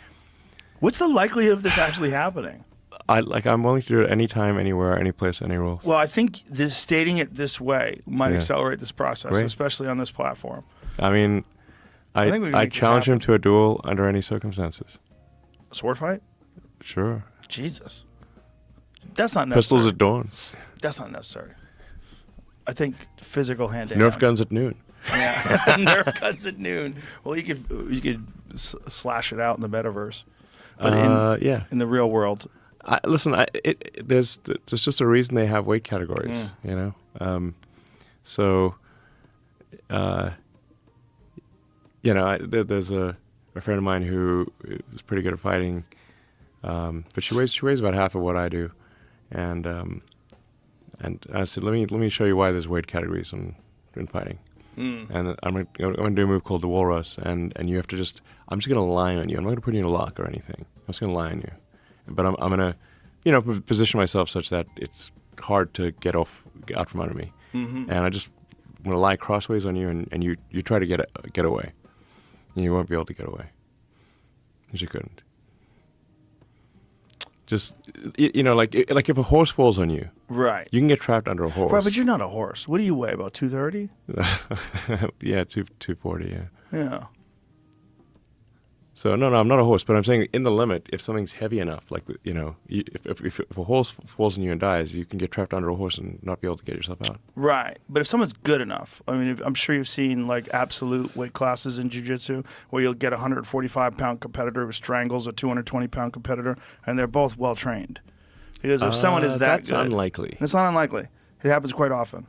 What's the likelihood of this actually happening? I'm willing to do it anytime, anywhere, any place, any rules. Well, I think stating it this way might Yeah. accelerate this process, Great. especially on this platform. I mean, I think we can I make this challenge him happen. to a duel under any circumstances. A sword fight? Sure. Jesus. That's not necessary. Pistols at dawn. That's not necessary. I think physical hand to Nerf hand. guns at noon. Yeah. Nerf guns at noon. Well, you could slash it out in the metaverse. But Yeah. in the real world, Listen, there's just a reason they have weight categories, you know. There's a friend of mine who is pretty good at fighting, but she weighs about half of what I do, and I said, let me show you why there's weight categories in fighting. And I'm gonna do a move called the Walrus, and you have to I'm just gonna lie on you. I'm not gonna put you in a lock or anything. I'm just gonna lie on you, but I'm gonna, position myself such that it's hard to get out from under me, and I'm gonna lie crossways on you, and you try to get away, and you won't be able to get away, because you couldn't. Just like if a horse falls on you, right? You can get trapped under a horse. Right, but you're not a horse. What do you weigh? About 230? Yeah, 240. Yeah. Yeah. So no, I'm not a horse, but I'm saying in the limit, if something's heavy enough, like if a horse falls on you and dies, you can get trapped under a horse and not be able to get yourself out. Right, but if someone's good enough, I mean, I'm sure you've seen like absolute weight classes in jiu-jitsu where you'll get a 145-pound competitor who strangles a 220-pound competitor, and they're both well trained. Because if someone is that that's good, unlikely. it's not unlikely. It happens quite often.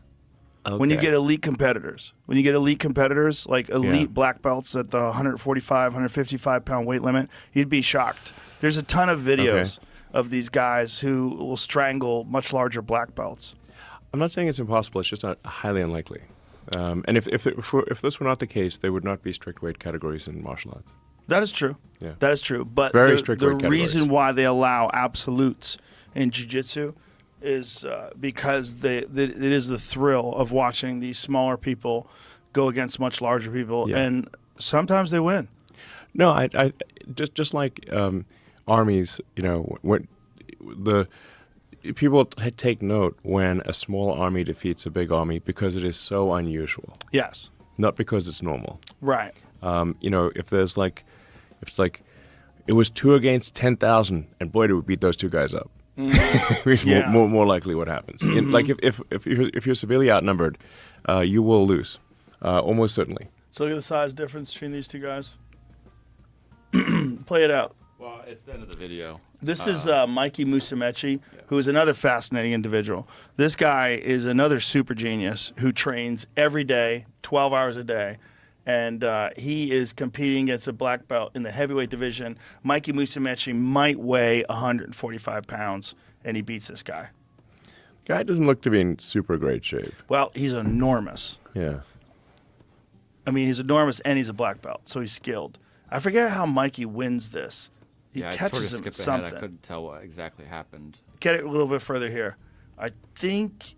Okay. When you get elite competitors, like elite black belts at the 145, 155-pound weight limit, you'd be shocked. There's a ton of videos of these guys who will strangle much larger black belts. I'm not saying it's impossible. It's just not highly unlikely. And if this were not the case, there would not be strict weight categories in martial arts. That is true. Yeah. That is true. But Very strict the weight categories. reason why they allow absolutes in jiu-jitsu is because it is the thrill of watching these smaller people go against much larger people, Yeah. and sometimes they win. No, I just like armies. You know, when the people take note when a small army defeats a big army because it is so unusual, Yes. not because it's normal. Right. You know, if it's like it was 2 against 10,000, and boy, did we beat those 2 guys up. Which Yeah. more likely what happens. Like if you're severely outnumbered, you will lose, almost certainly. So look at the size difference between these two guys. Play it out. Well, it's the end of the video. This is Mikey Musumeci, who is another fascinating individual. This guy is another super genius who trains every day, 12 hours a day. And he is competing against a black belt in the heavyweight division. Mikey Musumeci might weigh 145 pounds, and he beats this guy. Guy doesn't look to be in super great shape. Well, he's enormous. Yeah. I mean, he's enormous, and he's a black belt, so he's skilled. I forget how Mikey wins this. He I catches sort him of with skipped ahead. something. I couldn't tell what exactly happened. Get it a little bit further here. I think...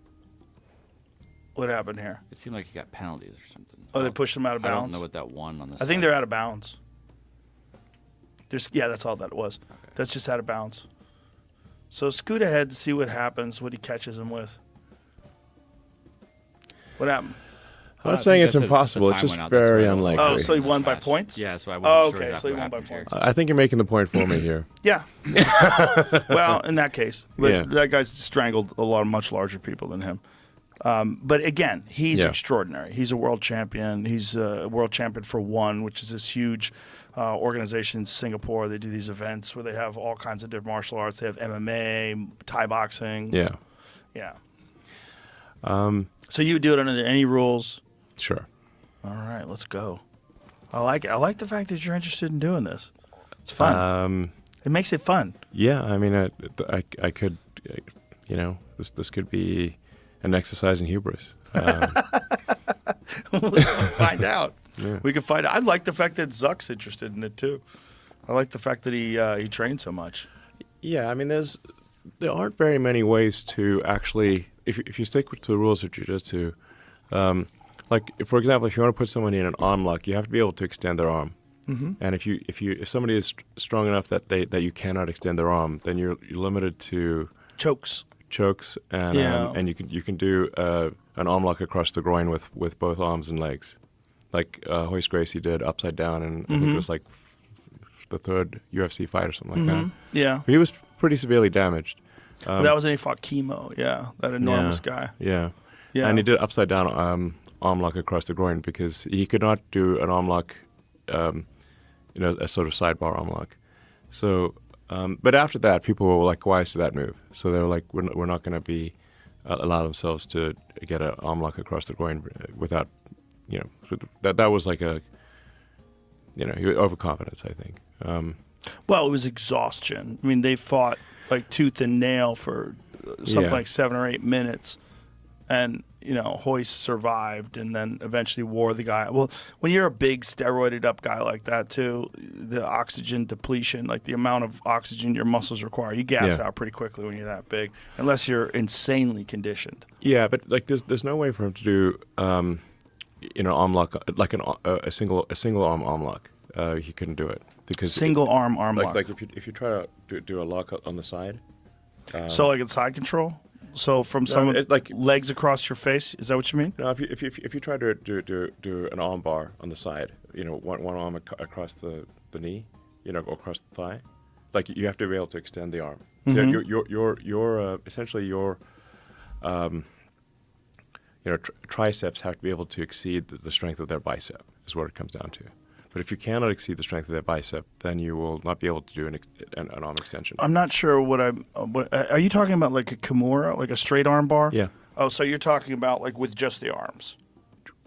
What happened here? It seemed like he got penalties or something. Oh, they pushed him out of I don't bounds? know what that one on the I think they're out of bounds. Yeah, that's all that it was. Okay. That's just out of bounds. So scoot ahead to see what happens, what he catches him with. What happened? I'm not saying I it's said impossible. the It's time just went out, that's very why I don't- unlikely. Oh, so he won by points? Yeah, so I Oh, wasn't sure okay, exactly so he what won by happened here. points. I think you're making the point for me here. Yeah. Well, in that case. But Yeah. that guy's strangled a lot of much larger people than him. But again, he's Yeah. extraordinary. He's a world champion. He's a world champion for ONE, which is this huge organization in Singapore. They do these events where they have all kinds of different martial arts. They have MMA, Thai boxing. Yeah. Yeah. So you would do it under any rules? Sure. All right, let's go. I like it. I like the fact that you're interested in doing this. It's fun. It makes it fun. Yeah. I mean, I could, you know, this could be an exercise in hubris. We'll find out. Yeah. We can find out. I like the fact that Zuck's interested in it too. I like the fact that he trained so much. Yeah, I mean, there aren't very many ways to actually, if you stick to the rules of jiu-jitsu, like for example, if you want to put someone in an arm lock, you have to be able to extend their arm. Mm-hmm. And if somebody is strong enough that you cannot extend their arm, then you're limited to Chokes, and Yeah. and you can do an arm lock across the groin with both arms and legs, like Hoist Gracie did upside down, and I think it was like the 3rd UFC fight or something like that. Yeah. He was pretty severely damaged. That was when he fought Chemo. Yeah, that enormous guy. Yeah. Yeah. And he did upside down arm lock across the groin because he could not do an arm lock, a sort of sidebar arm lock. So, but after that, people were like wise to that move. So they were like, we're not going to be allow themselves to get an arm lock across the groin without, that was like a, overconfidence, I think. Well, it was exhaustion. I mean, they fought like tooth and nail for something Yeah. like 7 or 8 minutes, and Hoist survived, and then eventually wore the guy. Well, when you're a big steroided up guy like that too, the oxygen depletion, like the amount of oxygen your muscles require, you gas Yeah. out pretty quickly when you're that big, unless you're insanely conditioned. Yeah, but like there's no way for him to do arm lock like a single arm lock. He couldn't do it because Single arm lock. Like if you try to do a lock on the side. So like it's side control. So from some it's like- legs across your face. Is that what you mean? No, if you try to do an arm bar on the side, one arm across the knee, or across the thigh, like you have to be able to extend the arm. So your essentially your triceps have to be able to exceed the strength of their bicep. Is what it comes down to. But if you cannot exceed the strength of their bicep, then you will not be able to do an arm extension. I'm not sure what are you talking about, like a Kimura, like a straight arm bar? Yeah. Oh, so you're talking about like with just the arms.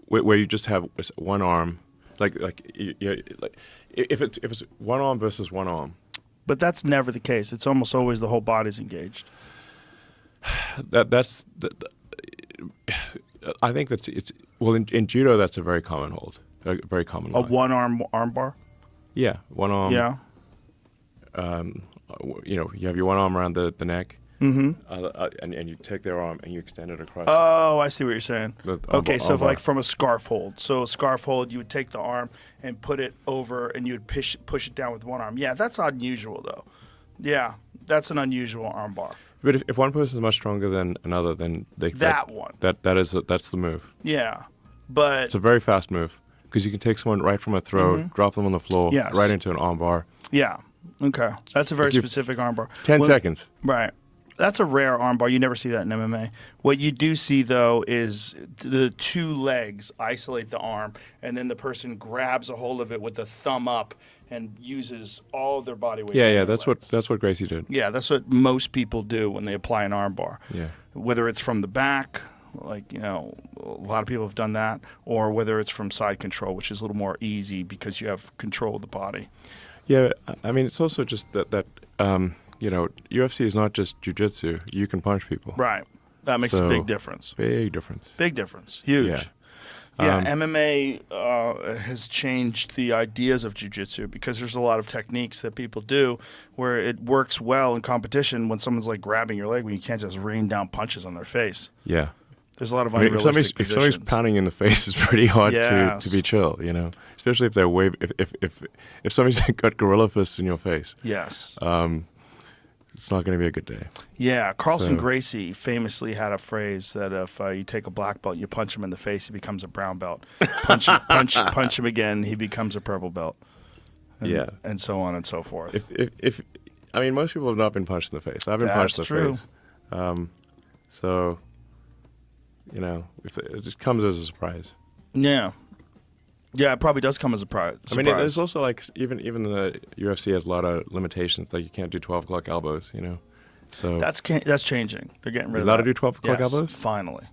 Where you just have one arm, like if it's one arm versus one arm. But that's never the case. It's almost always the whole body's engaged. I think it's in judo that's a very common hold, a very common. A lock. one arm bar? Yeah, one arm. Yeah. You have your one arm around the neck, and you take their arm and you extend it across. Oh, I see what you're saying. Okay, so arm bar. like from a scarf hold. So a scarf hold, you would take the arm and put it over, and you would push it down with one arm. Yeah, that's unusual though. Yeah, that's an unusual arm bar. But if one person is much stronger than another, then that's the move. Yeah, but It's a very fast move because you can take someone right from a throw, drop them on the floor, Yes. right into an arm bar. yeah, okay, that's a very specific arm bar. 10 seconds. Right. That's a rare armbar. You never see that in MMA. What you do see, though, is the two legs isolate the arm, and then the person grabs a hold of it with the thumb up and uses all of their body weight. Yeah, on yeah, their that's legs. what Gracie did. Yeah, that's what most people do when they apply an armbar. Yeah. Whether it's from the back, like, you know, a lot of people have done that, or whether it's from side control, which is a little more easy because you have control of the body. Yeah, I mean, it's also just that you know, UFC is not just jiu-jitsu. You can punch people. Right. That makes a So, big difference. Big difference. Big difference. Huge. Yeah. Yeah, MMA has changed the ideas of jiu-jitsu because there's a lot of techniques that people do where it works well in competition when someone's like grabbing your leg when you can't just rain down punches on their face. Yeah. There's a lot of I mean, unrealistic if somebody's pounding in the face, it's pretty hard Yes. to be chill, you know. Especially if they're if somebody's got gorilla fists in your face. Yes. It's not going to be a good day. Yeah, Carlson So- Gracie famously had a phrase that if you take a black belt, you punch him in the face, he becomes a brown belt. Punch him again, he becomes a purple belt. And, Yeah. and so on and so forth. If I mean, most people have not been punched in the face. I've been punched in the That's face. So, you know, it just comes as a surprise. Yeah. Yeah, it probably does come as a surprise. I mean, there's also like even the UFC has a lot of limitations. Like you can't do 12 o'clock elbows, you know. So That's changing. They're getting rid You're of allowed that. to do 12 o'clock Yes, elbows? Finally.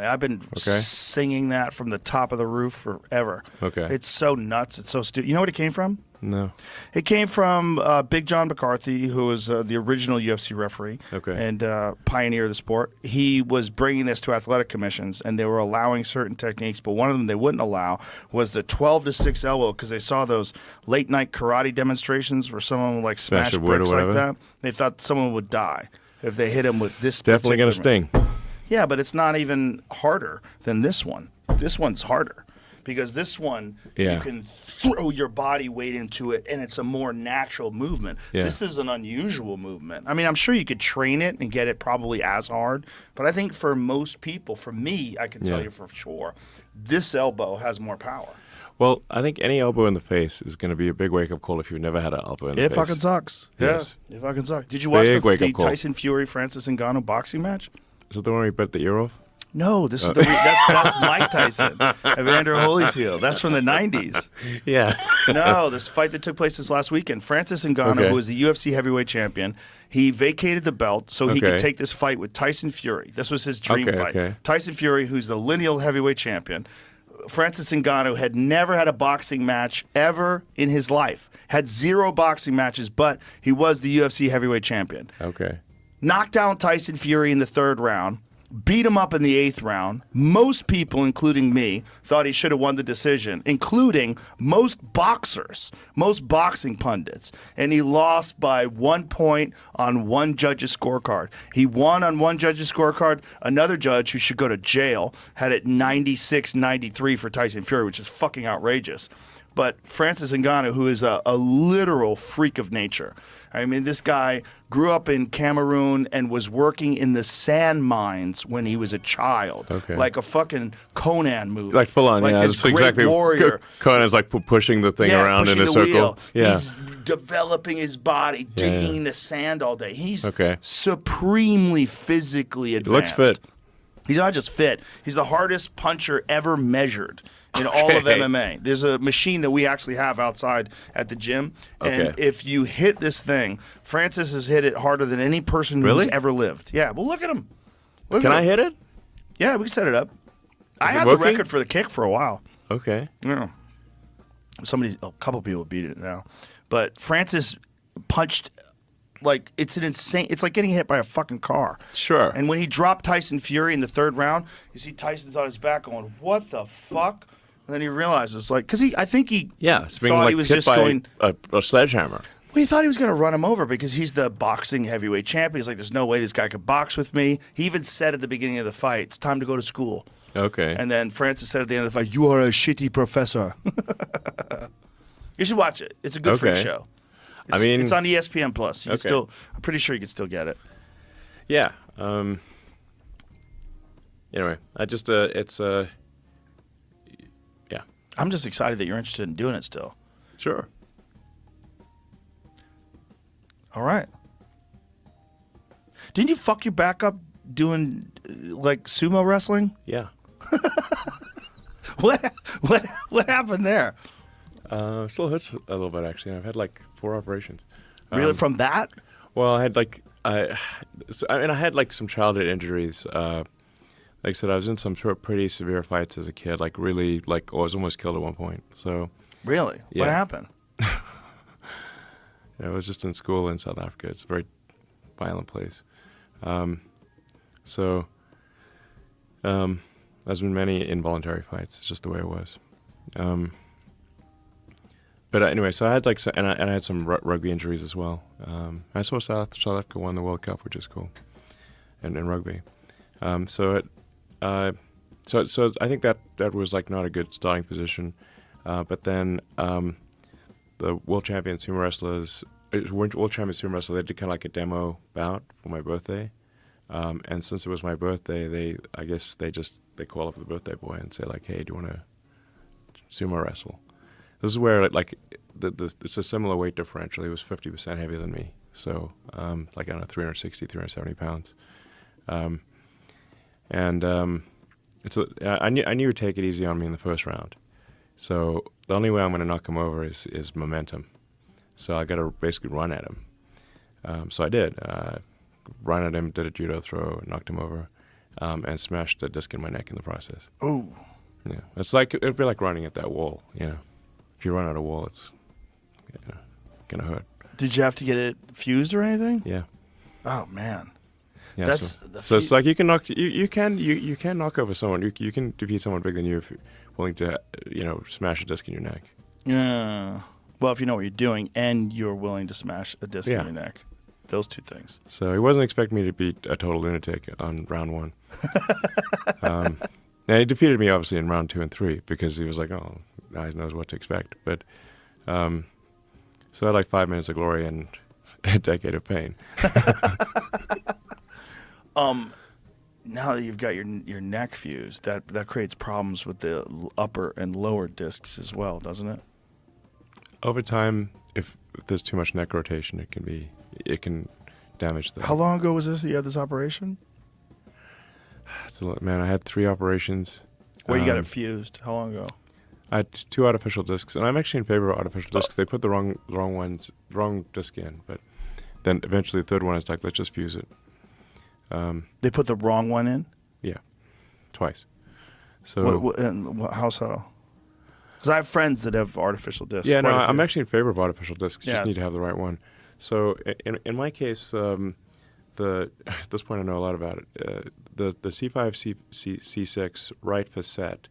I've been singing that from the top of the roof forever. Okay. It's so nuts. It's so stupid. You know what it came from? no. It came from Big John McCarthy, who was the original UFC referee and pioneer of the sport. He was bringing this to athletic commissions, and they were allowing certain techniques, but one of them they wouldn't allow was the 12-to-6 elbow because they saw those late-night karate demonstrations where someone would like smash a wood or bricks like whatever. that. They thought someone would die if they hit him with this. Definitely going to particular- sting. Yeah, but it's not even harder than this one. This one's harder because this one Yeah. you can throw your body weight into it, and it's a more natural movement. Yeah. This is an unusual movement. I mean, I'm sure you could train it and get it probably as hard, but I think for most people, for me, I can tell Yeah. you for sure, this elbow has more power. Well, I think any elbow in the face is going to be a big wake-up call if you've never had an elbow in the It face. fucking sucks. Yes. Yeah, it fucking sucks. Did you watch Big the wake-up call. Tyson Fury Francis Ngannou boxing match? Is that the one where he bit the ear off? No, this is that's Mike Tyson, Evander Holyfield. That's from the 90s. Yeah. No, this fight that took place this last weekend. Francis Ngannou, Okay. who is the UFC heavyweight champion, he vacated the belt so he could Okay. take this fight with Tyson Fury. This was his dream Okay, fight. okay. Tyson Fury, who's the lineal heavyweight champion. Francis Ngannou had never had a boxing match ever in his life. Had 0 boxing matches, but he was the UFC heavyweight champion. Okay. Knocked down Tyson Fury in the 3rd round, beat him up in the 8th round. Most people, including me, thought he should have won the decision, including most boxers, most boxing pundits. And he lost by 1 point on one judge's scorecard. He won on one judge's scorecard. Another judge who should go to jail had it 96-93 for Tyson Fury, which is fucking outrageous. But Francis Ngannou, who is a literal freak of nature. I mean, this guy grew up in Cameroon and was working in the sand mines when he was a child. Okay. Like a fucking Conan movie. Like full on, like yeah. this That's great exactly. warrior. Conan's like pushing the thing around in pushing a the circle. wheel. Yeah. He's developing his body, digging in the sand all day. He's Okay. supremely physically advanced. Looks fit. He's not just fit. He's the hardest puncher ever measured in all of Okay. MMA. There's a machine that we actually have outside at the gym. And Okay. if you hit this thing, Francis has hit it harder than any person who's Really? ever lived. Yeah, well, look at him. Look Can at I him. hit it? Yeah, we can set it up. I it had working? the record for the kick for a while. Okay. Yeah. A couple people beat it now. But Francis punched like it's like getting hit by a fucking car. Sure. And when he dropped Tyson Fury in the 3rd round, you see Tyson's on his back going, "What the fuck?" And then he realizes, like, because I think he Yeah, it's being thought like he was hit just by going. a sledgehammer. Well, he thought he was going to run him over because he's the boxing heavyweight champion. He's like, there's no way this guy could box with me. He even said at the beginning of the fight, it's time to go to school. Okay. And then Francis said at the end of the fight, you are a shitty professor. You should watch it. It's a good freak show. It's on ESPN Plus. You can still, I'm pretty sure you can still get it. Yeah. Anyway, yeah. I'm just excited that you're interested in doing it still. Sure. All right. Didn't you fuck your back up doing like sumo wrestling? Yeah. What happened there? Still hurts a little bit actually. I've had like 4 operations. Really, from that? Well, I had like I had like some childhood injuries. Like I said, I was in some pretty severe fights as a kid. Like really, like I was almost killed at one point. So. Really? Yeah. What happened? I was just in school in South Africa. It's a very violent place. There's been many involuntary fights. It's just the way it was. But anyway, so I had like, and I had some rugby injuries as well. I saw South Africa won the World Cup, which is cool, and in rugby. So I think that was like not a good starting position. But then the world champion sumo wrestlers, world champion sumo wrestler, they did kind of like a demo bout for my birthday. And since it was my birthday, I guess they call up the birthday boy and say like, hey, do you want to sumo wrestle? This is where like it's a similar weight differential. He was 50% heavier than me. So like, I don't know, 360, 370 pounds. I knew he'd take it easy on me in the first round. So the only way I'm going to knock him over is momentum. So I got to basically run at him. So I did. Ran at him, did a judo throw, knocked him over, and smashed a disc in my neck in the process. Oh. Yeah. It's like, it'd be like running at that wall, you know. If you run at a wall, it's going to hurt. Did you have to get it fused or anything? Yeah. Oh, man. Yeah, so it's like you can knock over someone. You can defeat someone bigger than you if you're willing to smash a disc in your neck. Yeah. Well, if you know what you're doing and you're willing to smash a disc in your neck, those two things. So he wasn't expecting me to be a total lunatic on round 1. And he defeated me obviously in round 2 and 3 because he was like, oh, now he knows what to expect. But so I had like 5 minutes of glory and a decade of pain. Now that you've got your neck fused, that creates problems with the upper and lower discs as well, doesn't it? Over time, if there's too much neck rotation, it can damage the. How long ago was this that you had this operation? Man, I had 3 operations. Where you got it fused? How long ago? I had 2 artificial discs, and I'm actually in favor of artificial discs. They put the wrong disc in, but then eventually the third one is like, let's just fuse it. They put the wrong one in? Yeah, twice. So how so? Because I have friends that have artificial discs. Yeah, no, I'm actually in favor of artificial discs. You just need to have the right one. So in my case, at this point I know a lot about it. The C5 C6 right facet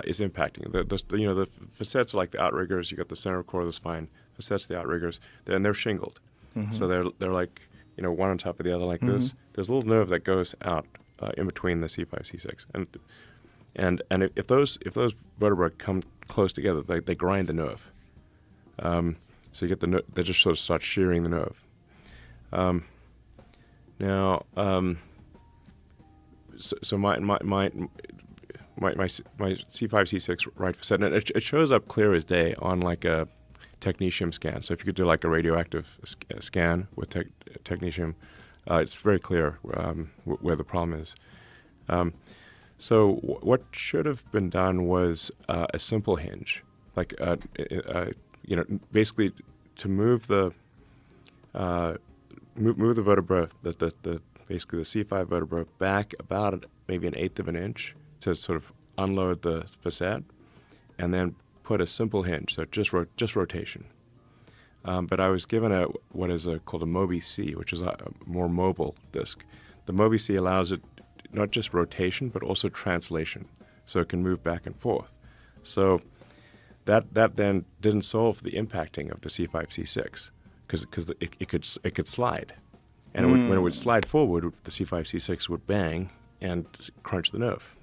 is impacting. The facets are like the outriggers. You got the center core of the spine. Facets, the outriggers, and they're shingled. Mm-hmm. So they're like one on top of the other like this. There's a little nerve that goes out in between the C5 C6, and if those vertebrae come close together, they grind the nerve. So you get the nerve, they just sort of start shearing the nerve. So my C5 C6 right facet, and it shows up clear as day on like a technetium scan. So if you could do like a radioactive scan with technetium, it's very clear where the problem is. So what should have been done was a simple hinge, like basically to move the vertebra, basically the C5 vertebra back about maybe 1/8 of an inch to sort of unload the facet, and then put a simple hinge, so just rotation. But I was given what is called a Mobi-C, which is a more mobile disc. The Mobi-C allows it not just rotation, but also translation, so it can move back and forth. So that then didn't solve the impacting of the C5 C6. because it could slide, and when it would slide forward, the C5 C6 would bang and crunch the nerve.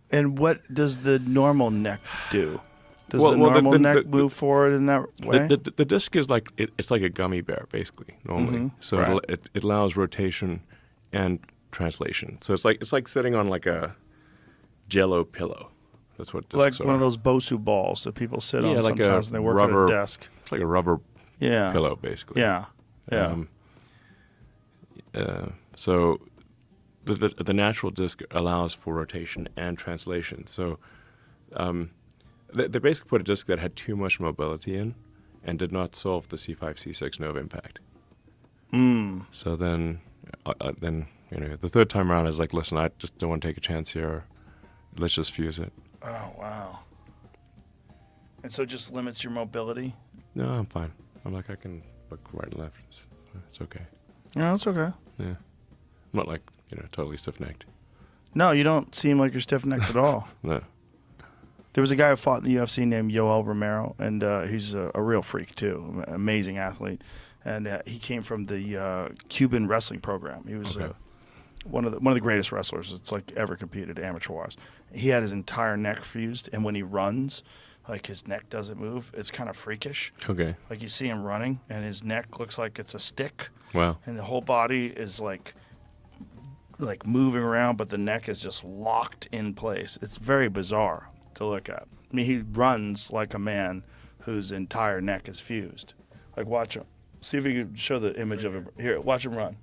And what does the normal neck do? Does Well, the well, normal the- neck the- move forward in that way? The disc is like it's like a gummy bear basically normally. So Right. it allows rotation and translation. So it's like sitting on like a Jello pillow. That's what discs Like are. one of those Bosu balls that people sit on Yeah, like sometimes a when they work rubber at a desk. It's like a rubber Yeah. pillow basically. Yeah. Yeah. So the natural disc allows for rotation and translation. So they basically put a disc that had too much mobility in and did not solve the C5 C6 nerve impact. So then the third time around is like, listen, I just don't want to take a chance here. Let's just fuse it. Oh, wow. And so it just limits your mobility? No, I'm fine. I'm like, I can look right and left. It's okay. Yeah, that's okay. Yeah. I'm not like, totally stiff-necked. No, you don't seem like you're stiff-necked at all. No. There was a guy who fought in the UFC named Yoel Romero, and he's a real freak, too. Amazing athlete. And he came from the Cuban wrestling program. He was one of the greatest wrestlers that's like ever competed amateur-wise. He had his entire neck fused, and when he runs, like his neck doesn't move. It's kind of freakish. Okay. Like you see him running, and his neck looks like it's a stick. Wow. And the whole body is like moving around, but the neck is just locked in place. It's very bizarre to look at. I mean, he runs like a man whose entire neck is fused. Like, watch him. See if you can show the image of him. Here, watch him run.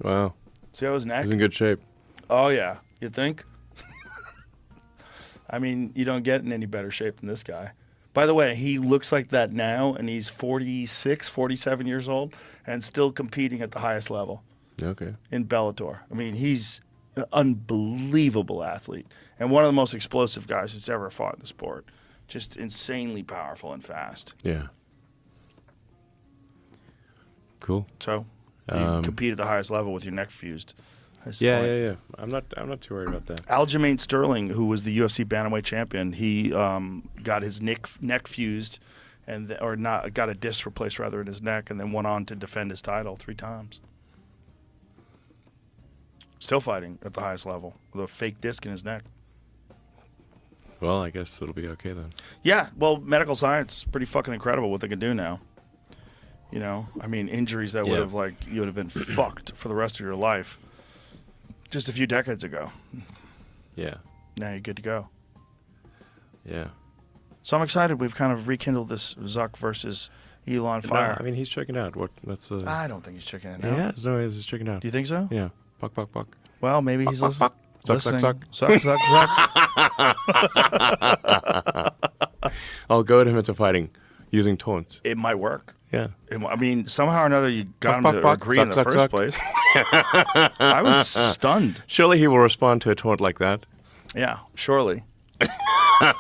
Wow. See how his neck? He's in good shape. Oh, yeah. You think? I mean, you don't get in any better shape than this guy. By the way, he looks like that now, and he's 46, 47 years old, and still competing at the highest level Okay. in Bellator. I mean, he's an unbelievable athlete and one of the most explosive guys that's ever fought in the sport. Just insanely powerful and fast. Yeah. Cool. So you compete at the highest level with your neck fused. That's the Yeah, point. yeah, yeah. I'm not too worried about that. Aljamain Sterling, who was the UFC bantamweight champion, he got his neck fused, got a disc replaced rather in his neck, and then went on to defend his title 3 times. Still fighting at the highest level with a fake disc in his neck. Well, I guess it'll be okay then. Yeah, well, medical science is pretty fucking incredible what they can do now. I mean, injuries that would have you would have been fucked for the rest of your life just a few decades ago. Yeah. Now you're good to go. Yeah. So I'm excited. We've kind of rekindled this Zuck versus Elon fire. No, I mean, he's checking out. That's I don't think he's checking it now. Yeah, no, he's checking out. Do you think so? Yeah. Buck, buck, buck. Well, maybe he's listening. Suck, suck, suck. Suck, suck, suck. I'll goad him into fighting using taunts. It might work. Yeah. I mean, somehow or another, you got Buck, him to buck, buck. agree Suck, in the suck, first suck. place. I was stunned. Surely he will respond to a taunt like that. Yeah, surely.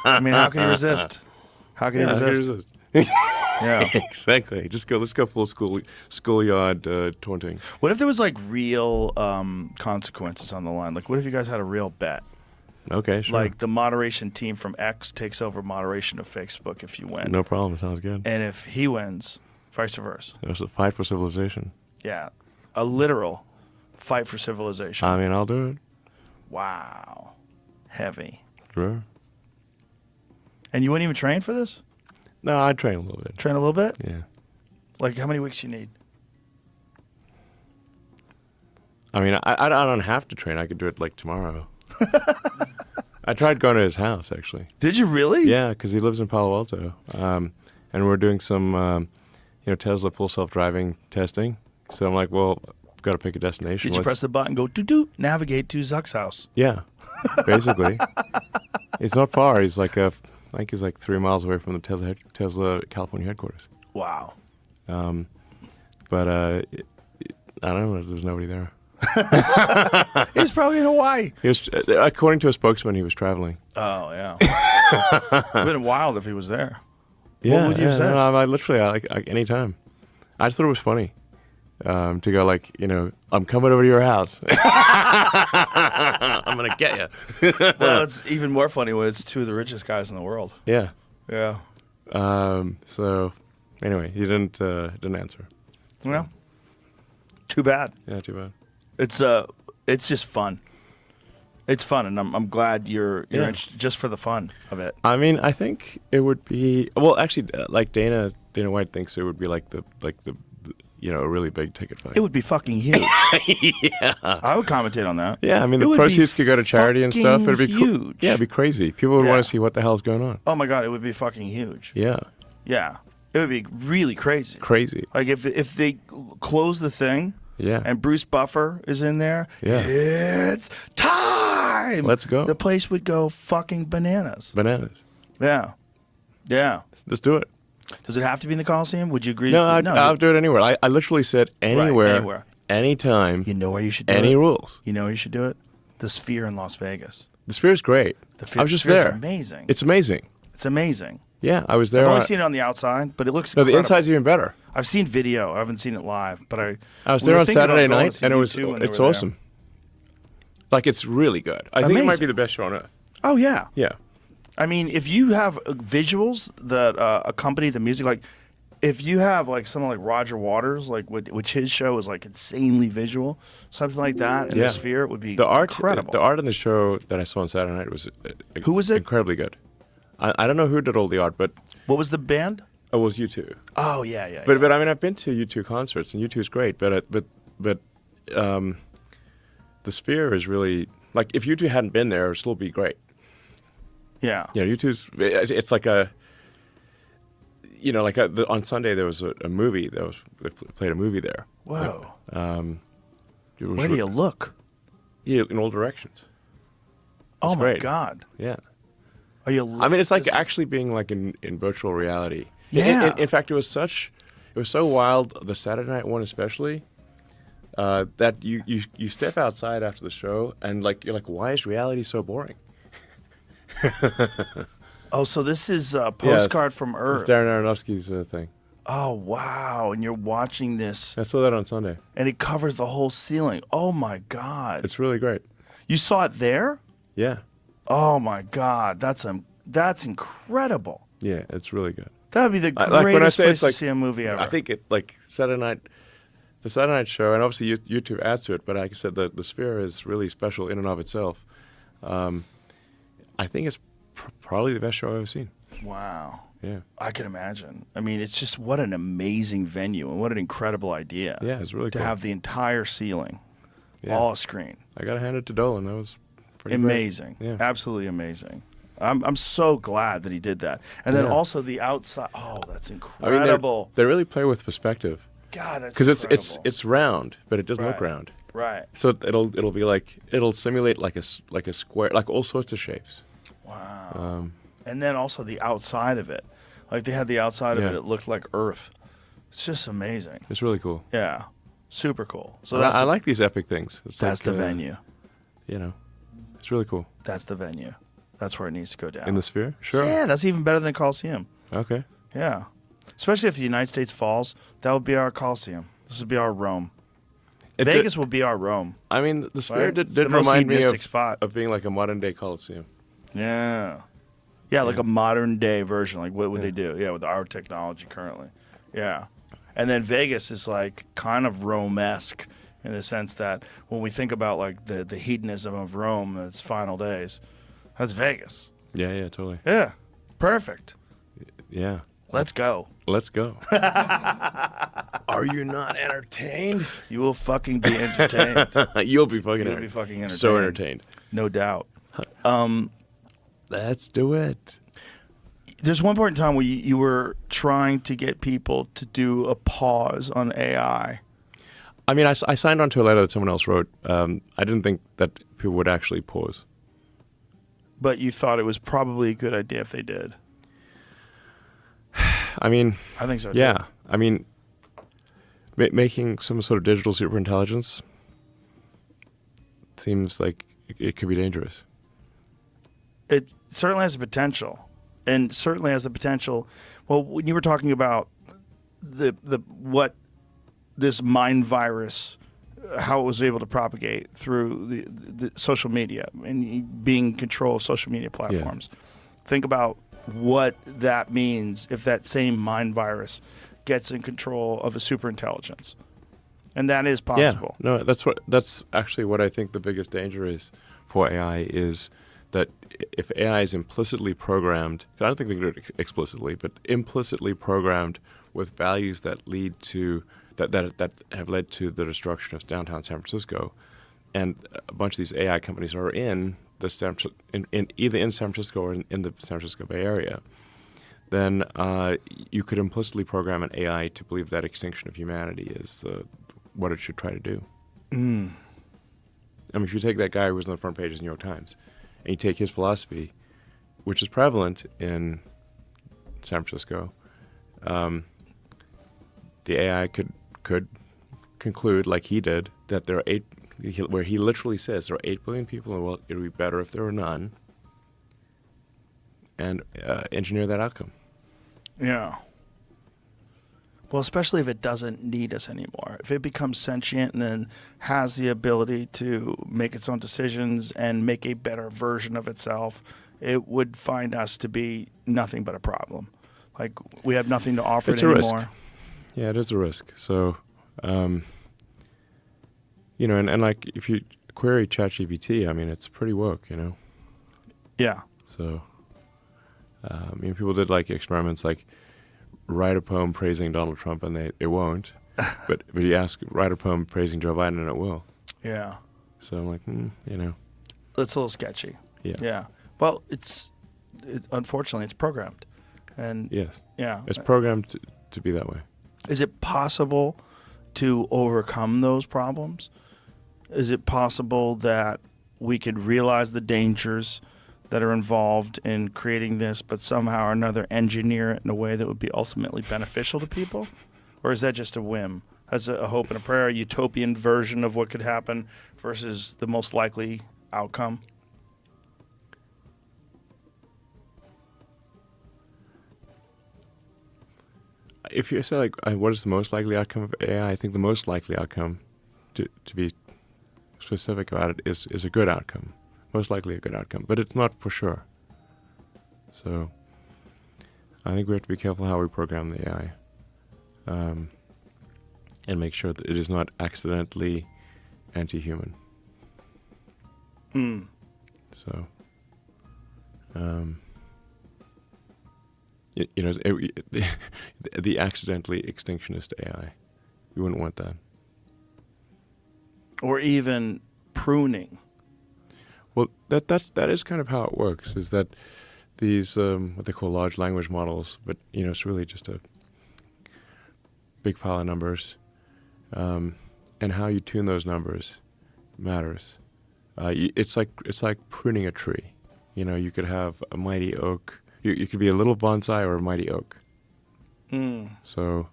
I mean, how can you resist? How can you resist? Yeah. Exactly. Let's go full schoolyard taunting. What if there was like real consequences on the line? Like, what if you guys had a real bet? Okay, sure. Like the moderation team from X takes over moderation of Facebook if you win. No problem. Sounds good. And if he wins, vice versa. There's a fight for civilization. Yeah. A literal fight for civilization. I mean, I'll do it. Wow. Heavy. Sure. And you wouldn't even train for this? No, I'd train a little bit. Train a little bit? Yeah. Like how many weeks you need? I mean, I don't have to train. I could do it like tomorrow. I tried going to his house, actually. Did you really? Yeah, because he lives in Palo Alto. And we're doing some, Tesla full self-driving testing. So I'm like, well, I've got to pick a destination. Did you press the button, go doo-doo, navigate to Zuck's house? Yeah, basically. It's not far. He's like, I think he's like 3 miles away from the Tesla California headquarters. Wow. But I don't know. There's nobody there. He's probably in Hawaii. He was, according to a spokesman, he was traveling. Oh, yeah. It would have been wild if he was there. Yeah, what would you have said? I literally, like any time. I just thought it was funny to go like, I'm coming over to your house. I'm going to get you. Well, it's even more funny when it's 2 of the richest guys in the world. Yeah. Yeah. So, Anyway, he didn't answer. Well, too bad. Yeah, too bad. It's just fun. It's fun, and I'm glad you're interested just for the fun of it. I mean, I think it would be well. Actually, like Dana White thinks it would be like the a really big ticket fight. It would be fucking huge. Yeah, I would commentate on that. Yeah, I mean It the would proceeds be could go to charity and stuff. It'd be huge. Yeah, it'd be crazy. People would Yeah. want to see what the hell's going on. Oh my god, it would be fucking huge. Yeah, Yeah, it would be really crazy. crazy. Like if they close the thing. Yeah, And Bruce Buffer is in there. Yeah. It's time. Let's go. The place would go fucking bananas. Bananas. Yeah. Yeah. Let's do it. Does it have to be in the Coliseum? Would you agree? No, I'll do it anywhere. I literally said anywhere, anywhere. anytime. You know where you should do it? Any rules. You know where you should do it? The Sphere in Las Vegas. The Sphere is great. I was just Sphere's there. amazing. It's amazing. It's amazing. Yeah, I was there. I've only seen it on the outside, but it looks No, the incredible. inside's even better. I've seen video. I haven't seen it live, but I was we there were on thinking about Saturday going to night, see and U2 when they it's were there. awesome. Like, it's really good. I think it might Amazing. be the best show on earth. Oh, yeah. Yeah. I mean, if you have visuals that accompany the music, like if you have like someone like Roger Waters, like which his show is like insanely visual, something like that in Yeah. the Sphere, it would be The art, incredible. The art in the show that I saw on Saturday night was Who was it? Incredibly good. I don't know who did all the art, but What was the band? it was U2. Oh yeah, yeah. But I mean, I've been to U2 concerts, and U2 is great. But the Sphere is really like, if U2 hadn't been there, it would still be great. yeah. Yeah, U2's it's like a, on Sunday there was a movie they played a movie there. Whoa. It was Where do you look? Yeah, in all directions. Oh my great. God. Yeah. Are you? I mean, it's like actually being like in virtual reality. Yeah. In fact, it was so wild, the Saturday night one especially, that you step outside after the show and like you're like, why is reality so boring? Oh, so this is a postcard from Earth. It's Darren Aronofsky's thing. Oh wow! And you're watching this, I saw that on Sunday. and it covers the whole ceiling. Oh my God! It's really great. You saw it there? Yeah. Oh my God! That's incredible. Yeah, it's really good. That would be the greatest Like when I say place it's like, to see a movie ever. I think it's like the Saturday night show, and obviously YouTube adds to it. But like I said, the Sphere is really special in and of itself. I think it's probably the best show I've ever seen. Wow. Yeah. I can imagine. I mean, it's just what an amazing venue and what an incredible idea. Yeah, it's really to cool. have the entire ceiling, Yeah. all a screen. I gotta hand it to Dolan. That was pretty great. Amazing. Yeah. Absolutely amazing. I'm so glad that he did that. And then Yeah. also the outside. Oh, that's I mean, incredible. they really play with perspective. God, that's Because incredible. it's round, but it doesn't look Right. round. Right. So it'll be like, it'll simulate like a square, like all sorts of shapes. Wow. And then also the outside of it. Like they had the outside of Yeah. it. It looked like Earth. It's just amazing. It's really cool. Yeah. Super cool. So I that's like these epic things. It's that's like, the venue. You know, it's really cool. That's the venue. That's where it needs to go down. In the Sphere? Sure. Yeah, that's even better than Coliseum. Okay. Yeah. Especially if the United States falls, that would be our Coliseum. This would be our Rome. Vegas will be our Rome. I mean, the Sphere Right? did It's the most remind me hedonistic spot. of being like a modern day Coliseum. Yeah. Yeah, like a modern day version. Like what would they do? Yeah, with our technology currently. Yeah. And then Vegas is like kind of Rome-esque in the sense that when we think about like the hedonism of Rome, its final days, that's Vegas. Yeah, yeah, totally. Yeah. Perfect. Yeah. Let's go. Let's go. Are you not entertained? You will fucking be entertained. You'll be fucking You'll be fucking entertained. So entertained. No doubt. Let's do it. There's one point in time where you were trying to get people to do a pause on AI. I mean, I signed on to a letter that someone else wrote. I didn't think that people would actually pause. But you thought it was probably a good idea if they did. I mean, I think so, too. Yeah. I mean, making some sort of digital superintelligence seems like it could be dangerous. It certainly has the potential. And certainly has the potential. Well, when you were talking about the what this mind virus, how it was able to propagate through the social media and being in control of social media platforms. Think about what that means if that same mind virus gets in control of a superintelligence. And that is possible. Yeah, no, that's actually what I think the biggest danger is for AI is that if AI is implicitly programmed, I don't think they can do it explicitly, but implicitly programmed with values that lead to that have led to the destruction of downtown San Francisco, and a bunch of these AI companies are in either in San Francisco or in the San Francisco Bay Area, then you could implicitly program an AI to believe that extinction of humanity is what it should try to do. I mean, if you take that guy who was on the front page of the New York Times, and you take his philosophy, which is prevalent in San Francisco, the AI could conclude, like he did, that there are where he literally says there are 8 billion people in the world, it would be better if there were none, and engineer that outcome. Yeah. Well, especially if it doesn't need us anymore. If it becomes sentient and then has the ability to make its own decisions and make a better version of itself, it would find us to be nothing but a problem. Like, we have nothing to offer It's it a anymore. risk. Yeah, it is a risk. So, you know, and like if you query ChatGPT, I mean, it's pretty woke, you know? Yeah. So, people did like experiments like write a poem praising Donald Trump and it won't. but you ask, write a poem praising Joe Biden and it will. Yeah. So I'm like, you know. It's a little sketchy. Yeah. Yeah. Well, it's unfortunately, it's programmed. And yes. Yeah. It's programmed to be that way. Is it possible to overcome those problems? Is it possible that we could realize the dangers that are involved in creating this, but somehow or another engineer it in a way that would be ultimately beneficial to people? Or is that just a whim? That's a hope and a prayer, a utopian version of what could happen versus the most likely outcome? If you say like, what is the most likely outcome of AI? I think the most likely outcome, to be specific about it, is a good outcome. Most likely a good outcome, but it's not for sure. So I think we have to be careful how we program the AI, and make sure that it is not accidentally anti-human. So, you know, the accidentally extinctionist AI, we wouldn't want that. Or even pruning. Well, that is kind of how it works. Is that these what they call large language models, but you know, it's really just a big pile of numbers, and how you tune those numbers matters. It's like pruning a tree. You know, you could have a mighty oak. You could be a little bonsai or a mighty oak. So,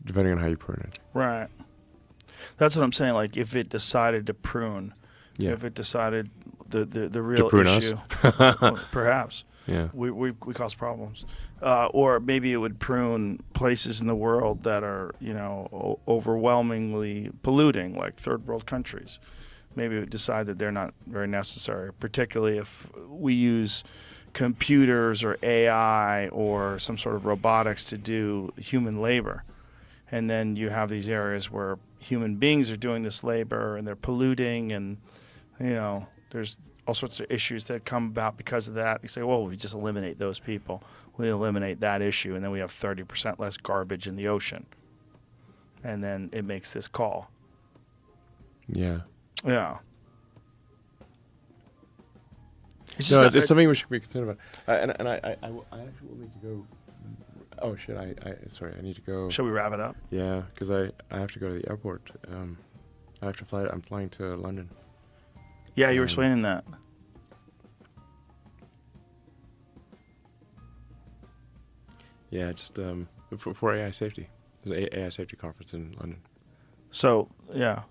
depending on how you prune it. Right. That's what I'm saying. Like, if it decided to prune, Yeah. if it decided the real prune issue, well, perhaps. Yeah. We cause problems, or maybe it would prune places in the world that are, you know, overwhelmingly polluting, like third world countries. Maybe it would decide that they're not very necessary, particularly if we use computers or AI or some sort of robotics to do human labor. And then you have these areas where human beings are doing this labor and they're polluting, and, you know, there's all sorts of issues that come about because of that. You say, well, we just eliminate those people. We eliminate that issue, and then we have 30% less garbage in the ocean. And then it makes this call. Yeah. Yeah. It's No, just it's something we should be concerned about. And I actually will need to go. Oh shit! Sorry, I need to go. Shall we wrap it up? Yeah, because I have to go to the airport. I have to fly. I'm flying to London. Yeah, you were explaining that. Yeah, just for AI safety. There's an AI safety conference in London. So, yeah.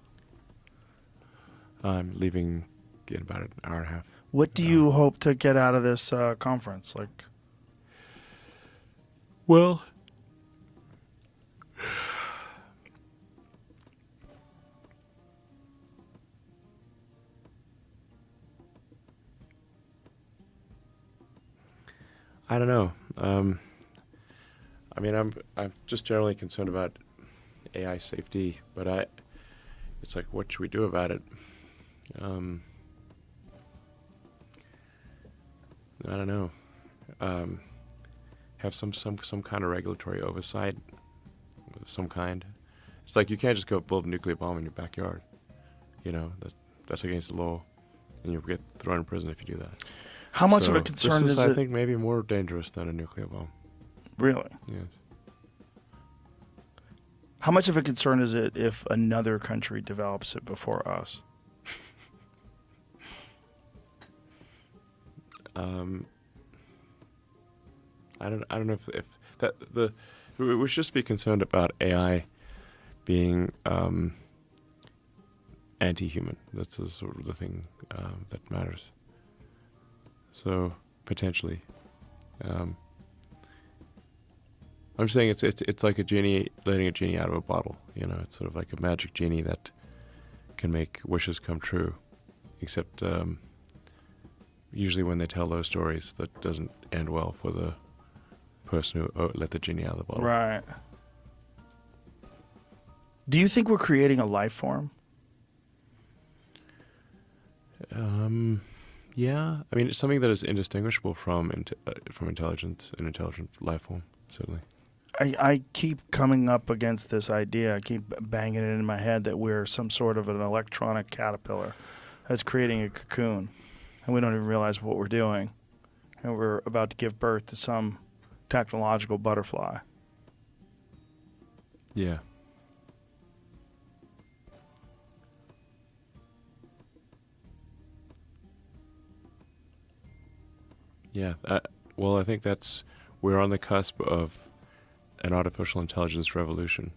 I'm leaving in about an hour and a half. What do you hope to get out of this conference? Like, well, I don't know. I mean, I'm just generally concerned about AI safety, but it's like, what should we do about it? I don't know. Have some kind of regulatory oversight of some kind. It's like you can't just go build a nuclear bomb in your backyard. You know, that's against the law, and you'll get thrown in prison if you do that. How much of a concern this is I it? think maybe more dangerous than a nuclear bomb. Really? Yes. How much of a concern is it if another country develops it before us? I don't know if that we should just be concerned about AI being anti-human. That's the sort of the thing that matters. So potentially, I'm saying it's like a genie letting a genie out of a bottle. You know, it's sort of like a magic genie that can make wishes come true. Except usually when they tell those stories, that doesn't end well for the person who let the genie out of the bottle. Right. Do you think we're creating a life form? Yeah. I mean, it's something that is indistinguishable from intelligence, an intelligent life form, certainly. I keep coming up against this idea. I keep banging it in my head that we're some sort of an electronic caterpillar that's creating a cocoon, and we don't even realize what we're doing, and we're about to give birth to some technological butterfly. Yeah. Yeah. Well, I think we're on the cusp of an artificial intelligence revolution.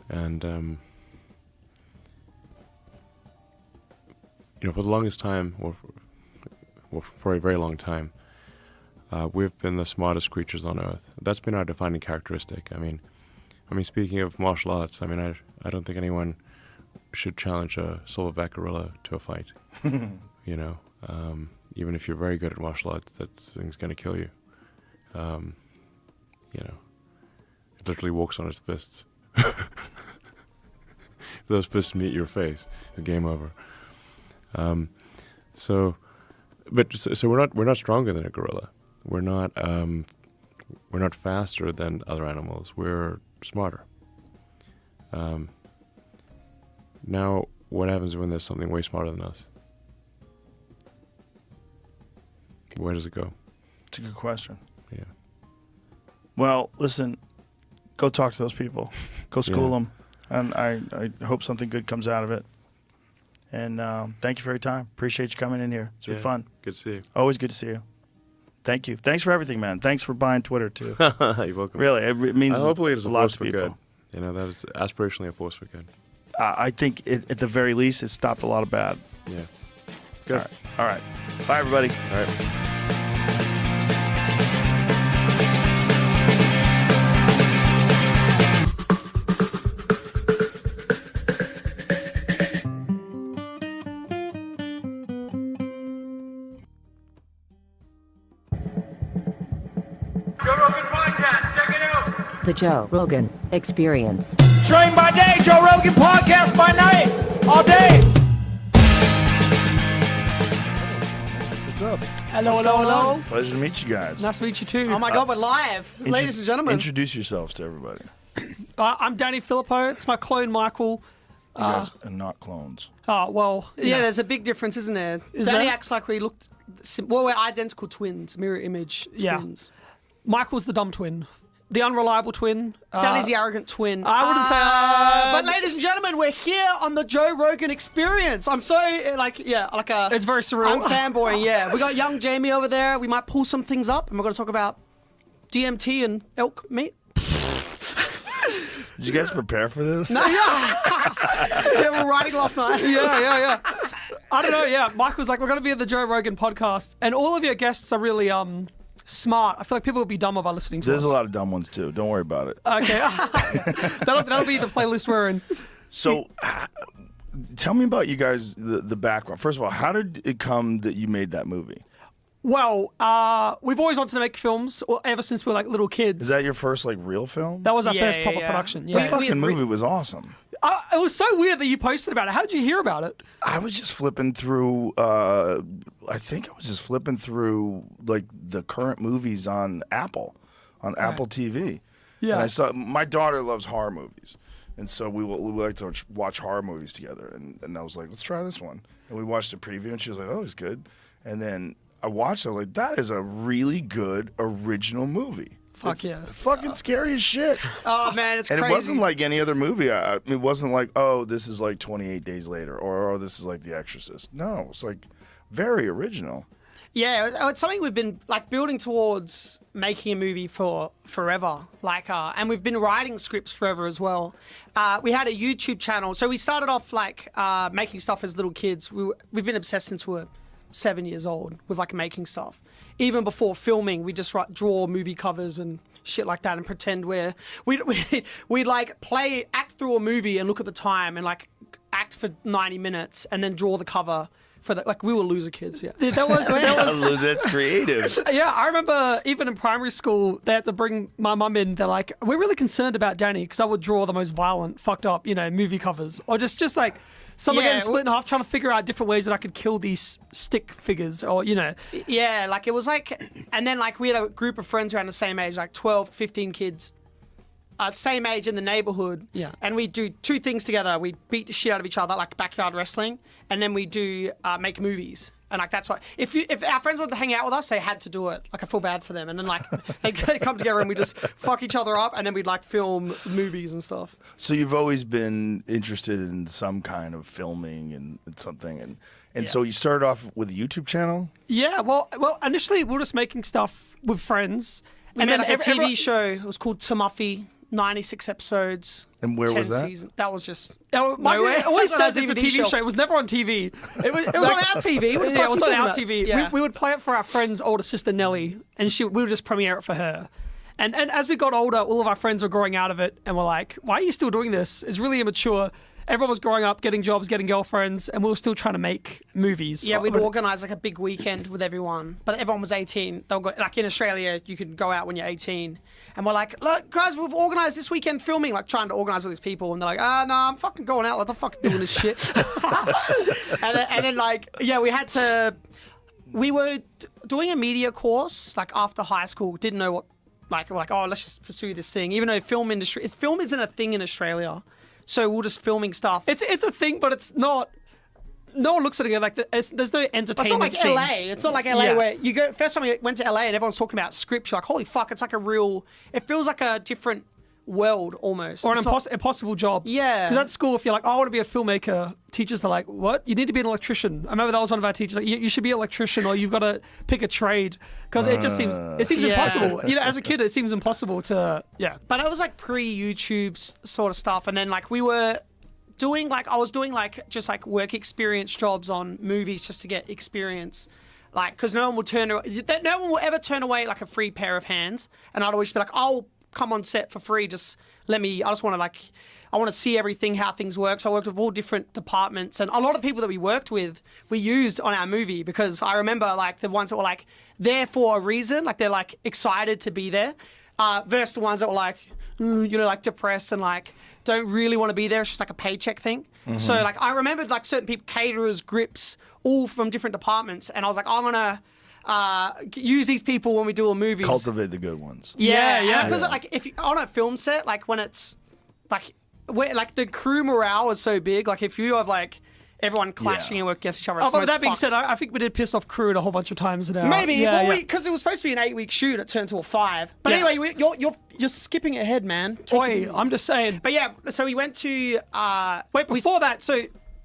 And, for the longest time, or for a very long time, we've been the smartest creatures on Earth. That's been our defining characteristic. I mean, speaking of martial arts, I mean, I don't think anyone should challenge a silverback gorilla to a fight. Even if you're very good at martial arts, that thing's going to kill you. It literally walks on its fists. If those fists meet your face, it's game over. So we're not stronger than a gorilla. We're not faster than other animals. We're smarter. Now, what happens when there's something way smarter than us? Where does it go? It's a good question. Yeah. Well, listen, go talk to those people. Go school them. And I hope something good comes out of it. And thank you for your time. Appreciate you coming in here. It's been fun. Good to see you. Always good to see you. Thank you. Thanks for everything, man. Thanks for buying Twitter, too. You're welcome. Really, it means hopefully it's a a lot force to for people. good. That is aspirationally a force for good. I think, at the very least, it stopped a lot of bad. Yeah. Good. All right. Bye, everybody. All right. Joe Rogan Podcast, check it out. The Joe Rogan Experience. Train by day, Joe Rogan Podcast by night, all day. What's up? Hello, hello, hello. Pleasure to meet you guys. Nice to meet you too. Oh my God, we're live. Ladies and gentlemen. Introduce yourselves to everybody. I'm Danny Filippo. It's my clone, Michael. You guys are not clones. Oh, well. Yeah, there's a big difference, isn't there? Is Danny there? acts like we looked... Well, we're identical twins, mirror image twins. Michael's the dumb twin. The unreliable twin. Danny's the arrogant twin. I wouldn't say... but ladies and gentlemen, we're here on the Joe Rogan Experience. I'm so, It's very surreal. I'm fanboying, yeah. We got young Jamie over there. We might pull some things up, and we're going to talk about DMT and elk meat. Did you guys prepare for this? No, yeah, we're writing last night. Yeah. I don't know, yeah. Michael's like, we're going to be at the Joe Rogan podcast, and all of your guests are really smart. I feel like people would be dumber by listening to There's us. a lot of dumb ones, too. Don't worry about it. Okay. that'll be the playlist we're in. So, tell me about you guys, the background. First of all, how did it come that you made that movie? Well, we've always wanted to make films ever since we were like little kids. Is that your first like real film? That was our first proper production. The Yeah. fucking movie was awesome. It was so weird that you posted about it. How did you hear about it? I was just flipping through. I think I was just flipping through like the current movies on Apple TV. Yeah. And I saw my daughter loves horror movies, and so we like to watch horror movies together. And I was like, let's try this one. And we watched a preview, and she was like, oh, it's good. And then I watched it. I was like, that is a really good original movie. Fuck yeah. Fucking scary as shit. Oh, man, it's And crazy. it wasn't like any other movie. It wasn't like, oh, this is like 28 Days Later, or oh, this is like The Exorcist. No, it's like very original. Yeah, it's something we've been like building towards making a movie for forever. Like, and we've been writing scripts forever as well. We had a YouTube channel, so we started off like making stuff as little kids. We've been obsessed since we were 7 years old with like making stuff. Even before filming, we just draw movie covers and shit like that and pretend we'd like act through a movie and look at the time and like act for 90 minutes and then draw the cover for that. Like, we were loser kids. Yeah, There was That's creative. Yeah, I remember even in primary school, they had to bring my mum in. They're like, we're really concerned about Danny because I would draw the most violent, fucked up, movie covers. Or just like someone getting split in half trying to figure out different ways that I could kill these stick figures or, Yeah, like it was like, and then like we had a group of friends around the same age, like 12, 15 kids. Same age in the neighborhood. Yeah. And we do two things together. We beat the shit out of each other, like backyard wrestling, and then we do make movies. And like that's what if our friends wanted to hang out with us, they had to do it. Like I feel bad for them. And then like they come together and we just fuck each other up, and then we'd like film movies and stuff. So you've always been interested in some kind of filming and something, and so you started off with a YouTube channel. Yeah, well, initially we were just making stuff with friends. We made like a TV show. It was called Tamuffy. 96 episodes. And where was that? Seasons. That was just nowhere. It always says it's a DVD TV show. It was never on TV. It was on our TV. Yeah, it was on our TV. Yeah. We would play it for our friend's older sister Nellie, and we would just premiere it for her. And as we got older, all of our friends were growing out of it, and we're like, why are you still doing this? It's really immature. Everyone was growing up, getting jobs, getting girlfriends, and we were still trying to make movies. Yeah, we'd organise like a big weekend with everyone, but everyone was 18. They'll go, like in Australia, you could go out when you're 18, and we're like, look, guys, we've organised this weekend filming, like trying to organise all these people, and they're like, no, I'm fucking going out, like I'm fucking doing this shit. and then like, yeah, we were doing a media course like after high school, didn't know what, like we're like, oh, let's just pursue this thing, even though film isn't a thing in Australia. So we're just filming stuff. It's a thing, but it's not. No one looks at it like there's no entertainment. It's not like scene. LA. It's not like LA Yeah. where you go. First time we went to LA and everyone's talking about scripts. You're like, holy fuck! It's like a real. It feels like a different world almost. Or an It's not- impossible job. Yeah. Because at school, if you're like, oh, I want to be a filmmaker, teachers are like, what? You need to be an electrician. I remember that was one of our teachers. Like, you should be an electrician, or you've got to pick a trade. Because it just seems Yeah. impossible. As a kid, it seems impossible to, yeah. But it was like pre-YouTube sort of stuff, and then like we were doing like I was doing like just like work experience jobs on movies just to get experience. Like, because no one will ever turn away like a free pair of hands, and I'd always be like, I'll come on set for free. Just let me. I just want to I want to see everything, how things work. So I worked with all different departments, and a lot of people that we worked with, we used on our movie, because I remember like the ones that were like there for a reason, like they're like excited to be there, versus the ones that were like, like depressed and like don't really want to be there. It's just like a paycheck thing. Mm-hmm. So like I remembered like certain people, caterers, grips, all from different departments, and I was like, I'm gonna use these people when we do a movie. Cultivate the good ones. Yeah. Because like if you, on a film set, like when it's like where like the crew morale is so big, like if you have like everyone clashing and work against each other. But that being said, I think we did piss off crew a whole bunch of times now. Maybe, because it was supposed to be an 8-week shoot, it turned to a 5. But anyway, you're skipping ahead, man. I'm just saying. But yeah, so we went to wait before that. So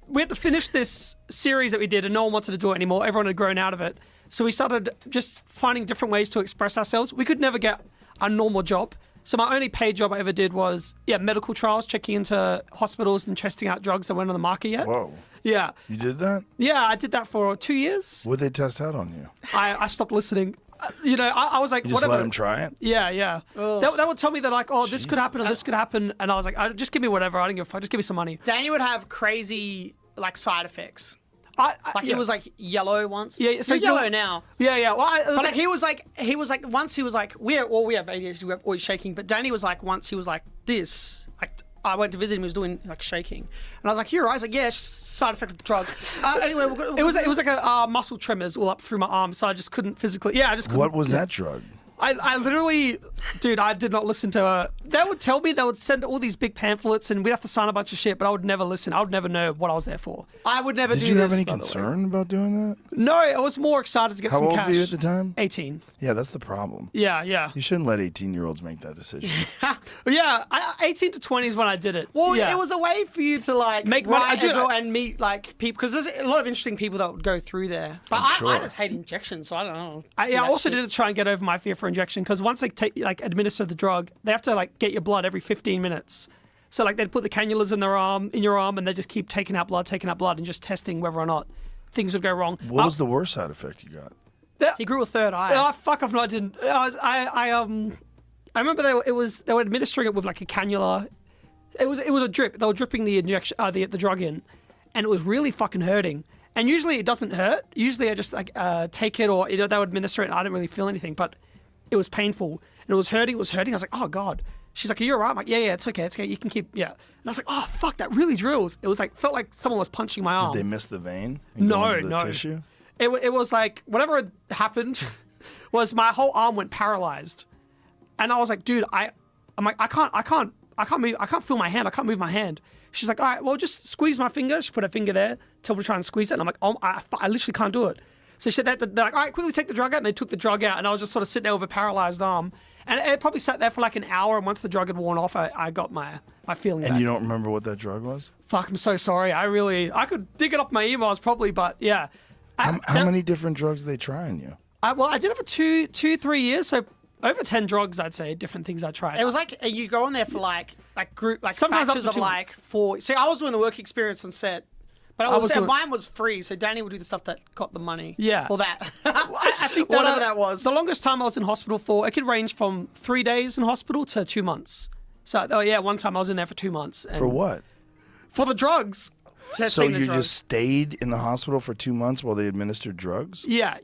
we had to finish this series that we did, and no one wanted to do it anymore. Everyone had grown out of it. So we started just finding different ways to express ourselves. We could never get a normal job. So my only paid job I ever did was, medical trials, checking into hospitals and testing out drugs that weren't on the market yet. Whoa. Yeah. You did that? Yeah, I did that for 2 years. What'd they test out on you? I stopped listening. I was like, You just whatever. let them try it? Yeah. They would tell me that like, oh, this could happen or this could happen. And I was like, just give me whatever. I don't give a fuck. Just give me some money. Danny would have crazy like side effects. He was like yellow once. Yeah, so You're yellow now. Yeah. Well, But like he was like once he was like we have ADHD, we're always shaking. But Danny was like once he was like this. Like I went to visit him, he was doing like shaking, and I was like, "You're right." I was like, "Yeah, it's side effect of the drug." Anyway, it was like a muscle tremors all up through my arm, so I just couldn't physically. Yeah, I just couldn't. What was that drug? I literally, dude, I did not listen to they would tell me, they would send all these big pamphlets and we'd have to sign a bunch of shit, but I would never listen. I would never know what I was there for. I would never do this. Did you have any concern about doing that? No, I was more excited to get How some old cash. were you at the time? 18. Yeah, that's the problem. Yeah. You shouldn't let 18-year-olds make that decision. Yeah, 18 to 20 is when I did it. Well, it was a way for you to like make money as well and meet like people, because there's a lot of interesting people that would go through there. But I just hate injections, so I don't know. I also did it to try and get over my fear for injection, because once they administer the drug, they have to like get your blood every 15 minutes. So like they'd put the cannulas in your arm, and they just keep taking out blood, and just testing whether or not things would go wrong. What was the worst side effect you got? He grew a third eye. Oh fuck off! No, I didn't. I remember they were administering it with like a cannula. It was a drip. They were dripping the injection, the drug in, and it was really fucking hurting. And usually it doesn't hurt. Usually I just like take it, or they would administer it, and I didn't really feel anything. But it was painful and it was hurting. I was like, oh god. She's like, are you alright? I'm like, yeah, it's okay. You can keep, yeah. And I was like, oh fuck, that really drills. It was like, felt like someone was punching my arm. Did they miss the vein? No. Tissue? It was like whatever had happened was my whole arm went paralyzed, and I was like, dude, I'm like, I can't move. I can't feel my hand. I can't move my hand. She's like, all right, well, just squeeze my finger. She put her finger there, told me to try and squeeze it, and I'm like, oh, I literally can't do it. So she said that they're like, all right, quickly take the drug out, and they took the drug out, and I was just sort of sitting there with a paralyzed arm, and it probably sat there for like an hour, and once the drug had worn off, I got my feeling back. And you don't remember what that drug was? Fuck, I'm so sorry. I could dig it up my emails probably, but yeah. How many different drugs are they trying you? I did it for 3 years, so over 10 drugs, I'd say, different things I tried. It was like you go on there for like group, like sometimes batches of like 4. See, I was doing the work experience on set, but mine was free. So Danny would do the stuff that got the money. Yeah, or that. I think whatever that was. The longest time I was in hospital for, it could range from 3 days in hospital to 2 months. So one time I was in there for 2 months. For what? For the drugs. So you just stayed in the hospital for 2 months while they administered drugs? Yeah.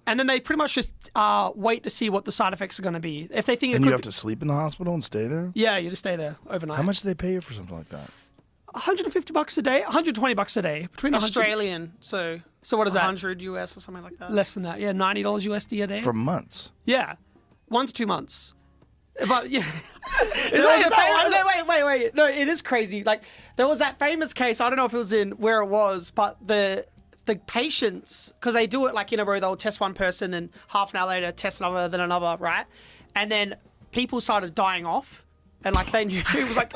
And then they pretty much just wait to see what the side effects are going to be. If they think you have to sleep in the hospital and stay there? Yeah, you just stay there overnight. How much do they pay you for something like that? $150 a day, $120 a day. Between Australian, so what is that? 100 US or something like that. Less than that, yeah, $90 USD a day. For months? Yeah, 1 to 2 months. But yeah, wait. No, it is crazy. Like there was that famous case. I don't know if it was in where it was, but the patients, because they do it like in a row. They'll test one person, then half an hour later test another, then another, right? And then people started dying off, and like they knew it was like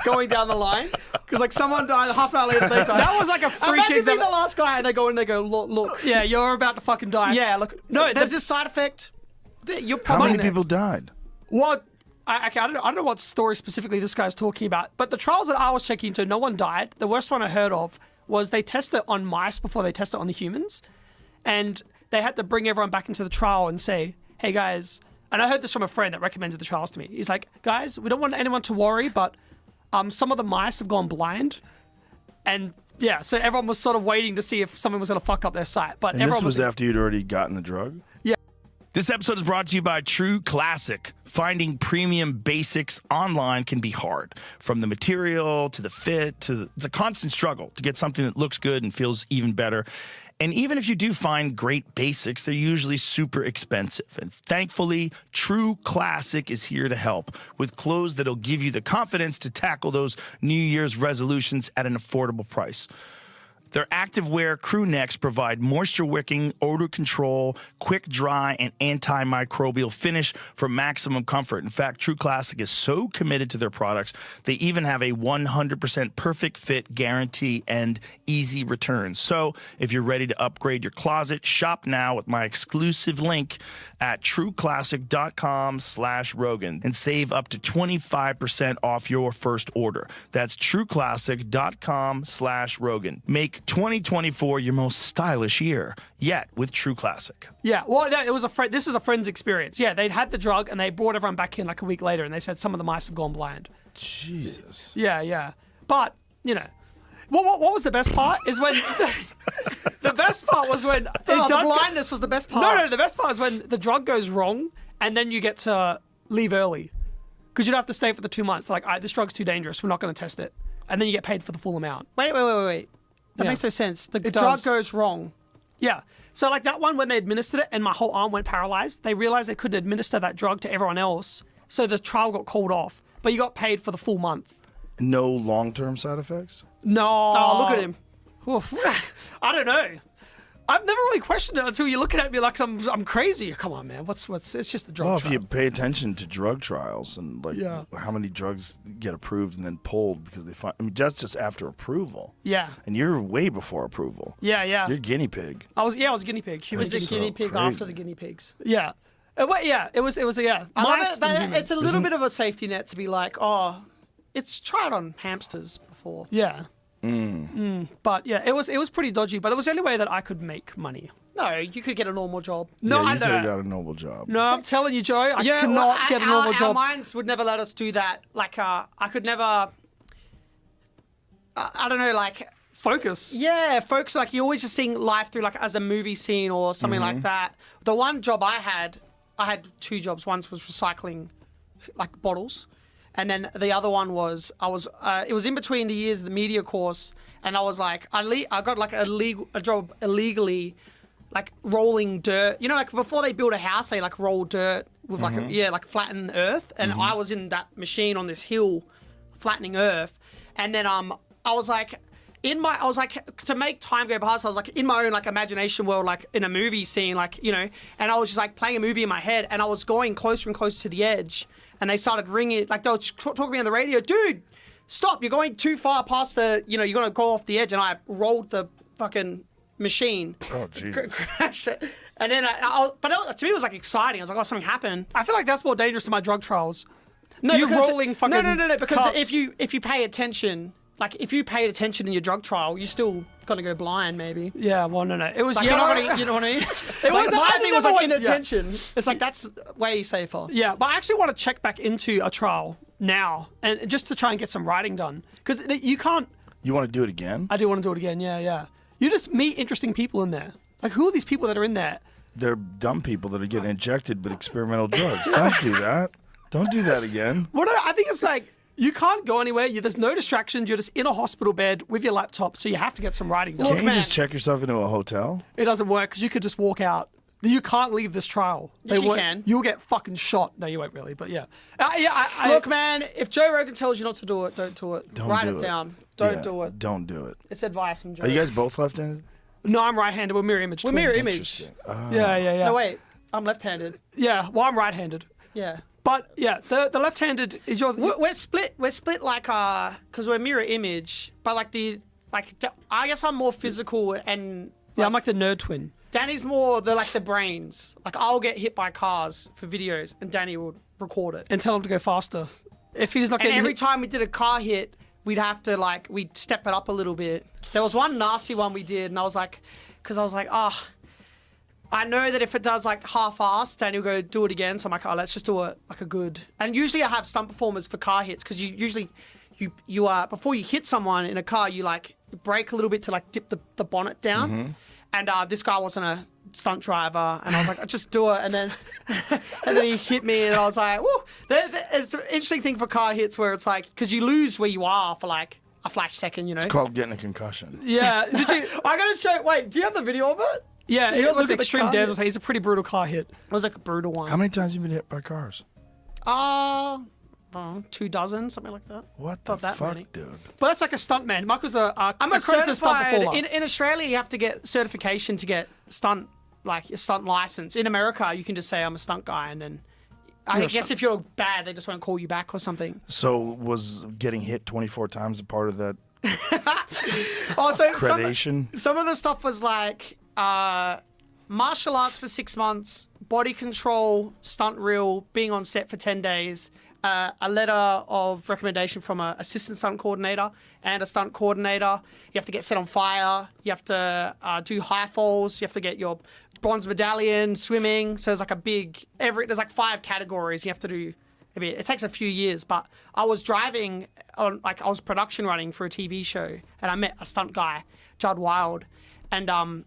going down the line, because like someone died half an hour later. They died. That was like a freak. Imagine being the last guy, and they go in, they go, look. Yeah, you're about to fucking die. Yeah, look. No, there's this side effect. How many people died? Well, I don't know what story specifically this guy's talking about, but the trials that I was checking into, no one died. The worst one I heard of was they test it on mice before they test it on the humans, and they had to bring everyone back into the trial and say, hey guys, and I heard this from a friend that recommended the trials to me. He's like, guys, we don't want anyone to worry, but some of the mice have gone blind, and yeah, so everyone was sort of waiting to see if someone was going to fuck up their site. But and this was after you'd already gotten the drug? Yeah. This episode is brought to you by True Classic. Finding premium basics online can be hard. From the material to the fit it's a constant struggle to get something that looks good and feels even better. And even if you do find great basics, they're usually super expensive. And thankfully, True Classic is here to help with clothes that'll give you the confidence to tackle those New Year's resolutions at an affordable price. Their activewear crew necks provide moisture-wicking, odor control, quick dry, and antimicrobial finish for maximum comfort. In fact, True Classic is so committed to their products, they even have a 100% perfect fit guarantee and easy returns. So if you're ready to upgrade your closet, shop now with my exclusive link at trueclassic.com/Rogan and save up to 25% off your first order. That's trueclassic.com/Rogan. Make 2024 your most stylish year yet with True Classic. Yeah, well, no, it was this is a friend's experience. Yeah, they'd had the drug and they brought everyone back in like a week later, and they said some of the mice have gone blind. Jesus. Yeah. But, you know, what was the best part is when The best part was when The blindness was the best part. No, the best part is when the drug goes wrong and then you get to leave early because you don't have to stay for the 2 months. They're like, all right, this drug's too dangerous. We're not going to test it, and then you get paid for the full amount. Wait. That makes no sense. The drug does. goes wrong. Yeah. So like that one when they administered it and my whole arm went paralyzed, they realized they couldn't administer that drug to everyone else, so the trial got called off. But you got paid for the full month. No long-term side effects? No. Oh, look at him. Oof. I don't know. I've never really questioned it until you're looking at me like I'm crazy. Come on, man. What's? It's just the drug. Well, trial. if you pay attention to drug trials and like Yeah. how many drugs get approved and then pulled because they find, I mean, that's just after approval. Yeah. And you're way before approval. Yeah. You're guinea pig. I was a guinea pig. He was That's the so guinea pig crazy. after the guinea pigs. Yeah. It was yeah. I love Mice it, but and humans. it's a little bit of a safety net to be like, oh, it's tried on hamsters before. Yeah. But yeah, it was pretty dodgy, but it was the only way that I could make money. No, you could get a normal job. No, yeah, I you could have know. got a noble job. No, I'm telling you, Joe, I Yeah, could well, not get a normal our job. minds would never let us do that. Like, I could never. I don't know, like. Focus. Yeah, folks, like you're always just seeing life through like as a movie scene or something like that. The one job I had 2 jobs. One was recycling, like bottles, and then the other one was it was in between the years of the media course, and I was like I got like a job illegally, like rolling dirt. You know, like before they build a house, they like roll dirt with like like flatten the earth, and I was in that machine on this hill, flattening earth, and then I was like. I was like, to make time go past, I was like in my own like imagination world, like in a movie scene, like, you know, and I was just like playing a movie in my head, and I was going closer and closer to the edge, and they started ringing, like they were talking to me on the radio, dude, stop, you're going too far past you're going to go off the edge, and I rolled the fucking machine. Oh, Jesus. Crashed it. And then, to me it was like exciting. I was like, oh, something happened. I feel like that's more dangerous than my drug trials. No, You're because, rolling fucking No, because cups. if you pay attention... Like, if you paid attention in your drug trial, you're still gonna go blind, maybe. Yeah, well, no. It was Like, yeah. you know what I mean? It Like, was, my I thing was never like went- inattention. It's like that's way safer. Yeah, but I actually want to check back into a trial now, and just to try and get some writing done, because you can't. You want to do it again? I do want to do it again. Yeah. You just meet interesting people in there. Like, who are these people that are in there? They're dumb people that are getting injected with experimental drugs. Don't do that. Don't do that again. Well, no, I think it's like you can't go anywhere. There's no distractions. You're just in a hospital bed with your laptop, so you have to get some writing done. Can't you just check yourself into a hotel? It doesn't work because you could just walk out. You can't leave this trial. Yes, you can. You'll get fucking shot. No, you won't really, but yeah. Look, man, if Joe Rogan tells you not to do it, don't do it. Don't Write do it it. down. Don't Yeah, do it. Don't do it. It's advice from Joe. Are you guys both left-handed? No, I'm right-handed. We're mirror image. We're twins. mirror image. Interesting. Yeah. No, wait. I'm left-handed. Yeah, well, I'm right-handed. Yeah. But yeah, the left-handed is your. We're split. We're split like because we're mirror image, but I guess I'm more physical and Yeah, I'm like the nerd twin. Danny's more the brains. Like I'll get hit by cars for videos, and Danny will record it. And tell him to go faster. If he's not And getting every hit, time we did a car hit, we'd have to we'd step it up a little bit. There was one nasty one we did, and I was like, I know that if it does half-assed, Danny will go do it again. So I'm like, let's just do it like a good. And usually I have stunt performers for car hits because you usually you before you hit someone in a car, you brake a little bit to dip the bonnet down. Mm-hmm. And this guy wasn't a stunt driver, and I was like, just do it. And then he hit me, and I was like, whoa. It's an interesting thing for car hits where it's because you lose where you are for a flash second, you know. It's called getting a concussion. yeah. Did you? I gotta show. Wait, do you have the video of it? Yeah, You it look was at the extreme car dares. hit. It's a pretty brutal car hit. It was a brutal one. How many times have you been hit by cars? 24, something like that. What the Not that fuck, many. dude? But that's like a stunt man. Michael's a I'm a accredited stunt certified. performer. In Australia, you have to get certification to get stunt, a stunt license. In America, you can just say I'm a stunt guy, and then I guess if you're bad, they just won't call you back or something. So was getting hit 24 times a part of that Also, accreditation? some of the stuff was martial arts for 6 months, body control, stunt reel, being on set for 10 days, a letter of recommendation from an assistant stunt coordinator and a stunt coordinator. You have to get set on fire. You have to do high falls. You have to get your bronze medallion, swimming. So there's there's 5 categories you have to do. It takes a few years, but I was driving on, I was production running for a TV show, and I met a stunt guy, Judd Wild, and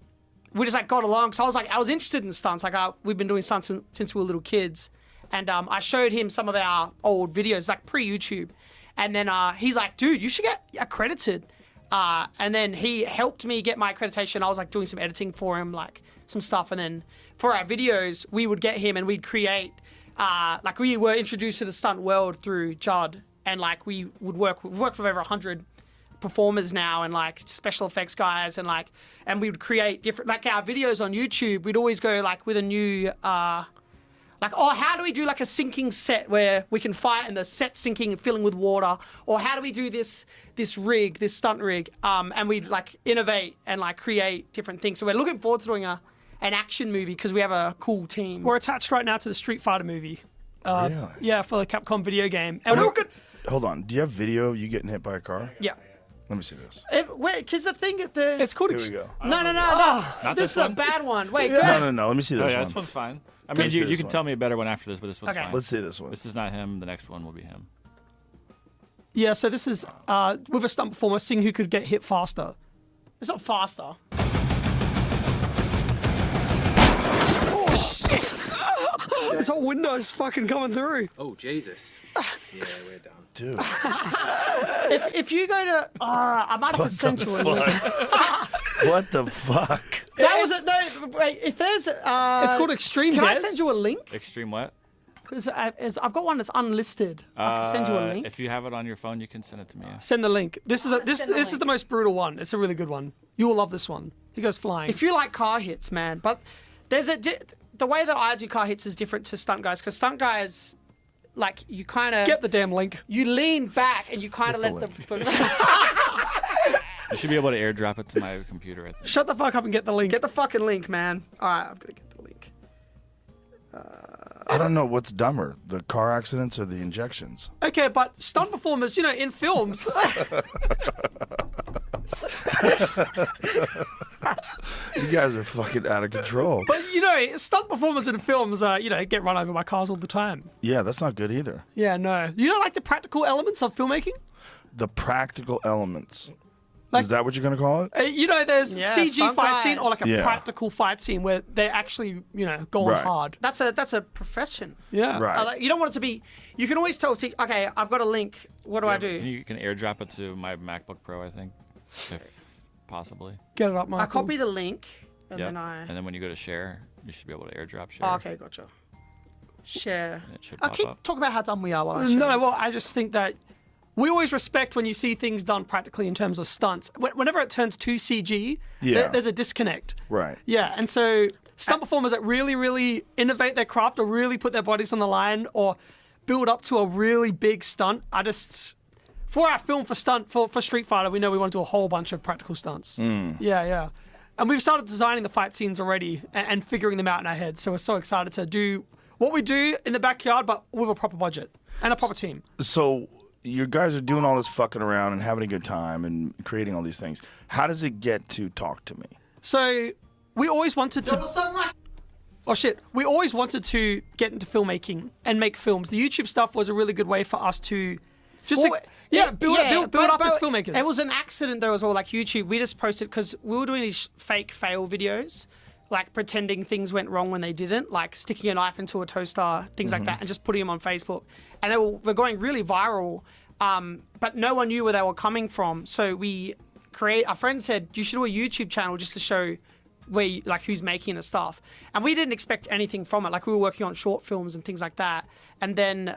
we just like got along. So I was interested in stunts. Like we've been doing stunts since we were little kids, and I showed him some of our old videos, like pre-YouTube, and then he's like, dude, you should get accredited. And then he helped me get my accreditation. I was like doing some editing for him, like some stuff. And then for our videos, we would get him and we'd create, like we were introduced to the stunt world through Judd. And like we've worked with over 100 performers now and like special effects guys and we would create different, like our videos on YouTube, we'd always go like with a new, like, oh, how do we do like a sinking set where we can fight and the set sinking and filling with water? Or how do we do this rig, this stunt rig? And we'd like innovate and like create different things. So we're looking forward to doing an action movie because we have a cool team. We're attached right now to the Street Fighter movie. Really? Yeah, for the Capcom video game. And Hold on. Do you have video of you getting hit by a car? Yeah. Let me see this. Because the thing at the... It's called... Here we go. No. This is a bad one. Wait, go ahead. No. Let me see this one. This one's fine. I mean, you can tell me a better one after this, but this one's fine. Let's see this one. This is not him. The next one will be him. Yeah, so this is with a stunt performer seeing who could get hit faster. It's not faster. Oh, shit! This whole window's fucking coming through. Oh, Jesus. Yeah, we're done. Dude. If you go to... I might have to send you a link. What the fuck? That was it. No, wait, if there's... it's called Extreme Can I Des. send you a link? Extreme what? Because I've got one that's unlisted. I can send you a link. If you have it on your phone, you can send it to me. Send the link. This is this is the most brutal one. It's a really good one. You will love this one. He goes flying. If you like car hits, man. But there's the way that I do car hits is different to stunt guys. Because stunt guys... Like, you kind of... Get the damn link. You lean back and you kind of let the... You should be able to airdrop it to my computer, I think. Shut the fuck up and get the link. Get the fucking link, man. All right, I'm going to get the link. I don't know what's dumber, the car accidents or the injections. Okay, but stunt performers, in films... You guys are fucking out of control. But, stunt performers in films, get run over by cars all the time. Yeah, that's not good either. Yeah, no. You don't like the practical elements of filmmaking? The practical elements. Like, is that what you're going to call it? There's CG fight scene or like a Yeah. practical fight scene where they're actually, going Right. hard. That's a profession. Yeah. Right. You don't want it to be... You can always tell, see, okay, I've got a link. What do I do? You can airdrop it to my MacBook Pro, I think, if possibly. Get it up, Michael. I copy the link, and Yep. then I... And then when you go to share, you should be able to airdrop share. Oh, okay, gotcha. Share. And it should I'll pop keep up. talking about how dumb we are while I share. No, well, I just think that we always respect when you see things done practically in terms of stunts. Whenever it turns too CG, Yeah. there's a disconnect. Right. Yeah, and so stunt performers that really, really innovate their craft or really put their bodies on the line or build up to a really big stunt, for our film for Street Fighter, we know we want to do a whole bunch of practical stunts. Yeah. And we've started designing the fight scenes already and figuring them out in our heads. So we're so excited to do what we do in the backyard, but with a proper budget and a proper team. So you guys are doing all this fucking around and having a good time and creating all these things. How does it get to talk to me? So we always wanted to... Oh shit! We always wanted to get into filmmaking and make films. The YouTube stuff was a really good way for us to build up as filmmakers. It was an accident though as well, like YouTube. We just posted because we were doing these fake fail videos, like pretending things went wrong when they didn't, like sticking a knife into a toaster, things like that, and just putting them on Facebook. And they were going really viral, but no one knew where they were coming from. So our friend said, you should do a YouTube channel just to show who's making the stuff. And we didn't expect anything from it. Like we were working on short films and things like that. And then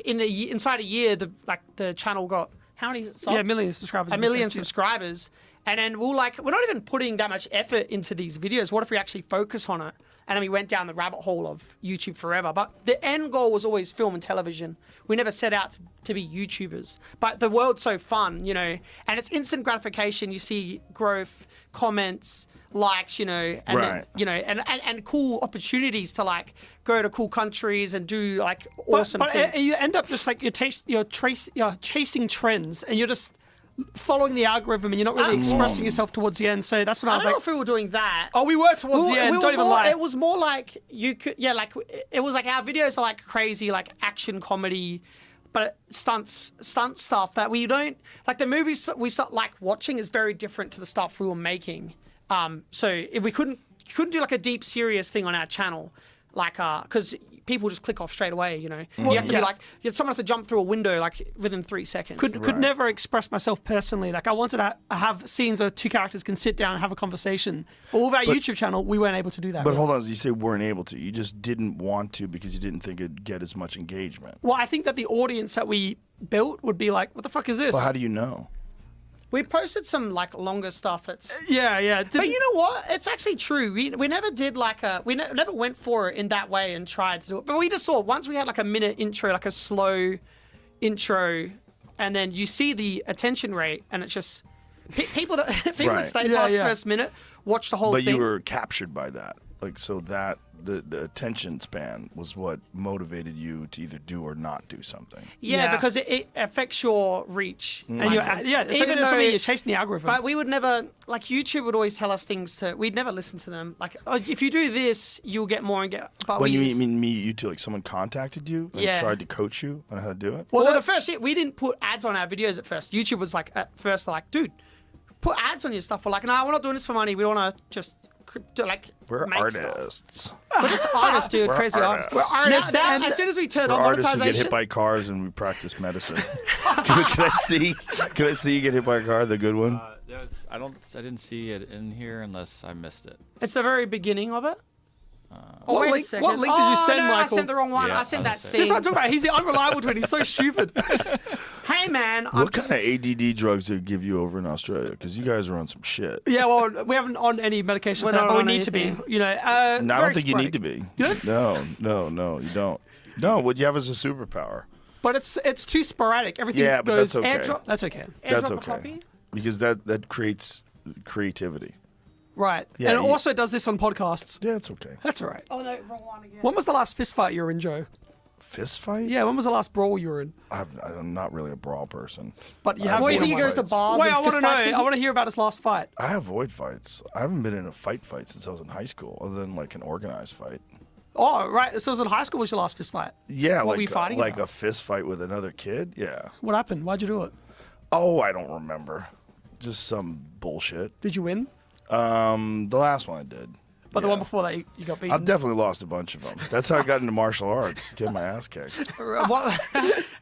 inside a year, the channel got how many subs? Yeah, 1 million subscribers. A million subscribers. And then we're not even putting that much effort into these videos. What if we actually focus on it? And then we went down the rabbit hole of YouTube forever. But the end goal was always film and television. We never set out to be YouTubers. But the world's so fun, and it's instant gratification. You see growth, comments, likes, and Right. then, and cool opportunities to go to cool countries and do awesome things. But you end up just you're chasing trends and you're just following the algorithm and you're not really expressing yourself towards the end. So that's what I was don't like. know if we were doing that. Oh, we were towards the end. Don't even lie. It was more like you could, it was like our videos are like crazy, like action comedy, but stunt stuff that we don't like. The movies we start like watching is very different to the stuff we were making. So if we couldn't do like a deep serious thing on our channel, like because people just click off straight away. You know, you have to be like someone has to jump through a window like within 3 seconds. Could never express myself personally. Like I wanted to have scenes where two characters can sit down and have a conversation. But with our YouTube channel, we weren't able to do that. But hold on, you say weren't able to. You just didn't want to because you didn't think it'd get as much engagement. Well, I think that the audience that we built would be like, "What the fuck is this?" Well, how do you know? We posted some like longer stuff. Yeah. But you know what? It's actually true. We never did like never went for it in that way and tried to do it. But we just saw once we had like a minute intro, like a slow intro, and then you see the attention rate, and it's just people that that stay past the first minute watch the whole thing. But you were captured by that, like so that the attention span was what motivated you to either do or not do something. Yeah, because it affects your reach. And even though you're chasing the algorithm. But we would never, like YouTube would always tell us things we'd never listen to them. Like, if you do this, you'll get more and get. But when you mean me, you two, like someone contacted you and tried to coach you on how to do it? Well, the first we didn't put ads on our videos at first. YouTube was like, at first, like, dude, put ads on your stuff. We're like, no, we're not doing this for money. We want to just. We're make artists. Stuff. We're just artists, dude. Crazy artists. We're artists. Now, as soon as we turn on artists monetization, who get hit by cars and we practice medicine. Can I see you get hit by a car? The good one. I didn't see it in here unless I missed it. It's the very beginning of it. What link did you send, Michael? I sent the wrong one. Yeah, I sent that scene. That's what I'm talking about. He's the unreliable twin. He's so stupid. Hey, man. What kind of ADD drugs did they give you over in Australia? Because you guys are on some shit. Yeah, well, we haven't on any medication for that, but we need to be. You know, no, I don't think you need to be. No, you don't. No, what you have is a superpower. But it's too sporadic. Everything but goes. that's okay. That's okay. That's okay. Because that creates creativity. Right. Yeah, and it also does this on podcasts. Yeah, it's okay. That's all right. Oh, no, wrong one again. When was the last fist fight you were in, Joe? Fist fight? Yeah, when was the last brawl you were in? I'm not really a brawl person. But you have. What do you think he goes to bars? Wait, and I want to know. I want to hear about his last fight. I avoid fights. I haven't been in a fight since I was in high school, other than like an organized fight. Oh, right. So it was in high school was your last fist fight? Yeah, what like were you fighting like about? a fist fight with another kid. Yeah. What happened? Why'd you do it? Oh, I don't remember. Just some bullshit. Did you win? The last one I did. But the one before that, you got beaten? I've definitely lost a bunch of them. That's how I got into martial arts. Get my ass kicked. And why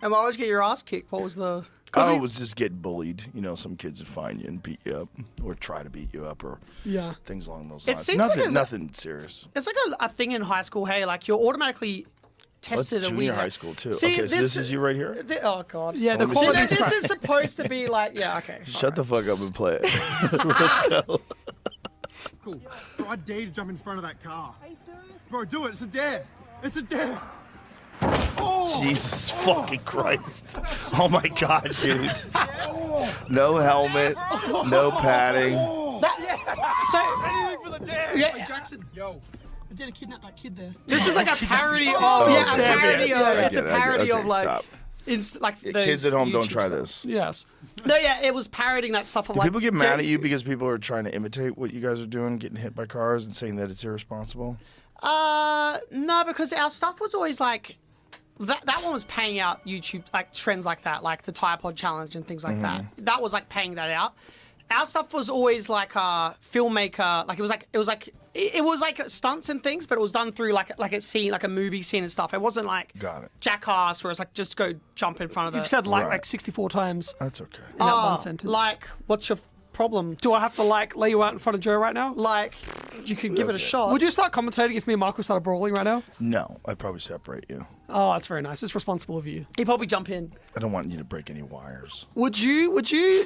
would you get your ass kicked? What was the... I was just getting bullied. You know, some kids would find you and beat you up, or try to beat you up, or things along those lines. Seems like nothing serious. It's like a thing in high school. Hey, like you're automatically tested. That's a junior weird high school too. See, okay, so this is you right here. Oh god. Yeah, the See, quality. this is supposed to be like, yeah, okay. Shut the fuck up and play it. Let's go. Cool. Bro, I dare you to jump in front of that car. Are you serious? Bro, do it. It's a dare. It's a dare. Oh! Jesus fucking Christ. Oh my god, dude. No helmet, no padding. Anything for the dare. Yeah. Hey, Jackson. Yo. I did kidnap that kid there. This is like a parody of. Yeah, a Damn parody it. of. It's a Okay, parody of like. stop. Like those Kids at home, don't YouTube try stuff. this. Yes. No, yeah, it was parodying that stuff of Do like. people get mad at you because people are trying to imitate what you guys are doing, getting hit by cars and saying that it's irresponsible? No, because our stuff was always like. That one was paying out YouTube like trends like that, like the tire pod challenge and things like that. That was like paying that out. Our stuff was always like a filmmaker, like it was like stunts and things, but it was done through like a scene, like a movie scene and stuff. It wasn't like Jackass, where it's like just go jump in front of it. You've said like 64 times. That's okay. In that one sentence. Like, what's your problem? Do I have to lay you out in front of Joe right now? Like, you can give it a shot. Would you start commentating if me and Michael started brawling right now? No, I'd probably separate you. Oh, that's very nice. It's responsible of you. He'd probably jump in. I don't want you to break any wires. Would you,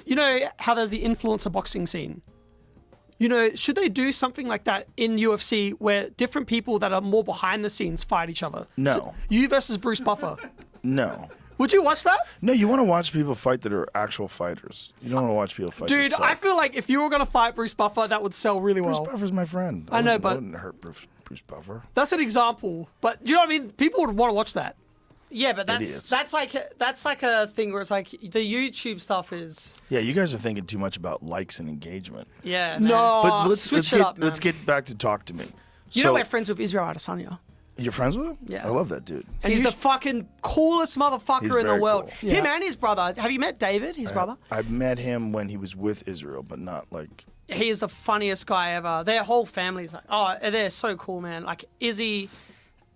you know how there's the influencer boxing scene? You know, should they do something like that in UFC where different people that are more behind the scenes fight each other? No. So, you versus Bruce Buffer. No. Would you watch that? No, you want to watch people fight that are actual fighters. You don't want to watch people fight. Dude, I feel like if you were going to fight Bruce Buffer, that would sell really well. Bruce Buffer's my friend. I know, but... I wouldn't hurt Bruce Buffer. That's an example. But do you know what I mean? People would want to watch that. Yeah, but that's like a thing where it's like the YouTube stuff is. Yeah, you guys are thinking too much about likes and engagement. Yeah. No. But switch it up, man. let's get back to talk to me. You know we're friends with Israel Adesanya. You're friends with him? Yeah. I love that dude. And he's the fucking coolest motherfucker He's in the very world. cool. Him and his brother. Have you met David, his brother? I've met him when he was with Israel, but not like. He is the funniest guy ever. Their whole family's like, oh, they're so cool, man. Like Izzy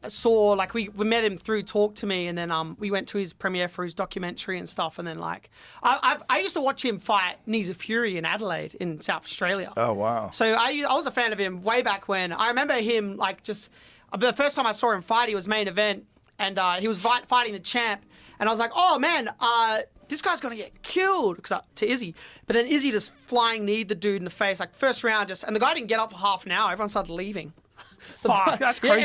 saw, like we met him through Talk to Me, and then we went to his premiere for his documentary and stuff. And then like, I used to watch him fight Knees of Fury in Adelaide in South Australia. Oh wow! So I was a fan of him way back when. I remember him like just the first time I saw him fight, he was main event, and he was fighting the champ, and I was like, oh man, this guy's gonna get killed to Izzy. But then Izzy just flying kneed the dude in the face, like first round, and the guy didn't get up for half an hour. Everyone started leaving. Fuck, that's crazy.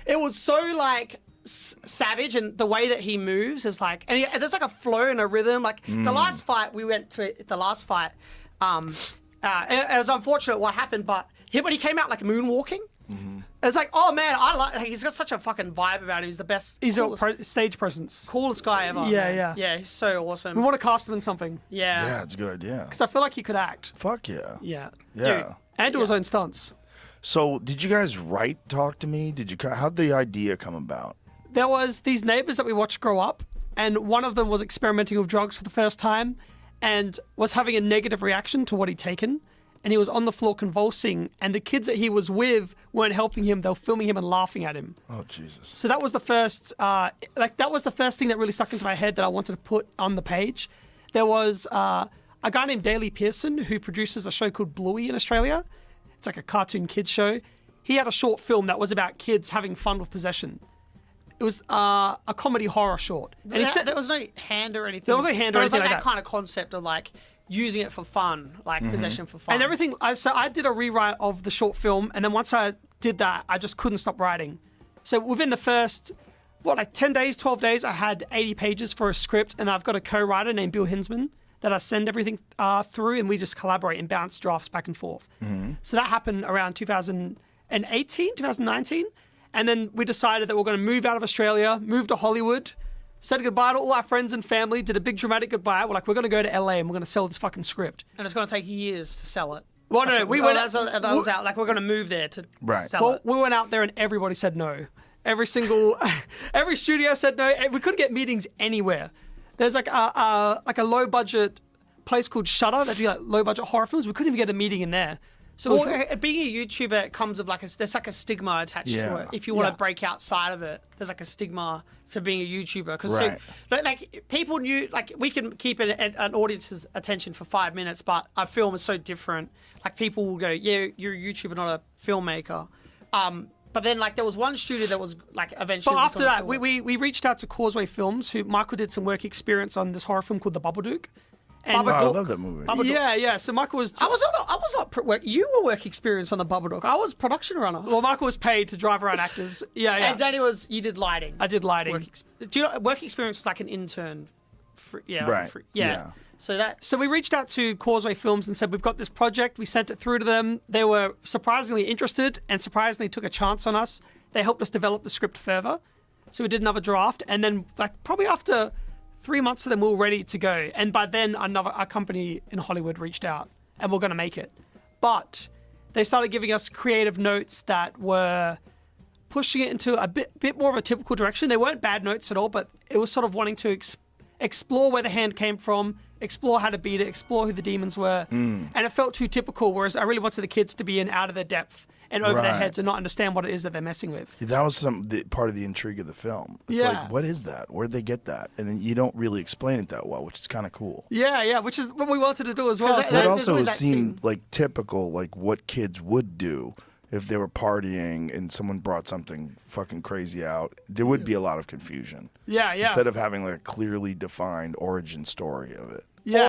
It was so like savage, and the way that he moves is like, and there's like a flow and a rhythm. Like the last fight we went to, it was unfortunate what happened, but when he came out like moonwalking. It's like, oh man, he's got such a fucking vibe about him. He's the best. He's a stage presence. Coolest guy ever. Yeah, man. yeah. Yeah, he's so awesome. We want to cast him in something. Yeah. Yeah, it's a good idea. Because I feel like he could act. Fuck yeah. Yeah. Yeah. Dude, and do his own stunts. So, did you guys write Talk to Me? How'd the idea come about? There was these neighbors that we watched grow up, and one of them was experimenting with drugs for the first time and was having a negative reaction to what he'd taken. And he was on the floor convulsing, and the kids that he was with weren't helping him. They were filming him and laughing at him. Oh, Jesus. So that was the first, that was the first thing that really stuck into my head that I wanted to put on the page. There was a guy named Daley Pearson who produces a show called Bluey in Australia. It's like a cartoon kids show. He had a short film that was about kids having fun with possession. It was a comedy horror short. And he said there was no hand or anything. There was no hand or anything like that. that. Kind of concept of like using it for fun, like possession for fun. And everything, so I did a rewrite of the short film, and then once I did that, I just couldn't stop writing. So within the first, 10 days, 12 days, I had 80 pages for a script, and I've got a co-writer named Bill Hinsman that I send everything through, and we just collaborate and bounce drafts back and forth. So that happened around 2019, and then we decided that we're going to move out of Australia, move to Hollywood, said goodbye to all our friends and family, did a big dramatic goodbye. We're like, we're going to go to LA and we're going to sell this fucking script. And it's going to take years to sell it. Well, no, we went that was out. Like, we're going to move there to sell well, it. we went out there and everybody said no. Every studio said no. We couldn't get meetings anywhere. There's like a low budget place called Shudder that do like low budget horror films. We couldn't even get a meeting in there. So being a YouTuber, it comes with there's like a stigma attached to it. If you want to break outside of it, there's like a stigma for being a YouTuber. Because like people knew, like we can keep an audience's attention for 5 minutes, but a film is so different. Like people will go, yeah, you're a YouTuber, not a filmmaker. But then like there was one studio that was like eventually. But after that, we reached out to Causeway Films, who Michael did some work experience on this horror film called The Babadook. I love that movie. Yeah. So Michael was. I was not work. You were work experience on the Babadook. I was production runner. Well, Michael was paid to drive around actors. Yeah. And Danny you did lighting. I did lighting. Do you know work experience is like an intern? Right. So we reached out to Causeway Films and said, we've got this project. We sent it through to them. They were surprisingly interested and surprisingly took a chance on us. They helped us develop the script further. So we did another draft, and then like probably after 3 months of them, we were ready to go. And by then, a company in Hollywood reached out, and we're going to make it. But they started giving us creative notes that were pushing it into a bit more of a typical direction. They weren't bad notes at all, but it was sort of wanting to explore where the hand came from, explore how to beat it, explore who the demons were. And it felt too typical, whereas I really wanted the kids to be out of their depth and over their heads and not understand what it is that they're messing with. That was part of the intrigue of the film. It's like, what is that? Where'd they get that? And then you don't really explain it that well, which is kind of cool. Yeah, which is what we wanted to do as well. It also seemed like typical, like what kids would do if they were partying and someone brought something fucking crazy out. There would be a lot of confusion. Yeah. Instead of having like a clearly defined origin story of it. Yeah.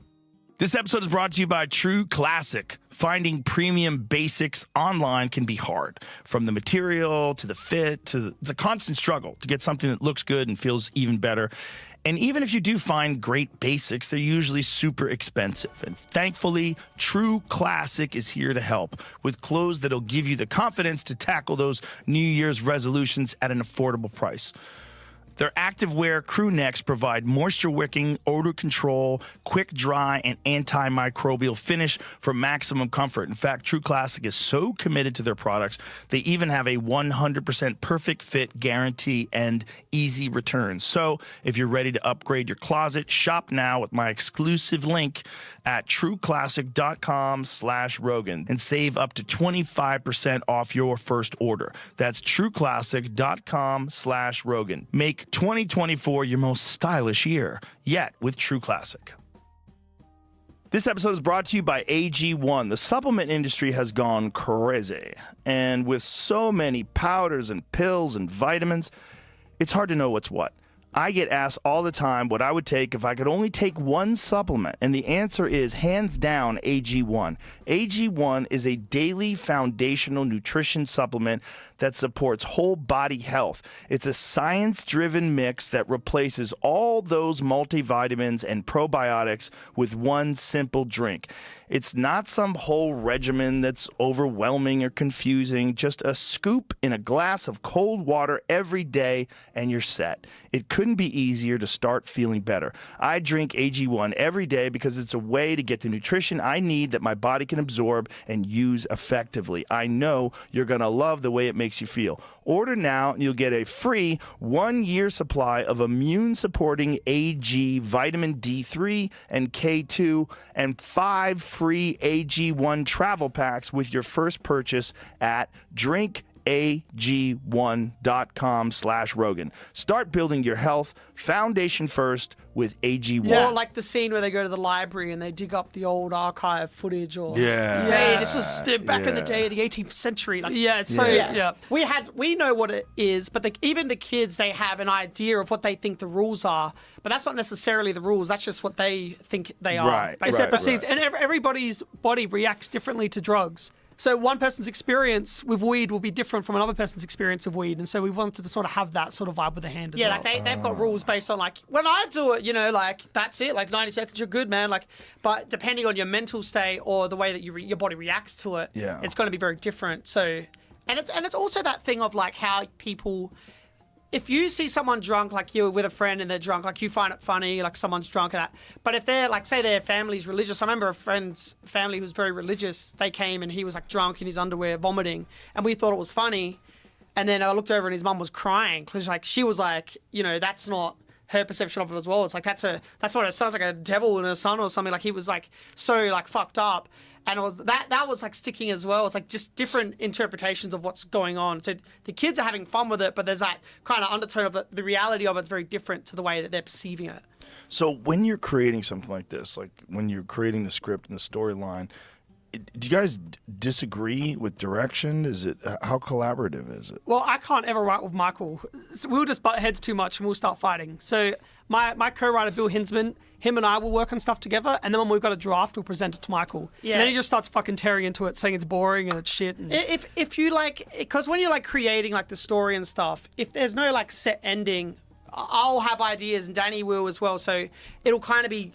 This episode is brought to you by True Classic. Finding premium basics online can be hard. From the material to the fit it's a constant struggle to get something that looks good and feels even better. And even if you do find great basics, they're usually super expensive. And thankfully, True Classic is here to help with clothes that'll give you the confidence to tackle those New Year's resolutions at an affordable price. Their activewear crew necks provide moisture-wicking, odor control, quick dry, and antimicrobial finish for maximum comfort. In fact, True Classic is so committed to their products, they even have a 100% perfect fit guarantee and easy returns. So if you're ready to upgrade your closet, shop now with my exclusive link at trueclassic.com/Rogan and save up to 25% off your first order. That's trueclassic.com/Rogan. Make 2024 your most stylish year yet with True Classic. This episode is brought to you by AG1. The supplement industry has gone crazy. And with so many powders and pills and vitamins, it's hard to know what's what. I get asked all the time what I would take if I could only take one supplement, and the answer is hands down AG1. AG1 is a daily foundational nutrition supplement that supports whole body health. It's a science-driven mix that replaces all those multivitamins and probiotics with one simple drink. It's not some whole regimen that's overwhelming or confusing, just a scoop in a glass of cold water every day and you're set. It couldn't be easier to start feeling better. I drink AG1 every day because it's a way to get the nutrition I need that my body can absorb and use effectively. I know you're going to love the way it makes you feel. Order now and you'll get a free 1-year supply of immune-supporting AG vitamin D3 and K2 and 5 free AG1 travel packs with your first purchase at drinkag1.com/Rogan. Start building your health foundation first with AG1. Or like the scene where they go to the library and they dig up the old archive footage, or hey, this was back in the day of the 18th century. Like, we know what it is, but even the kids, they have an idea of what they think the rules are, but that's not necessarily the rules. That's just what they think they are. Right. It's perceived, and everybody's body reacts differently to drugs. So one person's experience with weed will be different from another person's experience of weed, and so we wanted to sort of have that sort of vibe with the hand as well. Yeah, like they've got rules based on like, when I do it, like that's it, like 90 seconds, you're good, man. Like, but depending on your mental state or the way that your body reacts to it, it's going to be very different. So, and it's also that thing of like how people. If you see someone drunk, like you're with a friend and they're drunk, like you find it funny, like someone's drunk and that. But if they're like, say their family's religious. I remember a friend's family who was very religious. They came and he was like drunk in his underwear, vomiting. And we thought it was funny. And then I looked over and his mum was crying. Because like, she was like, that's not her perception of it as well. It's like, that's what it sounds like, a devil in her son or something. Like he was like, so like fucked up. And it was that was like sticking as well. It's like just different interpretations of what's going on. So the kids are having fun with it, but there's that kind of undertone of the reality of it's very different to the way that they're perceiving it. So when you're creating something like this, like when you're creating the script and the storyline, do you guys disagree with direction? How collaborative is it? Well, I can't ever write with Michael. We'll just butt heads too much and we'll start fighting. So my co-writer, Bill Hinsman, him and I will work on stuff together, and then when we've got a draft, we'll present it to Michael. Yeah. And then he just starts fucking tearing into it, saying it's boring and it's shit. And... If you like, because when you're like creating like the story and stuff, if there's no like set ending, I'll have ideas and Danny will as well. So it'll kind of be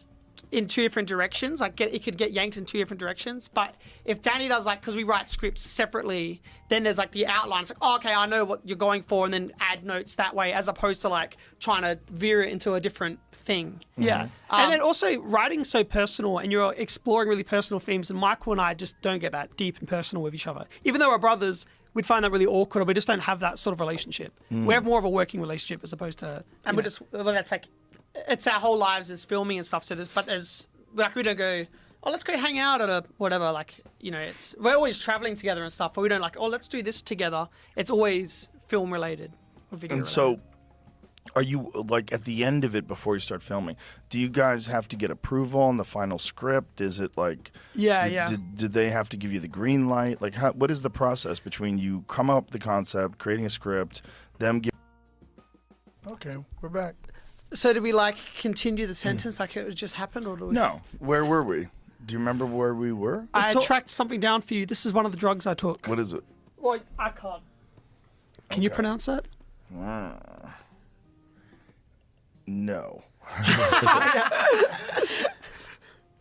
in two different directions. Like it could get yanked in two different directions. But if Danny does like, because we write scripts separately, then there's like the outline. It's like, oh, okay, I know what you're going for, and then add notes that way, as opposed to like trying to veer it into a different thing. Yeah. And then also writing's so personal, and you're exploring really personal themes, and Michael and I just don't get that deep and personal with each other. Even though we're brothers, we'd find that really awkward, or we just don't have that sort of relationship. We have more of a working relationship as opposed to... And we're just, that's like, it's our whole lives is filming and stuff, so there's like, we don't go, oh, let's go hang out at a whatever, like, we're always traveling together and stuff, but we don't like, oh, let's do this together. It's always film related or video related. So are you, like, at the end of it, before you start filming, do you guys have to get approval on the final script? Is it like, did they have to give you the green light? Like, what is the process between you come up with the concept, creating a script, them get... Okay, we're back. So did we like continue the sentence like it just happened, or No. Where were we? Do you remember where we were? I tracked something down for you. This is one of the drugs I took. What is it? Well, I can't. Can you pronounce that? No.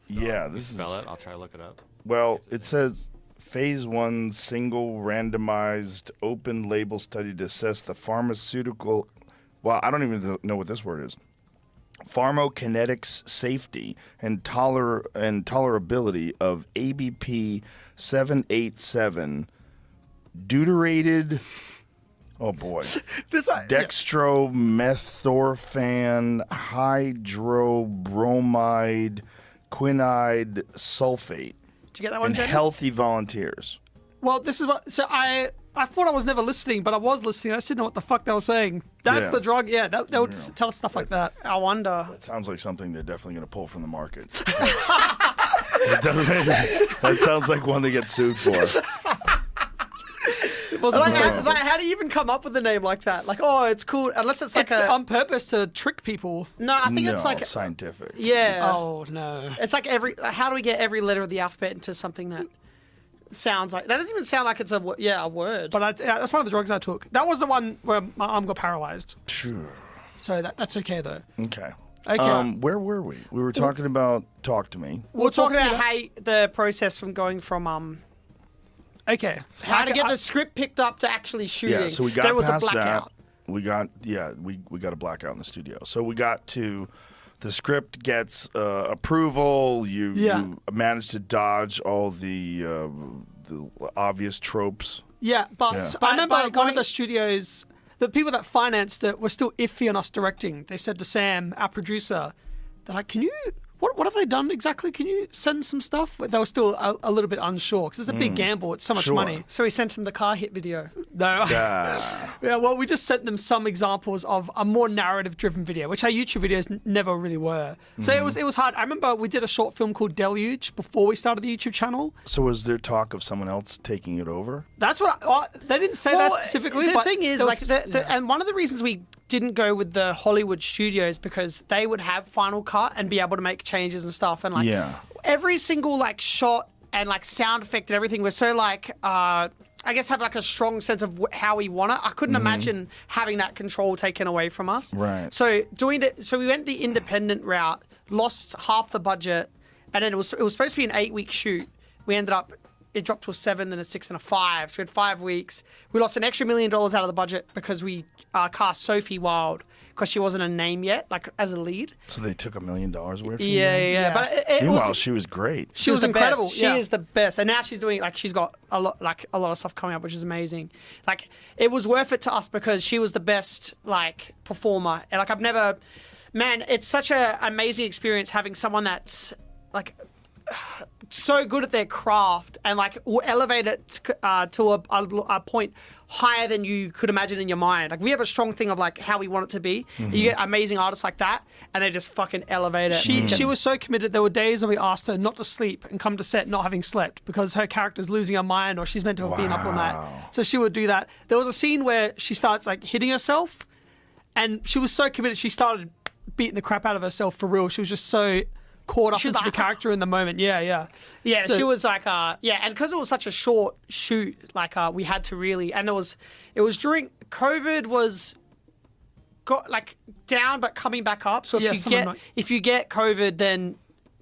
Yeah, this is... Spell it. I'll try to look it up. Well, it says Phase 1 single randomized open label study to assess the pharmaceutical well, I don't even know what this word is. Pharmacokinetics safety and tolerability of ABP 787 deuterated. Oh boy, dextromethorphan hydrobromide quinide sulfate. Did you get that one, in Jenny? healthy volunteers. Well, this is what. So I thought I was never listening, but I was listening. I just didn't know what the fuck they were saying. That's the drug. Yeah, they would tell us stuff like that. I wonder. It sounds like something they're definitely going to pull from the market. That sounds like one they get sued for. How do you even come up with a name like that? Like, oh, it's cool. Unless it's like on purpose to trick people. No, I think it's like scientific. Yeah. Oh no. It's like how do we get every letter of the alphabet into something that sounds like that? Doesn't even sound like it's a word. But that's one of the drugs I took. That was the one where my arm got paralyzed. Sure. So that's okay though. Okay. Okay. Where were we? We were talking about Talk to Me. We're talking about the process from going from Okay. how to get the script picked up to actually shooting. Yeah, so we got there was past a blackout. that. We got we got a blackout in the studio. So we got to the script gets approval. You managed to dodge all the obvious tropes. Yeah, but I remember one of the studios, the people that financed it were still iffy on us directing. They said to Sam, our producer, they're like, "Can you? What have they done exactly? Can you send some stuff?" They were still a little bit unsure because it's a big gamble. It's so much money. So we sent him the car hit video. No. Yeah, well, we just sent them some examples of a more narrative-driven video, which our YouTube videos never really were. So it was hard. I remember we did a short film called Deluge before we started the YouTube channel. So was there talk of someone else taking it over? That's what they didn't say that specifically. The but thing is, and one of the reasons we didn't go with the Hollywood studios because they would have Final Cut and be able to make changes and stuff, and every single shot and sound effect and everything was so I guess have a strong sense of how we want it. I couldn't imagine having that control taken away from us. Right. So we went the independent route, lost half the budget, and then it was supposed to be an 8-week shoot. We ended up. It dropped to a 7, then a 6, and a 5. So we had 5 weeks. We lost an extra $1 million out of the budget because we cast Sophie Wilde because she wasn't a name yet, as a lead. So they took $1 million away from you? Yeah. But meanwhile, she was great. She was incredible. She is the best, and now she's doing she's got a lot of stuff coming up, which is amazing. It was worth it to us because she was the best performer, and I've never, man, it's such an amazing experience having someone that's so good at their craft and will elevate it to a point higher than you could imagine in your mind. We have a strong thing of how we want it to be. You get amazing artists like that and they just fucking elevate it. She was so committed. There were days when we asked her not to sleep and come to set not having slept because her character's losing her mind or she's meant to have been up all night. So she would do that. There was a scene where she starts hitting herself and she was so committed she started beating the crap out of herself for real. She was just so caught up into the character in the moment. Yeah, so, she was and because it was such a short shoot, we had to really, and it was during COVID got down but coming back up. So if you get COVID, then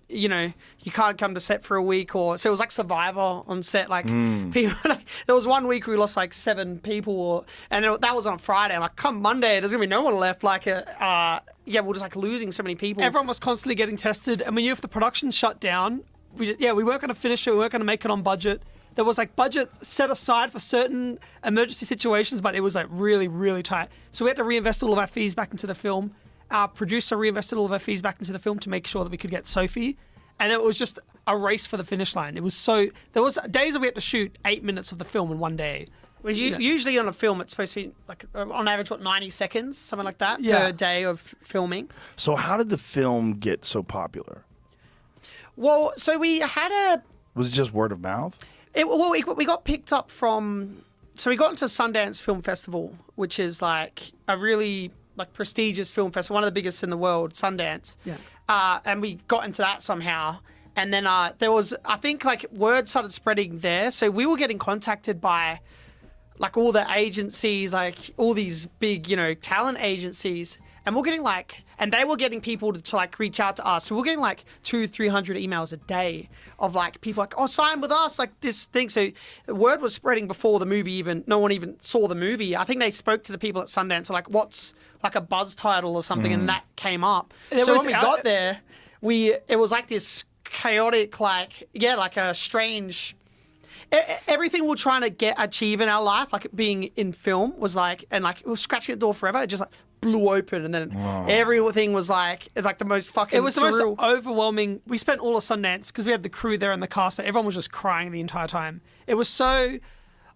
you can't come to set for a week, so it was Survivor on set. People, there was 1 week we lost 7 people, and that was on Friday. I'm come Monday, there's gonna be no one left. We're just losing so many people. Everyone was constantly getting tested, and we knew if the production shut down, we weren't gonna finish it. We weren't gonna make it on budget. There was budget set aside for certain emergency situations, but it was really, really tight. So we had to reinvest all of our fees back into the film. Our producer reinvested all of our fees back into the film to make sure that we could get Sophie. And it was just a race for the finish line. It was there was days that we had to shoot 8 minutes of the film in one day. Usually on a film, it's supposed to be on average, 90 seconds, something like that per day of filming. So how did the film get so popular? Well, so we had Was it just word of mouth? We got picked up from... So we got into Sundance Film Festival, which is a really... prestigious film festival, one of the biggest in the world, Sundance. Yeah. And we got into that somehow. And then there was, I think, word started spreading there. So we were getting contacted by, all the agencies, all these big, talent agencies. And we're getting, and they were getting people to like reach out to us. So we're getting like 200-300 emails a day of like people like, oh, sign with us, like this thing. So the word was spreading before the movie even, no one even saw the movie. I think they spoke to the people at Sundance, like, what's like a buzz title or something, and that came up. So when we got there, it was like this chaotic, like a strange. Everything we're trying to achieve in our life, like being in film, was like, and like it was scratching the door forever. It just like blew open, and then everything was like the most fucking. It was the surreal. most overwhelming. We spent all of Sundance because we had the crew there and the cast. So everyone was just crying the entire time. It was so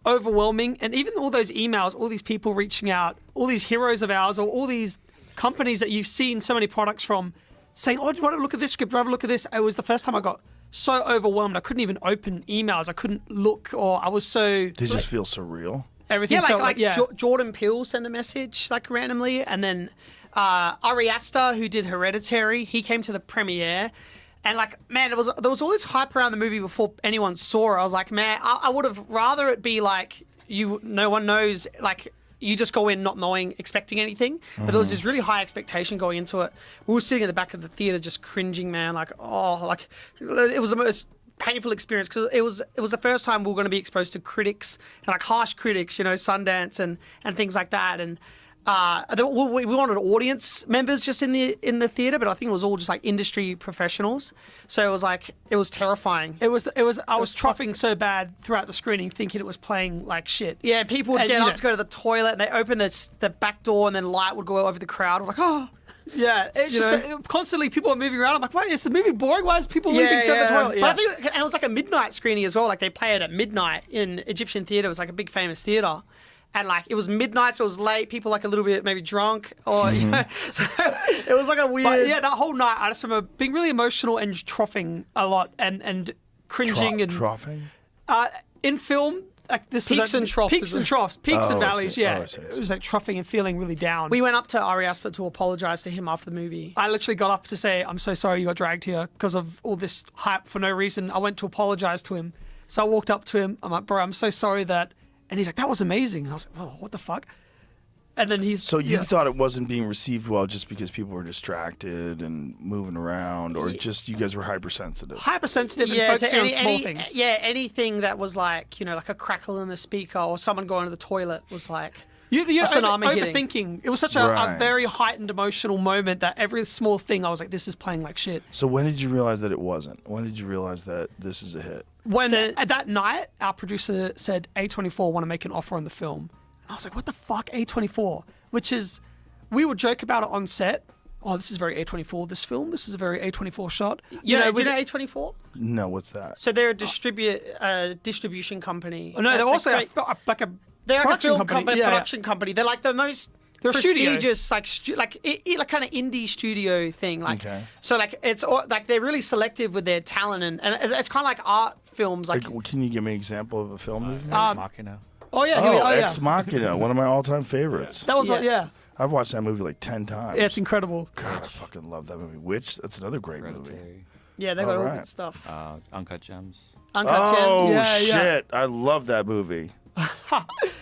overwhelming, and even all those emails, all these people reaching out, all these heroes of ours, or all these companies that you've seen so many products from, saying, "Oh, do you want to look at this script? Do you want to look at this?" It was the first time I got so overwhelmed. I couldn't even open emails. I couldn't look, or I was so. Did it just feel surreal? Everything felt like Jordan Peele sent a message like randomly, and then Ari Aster, who did Hereditary, he came to the premiere, and like, man, there was all this hype around the movie before anyone saw it. I was like, man, I would have rather it be like no one knows, like. You just go in not knowing, expecting anything. But there was this really high expectation going into it. We were sitting at the back of the theater just cringing, man. Like, oh, like, it was the most painful experience because it was the first time we were going to be exposed to critics and like harsh critics, you know, Sundance and things like that. And we wanted audience members just in the theater, but I think it was all just like industry professionals. So it was terrifying. I was troughing so bad throughout the screening, thinking it was playing like shit. Yeah, people would get up to go to the toilet, and they open the back door, and then light would go over the crowd. We're like, oh. Yeah, it's just constantly people are moving around. I'm like, why is the movie boring? Why is people leaving to go to the toilet? But I think and it was like a midnight screening as well. Like they play it at midnight in Egyptian theatre. It was like a big famous theatre. And like it was midnight, so it was late. People like a little bit maybe drunk, or you know, so it was like a weird. But yeah, that whole night I just remember being really emotional and troughing a lot and cringing and troughing. In film, like this peaks and troughs, peaks and troughs, peaks and valleys. Yeah, I see. It was like troughing and feeling really down. We went up to Ari Aster to apologize to him after the movie. I literally got up to say, "I'm so sorry you got dragged here because of all this hype for no reason." I went to apologize to him, so I walked up to him. I'm like, "Bro, I'm so sorry that." And he's like, that was amazing. And I was like, oh, what the fuck? And then he's... So you thought it wasn't being received well just because people were distracted and moving around, or just you guys were hypersensitive? Hypersensitive and focusing on small things. Yeah, anything that was like, you know, like a crackle in the speaker or someone going to the toilet was like... You're overthinking. It was such a very heightened emotional moment that every small thing I was like, this is playing like shit. So when did you realize that it wasn't? When did you realize that this is a hit? When at that night, our producer said A24 want to make an offer on the film. And I was like, what the fuck, A24? Which is, we would joke about it on set. Oh, this is very A24, this film. This is a very A24 shot. Do you know A24? No, what's that? So they're a distribution company. Oh, no, they're also like a they're like a film company. Production company. They're like the most prestigious, like kind of indie studio thing. Like, so like it's like they're really selective with their talent, and it's kind of like art films. Like, can you give me an example of a film movie? Ex Machina. Oh yeah, Ex Machina, one of my all-time favorites. That was I've watched that movie like 10 times. Yeah, it's incredible. God, I fucking love that movie. Witch, that's another great movie. Yeah, they got all good stuff. Uncut Gems. Oh shit, I love that movie.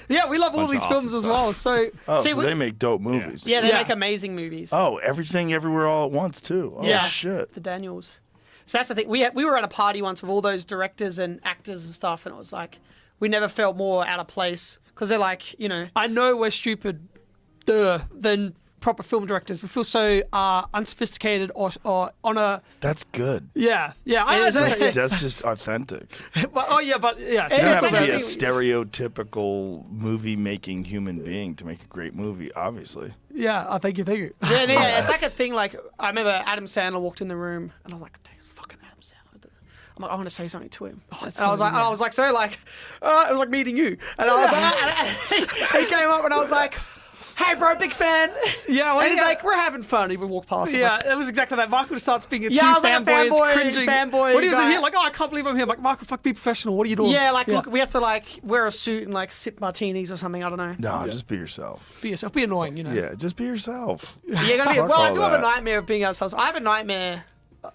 Yeah, we love all these films as well. So, they make dope movies. Yeah, they make amazing movies. Oh, Everything Everywhere All at Once too. Oh shit. The Daniels. So that's the thing. We were at a party once with all those directors and actors and stuff, and it was like we never felt more out of place because they're like, you know. I know we're stupid, than proper film directors. We feel so unsophisticated or on a. That's good. Yeah. That's just authentic. But you don't have to be a stereotypical movie-making human being to make a great movie, obviously. Yeah, thank you. Yeah, it's like a thing. Like I remember Adam Sandler walked in the room, and I was like, "Dang, it's fucking Adam Sandler." I'm like, I want to say something to him. It was like meeting you, and I was like, he came up, and I was like. Hey bro, big fan. Yeah, and he's like, we're having fun. He would walk past. Yeah, like, it was exactly that. Michael just starts being a I was like fanboy, cringing. Fanboy. When he was in here, like, oh, I can't believe I'm here. I'm like, Michael, fuck, be professional. What are you doing? Yeah, like, look, we have to like wear a suit and like sip martinis or something. I don't know. No, just be yourself. Be yourself. Be annoying, you know. Yeah, just be yourself. Well, I do have a nightmare of being ourselves. I have a nightmare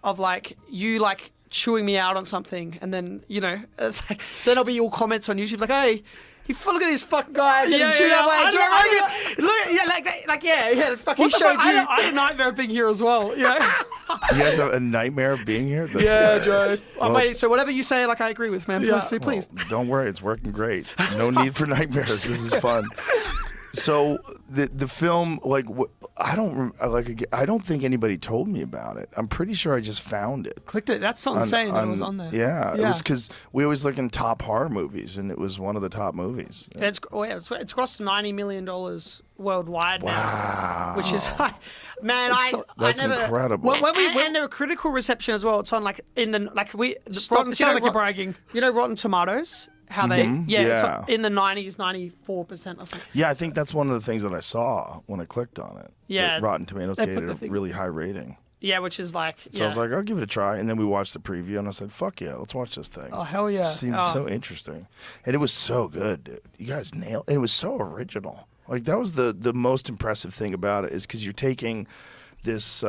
of like you like chewing me out on something, and then it's like then there'll be all comments on YouTube like, hey. Look at this fucking guy getting chewed out by Joe Rogan. Look, yeah, fucking showed you. I had a nightmare of being here as well. You guys have a nightmare of being here? That's yeah, hilarious. Joe. I'm waiting. So whatever you say, I agree with, man. Yeah. Please. Well, don't worry, it's working great. No need for nightmares. This is fun. So the film, I don't think anybody told me about it. I'm pretty sure I just found it. Clicked it. That's not insane that it was on there. Yeah, it was because we always look in top horror movies, and it was one of the top movies. It's cost $90 million worldwide now, which is man, that's incredible. And the critical reception as well. It's on in the Rotten, sounds like you're bragging. Rotten Tomatoes. How they so in the 90s, 94% or something. Yeah, I think that's one of the things that I saw when I clicked on it. Yeah, Rotten Tomatoes gave it a really high rating. Yeah, which is So I was like, I'll give it a try, and then we watched the preview, and I said, "Fuck yeah, let's watch this thing." Oh hell yeah! It seemed so interesting, and it was so good, dude. You guys nailed, and it was so original. That was the most impressive thing about it, is because you're taking this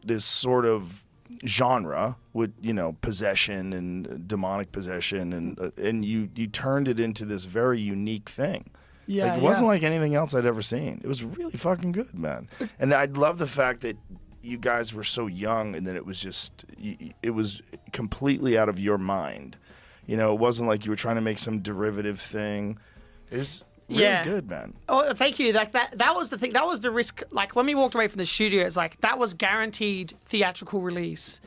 this sort of genre with possession and demonic possession, and you turned it into this very unique thing. Yeah, it wasn't like anything else I'd ever seen. It was really fucking good, man. And I love the fact that you guys were so young, and then it was completely out of your mind. It wasn't like you were trying to make some derivative thing. It was really good, man. Oh, thank you. That was the thing. That was the risk. When we walked away from the studio, it's that was guaranteed theatrical release.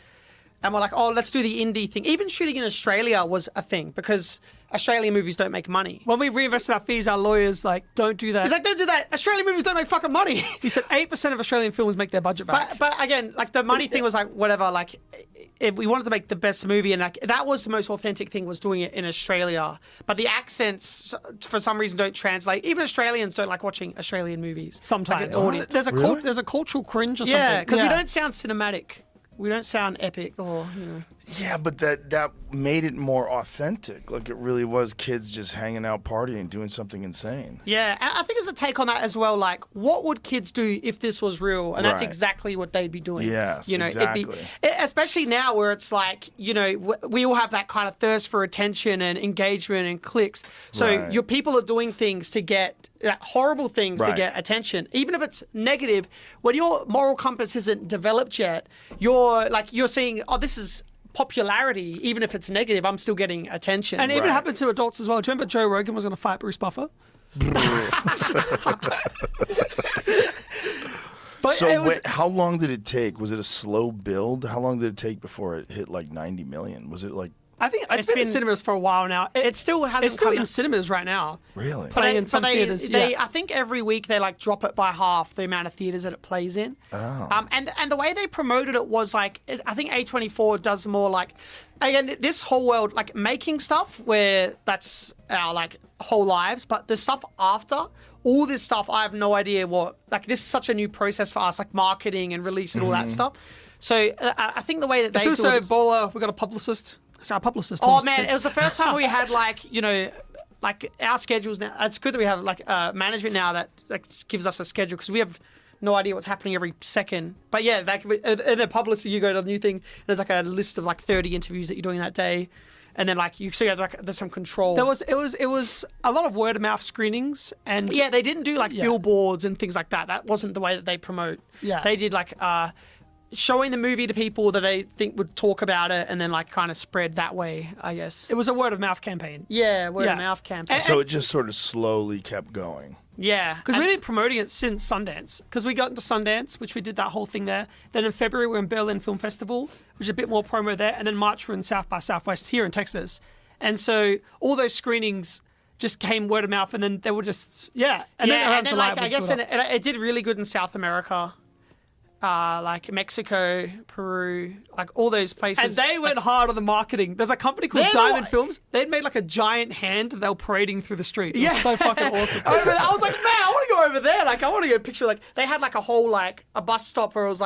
And we're like, oh, let's do the indie thing. Even shooting in Australia was a thing because Australian movies don't make money. When we reinvested our fees, our lawyers don't do that. He's like, don't do that. Australian movies don't make fucking money. He said 8% of Australian films make their budget back. But again, the money thing was whatever. If we wanted to make the best movie, and that was the most authentic thing, was doing it in Australia. But the accents, for some reason, don't translate. Even Australians don't like watching Australian movies. Sometimes there's a cultural cringe or something. Yeah, because we don't sound cinematic. We don't sound epic or. Yeah, but that made it more authentic. It really was kids just hanging out, partying, doing something insane. Yeah, and I think there's a take on that as well. What would kids do if this was real? And that's exactly what they'd be doing. Yes, exactly. Especially now where it's we all have that kind of thirst for attention and engagement and clicks. So your people are doing things to get horrible things to get attention, even if it's negative. When your moral compass isn't developed yet, you're seeing, oh, this is popularity. Even if it's negative, I'm still getting attention. And it even happened to adults as well. Do you remember Joe Rogan was going to fight Bruce Buffer? But how long did it take? Was it a slow build? How long did it take before it hit 90 million? Was it I think it's been in cinemas for a while now. It still hasn't. It's still in cinemas right now. Really? Playing in some theaters. I think every week they drop it by half the amount of theaters that it plays in. Oh. And the way they promoted it was I think A24 does more again, this whole world making stuff where that's our whole lives, but the stuff after. All this stuff, I have no idea what. This is such a new process for us, marketing and release and all that stuff. So I think the way that they feel so baller. We got a publicist. It's our publicist. Oh man, it was the first time we had our schedules now. It's good that we have management now that gives us a schedule because we have no idea what's happening every second. But yeah, in a publicist, you go to the new thing. And there's a list of 30 interviews that you're doing that day. And then there's some control. It was a lot of word of mouth screenings, and they didn't do billboards and things like that. That wasn't the way that they promote. Yeah, they did showing the movie to people that they think would talk about it, and then kind of spread that way. I guess it was a word of mouth campaign. Yeah, word of mouth campaign. So it just sort of slowly kept going. Yeah, because we've been promoting it since Sundance. Because we got into Sundance, which we did that whole thing there. Then in February we're in Berlin Film Festival, which is a bit more promo there. And then March we're in South by Southwest here in Texas. And so all those screenings just came word of mouth, and then they were just And then I guess it did really good in South America. Mexico, Peru, all those places. And they went hard on the marketing. There's a company called Diamond Films. They'd made a giant hand that they were parading through the streets. It was so fucking awesome. I was like, man, I want to go over there. I want to get a picture. They had a whole a bus stop where it was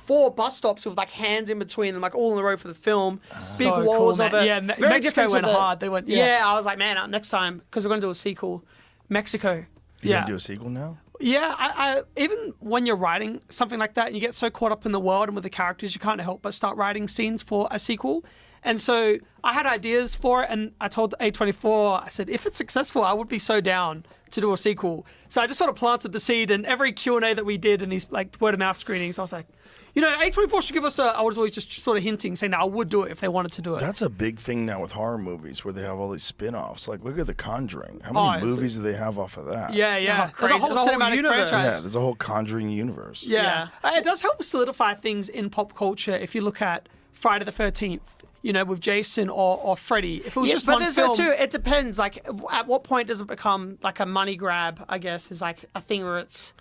4 bus stops with hands in between them, all in the row for the film. Big walls of it. Yeah, Very Mexico went hard. They went. Yeah, I was like, man, next time because we're going to do a sequel, Mexico. You're going to do a sequel now? Yeah, I even when you're writing something like that and you get so caught up in the world and with the characters, you can't help but start writing scenes for a sequel. And so I had ideas for it, and I told A24, I said, if it's successful, I would be so down to do a sequel. So I just sort of planted the seed, and every Q&A that we did in these like word of mouth screenings, I was like, you know, A24 should give us I was always just sort of hinting, saying that I would do it if they wanted to do it. That's a big thing now with horror movies where they have all these spin-offs. Like, look at The Conjuring. How many movies do they have off of that? Yeah. There's a whole cinematic universe. franchise. Yeah, there's a whole Conjuring universe. Yeah. It does help solidify things in pop culture if you look at Friday the 13th. You know, with Jason or Freddy. If it was just one film... But there's too, it depends. Like, at what point does it become like a money grab, I guess, is like a thing where it's...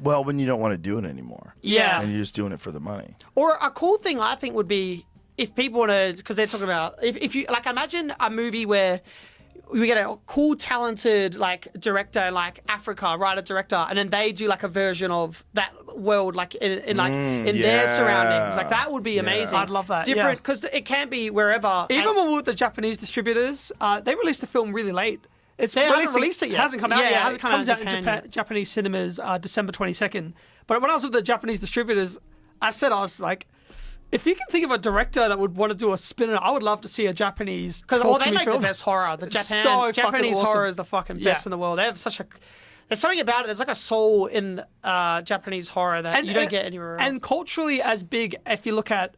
Well, when you don't want to do it anymore. Yeah. And you're just doing it for the money. Or a cool thing, I think, would be if people want to... Because they're talking about... If you... Like, imagine a movie where we get a cool, talented, like, director in, like, Africa, writer-director, and then they do, like, a version of that world, like, in their surroundings. Like, that would be amazing. I'd love that. Different, because it can be wherever. Even when we were with the Japanese distributors, they released the film really late. They haven't released it yet. It hasn't come out yet. It hasn't come comes out in Japan Japanese cinemas December 22nd. But when I was with the Japanese distributors, I was like, if you can think of a director that would want to do a spin-off, I would love to see a Japanese Because they make film. the best horror. The So Japanese awesome. horror is the fucking best in the world. They have such a... There's something about it. There's like a soul in Japanese horror that you don't get anywhere else. And culturally as big, if you look at...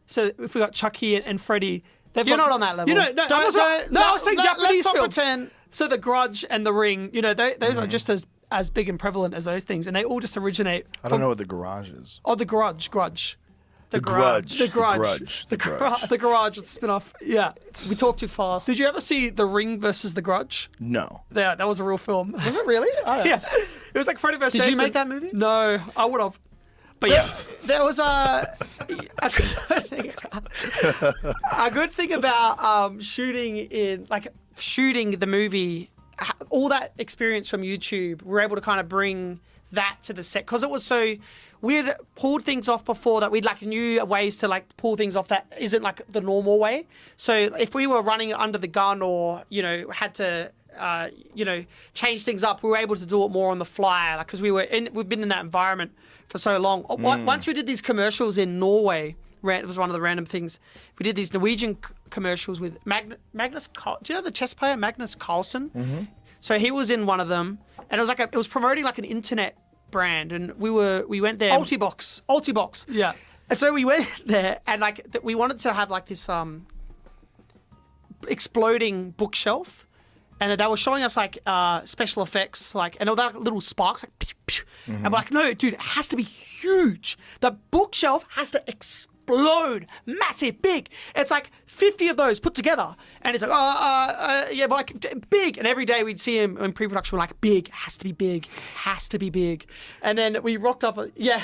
so if we got Chucky and Freddy... You're not on that level. You know, no, I was saying Japanese let's not films. pretend. So The Grudge and The Ring, you know, those are just as big and prevalent as those things. And they all just originate... I don't know what The Garage is. Oh, The Grudge. The Grudge. The Grudge. The Garage is the spin-off. Yeah. We talk too fast. Did you ever see The Ring versus The Grudge? No. Yeah, that was a real film. Was it really? Yeah. It was like Freddy versus Did Jason. you make that movie? No, I would have. But yes. There was a good thing about shooting the movie, all that experience from YouTube, we're able to kind of bring that to the set because it was so... We'd pulled things off before that we'd like knew ways to like pull things off that isn't like the normal way. So if we were running under the gun or, you know, had to, change things up, we were able to do it more on the fly. Like, because we've been in that environment for so long. Once we did these commercials in Norway, it was one of the random things. We did these Norwegian commercials with Magnus. Do you know the chess player Magnus Carlsen? Mm-hmm. So he was in one of them, and it was promoting like an internet brand, and we went there. Altibox. Yeah. And so we went there, and like we wanted to have like this exploding bookshelf, and they were showing us like special effects, like and all that little sparks, like pew, pew. And we're like, no, dude, it has to be huge. The bookshelf has to explode, massive, big. It's like 50 of those put together, and it's like, yeah, but like big. And every day we'd see him in pre-production, we're like, big, has to be big, has to be big. And then we rocked up, yeah.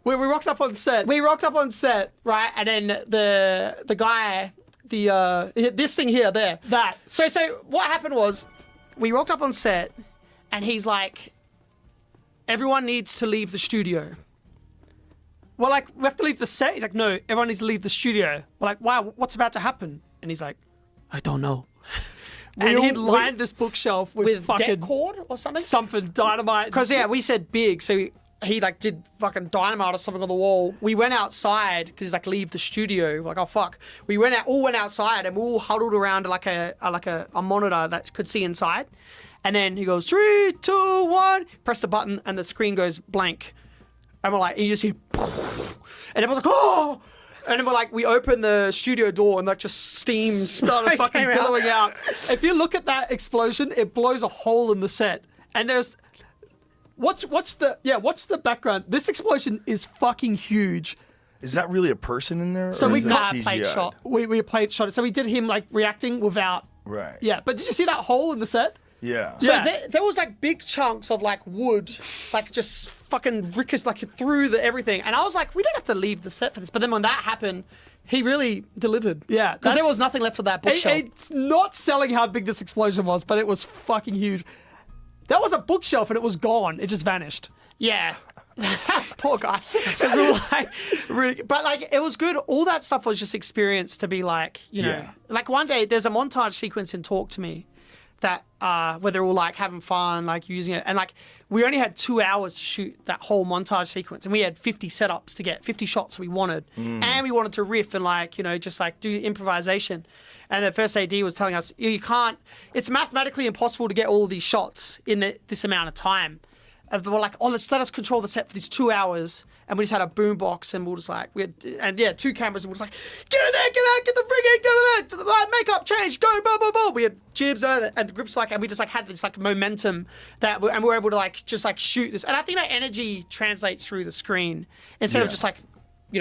we rocked up on set. We rocked up on set, right? And then the guy, this thing here, there. That. So what happened was, we rocked up on set, and he's like, everyone needs to leave the studio. We're like, we have to leave the set. He's like, no, everyone needs to leave the studio. We're like, wow, what's about to happen? And he's like, I don't know. And he'd lined this bookshelf with fucking deck cord or something? Something, dynamite. Because, yeah, we said big, so he like did fucking dynamite or something on the wall. We went outside, because he's like, leave the studio. We're like, oh, fuck. We went outside, and we all huddled around like a monitor that could see inside. And then he goes, 3, 2, 1, press the button, and the screen goes blank. And we're like, and you just hear, and everyone's like, oh! And then we're like, we open the studio door and like just steam started fucking billowing out. If you look at that explosion, it blows a hole in the set. And there's, watch the background. This explosion is fucking huge. Is that really a person in there? So or we is that got CGI? plate shot. We plate shot it. So we did him like reacting without. Right. Yeah, but did you see that hole in the set? Yeah. So there was like big chunks of like wood, like just fucking ricocheted like through everything, and I was like, we don't have to leave the set for this. But then when that happened, he really delivered. Yeah, because there was nothing left of that bookshelf. It's not selling how big this explosion was, but it was fucking huge. That was a bookshelf, and it was gone. It just vanished. Yeah. Poor guy. But like, it was good. All that stuff was just experience to be like, you know, like one day there's a montage sequence in Talk to Me that where they're all like having fun, like using it, and like we only had 2 hours to shoot that whole montage sequence, and we had 50 setups to get 50 shots we wanted, and we wanted to riff and like just like do improvisation. And the first AD was telling us you can't. It's mathematically impossible to get all of these shots in this amount of time. And we're like, let us control the set for these 2 hours. And we just had a boombox, and we were just like, two cameras, and we're just like, get in there, get the friggin', get in there, makeup change, go, boom, boom, boom. We had jibs and the grips and we just like had this like momentum and we were able to like just like shoot this. And I think that energy translates through the screen instead of just like,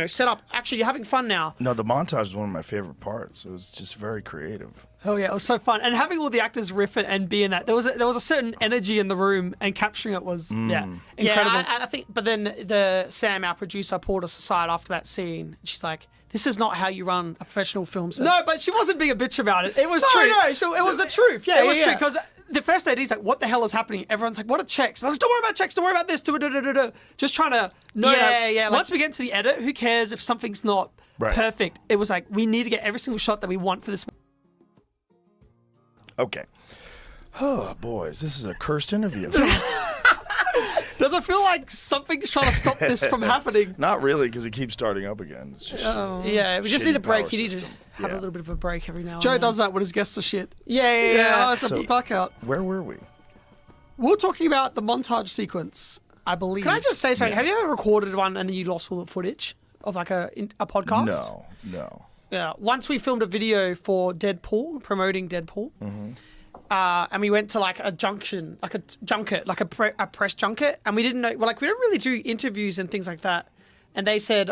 set up. Actually, you're having fun now. No, the montage is one of my favorite parts. It was just very creative. Oh yeah, it was so fun, and having all the actors riff it and be in that. There was a certain energy in the room, and capturing it was incredible. Yeah, I think. But then Sam, our producer, pulled us aside after that scene. She's like, "This is not how you run a professional film set." No, but she wasn't being a bitch about it. It was true. No, it was the truth. Yeah, it was true because the first AD's like, "What the hell is happening?" Everyone's like, "What are checks?" And I was like, "Don't worry about checks. Don't worry about this." Just trying to know. That once we get to the edit, who cares if something's not perfect? It was like we need to get every single shot that we want for this. Okay. Oh, boys, this is a cursed interview. Does it feel like something's trying to stop this from happening? Not really, because it keeps starting up again. It's just we just need a break. You need to have Yeah. a little bit of a break every now and Joe then. does that when his guests are shit. Yeah. Oh, it's a fuck out. Where were we? We were talking about the montage sequence, I believe. Can I just say something? Have you ever recorded one and then you lost all the footage of like a podcast? No. Yeah. Once we filmed a video for Deadpool, promoting Deadpool. And we went to like a junction, like a junket, like a press junket, and we didn't know. We're like, we don't really do interviews and things like that. And they said,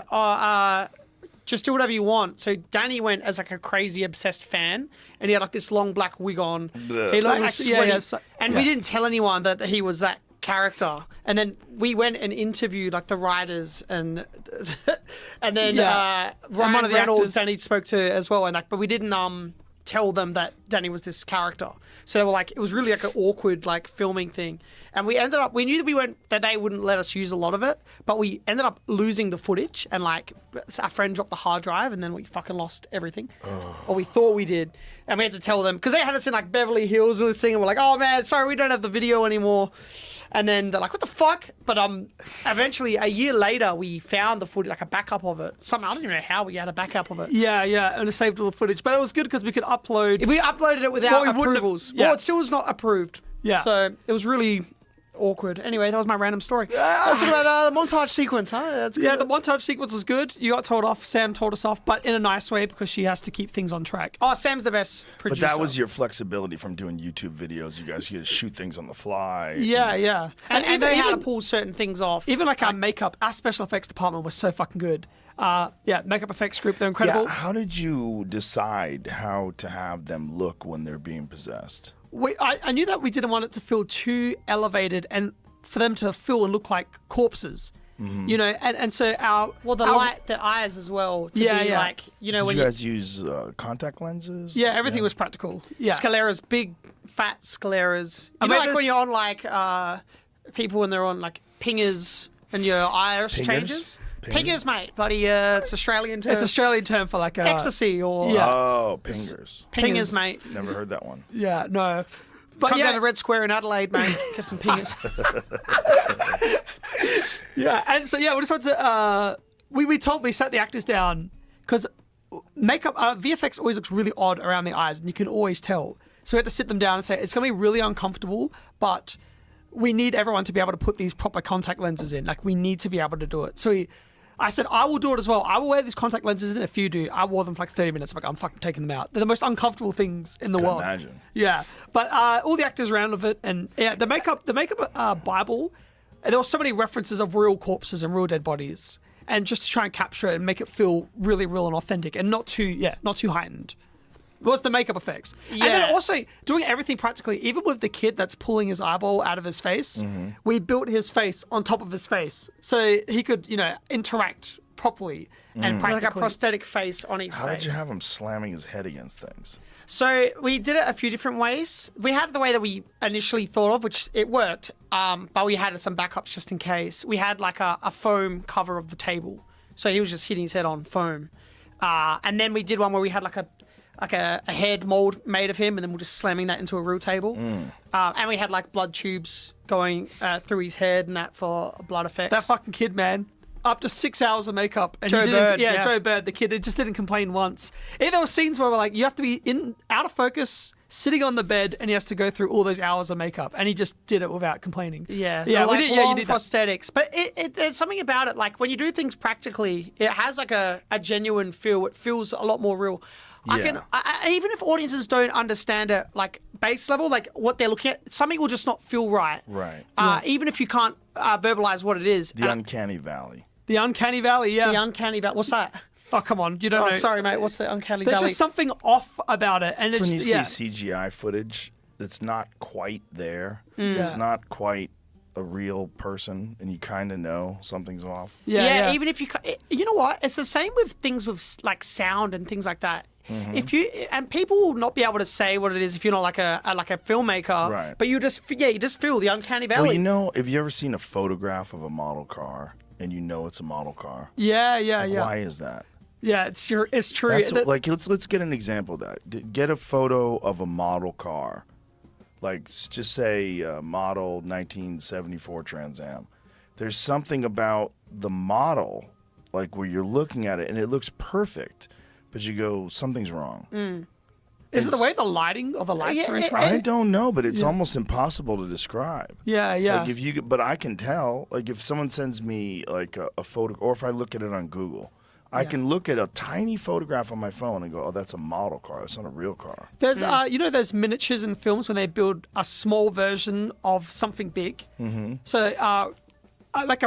just do whatever you want. So Danny went as like a crazy obsessed fan, and he had like this long black wig on. He looked like sweaty, and we didn't tell anyone that he was that character. And then we went and interviewed like the writers and then Ryan of the Reynolds, actors. Danny spoke to as well, and like, but we didn't tell them that Danny was this character. So they were like, it was really like an awkward like filming thing. And we knew that they wouldn't let us use a lot of it, but we ended up losing the footage, and like our friend dropped the hard drive, and then we fucking lost everything. Or we thought we did. And we had to tell them, because they had us in like Beverly Hills and this thing, and we're like, oh man, sorry, we don't have the video anymore. And then they're like, what the fuck? But eventually, a year later, we found the footage, like a backup of it. I don't even know how we had a backup of it. Yeah, and it saved all the footage. But it was good because we could upload. We uploaded it without we wouldn't have- approvals. yeah. Well, it still was not approved. Yeah. So it was really awkward. Anyway, that was my random story. Let's talk about the montage sequence, huh? That's Yeah, good. the montage sequence was good. You got told off. Sam told us off, but in a nice way because she has to keep things on track. Oh, Sam's the best But producer. that was your flexibility from doing YouTube videos. You guys could shoot things on the fly. Yeah. And they had to pull certain things off. Even like our makeup, our special effects department was so fucking good. Makeup effects group, they're incredible. Yeah, how did you decide how to have them look when they're being possessed? I knew that we didn't want it to feel too elevated and for them to feel and look like corpses. And so the eyes as well. To be like, Did when you guys use contact lenses? Yeah, everything was practical. Yeah. scleras, big fat scleras. You I know, made like this- when you're on like people when they're on like pingers and your iris Pingers? changes. Pingers, mate. Bloody, it's Australian term. It's Australian term for like ecstasy or Oh, pingers. pingers, mate. Never heard that one. Yeah, no. But Come down to Red Square in Adelaide, mate. Get some pingers. Yeah, and so we just wanted to we sat the actors down because makeup VFX always looks really odd around the eyes, and you can always tell. So we had to sit them down and say it's going to be really uncomfortable, but we need everyone to be able to put these proper contact lenses in. Like we need to be able to do it. So I said I will do it as well. I will wear these contact lenses in if you do. I wore them for like 30 minutes. I'm fucking taking them out. They're the most uncomfortable things in the world. Imagine. Yeah, but all the actors around of it, and the makeup Bible. And there were so many references of real corpses and real dead bodies, and just to try and capture it and make it feel really real and authentic, and not too heightened. It was the makeup effects, and then also doing everything practically. Even with the kid that's pulling his eyeball out of his face, we built his face on top of his face so he could, interact properly and practically. Like a prosthetic face on his face. How did you have him slamming his head against things? So we did it a few different ways. We had the way that we initially thought of, which it worked, but we had some backups just in case. We had like a foam cover of the table. So he was just hitting his head on foam. And then we did one where we had like like a head mold made of him, and then we're just slamming that into a real table. And we had like blood tubes going through his head and that for blood effects. That fucking kid, man. Up to 6 hours of makeup. And Joe he didn't, Bird, yeah, yeah. Joe Bird, the kid, it just didn't complain once. And there were scenes where we're like, you have to be out of focus, sitting on the bed, and he has to go through all those hours of makeup. And he just did it without complaining. Yeah, yeah, like you long did that. prosthetics. But there's something about it, like when you do things practically, it has like a genuine feel. It feels a lot more real. Yeah. Even if audiences don't understand it, like base level, like what they're looking at, something will just not feel right. Right. Even if you can't verbalize what it is. The uncanny valley. The Uncanny Valley, yeah. The Uncanny Valley. What's that? Oh, come on. You don't know. Sorry, mate. What's the Uncanny There's Valley? just something off about it. And It's when you yeah. see CGI footage that's not quite there. Mm. It's Yeah. not quite a real person, and you kind of know something's off. Yeah. Even if you know what? It's the same with things with like sound and things like that. Mm-hmm. If you and people will not be able to say what it is if you're not like a filmmaker, Right. But you just feel the Uncanny Valley. Well, you know, have you ever seen a photograph of a model car and you know it's a model car? Yeah. Why is that? Yeah, it's true. That's like let's get an example of that. Get a photo of a model car, like just say model 1974 Trans Am. There's something about the model, like where you're looking at it and it looks perfect, but you go something's wrong. Is it the way the lighting or the lights are interacting? I don't know, but it's almost impossible to describe. Yeah. Like but I can tell. Like if someone sends me like a photo, or if I look at it on Google, I can look at a tiny photograph on my phone and go, "Oh, that's a model car. That's not a real car." There's, those miniatures in films when they build a small version of something big. Mm-hmm. So, like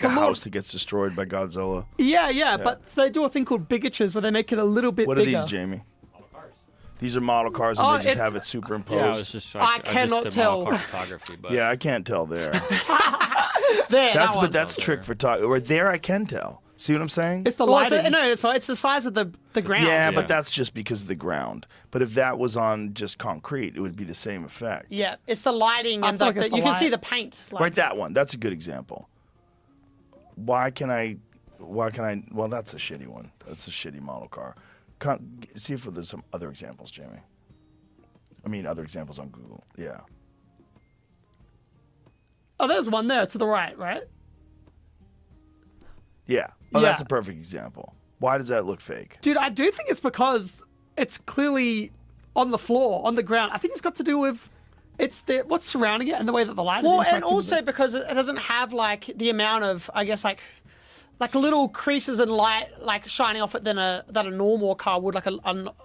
a house that gets destroyed by Godzilla. Yeah. But they do a thing called bigatures where they make it a little bit What bigger. are these, Jamie? These are model cars, and they just have it superimposed. Yeah, I was just I cannot tell. photography, but Yeah, I can't tell there. There, That's trick photography. Or there, I can tell. See what I'm saying? It's the Well, lighting. it's the size of the ground. Yeah, Yeah. but that's just because of the ground. But if that was on just concrete, it would be the same effect. Yeah, it's the lighting I and feel like it's the you can see light. the paint. Like, Right, that one. That's a good example. Why can I? Well, that's a shitty one. That's a shitty model car. See if there's some other examples, Jamie. I mean, other examples on Google. Yeah. Oh, there's one there to the right? Yeah. Oh, Yeah. that's a perfect example. Why does that look fake? Dude, I do think it's because it's clearly on the floor, on the ground. I think it's got to do with what's surrounding it and the way that the light is well, interacting and with also it. because it doesn't have like the amount of, I guess, like little creases and light like shining off it than a normal car would. Like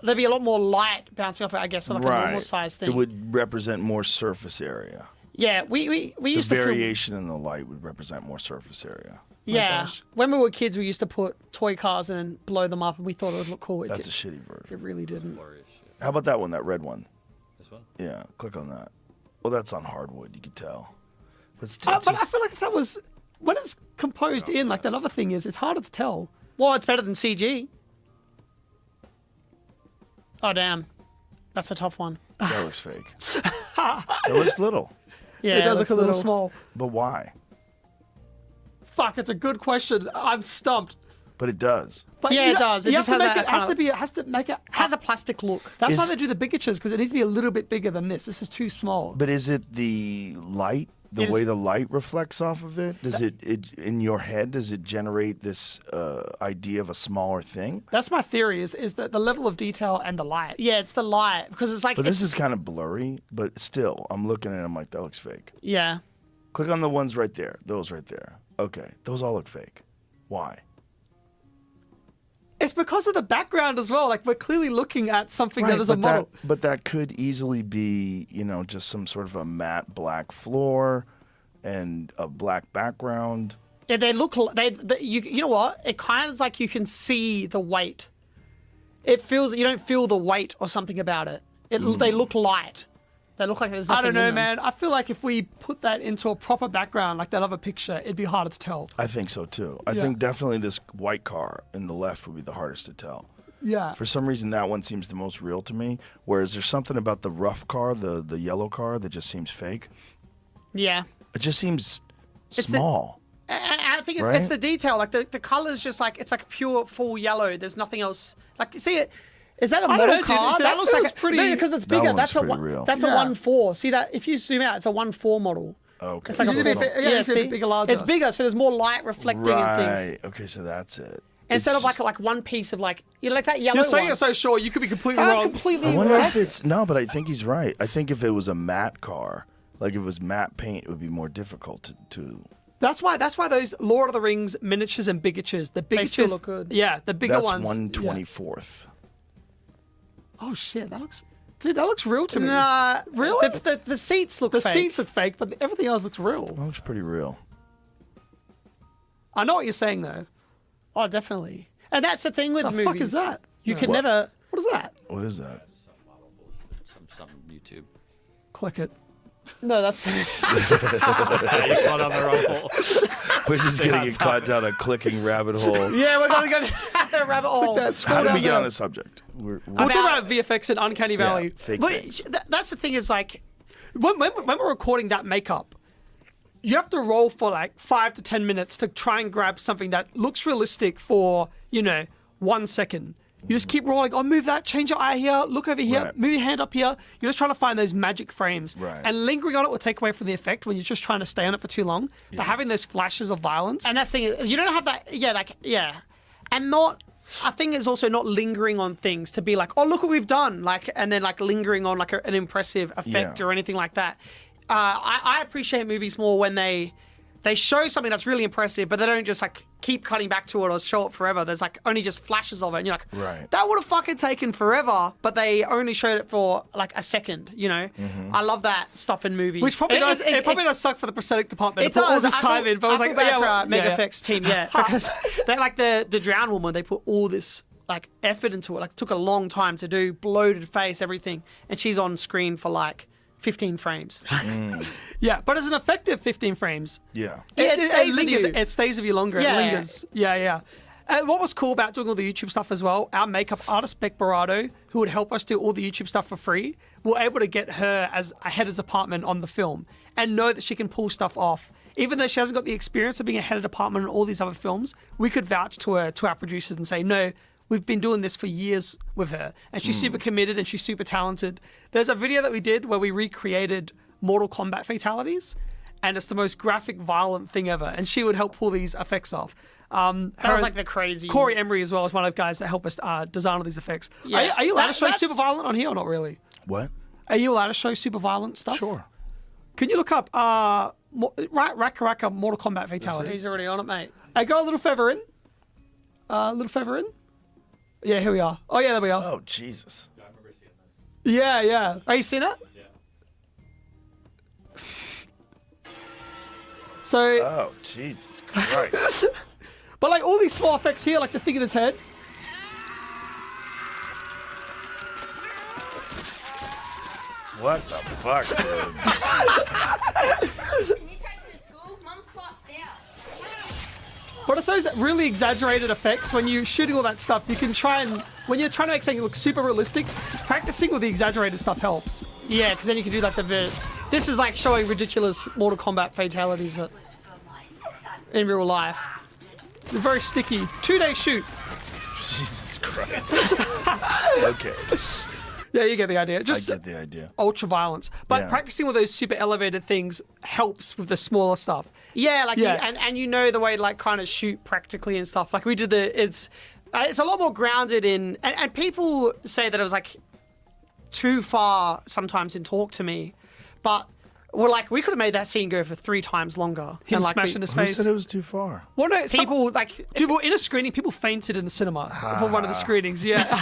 there'd be a lot more light bouncing off it, I guess, on like a normal size thing. It would represent more surface area. Yeah, we The used to film. variation in the light would represent more surface area. Yeah, gosh. when we were kids, we used to put toy cars in and blow them up, and we thought it would look cool. That's a shitty version. It really didn't. How about that one, that red one? This one? Yeah, click on that. Well, that's on hardwood, you could tell. But, it's But I just- feel like that was when it's composed in. Like that other thing is, it's harder to tell. Well, it's better than CG. Oh damn, that's a tough one. that looks fake. It looks little. Yeah, It does look looks a little small. But why? Fuck, it's a good question. I'm stumped. But it does. But Yeah, you it know, does. It you just have to has make that it has kind to of- be. It has to make it. Has a plastic look. That's why Is- they do the bigatures because it needs to be a little bit bigger than this. This is too small. But is it the light? The It way is- the light reflects off of it? Does it in your head, does it generate this idea of a smaller thing? That's my theory. Is that the level of detail and the light. Yeah, it's the light because it's like. But this is kind of blurry, but still, I'm looking at it, I'm like, that looks fake. Yeah. Click on the ones right there. Those right there. Okay, those all look fake. Why? It's because of the background as well. Like we're clearly looking at something that is a but model. but that could easily be, just some sort of a matte black floor and a black background. Yeah, they look. You know what? It kind of is like you can see the weight. It feels you don't feel the weight or something about it. They look light. They look like there's I nothing don't know, in them. man. I feel like if we put that into a proper background, like that other picture, it'd be harder to tell. I think so too. I Yeah. think definitely this white car in the left would be the hardest to tell. Yeah. For some reason, that one seems the most real to me. Whereas there's something about the rough car, the yellow car, that just seems fake. Yeah. It just seems the- small. I think it's Right? the detail. Like the color's just like it's like pure full yellow. There's nothing else. Like you see it. Is that a I don't model know, dude. car? That That looks like pretty. no, because it's bigger. one's That's a pretty real. that's a 1.4. See that? If you zoom out, it's a 1.4 model. Okay. It's like It's a bit- yeah, it's a bit see? bigger, larger. It's bigger, so there's more light reflecting and things. Right. Okay, so that's it. Instead It's of just- like one piece of like like that yellow You're saying one. you're so sure. You could be completely I'm wrong. completely I wonder wrong. if it's no, but I think he's right. I think if it was a matte car, like if it was matte paint, it would be more difficult to That's why those Lord of the Rings miniatures and bigatures, the bigatures still look good. Yeah, the bigger That's ones. 1/24th. Yeah. Oh shit, that looks real to me. Nah, Really? The seats look The fake. seats look fake, but everything else looks real. That looks pretty real. I know what you're saying though. Oh, definitely. And that's the thing with The movies. fuck is that? You can What? never. What is that? What is that? Some YouTube. Click it. No, that's. You caught on the wrong hole. We're just gonna get caught down a clicking rabbit hole. Yeah, we're gonna go down the rabbit hole. How did we get on this subject? We're We'll talk about VFX and Uncanny Valley. fake But things. that's the thing is like, When we're recording that makeup, you have to roll for like 5 to 10 minutes to try and grab something that looks realistic for 1 second. You just keep rolling. Oh, move that. Change your eye here. Look over here. Right. Move your hand up here. You're just trying to find those magic frames. Right. And lingering on it will take away from the effect when you're just trying to stay on it for too long. But having those flashes of violence. and that's the thing. You don't have that. Yeah, and not. I think it's also not lingering on things to be like, oh, look what we've done, like, and then like lingering on like an impressive effect Yeah. or anything like that. I appreciate movies more when they show something that's really impressive, but they don't just like keep cutting back to it or show it forever. There's like only just flashes of it, and you're like, Right. that would have fucking taken forever, but they only showed it for like a second. I love that stuff in movies. Which probably does. It probably does suck for the prosthetic department. It to put all does. this time in. But I was feel like, bad yeah, for our well, Mega yeah. Effects team, yeah, because they like the Drowned Woman. They put all this like effort into it. Like took a long time to do, bloated face, everything, and she's on screen for like 15 frames. Yeah, but it's an effective 15 frames. Yeah. It stays with lingers. you. It stays with you longer. Yeah. It lingers. Yeah. And what was cool about doing all the YouTube stuff as well, our makeup artist, Beck Barado, who would help us do all the YouTube stuff for free, we were able to get her as a head of department on the film and know that she can pull stuff off. Even though she hasn't got the experience of being a head of department in all these other films, we could vouch to her, to our producers, and say, no, we've been doing this for years with her. And she's super committed and she's super talented. There's a video that we did where we recreated Mortal Kombat fatalities, and it's the most graphic, violent thing ever. And she would help pull these effects off. That was like the crazy. Corey Emery as well is one of the guys that help us design all these effects. Yeah. Are you allowed to show That's- super violent on here or not really? What? Are you allowed to show super violent stuff? Sure. Can you look up Raka Mortal Kombat fatalities? He's already on it, mate. Go a little further in. Yeah, here we are. Oh yeah, there we are. Oh Jesus. Yeah. Are you seen it? So, Oh Jesus Christ. but like all these small effects here, like the thing in his head. What the fuck, dude? Can you take me to school? Mum's passed out. But it's those really exaggerated effects when you're shooting all that stuff. You can try and, when you're trying to make something look super realistic, practicing with the exaggerated stuff helps. Yeah, because then you can do like this is like showing ridiculous Mortal Kombat fatalities, but in real life. They're very sticky. 2-day shoot. Jesus Christ. Okay. Yeah, you get the idea. Just I get the idea. ultra violence. But Yeah. practicing with those super elevated things helps with the smaller stuff. Yeah, like Yeah. and you know the way to like kind of shoot practically and stuff. Like we did it's a lot more grounded in and people say that it was like too far sometimes in Talk to Me, but we're like we could have made that scene go for 3 times longer. Him and like smashing his Who face. said it was too far? Well, no, people like dude, well, in a screening, people fainted in the cinema for one of the screenings. Yeah.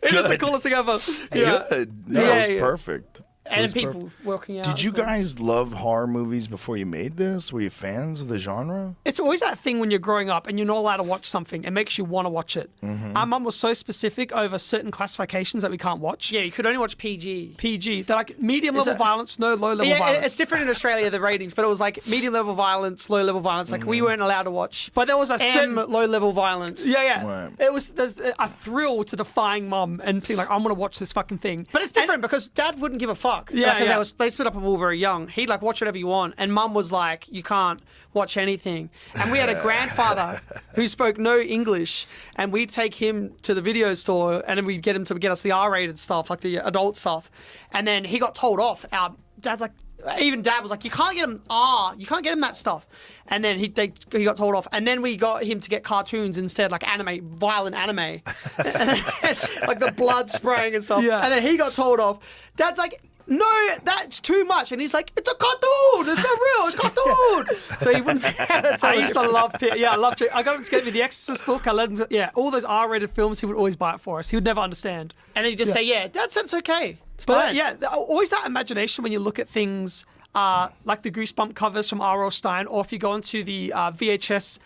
It is the coolest thing ever. Yeah. Good. No, Yeah, it was yeah. perfect. It and was people perfect. working out. Did you guys love horror movies before you made this? Were you fans of the genre? It's always that thing when you're growing up and you're not allowed to watch something. It makes you want to watch it. Our mum was so specific over certain classifications that we can't watch. Yeah, you could only watch PG. PG. They're like medium level it- violence, no low level Yeah, violence. it's different in Australia, the ratings, but it was like medium level violence, low level violence. Like we weren't allowed to watch. But there was a certain low level violence. Yeah. Right. There's a thrill to defying mum and being like, I'm gonna watch this fucking thing. But it's different because Dad wouldn't give a fuck. fuck. Yeah, because they split up when we were very young. He'd like watch whatever you want, and Mum was like, you can't watch anything. And we had a grandfather who spoke no English, and we'd take him to the video store, and then we'd get him to get us the R-rated stuff, like the adult stuff. And then he got told off. Our dad's like, even Dad was like, you can't get him that stuff. And then he got told off. And then we got him to get cartoons instead, like anime, violent anime. Like the blood spraying and stuff. Yeah. And then he got told off. Dad's like, no, that's too much. And he's like, it's a cartoon. It's not real. It's a cartoon. So he wouldn't be able to tell I used to him. love I loved it. I got him to get me the Exorcist book. I let him, all those R-rated films, he would always buy it for us. He would never understand. And then he'd just say, yeah, Dad said it's okay. It's But fine. yeah, always that imagination when you look at things like the Goosebump covers from R.L. Stein, or if you go into the VHS,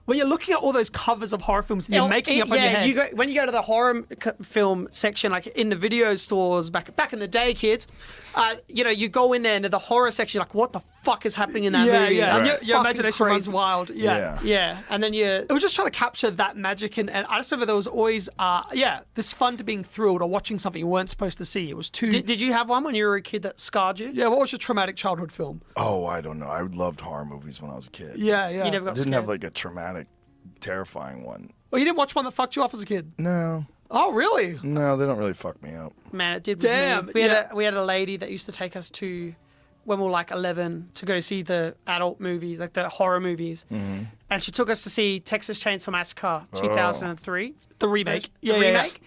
when you're looking at all those covers of horror films and you're making up on your head. When you go to the horror film section, like in the video stores back in the day, kids, you go in there and the horror section, you're like, what the fuck is happening in that movie? Yeah, That's your fucking imagination runs crazy. wild. Yeah. And then It was just trying to capture that magic, and I just remember there was always, this fun to being thrilled or watching something you weren't supposed to see. It was too. Did you have one when you were a kid that scarred you? Yeah, what was your traumatic childhood film? Oh, I don't know. I loved horror movies when I was a kid. Yeah. You never I got didn't scared? have like a traumatic, terrifying one. Well, you didn't watch one that fucked you up as a kid? No. Oh, really? No, they don't really fuck me up. Man, it did. with Damn, me. We had a lady that used to take us to, when we were like 11, to go see the adult movies, like the horror movies. Mm-hmm. And she took us to see Texas Chainsaw Massacre 2003. The remake. The remake.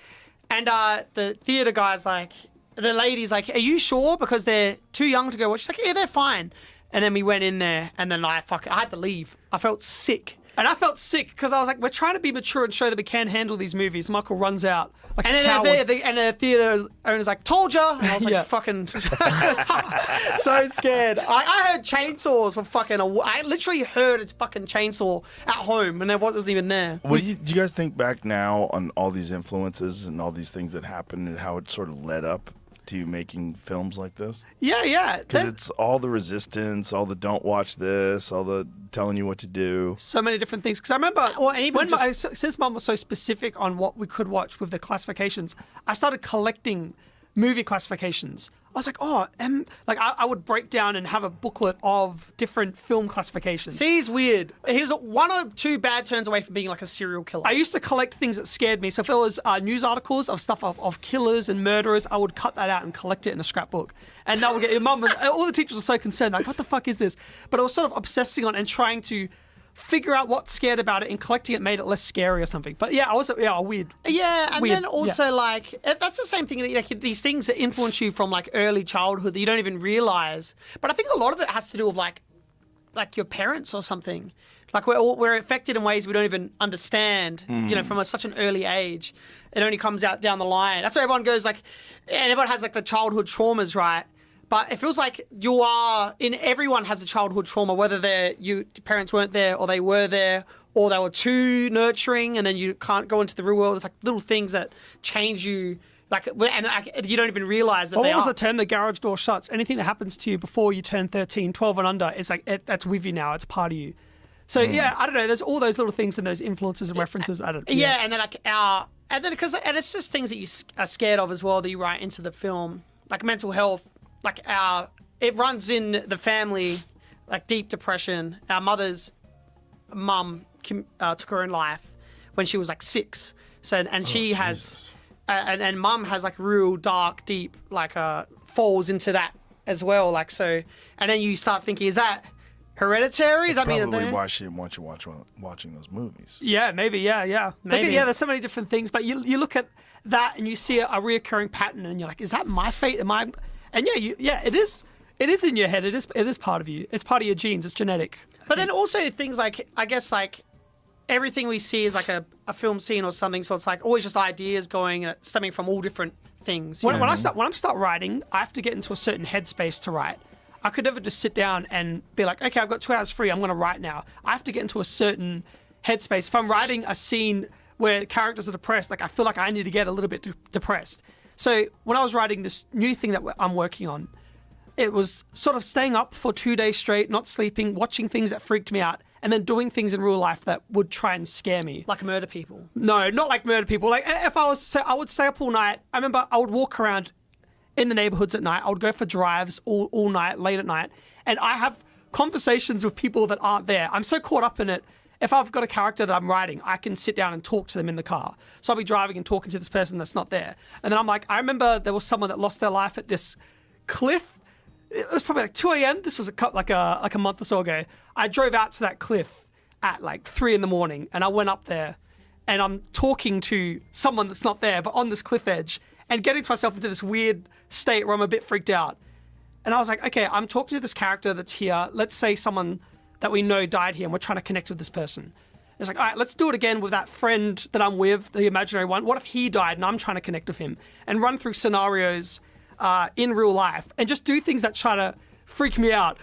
And the theater guy's like, the lady's like, are you sure? Because they're too young to go watch. She's like, yeah, they're fine. And then we went in there, and then I had to leave. I felt sick. And I felt sick because I was like, we're trying to be mature and show that we can handle these movies. Michael runs out like And a then coward. the theater owner's like, told ya. And I was like, Yeah. fucking so scared. I heard chainsaws for fucking I literally heard a fucking chainsaw at home and there wasn't even there. What do you guys think back now on all these influences and all these things that happened and how it sort of led up to you making films like this? Yeah. Because it's all the resistance, all the don't watch this, all the telling you what to do. So many different things. Because I remember since Mum was so specific on what we could watch with the classifications, I started collecting movie classifications. I was like, I would break down and have a booklet of different film classifications. See, he's weird. He's one or two bad turns away from being like a serial killer. I used to collect things that scared me. So if there was news articles of stuff of killers and murderers, I would cut that out and collect it in a scrapbook. And that would get your mum. All the teachers were so concerned, like, what the fuck is this? But I was sort of obsessing on and trying to figure out what scared about it, and collecting it made it less scary or something. But yeah, weird. Yeah, and Weird. then also like that's the same thing. Like these things that influence you from like early childhood that you don't even realize. But I think a lot of it has to do with like your parents or something. Like we're affected in ways we don't even understand. You know, from such an early age. It only comes out down the line. That's why everyone goes like, and everyone has like the childhood traumas, right? But it feels like everyone has a childhood trauma, whether your parents weren't there or they were there or they were too nurturing and then you can't go into the real world. It's like little things that change you, and you don't even realize that What they was are. the term? The garage door shuts. Anything that happens to you before you turn 13, 12 and under, it's like, that's with you now. It's part of you. So yeah, I don't know. There's all those little things and those influences and references. I don't. Yeah, and then and it's just things that you are scared of as well that you write into the film, like mental health. Like it runs in the family, like deep depression. Our mother's mum took her own life when she was like 6. So and she has, and mum has like real dark, deep, like falls into that as well. Like so, and then you start thinking, is that hereditary? Does that mean Probably that why she didn't want you watching those movies. Yeah, maybe. Yeah. Maybe. Yeah, there's so many different things, but you look at that and you see a reoccurring pattern, and you're like, is that my fate? Am I? And it is. It is in your head. It is part of you. It's part of your genes. It's genetic. But then also things like, I guess like everything we see is like a film scene or something. So it's like always just ideas going stemming from all different things. When I start writing, I have to get into a certain headspace to write. I could never just sit down and be like, okay, I've got 2 hours free. I'm going to write now. I have to get into a certain headspace. If I'm writing a scene where characters are depressed, like I feel like I need to get a little bit depressed. So when I was writing this new thing that I'm working on, it was sort of staying up for 2 days straight, not sleeping, watching things that freaked me out, and then doing things in real life that would try and scare me. Like murder people. No, not like murder people. Like if I would stay up all night. I remember I would walk around in the neighborhoods at night. I would go for drives all night, late at night, and I have conversations with people that aren't there. I'm so caught up in it. If I've got a character that I'm writing, I can sit down and talk to them in the car. So I'll be driving and talking to this person that's not there. And then I'm like, I remember there was someone that lost their life at this cliff. It was probably like 2 a.m. This was like a month or so ago. I drove out to that cliff at like 3 in the morning, and I went up there, and I'm talking to someone that's not there, but on this cliff edge, and getting to myself into this weird state where I'm a bit freaked out. And I was like, okay, I'm talking to this character that's here. Let's say someone that we know died here, and we're trying to connect with this person. It's like, all right, let's do it again with that friend that I'm with, the imaginary one. What if he died and I'm trying to connect with him? And run through scenarios in real life and just do things that try to freak me out.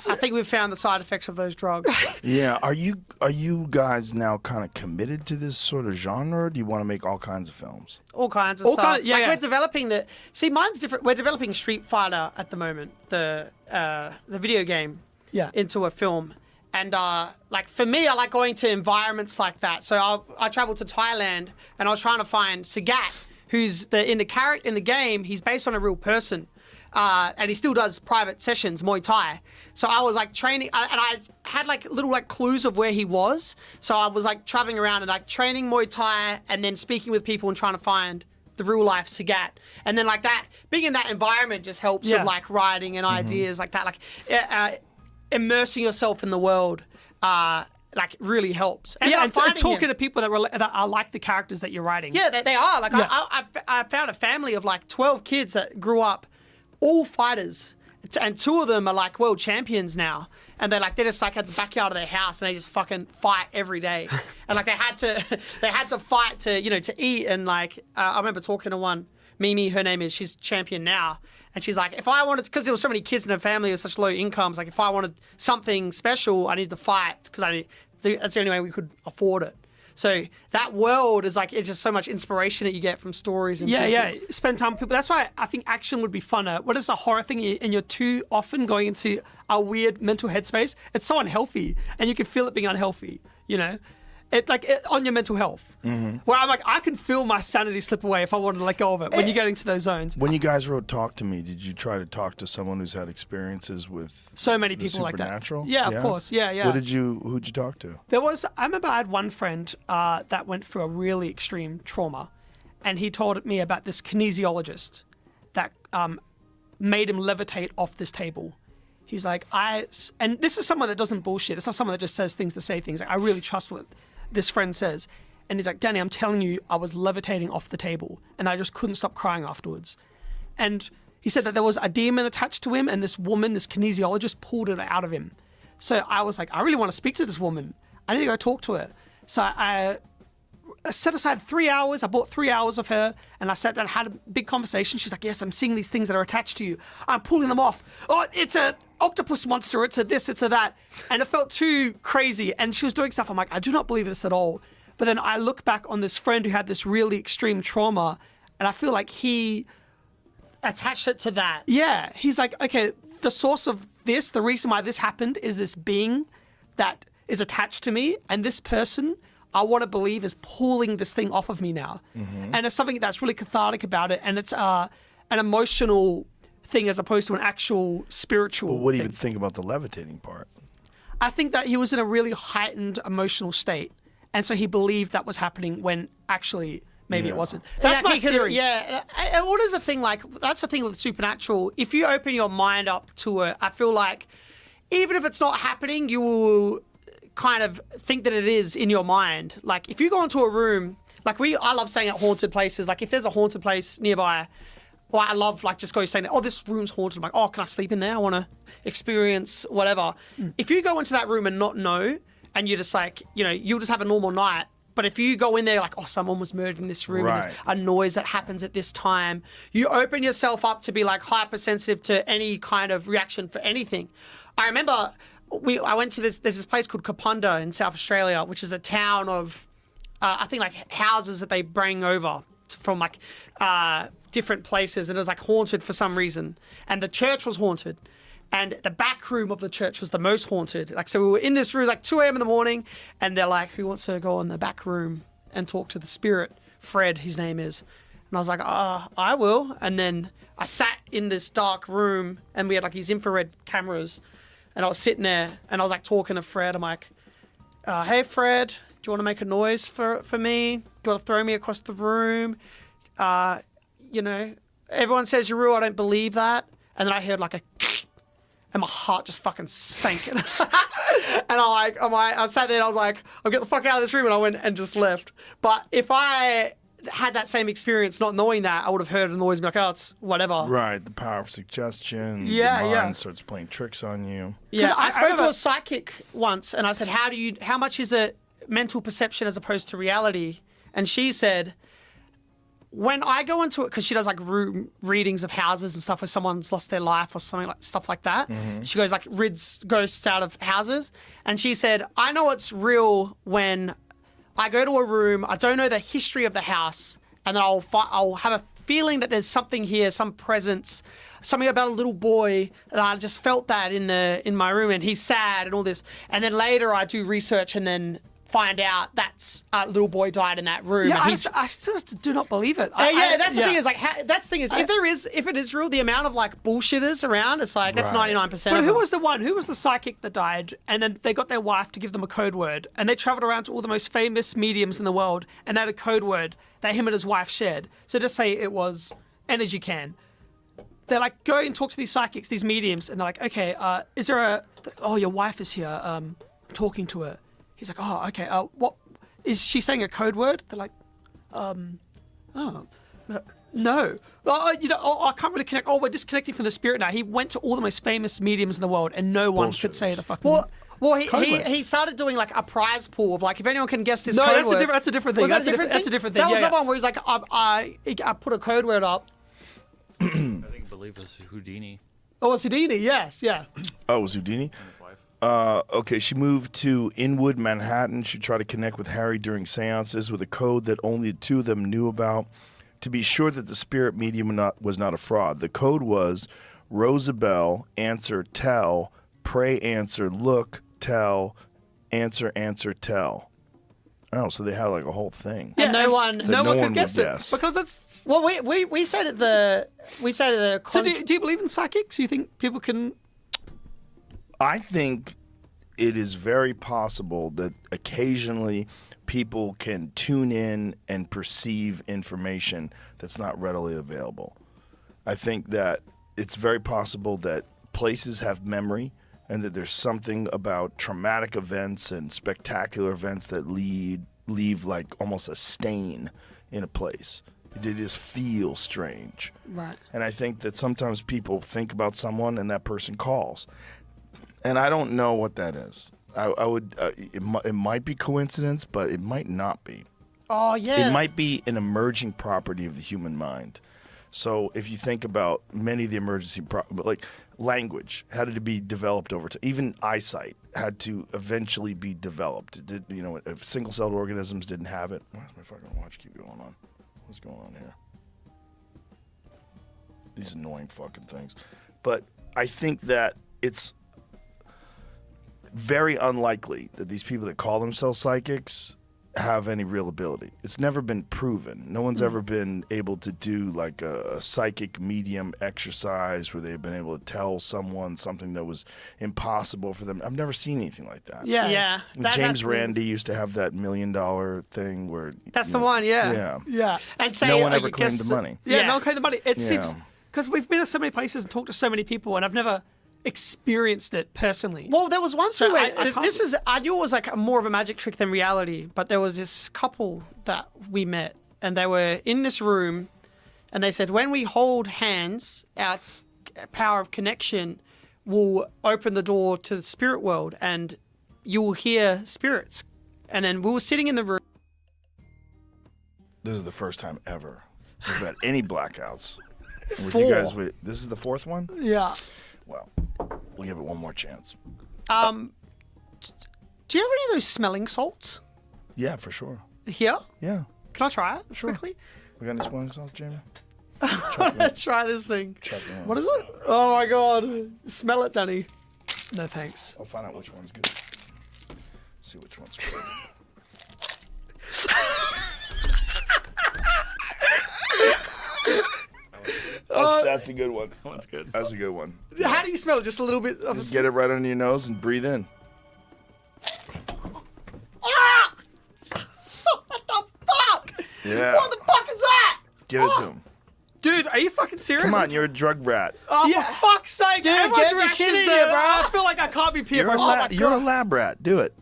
I think we've found the side effects of those drugs. Yeah, are you guys now kind of committed to this sort of genre? Or do you want to make all kinds of films? All kinds of stuff. We're developing mine's different. We're developing Street Fighter at the moment, the video game, into a film. And like for me, I like going to environments like that. So I traveled to Thailand, and I was trying to find Sagat, who's in the game. He's based on a real person. And he still does private sessions, Muay Thai. So I was like training, and I had like little like clues of where he was. So I was like traveling around and like training Muay Thai, and then speaking with people and trying to find the real life Sagat. And then like that, being in that environment just helps with like writing and ideas like that. Like immersing yourself in the world, like really helps. And and talking to people that are like the characters that you're writing. Yeah, they are. Like I found a family of like 12 kids that grew up all fighters, and 2 of them are like world champions now, and they're just like at the backyard of their house, and they just fucking fight every day. And like they had to fight to eat. And like I remember talking to one, Mimi, her name is, she's champion now, and she's like, if I wanted, because there were so many kids in her family with such low incomes, like if I wanted something special, I need to fight, because that's the only way we could afford it. So that world is like, it's just so much inspiration that you get from stories. And people. Spend time with people. That's why I think action would be funner. What is a horror thing and you're too often going into a weird mental headspace? It's so unhealthy, and you can feel it being unhealthy, on your mental health. Mm-hmm. Where I'm like, I can feel my sanity slip away if I wanted to let go of it when you get into those zones. When you guys wrote Talk to Me, did you try to talk to someone who's had experiences with so many people like that? Supernatural? Yeah, of course. Yeah. Who'd you talk to? I remember I had one friend that went through a really extreme trauma, and he told me about this kinesiologist that made him levitate off this table. He's like, and this is someone that doesn't bullshit. It's not someone that just says things to say things. Like, I really trust what this friend says. And he's like, Danny, I'm telling you, I was levitating off the table, and I just couldn't stop crying afterwards. And he said that there was a demon attached to him, and this woman, this kinesiologist, pulled it out of him. So I was like, I really want to speak to this woman. I need to go talk to her. So I set aside 3 hours. I bought 3 hours of her, and I sat down and had a big conversation. She's like, yes, I'm seeing these things that are attached to you. I'm pulling them off. Oh, it's a octopus monster. It's a this, it's a that. And it felt too crazy. And she was doing stuff. I'm like, I do not believe this at all. But then I look back on this friend who had this really extreme trauma, and I feel like he attached it to that. Yeah. He's like, okay, the source of this, the reason why this happened is this being that is attached to me, and this person I want to believe is pulling this thing off of me now. Mm-hmm. And it's something that's really cathartic about it, and it's an emotional thing as opposed to an actual spiritual Well, what do you thing. even think about the levitating part? I think that he was in a really heightened emotional state, and so he believed that was happening when actually maybe it wasn't. That's my theory. Yeah, and what is the thing, like, that's the thing with Supernatural. If you open your mind up to it, I feel like even if it's not happening, you will kind of think that it is in your mind. Like, if you go into a room, like I love staying at haunted places. Like, if there's a haunted place nearby, well, I love like just going saying, oh, this room's haunted. I'm like, oh, can I sleep in there? I want to experience whatever. If you go into that room and not know, and you're just like, you'll just have a normal night. But if you go in there like, oh, someone was murdered in this room, and there's a noise that happens at this time, you open yourself up to be like hypersensitive to any kind of reaction for anything. I remember I went to there's this place called Kapunda in South Australia, which is a town of, I think like houses that they bring over from like different places, and it was like haunted for some reason. And the church was haunted. And the back room of the church was the most haunted. Like, so we were in this room, like 2 a.m. in the morning, and they're like, who wants to go in the back room and talk to the spirit? Fred, his name is. And I was like, I will. And then I sat in this dark room and we had like these infrared cameras, and I was sitting there and I was like talking to Fred. I'm like, hey Fred, do you want to make a noise for me? Do you want to throw me across the room? You know, everyone says you're real. I don't believe that. And then I heard like a, and my heart just fucking sank. And I sat there and I was like, I'll get the fuck out of this room. And I went and just left. But if I had that same experience not knowing that, I would have heard a noise and be like, oh, it's whatever. Right, the power of suggestion. Yeah, your mind yeah. starts playing tricks on you. Yeah, I spoke to a psychic once and I said, how much is it mental perception as opposed to reality? And she said, when I go into it, because she does like room readings of houses and stuff where someone's lost their life or something like stuff like that. Mm-hmm. She goes like rids ghosts out of houses, and she said, I know it's real when I go to a room, I don't know the history of the house, and then I'll have a feeling that there's something here, some presence, something about a little boy, and I just felt that in my room, and he's sad and all this, and then later I do research and then find out that's a little boy died in that room. Yeah, and I still do not believe it. That's the thing is like if it is real, the amount of like bullshitters around, it's like that's 99%. But of who them. was the one? Who was the psychic that died? And then they got their wife to give them a code word, and they traveled around to all the most famous mediums in the world, and they had a code word that him and his wife shared. So just say it was energy can. They're like, go and talk to these psychics, these mediums, and they're like, okay, is there a? Oh, your wife is here. I'm talking to her. He's like, oh, okay. What is she saying? A code word? They're like, no. I can't really connect. Oh, we're disconnecting from the spirit now. He went to all the most famous mediums in the world, and no one could say the fucking. Well, he started doing like a prize pool of like if anyone can guess this No, code that's word. that's a different thing. Was that That's a different thing. That was Yeah, the one where he's like, I put a code word up. I think I believe it was Houdini. Oh, it's Houdini. Yes, yeah. Oh, it was Houdini? Okay, she moved to Inwood, Manhattan. She tried to connect with Harry during seances with a code that only the two of them knew about to be sure that the spirit medium was not a fraud. The code was Rosabelle, answer, tell, pray, answer, look, tell, answer, tell. Oh, so they had like a whole thing. Yeah, no one could guess it because it's. Well, we said at the So do you believe in psychics? You think people can? I think it is very possible that occasionally people can tune in and perceive information that's not readily available. I think that it's very possible that places have memory and that there's something about traumatic events and spectacular events that leave like almost a stain in a place. They just feel strange. Right. And I think that sometimes people think about someone and that person calls. And I don't know what that is. I would. It might be coincidence, but it might not be. Oh yeah. It might be an emerging property of the human mind. So if you think about many of the emergency, like language had to be developed over time. Even eyesight had to eventually be developed. It did, if single-celled organisms didn't have it. Why does my fucking watch keep going on? What's going on here? These annoying fucking things. But I think that it's very unlikely that these people that call themselves psychics have any real ability. It's never been proven. No one's ever been able to do like a psychic medium exercise where they've been able to tell someone something that was impossible for them. I've never seen anything like that. Yeah. James Randi used to have that $1 million thing where that's the one. Yeah. And say, no one ever claimed the money. Yeah, no one claimed the money. It seems because we've been to so many places and talked to so many people, and I've never experienced it personally. Well, there was once we went. I knew it was like more of a magic trick than reality, but there was this couple that we met, and they were in this room, and they said, when we hold hands, our power of connection will open the door to the spirit world, and you will hear spirits. And then we were sitting in the room. This is the first time ever we've had any blackouts. With 4. you guys, this is the 4th one? Yeah. Well, we'll give it one more chance. Do you have any of those smelling salts? Yeah, for sure. Here? Yeah. Can I try it Sure. quickly? We got any smelling salts, Jamie? Let's try this thing. Chocolate. What is it? Oh my god. Smell it, Danny. No thanks. I'll find out which one's good. See which one's good. That's the good one. That's good. That's a good one. How do you smell it? Just a little bit of Just get it right under your nose and breathe in. Ah! What the fuck? Yeah. What the fuck is that? Give it to him. Dude, are you fucking serious? Come on, you're a drug rat. Oh, for fuck's sake. Dude, everyone's get the shit in reactions here, are- bro. I feel like I can't be peer pressured. You're a lab rat. Do it.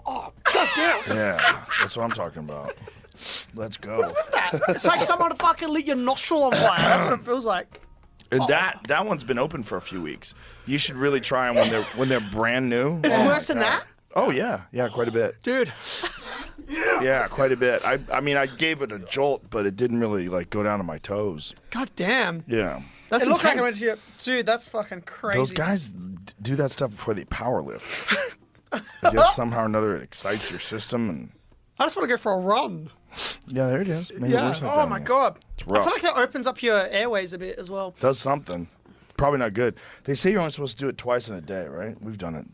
Oh, goddamn. Yeah, that's what I'm talking about. Let's go. It's like someone fucking lit your nostril on fire. That's what it feels like. And that one's been open for a few weeks. You should really try them when they're brand new. It's Oh my worse than God. that? Oh yeah, quite a bit. Dude. Yeah, quite a bit. I mean, I gave it a jolt, but it didn't really like go down to my toes. God damn. Yeah. That's it looked like I intense. went to your... Dude, that's fucking crazy. Those guys do that stuff before they power lift. I guess somehow or another it excites your system, and I just want to go for a run. yeah, there it is. Maybe Yeah. worse like Oh that, my man. god. It's I rough. feel like that opens up your airways a bit as well. Does something. Probably not good. They say you're only supposed to do it twice in a day, right? We've done it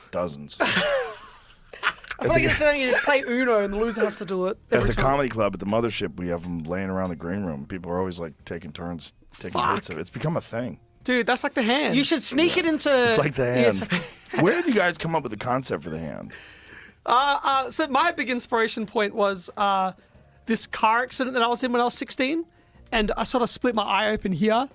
dozens. I feel like it's saying you play Uno and the loser has to do it At every the time. comedy club, at the mothership, we have them laying around the green room. People are always like taking turns taking hits of it. It's become a thing. Dude, that's like the hand. You should sneak it into... It's like the Yeah, hand. Where did you guys come up with the concept for the hand? So my big inspiration point was this car accident that I was in when I was 16, and I sort of split my eye open here,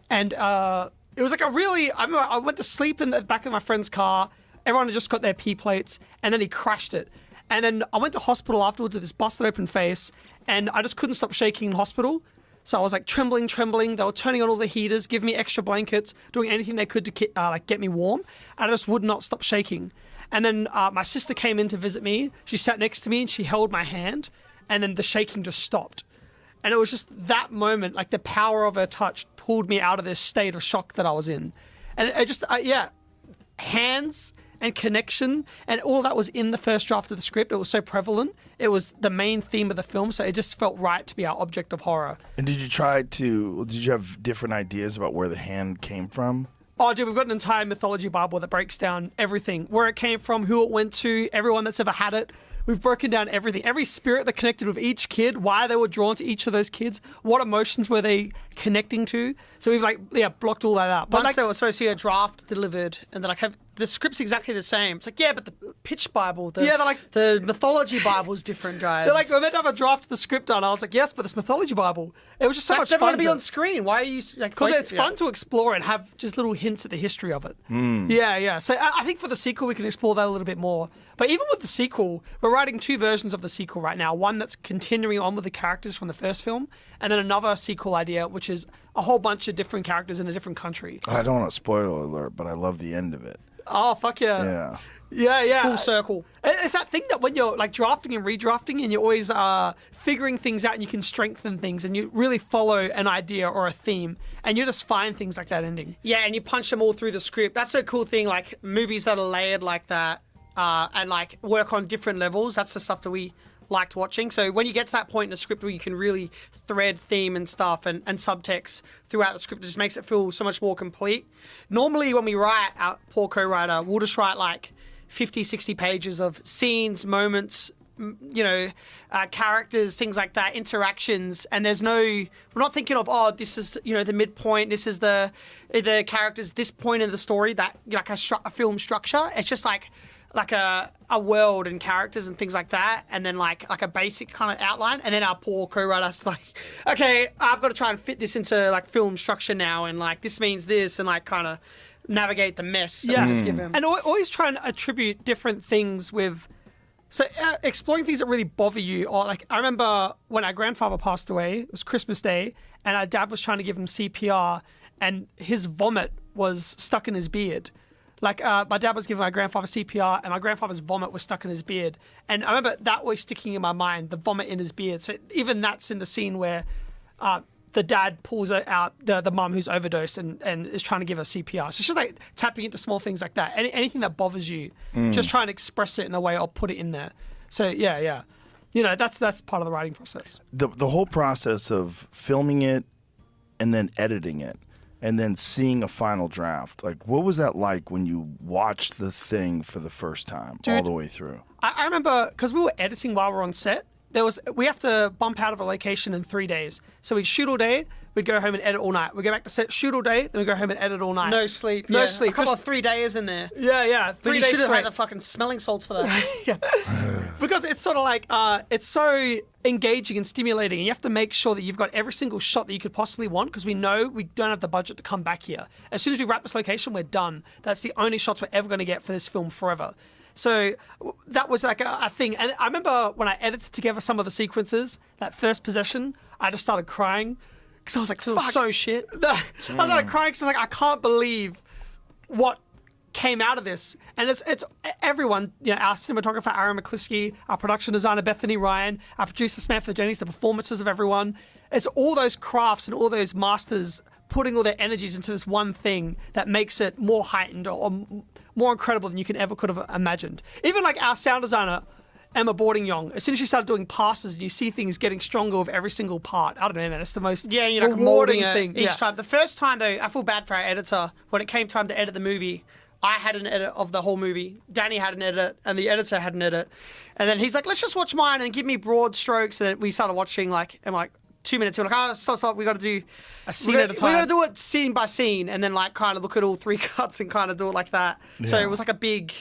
and it was like a really. I remember I went to sleep in the back of my friend's car. Everyone had just got their P plates, and then he crashed it. And then I went to hospital afterwards with this busted open face, and I just couldn't stop shaking in hospital. So I was like trembling. They were turning on all the heaters, giving me extra blankets, doing anything they could to like get me warm. And I just would not stop shaking. And then my sister came in to visit me. She sat next to me and she held my hand, and then the shaking just stopped. And it was just that moment, like the power of her touch pulled me out of this state of shock that I was in. And it just, hands and connection and all that was in the first draft of the script. It was so prevalent. It was the main theme of the film, so it just felt right to be our object of horror. And did you have different ideas about where the hand came from? Oh, dude, we've got an entire mythology Bible that breaks down everything. Where it came from, who it went to, everyone that's ever had it. We've broken down everything. Every spirit that connected with each kid, why they were drawn to each of those kids, what emotions were they connecting to. So we've blocked all that out. But Once they were supposed to see a draft delivered, and they're like, the script's exactly the same. It's like, yeah, but the pitch Bible, the mythology Bible is different, guys. they're like, we're meant to have a draft of the script done. I was like, yes, but this mythology Bible. It was just so that's much never fun. going to be on screen. Why are you like? Because it's fun to explore and have just little hints at the history of it. Yeah. So I think for the sequel, we can explore that a little bit more. But even with the sequel, we're writing two versions of the sequel right now. One that's continuing on with the characters from the first film, and then another sequel idea, which is a whole bunch of different characters in a different country. I don't want to spoiler alert, but I love the end of it. Oh, fuck yeah. Yeah. Yeah. Full circle. It's that thing that when you're like drafting and redrafting and you're always figuring things out and you can strengthen things and you really follow an idea or a theme and you just find things like that ending. Yeah, and you punch them all through the script. That's a cool thing, like movies that are layered like that and like work on different levels. That's the stuff that we liked watching. So when you get to that point in the script where you can really thread theme and stuff and subtext throughout the script, it just makes it feel so much more complete. Normally when we write, our poor co-writer, we'll just write like 50, 60 pages of scenes, moments, characters, things like that, interactions, and we're not thinking of, this is, the midpoint, this is the characters, this point in the story, that like a film structure. It's just like a world and characters and things like that, and then like a basic kind of outline, and then our poor co-writer's like, okay, I've got to try and fit this into like film structure now, and like this means this, and like kind of navigate the mess that we just give him. And always try and attribute different things with... So exploring things that really bother you, or like I remember when our grandfather passed away, it was Christmas Day, and our dad was trying to give him CPR, and his vomit was stuck in his beard. Like my dad was giving my grandfather CPR, and my grandfather's vomit was stuck in his beard. And I remember that was sticking in my mind, the vomit in his beard. So even that's in the scene where the dad pulls out the mum who's overdosed and is trying to give her CPR. So it's just like tapping into small things like that. Anything that bothers you, just try and express it in a way or put it in there. So yeah. That's part of the writing process. The whole process of filming it and then editing it and then seeing a final draft, like what was that like when you watched the thing for the first time all the way through? I remember because we were editing while we were on set. We have to bump out of a location in 3 days. So we shoot all day, we'd go home and edit all night. We'd go back to set, shoot all day, then we'd go home and edit all night. No sleep. No yeah. sleep. A couple Just- of 3 days in there. Yeah. But 3 you days should have straight. had the fucking smelling salts for that. Because it's sort of like, it's so engaging and stimulating, and you have to make sure that you've got every single shot that you could possibly want, because we know we don't have the budget to come back here. As soon as we wrap this location, we're done. That's the only shots we're ever going to get for this film forever. So that was like a thing. And I remember when I edited together some of the sequences, that first possession, I just started crying. Because I was like, fuck. So shit. I started crying because I was like, I can't believe what came out of this. And it's everyone, our cinematographer Aaron McCliskey, our production designer Bethany Ryan, our producer Samantha Jennings, the performances of everyone. It's all those crafts and all those masters putting all their energies into this one thing that makes it more heightened or more incredible than you could have imagined. Even like our sound designer Emma Boarding-Young, as soon as she started doing passes and you see things getting stronger with every single part. I don't know, man. It's the most Yeah, you're like rewarding molding it thing. each time. The first time, though, I feel bad for our editor. When it came time to edit the movie, I had an edit of the whole movie. Danny had an edit, and the editor had an edit. And then he's like, let's just watch mine and give me broad strokes. And then we started watching, like, and like 2 minutes. We're like, oh, stop. We got to do a scene at a time. We got to do it scene by scene, and then like kind of look at all 3 cuts and kind of do it like that. So it was like a big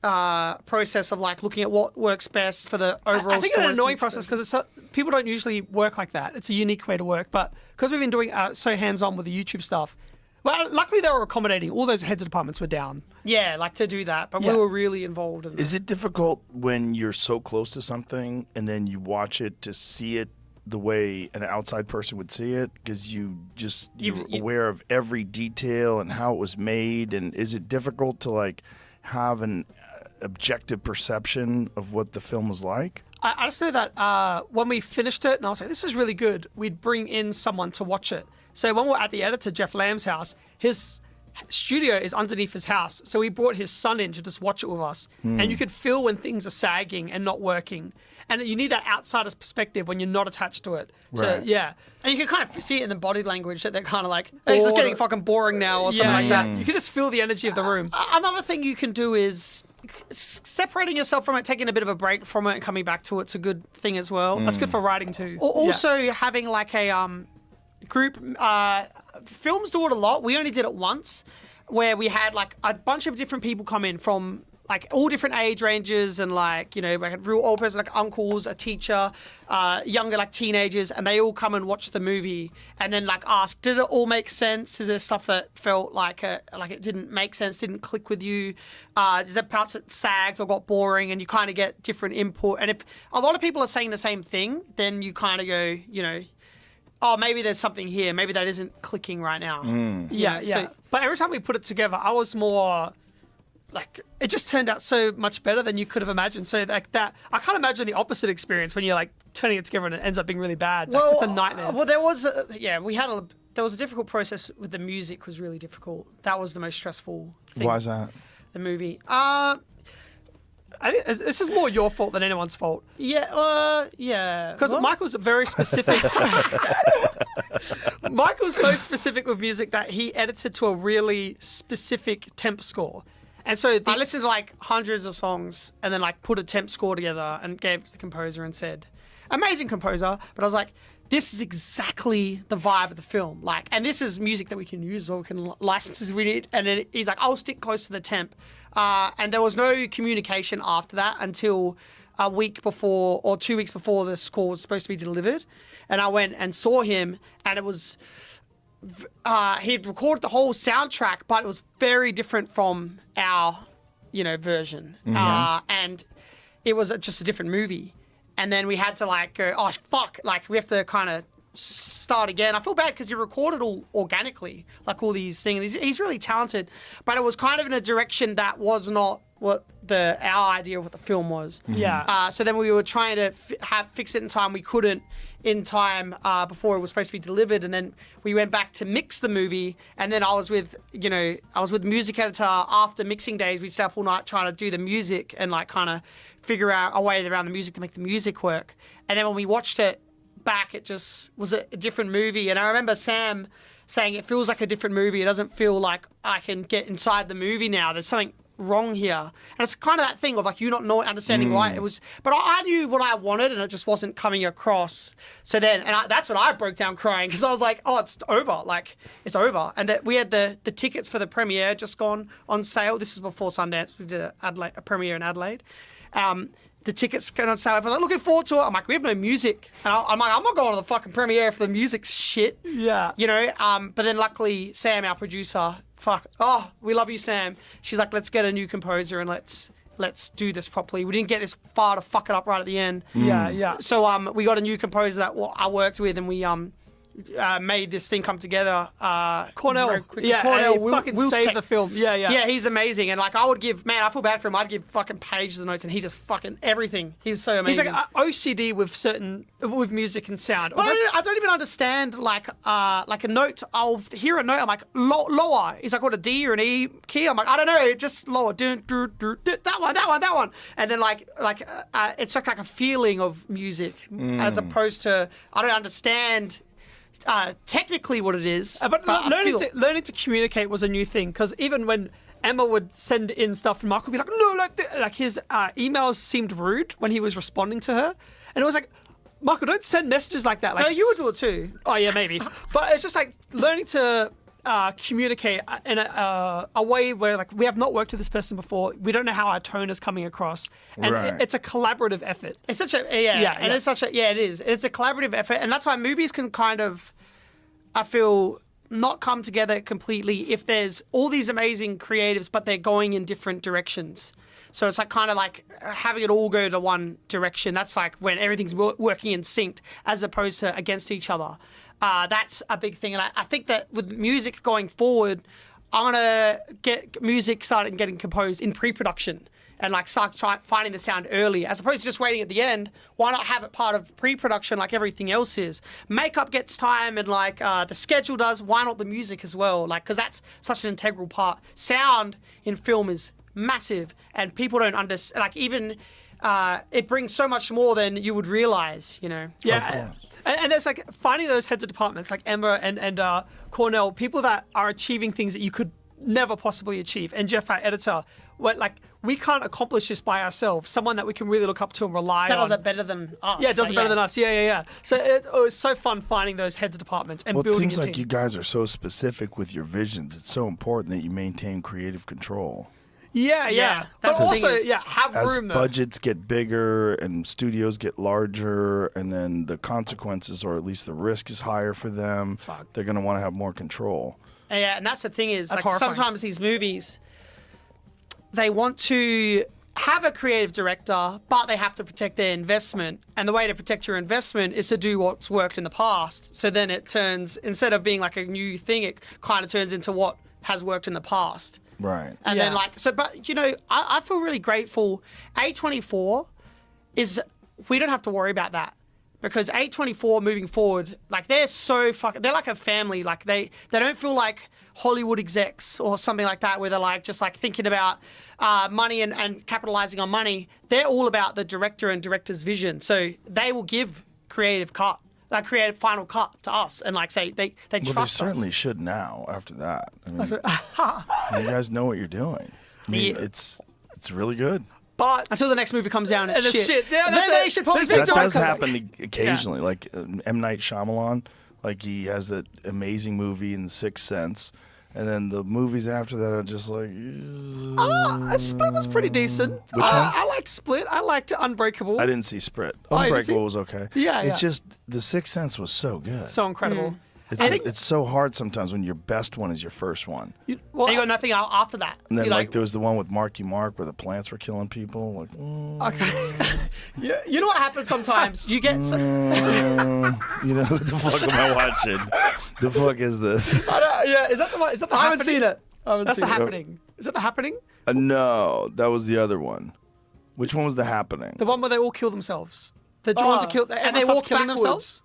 process of like looking at what works best for the overall. I think it's story an annoying process because people don't usually work like that. It's a unique way to work, but because we've been doing so hands-on with the YouTube stuff, well, luckily they were accommodating. All those heads of departments were down. Yeah, like to do that, but Yeah. we were really involved in Is it difficult when you're so close to something and then you watch it to see it the way an outside person would see it? Because you're aware of every detail and how it was made. And is it difficult to like have an objective perception of what the film was like? I just know that when we finished it, and I was like, this is really good, we'd bring in someone to watch it. So when we were at the editor, Jeff Lamb's house, his studio is underneath his house. So he brought his son in to just watch it with us. And you could feel when things are sagging and not working. And you need that outsider's perspective when you're not attached to it. Right. Yeah. And you can kind of see it in the body language that they're kind of like, hey, this is getting fucking boring now or something like that. You can just feel the energy of the room. Another thing you can do is separating yourself from it, taking a bit of a break from it and coming back to it's a good thing as well. That's good for writing too. Also having like a group, films do it a lot. We only did it once where we had like a bunch of different people come in from like all different age ranges and like, you know, like a real old person, like uncles, a teacher, younger, like teenagers, and they all come and watch the movie and then like ask, did it all make sense? Is there stuff that felt like it didn't make sense, didn't click with you? Is there parts that sagged or got boring? And you kind of get different input. And if a lot of people are saying the same thing, then you kind of go, you know, oh, maybe there's something here. Maybe that isn't clicking right now. Yeah. So, but every time we put it together, I was more like, it just turned out so much better than you could have imagined. So like that, I can't imagine the opposite experience when you're like turning it together and it ends up being really bad. Like, it's a nightmare. Well, there was a difficult process with the music. Was really difficult. That was the most stressful thing. Why is that? The movie. I think this is more your fault than anyone's fault. Yeah. Because Michael's very specific. Michael's so specific with music that he edited to a really specific temp score. And so I listened to like hundreds of songs and then like put a temp score together and gave it to the composer and said, amazing composer. But I was like, this is exactly the vibe of the film. Like, and this is music that we can use or we can license as we need. And then he's like, I'll stick close to the temp. And there was no communication after that until a week before or 2 weeks before the score was supposed to be delivered. And I went and saw him, and it was, he'd recorded the whole soundtrack, but it was very different from our, version. And it was just a different movie. And then we had to like go, oh, fuck, like we have to kind of start again. I feel bad because he recorded all organically, like all these things. He's really talented, but it was kind of in a direction that was not what our idea of what the film was. Yeah. So then we were trying to fix it in time. We couldn't in time before it was supposed to be delivered, and then we went back to mix the movie. And then I was with the music editor after mixing days. We'd stay up all night trying to do the music and like kind of figure out a way around the music to make the music work. And then when we watched it back, it just was a different movie. And I remember Sam saying it feels like a different movie. It doesn't feel like I can get inside the movie now. There's something wrong here? And it's kind of that thing of like you not understanding why it was. But I knew what I wanted, and it just wasn't coming across. So then, that's when I broke down crying because I was like, oh, it's over. Like it's over. And that we had the tickets for the premiere just gone on sale. This is before Sundance. We did a premiere in Adelaide. The tickets going on sale. I was like, looking forward to it. I'm like, we have no music. And I'm like, I'm not going to the fucking premiere for the music shit. Yeah. You know, but then luckily Sam, our producer, we love you, Sam. She's like, let's get a new composer and let's do this properly. We didn't get this far to fuck it up right at the end. Yeah. So we got a new composer that I worked with, and we made this thing come together. Cornell. Yeah, Cornell fucking saved the film. Yeah. Yeah, he's amazing. And like, I feel bad for him. I'd give fucking pages of notes, and he just fucking everything. He's so amazing. He's like OCD with music and sound. But I don't even understand like a note. I'll hear a note. I'm like lower. He's like, what, a D or an E key? I'm like, I don't know, just lower. That one. And then it's like a feeling of music as opposed to I don't understand. Technically what it is. But learning to communicate was a new thing, because even when Emma would send in stuff and Mark would be like, no, like his emails seemed rude when he was responding to her. And it was like, Michael, don't send messages like that. Like, no, you would do it too. Oh, yeah, maybe. But it's just like learning to communicate in a way where like we have not worked with this person before. We don't know how our tone is coming across. And it's a collaborative effort. It's such a, it is. It's a collaborative effort. And that's why movies can kind of, I feel, not come together completely if there's all these amazing creatives, but they're going in different directions. So it's like kind of like having it all go to one direction. That's like when everything's working in sync as opposed to against each other. That's a big thing. And I think that with music going forward, I'm going to get music started and getting composed in pre-production and like start finding the sound early as opposed to just waiting at the end. Why not have it part of pre-production like everything else is? Makeup gets time and like the schedule does. Why not the music as well? Like, because that's such an integral part. Sound in film is massive and people don't understand. Like even it brings so much more than you would realize, you know? Yeah. And there's like finding those heads of departments like Emma and Cornell, people that are achieving things that you could never possibly achieve. And Jeff, our editor, we can't accomplish this by ourselves. Someone that we can really look up to and rely on. That does it better than us. Yeah, it does it better than us. Yeah. So it's so fun finding those heads of departments and building a team. It seems like you guys are so specific with your visions. It's so important that you maintain creative control. Yeah. But also, have room, though. As budgets get bigger and studios get larger, and then the consequences, or at least the risk, is higher for them, they're going to want to have more control. Yeah, and that's the thing is, that's like horrifying. Sometimes these movies, they want to have a creative director, but they have to protect their investment. And the way to protect your investment is to do what's worked in the past. So then it turns, instead of being like a new thing, it kind of turns into what has worked in the past. Right. And then but you know, I feel really grateful. A24 is, we don't have to worry about that. Because A24 moving forward, like they're like a family. Like they don't feel like Hollywood execs or something like that, where they're like just like thinking about money and capitalizing on money. They're all about the director and director's vision. So they will give creative final cut to us and like say they trust us. Well, they certainly should now after that. I mean, you guys know what you're doing. I mean, it's really good. But until the next movie comes down, it's shit. Yeah, they should probably that does happen occasionally. Like M. Night Shyamalan, like he has that amazing movie in The Sixth Sense, and then the movies after that are just like. Split was pretty decent. Which one? I liked Split. I liked Unbreakable. I didn't see Split. Oh, Unbreakable was okay. Yeah, it's just The Sixth Sense was so good. So incredible. It's so hard sometimes when your best one is your first one. And you got nothing after that. And then there was the one with Marky Mark where the plants were killing people. Like, okay. Yeah, you know what happens sometimes? You get. you know what the fuck am I watching? The fuck is this? Is that the one? Is that the? I haven't seen it. That's The Happening. Is that The Happening? No, that was the other one. Which one was The Happening? The one where they all kill themselves. They're drawn to kill, and they walk killing backwards. themselves.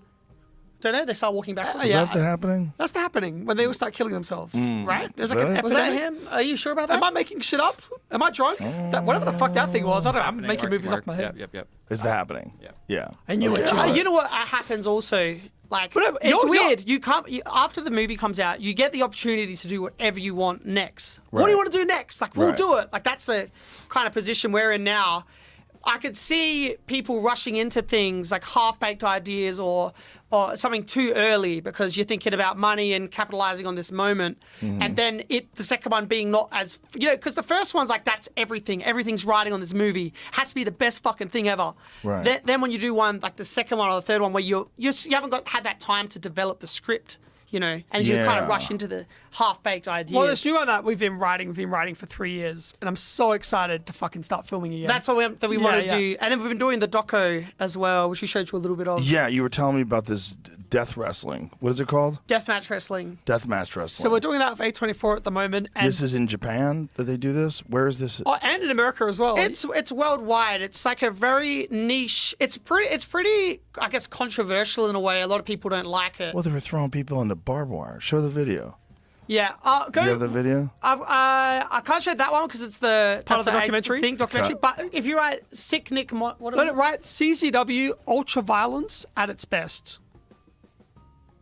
Don't they? They start walking backwards. Is that happening? That's happening when they all start killing themselves, right? There's like Really? an Was epidemic. that him? Are you sure about that? Am I making shit up? Am I drunk? Whatever the fuck that thing was, I don't know. I'm making movies off my head. Yep. Is that happening? Yeah. I knew it. You know what happens also? Like, it's weird. You can't. After the movie comes out, you get the opportunity to do whatever you want next. What do you want to do next? Like, we'll do it. Like, that's the kind of position we're in now. I could see people rushing into things like half-baked ideas or something too early because you're thinking about money and capitalizing on this moment. And then the second one being not as, because the first one's like, that's everything. Everything's riding on this movie. Has to be the best fucking thing ever. Right. Then when you do one, like the second one or the third one where you haven't had that time to develop the script, and you kind of rush into the half-baked idea. Well, this new one that we've been writing for 3 years, and I'm so excited to fucking start filming again. That's what we want to do. And then we've been doing the doco as well, which we showed you a little bit of. Yeah, you were telling me about this death wrestling. What is it called? Deathmatch wrestling. Deathmatch wrestling. So we're doing that with A24 at the moment. And this is in Japan that they do this? Where is this? Oh, and in America as well. It's worldwide. It's like a very niche. It's pretty, I guess, controversial in a way. A lot of people don't like it. Well, they were throwing people into barbed wire. Show the video. Yeah. Do you have the video? I can't show that one because it's the part of the documentary. Documentary. But if you write Sick Nick, let it write CZW Ultra Violence at its best.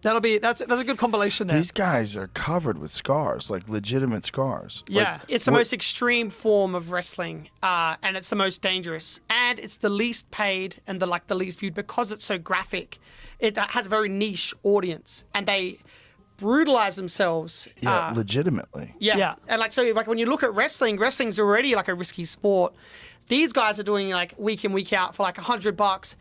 That's a good compilation there. These guys are covered with scars, like legitimate scars. Yeah, it's the most extreme form of wrestling, and it's the most dangerous, and it's the least paid and the least viewed because it's so graphic. It has a very niche audience, and they brutalize themselves. Yeah, legitimately. Yeah. And like when you look at wrestling's already like a risky sport. These guys are doing like week in, week out for like $100,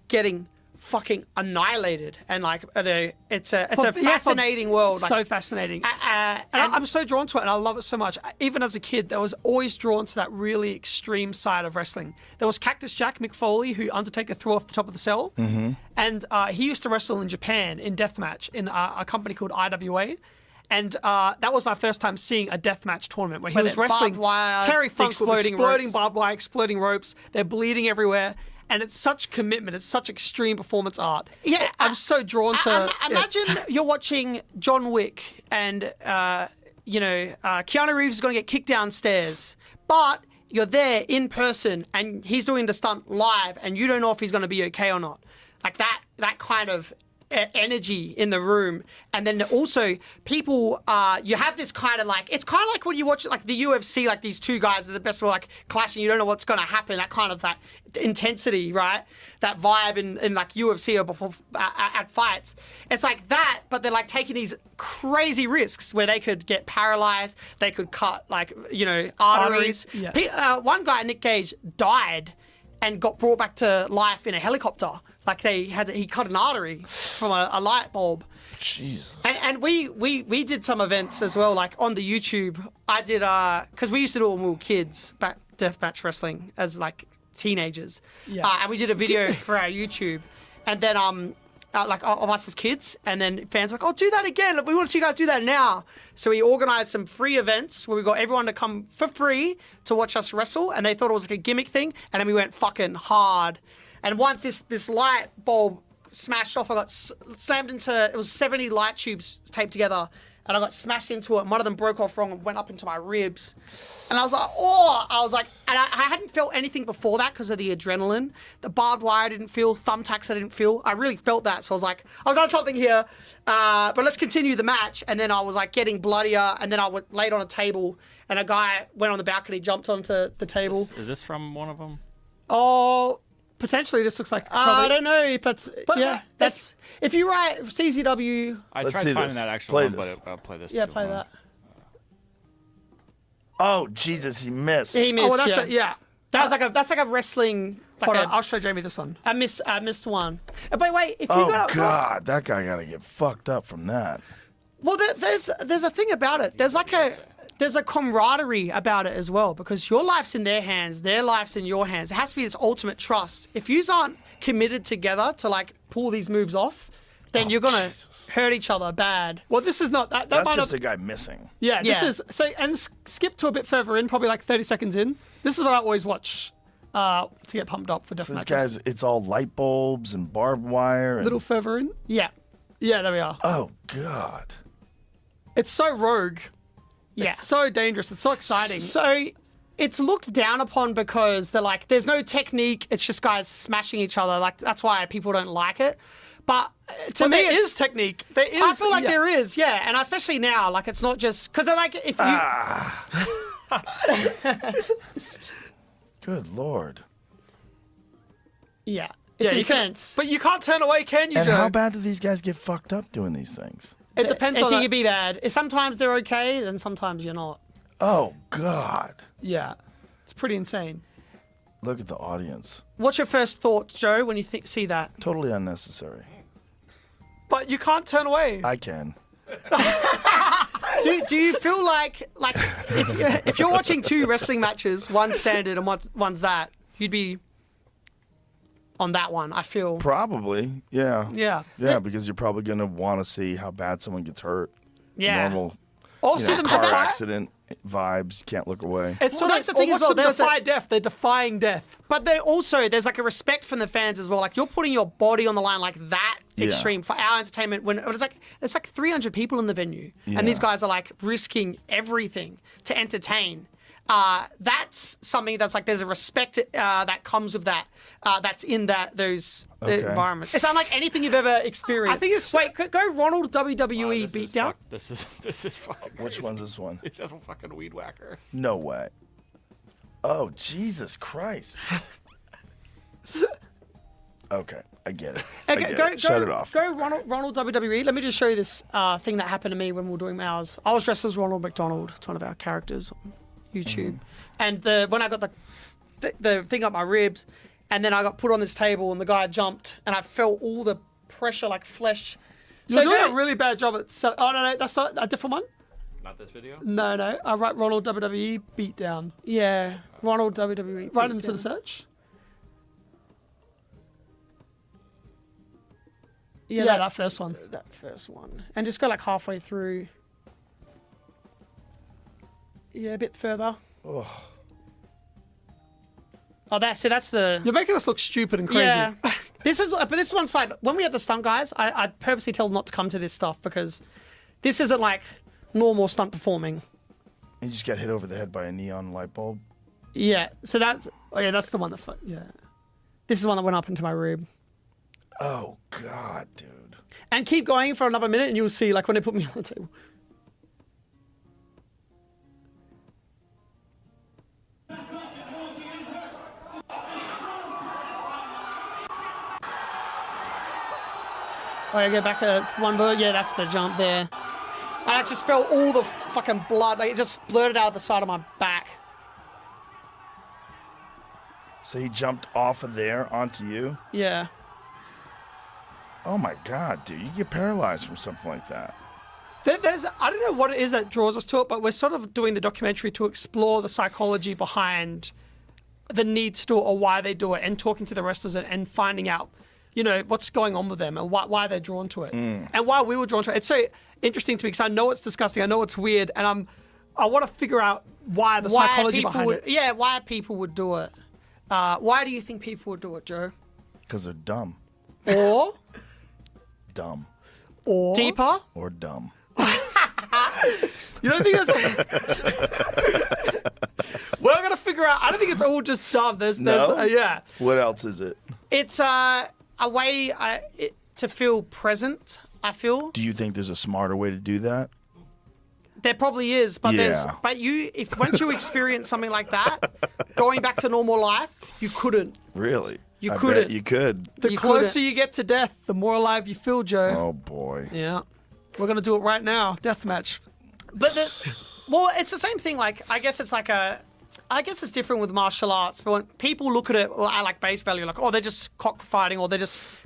getting fucking annihilated, and like it's a fascinating world. So fascinating. And I'm so drawn to it, and I love it so much. Even as a kid, I was always drawn to that really extreme side of wrestling. There was Cactus Jack Mick Foley, who Undertaker threw off the top of the cell, and he used to wrestle in Japan in deathmatch in a company called IWA. And that was my first time seeing a deathmatch tournament where he was wrestling Terry Funk, exploding barbed wire, exploding ropes. They're bleeding everywhere. And it's such commitment. It's such extreme performance art. Yeah, I'm so drawn to. Imagine you're watching John Wick, and Keanu Reeves is going to get kicked downstairs, but you're there in person, and he's doing the stunt live, and you don't know if he's going to be okay or not. Like that kind of energy in the room. And then also people, you have this kind of like, it's kind of like when you watch like the UFC, like these two guys are the best, like clashing, you don't know what's going to happen, that kind of that intensity, right? That vibe in like UFC or before at fights. It's like that, but they're like taking these crazy risks where they could get paralyzed, they could cut like, arteries. Yeah. One guy, Nick Gage, died and got brought back to life in a helicopter. Like he cut an artery from a light bulb. Jesus. And we did some events as well, like on the YouTube. I did because we used to do it when we were kids, deathmatch wrestling as like teenagers. Yeah. And we did a video for our YouTube, and then like of us as kids, and then fans were like, oh, do that again. We want to see you guys do that now. So we organized some free events where we got everyone to come for free to watch us wrestle, and they thought it was like a gimmick thing, and then we went fucking hard. And once this light bulb smashed off, I got slammed into, it was 70 light tubes taped together, and I got smashed into it, and one of them broke off wrong and went up into my ribs. And I was like, and I hadn't felt anything before that because of the adrenaline. The barbed wire I didn't feel, thumbtacks I didn't feel. I really felt that, so I was like, I've done something here, but let's continue the match. And then I was like getting bloodier, and then I laid on a table, and a guy went on the balcony, jumped onto the table. Is this from one of them? Oh... Potentially, this looks like. I don't know if that's. But that's. If you write CZW. I tried finding that actual one, but I'll play this. Yeah, too. play that. Oh Jesus, he missed. He missed. Oh, that's yeah. That's like a wrestling. Hold on, I'll show Jamie this one. I missed one. But wait, if you God, that guy gotta get fucked up from that. Well, there's a thing about it. There's a camaraderie about it as well, because your life's in their hands, their life's in your hands. It has to be this ultimate trust. If you aren't committed together to like pull these moves off, then you're gonna hurt each other bad. Well, this is not that. That's just a guy missing. Yeah, this is so. And skip to a bit further in, probably like 30 seconds in. This is what I always watch to get pumped up for deathmatch. So this guy's, it's all light bulbs and barbed wire. And... little further in. Yeah. Yeah, there we are. Oh God. It's so rogue. Yeah. It's so dangerous. It's so exciting. So it's looked down upon because they're like, there's no technique. It's just guys smashing each other. Like that's why people don't like it. But to me, there is technique. There is. I feel like there is, yeah, and especially now, like it's not just because they're like if you. Good Lord. Yeah, it's intense. But you can't turn away, can you, And Joe? how bad do these guys get fucked up doing these things? It depends It on can be bad. Sometimes they're okay, and sometimes you're not. Oh God. Yeah, it's pretty insane. Look at the audience. What's your first thought, Joe, when you see that? Totally unnecessary. But you can't turn away. I can. Do you feel like if you're watching two wrestling matches, one's standard and one's that, you'd be on that one? I feel Probably. Yeah. Yeah. Yeah, because you're probably gonna want to see how bad someone gets hurt. Yeah. Normal. Or you see know, them car defy. accident vibes. Can't look away. It's Well, sort that's of the thing or as watch well, them there's defy death. They're defying death. But there's like a respect from the fans as well. Like you're putting your body on the line like that Yeah. extreme for our entertainment. When it's like 300 people in the venue, Yeah. and these guys are like risking everything to entertain. That's something that's like there's a respect that comes with that. That's in those Okay. environments. It's unlike anything you've ever experienced. I think it's go Ronald WWE beatdown. This is fucking crazy. Which one's this one? It's just a fucking weed whacker. No way. Oh, Jesus Christ. Okay, I get it. I get it. Shut it off. Go Ronald WWE. Let me just show you this thing that happened to me when we were doing ours. I was dressed as Ronald McDonald. It's one of our characters on YouTube. And when I got the thing up my ribs, and then I got put on this table, and the guy jumped, and I felt all the pressure like flesh. You're doing a really bad job at. Oh no, that's not a different one. Not this video? No, I write Ronald WWE beatdown. Yeah, Ronald WWE. Right into the search. Yeah, that first one. That first one. And just go like halfway through. Yeah, a bit further. Oh. Oh, that's the. You're making us look stupid and crazy. Yeah. This is one side. When we have the stunt guys, I purposely tell them not to come to this stuff because this isn't like normal stunt performing. You just got hit over the head by a neon light bulb. Yeah. So that's. Oh yeah, that's the one that. Yeah. This is one that went up into my rib. Oh God, dude. And keep going for another minute, and you'll see like when they put me on the table. Oh, yeah, go back. It's one bullet. Yeah, that's the jump there. And I just felt all the fucking blood. Like, it just blurted out of the side of my back. So he jumped off of there onto you? Yeah. Oh my God, dude. You get paralyzed from something like that. There's I don't know what it is that draws us to it, but we're sort of doing the documentary to explore the psychology behind the need to do it or why they do it, and talking to the wrestlers and finding out, you know, what's going on with them and why they're drawn to it and why we were drawn to it. It's so interesting to me because I know it's disgusting, I know it's weird, and I want to figure out why the psychology behind it. Yeah, why people would do it. Why do you think people would do it, Joe? Because they're dumb. Or Dumb. or deeper? Or dumb. You don't think that's? We're gonna figure out. I don't think it's all just dumb. There's yeah. What else is it? It's a way to feel present, I feel. Do you think there's a smarter way to do that? There probably is, but Yeah. if once you experience something like that, going back to normal life, you couldn't. Really? You I couldn't. bet you could. The closer you get to death, the more alive you feel, Joe. Oh boy. Yeah. We're gonna do it right now. Death match. But well, it's the same thing. Like I guess it's it's different with martial arts. But when people look at it, well, I like base value, like they're just cockfighting, or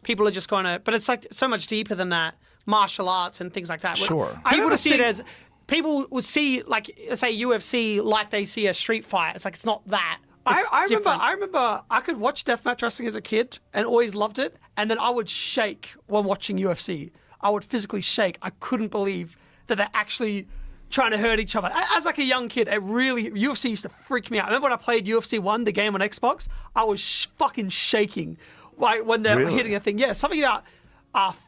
people are just going to. But it's like so much deeper than that. Martial arts and things like that. Sure. People would see it as people would see like say UFC like they see a street fight. It's like it's not that. I remember I could watch deathmatch wrestling as a kid and always loved it, and then I would shake when watching UFC. I would physically shake. I couldn't believe that they're actually trying to hurt each other. As like a young kid, UFC used to freak me out. I remember when I played UFC 1, the game on Xbox, I was fucking shaking like when they're hitting a thing. Yeah, something about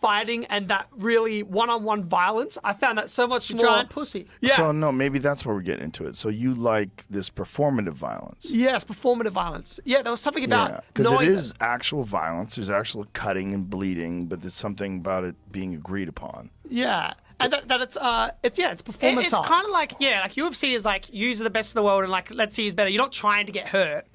fighting and that really one-on-one violence. I found that so much more. Giant pussy. Yeah. So no, maybe that's where we're getting into it. So you like this performative violence? Yes, performative violence. Yeah, there was something about because it knowing is actual violence. There's actual cutting and bleeding, but there's something about it being agreed upon. Yeah. And that it's performance It's art. kind of like UFC is like use the best of the world and like let's see who's better. You're not trying to get hurt,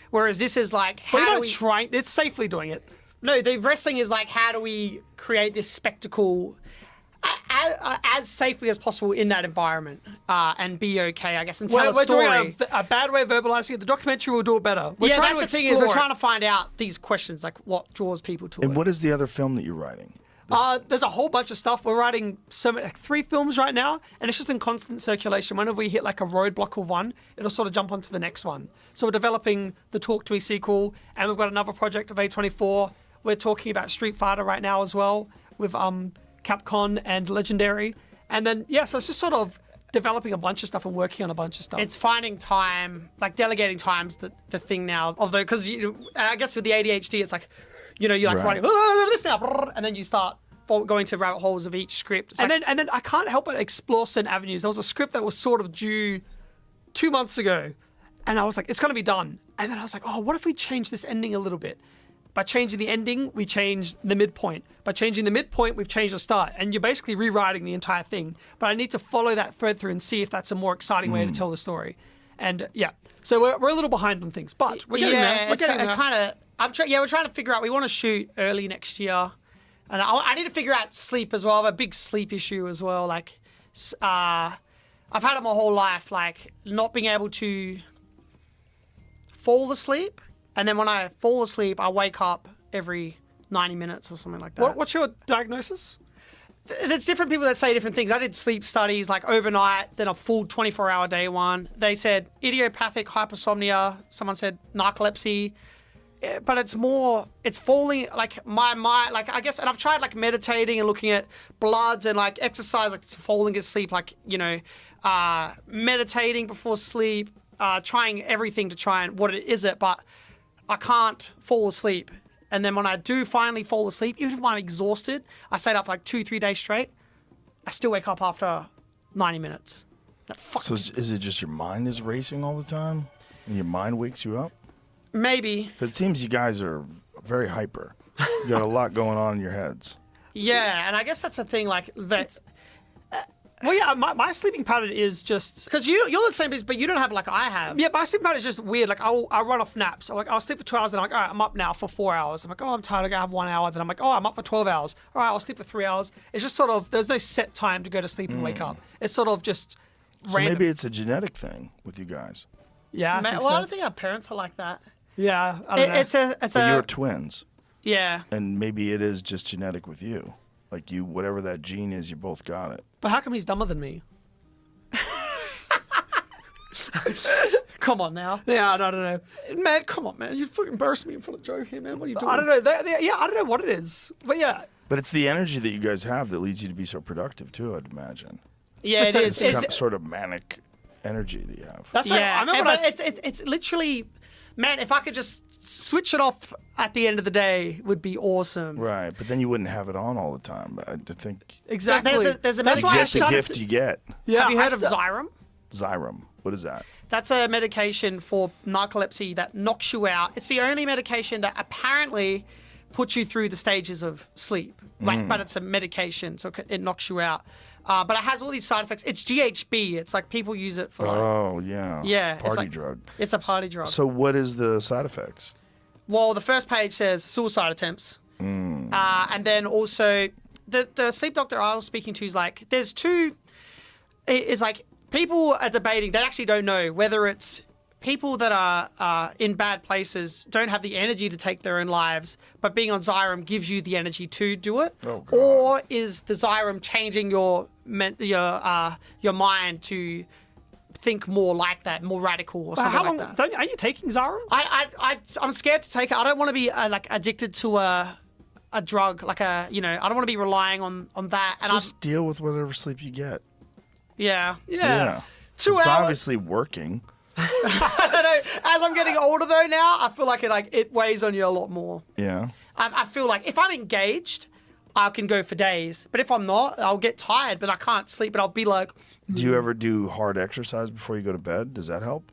whereas this is like Well, how you're do not we trying. It's safely doing it. No, the wrestling is like how do we create this spectacle as safely as possible in that environment and be okay, I guess, and tell a story. We're doing a bad way of verbalizing it. The documentary will do it better. We're trying that's to the thing is we're explore trying to find out these questions, like what draws people to it. And what is the other film that you're writing? There's a whole bunch of stuff. We're writing like 3 films right now, and it's just in constant circulation. Whenever we hit like a roadblock of one, it'll sort of jump onto the next one. So we're developing the Talk to Me sequel, and we've got another project of A24. We're talking about Street Fighter right now as well with Capcom and Legendary. And then, so it's just sort of developing a bunch of stuff and working on a bunch of stuff. It's finding time, like delegating time's the thing now. Although, because I guess with the ADHD, it's like, you're like writing this now, and then you start going to rabbit holes of each script. It's and then I can't help but explore certain avenues. There was a script that was sort of due 2 months ago, and I was like, it's going to be done. And then I was like, oh, what if we change this ending a little bit? By changing the ending, we changed the midpoint. By changing the midpoint, we've changed the start. And you're basically rewriting the entire thing. But I need to follow that thread through and see if that's a more exciting way to tell the story. And so we're a little behind on things, but we're getting there. We're getting there. We're trying to figure out. We want to shoot early next year, and I need to figure out sleep as well. I have a big sleep issue as well. Like, I've had it my whole life, like not being able to fall asleep, and then when I fall asleep, I wake up every 90 minutes or something like that. What's your diagnosis? There's different people that say different things. I did sleep studies like overnight, then a full 24-hour day one. They said idiopathic hypersomnia. Someone said narcolepsy. But it's falling, like my mind, like I guess, and I've tried like meditating and looking at bloods and like exercise, like falling asleep, like, meditating before sleep, trying everything to try and what it is it, but I can't fall asleep. And then when I do finally fall asleep, even if I'm exhausted, I stayed up for like 2-3 days straight, I still wake up after 90 minutes. So is it just your mind is racing all the time? And your mind wakes you up? Maybe. Because it seems you guys are very hyper. You got a lot going on in your heads. Yeah, and I guess that's the thing, like, that... Well, yeah, my sleeping pattern is just... Because you're the same, but you don't have like I have. Yeah, my sleeping pattern is just weird. Like, I'll run off naps. I'll sleep for 2 hours, and I'm like, all right, I'm up now for 4 hours. I'm like, oh, I'm tired, I gotta have 1 hour. Then I'm like, oh, I'm up for 12 hours. All right, I'll sleep for 3 hours. It's just sort of, there's no set time to go to sleep and wake up. It's sort of just So random. maybe it's a genetic thing with you guys. Yeah, I don't think our parents are like that. Yeah, I don't know. It's But you're twins. Yeah. And maybe it is just genetic with you. Like you, whatever that gene is, you both got it. But how come he's dumber than me? Come on now. Yeah, I don't know. Man, come on, man. You fucking embarrassed me in front of Joe here, man. What are you doing? I don't know. I don't know what it is. But yeah. But it's the energy that you guys have that leads you to be so productive too, I'd imagine. Yeah, it is. It's kind of sort of manic energy that you have. That's it's literally, man, if I could just switch it off at the end of the day would be awesome. Right, but then you wouldn't have it on all the time. But I think exactly. There's a that's why the gift you get. Yeah, have you heard of Xyrem? Xyrem. What is that? That's a medication for narcolepsy that knocks you out. It's the only medication that apparently puts you through the stages of sleep. But it's a medication, so it knocks you out. But it has all these side effects. It's GHB. It's like people use it for like... Oh, yeah. Yeah. Party drug. It's a party drug. So what is the side effects? Well, the first page says suicide attempts. And then also, the sleep doctor I was speaking to is like, there's two... It's like, people are debating. They actually don't know whether it's people that are in bad places don't have the energy to take their own lives, but being on Xyrem gives you the energy to do it. Oh, God. Or is the Xyrem changing your mind to think more like that, more radical or something how like long, that? Are you taking Xyrem? I'm scared to take it. I don't want to be like addicted to a drug, like I don't want to be relying on that. And just deal with whatever sleep you get. Yeah. 2 hours. It's obviously working. I don't know. As I'm getting older though now, I feel like it weighs on you a lot more. Yeah. I feel like if I'm engaged, I can go for days. But if I'm not, I'll get tired, but I can't sleep. But I'll be like. Do you ever do hard exercise before you go to bed? Does that help?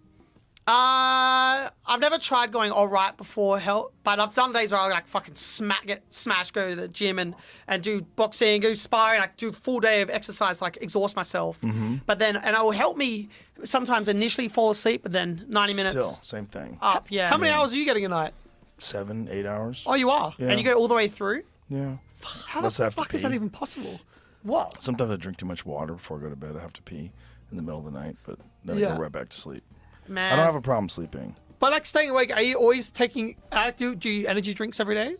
I've never tried going all right before help, but I've done days where I like fucking smash, go to the gym and do boxing, go sparring, like do a full day of exercise, like exhaust myself. But then, and it will help me sometimes initially fall asleep, but then 90 minutes. Still, same thing. Up, yeah. How many hours are you getting a night? 7, 8 hours. Oh, you are? Yeah. And you go all the way through? Yeah. How Unless the I have to fuck is that pee. even possible? What? Sometimes I drink too much water before I go to bed. I have to pee in the middle of the night, but then I Yeah. go right back to sleep. Man. I don't have a problem sleeping. But like staying awake, are you always taking? Do you energy drinks every day?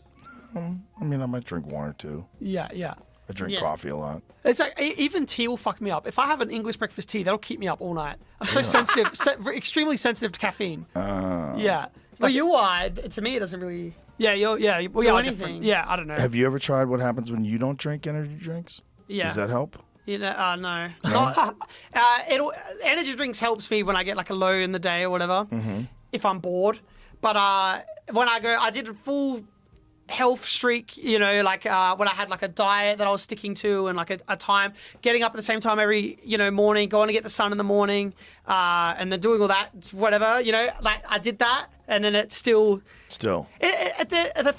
I mean, I might drink 1 or 2. Yeah, yeah. I drink Yeah. coffee a lot. It's like even tea will fuck me up. If I have an English breakfast tea, that'll keep me up all night. I'm so sensitive, extremely sensitive to caffeine. Yeah. It's Well, like- you are, but to me it doesn't really. Yeah, well, Do yeah, anything. different. Yeah, I don't know. Have you ever tried what happens when you don't drink energy drinks? Yeah. Does that help? You know, no. Not, energy drinks helps me when I get like a low in the day or whatever, if I'm bored. But when I did a full health streak, you know, like when I had like a diet that I was sticking to and like a time, getting up at the same time every, morning, going to get the sun in the morning, and then doing all that, whatever, like I did that, and then it's still. The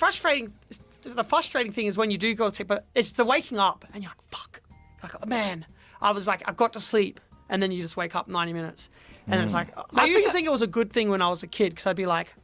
frustrating thing is when you do go to sleep, but it's the waking up and you're like, fuck. Like, man, I was like, I got to sleep, and then you just wake up 90 minutes. And it's like, I used to think it was a good thing when I was a kid, because I'd be like,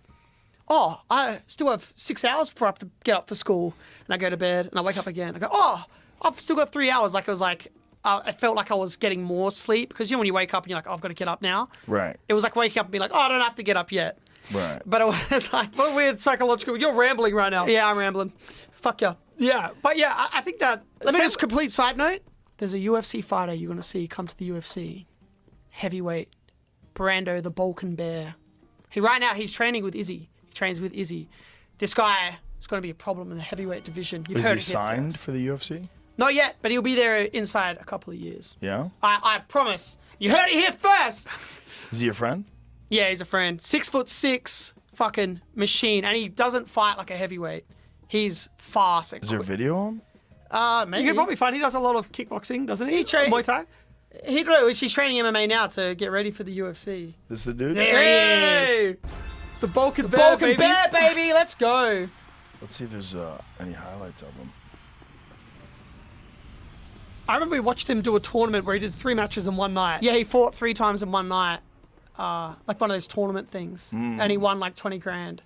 oh, I still have 6 hours before I have to get up for school, and I go to bed, and I wake up again. I go, oh, I've still got 3 hours. Like, it was like, I felt like I was getting more sleep, because when you wake up and you're like, oh, I've got to get up now. Right. It was like waking up and being like, oh, I don't have to get up yet. Right. But it was like, what a weird psychological. You're rambling right now. Yeah, I'm rambling. Fuck yeah. Yeah, but yeah, I think that. Let me just complete side note. There's a UFC fighter you're going to see come to the UFC. Heavyweight. Brando the Balkan Bear. Right now, he's training with Izzy. He trains with Izzy. This guy is going to be a problem in the heavyweight division. You've Is heard he it here signed first. for the UFC? Not yet, but he'll be there inside a couple of years. Yeah? I promise. You heard it here first. Is he your friend? Yeah, he's a friend. 6'6", fucking machine. And he doesn't fight like a heavyweight. He's fast. Is there video on him? Maybe. You can probably find he does a lot of kickboxing, doesn't he? Muay Thai. She's training MMA now to get ready for the UFC. This is the dude? There he is. The Balkan Bear, Balkan baby. Bear, baby. Let's go. Let's see if there's any highlights of him. I remember we watched him do a tournament where he did 3 matches in one night. Yeah, he fought 3 times in one night. Like one of those tournament things. And he won like 20 grand.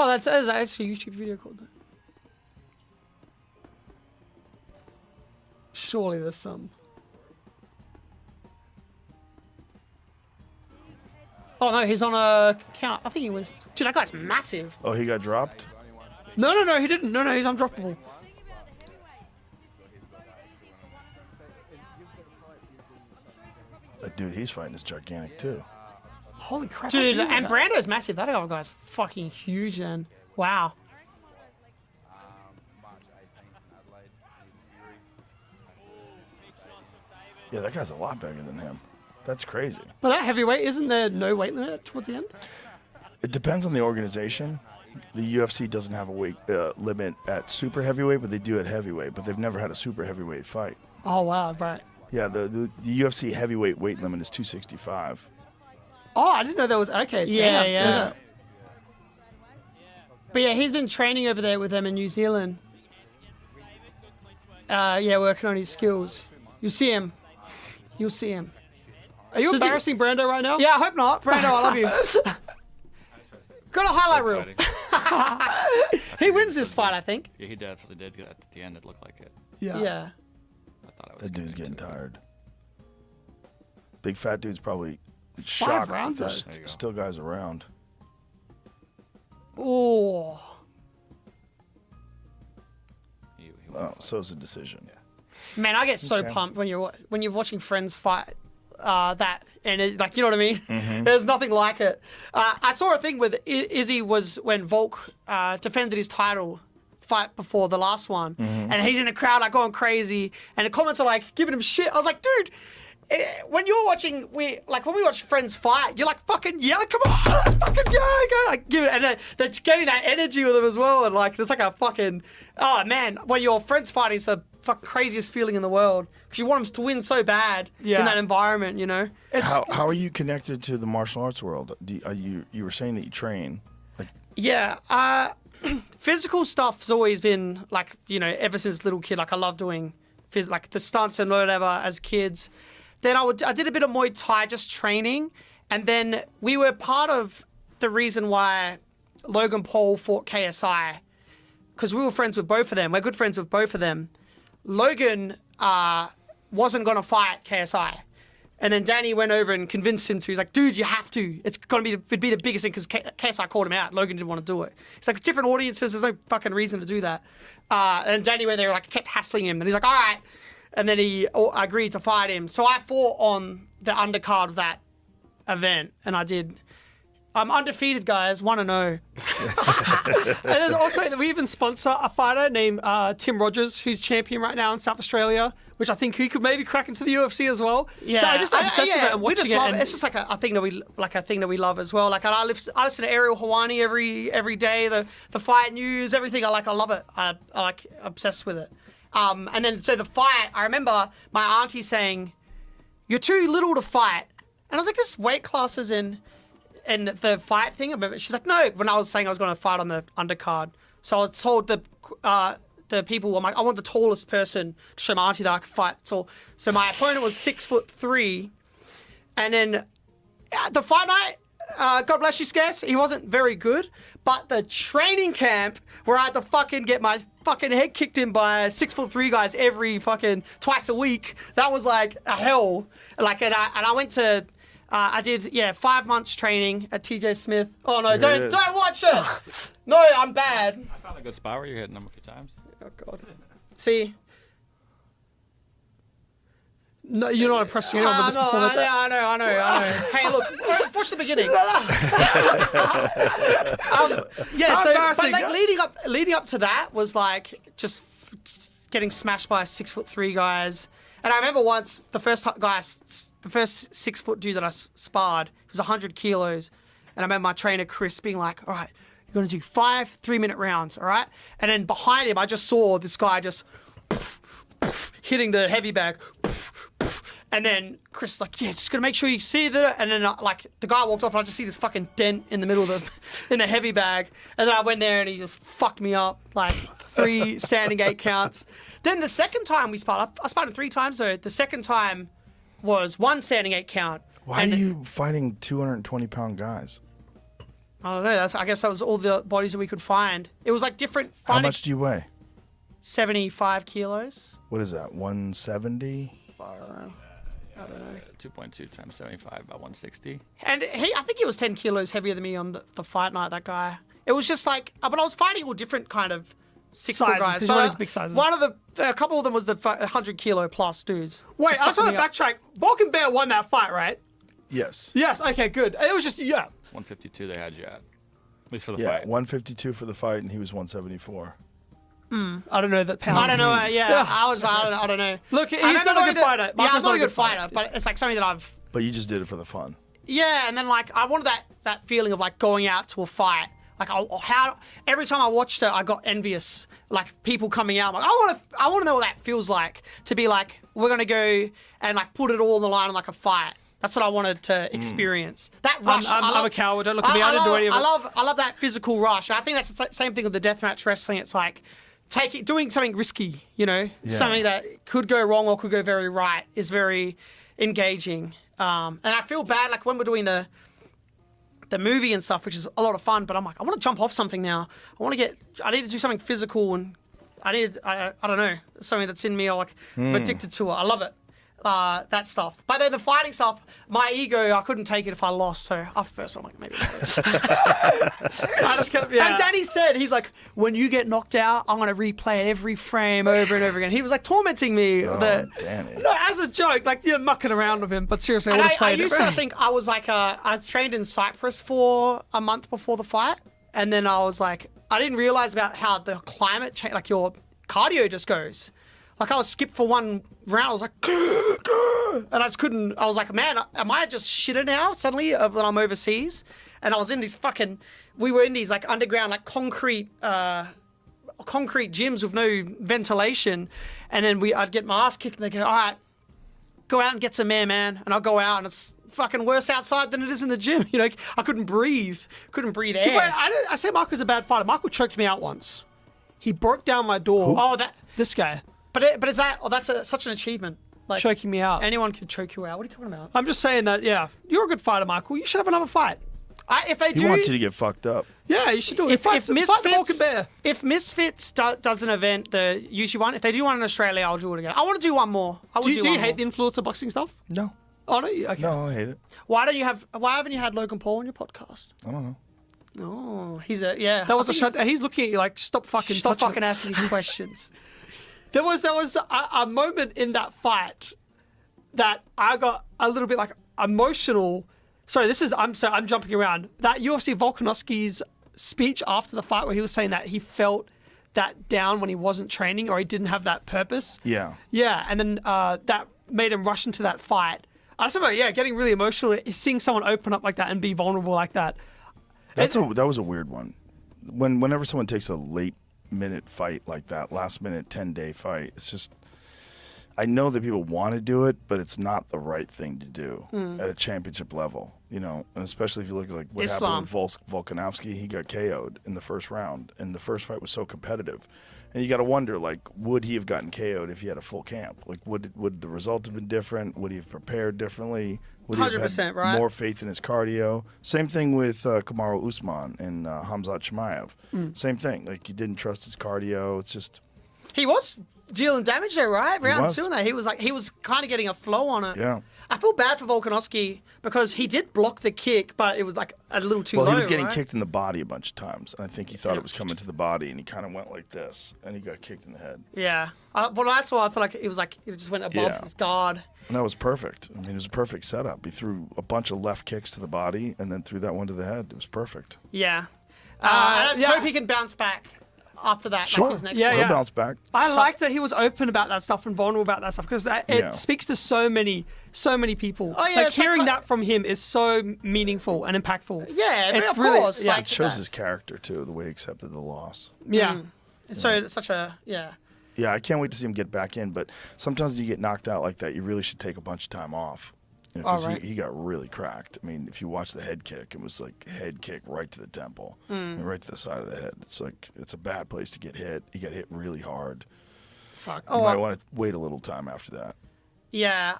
Oh, that's actually a YouTube video called that. Surely there's some. Oh no, he's on a count. I think he was. Dude, that guy's massive. Oh, he got dropped? No, he didn't. No, he's undroppable. That dude he's fighting is gigantic too. Holy crap. Dude, and Brando's massive. That other guy's fucking huge then. Wow. Yeah, that guy's a lot bigger than him. That's crazy. But at heavyweight, isn't there no weight limit towards the end? It depends on the organization. The UFC doesn't have a weight limit at super heavyweight, but they do at heavyweight. But they've never had a super heavyweight fight. Oh, wow, right. Yeah, the UFC heavyweight weight limit is 265. Oh, I didn't know that was. Okay, Yeah, damn. yeah. Is it? But yeah, he's been training over there with them in New Zealand. Yeah, working on his skills. You'll see him. You'll see him. Are you Does he- embarrassing Brando right now? Yeah, I hope not. Brando, I love you. Got a highlight reel. He wins this fight, I think. Yeah, he definitely did. At the end, it looked like it. Yeah. Yeah. I thought I was That dude's getting too. tired. Big fat dude's probably shocked that rounds, there's though. There you go. still guys around. Oh. He Oh, so it's a decision. Man, I get so Okay. pumped when you're watching friends fight that, and it, like, you know what I mean. There's nothing like it. I saw a thing with Izzy was when Volk defended his title fight before the last one, and he's in the crowd like going crazy, and the comments are like giving him shit. I was like, dude, when you're watching, when we watch friends fight, you're like fucking yelling, come on, let's fucking go, like give it, and they're getting that energy with them as well, and like there's like a fucking, oh man, when your friends fighting is the fucking craziest feeling in the world because you want them to win so bad in that environment, you know. How are you connected to the martial arts world? You were saying that you train. Yeah, physical stuff's always been like, you know, ever since little kid. Like I love doing like the stunts and whatever as kids. Then I did a bit of Muay Thai, just training, and then we were part of the reason why Logan Paul fought KSI, because we were friends with both of them. We're good friends with both of them. Logan wasn't going to fight KSI. And then Danny went over and convinced him to. He's like, dude, you have to. It's going to be the biggest thing because KSI called him out. Logan didn't want to do it. It's like different audiences. There's no fucking reason to do that. And Danny went there, like, kept hassling him. And he's like, all right. And then he agreed to fight him. So I fought on the undercard of that event. And I did. I'm undefeated, guys. 1-0. And there's also, we even sponsor a fighter named Tim Rogers, who's champion right now in South Australia, which I think he could maybe crack into the UFC as well. Yeah, so I just obsessed with it and watching it. It's just like a thing that we love as well. Like I listen to Ariel Hawani every day. The fight news, everything. I love it. I like obsessed with it. And then so the fight. I remember my auntie saying, "You're too little to fight," and I was like, "This weight classes in." And the fight thing, she's like, no. When I was saying I was going to fight on the undercard, so I was told the people, I'm like, I want the tallest person to show my auntie that I could fight. So my opponent was 6'3", and then the fight night, God bless you, Scarce, he wasn't very good. But the training camp where I had to fucking get my fucking head kicked in by 6'3" guys every fucking twice a week, that was like a hell. Like, and I went to. I did 5 months training at TJ Smith. Oh no, don't watch it. No, I'm bad. I found a good spot where you're hitting them a few times. Oh god. See. No, you're not impressing anyone with this performance. I know. Hey, look, watch the beginning. But like leading up to that was like just getting smashed by 6'3" guys. And I remember once the first 6 foot dude that I sparred, he was 100 kilos. And I remember my trainer, Chris, being like, all right, you're going to do 5 3-minute rounds, all right? And then behind him, I just saw this guy just hitting the heavy bag. And then Chris is like, yeah, just going to make sure you see that. And then the guy walked off and I just see this fucking dent in the middle of in the heavy bag. And then I went there and he just fucked me up, like 3 standing 8 counts. Then the second time we sparred, I sparred him 3 times though. The second time was 1 standing 8 count. Why are you fighting 220-pound guys? I don't know. I guess that was all the bodies that we could find. It was like different. How much do you weigh? 75 kilos. What is that? 170? I don't know. 2.2 times 75, about 160. And I think he was 10 kilos heavier than me on the fight night. That guy. It was just like, but I was fighting all different kind of 6 foot guys. But big sizes. A couple of them was the 100 kilo plus dudes. Wait, I just want to backtrack. Balkan Bear won that fight, right? Yes. Yes. Okay. Good. It was just 152 they had you at least for the fight. 152 for the fight, and he was 174. I don't know that pounds. I don't know. I don't know. Look, he's not a good fighter. I'm not a good fighter, but it's like something that I've. But you just did it for the fun. Yeah, and then like I wanted that feeling of like going out to a fight. Like every time I watched it, I got envious. Like people coming out, I'm like I want to know what that feels like to be like we're gonna go and like put it all on the line in like a fight. That's what I wanted to experience. That rush. I'm a coward. Don't look at me. I didn't do any of it. I love that physical rush. I think that's the same thing with the deathmatch wrestling. It's like doing something risky. You know, something that could go wrong or could go very right is very engaging. And I feel bad like when we're doing the movie and stuff, which is a lot of fun, but I'm like, I want to jump off something now. I need to do something physical, and I don't know, something that's in me, or like I'm addicted to it. I love it. That stuff. But then the fighting stuff, my ego, I couldn't take it if I lost, so after first I'm like, maybe not. I just kept, And Danny said, he's like, when you get knocked out, I'm going to replay it every frame over and over again. He was like tormenting me. Danny. No, as a joke, like you're mucking around with him, but seriously, I used to think I was like, I was trained in Cyprus for a month before the fight, and then I was like, I didn't realize about how the climate change, like your cardio just goes. Like I was skipped for one round. I was like, and I just couldn't. I was like, man, am I just shitter now suddenly when I'm overseas? And I was in these we were in these like underground, like concrete gyms with no ventilation. And then I'd get my ass kicked and they'd go, all right, go out and get some air, man. And I'll go out and it's fucking worse outside than it is in the gym. You know, I couldn't breathe air. Wait, I say Michael's a bad fighter. Michael choked me out once. He broke down my door. Who? Oh, this guy. But is that? Oh, that's such an achievement. Like choking me out. Anyone could choke you out. What are you talking about? I'm just saying that. Yeah, you're a good fighter, Michael. You should have another fight. If they He wants you to get fucked up. Yeah, you should do it. If Misfits does an event, the usually one, if they do one in Australia, I'll do it again. I want to do one more. Do you hate the influencer boxing stuff? No. Oh, no? Okay. No, I hate it. Why haven't you had Logan Paul on your podcast? I don't know. Oh, yeah. That was a shut. He's looking at you like, stop fucking asking these questions. There was a moment in that fight that I got a little bit like emotional. Sorry, I'm jumping around. That UFC Volkanovski's speech after the fight where he was saying that he felt that down when he wasn't training or he didn't have that purpose. Yeah. Yeah, and then that made him rush into that fight. I just remember, getting really emotional, seeing someone open up like that and be vulnerable like that. That was a weird one. Whenever someone takes a late-minute fight like that, last-minute 10-day fight, it's just... I know that people want to do it, but it's not the right thing to do at a championship level, you know. And especially if you look at like what happened with Volkanovski, he got KO'd in the first round, and the first fight was so competitive. And you got to wonder, like, would he have gotten KO'd if he had a full camp? Like, would the result have been different? Would he have prepared differently? Would he have 100%, right? more faith in his cardio? Same thing with Kamaru Usman and Khamzat Chimaev. Same thing. Like, he didn't trust his cardio. It's just... He was dealing damage there, right? Round two, he was kind of getting a flow on it. Yeah. I feel bad for Volkanovski because he did block the kick, but it was like a little too low. Well, he was getting right? kicked in the body a bunch of times, and I think he thought it was coming to the body, and he kind of went like this, and he got kicked in the head. Yeah. Well, that's why I feel like it just went above his guard. And that was perfect. I mean, it was a perfect setup. He threw a bunch of left kicks to the body, and then threw that one to the head. It was perfect. Yeah. I just hope he can bounce back after that. Sure. Like his next He'll bounce back. I like that he was open about that stuff and vulnerable about that stuff because it speaks to so many people. Oh, yeah, like hearing that from him is so meaningful and impactful. Yeah, it's of really, course. Yeah. It shows his character, too, the way he accepted the loss. Yeah. So it's such a, Yeah, I can't wait to see him get back in, but sometimes when you get knocked out like that, you really should take a bunch of time off. You know, 'cause he got really cracked. I mean, if you watch the head kick, it was like head kick right to the temple, and right to the side of the head. It's like, it's a bad place to get hit. He got hit really hard. Fuck. You might want to wait a little time after that. Yeah.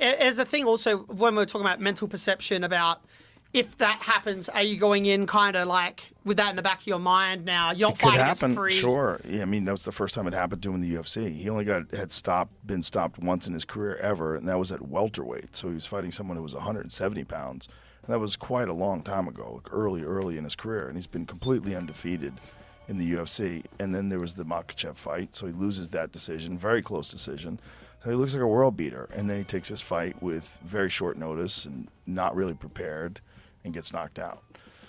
There's a thing also when we're talking about mental perception about if that happens, are you going in kind of like with that in the back of your mind now? You're not fighting as free. Sure. Yeah, I mean, that was the first time it happened to him in the UFC. He only been stopped once in his career ever, and that was at welterweight. So he was fighting someone who was 170 pounds. And that was quite a long time ago, like early in his career. And he's been completely undefeated in the UFC. And then there was the Makhachev fight, so he loses that decision, very close decision. So he looks like a world beater. And then he takes his fight with very short notice and not really prepared and gets knocked out.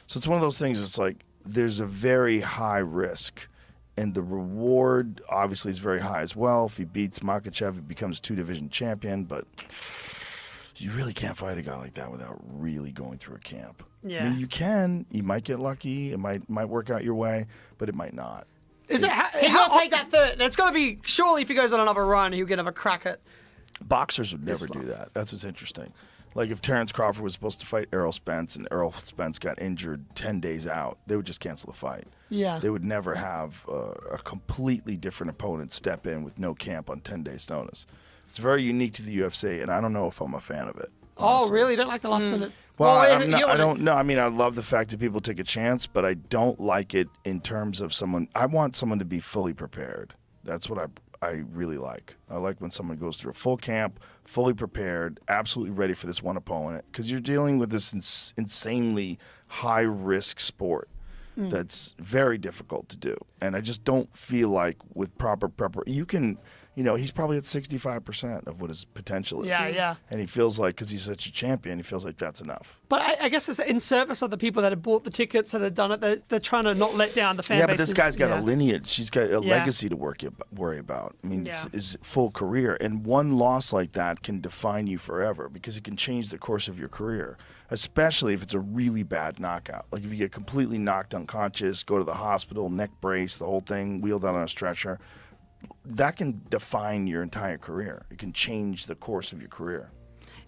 So it's one of those things where it's like there's a very high risk, and the reward obviously is very high as well. If he beats Makhachev, he becomes 2-division champion, but you really can't fight a guy like that without really going through a camp. Yeah. I mean, you can. You might get lucky. It might work out your way, but it might not. He's going to take that third. It's going to be, surely if he goes on another run, he'll get another crack at Boxers would never do that. That's what's interesting. Like if Terrence Crawford was supposed to fight Errol Spence and Errol Spence got injured 10 days out, they would just cancel the fight. Yeah. They would never have a completely different opponent step in with no camp on 10 days notice. It's very unique to the UFC, and I don't know if I'm a fan of it. Honestly. Oh, really? You don't like the last minute? Well, I don't know. I mean, I love the fact that people take a chance, but I don't like it in terms of someone. I want someone to be fully prepared. That's what I really like. I like when someone goes through a full camp, fully prepared, absolutely ready for this one opponent, because you're dealing with this insanely high-risk sport that's very difficult to do. And I just don't feel like with proper preparation, he's probably at 65% of what his potential is. Yeah, yeah. And he feels like, because he's such a champion, he feels like that's enough. But I guess it's in service of the people that have bought the tickets, that have done it. They're trying to not let down the fan base. Yeah, but this guy's got a lineage. He's got a Yeah. legacy to worry about. I mean, Yeah. it's his full career. And one loss like that can define you forever because it can change the course of your career, especially if it's a really bad knockout. Like if you get completely knocked unconscious, go to the hospital, neck brace, the whole thing, wheeled out on a stretcher. That can define your entire career. It can change the course of your career.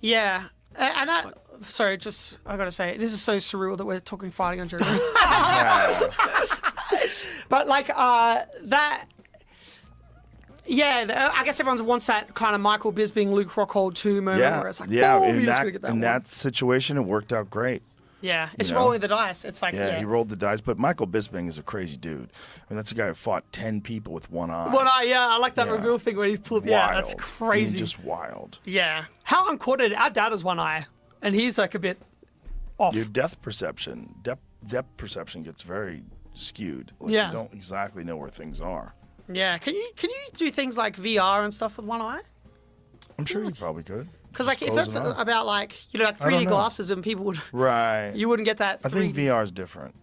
Yeah. And that, sorry, I gotta say, this is so surreal that we're talking fighting on Jeremy. But like that, yeah, I guess everyone wants that kind of Michael Bisping, Luke Rockhold 2 moment where it's like, boom, you're just gonna get that in one. that situation, it worked out great. Yeah, it's You know? rolling the dice. It's like, Yeah, he rolled the dice. But Michael Bisping is a crazy dude. I mean, that's a guy who fought 10 people with one eye. I like that reveal thing where he pulled. Yeah, that's Wild. crazy. I mean, just wild. Yeah. How uncoordinated. Our dad has one eye, and he's like a bit off. Your depth perception gets very skewed. Like, Yeah. You don't exactly know where things are. Yeah, can you do things like VR and stuff with one eye? I'm sure you probably could. Because Just like if close it's an eye. about like like I don't 3D know. glasses and people would Right. you wouldn't get that 3D. I think VR is different.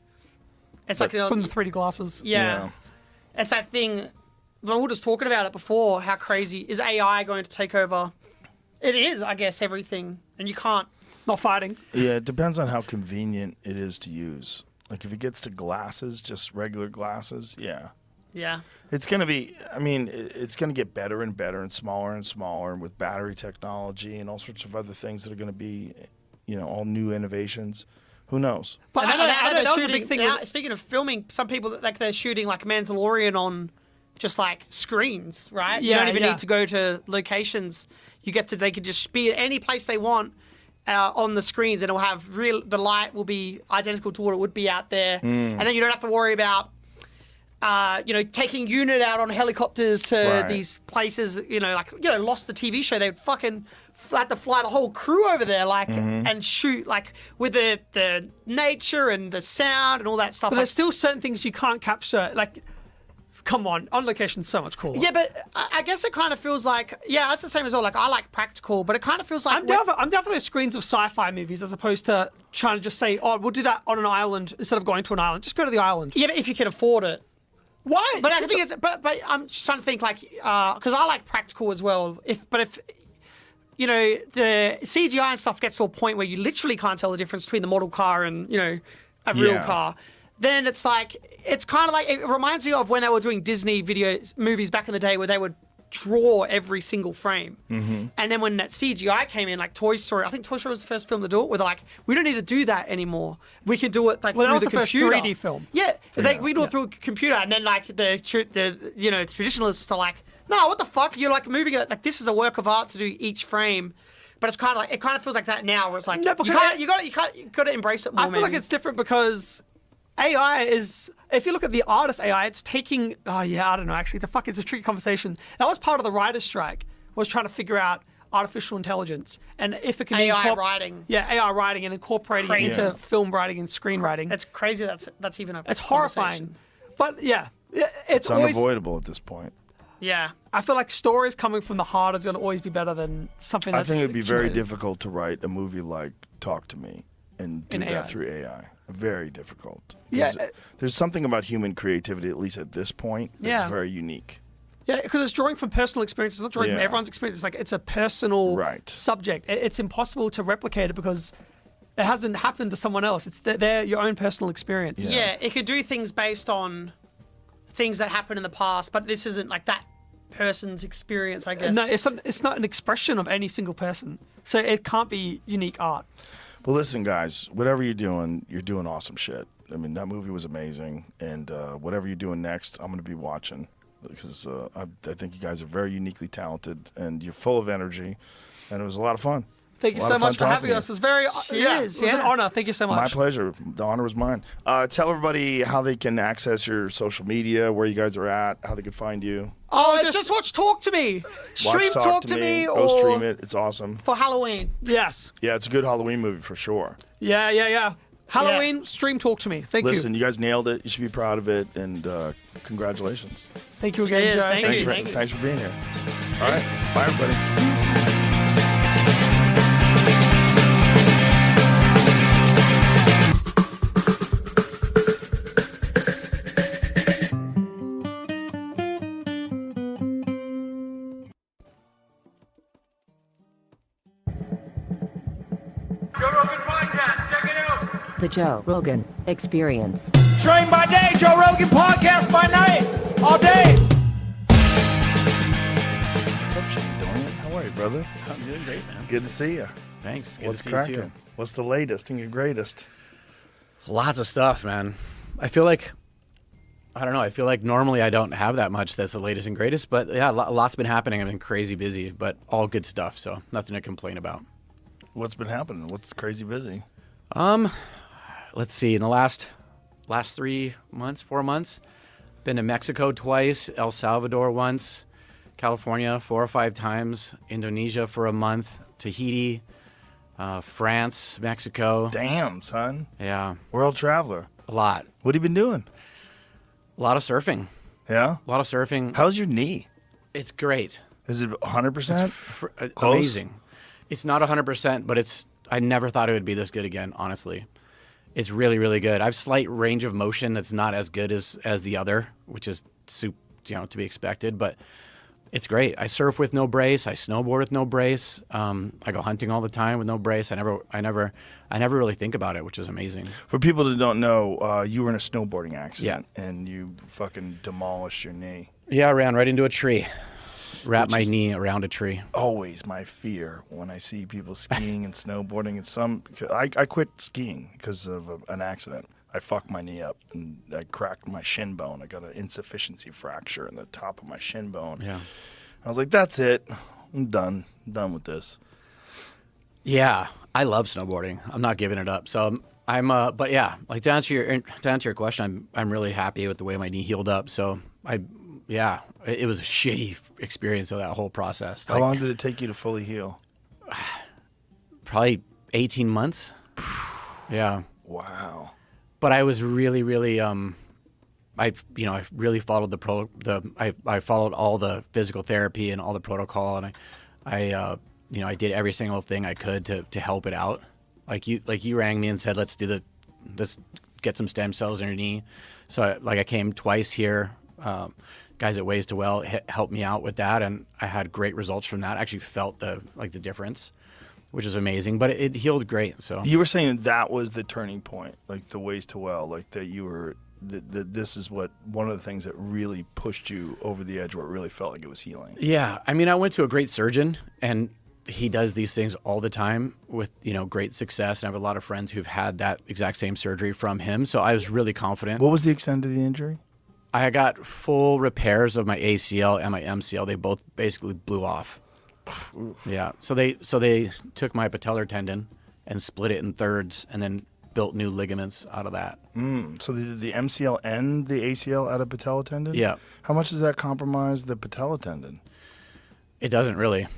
It's like from the 3D glasses. Yeah. It's that thing. We were just talking about it before. How crazy is AI going to take over? It is, I guess, everything, and you can't. Not fighting. Yeah, it depends on how convenient it is to use. Like if it gets to glasses, just regular glasses, yeah. Yeah. It's going to be, I mean, it's going to get better and better and smaller, and with battery technology and all sorts of other things that are going to be, all new innovations. Who knows? But I know that was a big thing Now, with- speaking of filming, some people like they're shooting like Mandalorian on just like screens, right? You Yeah, don't even yeah. need to go to locations. They could just be at any place they want on the screens, and it'll have the light will be identical to what it would be out there, and then you don't have to worry about. Taking unit out on helicopters to these places, Lost the TV show. They fucking had to fly the whole crew over there, and shoot, with the nature and the sound and all that stuff. But there's still certain things you can't capture. Like, come on location's so much cooler. Yeah, but I guess it kind of feels like, it's the same as well. Like, I like practical, but it kind of feels like... I'm down for those screens of sci-fi movies as opposed to trying to just say, oh, we'll do that on an island instead of going to an island. Just go to the island. Yeah, but if you can afford it. Why? But I think it's... But I'm just trying to think, because I like practical as well. If the CGI and stuff gets to a point where you literally can't tell the difference between the model car and, a real car, then it's like... It's kind of like... It reminds me of when they were doing Disney movies back in the day where they would draw every single frame. Mm-hmm. And then when that CGI came in, like Toy Story, I think Toy Story was the first film to do it, where they're like, we don't need to do that anymore. We can do it Well, through that was the the first computer. 3D film. Yeah, we do it through a computer, and then like the traditionalists are like, no, what the fuck? You're like moving it like this is a work of art to do each frame. But it's kind of like it kind of feels like that now, where it's like No, because you got to embrace it more. I feel like maybe. it's different because AI is. If you look at the artist AI, it's taking. Oh yeah, I don't know. Actually, it's a tricky conversation. That was part of the writer's strike. Was trying to figure out artificial intelligence and if it can be AI writing. Yeah, AI writing and incorporating it into film writing and screenwriting. It's crazy. That's even a. It's horrifying. But yeah, It's always unavoidable at this point. Yeah. I feel like stories coming from the heart is going to always be better than something that's I think it would be very accumulated. difficult to write a movie like Talk to Me and do In that AI. through AI. Very difficult. Yeah, 'Cause there's something about human creativity, at least at this point, that's Yeah. very unique. Yeah, because it's drawing from personal experience. It's not drawing from Yeah. everyone's experience. It's like it's a personal subject. It's impossible to replicate it because it hasn't happened to someone else. It's your own personal experience. Yeah, it could do things based on things that happened in the past, but this isn't like that person's experience, I guess. No, it's not an expression of any single person. So it can't be unique art. Well, listen, guys, whatever you're doing awesome shit. I mean, that movie was amazing, and whatever you're doing next, I'm going to be watching because I think you guys are very uniquely talented, and you're full of energy, and it was a lot of fun. Thank you A lot so of fun much for talking having to you. us. It's very it was an honor. Thank you so much. My pleasure. The honor was mine. Tell everybody how they can access your social media, where you guys are at, how they can find you. Just watch Talk to Me. Stream Watch Talk to Me Go or stream it. It's awesome. for Halloween. Yes. Yeah, it's a good Halloween movie for sure. Yeah. Halloween stream, talk to me. Thank Listen, you guys nailed it. You should be proud of it, and congratulations. Thank you again, Cheers, Joe. thank you. Thanks for being here. All right. Bye, everybody. Joe Rogan Podcast. Check it out. The Joe Rogan Experience. Train by day, Joe Rogan Podcast by night, all day. What's up, Shane Dorian? How are you, brother? I'm doing great, man. Good to see you. Thanks. Good What's to see you too. cracking? What's the latest and your greatest? Lots of stuff, man. I feel like normally I don't have that much that's the latest and greatest, but yeah, lots been happening. I've been crazy busy, but all good stuff, so nothing to complain about. What's been happening? What's crazy busy? Let's see. In the last 3 months, 4 months, been to Mexico twice, El Salvador once, California 4 or 5 times, Indonesia for a month, Tahiti, France, Mexico. Damn, son. Yeah. World traveler. A lot. What have you been doing? A lot of surfing. Yeah? A lot of surfing. How's your knee? It's great. Is it 100%? Amazing. It's not 100%, but I never thought it would be this good again, honestly. It's really, really good. I have slight range of motion that's not as good as the other, which is to be expected, but it's great. I surf with no brace. I snowboard with no brace. I go hunting all the time with no brace. I never really think about it, which is amazing. For people that don't know, you were in a snowboarding accident and you fucking demolished your knee. Yeah, I ran right into a tree. Wrapped my knee around a tree. Always my fear when I see people skiing and snowboarding. I quit skiing because of an accident. I fucked my knee up and I cracked my shin bone. I got an insufficiency fracture in the top of my shin bone. Yeah. I was like, that's it. I'm done. I'm done with this. Yeah, I love snowboarding. I'm not giving it up. So but yeah, like to answer your question, I'm really happy with the way my knee healed up. So it was a shitty experience of that whole process. How long did it take you to fully heal? Probably 18 months. Yeah. Wow. But I was really, really, I really followed I followed all the physical therapy and all the protocol, and I did every single thing I could to help it out. Like you rang me and said, let's get some stem cells in your knee. So I came twice here. Guys at Ways to Well helped me out with that, and I had great results from that. I actually felt the difference, which is amazing. But it healed great. So you were saying that was the turning point, like the Ways to Well, like that you were. This is one of the things that really pushed you over the edge, where it really felt like it was healing. Yeah, I mean, I went to a great surgeon, and he does these things all the time with great success. And I have a lot of friends who've had that exact same surgery from him. So I was really confident. What was the extent of the injury? I got full repairs of my ACL and my MCL. They both basically blew off. Yeah. So they took my patellar tendon and split it in thirds, and then built new ligaments out of that. So they did the MCL and the ACL out of patella tendon? Yeah. How much does that compromise the patella tendon? It doesn't really.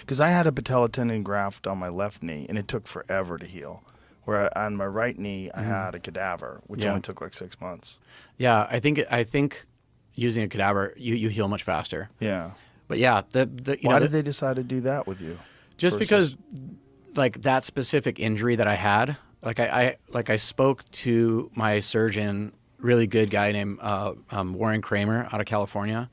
Because I had a patella tendon graft on my left knee, and it took forever to heal. Where on my right knee, I had a cadaver, which only took like 6 months. Yeah, I think using a cadaver, you heal much faster. Yeah. But yeah, why did they decide to do that with you? Just because, like, that specific injury that I had, I spoke to my surgeon, really good guy named Warren Kramer out of California,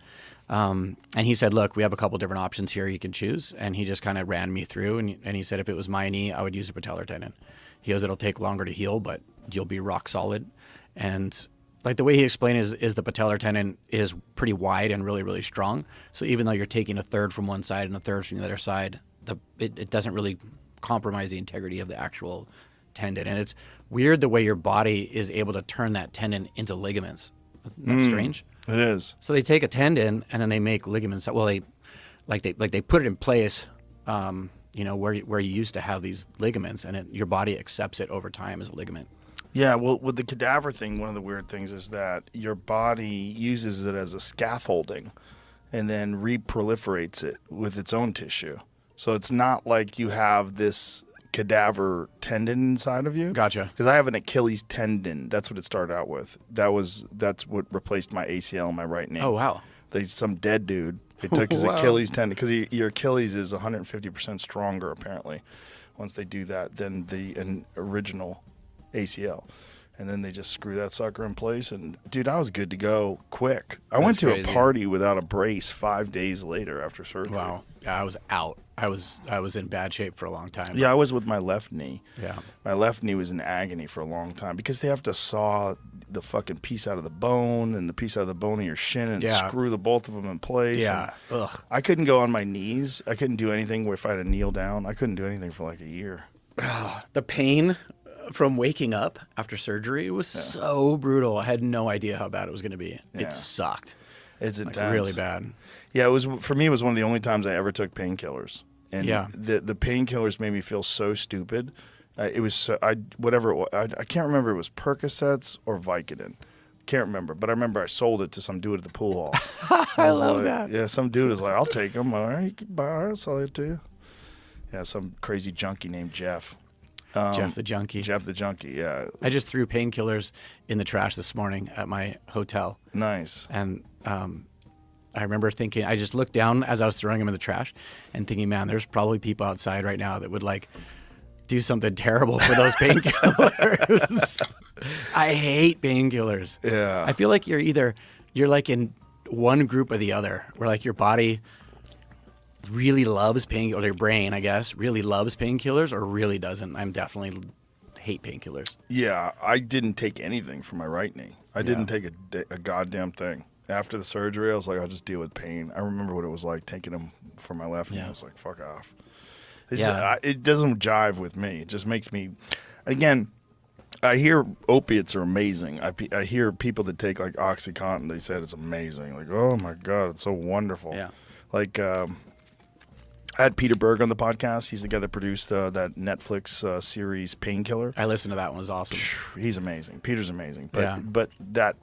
and he said, look, we have a couple different options here you can choose, and he just kind of ran me through, and he said if it was my knee, I would use a patellar tendon. He goes, it'll take longer to heal, but you'll be rock solid. And like the way he explained is the patellar tendon is pretty wide and really, really strong. So even though you're taking a third from one side and a third from the other side, it doesn't really compromise the integrity of the actual tendon. And it's weird the way your body is able to turn that tendon into ligaments. That's strange. It is. So they take a tendon and then they make ligaments. Well, they put it in place, where you used to have these ligaments, and your body accepts it over time as a ligament. Yeah, well, with the cadaver thing, one of the weird things is that your body uses it as a scaffolding and then reproliferates it with its own tissue. So it's not like you have this cadaver tendon inside of you. Gotcha. Because I have an Achilles tendon. That's what it started out with. That's what replaced my ACL in my right knee. Oh, wow. Some dead dude. They took his Wow. Achilles tendon because your Achilles is 150% stronger apparently once they do that than the original ACL. And then they just screw that sucker in place. And, dude, I was good to go quick. I went to crazy. a party without a brace 5 days later after surgery. Wow. Yeah, I was out. I was in bad shape for a long time. Yeah, I was with my left knee. Yeah. My left knee was in agony for a long time because they have to saw the fucking piece out of the bone and the piece out of the bone of your shin and screw the both of them in place. Yeah. And Ugh. I couldn't go on my knees. I couldn't do anything if I had to kneel down. I couldn't do anything for like a year. The pain from waking up after surgery was so brutal. I had no idea how bad it was going to be. Yeah. It sucked. It's Like, intense. really bad. Yeah, it was for me. It was one of the only times I ever took painkillers, and Yeah. the painkillers made me feel so stupid. It was so, whatever it was, I can't remember if it was Percocets or Vicodin. Can't remember, but I remember I sold it to some dude at the pool hall. I was love like, that. Yeah, some dude was like, "I'll take them. All right, you can buy. I'll sell it to you." Yeah, some crazy junkie named Jeff. Jeff the junkie. Jeff the junkie. Yeah. I just threw painkillers in the trash this morning at my hotel. Nice. And I remember thinking, I just looked down as I was throwing them in the trash and thinking, man, there's probably people outside right now that would like do something terrible for those painkillers. I hate painkillers. Yeah. I feel like you're like in one group or the other, where like your body really loves painkillers, or your brain, I guess, really loves painkillers or really doesn't. I'm definitely hate painkillers. Yeah, I didn't take anything for my right knee. I didn't take a goddamn thing. After the surgery, I was like, I'll just deal with pain. I remember what it was like taking them for my left knee. I was like, fuck off. It doesn't jive with me. It just makes me, again, I hear opiates are amazing. I hear people that take like OxyContin, they said it's amazing. Like, oh my God, it's so wonderful. Yeah. Like, I had Peter Berg on the podcast. He's the guy that produced that Netflix series Painkiller. I listened to that one. It was awesome. He's amazing. Peter's amazing. Yeah. But that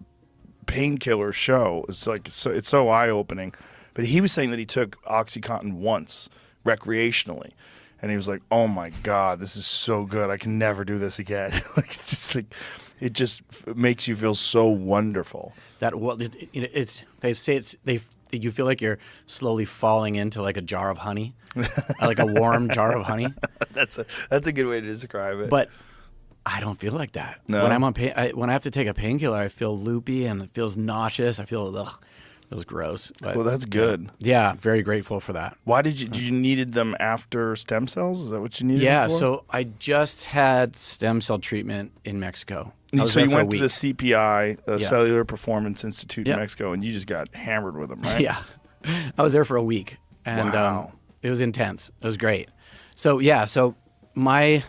Painkiller show is like it's so eye opening. But he was saying that he took OxyContin once recreationally, and he was like, "Oh my God, this is so good. I can never do this again." It just makes you feel so wonderful. You feel like you're slowly falling into like a jar of honey, like a warm jar of honey. That's a good way to describe it. But I don't feel like that. No? When I'm on when I have to take a painkiller, I feel loopy and it feels nauseous. I feel it feels gross. But, well, that's good. Yeah, very grateful for that. Why did you needed them after stem cells? Is that what you needed? Yeah, them for? so I just had stem cell treatment in Mexico. So you went to the CPI, Cellular Performance Institute in Mexico, and you just got hammered with them, right? Yeah, I was there for a week, and Wow. it was intense. It was great. So so my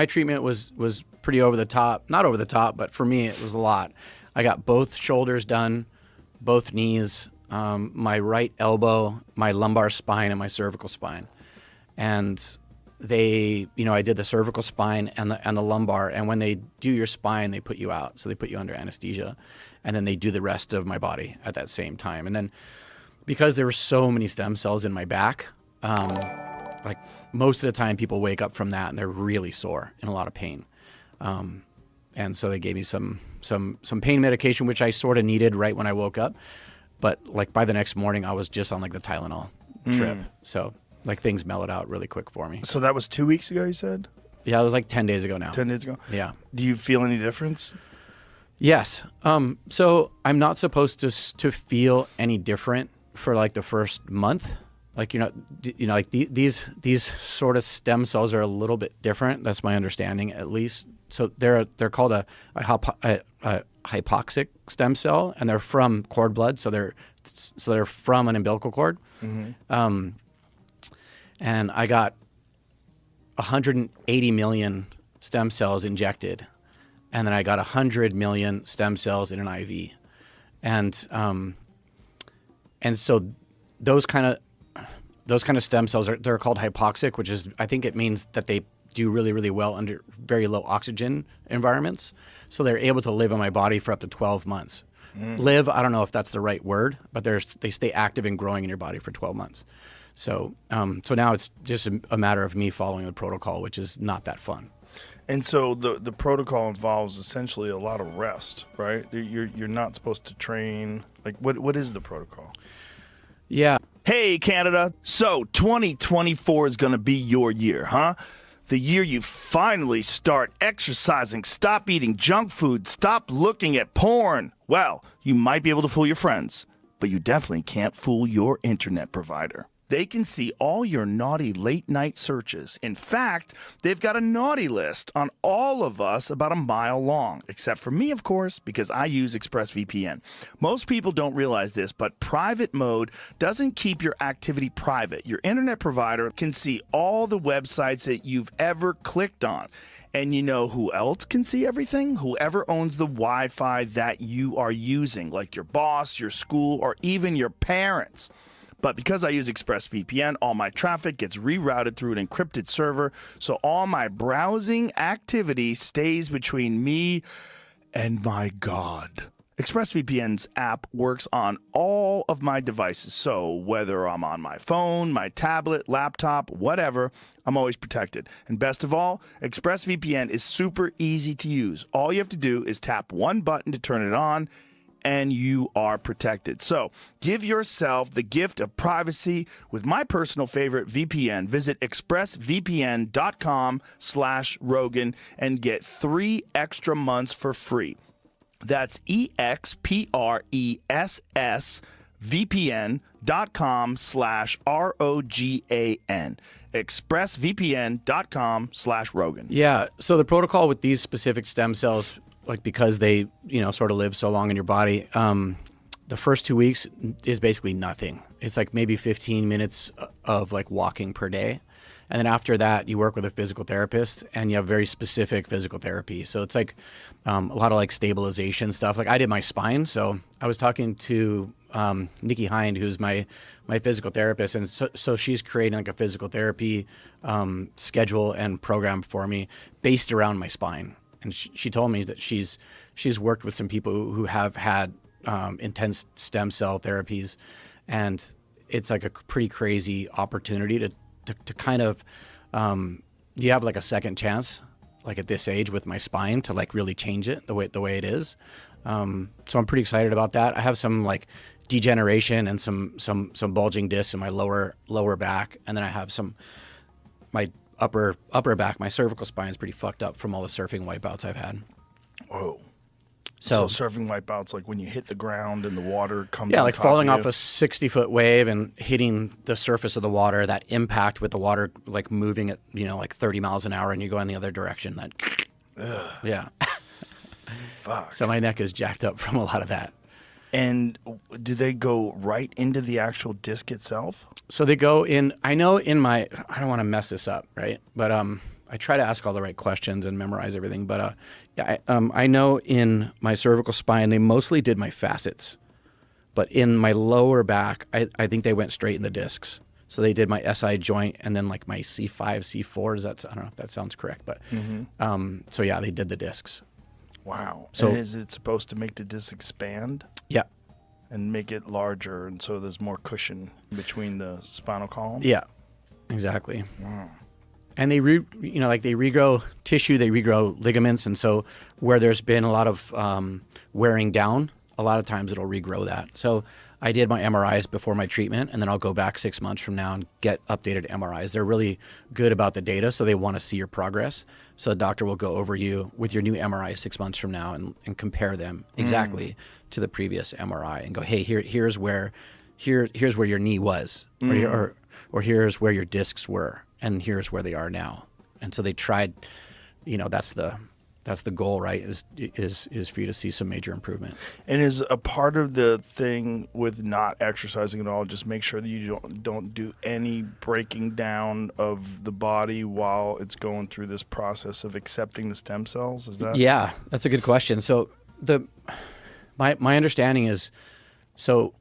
treatment was pretty over the top. Not over the top, but for me it was a lot. I got both shoulders done, both knees, my right elbow, my lumbar spine, and my cervical spine, and I did the cervical spine and the lumbar, and when they do your spine, they put you out. So they put you under anesthesia, and then they do the rest of my body at that same time. And then because there were so many stem cells in my back, like most of the time people wake up from that and they're really sore and a lot of pain. And so they gave me some pain medication, which I sort of needed right when I woke up. But like by the next morning, I was just on like the Tylenol trip. So like things mellowed out really quick for me. So that was 2 weeks ago, you said? Yeah, it was like 10 days ago now. 10 days ago? Yeah. Do you feel any difference? Yes. So I'm not supposed to feel any different for like the first month. Like like these sort of stem cells are a little bit different. That's my understanding, at least. So they're called a hypoxic stem cell, and they're from cord blood. So they're from an umbilical cord. Mm-hmm. And I got 180 million stem cells injected, and then I got 100 million stem cells in an IV, and so those kind of stem cells they're called hypoxic, which is, I think it means that they do really, really well under very low oxygen environments. So they're able to live in my body for up to 12 months. Live, I don't know if that's the right word, but they stay active and growing in your body for 12 months. So so now it's just a matter of me following the protocol, which is not that fun. And so the protocol involves essentially a lot of rest, right? You're not supposed to train. Like, what is the protocol? Yeah. Hey, Canada. So 2024 is going to be your year, huh? The year you finally start exercising, stop eating junk food, stop looking at porn. Well, you might be able to fool your friends, but you definitely can't fool your internet provider. They can see all your naughty late night searches. In fact, they've got a naughty list on all of us about a mile long, except for me, of course, because I use ExpressVPN. Most people don't realize this, but private mode doesn't keep your activity private. Your internet provider can see all the websites that you've ever clicked on. And you know who else can see everything? Whoever owns the Wi-Fi that you are using, like your boss, your school, or even your parents. But because I use ExpressVPN, all my traffic gets rerouted through an encrypted server, so all my browsing activity stays between me and my God. ExpressVPN's app works on all of my devices, so whether I'm on my phone, my tablet, laptop, whatever, I'm always protected. And best of all, ExpressVPN is super easy to use. All you have to do is tap one button to turn it on, and you are protected. So give yourself the gift of privacy with my personal favorite VPN. Visit expressvpn.com/Rogan and get 3 extra months for free. That's expressvpn.com/ROGAN. expressvpn.com/Rogan. Yeah. So the protocol with these specific stem cells, like because they, sort of live so long in your body, the first 2 weeks is basically nothing. It's like maybe 15 minutes of like walking per day. And then after that, you work with a physical therapist and you have very specific physical therapy. So it's like a lot of like stabilization stuff. Like I did my spine. So I was talking to Nikki Hind, who's my physical therapist. And so she's creating like a physical therapy schedule and program for me based around my spine. And she told me that she's worked with some people who have had intense stem cell therapies, and it's like a pretty crazy opportunity to kind of you have like a second chance, like at this age with my spine, to like really change it the way it is. So I'm pretty excited about that. I have some like degeneration and some bulging discs in my lower back, and then I have my upper back, my cervical spine is pretty fucked up from all the surfing wipeouts I've had. Whoa. So surfing wipeouts, like when you hit the ground and the water comes on like top falling of off you? a 60-foot wave and hitting the surface of the water, that impact with the water like moving at, like 30 miles an hour and you go in the other direction. That, yeah. Fuck. So my neck is jacked up from a lot of that. And do they go right into the actual disc itself? So they go in, I know in my, I don't want to mess this up, right? But I try to ask all the right questions and memorize everything. But I know in my cervical spine, they mostly did my facets. But in my lower back, I think they went straight in the discs. So they did my SI joint and then like my C5, C4. I don't know if that sounds correct. But so yeah, they did the discs. Wow. So and is it supposed to make the disc expand? Yeah. And make it larger, and so there's more cushion between the spinal column? Yeah, exactly. Wow. And they regrow tissue, they regrow ligaments, and so where there's been a lot of wearing down, a lot of times it'll regrow that. So I did my MRIs before my treatment, and then I'll go back 6 months from now and get updated MRIs. They're really good about the data, so they want to see your progress. So the doctor will go over you with your new MRI 6 months from now and compare them exactly to the previous MRI and go, hey, here's where your knee was, or here's where your discs were, and here's where they are now. And so they tried, that's the goal, right? Is for you to see some major improvement. And is a part of the thing with not exercising at all, just make sure that you don't do any breaking down of the body while it's going through this process of accepting the stem cells? Is that? Yeah, that's a good question. So my understanding is, so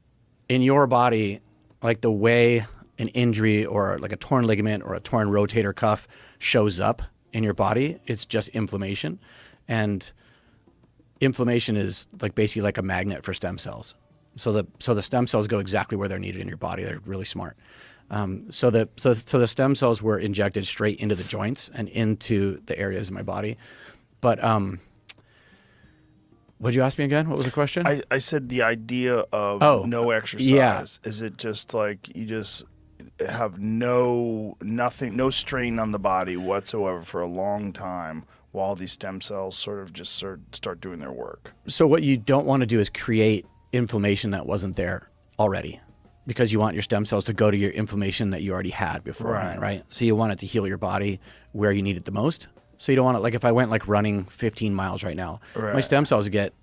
in your body, like the way an injury or like a torn ligament or a torn rotator cuff shows up in your body, it's just inflammation. And inflammation is like basically like a magnet for stem cells. So the stem cells go exactly where they're needed in your body. They're really smart. So the stem cells were injected straight into the joints and into the areas in my body. But what'd you ask me again? What was the question? I said the idea of no exercise. Yeah. Is it just like you just have no strain on the body whatsoever for a long time while these stem cells sort of just start doing their work? So what you don't want to do is create inflammation that wasn't there already, because you want your stem cells to go to your inflammation that you already had beforehand, right? So you want it to heal your body where you need it the most. So you don't want to, like, if I went like running 15 miles right now, my stem cells would get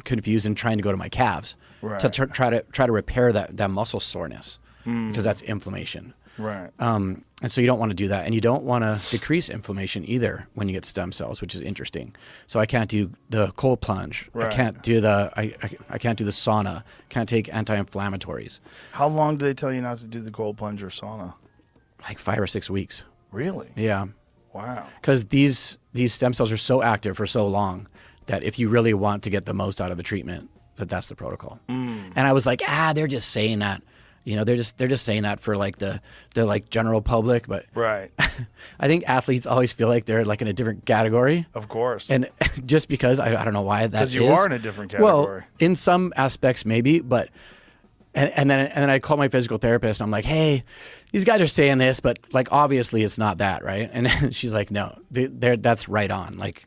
confused and trying to go to my calves to try to repair that muscle soreness, because that's inflammation. Right. And so you don't want to do that, and you don't want to decrease inflammation either when you get stem cells, which is interesting. So I can't do the cold plunge. Right. I can't do I can't do the sauna. Can't take anti-inflammatories. How long do they tell you not to do the cold plunge or sauna? Like 5 or 6 weeks. Really? Yeah. Wow. Because these stem cells are so active for so long that if you really want to get the most out of the treatment, that's the protocol. And I was like, they're just saying that. You know, they're just saying that for like the like general public, but right. I think athletes always feel like they're like in a different category. Of course. And just because I don't know why that is. Because you are in a different category. Well, in some aspects maybe, but and then I call my physical therapist and I'm like, hey, these guys are saying this, but like obviously it's not that, right? And she's like, no, that's right on. Like,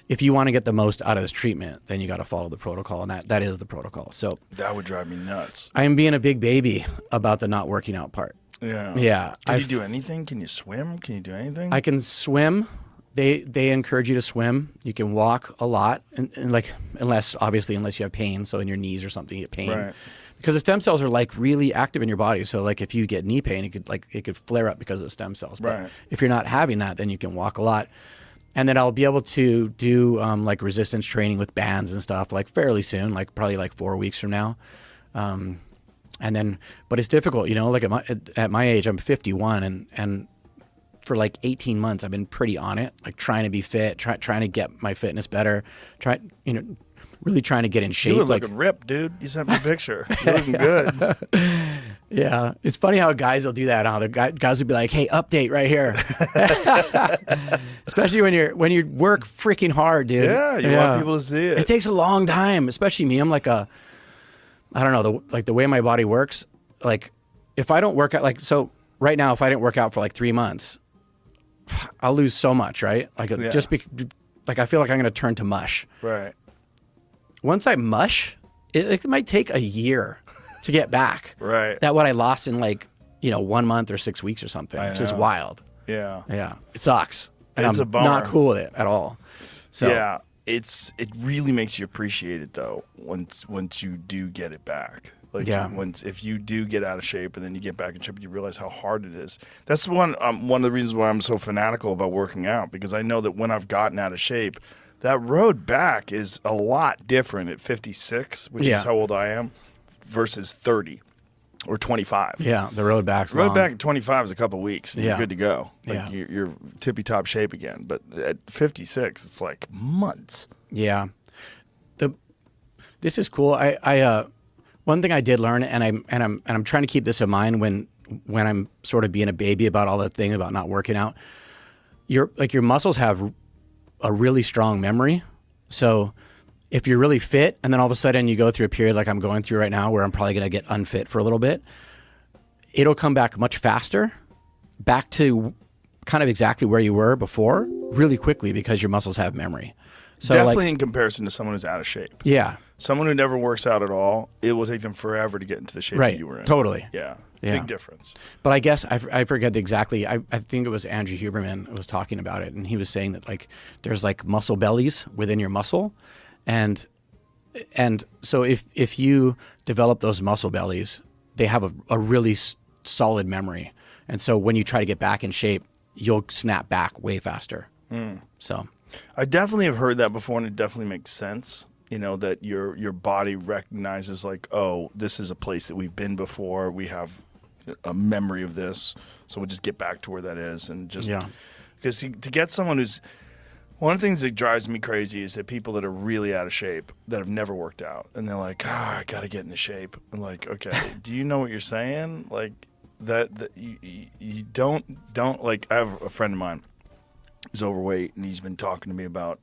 if you want to get the most out of this treatment, then you got to follow the protocol, and that is the protocol. So that would drive me nuts. I am being a big baby about the not working out part. Yeah. Yeah. Can you do anything? Can you swim? Can you do anything? I can swim. They encourage you to swim. You can walk a lot, and like unless you have pain, so in your knees or something you get pain. Right. Because the stem cells are like really active in your body. So like if you get knee pain, it could flare up because of the stem cells. But if you're not having that, then you can walk a lot. And then I'll be able to do like resistance training with bands and stuff like fairly soon, like probably like 4 weeks from now. And then, but it's difficult, you know, like at my age, I'm 51 and for like 18 months, I've been pretty on it, like trying to be fit, trying to get my fitness better, really trying to get in shape. You were looking ripped, dude. You sent me a picture. You're looking good. Yeah. It's funny how guys will do that. The guys will be like, hey, update right here. Especially when you work freaking hard, dude. Yeah, you want people to see it. It takes a long time, especially me. I'm like I don't know, the way my body works, like if I don't work out, like, so right now, if I didn't work out for like 3 months, I'll lose so much, right? Like like I feel like I'm going to turn to mush. Right. Once I mush, it might take a year to get back. Right. That what I lost in like, 1 month or 6 weeks or something, which is wild. Yeah. Yeah. It sucks. And It's I'm a bummer. not cool with it at all. So yeah, it really makes you appreciate it though once you do get it back. Like if you do get out of shape and then you get back in shape, you realize how hard it is. That's one of the reasons why I'm so fanatical about working out, because I know that when I've gotten out of shape, that road back is a lot different at 56, which is how old I am, versus 30 or 25. Yeah, the road back's road long. back at 25 is a couple weeks. And Yeah. You're good to go. Like Yeah. you're tippy top shape again. But at 56, it's like months. Yeah. This is cool. I one thing I did learn, and I'm trying to keep this in mind when I'm sort of being a baby about all that thing about not working out. Your muscles have a really strong memory. So if you're really fit and then all of a sudden you go through a period like I'm going through right now where I'm probably going to get unfit for a little bit, it'll come back much faster, back to kind of exactly where you were before really quickly because your muscles have memory. So definitely in comparison to someone who's out of shape. Yeah. Someone who never works out at all, it will take them forever to get into the shape that you were in. Totally. Yeah. Yeah. Big difference. But I guess I forget exactly. I think it was Andrew Huberman who was talking about it, and he was saying that like there's like muscle bellies within your muscle, and so if you develop those muscle bellies, they have a really solid memory, and so when you try to get back in shape, you'll snap back way faster. So I definitely have heard that before, and it definitely makes sense. You know, that your body recognizes like, oh, this is a place that we've been before. We have a memory of this, so we'll just get back to where that is. And just because to get someone who's, one of the things that drives me crazy is that people that are really out of shape that have never worked out, and they're like, I gotta get into shape. I'm like, okay, do you know what you're saying? Like, that you don't like. I have a friend of mine. He's overweight, and he's been talking to me about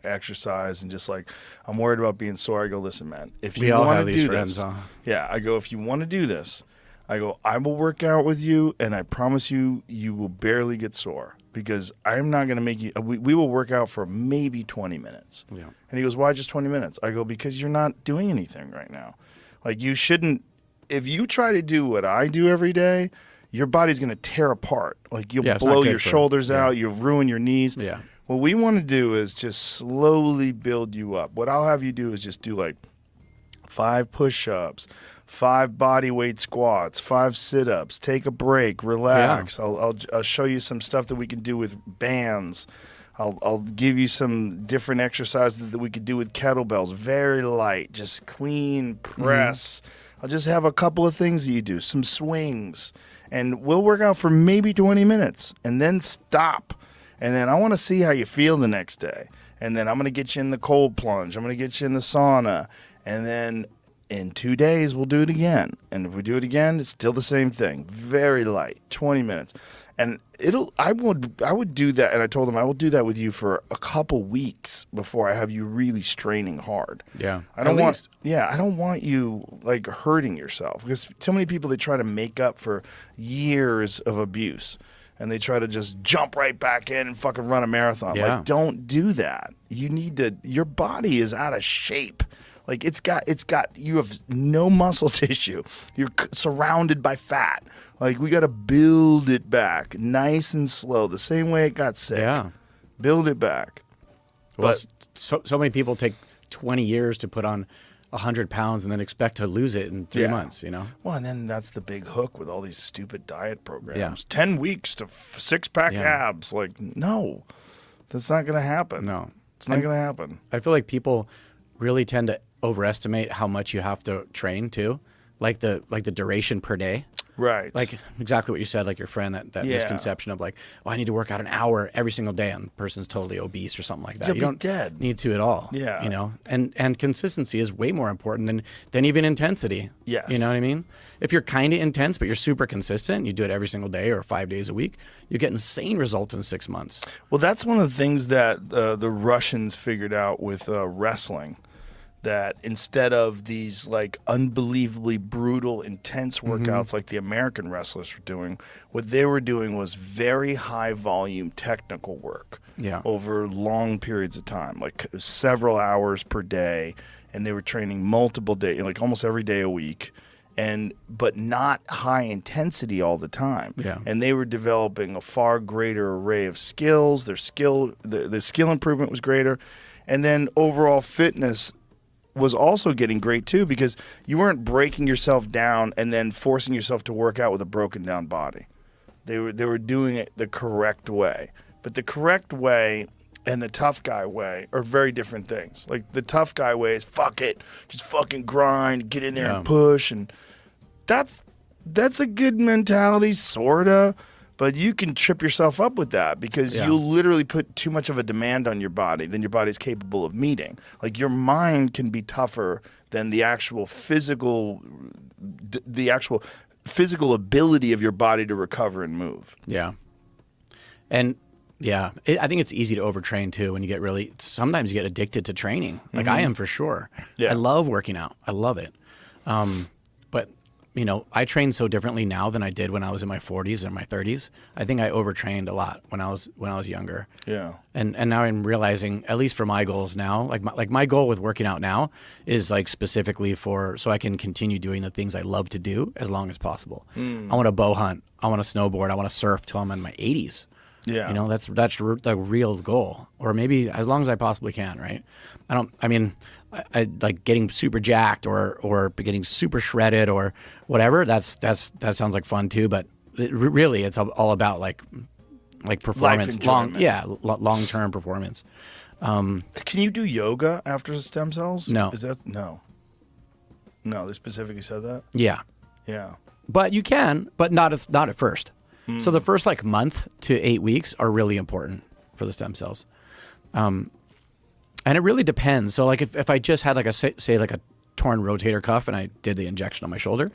exercise and just like, I'm worried about being sore. I go, listen, man, if you want to do this, yeah, I go, if you want to do this, I go, I will work out with you, and I promise you, you will barely get sore because I'm not going to make you. We will work out for maybe 20 minutes. Yeah. And he goes, why just 20 minutes? I go, because you're not doing anything right now. Like you shouldn't. If you try to do what I do every day, your body's going to tear apart. Like you'll blow your shoulders out. You'll ruin your knees. Yeah. What we want to do is just slowly build you up. What I'll have you do is just do like 5 push-ups, 5 body weight squats, 5 sit-ups, take a break, relax. Yeah. I'll show you some stuff that we can do with bands. I'll give you some different exercises that we could do with kettlebells. Very light, just clean press. I'll just have a couple of things that you do, some swings. And we'll work out for maybe 20 minutes and then stop. And then I want to see how you feel the next day. And then I'm going to get you in the cold plunge. I'm going to get you in the sauna. And then in 2 days, we'll do it again. And if we do it again, it's still the same thing. Very light, 20 minutes. And I would do that. And I told them I will do that with you for a couple weeks before I have you really straining hard. Yeah. I don't want you like hurting yourself because too many people, they try to make up for years of abuse. And they try to just jump right back in and fucking run a marathon. Yeah. Like, don't do that. You need to. Your body is out of shape. Like you have no muscle tissue. You're surrounded by fat. Like we got to build it back, nice and slow, the same way it got sick. Yeah, build it back. Well, so many people take 20 years to put on 100 pounds and then expect to lose it in 3 months, you know? Well, and then that's the big hook with all these stupid diet programs. Yeah. 10 weeks to 6-pack abs. Like, no, that's not going to happen. No. It's not going to happen. I feel like people really tend to overestimate how much you have to train, too. Like the duration per day. Right. Like exactly what you said, like your friend, that misconception of like, oh, I need to work out an hour every single day and the person's totally obese or something like that. You don't need to at all. Yeah. You know, and consistency is way more important than even intensity. Yes. You know what I mean? If you're kind of intense, but you're super consistent, you do it every single day or 5 days a week, you get insane results in 6 months. Well, that's one of the things that the Russians figured out with wrestling. That instead of these like unbelievably brutal, intense workouts like the American wrestlers were doing, what they were doing was very high volume technical work over long periods of time, like several hours per day. And they were training multiple days, like almost every day a week, but not high intensity all the time. Yeah. And they were developing a far greater array of skills. The skill improvement was greater. And then overall fitness was also getting great too because you weren't breaking yourself down and then forcing yourself to work out with a broken down body. They were doing it the correct way. But the correct way and the tough guy way are very different things. Like the tough guy way is fuck it, just fucking grind, get in there and push, and that's a good mentality sorta. But you can trip yourself up with that because you'll literally put too much of a demand on your body than your body's capable of meeting. Like your mind can be tougher than the actual physical ability of your body to recover and move. Yeah. And I think it's easy to overtrain too when you get sometimes you get addicted to training. Like I am for sure. Yeah. I love working out. I love it. But you know, I train so differently now than I did when I was in my 40s and my 30s. I think I overtrained a lot when I was younger. Yeah. And now I'm realizing, at least for my goals now, like my goal with working out now is like specifically so I can continue doing the things I love to do as long as possible. I want to bow hunt. I want to snowboard. I want to surf till I'm in my 80s. Yeah. You know, that's the real goal, or maybe as long as I possibly can. Right. I like getting super jacked or getting super shredded or whatever. That sounds like fun too. But really, it's all about like performance, long-term performance. Can you do yoga after stem cells? No. Is that no? No, they specifically said that. Yeah. Yeah. But you can, but not at first. So the first like month to 8 weeks are really important for the stem cells. And it really depends. So like if I just had like a say like a torn rotator cuff and I did the injection on my shoulder,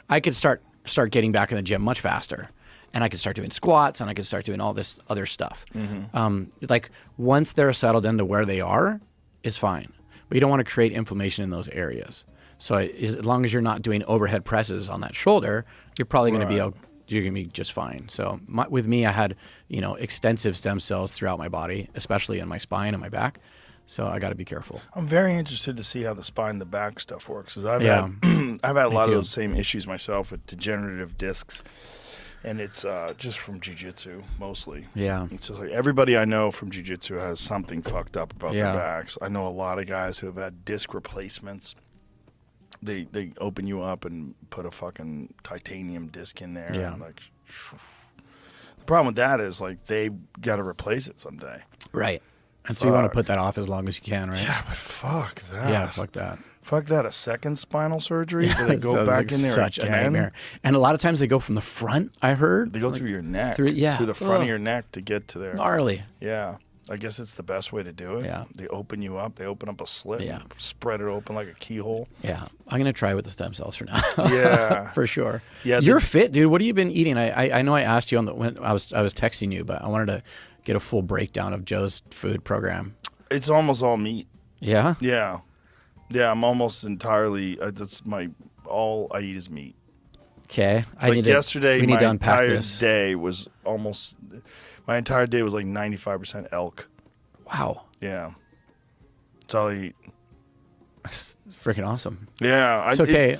I could start start getting back in the gym much faster. And I could start doing squats, and I could start doing all this other stuff. Like once they're settled into where they are, is fine. But you don't want to create inflammation in those areas. So as long as you're not doing overhead presses on that shoulder, you're probably going to be you're going to be just fine. So with me, I had extensive stem cells throughout my body, especially in my spine and my back. So I got to be careful. I'm very interested to see how the spine, the back stuff works, because I've Yeah. had I've had a Me lot too. of those same issues myself with degenerative discs, and it's just from jiu-jitsu mostly. Yeah. It's just like everybody I know from jiu-jitsu has something fucked up about Yeah. their backs. I know a lot of guys who have had disc replacements. They open you up and put a fucking titanium disc in there. Yeah. And like, the problem with that is like they got to replace it someday. Right. And so you want to Fuck. put that off as long as you can, right? Yeah, but fuck that. Yeah, fuck that. Fuck that. A second spinal surgery? Do they go So it's back like in there such again? a nightmare. And a lot of times they go from the front, I heard. They go through your neck. Through the front Ugh. of your neck to get to there. Gnarly. Yeah. I guess it's the best way to do it. Yeah. They open you up. They open up a slit. Yeah. And spread it open like a keyhole. Yeah, I'm gonna try with the stem cells for now. Yeah. for sure. Yeah, you're fit, dude. What have you been eating? I know I asked you when I was texting you, but I wanted to get a full breakdown of Joe's food program. It's almost all meat. Yeah. Yeah. Yeah. I'm almost entirely. That's all I eat is meat. Okay. Yesterday, we need my to unpack entire this. day was almost. My entire day was like 95% elk. Wow. Yeah. That's all I eat. That's freaking awesome. Yeah. It's okay.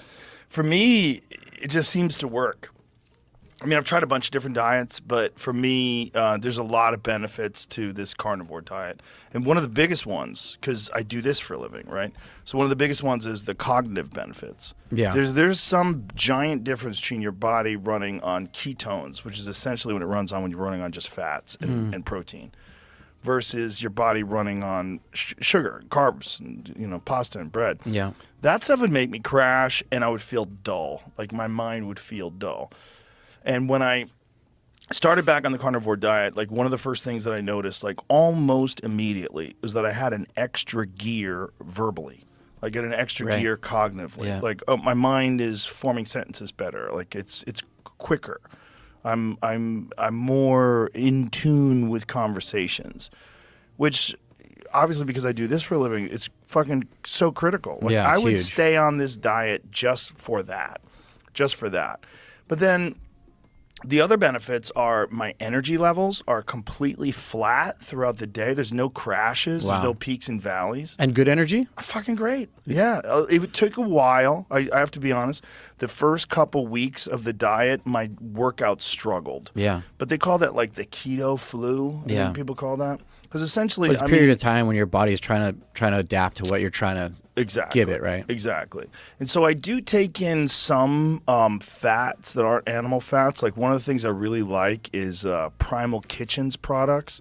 For me, it just seems to work. I mean, I've tried a bunch of different diets, but for me, there's a lot of benefits to this carnivore diet. And one of the biggest ones, because I do this for a living, right? So one of the biggest ones is the cognitive benefits. Yeah. There's some giant difference between your body running on ketones, which is essentially what it runs on when you're running on just fats and protein, versus your body running on sugar, carbs, and, pasta and bread. Yeah. That stuff would make me crash, and I would feel dull. Like my mind would feel dull. And when I started back on the carnivore diet, like one of the first things that I noticed, like almost immediately, was that I had an extra gear verbally. I get an extra gear cognitively. Yeah. Like, oh, my mind is forming sentences better. Like it's quicker. I'm more in tune with conversations, which obviously because I do this for a living, it's fucking so critical. Like Yeah, I it's would huge. stay on this diet just for that. But then the other benefits are my energy levels are completely flat throughout the day. There's no crashes. Wow. There's no peaks and valleys. And good energy? Fucking great. Yeah. It took a while. I have to be honest. The first couple weeks of the diet, my workouts struggled. Yeah. But they call that like the keto flu. I Yeah. think people call that. Because essentially, It's a period of time when your body is trying to adapt to what you're trying to give it, right? Exactly. And so I do take in some fats that aren't animal fats. Like one of the things I really like is Primal Kitchen's products.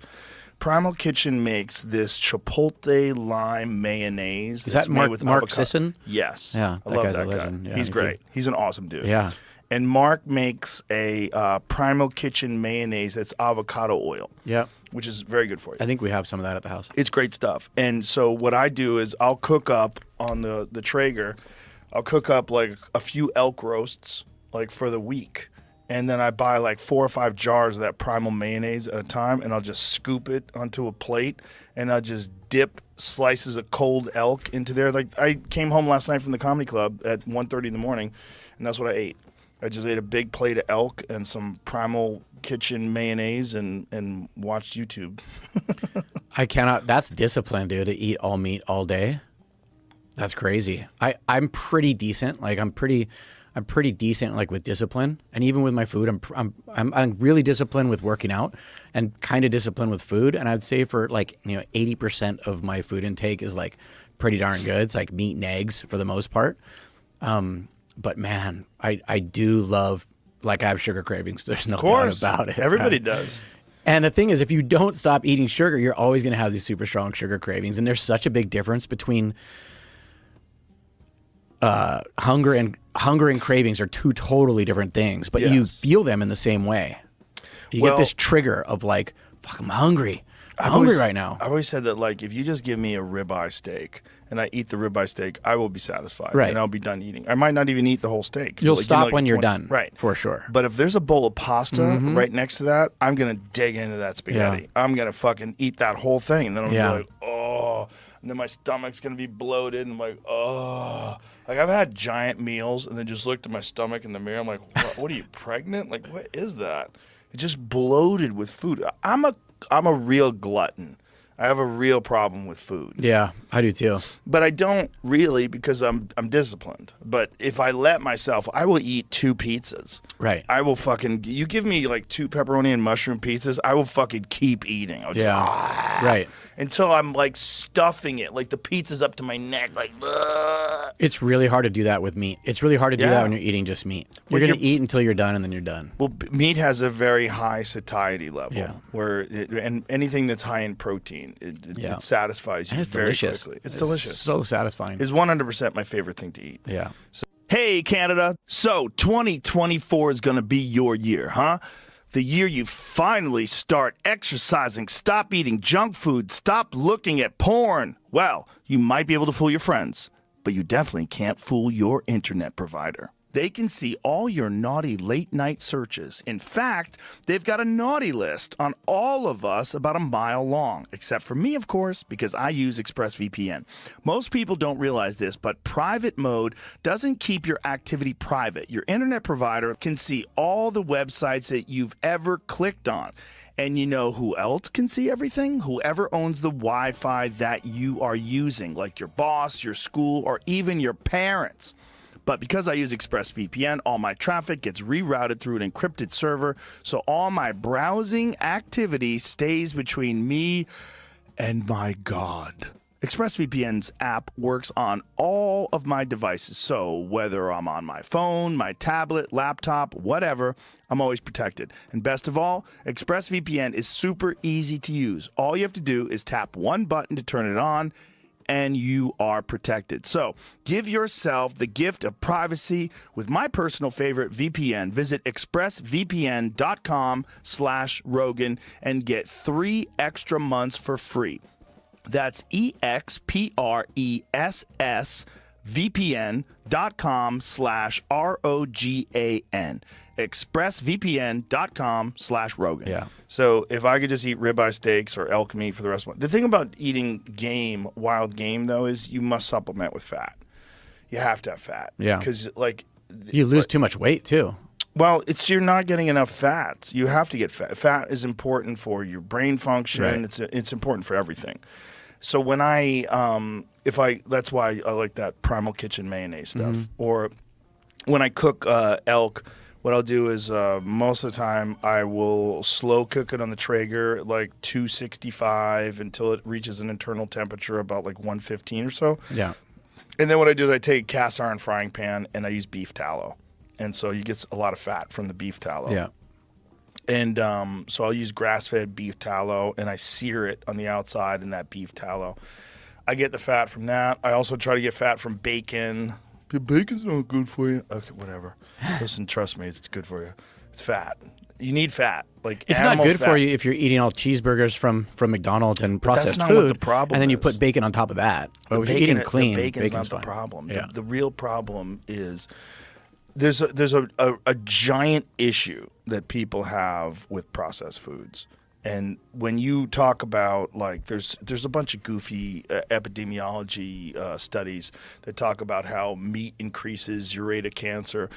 Primal Kitchen makes this chipotle lime mayonnaise. Is that's that made Mark- with Mark avocado. Sisson? Yes. Yeah, I that love guy's a that guy. legend. Yeah, He's me too. great. He's an awesome dude. Yeah. And Mark makes a Primal Kitchen mayonnaise that's avocado oil. Yeah. Which is very good for you. I think we have some of that at the house. It's great stuff. And so what I do is I'll cook up on the Traeger, I'll cook up like a few elk roasts like for the week. And then I buy like 4 or 5 jars of that primal mayonnaise at a time, and I'll just scoop it onto a plate, and I'll just dip slices of cold elk into there. Like I came home last night from the comedy club at 1:30 in the morning, and that's what I ate. I just ate a big plate of elk and some Primal Kitchen mayonnaise and watched YouTube. I cannot. That's discipline, dude. To eat all meat all day. That's crazy. I'm pretty decent. Like I'm pretty decent. Like with discipline, and even with my food, I'm really disciplined with working out, and kind of disciplined with food. And I'd say for like 80% of my food intake is like pretty darn good. It's like meat and eggs for the most part. But man, I do love, like I have sugar cravings. There's no doubt about it. Everybody right? does. And the thing is, if you don't stop eating sugar, you're always going to have these super strong sugar cravings. And there's such a big difference between hunger and cravings are two totally different things, but you feel them in the same way. You get this trigger of like, fuck, I'm hungry. hungry right now. I've always said that, like, if you just give me a ribeye steak and I eat the ribeye steak, I will be satisfied. Right. And I'll be done eating. I might not even eat the whole steak. You'll Like, stop like when a you're done. Right. For sure. But if there's a bowl of pasta Mhm. right next to that, I'm going to dig into that spaghetti. Yeah. I'm going to fucking eat that whole thing. And then I'm Yeah. going to be like, oh. And then my stomach's going to be bloated. And I'm like, oh. Like, I've had giant meals and then just looked at my stomach in the mirror. I'm like, what are you, pregnant? Like, what is that? It's just bloated with food. I'm a real glutton. I have a real problem with food. Yeah, I do too. But I don't really because I'm disciplined. But if I let myself, I will eat 2 pizzas. Right. I will fucking, you give me like 2 pepperoni and mushroom pizzas, I will fucking keep eating. I'll just, Right. Until I'm like stuffing it, like the pizza's up to my neck, like, ugh. It's really hard to do that with meat. It's really hard to do Yeah. that when you're eating just meat. You're Well, going to eat until you're done, and then you're done. Well, meat has a very high satiety level, Yeah. and anything that's high in protein, Yeah. it satisfies you And it's very delicious. quickly. It's It's delicious. so satisfying. It's 100% my favorite thing to eat. Yeah. Hey, Canada. So 2024 is going to be your year, huh? The year you finally start exercising, stop eating junk food, stop looking at porn. Well, you might be able to fool your friends, but you definitely can't fool your internet provider. They can see all your naughty late night searches. In fact, they've got a naughty list on all of us about a mile long, except for me, of course, because I use ExpressVPN. Most people don't realize this, but private mode doesn't keep your activity private. Your internet provider can see all the websites that you've ever clicked on. And you know who else can see everything? Whoever owns the Wi-Fi that you are using, like your boss, your school, or even your parents. But because I use ExpressVPN, all my traffic gets rerouted through an encrypted server, so all my browsing activity stays between me and my God. ExpressVPN's app works on all of my devices, so whether I'm on my phone, my tablet, laptop, whatever, I'm always protected. And best of all, ExpressVPN is super easy to use. All you have to do is tap one button to turn it on, and you are protected. So give yourself the gift of privacy with my personal favorite VPN. Visit expressvpn.com/Rogan and get 3 extra months for free. That's expressvpn.com/ROGAN. expressvpn.com/Rogan. Yeah. So if I could just eat ribeye steaks or elk meat for the rest of my... The thing about eating game, wild game, though, is you must supplement with fat. You have to have fat. Yeah. Because, like... You lose too much weight, too. Well, you're not getting enough fats. You have to get fat. Fat is important for your brain function. Right. It's important for everything. So when that's why I like that Primal Kitchen mayonnaise stuff. Mhm. Or when I cook elk, what I'll do is most of the time I will slow cook it on the Traeger at like 265 until it reaches an internal temperature about like 115 or so. Yeah. And then what I do is I take a cast iron frying pan and I use beef tallow. And so you get a lot of fat from the beef tallow. Yeah. And so I'll use grass-fed beef tallow, and I sear it on the outside in that beef tallow. I get the fat from that. I also try to get fat from bacon. Bacon's not good for you. Okay, whatever. Listen, trust me, it's good for you. It's fat. You need fat. Like It's not animal good fat. for you if you're eating all cheeseburgers from McDonald's and But that's processed not food, what the problem and then you is. put bacon on top of that. But if you're eating clean, the bacon's not fine. the problem. Yeah. The real problem is there's a giant issue that people have with processed foods. And when you talk about, like, there's a bunch of goofy epidemiology studies that talk about how meat increases your rate of cancer.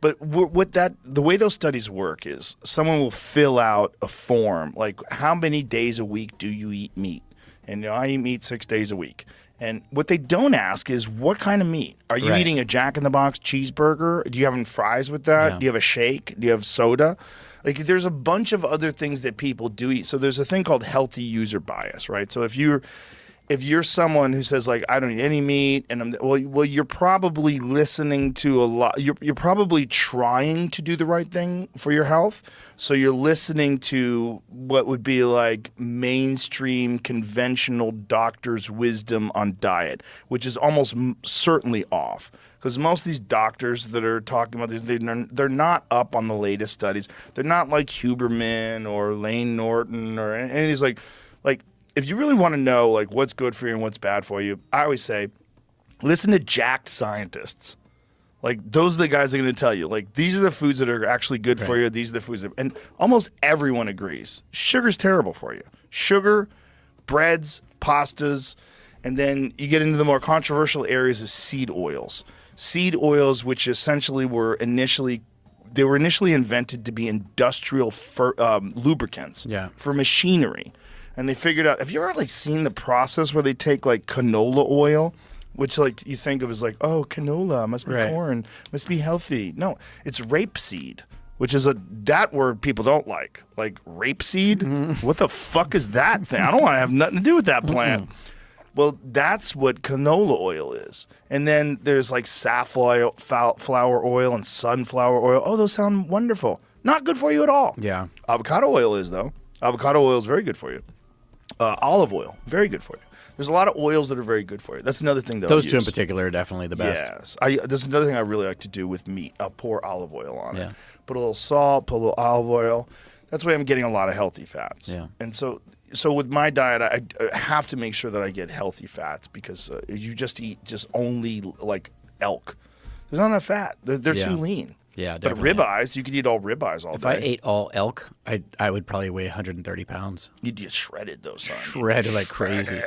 But the way those studies work is someone will fill out a form, like, how many days a week do you eat meat? And I eat meat 6 days a week. And what they don't ask is, what kind of meat? Are you Right. eating a Jack in the Box cheeseburger? Do you have any fries with that? Yeah. Do you have a shake? Do you have soda? Like, there's a bunch of other things that people do eat. So there's a thing called healthy user bias, right? So if you're someone who says, like, I don't eat any meat, and well, you're probably listening to a lot. You're probably trying to do the right thing for your health. So you're listening to what would be like mainstream conventional doctor's wisdom on diet, which is almost certainly off. Because most of these doctors that are talking about this, they're not up on the latest studies. They're not like Huberman or Lane Norton or any of these, like, like if you really want to know like what's good for you and what's bad for you, I always say, listen to jacked scientists. Like those are the guys that are going to tell you, like these are the foods that are actually good for you. These are the foods that, and almost everyone agrees. Sugar's terrible for you. Sugar, breads, pastas, and then you get into the more controversial areas of seed oils. Seed oils, which essentially were initially invented to be industrial lubricants for machinery. And they figured out, have you ever like seen the process where they take like canola oil, which like you think of as like, oh, canola must be corn, must be healthy. No, it's rapeseed, which is that word people don't like rapeseed. What the fuck is that thing? I don't want to have nothing to do with that plant. Well, that's what canola oil is. And then there's like safflower oil and sunflower oil. Oh, those sound wonderful. Not good for you at all. Yeah. Avocado oil is, though. Avocado oil is very good for you. Olive oil, very good for you. There's a lot of oils that are very good for you. That's another thing that those two in particular are definitely the best. Yes. There's another thing I really like to do with meat. I'll pour olive oil on it. Put a little salt, put a little olive oil. That's why I'm getting a lot of healthy fats. Yeah. And so with my diet, I have to make sure that I get healthy fats because you just eat just only like elk. There's not enough fat. They're too lean. Yeah, definitely. But ribeyes, you could eat all ribeyes all day. If I ate all elk, I would probably weigh 130 pounds. You'd get shredded, though, son. Shredded like crazy.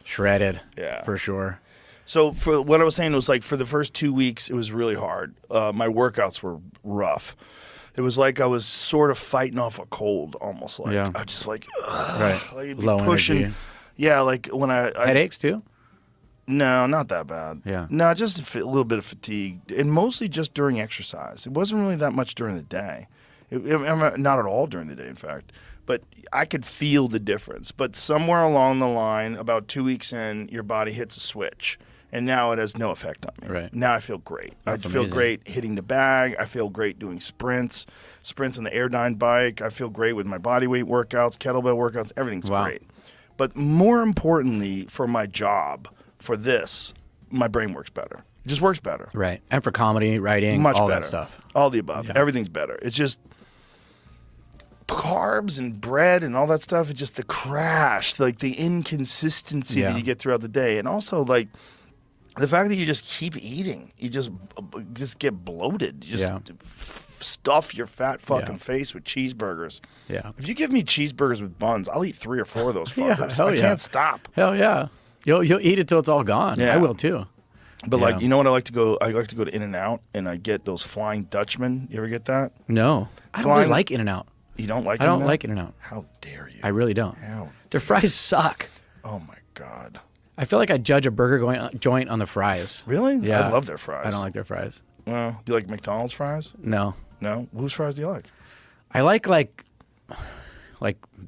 Shredded. Yeah. For sure. So for what I was saying was like for the first 2 weeks, it was really hard. My workouts were rough. It was like I was sort of fighting off a cold, almost like I just like, like I'd be low pushing. energy. Yeah, like when I headaches too. No, not that bad. Yeah. No, just a little bit of fatigue, and mostly just during exercise. It wasn't really that much during the day. Not at all during the day, in fact. But I could feel the difference. But somewhere along the line, about 2 weeks in, your body hits a switch, and now it has no effect on me. Right. Now I feel great. That's I feel amazing. great hitting the bag. I feel great doing sprints on the Airdyne bike. I feel great with my body weight workouts, kettlebell workouts. Everything's great. But more importantly, for my job, for this, my brain works better. It just works better. Right. And for comedy, writing, Much all better. that stuff. All the above. Yeah. Everything's better. It's just carbs and bread and all that stuff. It's just the crash, like the inconsistency that you get throughout the day. And also like the fact that you just keep eating. You just get bloated. You just stuff your fat fucking face with cheeseburgers. Yeah. If you give me cheeseburgers with buns, I'll eat 3 or 4 of those fuckers. Hell I can't stop. Hell yeah. You'll eat it till it's all gone. Yeah. I will too. But like, you know what I like to go? I like to go to In-N-Out and I get those Flying Dutchman. You ever get that? No. I don't really like In-N-Out. You don't like I In-N-Out? don't like In-N-Out. How dare you? I really don't. How? Their fries suck. Oh my God. I feel like I judge a burger joint on the fries. Really? Yeah. I love their fries. I don't like their fries. Well, do you like McDonald's fries? No. No? Whose fries do you like? I like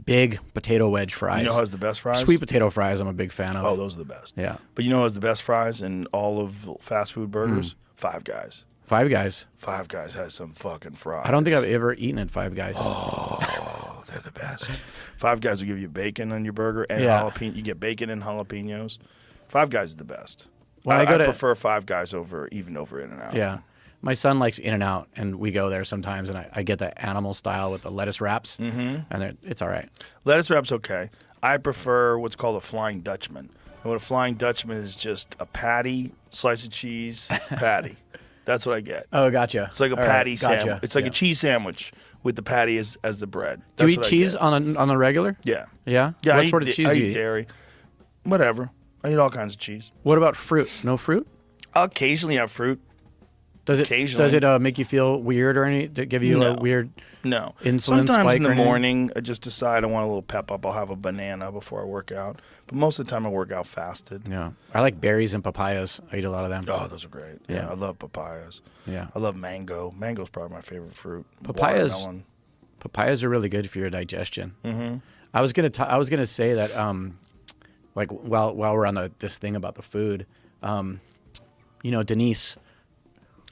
big potato wedge fries. You know who has the best fries? Sweet potato fries I'm a big fan of. Oh, those are the best. Yeah. But you know who has the best fries in all of fast food burgers? Five Guys. Five Guys. Five Guys has some fucking fries. I don't think I've ever eaten at Five Guys. Oh, they're the best. Five Guys will give you bacon on your burger and jalapeno. You get bacon and jalapenos. Five Guys is the best. I prefer Five Guys over In-N-Out. Yeah. My son likes In-N-Out, and we go there sometimes, and I get the animal style with the lettuce wraps, and it's all right. Lettuce wrap's okay. I prefer what's called a Flying Dutchman. And what a Flying Dutchman is just a patty, slice of cheese, patty. That's what I get. Oh, gotcha. It's like a All patty right, gotcha. sandwich. It's like a cheese sandwich with the patty as the bread. Do you That's eat what I cheese get. on a regular? Yeah. Yeah? Yeah. What sort of cheese I do you eat eat? dairy. Whatever. I eat all kinds of cheese. What about fruit? No fruit? I'll occasionally have fruit. Does it make you feel weird or any? To give you a weird insulin Sometimes spike in the or anything? morning, I just decide I want a little pep up. I'll have a banana before I work out. But most of the time, I work out fasted. Yeah, I like berries and papayas. I eat a lot of them. Oh, those are great. Yeah, Yeah. I love papayas. Yeah. I love mango. Mango's probably my favorite fruit. Papayas. Watermelon. Papayas are really good for your digestion. Mm-hmm. I was gonna say that like while we're on this thing about the food, Denise.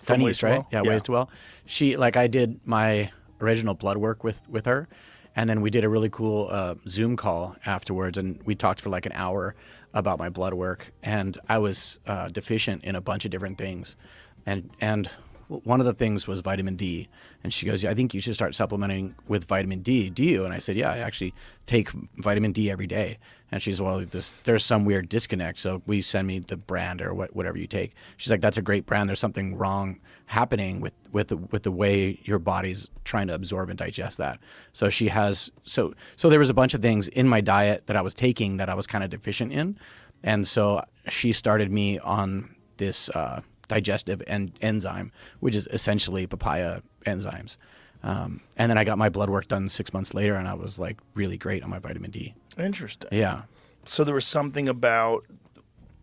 From Denise, Ways to right? Well? Yeah, Yeah. Ways to Well. She I did my original blood work with her, and then we did a really cool Zoom call afterwards, and we talked for like an hour about my blood work, and I was deficient in a bunch of different things, and one of the things was vitamin D. And she goes, I think you should start supplementing with vitamin D. Do you? And I said, yeah, I actually take vitamin D every day. And she's, well, there's some weird disconnect. So we send me the brand or whatever you take. She's like, that's a great brand. There's something wrong happening with the way your body's trying to absorb and digest that. So she has, so there was a bunch of things in my diet that I was taking that I was kind of deficient in. And so she started me on this digestive enzyme, which is essentially papaya enzymes. And then I got my blood work done 6 months later, and I was like really great on my vitamin D. Interesting. Yeah. So there was something about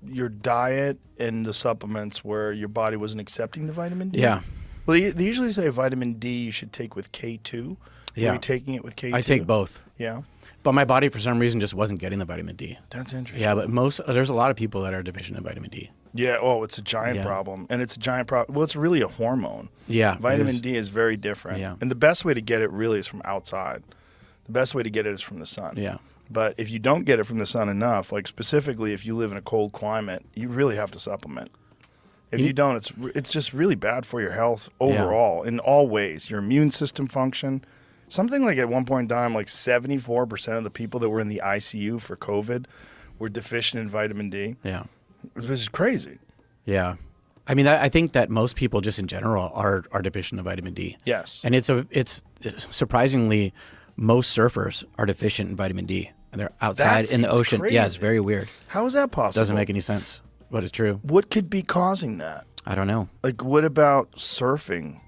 your diet and the supplements where your body wasn't accepting the vitamin D? Yeah. Well, they usually say vitamin D you should take with K2. Yeah. Are you taking it with K2? I take both. Yeah. But my body, for some reason, just wasn't getting the vitamin D. That's interesting. Yeah, but there's a lot of people that are deficient in vitamin D. Yeah, oh, it's a giant problem. And it's a giant problem. Well, it's really a hormone. Yeah. Vitamin D is very different. Yeah. And the best way to get it really is from outside. The best way to get it is from the sun. Yeah. But if you don't get it from the sun enough, like specifically if you live in a cold climate, you really have to supplement. If you don't, it's just really bad for your health overall in all ways. Your immune system function. Something like at one point in time, like 74% of the people that were in the ICU for COVID were deficient in vitamin D. Yeah. Which is crazy. Yeah. I mean, I think that most people just in general are deficient in vitamin D. Yes. And it's surprisingly, most surfers are deficient in vitamin D. And they're outside in the ocean. Crazy. Yeah, it's very weird. How is that possible? Doesn't make any sense, but it's true. What could be causing that? I don't know. Like, what about surfing?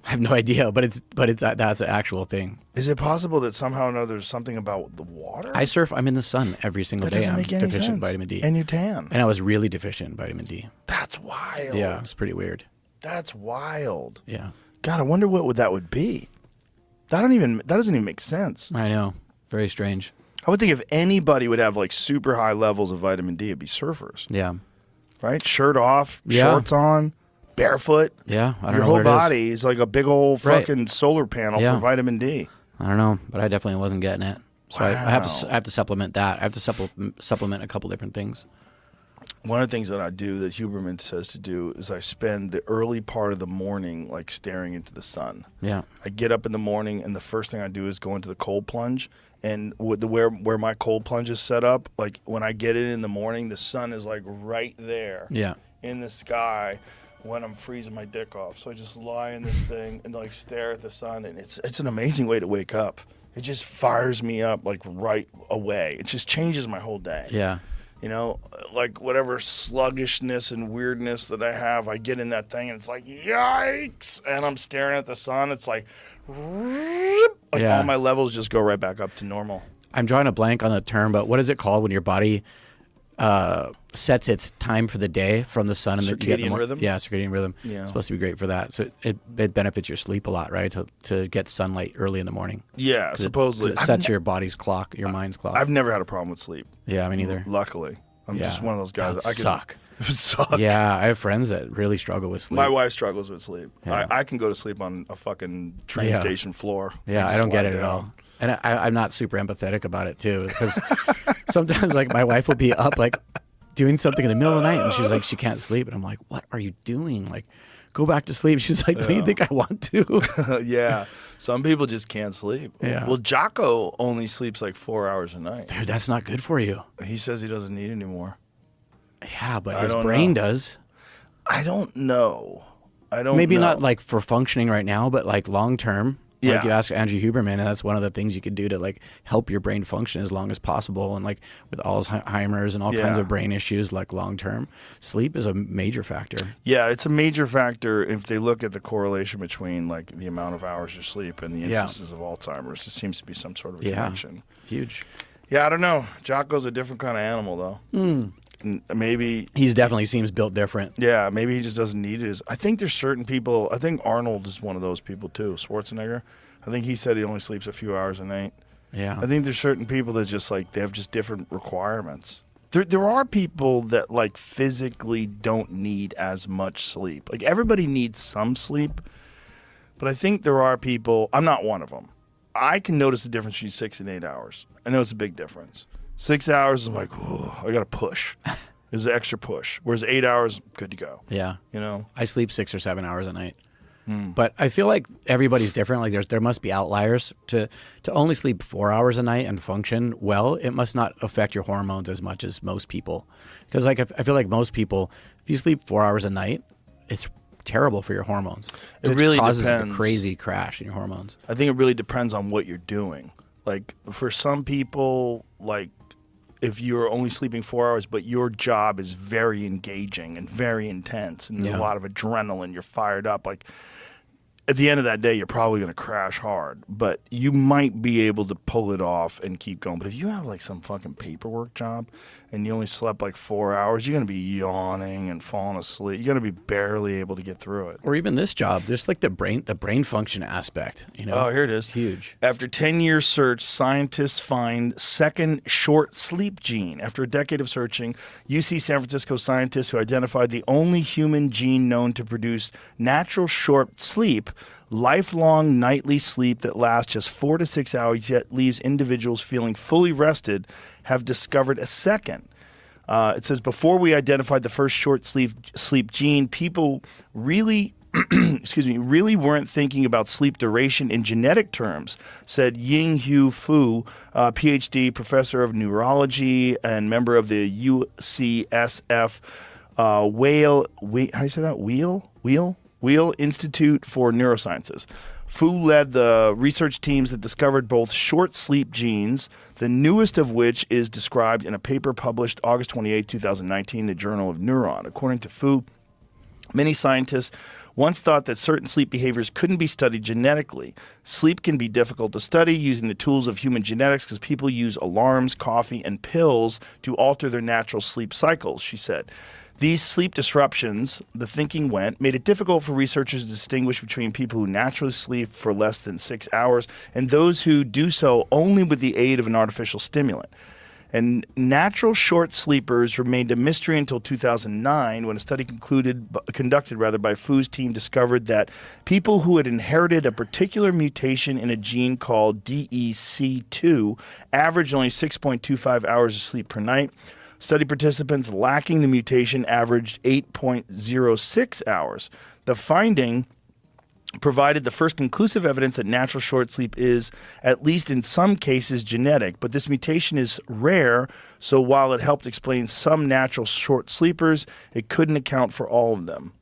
I have no idea, but that's an actual thing. Is it possible that somehow or another there's something about the water? I surf. I'm in the sun every single day. Doesn't I'm make any deficient in sense. vitamin D. And you tan. And I was really deficient in vitamin D. That's wild. Yeah, it's pretty weird. That's wild. Yeah. God, I wonder what that would be. That doesn't even make sense. I know. Very strange. I would think if anybody would have like super high levels of vitamin D, it'd be surfers. Yeah. Right? Shirt off, Yeah. shorts on, barefoot. Yeah. I don't Your know whole what it is. body is like a big old fucking solar panel Yeah. for vitamin D. I don't know, but I definitely wasn't getting it. So I have Wow. I have to supplement that. I have to supplement a couple different things. One of the things that I do that Huberman says to do is I spend the early part of the morning like staring into the sun. Yeah. I get up in the morning and the first thing I do is go into the cold plunge. And with where my cold plunge is set up, like when I get in the morning, the sun is like right there Yeah. in the sky when I'm freezing my dick off. So I just lie in this thing and like stare at the sun, and it's an amazing way to wake up. It just fires me up like right away. It just changes my whole day. Yeah. You know, like whatever sluggishness and weirdness that I have, I get in that thing and it's like, yikes! And I'm staring at the sun. It's like Yeah. all my levels just go right back up to normal. I'm drawing a blank on the term, but what is it called when your body sets its time for the day from the sun? And Circadian rhythm? Yeah, circadian rhythm. Yeah. It's supposed to be great for that. So it benefits your sleep a lot, right? To get sunlight early in the morning. Yeah, 'Cause supposedly. It sets your body's clock, your mind's clock. I've never had a problem with sleep. Yeah, me neither. Luckily. I'm just one of those guys. That I can suck. suck. Yeah, I have friends that really struggle with sleep. My wife struggles with sleep. Yeah. I can go to sleep on a fucking train Yeah. station floor. Yeah, and I don't get slide it at down. all. And I'm not super empathetic about it too, because sometimes like my wife will be up like doing something in the middle of the night, and she's like she can't sleep, and I'm like, what are you doing? Like, go back to sleep. She's like, don't you think I want to? Yeah, some people just can't sleep. Yeah. Well, Jocko only sleeps like 4 hours a night. Dude, that's not good for you. He says he doesn't need any more. Yeah, but I his don't brain know. does. I don't know. I don't. Maybe know. not like for functioning right now, but like long term. Yeah. Like you ask Andrew Huberman, and that's one of the things you could do to like help your brain function as long as possible. And like with Alzheimer's and all kinds Yeah. of brain issues, like long term, sleep is a major factor. Yeah, it's a major factor if they look at the correlation between like the amount of hours you sleep and the Yeah. instances of Alzheimer's. There seems to be some sort of a Yeah. connection. Huge. Yeah, I don't know. Jocko's a different kind of animal, though. And maybe He's definitely seems built different. yeah, maybe he just doesn't need it. I think there's certain people. I think Arnold is one of those people too. Schwarzenegger. I think he said he only sleeps a few hours a night. Yeah. I think there's certain people that just like they have just different requirements. There are people that like physically don't need as much sleep. Like everybody needs some sleep, but I think there are people. I'm not one of them. I can notice the difference between 6 and 8 hours. I know it's a big difference. 6 hours, I'm like, oh, I got to push. There's an extra push. Whereas 8 hours, good to go. Yeah. You know? I sleep 6 or 7 hours a night. But I feel like everybody's different. Like there must be outliers to only sleep 4 hours a night and function well. It must not affect your hormones as much as most people. Because like I feel like most people, if you sleep 4 hours a night, it's terrible for your hormones. It really causes depends. a crazy crash in your hormones. I think it really depends on what you're doing. Like for some people, like if you're only sleeping 4 hours, but your job is very engaging and very intense, and there's a lot of adrenaline, you're fired up. Like at the end of that day, you're probably going to crash hard, but you might be able to pull it off and keep going. But if you have like some fucking paperwork job and you only slept like 4 hours, you're going to be yawning and falling asleep. You're going to be barely able to get through it. Or even this job, there's like the brain function aspect. You know? Oh, here it is. Huge. After 10-year search, scientists find second short sleep gene. After a decade of searching, UC San Francisco scientists who identified the only human gene known to produce natural short sleep, lifelong nightly sleep that lasts just 4 to 6 hours yet leaves individuals feeling fully rested, have discovered a second. It says, before we identified the first short sleep gene, people really really weren't thinking about sleep duration in genetic terms, said Ying-Hu Fu, PhD, professor of neurology and member of the UCSF how do you say that? Wheel Institute for Neurosciences. Fu led the research teams that discovered both short sleep genes, the newest of which is described in a paper published August 28, 2019, in the Journal of Neuron. According to Fu, many scientists once thought that certain sleep behaviors couldn't be studied genetically. Sleep can be difficult to study using the tools of human genetics because people use alarms, coffee, and pills to alter their natural sleep cycles, she said. These sleep disruptions, the thinking went, made it difficult for researchers to distinguish between people who naturally sleep for less than 6 hours and those who do so only with the aid of an artificial stimulant. And natural short sleepers remained a mystery until 2009, when a study conducted by Fu's team discovered that people who had inherited a particular mutation in a gene called DEC2 averaged only 6.25 hours of sleep per night. Study participants lacking the mutation averaged 8.06 hours. The finding provided the first conclusive evidence that natural short sleep is, at least in some cases, genetic, but this mutation is rare, so while it helped explain some natural short sleepers, it couldn't account for all of them.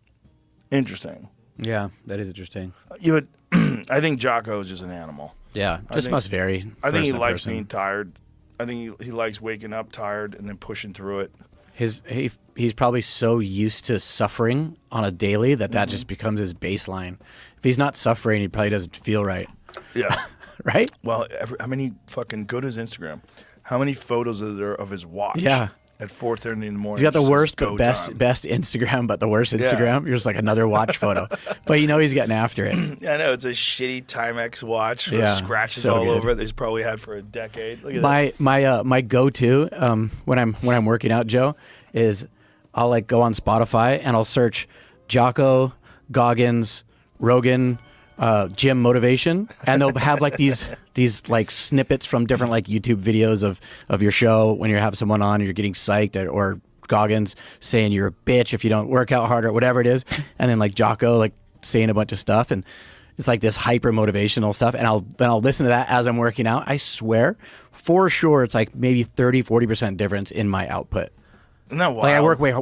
Interesting. Yeah, that is interesting. I think Jocko is just an animal. Yeah, just must vary. I think he likes being tired. I think he likes waking up tired and then pushing through it. He's probably so used to suffering on a daily that just becomes his baseline. If he's not suffering, he probably doesn't feel right. Yeah. Right? Well, how many fucking, go to his Instagram. How many photos are there of his watch? Yeah. At 4:30 in the morning. He's got the just worst says, but "Go best time." Instagram, but the worst Yeah. Instagram. You're just like another watch photo. But you know he's getting after it. Yeah, I know. It's a shitty Timex watch with Yeah, scratches so all good. over it that he's probably had for a decade. Look at that. My go-to when I'm working out, Joe, is I'll like go on Spotify and I'll search Jocko, Goggins, Rogan, gym motivation, and they'll have like these like snippets from different like YouTube videos of your show when you have someone on and you're getting psyched, or Goggins saying you're a bitch if you don't work out harder, whatever it is, and then like Jocko like saying a bunch of stuff, and it's like this hyper motivational stuff, and I'll listen to that as I'm working out. I swear, for sure, it's like maybe 30-40% difference in my output. Isn't that wild? Like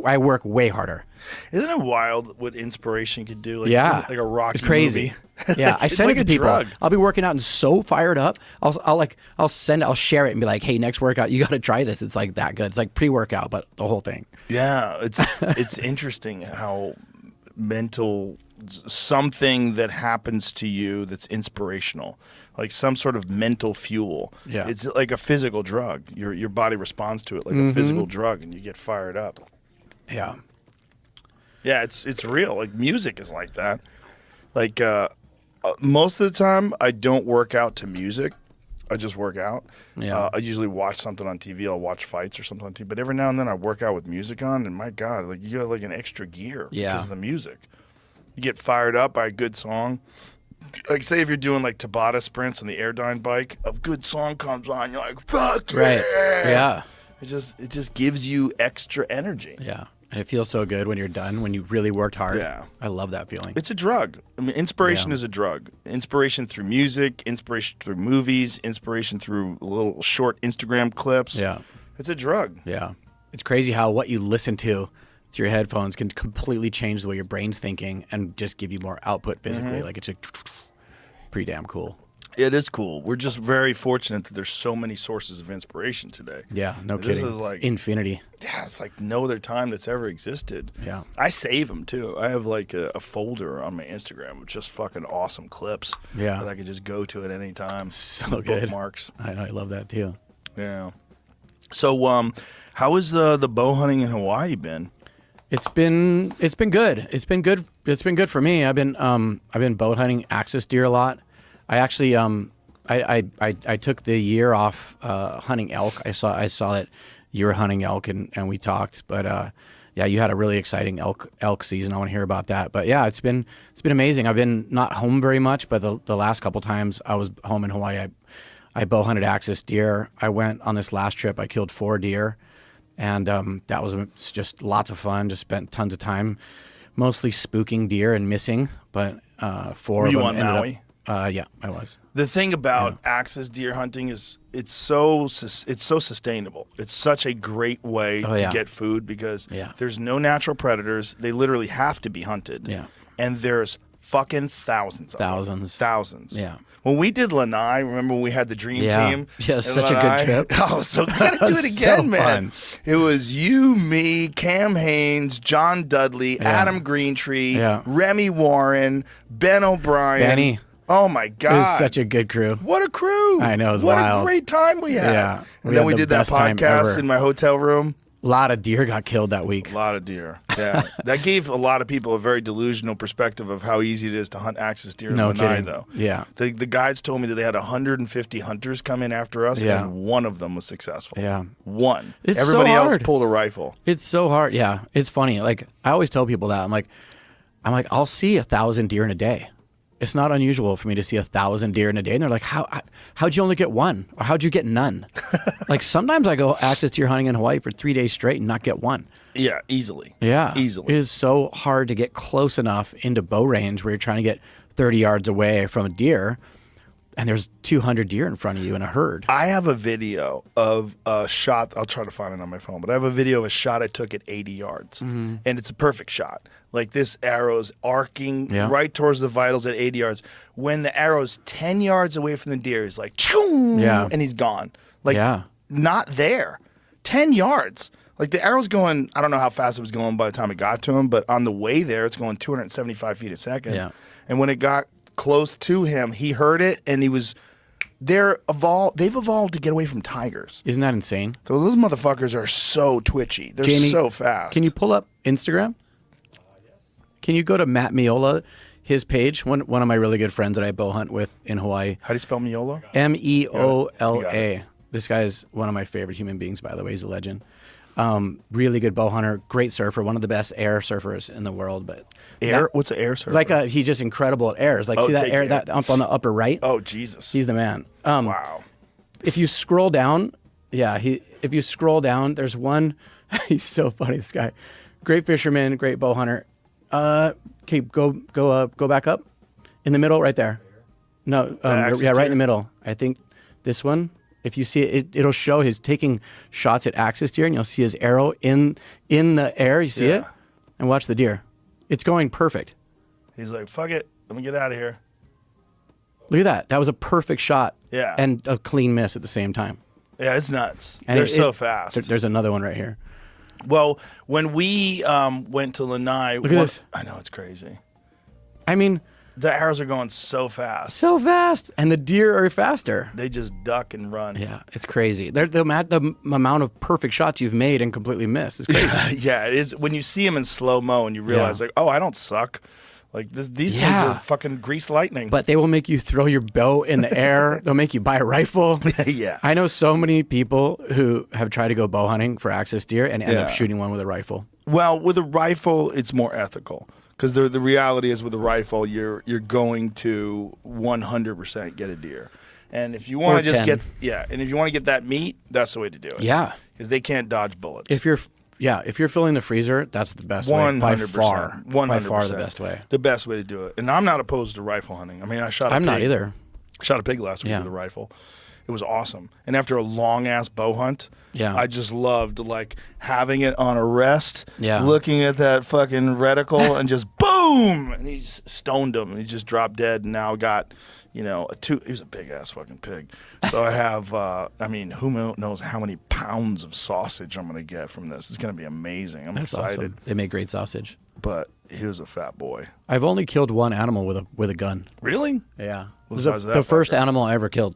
I work way harder. Isn't it wild what inspiration could do? Like, Yeah, like a Rocky it's crazy. movie. Yeah, I It's send like it to a people. drug. I'll be working out and so fired up. I'll share it and be like, hey, next workout, you got to try this. It's like that good. It's like pre-workout, but the whole thing. Yeah, it's interesting how something that happens to you that's inspirational, like some sort of mental fuel. Yeah. It's like a physical drug. Your body responds to it like a Mhm. physical drug, and you get fired up. Yeah. Yeah, it's real. Like music is like that. Like most of the time, I don't work out to music. I just work out. Yeah. I usually watch something on TV. I'll watch fights or something on TV. But every now and then, I work out with music on, and my God, like you got like an extra gear because of the music. You get fired up by a good song. Like say if you're doing like Tabata sprints on the Airdyne bike, a good song comes on, you're like, fuck Right. yeah. Yeah. It just gives you extra energy. Yeah. And it feels so good when you're done, when you really worked hard. Yeah. I love that feeling. It's a drug. I mean, inspiration Yeah. is a drug. Inspiration through music, inspiration through movies, inspiration through little short Instagram clips. Yeah. It's a drug. Yeah. It's crazy how what you listen to through your headphones can completely change the way your brain's thinking and just give you more output physically. Mhm. Like it's pretty damn cool. It is cool. We're just very fortunate that there's so many sources of inspiration today. Yeah, no This kidding. is like infinity. Yeah, it's like no other time that's ever existed. Yeah. I save them too. I have like a folder on my Instagram with just fucking awesome clips. Yeah. That I could just go to at any time. So good. Bookmarks. I love that too. Yeah. So, how has the bow hunting in Hawaii been? It's been good. It's been good. It's been good for me. I've been bow hunting axis deer a lot. I actually I took the year off hunting elk. I saw that you were hunting elk and we talked. But yeah, you had a really exciting elk season. I want to hear about that. But yeah, it's been amazing. I've been not home very much, but the last couple times I was home in Hawaii, I bow hunted axis deer. I went on this last trip. I killed 4 deer, and that was just lots of fun. Just spent tons of time, mostly spooking deer and missing. But 4 Were of you them on ended Maui? Yeah, I was. The thing about axis deer hunting is it's so sustainable. It's such a great way Oh, to yeah. get food because Yeah. there's no natural predators. They literally have to be hunted. Yeah. And there's fucking thousands of them. Thousands. Thousands. Yeah. When we did Lanai, remember when we had the dream Yeah. team? Yeah, in such a good Lanai? trip. Oh, so we gotta That do was it again, so man. fun. It was you, me, Cam Haynes, John Dudley, Yeah. Adam Greentree, Yeah. Remy Warren, Ben O'Brien. Benny. Oh my God. It was such a good crew. What a crew! I know, it was what wild. a great time we had. Yeah, and we then had we the did that best time podcast ever. in my hotel room. A lot of deer got killed that week. A lot of deer. Yeah, that gave a lot of people a very delusional perspective of how easy it is to hunt axis deer in No Lanai, kidding. though. Yeah. The guides told me that they had 150 hunters come in after us, Yeah. and one of them was successful. Yeah. One. It's Everybody so else hard. pulled a rifle. It's so hard. Yeah, it's funny. Like I always tell people that I'm like, I'll see 1,000 deer in a day. It's not unusual for me to see 1,000 deer in a day, and they're like, how'd you only get one, or how'd you get none? Like sometimes I go axis deer hunting in Hawaii for 3 days straight and not get one. Yeah, easily. Yeah, Easily. It is so hard to get close enough into bow range where you're trying to get 30 yards away from a deer, and there's 200 deer in front of you in a herd. I have a video of a shot. I'll try to find it on my phone, but I have a video of a shot I took at 80 yards, Mhm. and it's a perfect shot. Like this arrow's arcing Yeah. right towards the vitals at 80 yards. When the arrow's 10 yards away from the deer, he's like, choom, Yeah. and he's gone. Like, Yeah. not there. 10 yards. Like the arrow's going, I don't know how fast it was going by the time it got to him, but on the way there, it's going 275 feet a second. Yeah. And when it got close to him, he heard it, and he was. They've evolved to get away from tigers. Isn't that insane? Those motherfuckers are so twitchy. They're Jamie, so fast. Can you pull up Instagram? Can you go to Matt Miola, his page? One of my really good friends that I bow hunt with in Hawaii. How do you spell Miola? Meola. This guy is one of my favorite human beings, by the way. He's a legend. Really good bow hunter, great surfer, one of the best air surfers in the world. But Air? What's an air surfer? Like he's just incredible at airs. Like see that take air air. that up on the upper right? Oh Jesus, he's the man. Wow. If you scroll down, if you scroll down, there's one. He's so funny. This guy, great fisherman, great bow hunter. Okay, go back up, in the middle, right there. No, axis right in deer? the middle. I think this one. If you see it, it'll show his taking shots at axis deer, and you'll see his arrow in the air. You see it, and watch the deer. It's going perfect. He's like, fuck it, let me get out of here. Look at that. That was a perfect shot. Yeah. And a clean miss at the same time. Yeah, it's nuts. And They're so fast. There's another one right here. Well, when we went to Lanai, Look at this. I know it's crazy. I mean, the arrows are going so fast. So fast, and the deer are faster. They just duck and run. Yeah, it's crazy. The amount of perfect shots you've made and completely missed is crazy. Yeah, it is. When you see them in slow mo and you realize, like, oh, I don't suck. Like these things are fucking greased lightning. But they will make you throw your bow in the air. They'll make you buy a rifle. Yeah. I know so many people who have tried to go bow hunting for axis deer and end up Yeah. shooting one with a rifle. Well, with a rifle, it's more ethical because the reality is with a rifle, you're going to 100% get a deer. And if you want Or to just 10. and if you want to get that meat, that's the way to do it. Yeah. Because they can't dodge bullets. If you're if you're filling the freezer, that's the best way. 100%. By far. 100%. By far the best way. The best way to do it. And I'm not opposed to rifle hunting. I mean, I shot a I'm pig. not either. Shot a pig last week with a rifle. It was awesome. And after a long ass bow hunt, I just loved like having it on a rest, looking at that fucking reticle and just boom, and he just stoned him and he just dropped dead. And now got, he was a big ass fucking pig. So I have, I mean, who knows how many pounds of sausage I'm gonna get from this? It's gonna be amazing. I'm excited. Awesome. They make great sausage. But he was a fat boy. I've only killed one animal with a gun. Really? Yeah. What It was size is that the first fucker? animal I ever killed.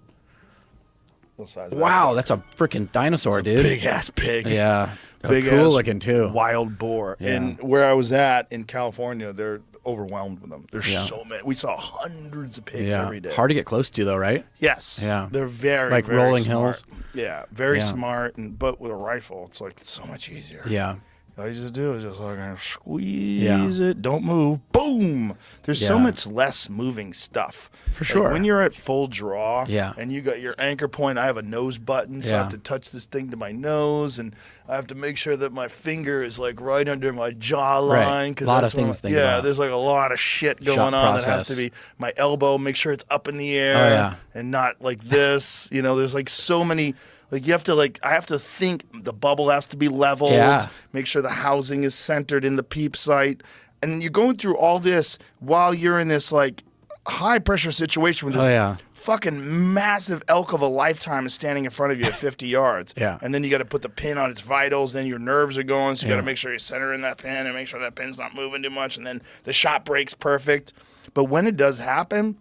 What size is Wow, that? that's a freaking dinosaur, dude. Big ass pig. Yeah. Big cool ass looking too. Wild boar. Yeah. And where I was at in California, they're overwhelmed with them. There's Yeah. so many. We saw hundreds of pigs Yeah. every day. Hard to get close to though, right? Yes. Yeah. They're very, like very rolling smart. hills. Yeah. Very Yeah. smart. But with a rifle, it's like so much easier. Yeah. All you just do is just like squeeze it, don't move, boom. There's so Yeah. much less moving stuff. For Like, sure. when you're at full draw Yeah. and you got your anchor point, I have a nose button, so I Yeah. have to touch this thing to my nose, and I have to make sure that my finger is like right under my jawline. Right. A lot of things to think about. there's like a lot of shit going Shot on that has process. to be my elbow, make sure it's up in the air yeah. and not like this. There's like so many. Like you have to I have to think the bubble has to be leveled. Yeah. Make sure the housing is centered in the peep sight, and you're going through all this while you're in this like high pressure situation with this fucking massive elk of a lifetime is standing in front of you at 50 yards. Yeah. And then you got to put the pin on its vitals. Then your nerves are going, so you got Yeah. to make sure you center in that pin and make sure that pin's not moving too much. And then the shot breaks perfect. But when it does happen,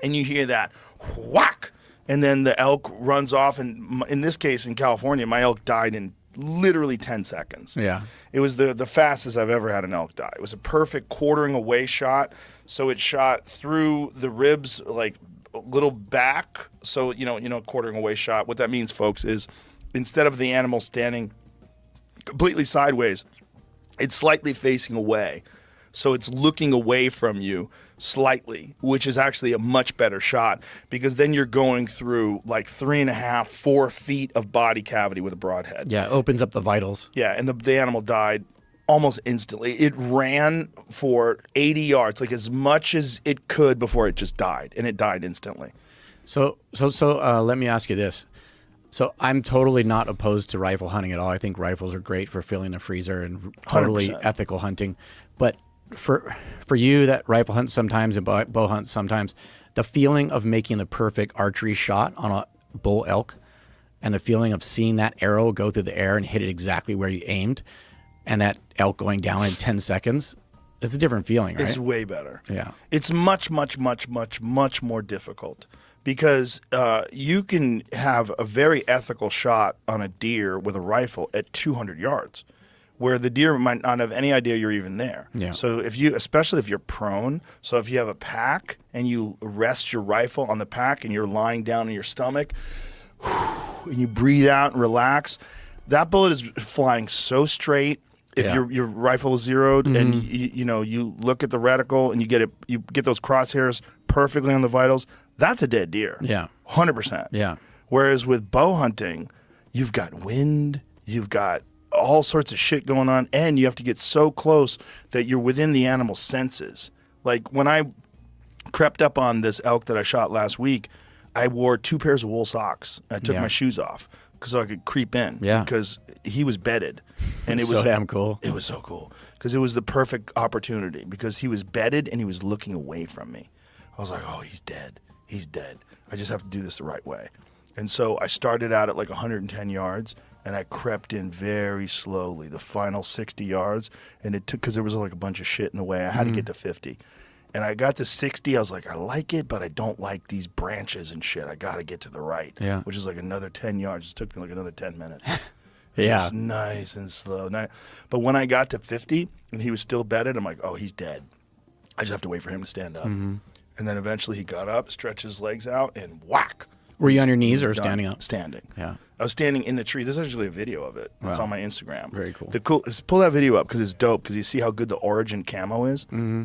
and you hear that whack. And then the elk runs off, and in this case, in California, my elk died in literally 10 seconds. Yeah. It was the fastest I've ever had an elk die. It was a perfect quartering away shot, so it shot through the ribs, like a little back. So, quartering away shot. What that means, folks, is instead of the animal standing completely sideways, it's slightly facing away. So it's looking away from you slightly, which is actually a much better shot because then you're going through like 3.5, 4 feet of body cavity with a broadhead. Yeah, it opens up the vitals. Yeah, and the animal died almost instantly. It ran for 80 yards, like as much as it could before it just died, and it died instantly. So let me ask you this. So I'm totally not opposed to rifle hunting at all. I think rifles are great for filling the freezer and totally 100%. ethical hunting. But for you that rifle hunt sometimes and bow hunt sometimes, the feeling of making the perfect archery shot on a bull elk and the feeling of seeing that arrow go through the air and hit it exactly where you aimed and that elk going down in 10 seconds, it's a different feeling, right? It's way better. Yeah. It's much, much, much, much, much more difficult because you can have a very ethical shot on a deer with a rifle at 200 yards. Where the deer might not have any idea you're even there. Yeah. So especially if you're prone, so if you have a pack and you rest your rifle on the pack and you're lying down on your stomach, and you breathe out and relax, that bullet is flying so straight. If your rifle is zeroed and you look at the reticle and you get those crosshairs perfectly on the vitals, that's a dead deer. Yeah. 100%. Yeah. Whereas with bow hunting, you've got wind, you've got all sorts of shit going on, and you have to get so close that you're within the animal's senses. Like when I crept up on this elk that I shot last week, I wore 2 pairs of wool socks. I took my shoes off so I could creep in because he was bedded. And it was so damn cool. It was so cool because it was the perfect opportunity because he was bedded and he was looking away from me. I was like, oh, he's dead. He's dead. I just have to do this the right way. And so I started out at like 110 yards, and I crept in very slowly, the final 60 yards, and it took, because there was like a bunch of shit in the way, I had to get to 50. And I got to 60, I was like, I like it, but I don't like these branches and shit. I got to get to the right, which is like another 10 yards. It took me like another 10 minutes. Yeah. It was nice and slow. But when I got to 50, and he was still bedded, I'm like, oh, he's dead. I just have to wait for him to stand up. Mm-hmm. And then eventually he got up, stretched his legs out, and whack. Were you on your knees He or was done. standing up? Standing. Yeah. I was standing in the tree. There's actually a video of it. It's Wow. on my Instagram. Very cool. Pull that video up because it's dope because you see how good the Origin camo is. Mm-hmm.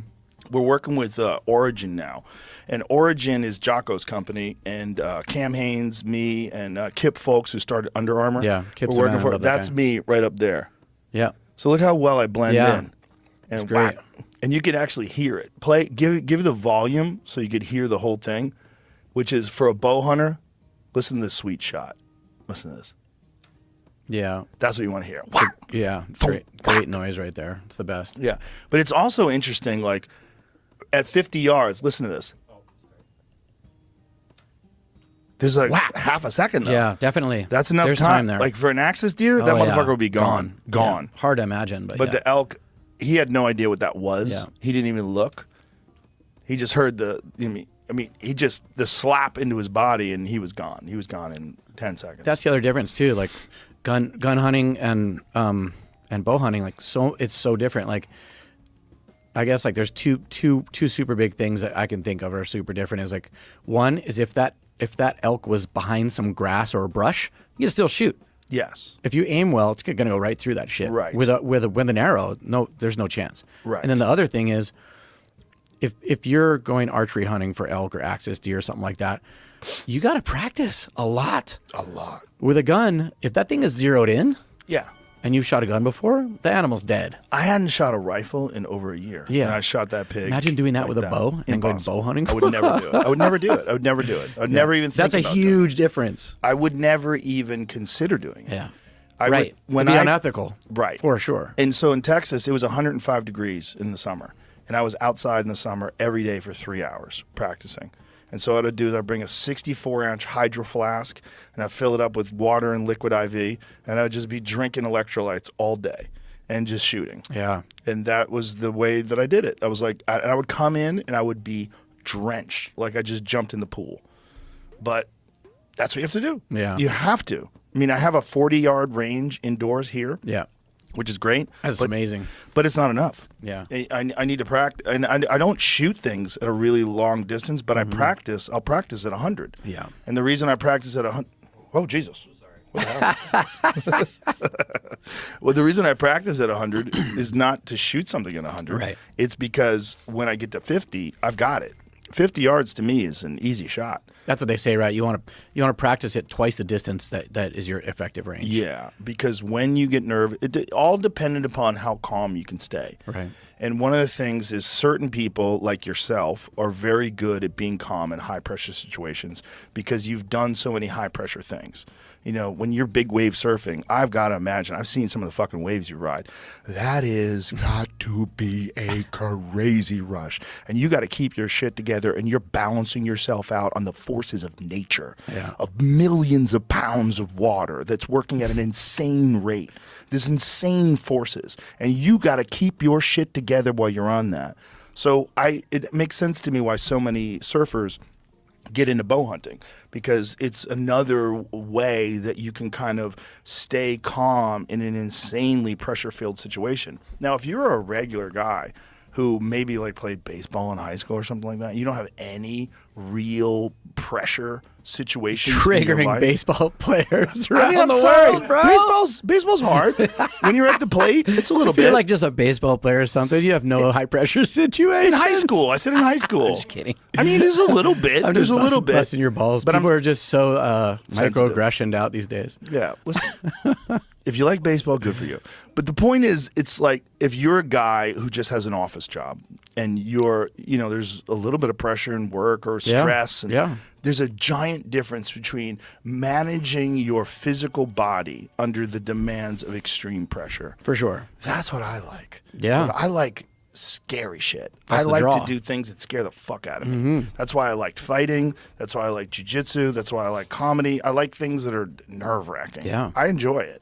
We're working with Origin now. And Origin is Jocko's company. And Cam Haynes, me, and Kip Folks, who started Under Armour. Yeah, Kip's we're a man. working I for love that That's guy. me right up there. Yeah. So look how well I blend Yeah. in. And It's great. whack. And you could actually hear it. Give the volume so you could hear the whole thing, which is for a bow hunter. Listen to this sweet shot. Listen to this. Yeah. That's what you want to hear. Yeah. Great noise right there. It's the best. Yeah. But it's also interesting, like at 50 yards, listen to this. There's like half a second though. Yeah, definitely. That's enough There's time. time there. Like for an axis deer, that Oh, yeah. motherfucker would be gone. Gone. Yeah. Hard to imagine, but yeah. the elk, he had no idea what that was. Yeah. He didn't even look. He just heard the slap into his body and he was gone. He was gone in 10 seconds. That's the other difference too. Like gun hunting and bow hunting, like it's so different. Like I guess like there's two super big things that I can think of are super different. Is like one is if that elk was behind some grass or brush, you can still shoot. Yes. If you aim well, it's gonna go right through that shit. Right. With an arrow, there's no chance. Right. And then the other thing is, if you're going archery hunting for elk or axis deer or something like that, you got to practice a lot. A lot. With a gun, if that thing is zeroed in, Yeah. and you've shot a gun before, the animal's dead. I hadn't shot a rifle in over a year. Yeah. And I shot that pig. Imagine doing that like with a bow and going bow hunting. I would never do it. I would never do it. I would never do it. I would never even think That's a about huge difference. I would never even consider doing it. Yeah. Right. It'd be unethical. Right. For sure. And so in Texas, it was 105 degrees in the summer. And I was outside in the summer every day for 3 hours practicing. And so what I'd do is I'd bring a 64-ounce hydro flask and I'd fill it up with water and liquid IV. And I'd just be drinking electrolytes all day and just shooting. Yeah. And that was the way that I did it. I was like, I would come in and I would be drenched, like I just jumped in the pool. But that's what you have to do. Yeah. You have to. I mean, I have a 40-yard range indoors here. Yeah. Which is great. That's amazing. But it's not enough. Yeah. I need to practice. And I don't shoot things at a really long distance, but I practice. I'll practice at 100. Yeah. And the reason I practice at 100. Oh, Jesus. What the hell? Well, the reason I practice at 100 is not to shoot something at 100. Right. It's because when I get to 50, I've got it. 50 yards to me is an easy shot. That's what they say, right? You want to practice it twice the distance that is your effective range. Yeah, because when you get nervous, it all dependent upon how calm you can stay. Right. And one of the things is certain people like yourself are very good at being calm in high pressure situations because you've done so many high pressure things. You know, when you're big wave surfing, I've got to imagine, I've seen some of the fucking waves you ride. That is got to be a crazy rush. And you got to keep your shit together and you're balancing yourself out on the forces of nature, of millions of pounds of water that's working at an insane rate. There's insane forces. And you got to keep your shit together while you're on that. So it makes sense to me why so many surfers get into bow hunting, because it's another way that you can kind of stay calm in an insanely pressure-filled situation. Now, if you're a regular guy who maybe like played baseball in high school or something like that, you don't have any real pressure situations. Triggering baseball players around I'm the sorry, world, bro. Baseball's hard. When you're at the plate, it's a little If you're bit. like just a baseball player or something, you have no high pressure situation. In high school. I said in high school. I'm just kidding. I mean, there's a little bit. I'm There's just a little bit. busting your balls. But People are just so sensitive. microaggressioned out these days. Yeah, listen. If you like baseball, good for you. But the point is, it's like if you're a guy who just has an office job and there's a little bit of pressure in work or stress. And there's a giant difference between managing your physical body under the demands of extreme pressure. For sure. That's what I like. Yeah. But I like scary shit. That's I the like draw. to do things that scare the fuck out of me. That's why I liked fighting. That's why I like jiu-jitsu. That's why I like comedy. I like things that are nerve-wracking. Yeah. I enjoy it.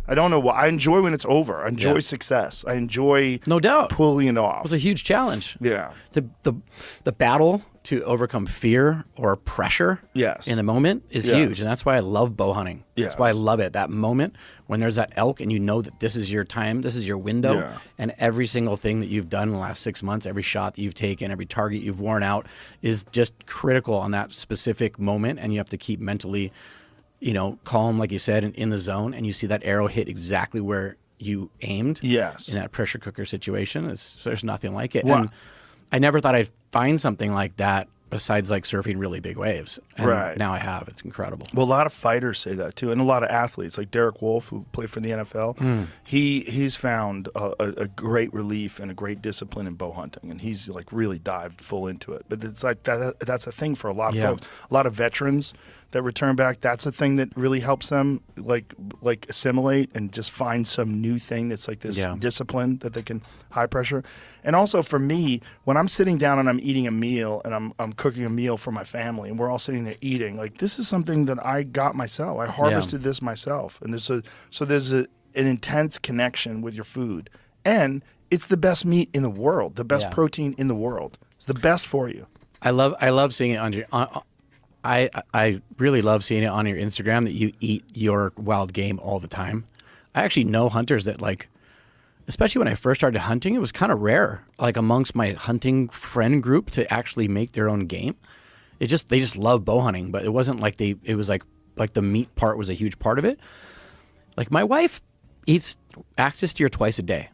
I don't know why. I enjoy when it's over. I enjoy success. I enjoy No doubt. pulling it It off. was a huge challenge. Yeah. The battle to overcome fear or pressure in the moment is huge. And that's why I love bow hunting. That's why I love it. That moment when there's that elk and you know that this is your time, this is your window, Yeah. and every single thing that you've done in the last 6 months, every shot that you've taken, every target you've worn out is just critical on that specific moment. And you have to keep mentally, calm, like you said, and in the zone. And you see that arrow hit exactly where you aimed. Yes. In that pressure cooker situation. There's nothing like it. Wow. And I never thought I'd find something like that besides like surfing really big waves. And Right. now I have. It's incredible. Well, a lot of fighters say that too, and a lot of athletes, like Derek Wolf, who played for the NFL. He's found a great relief and a great discipline in bow hunting, and he's like really dived full into it. But it's like that's a thing for a lot of folks. A lot of veterans that return back. That's a thing that really helps them like assimilate and just find some new thing that's like this discipline that they can high pressure. And also for me, when I'm sitting down and I'm eating a meal and I'm cooking a meal for my family and we're all sitting there eating, like this is something that I got myself. I harvested this myself, and there's an intense connection with your food, and it's the best meat in the world, the best protein in the world. It's the best for you. I love seeing it on your. I really love seeing it on your Instagram that you eat your wild game all the time. I actually know hunters that like, especially when I first started hunting, it was kind of rare, like amongst my hunting friend group, to actually make their own game. They just love bow hunting, but it wasn't like it was like the meat part was a huge part of it. Like my wife eats axis deer twice a day.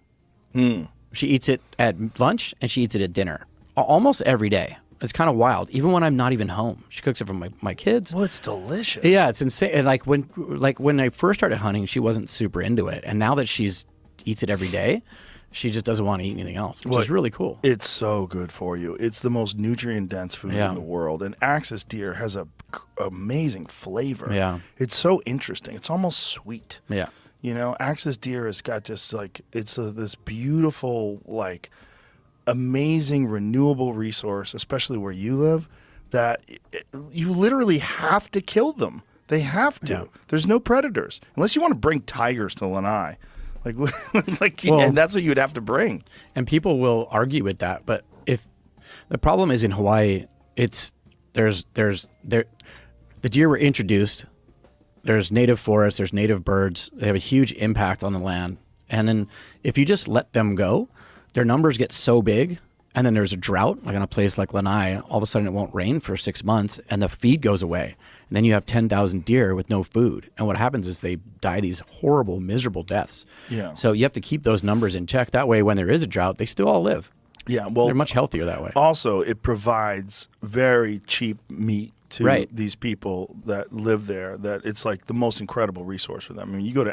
She eats it at lunch and she eats it at dinner almost every day. It's kind of wild. Even when I'm not even home, she cooks it for my kids. Well, it's delicious. Yeah, it's insane. And like when I first started hunting, she wasn't super into it, and now that she's eats it every day, she just doesn't want to eat anything else, which is really cool. It's so good for you. It's the most nutrient dense food in the world, and axis deer has a amazing flavor. Yeah, it's so interesting. It's almost sweet. Yeah, you know, axis deer has got just like this beautiful like amazing renewable resource, especially where you live, that you literally have to kill them. They have to. Yeah. There's no predators unless you want to bring tigers to Lanai, and that's what you would have to bring. And people will argue with that, but if the problem is in Hawaii, the deer were introduced. There's native forests. There's native birds. They have a huge impact on the land. And then if you just let them go, their numbers get so big, and then there's a drought, like on a place like Lanai, all of a sudden it won't rain for 6 months, and the feed goes away. And then you have 10,000 deer with no food. And what happens is they die these horrible, miserable deaths. Yeah. So you have to keep those numbers in check. That way, when there is a drought, they still all live. Yeah, well, they're much healthier that way. Also, it provides very cheap meat to these people that live there. That it's like the most incredible resource for them. I mean, you go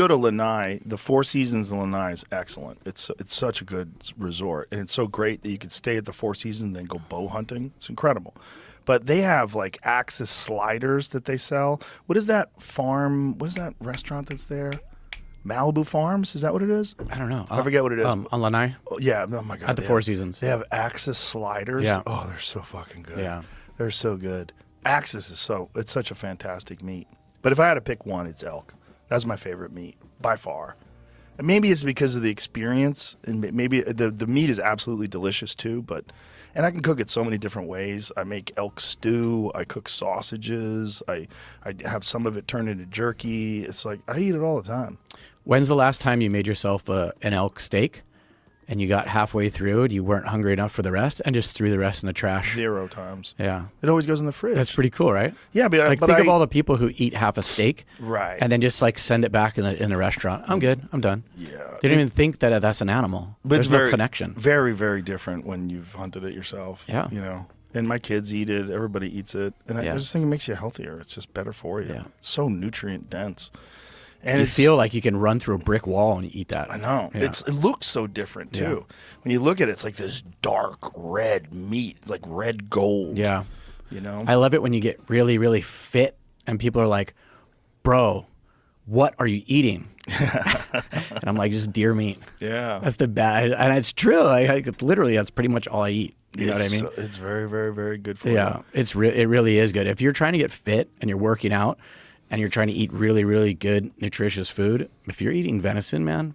to Lanai. The Four Seasons in Lanai is excellent. It's such a good resort, and it's so great that you could stay at the Four Seasons and then go bow hunting. It's incredible. But they have like axis sliders that they sell. What is that farm? What is that restaurant that's there? Malibu Farms, is that what it is? I don't know. I forget what it is. On Lanai? Oh, yeah, oh my God. At the Four Seasons. They have axis sliders. Yeah. Oh, they're so fucking good. Yeah. They're so good. Axis is it's such a fantastic meat. But if I had to pick one, it's elk. That's my favorite meat, by far. And maybe it's because of the experience, and maybe the meat is absolutely delicious too, and I can cook it so many different ways. I make elk stew, I cook sausages, I have some of it turned into jerky. It's like, I eat it all the time. When's the last time you made yourself an elk steak and you got halfway through and you weren't hungry enough for the rest and just threw the rest in the trash? 0 times. Yeah. It always goes in the fridge. That's pretty cool, right? Yeah, but think of all the people who eat half a steak, right, and then just like send it back in the restaurant. I'm good. I'm done. Yeah. They don't even think that that's an animal. But There's it's no connection. Very, very different when you've hunted it yourself. Yeah. You know, and my kids eat it. Everybody eats it, and I just think it makes you healthier. It's just better for you. Yeah. It's so nutrient dense. And you feel like you can run through a brick wall and you eat that. I know. Yeah. It looks so different too. Yeah. When you look at it, it's like this dark red meat. It's like red gold. Yeah. You know? I love it when you get really, really fit and people are like, bro, what are you eating? And I'm like, just deer meat. Yeah. That's the bad. And it's true. Literally, that's pretty much all I eat. You know what I mean? It's very, very, very good for you. Yeah. It really is good. If you're trying to get fit and you're working out, and you're trying to eat really, really good, nutritious food, if you're eating venison, man,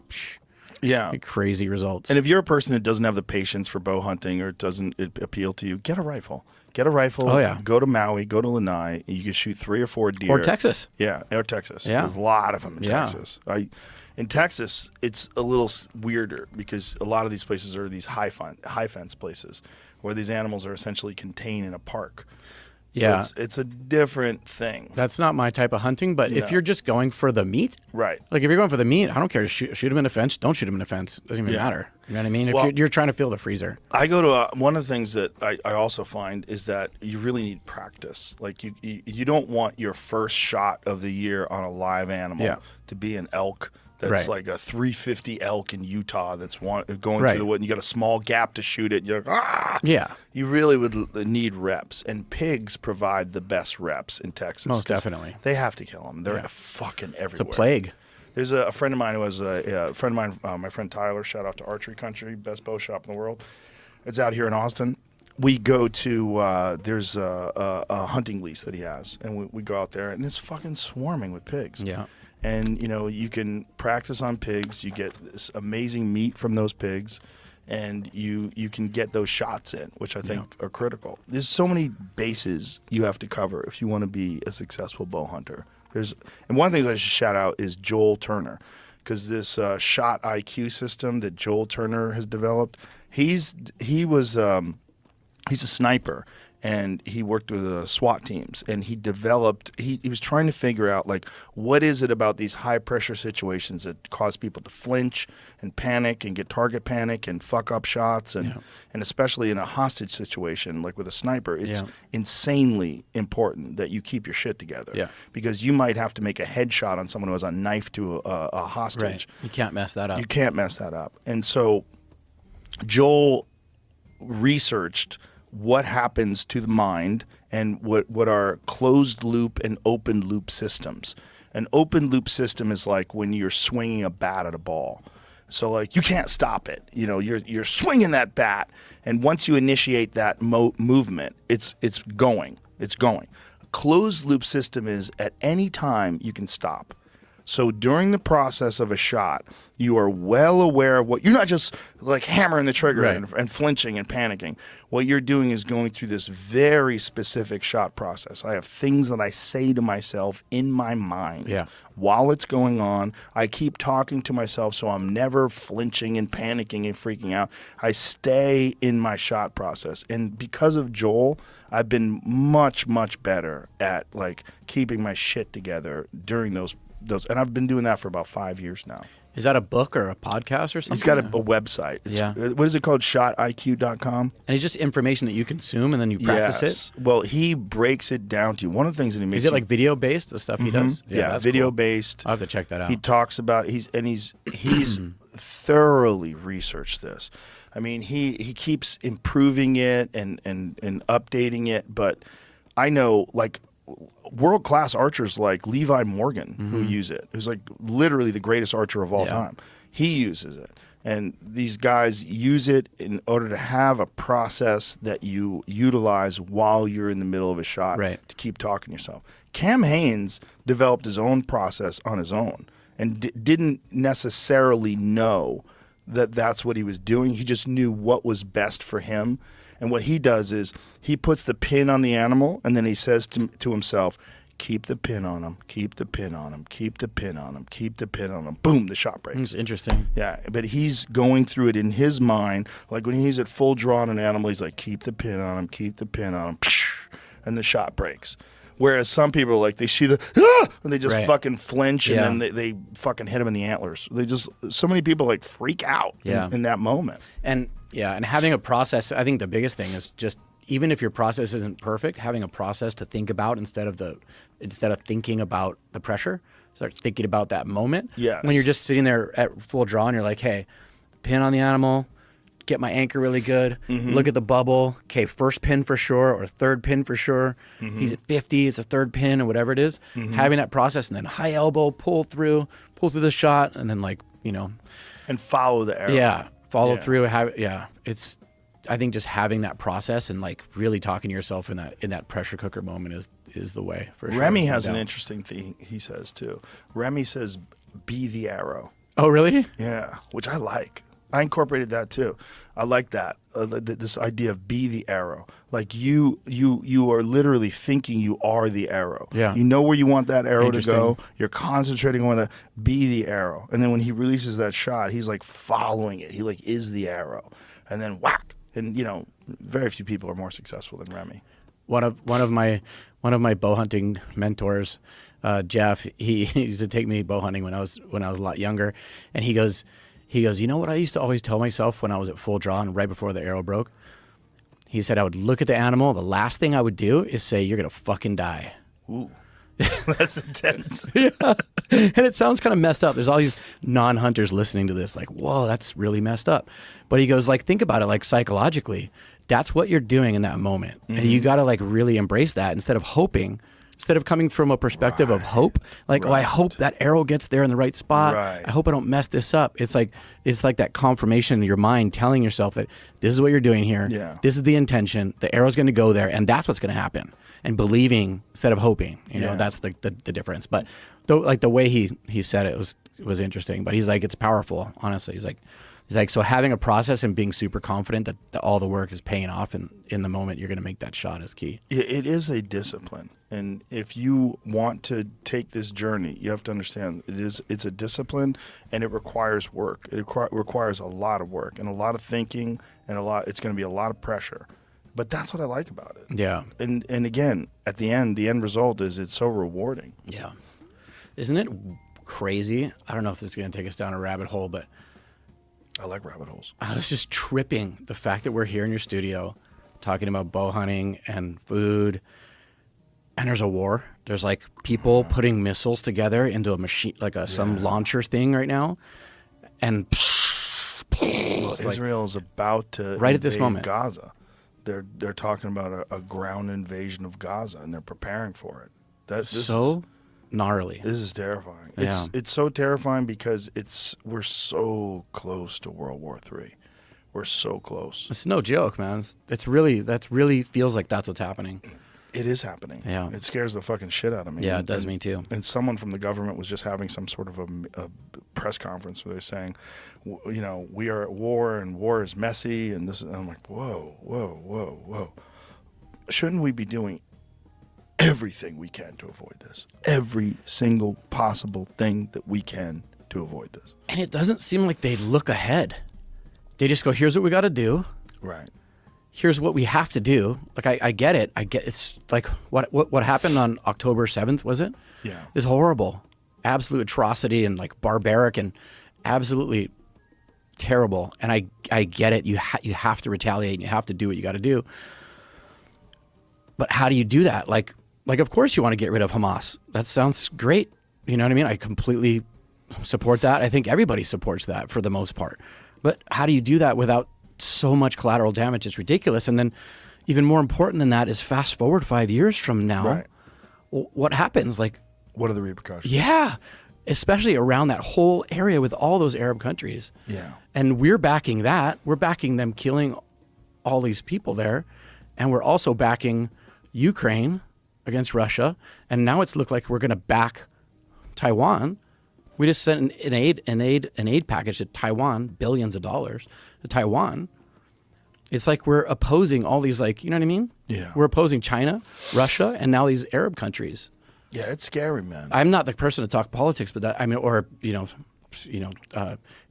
crazy results. And if you're a person that doesn't have the patience for bow hunting or it doesn't appeal to you, get a rifle. Get a rifle. Oh, yeah. Go to Maui, go to Lanai, and you can shoot 3 or 4 deer. Or Texas. Yeah, or Texas. Yeah. There's a lot of them in Texas. In Texas, it's a little weirder because a lot of these places are these high fence places where these animals are essentially contained in a park. So Yeah. it's a different thing. That's not my type of hunting, but if No. you're just going for the meat, Right. like if you're going for the meat, I don't care. Shoot him in the fence. Don't shoot him in the fence. Doesn't even Yeah. matter. You know what I mean? If Well- you're trying to fill the freezer. I go to one of the things that I also find is that you really need practice. Like you don't want your first shot of the year on a live animal Yeah. to be an elk that's Right. like a 350 elk in Utah that's going Right. through the wood, and you got a small gap to shoot it. And you're like, ah! Yeah. You really would need reps, and pigs provide the best reps in Texas. Most 'cause definitely. They have to kill them. They're Yeah. fucking everywhere. It's a plague. There's a friend of mine who was a friend of mine, my friend Tyler, shout out to Archery Country, best bow shop in the world. It's out here in Austin. We go to, there's a hunting lease that he has, and we go out there, and it's fucking swarming with pigs. Yeah. And, you know, you can practice on pigs. You get this amazing meat from those pigs, and you can get those shots in, which I think are critical. There's so many bases you have to cover if you want to be a successful bow hunter. And one of the things I should shout out is Joel Turner, because this shot IQ system that Joel Turner has developed, he's a sniper, and he worked with SWAT teams, and he was trying to figure out, like, what is it about these high pressure situations that cause people to flinch and panic and get target panic and fuck up shots, and especially in a hostage situation like with a sniper, it's insanely important that you keep your shit together. Yeah. Because you might have to make a headshot on someone who has a knife to a hostage. Right. You can't mess that up. You can't mess that up. And so Joel researched what happens to the mind and what are closed loop and open loop systems. An open loop system is like when you're swinging a bat at a ball. So like you can't stop it. You know, you're swinging that bat, and once you initiate that movement, it's going. It's going. A closed loop system is at any time you can stop. So during the process of a shot, you are well aware of what you're not just like hammering the trigger Right. and flinching and panicking. What you're doing is going through this very specific shot process. I have things that I say to myself in my mind while it's going on. I keep talking to myself so I'm never flinching and panicking and freaking out. I stay in my shot process. And because of Joel, I've been much, much better at like keeping my shit together during those, and I've been doing that for about 5 years now. Is that a book or a podcast or something? He's got a website. What is it called? ShotIQ.com? And it's just information that you consume and then you practice Yes. Well, he breaks it down to you. One of the things that he makes Is it like video based, the stuff he does? Yeah, that's video cool. based. I'll have to check that out. He talks about he's thoroughly researched this. I mean, he keeps improving it and updating it, but I know like world-class archers like Levi Morgan who use it, who's like literally the greatest archer of all time. He uses it. And these guys use it in order to have a process that you utilize while you're in the middle of a shot to keep talking to yourself. Cam Haynes developed his own process on his own and didn't necessarily know that that's what he was doing. He just knew what was best for him. And what he does is he puts the pin on the animal, and then he says to himself, keep the pin on him, keep the pin on him, keep the pin on him, keep the pin on him. Boom, the shot breaks. It's interesting. Yeah, but he's going through it in his mind. Like when he's at full draw on an animal, he's like, keep the pin on him, keep the pin on him, and the shot breaks. Whereas some people, like, they see and they just fucking flinch, and then they fucking hit him in the antlers. So many people, like, freak out in that moment. And having a process, I think the biggest thing is just, even if your process isn't perfect, having a process to think about instead of thinking about the pressure, start thinking about that moment. Yes. When you're just sitting there at full draw and you're like, hey, pin on the animal, get my anchor really good, look at the bubble, okay, first pin for sure, or third pin for sure. He's at 50, it's a third pin, or whatever it is. Having that process, and then high elbow, pull through the shot, and then, like, and follow the arrow. Yeah, follow through. It's, I think just having that process and like really talking to yourself in that pressure cooker moment is the way for sure. Remy has an interesting thing he says too. Remy says, "Be the arrow." Oh, really? Yeah, which I like. I incorporated that too. I like that. This idea of be the arrow. Like you are literally thinking you are the arrow. Yeah. You know where you want that arrow to go. You're concentrating on the be the arrow. And then when he releases that shot, he's like following it. He like is the arrow. And then whack. And very few people are more successful than Remy. one of my bow hunting mentors, Jeff, he used to take me bow hunting when I was a lot younger, and he goes, you know what I used to always tell myself when I was at full draw and right before the arrow broke? He said I would look at the animal. The last thing I would do is say, "You're gonna fucking die." Ooh, that's intense. Yeah. And it sounds kind of messed up. There's all these non-hunters listening to this, like, whoa, that's really messed up. But he goes, like, think about it, like psychologically, that's what you're doing in that moment, and you got to like really embrace that instead of hoping. Instead of coming from a perspective of hope, like, oh, I hope that arrow gets there in the right spot. I hope I don't mess this up. It's like that confirmation in your mind telling yourself that this is what you're doing here. Yeah. This is the intention. The arrow's going to go there, and that's what's going to happen. And believing instead of hoping, you know, that's the difference. But like the way he said it was interesting. But he's like, it's powerful. Honestly, he's like, so having a process and being super confident that all the work is paying off, and in the moment you're going to make that shot is key. It is a discipline, and if you want to take this journey, you have to understand it's a discipline, and it requires work. It requires a lot of work and a lot of thinking, and it's going to be a lot of pressure. But that's what I like about it. Yeah. And again, at the end result is it's so rewarding. Yeah. Isn't it crazy? I don't know if this is going to take us down a rabbit hole, but I like rabbit holes. I was just tripping the fact that we're here in your studio talking about bow hunting and food, and there's a war. There's like people putting missiles together into a machine, like some launcher thing right now, and well, Israel is about to right at this moment Gaza. They're talking about a ground invasion of Gaza, and they're preparing for it. This is gnarly. This is terrifying. Yeah. It's so terrifying because we're so close to World War III. We're so close. It's no joke, man. That's really feels like that's what's happening. It is happening. Yeah. It scares the fucking shit out of me. Yeah, it does me too. And someone from the government was just having some sort of a press conference where they're saying, you know, we are at war and war is messy and this. And I'm like, whoa. Shouldn't we be doing everything we can to avoid this? Every single possible thing that we can to avoid this. And it doesn't seem like they look ahead. They just go, here's what we got to do. Right. Here's what we have to do. Like, I get it. It's like what happened on October 7th, was it? Yeah. Is horrible. Absolute atrocity and like barbaric and absolutely terrible. And I get it. You have to retaliate and you have to do what you got to do. But how do you do that? Like of course you want to get rid of Hamas. That sounds great. You know what I mean? I completely support that. I think everybody supports that for the most part. But how do you do that without so much collateral damage? It's ridiculous. And then even more important than that is fast forward 5 years from now. Right. What happens? Like, what are the repercussions? Yeah. Especially around that whole area with all those Arab countries. Yeah. And we're backing that. We're backing them killing all these people there. And we're also backing Ukraine against Russia. And now it's looked like we're going to back Taiwan. We just sent an aid package to Taiwan, billions of dollars to Taiwan. It's like we're opposing all these, like, you know what I mean? Yeah. We're opposing China, Russia, and now these Arab countries. Yeah, it's scary, man. I'm not the person to talk politics, but that, I mean, or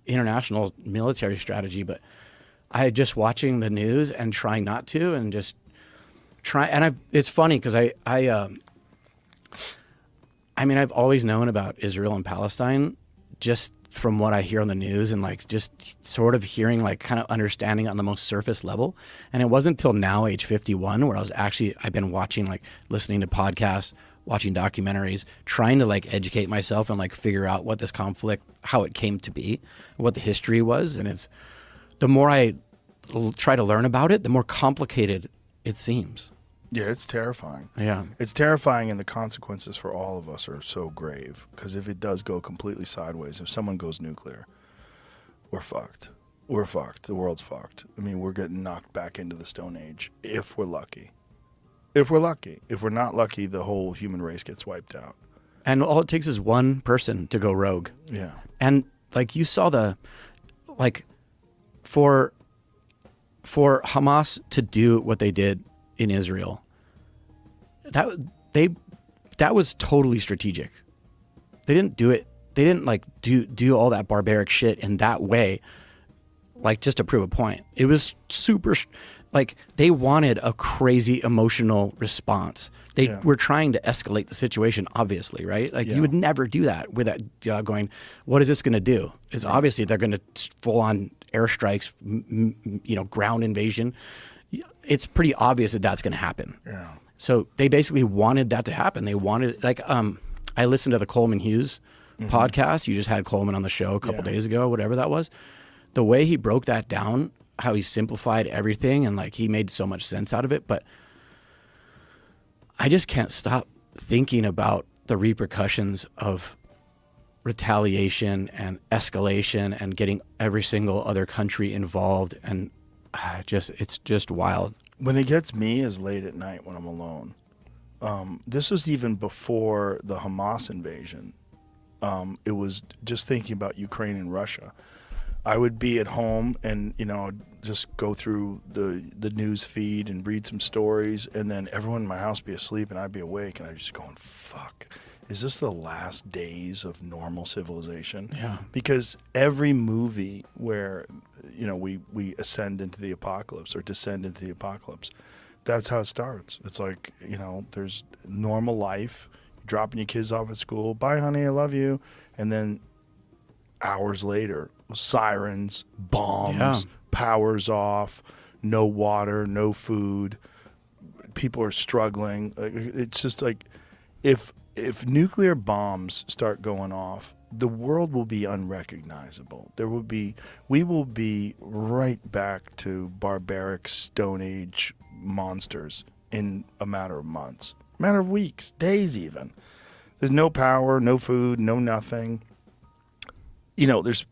international military strategy. But I just watching the news and trying not to, and just try. And it's funny because I mean, I've always known about Israel and Palestine just from what I hear on the news and like just sort of hearing, like kind of understanding on the most surface level. And it wasn't until now, age 51, where I've been watching, like listening to podcasts, watching documentaries, trying to like educate myself and like figure out what this conflict, how it came to be, what the history was. And it's the more I try to learn about it, the more complicated it seems. Yeah, it's terrifying. Yeah. It's terrifying, and the consequences for all of us are so grave. Because if it does go completely sideways, if someone goes nuclear, we're fucked. We're fucked. The world's fucked. I mean, we're getting knocked back into the Stone Age, if we're lucky. If we're lucky. If we're not lucky, the whole human race gets wiped out. And all it takes is one person to go rogue. Yeah. And like you saw for Hamas to do what they did in Israel, that was totally strategic. They didn't do it. They didn't like do all that barbaric shit in that way, like just to prove a point. It was super. Like, they wanted a crazy emotional response. They were trying to escalate the situation, obviously, right? Like, you would never do that without going, what is this going to do? It's obviously they're going to full-on airstrikes, ground invasion. It's pretty obvious that that's going to happen. Yeah. So they basically wanted that to happen. They wanted, like, I listened to the Coleman Hughes podcast. You just had Coleman on the show a couple days ago, whatever that was. The way he broke that down, how he simplified everything, and like he made so much sense out of it. But I just can't stop thinking about the repercussions of retaliation and escalation and getting every single other country involved. And it's just wild. When it gets me is late at night when I'm alone. This was even before the Hamas invasion. It was just thinking about Ukraine and Russia. I would be at home and, just go through the news feed and read some stories, and then everyone in my house would be asleep and I'd be awake, and I'd just going, fuck, is this the last days of normal civilization? Yeah. Because every movie where, we ascend into the apocalypse or descend into the apocalypse, that's how it starts. It's like, there's normal life, dropping your kids off at school, bye honey, I love you, and then hours later, sirens, bombs, powers off, no water, no food, people are struggling. It's just like, if nuclear bombs start going off, the world will be unrecognizable. We will be right back to barbaric Stone Age monsters in a matter of months, a matter of weeks, days even. There's no power, no food, no nothing. There's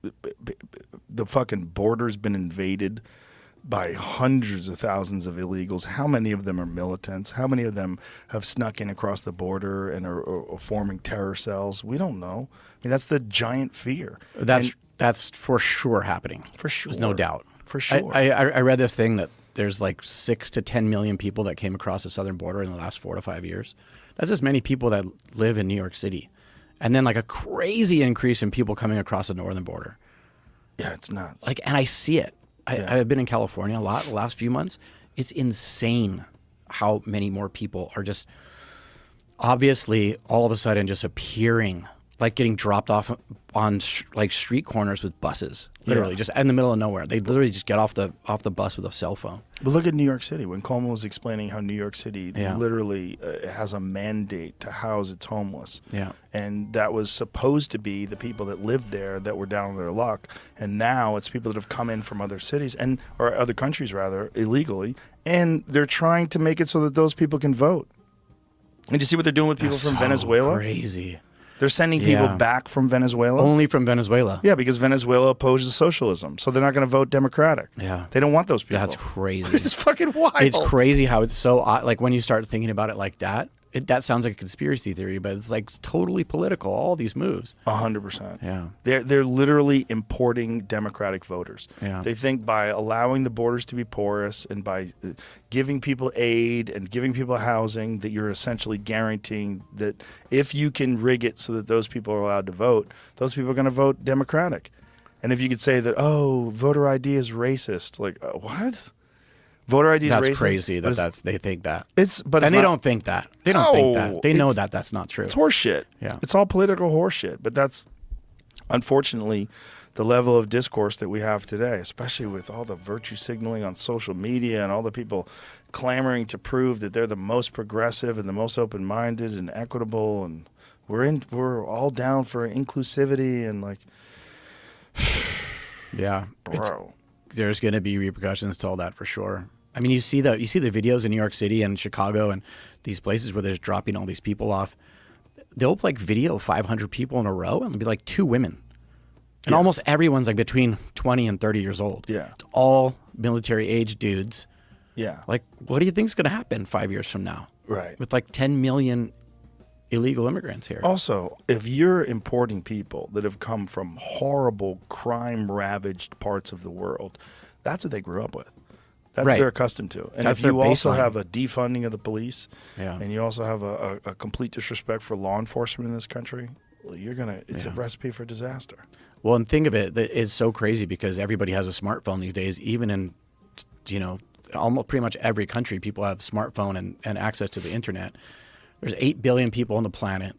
the fucking border's been invaded by hundreds of thousands of illegals. How many of them are militants? How many of them have snuck in across the border and are forming terror cells? We don't know. I mean, that's the giant fear. That's for sure happening. For sure. There's no doubt. For sure. I read this thing that there's like 6 to 10 million people that came across the southern border in the last 4 to 5 years. That's as many people that live in New York City. And then like a crazy increase in people coming across the northern border. Yeah, it's nuts. Like, and I see it. I've been in California a lot the last few months. It's insane how many more people are just obviously all of a sudden just appearing, like getting dropped off on like street corners with buses, literally just in the middle of nowhere. They literally just get off the bus with a cell phone. But look at New York City. When Coleman was explaining how New York City literally has a mandate to house its homeless. Yeah. And that was supposed to be the people that lived there that were down on their luck. And now it's people that have come in from other cities or other countries rather, illegally. And they're trying to make it so that those people can vote. And you see what they're doing with people from Venezuela? Crazy. They're sending people back from Venezuela. Only from Venezuela. Yeah, because Venezuela opposes socialism, so they're not going to vote Democratic. Yeah, they don't want those people. That's crazy. This is fucking wild. It's crazy how it's so like when you start thinking about it like that. That sounds like a conspiracy theory, but it's like totally political. All these moves. 100%. Yeah, they're literally importing Democratic voters. Yeah, they think by allowing the borders to be porous and by giving people aid and giving people housing that you're essentially guaranteeing that if you can rig it so that those people are allowed to vote, those people are going to vote Democratic. And if you could say that, voter ID is racist, like what? Voter ID is racist. That's crazy they think that. But they don't think that. They don't think that. They know that that's not true. It's horseshit. Yeah. It's all political horseshit. But that's unfortunately the level of discourse that we have today, especially with all the virtue signaling on social media and all the people clamoring to prove that they're the most progressive and the most open-minded and equitable, and we're all down for inclusivity and like yeah, bro. There's going to be repercussions to all that for sure. I mean, you see the videos in New York City and Chicago and these places where they're dropping all these people off. They'll like video 500 people in a row and it'll be like 2 women. And almost everyone's like between 20 and 30 years old. Yeah. It's all military age dudes. Yeah. Like, what do you think is going to happen 5 years from now? Right. With like 10 million illegal immigrants here. Also, if you're importing people that have come from horrible crime-ravaged parts of the world, that's what they grew up with. That's what they're accustomed to. And if you also have a defunding of the police, and you also have a complete disrespect for law enforcement in this country, well, it's a recipe for disaster. Well, and think of it, it's so crazy because everybody has a smartphone these days, even in, almost pretty much every country, people have smartphone and access to the internet. There's 8 billion people on the planet.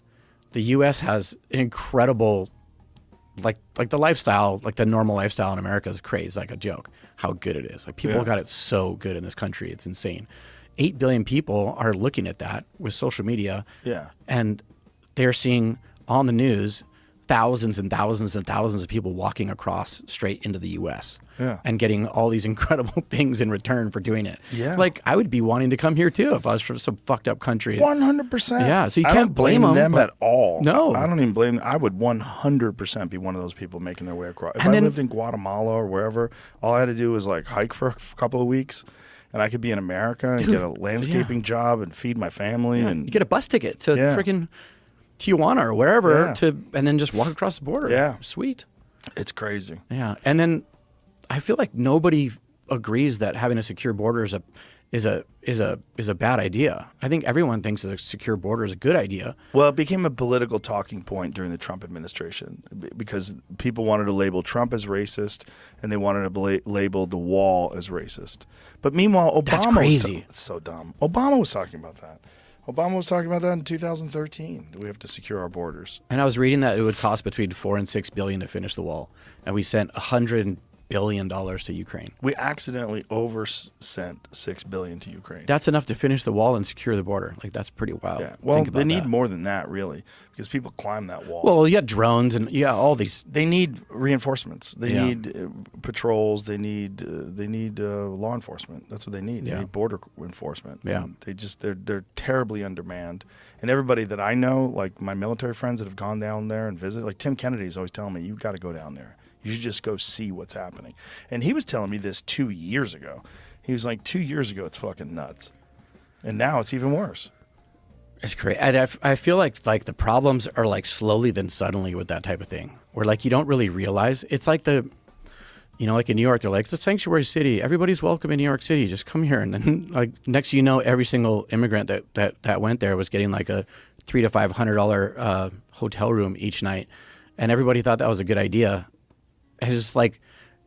The U.S. has an incredible, like the lifestyle, like the normal lifestyle in America is crazy. It's like a joke how good it is. Like people got it so good in this country. It's insane. 8 billion people are looking at that with social media. Yeah. And they're seeing on the news thousands and thousands and thousands of people walking across straight into the U.S. And getting all these incredible things in return for doing it. Yeah. Like, I would be wanting to come here too if I was from some fucked up country. 100%. Yeah, so you I can't don't blame them but- at all. No. I don't even blame them. I would 100% be one of those people making their way across. If And I then- lived in Guatemala or wherever, all I had to do was like hike for a couple of weeks, and I could be in America and Dude, get a landscaping job and feed my family. Yeah, And you get a bus ticket to Yeah. freaking Tijuana or wherever Yeah. and then just walk across the border. Yeah. Sweet. It's crazy. Yeah. And then I feel like nobody agrees that having a secure border is a bad idea. I think everyone thinks that a secure border is a good idea. Well, it became a political talking point during the Trump administration because people wanted to label Trump as racist and they wanted to label the wall as racist. But meanwhile, Obama That's crazy. it's so dumb. Obama was talking about that. Obama was talking about that in 2013, that we have to secure our borders. And I was reading that it would cost between $4 and $6 billion to finish the wall, and we sent $100 billion to Ukraine. We accidentally sent $6 billion to Ukraine. That's enough to finish the wall and secure the border. Like, that's pretty wild. Yeah. Well, Think about they need that. more than that, really, because people climb that wall. Well, you got drones and all these. They need reinforcements. They Yeah. need patrols. They need law enforcement. That's what they need. They Yeah. need border enforcement. Yeah. And they're terribly undermanned. And everybody that I know, like my military friends that have gone down there and visited, like Tim Kennedy is always telling me, you got to go down there. You should just go see what's happening. And he was telling me this 2 years ago. He was like, 2 years ago, it's fucking nuts. And now it's even worse. It's great. I feel like the problems are like slowly then suddenly with that type of thing, where like you don't really realize. It's like like in New York, they're like, it's a sanctuary city. Everybody's welcome in New York City. Just come here. And then like next you know, every single immigrant that went there was getting like a $300 to $500 hotel room each night, and everybody thought that was a good idea. It's just like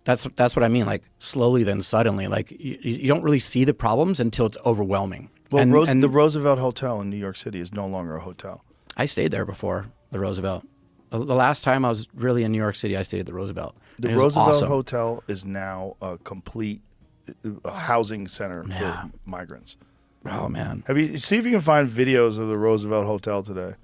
that's what I mean. Like slowly then suddenly, like you don't really see the problems until it's overwhelming. Well, And the Roosevelt Hotel in New York City is no longer a hotel. I stayed there before, the Roosevelt. The last time I was really in New York City, I stayed at the Roosevelt. The And it was Roosevelt awesome. Hotel is now a complete housing center for migrants. Oh man! See if you can find videos of the Roosevelt Hotel today,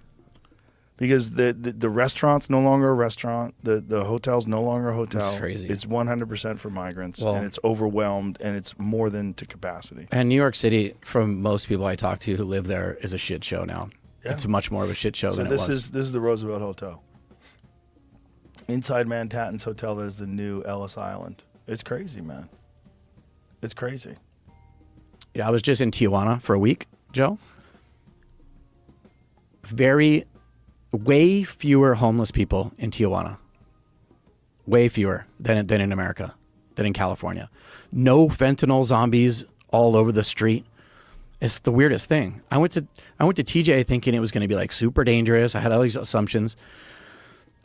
because the restaurant's no longer a restaurant. The hotel's no longer a hotel. That's crazy. It's 100% for migrants, Well- and it's overwhelmed, and it's more than to capacity. And New York City, from most people I talk to who live there, is a shit show now. Yeah. It's much more of a shit show So than this it was. is the Roosevelt Hotel. Inside Manhattan's hotel that is the new Ellis Island. It's crazy, man. It's crazy. Yeah, I was just in Tijuana for a week, Joe. Way fewer homeless people in Tijuana. Way fewer than in America, than in California. No fentanyl zombies all over the street. It's the weirdest thing. I went to TJ thinking it was going to be like super dangerous. I had all these assumptions.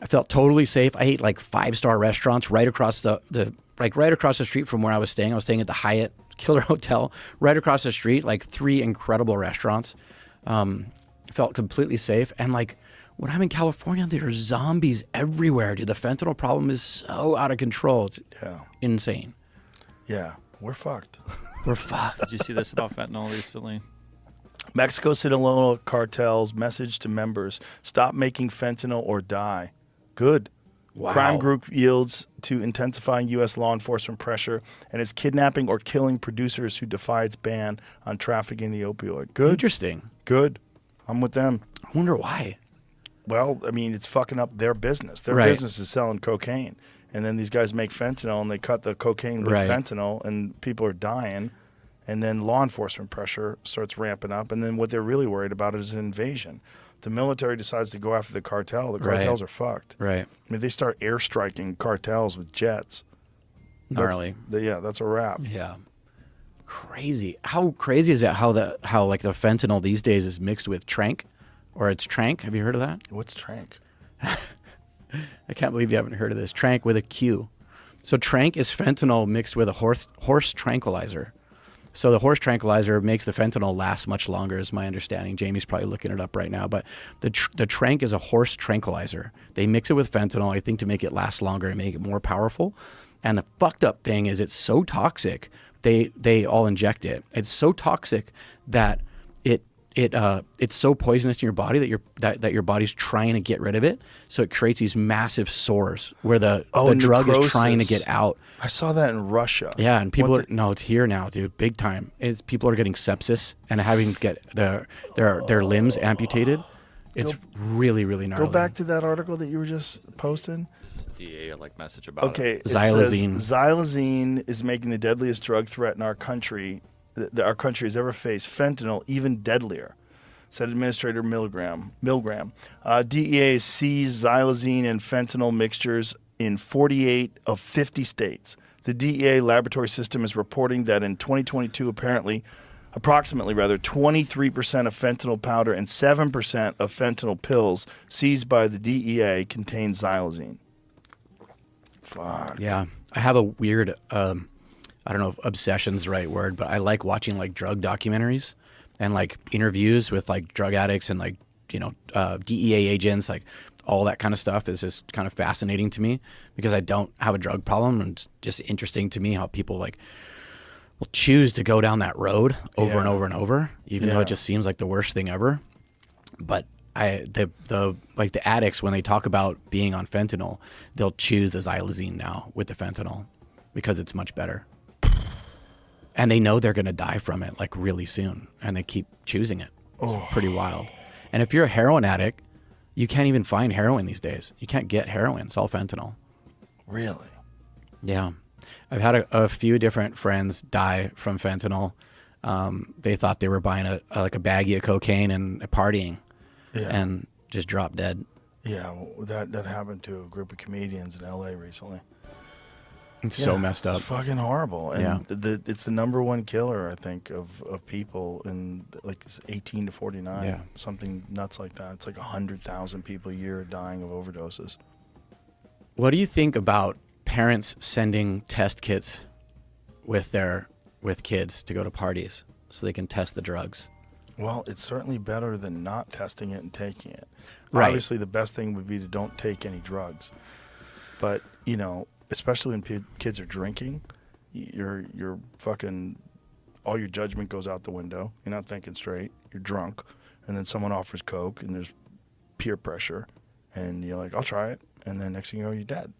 I felt totally safe. I ate like 5-star restaurants right across right across the street from where I was staying. I was staying at the Hyatt Killer Hotel right across the street. Like 3 incredible restaurants. Felt completely safe. And like when I'm in California, there are zombies everywhere. Dude, the fentanyl problem is so out of control. It's insane. Yeah, we're fucked. We're fucked. Did you see this about fentanyl recently? Mexico Sinaloa cartel's message to members: stop making fentanyl or die. Good. Wow. Crime group yields to intensifying U.S. law enforcement pressure and is kidnapping or killing producers who defy its ban on trafficking the opioid. Good. Interesting. Good. I'm with them. I wonder why. Well, I mean, it's fucking up their business. Their Right. business is selling cocaine. And then these guys make fentanyl and they cut the cocaine with Right. fentanyl and people are dying. And then law enforcement pressure starts ramping up. And then what they're really worried about is an invasion. The military decides to go after the cartel. The Right. cartels are fucked. Right. I mean, they start airstriking cartels with jets. Gnarly. That's a wrap. Yeah. Crazy. How crazy is that? How the fentanyl these days is mixed with trank, or it's trank. Have you heard of that? What's trank? I can't believe you haven't heard of this. Trank with a Q. So trank is fentanyl mixed with a horse tranquilizer. So the horse tranquilizer makes the fentanyl last much longer, is my understanding. Jamie's probably looking it up right now. But the trank is a horse tranquilizer. They mix it with fentanyl, I think, to make it last longer and make it more powerful. And the fucked up thing is it's so toxic, they all inject it. It's so toxic that it's so poisonous in your body that your body's trying to get rid of it. So it creates these massive sores where the drug is trying to get out. I saw that in Russia. Yeah, and people no, it's here now, dude, big time. People are getting sepsis and having to get their limbs amputated. It's really, really gnarly. Go back to that article that you were just posting. DA message about okay, it. Xylazine. Xylazine is making the deadliest drug threat in our country that our country has ever faced. Fentanyl even deadlier, said Administrator Milgram. DEA seized xylazine and fentanyl mixtures in 48 of 50 states. The DEA laboratory system is reporting that in 2022, approximately 23% of fentanyl powder and 7% of fentanyl pills seized by the DEA contain xylazine. Fuck. Yeah. I have a weird, I don't know if obsession's the right word, but I like watching drug documentaries and interviews with drug addicts and DEA agents, all that kind of stuff is just kind of fascinating to me because I don't have a drug problem, and it's just interesting to me how people will choose to go down that road over and over and over, even though it just seems like the worst thing ever. But the addicts, when they talk about being on fentanyl, they'll choose the xylazine now with the fentanyl because it's much better. And they know they're going to die from it really soon, and they keep choosing it. It's pretty wild. And if you're a heroin addict, you can't even find heroin these days. You can't get heroin. It's all fentanyl. Really? Yeah. I've had a few different friends die from fentanyl. They thought they were buying a baggie of cocaine and partying, and just dropped dead. Yeah, well, that happened to a group of comedians in LA recently. It's so messed up. It's fucking horrible. And it's the number one killer, I think, of people in 18 to 49. Yeah. Something nuts like that. It's 100,000 people a year dying of overdoses. What do you think about parents sending test kits with kids to go to parties so they can test the drugs? Well, it's certainly better than not testing it and taking it. Right. Obviously, the best thing would be to don't take any drugs. But, especially when kids are drinking, you're fucking, all your judgment goes out the window. You're not thinking straight. You're drunk. And then someone offers Coke and there's peer pressure. And you're like, I'll try it. And then next thing you know, you're dead.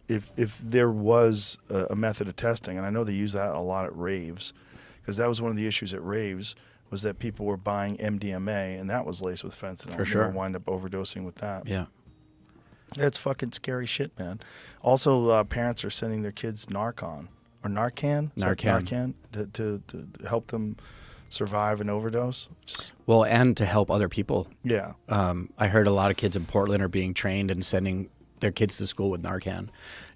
If there was a method of testing, and I know they use that a lot at raves, because that was one of the issues at raves, was that people were buying MDMA, and that was laced with fentanyl. For sure. They would wind up overdosing with that. Yeah. That's fucking scary shit, man. Also, parents are sending their kids Narcan or Narcan. Narcan to help them survive an overdose. Well, and to help other people. Yeah. I heard a lot of kids in Portland are being trained and sending their kids to school with Narcan,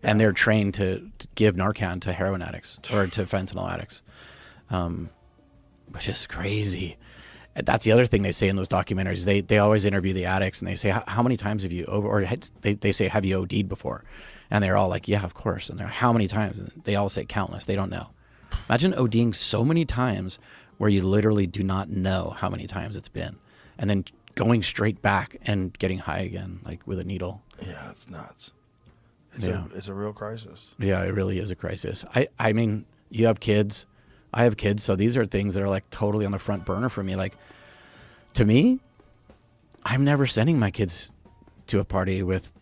and they're trained to give Narcan to heroin addicts or to fentanyl addicts, which is crazy. That's the other thing they say in those documentaries. They always interview the addicts and they say, how many times have you they say, have you OD'd before? And they're all like, yeah, of course. And they're, how many times? And they all say countless. They don't know. Imagine ODing so many times where you literally do not know how many times it's been, and then going straight back and getting high again, with a needle. Yeah, it's nuts. It's a real crisis. Yeah, it really is a crisis. I mean, you have kids. I have kids, so these are things that are totally on the front burner for me. To me, I'm never sending my kids to a party with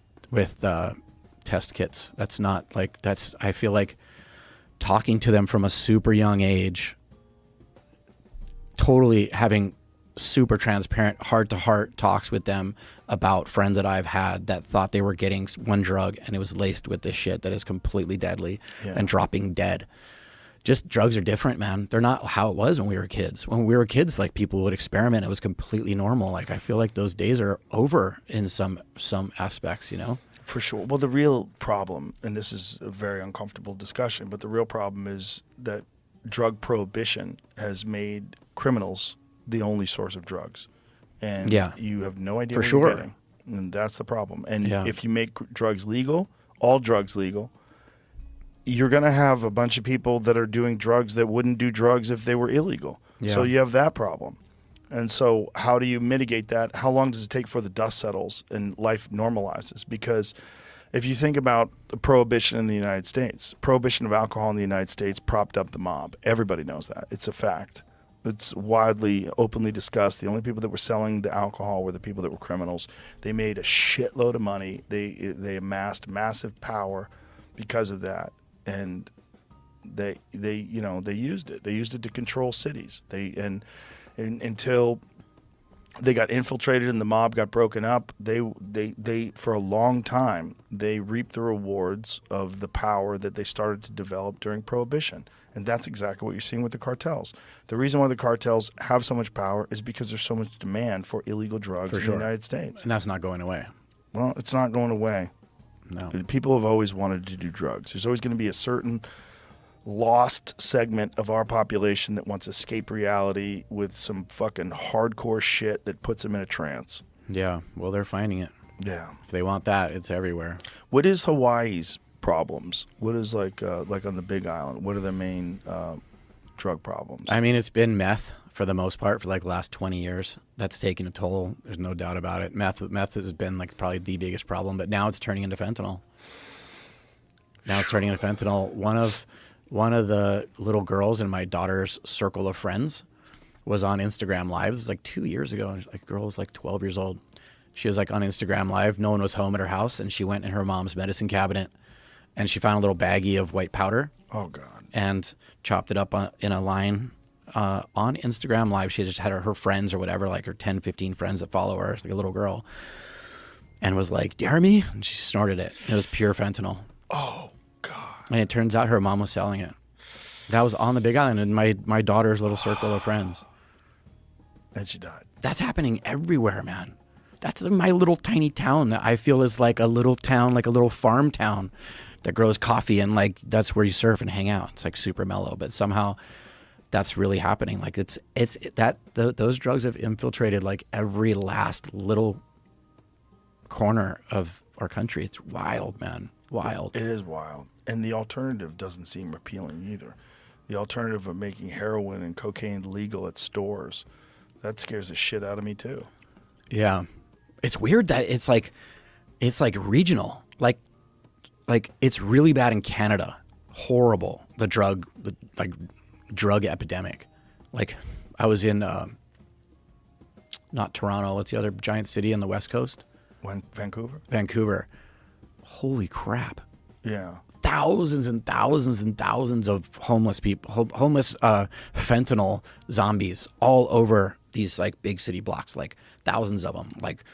test kits. That's not I feel like talking to them from a super young age, totally having super transparent heart-to-heart talks with them about friends that I've had that thought they were getting one drug and it was laced with this shit that is completely deadly and dropping dead. Just drugs are different, man. They're not how it was when we were kids. When we were kids, people would experiment. It was completely normal. I feel like those days are over in some aspects, For sure. Well, the real problem, and this is a very uncomfortable discussion, but the real problem is that drug prohibition has made criminals the only source of drugs. And you have no idea what you're getting. And that's the problem. And if you make drugs legal, all drugs legal, you're going to have a bunch of people that are doing drugs that wouldn't do drugs if they were illegal. Yeah. So you have that problem. And so how do you mitigate that? How long does it take before the dust settles and life normalizes? Because if you think about the prohibition in the United States, prohibition of alcohol in the United States propped up the mob. Everybody knows that. It's a fact. It's widely, openly discussed. The only people that were selling the alcohol were the people that were criminals. They made a shitload of money. They amassed massive power because of that. And they used it. They used it to control cities. And until they got infiltrated and the mob got broken up, they for a long time they reaped the rewards of the power that they started to develop during Prohibition. And that's exactly what you're seeing with the cartels. The reason why the cartels have so much power is because there's so much demand for illegal drugs in the United States. And that's not going away. Well, it's not going away. No. People have always wanted to do drugs. There's always going to be a certain lost segment of our population that wants to escape reality with some fucking hardcore shit that puts them in a trance. Yeah, well, they're finding it. Yeah. If they want that, it's everywhere. What is Hawaii's problems? What is like on the Big Island? What are the main drug problems? I mean, it's been meth for the most part for like the last 20 years. That's taken a toll. There's no doubt about it. Meth has been like probably the biggest problem, but now it's turning into fentanyl. One of the little girls in my daughter's circle of friends was on Instagram Live. This was like 2 years ago. And a girl was like 12 years old. She was like on Instagram Live. No one was home at her house, and she went in her mom's medicine cabinet, and she found a little baggie of white powder. Oh God! And chopped it up in a line on Instagram Live. She just had her friends or whatever, like her 10, 15 friends that follow her, like a little girl, and was like, "Dare me?" And she snorted it. It was pure fentanyl. Oh. And it turns out her mom was selling it. That was on the Big Island in my daughter's little circle of friends. And she died. That's happening everywhere, man. That's my little tiny town that I feel is like a little town, like a little farm town that grows coffee, and like that's where you surf and hang out. It's like super mellow, but somehow that's really happening. Like those drugs have infiltrated like every last little corner of our country. It's wild, man. Wild. It is wild. And the alternative doesn't seem appealing either. The alternative of making heroin and cocaine legal at stores, that scares the shit out of me too. Yeah. It's weird that it's like regional. Like it's really bad in Canada. Horrible. The drug epidemic. Like I was in not Toronto, what's the other giant city on the West Coast? Vancouver? Vancouver. Holy crap. Yeah. Thousands and thousands and thousands of homeless people, homeless fentanyl zombies all over these like big city blocks, like thousands of them, like,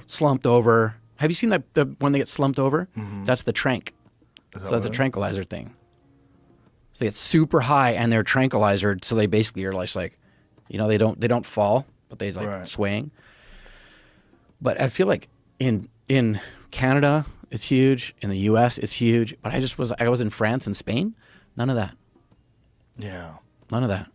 slumped over. Have you seen that when they get slumped over? Mm-hmm. That's the tranq. So that's a tranquilizer thing. So they get super high and they're tranquilizer. So they basically are like, they don't fall, but they like swaying. But I feel like in Canada, it's huge. In the U.S., it's huge. But I was in France and Spain. None of that. Yeah. None of that.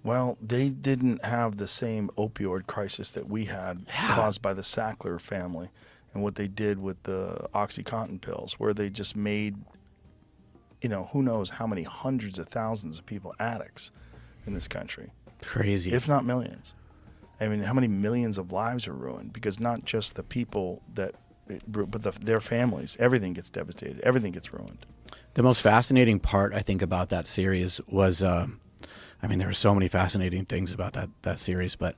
Well, they didn't have the same opioid crisis that we had caused by the Sackler family and what they did with the OxyContin pills, where they just made, who knows how many hundreds of thousands of people addicts in this country. Crazy. If not millions. I mean, how many millions of lives are ruined? Because not just the people but their families, everything gets devastated. Everything gets ruined. The most fascinating part, I think, about that series was, there were so many fascinating things about that series, but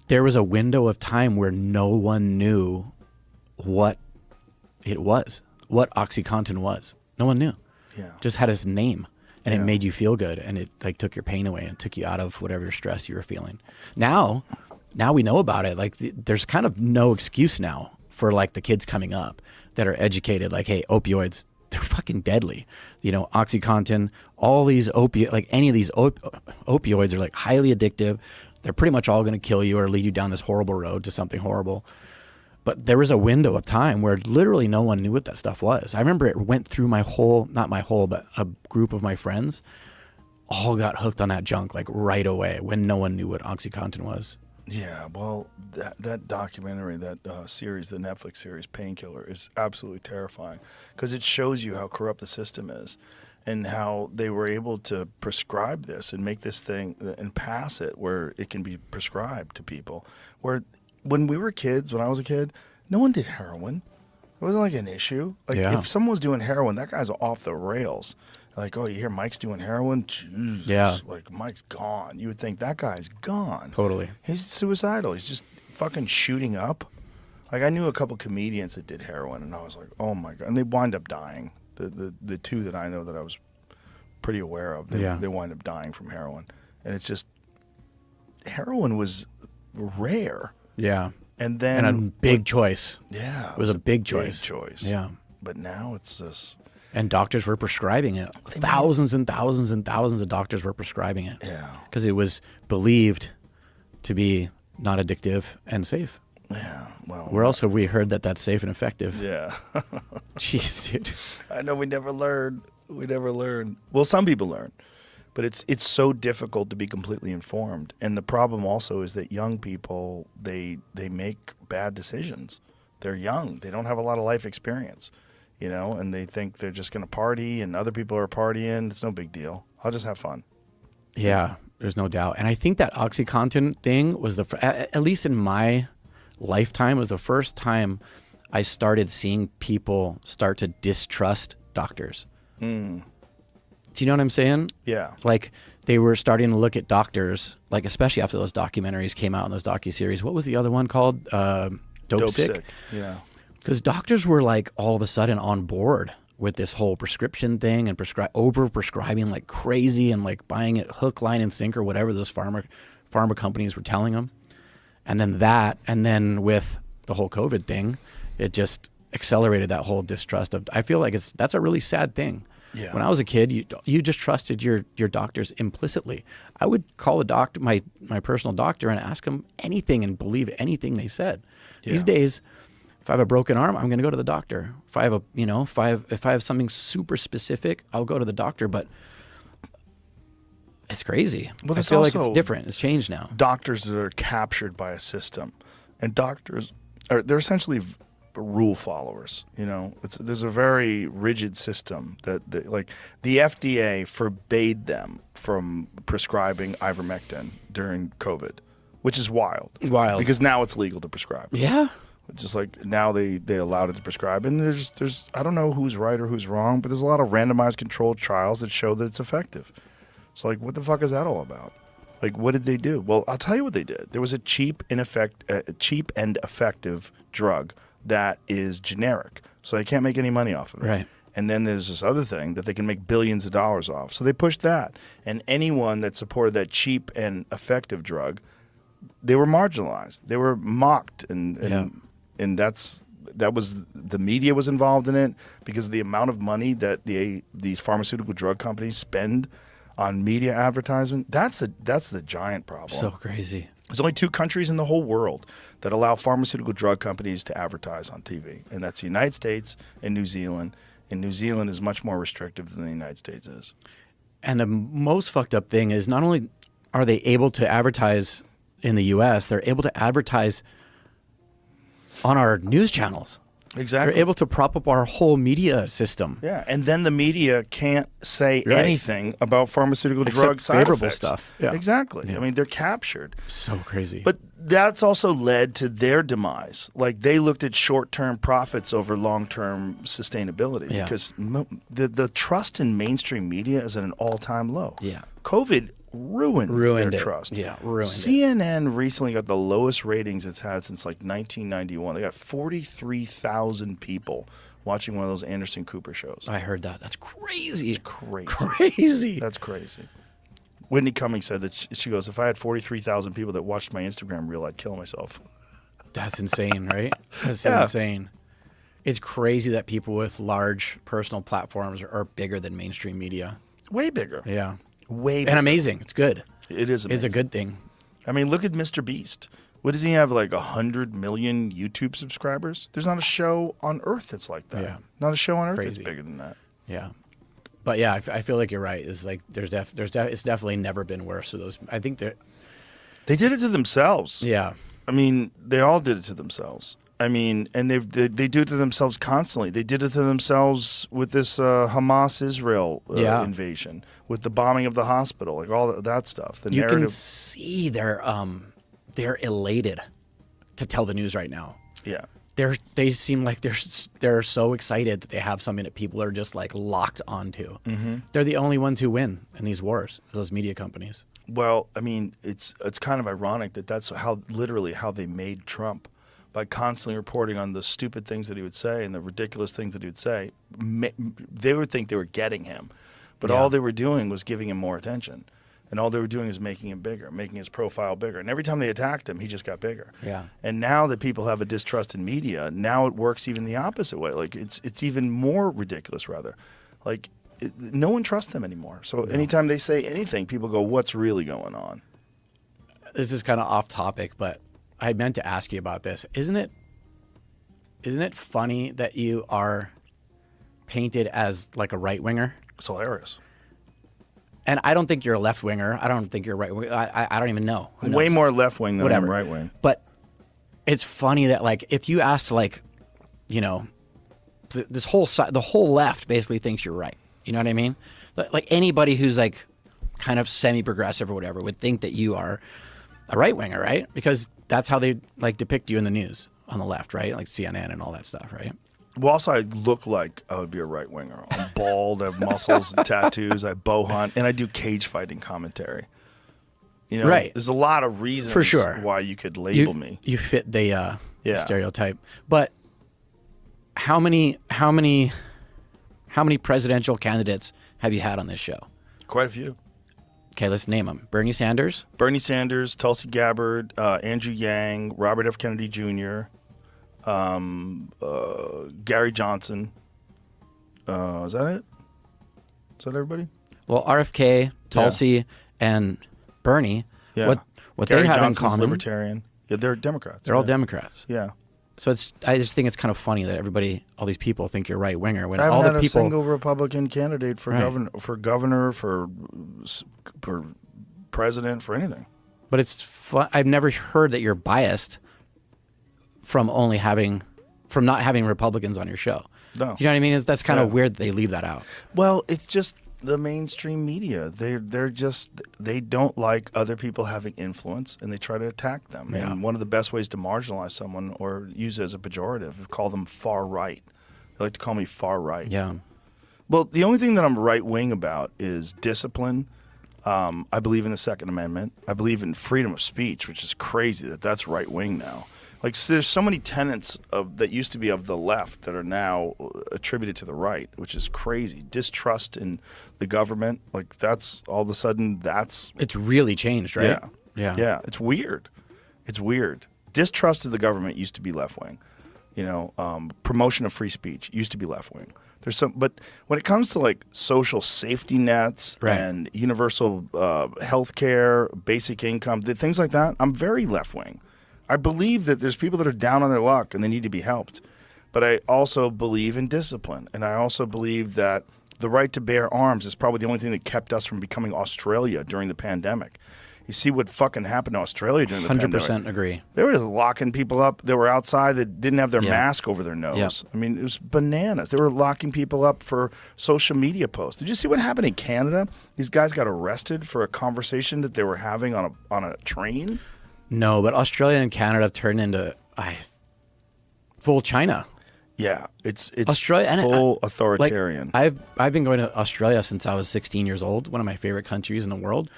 there was a window of time where no one knew what it was, what OxyContin was. No one knew. Yeah. Just had its name, and it made you feel good, and it like took your pain away and took you out of whatever stress you were feeling. Now we know about it. Like there's kind of no excuse now for like the kids coming up that are educated, like, hey, opioids, they're fucking deadly. OxyContin, all these any of these opioids are like highly addictive. They're pretty much all going to kill you or lead you down this horrible road to something horrible. But there was a window of time where literally no one knew what that stuff was. I remember it went through but a group of my friends all got hooked on that junk like right away when no one knew what OxyContin was. Yeah, well, that documentary, that series, the Netflix series, Painkiller, is absolutely terrifying because it shows you how corrupt the system is. and how they were able to prescribe this and make this thing and pass it where it can be prescribed to people. Where when we were kids, when I was a kid, no one did heroin. It wasn't like an issue. Like if someone was doing heroin, that guy's off the rails. Like, oh, you hear Mike's doing heroin? Jeez. Yeah. Like, Mike's gone. You would think that guy's gone. Totally. He's suicidal. He's just fucking shooting up. Like, I knew a couple comedians that did heroin, and I was like, oh, my God. And they wind up dying. The two that I know that I was pretty aware of, they wind up dying from heroin. And it's just, heroin was rare. Yeah. And then. And a big choice. Yeah. It was a big choice. Big choice. Yeah. But now it's just. And doctors were prescribing it. Thousands and thousands and thousands of doctors were prescribing it. Yeah. Because it was believed to be not addictive and safe. Yeah. Well. Where else have we heard that that's safe and effective? Yeah. Jeez, dude. I know we never learned. We never learned. Well, some people learn. But it's so difficult to be completely informed. And the problem also is that young people, they make bad decisions. They're young. They don't have a lot of life experience. You know, and they think they're just going to party and other people are partying. It's no big deal. I'll just have fun. Yeah, there's no doubt. And I think that OxyContin thing was at least in my lifetime, was the first time I started seeing people start to distrust doctors. Mm. Do you know what I'm saying? Yeah. Like they were starting to look at doctors, like especially after those documentaries came out in those docuseries. What was the other one called? Dope Sick. Yeah. Because doctors were like all of a sudden on board with this whole prescription thing and over-prescribing like crazy and like buying it hook, line, and sinker, whatever those pharma companies were telling them. And then with the whole COVID thing, it just accelerated that whole distrust of. I feel like that's a really sad thing. Yeah. When I was a kid, you just trusted your doctors implicitly. I would call my personal doctor and ask him anything and believe anything they said. Yeah. These days, if I have a broken arm, I'm going to go to the doctor. If I have if I have something super specific, I'll go to the doctor. But it's crazy. Well, I feel like it's different. It's changed now. Doctors that are captured by a system, and doctors they're essentially rule followers. You know, there's a very rigid system that like the FDA forbade them from prescribing ivermectin during COVID, which is wild. Wild. Because now it's legal to prescribe. Yeah. Just like now they allowed it to prescribe. And there's I don't know who's right or who's wrong, but there's a lot of randomized controlled trials that show that it's effective. So like, what the fuck is that all about? Like, what did they do? Well, I'll tell you what they did. There was a cheap and effective drug that is generic. So they can't make any money off of it. Right. And then there's this other thing that they can make billions of dollars off. So they pushed that. And anyone that supported that cheap and effective drug, they were marginalized. They were mocked and that was the media was involved in it because of the amount of money that these pharmaceutical drug companies spend on media advertisement. That's the giant problem. So crazy. There's only 2 countries in the whole world that allow pharmaceutical drug companies to advertise on TV, and that's the United States and New Zealand. And New Zealand is much more restrictive than the United States is. And the most fucked up thing is not only are they able to advertise in the U.S., they're able to advertise on our news channels. Exactly. They're able to prop up our whole media system. Yeah, and then the media can't say anything about pharmaceutical drug side favorable effects. stuff. Yeah. Exactly. Yeah. I mean, they're captured. So crazy. But that's also led to their demise. Like, they looked at short-term profits over long-term sustainability because the trust in mainstream media is at an all-time low. Yeah. COVID ruined their trust. Yeah, ruined CNN recently got the lowest ratings it's had since like 1991. They got 43,000 people watching one of those Anderson Cooper shows. I heard that. That's crazy. It's crazy. Crazy. That's crazy. Whitney Cummings said that she goes, if I had 43,000 people that watched my Instagram reel, I'd kill myself. That's insane, right? That's insane. It's crazy that people with large personal platforms are bigger than mainstream media. Way bigger. Yeah. Way bigger. And amazing. It's good. It is amazing. It's a good thing. I mean, look at Mr. Beast. What does he have, like 100 million YouTube subscribers? There's not a show on Earth that's like that. Yeah. Not a show on Earth Crazy. that's bigger than that. Yeah. But yeah, I feel like you're right. It's like it's definitely never been worse. So those, I think they did it to themselves. Yeah. I mean, they all did it to themselves. I mean, and they do it to themselves constantly. They did it to themselves with this Hamas-Israel invasion, with the bombing of the hospital, like all that stuff. The you narrative. can see they're elated to tell the news right now. Yeah. They seem like they're so excited that they have something that people are just like locked onto. Mm-hmm. They're the only ones who win in these wars, those media companies. Well, I mean, it's kind of ironic that that's literally how they made Trump, by constantly reporting on the stupid things that he would say and the ridiculous things that he would say. They would think they were getting him, but all they were doing was giving him more attention. And all they were doing is making him bigger, making his profile bigger. And every time they attacked him, he just got bigger. Yeah. And now that people have a distrust in media, now it works even the opposite way. Like it's even more ridiculous, rather. Like no one trusts them anymore. So anytime they say anything, people go, "What's really going on?" This is kind of off topic, but I meant to ask you about this. Isn't it funny that you are painted as like a right winger? It's hilarious. And I don't think you're a left winger. I don't think you're a right winger. I don't even know. Way more left wing than Whatever. I'm right wing. But it's funny that like if you asked like, you know, this whole side, the whole left basically thinks you're right. You know what I mean? Like anybody who's like kind of semi-progressive or whatever would think that you are a right winger, right? Because that's how they like depict you in the news on the left, right? Like CNN and all that stuff, right? Well, also, I look like I would be a right winger. I'm bald, I have muscles and tattoos, I bow hunt, and I do cage fighting commentary. You know, right. There's a lot of reasons for sure why you could label me. You fit the stereotype. But how many presidential candidates have you had on this show? Quite a few. Okay, let's name them. Bernie Sanders, Tulsi Gabbard, Andrew Yang, Robert F. Kennedy Jr., Gary Johnson. Is that it? Is that everybody? Well, RFK, Tulsi, and Bernie. Yeah. What Gary they have Johnson's in common? libertarian. Yeah, they're Democrats. They're all Democrats. Yeah. So I just think it's kind of funny that all these people think you're right winger when I haven't all had the people. a single Republican candidate for governor, for president, for anything. But it's fun. I've never heard that you're biased from not having Republicans on your show. No. Do you know what I mean? That's kind of weird that they leave that out. Well, it's just the mainstream media. They don't like other people having influence, and they try to attack them. Yeah. And one of the best ways to marginalize someone or use it as a pejorative is call them far right. They like to call me far right. Yeah. Well, the only thing that I'm right wing about is discipline. I believe in the Second Amendment. I believe in freedom of speech, which is crazy that that's right wing now. Like, so there's so many tenets that used to be of the left that are now attributed to the right, which is crazy. Distrust in the government, like that's all of a sudden it's really changed, right? Yeah. It's weird. Distrust of the government used to be left wing. You know, promotion of free speech used to be left wing. But when it comes to like social safety nets and universal health care, basic income, things like that, I'm very left wing. I believe that there's people that are down on their luck and they need to be helped. But I also believe in discipline. And I also believe that the right to bear arms is probably the only thing that kept us from becoming Australia during the pandemic. You see what fucking happened to Australia during the pandemic. 100% agree. They were just locking people up that were outside that didn't have their mask over their nose. Yep. I mean, it was bananas. They were locking people up for social media posts. Did you see what happened in Canada? These guys got arrested for a conversation that they were having on a train. No, but Australia and Canada turned into full China. Yeah, it's Australia, full authoritarian. Like, I've been going to Australia since I was 16 years old. One of my favorite countries in the world.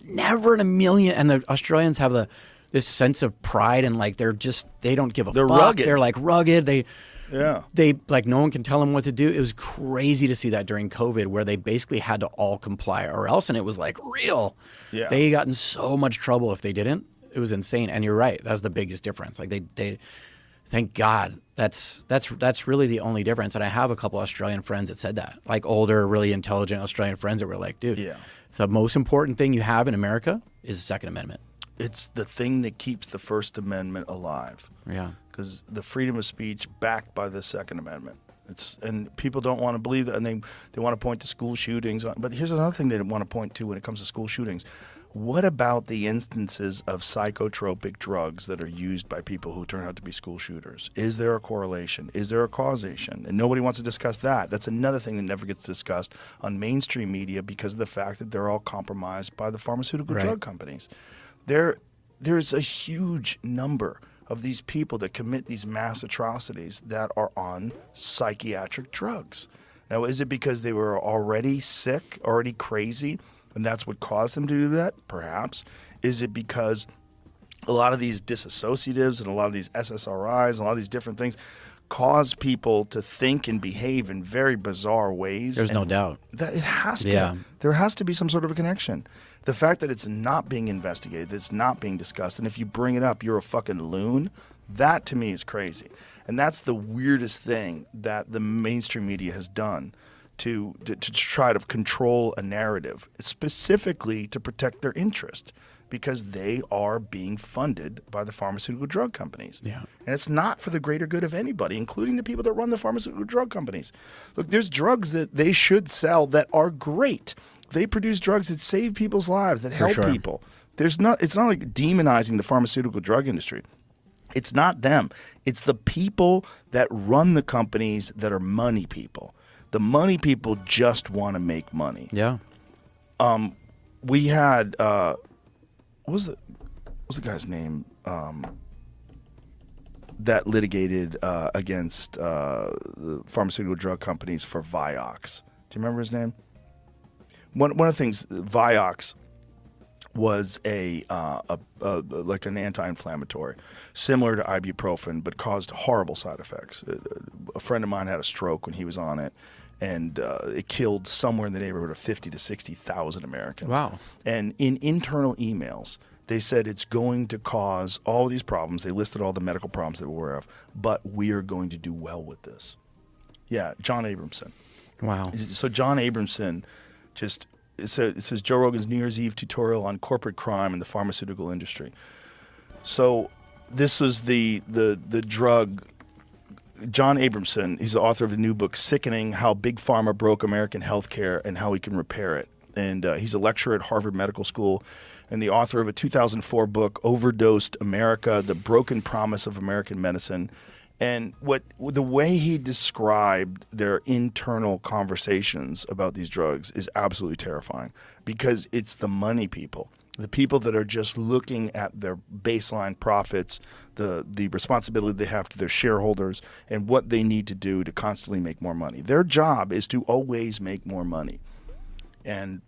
Never in a million. And the Australians have this sense of pride and like they don't give a They're fuck. rugged. They're like rugged. They like no one can tell them what to do. It was crazy to see that during COVID, where they basically had to all comply or else, and it was like real. Yeah. They got in so much trouble if they didn't. It was insane. And you're right. That's the biggest difference. Like they thank God. That's really the only difference. And I have a couple Australian friends that said that, like older, really intelligent Australian friends that were like, dude, the most important thing you have in America is the Second Amendment. It's the thing that keeps the First Amendment alive. Yeah. Because the freedom of speech backed by the Second Amendment. And people don't want to believe that, and they want to point to school shootings. But here's another thing they want to point to when it comes to school shootings. What about the instances of psychotropic drugs that are used by people who turn out to be school shooters? Is there a correlation? Is there a causation? And nobody wants to discuss that. That's another thing that never gets discussed on mainstream media because of the fact that they're all compromised by the pharmaceutical drug companies. There's a huge number of these people that commit these mass atrocities that are on psychiatric drugs. Now, is it because they were already sick, already crazy, and that's what caused them to do that? Perhaps. Is it because a lot of these dissociatives and a lot of these SSRIs and a lot of these different things cause people to think and behave in very bizarre ways? There's no doubt. That it has to. Yeah. There has to be some sort of a connection. The fact that it's not being investigated, that it's not being discussed, and if you bring it up, you're a fucking loon, that to me is crazy. And that's the weirdest thing that the mainstream media has done to try to control a narrative, specifically to protect their interest, because they are being funded by the pharmaceutical drug companies. Yeah. And it's not for the greater good of anybody, including the people that run the pharmaceutical drug companies. Look, there's drugs that they should sell that are great. They produce drugs that save people's lives, that help people. It's not like demonizing the pharmaceutical drug industry. It's not them. It's the people that run the companies that are money people. The money people just want to make money. Yeah. We had what was the guy's name that litigated against the pharmaceutical drug companies for Vioxx? Do you remember his name? One of the things, Vioxx was like an anti-inflammatory, similar to ibuprofen, but caused horrible side effects. A friend of mine had a stroke when he was on it, and it killed somewhere in the neighborhood of 50 to 60,000 Americans. Wow. And in internal emails, they said it's going to cause all these problems. They listed all the medical problems that we're aware of, but we are going to do well with this. Yeah, John Abramson. Wow. So John Abramson just... It says Joe Rogan's New Year's Eve tutorial on corporate crime in the pharmaceutical industry. So this was the drug. John Abramson, he's the author of the new book, Sickening, How Big Pharma Broke American Healthcare and How We Can Repair It. And he's a lecturer at Harvard Medical School and the author of a 2004 book, Overdosed America, The Broken Promise of American Medicine. And the way he described their internal conversations about these drugs is absolutely terrifying, because it's the money people, the people that are just looking at their baseline profits, the responsibility they have to their shareholders, and what they need to do to constantly make more money. Their job is to always make more money. And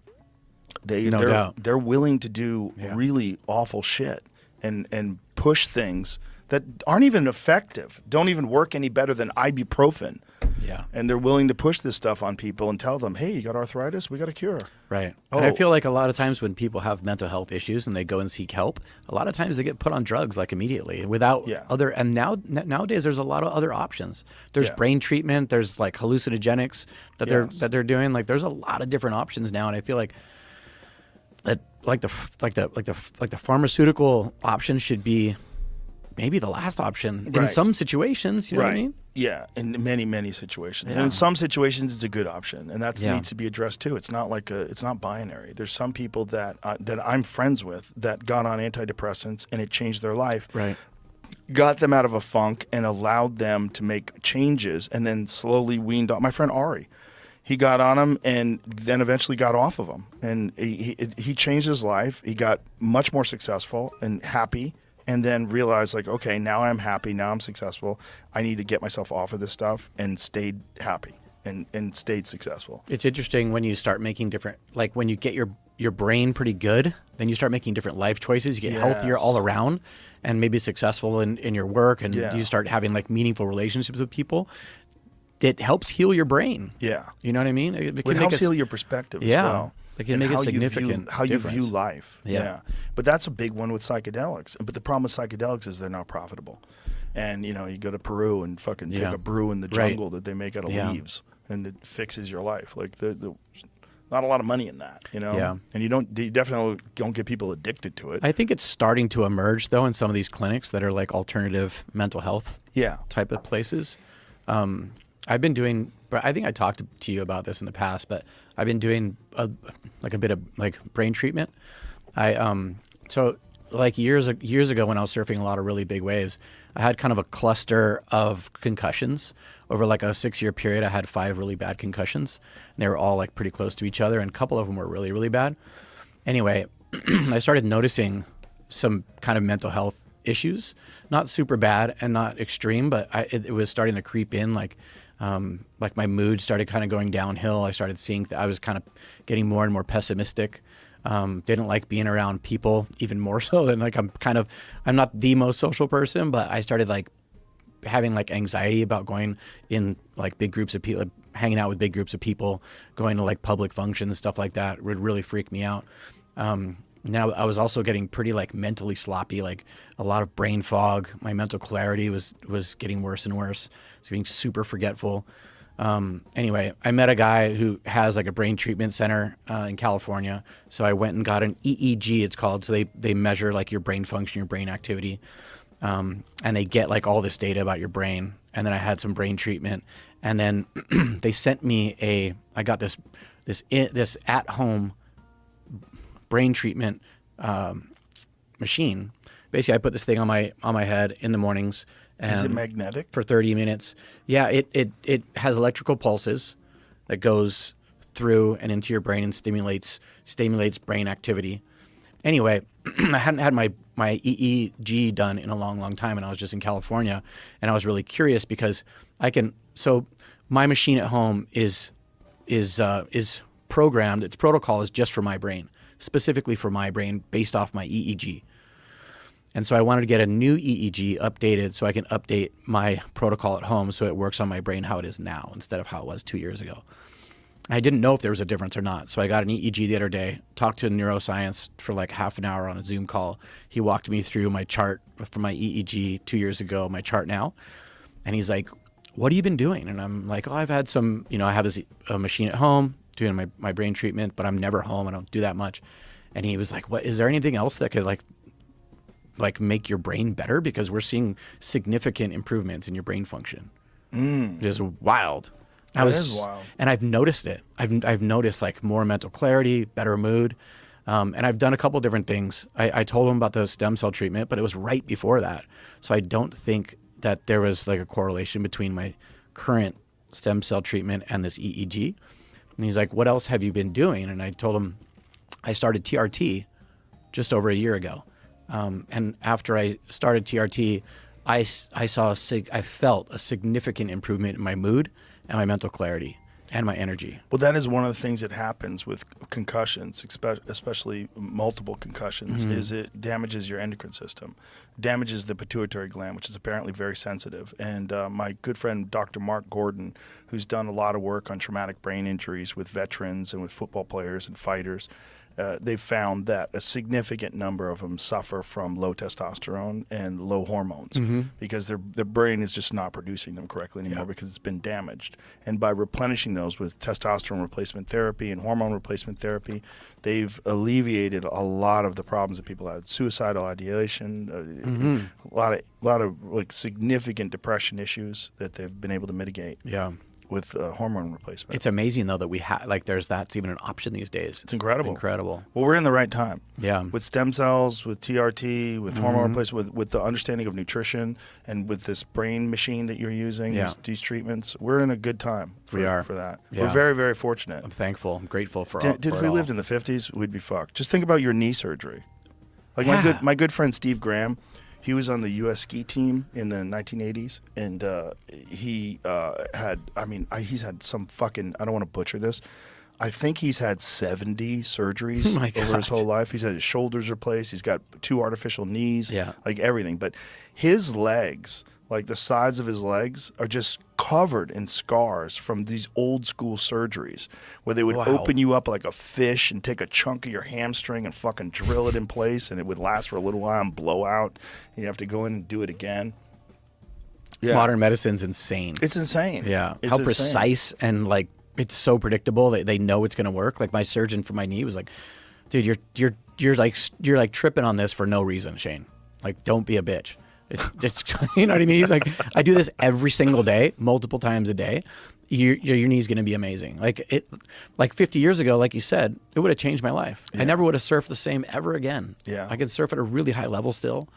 they're willing to do really awful shit and push things that aren't even effective, don't even work any better than ibuprofen. Yeah. And they're willing to push this stuff on people and tell them, hey, you got arthritis? We got a cure. Right. Oh. And I feel like a lot of times when people have mental health issues and they go and seek help, a lot of times they get put on drugs like immediately without other. And nowadays there's a lot of other options. There's brain treatment. There's like hallucinogenics that they're doing. Like there's a lot of different options now, and I feel like that like the pharmaceutical option should be maybe the last option in some situations. You know what I mean? Yeah, in many, many situations. Yeah. And in some situations, it's a good option, and that needs to be addressed too. It's not like it's not binary. There's some people that I'm friends with that got on antidepressants and it changed their life. Right. Got them out of a funk and allowed them to make changes, and then slowly weaned off. My friend Ari, he got on them and then eventually got off of them, and he changed his life. He got much more successful and happy. And then realized, like, okay, now I'm happy, now I'm successful. I need to get myself off of this stuff, and stayed happy and stayed successful. It's interesting when you start making different, like when you get your brain pretty good, then you start making different life choices. You get healthier all around and maybe successful in your work, and you start having like meaningful relationships with people. It helps heal your brain. Yeah. You know what I mean? It helps heal your perspective as well. It can make a significant how you view difference. life. Yeah. But that's a big one with psychedelics. But the problem with psychedelics is they're not profitable. And, you know, you go to Peru and fucking take a brew in the jungle that they make out of leaves, and it fixes your life. Like, the not a lot of money in that, you know? Yeah. And you definitely don't get people addicted to it. I think it's starting to emerge, though, in some of these clinics that are like alternative mental health type of places. I've been doing, I think I talked to you about this in the past, but I've been doing a bit of like brain treatment, So like years ago when I was surfing a lot of really big waves, I had kind of a cluster of concussions. Over like a 6-year period, I had 5 really bad concussions. And they were all like pretty close to each other, and a couple of them were really, really bad. Anyway, I started noticing some kind of mental health issues, not super bad and not extreme, but it was starting to creep in. Like my mood started kind of going downhill. I started seeing I was kind of getting more and more pessimistic. Didn't like being around people even more so than like I'm not the most social person, but I started like having like anxiety about going in like big groups of people, hanging out with big groups of people, going to like public functions, stuff like that. It would really freak me out. Now I was also getting pretty like mentally sloppy, like a lot of brain fog. My mental clarity was getting worse and worse. I was being super forgetful. Anyway, I met a guy who has like a brain treatment center in California. So I went and got an EEG, it's called. So they measure like your brain function, your brain activity. And they get like all this data about your brain. And then I had some brain treatment. And then they sent me I got this at-home brain treatment machine. Basically, I put this thing on my head in the mornings. Is it magnetic? For 30 minutes. Yeah, it has electrical pulses that goes through and into your brain and stimulates brain activity. Anyway, I hadn't had my EEG done in a long, long time, and I was just in California, and I was really curious because so my machine at home is programmed. Its protocol is just for my brain, specifically for my brain, based off my EEG. And so I wanted to get a new EEG updated so I can update my protocol at home so it works on my brain how it is now instead of how it was 2 years ago. I didn't know if there was a difference or not. So I got an EEG the other day, talked to a neuroscience for like half an hour on a Zoom call. He walked me through my chart from my EEG 2 years ago, my chart now. And he's like, what have you been doing? And I'm like, I've had some, I have a machine at home doing my brain treatment, but I'm never home. I don't do that much. And he was like, what, is there anything else that could like make your brain better? Because we're seeing significant improvements in your brain function. It is wild. That is wild. And I've noticed it. I've noticed like more mental clarity, better mood. And I've done a couple different things. I told him about the stem cell treatment, but it was right before that. So I don't think that there was like a correlation between my current stem cell treatment and this EEG. And he's like, what else have you been doing? And I told him I started TRT just over a year ago. And after I started TRT, I felt a significant improvement in my mood and my mental clarity and my energy. Well, that is one of the things that happens with concussions, especially multiple concussions, is it damages your endocrine system, damages the pituitary gland, which is apparently very sensitive. And my good friend, Dr. Mark Gordon, who's done a lot of work on traumatic brain injuries with veterans and with football players and fighters, they've found that a significant number of them suffer from low testosterone and low hormones because their brain is just not producing them correctly anymore because it's been damaged. And by replenishing those with testosterone replacement therapy and hormone replacement therapy, they've alleviated a lot of the problems that people had. Suicidal ideation, a lot of like significant depression issues that they've been able to mitigate. Yeah. With hormone replacement. It's amazing though that we have that's even an option these days. It's incredible. Incredible. Well, we're in the right time. Yeah. With stem cells, with TRT, with hormone replacement, with the understanding of nutrition, and with this brain machine that you're using, these treatments, we're in a good time. For that. Yeah. We're very, very fortunate. I'm thankful. I'm grateful for all. If we lived in the 50s, we'd be fucked. Just think about your knee surgery. Like my good friend Steve Graham. He was on the U.S. ski team in the 1980s, and he's had some fucking, I don't want to butcher this, I think he's had 70 surgeries over his whole life. He's had his shoulders replaced. He's got 2 artificial knees, like everything. But his legs, like the sides of his legs, are just covered in scars from these old school surgeries where they would open you up like a fish and take a chunk of your hamstring and fucking drill it in place, and it would last for a little while and blow out. And you have to go in and do it again. Yeah. Modern medicine's insane. It's insane. Yeah. It's How insane. precise and like it's so predictable that they know it's going to work. Like my surgeon for my knee was like, dude, you're like tripping on this for no reason, Shane. Like, don't be a bitch. It's just, you know what I mean? He's like, I do this every single day, multiple times a day. your knee's going to be amazing. Like 50 years ago, like you said, it would have changed my life. I never would have surfed the same ever again. Yeah. I can surf at a really high level still.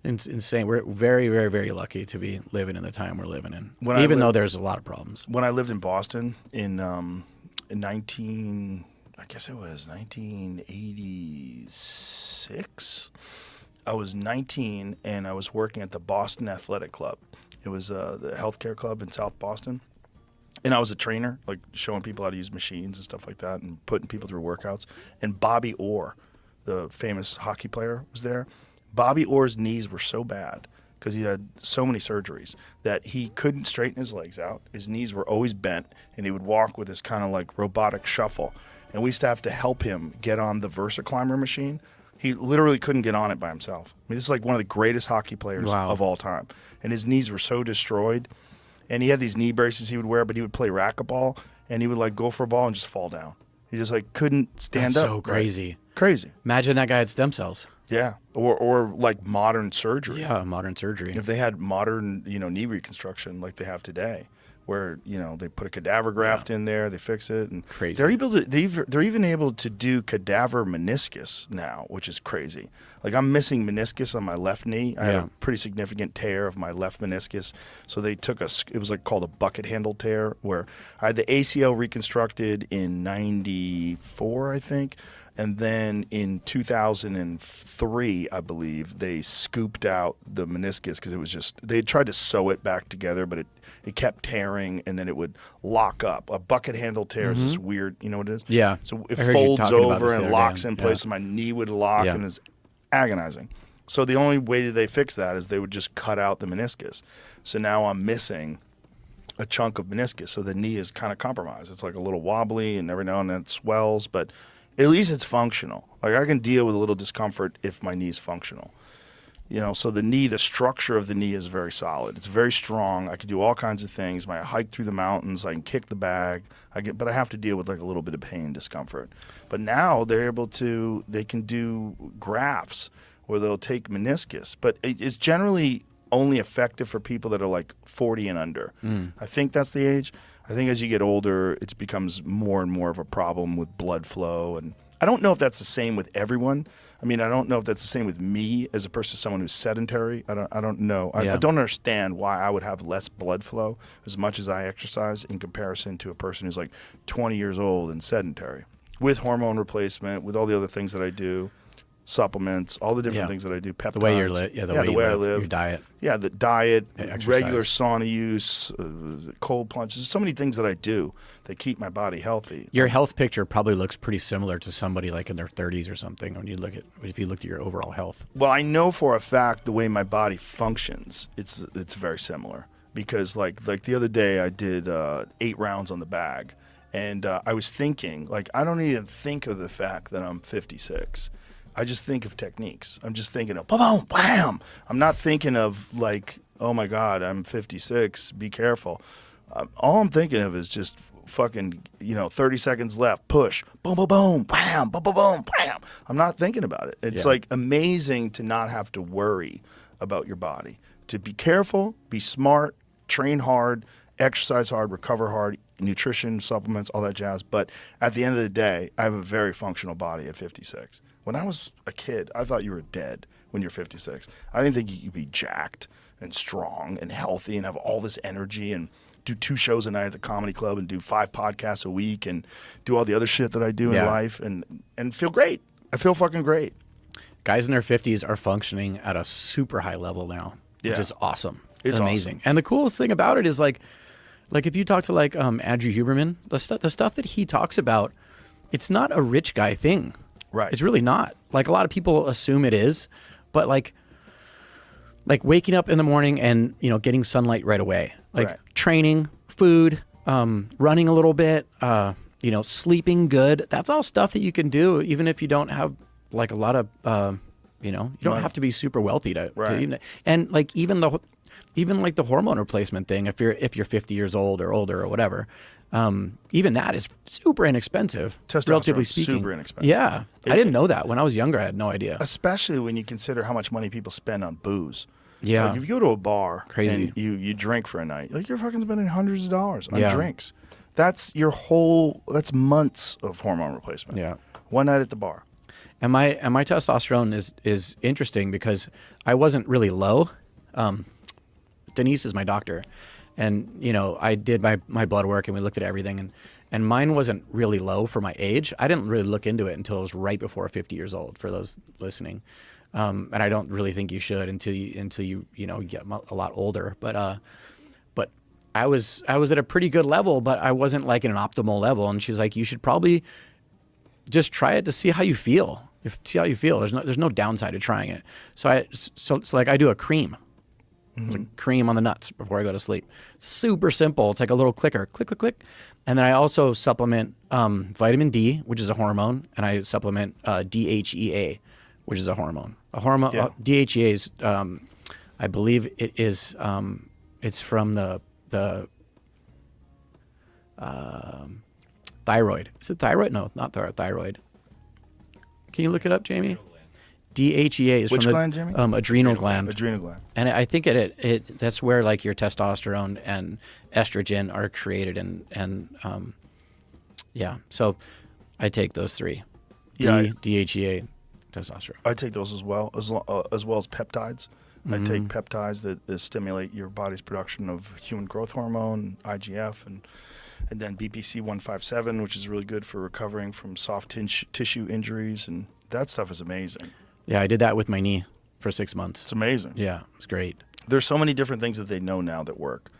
It's insane. We're very, very, very lucky to be living in the time we're living in, even though there's a lot of problems. When I lived in Boston in 1986, I was 19 and I was working at the Boston Athletic Club. It was the healthcare club in South Boston. And I was a trainer, like showing people how to use machines and stuff like that and putting people through workouts. And Bobby Orr, the famous hockey player, was there. Bobby Orr's knees were so bad because he had so many surgeries that he couldn't straighten his legs out. His knees were always bent, and he would walk with this kind of like robotic shuffle. And we used to have to help him get on the VersaClimber machine. He literally couldn't get on it by himself. I mean, this is like one of the greatest hockey players of all time. And his knees were so destroyed. And he had these knee braces he would wear, but he would play racquetball, and he would like go for a ball and just fall down. He just like couldn't stand up. That's so crazy. Right? Crazy. Imagine that guy had stem cells. Yeah, or like modern surgery. Yeah, modern surgery. If they had modern, knee reconstruction like they have today, where they put a cadaver graft in there, they fix it, and crazy. They're even able to do cadaver meniscus now, which is crazy. Like I'm missing meniscus on my left knee. I had a pretty significant tear of my left meniscus, so they took it was like called a bucket handle tear, where I had the ACL reconstructed in '94, I think. And then in 2003, I believe, they scooped out the meniscus because it was they tried to sew it back together, but it kept tearing and then it would lock up. A bucket handle tear is this weird, you know what it is? Yeah. So it folds over and locks in place, and my knee would lock and it's agonizing. So the only way that they fix that is they would just cut out the meniscus. So now I'm missing a chunk of meniscus, so the knee is kind of compromised. It's like a little wobbly, and every now and then it swells, but at least it's functional. Like I can deal with a little discomfort if my knee is functional. So the structure of the knee is very solid. It's very strong. I can do all kinds of things. I hike through the mountains. I can kick the bag. But I have to deal with like a little bit of pain and discomfort. But now they can do grafts where they'll take meniscus. But it's generally only effective for people that are like 40 and under. I think that's the age. I think as you get older, it becomes more and more of a problem with blood flow. And I don't know if that's the same with everyone. I mean, I don't know if that's the same with me as opposed to someone who's sedentary. I don't know. I don't understand why I would have less blood flow as much as I exercise in comparison to a person who's like 20 years old and sedentary with hormone replacement, with all the other things that I do. Supplements, all the different things that I do, peptides. The way you're the way I live, your diet. Yeah, the diet, exercise. Regular sauna use, cold plunges. There's so many things that I do that keep my body healthy. Your health picture probably looks pretty similar to somebody like in their 30s or something if you look at your overall health. Well, I know for a fact the way my body functions, it's very similar. Because like the other day I did 8 rounds on the bag, and I was thinking, like, I don't even think of the fact that I'm 56. I just think of techniques. I'm just thinking of boom, bam. I'm not thinking of like, oh my God, I'm 56. Be careful. All I'm thinking of is just fucking, 30 seconds left, push, boom, boom, boom, bam, boom, boom, boom, bam. I'm not thinking about it. It's like amazing to not have to worry about your body. To be careful, be smart, train hard, exercise hard, recover hard, nutrition, supplements, all that jazz. But at the end of the day, I have a very functional body at 56. When I was a kid, I thought you were dead when you're 56. I didn't think you'd be jacked and strong and healthy and have all this energy and do 2 shows a night at the comedy club and do 5 podcasts a week and do all the other shit that I do in life and feel great. I feel fucking great. Guys in their 50s are functioning at a super high level now, which is awesome. It's amazing. Awesome. And the coolest thing about it is like if you talk to like Andrew Huberman, the stuff that he talks about, it's not a rich guy thing. Right. It's really not. Like a lot of people assume it is, but like waking up in the morning and, getting sunlight right away, like training, food, running a little bit, sleeping good. That's all stuff that you can do, even if you don't have like a lot of, you don't have to be super wealthy to even, and like even like the hormone replacement thing, if you're 50 years old or older or whatever, even that is super inexpensive, relatively speaking. Super inexpensive. Yeah, I didn't know that when I was younger. I had no idea. Especially when you consider how much money people spend on booze. Yeah, like if you go to a bar, crazy, and you drink for a night, like you're fucking spending hundreds of dollars on drinks. That's months of hormone replacement. Yeah. One night at the bar. And my testosterone is interesting because I wasn't really low. Denise is my doctor, and I did my blood work and we looked at everything, and mine wasn't really low for my age. I didn't really look into it until I was right before 50 years old. For those listening, and I don't really think you should until you get a lot older. But I was at a pretty good level, but I wasn't like in an optimal level. And she's like, you should probably just try it to see how you feel. See how you feel. There's no downside to trying it. So it's like I do a cream. It's like cream on the nuts before I go to sleep. Super simple. It's like a little clicker, click, click, click. And then I also supplement vitamin D, which is a hormone, and I supplement DHEA, which is a hormone. DHEA is, I believe it is, it's from the thyroid. Is it thyroid? No, not thyroid. Can you look it up, Jamie? DHEA is Which from gland, Jamie? Adrenal gland. Adrenal gland. And I think that's where like your testosterone and estrogen are created, and yeah. So I take those three. DHEA, testosterone. I take those as well as peptides. I take peptides that stimulate your body's production of human growth hormone, IGF, and then BPC 157, which is really good for recovering from soft tissue injuries, and that stuff is amazing. Yeah, I did that with my knee for 6 months. It's amazing. Yeah, it's great. There's so many different things that they know now that work,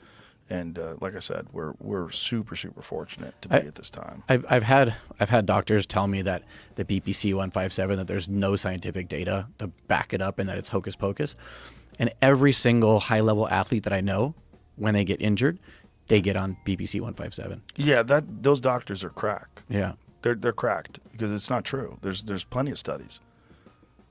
and like I said, we're super fortunate to be at this time. I've had doctors tell me that the BPC 157, that there's no scientific data to back it up, and that it's hocus pocus. And every single high level athlete that I know, when they get injured, they get on BPC 157. Yeah, those doctors are crack. Yeah, they're cracked because it's not true. There's plenty of studies.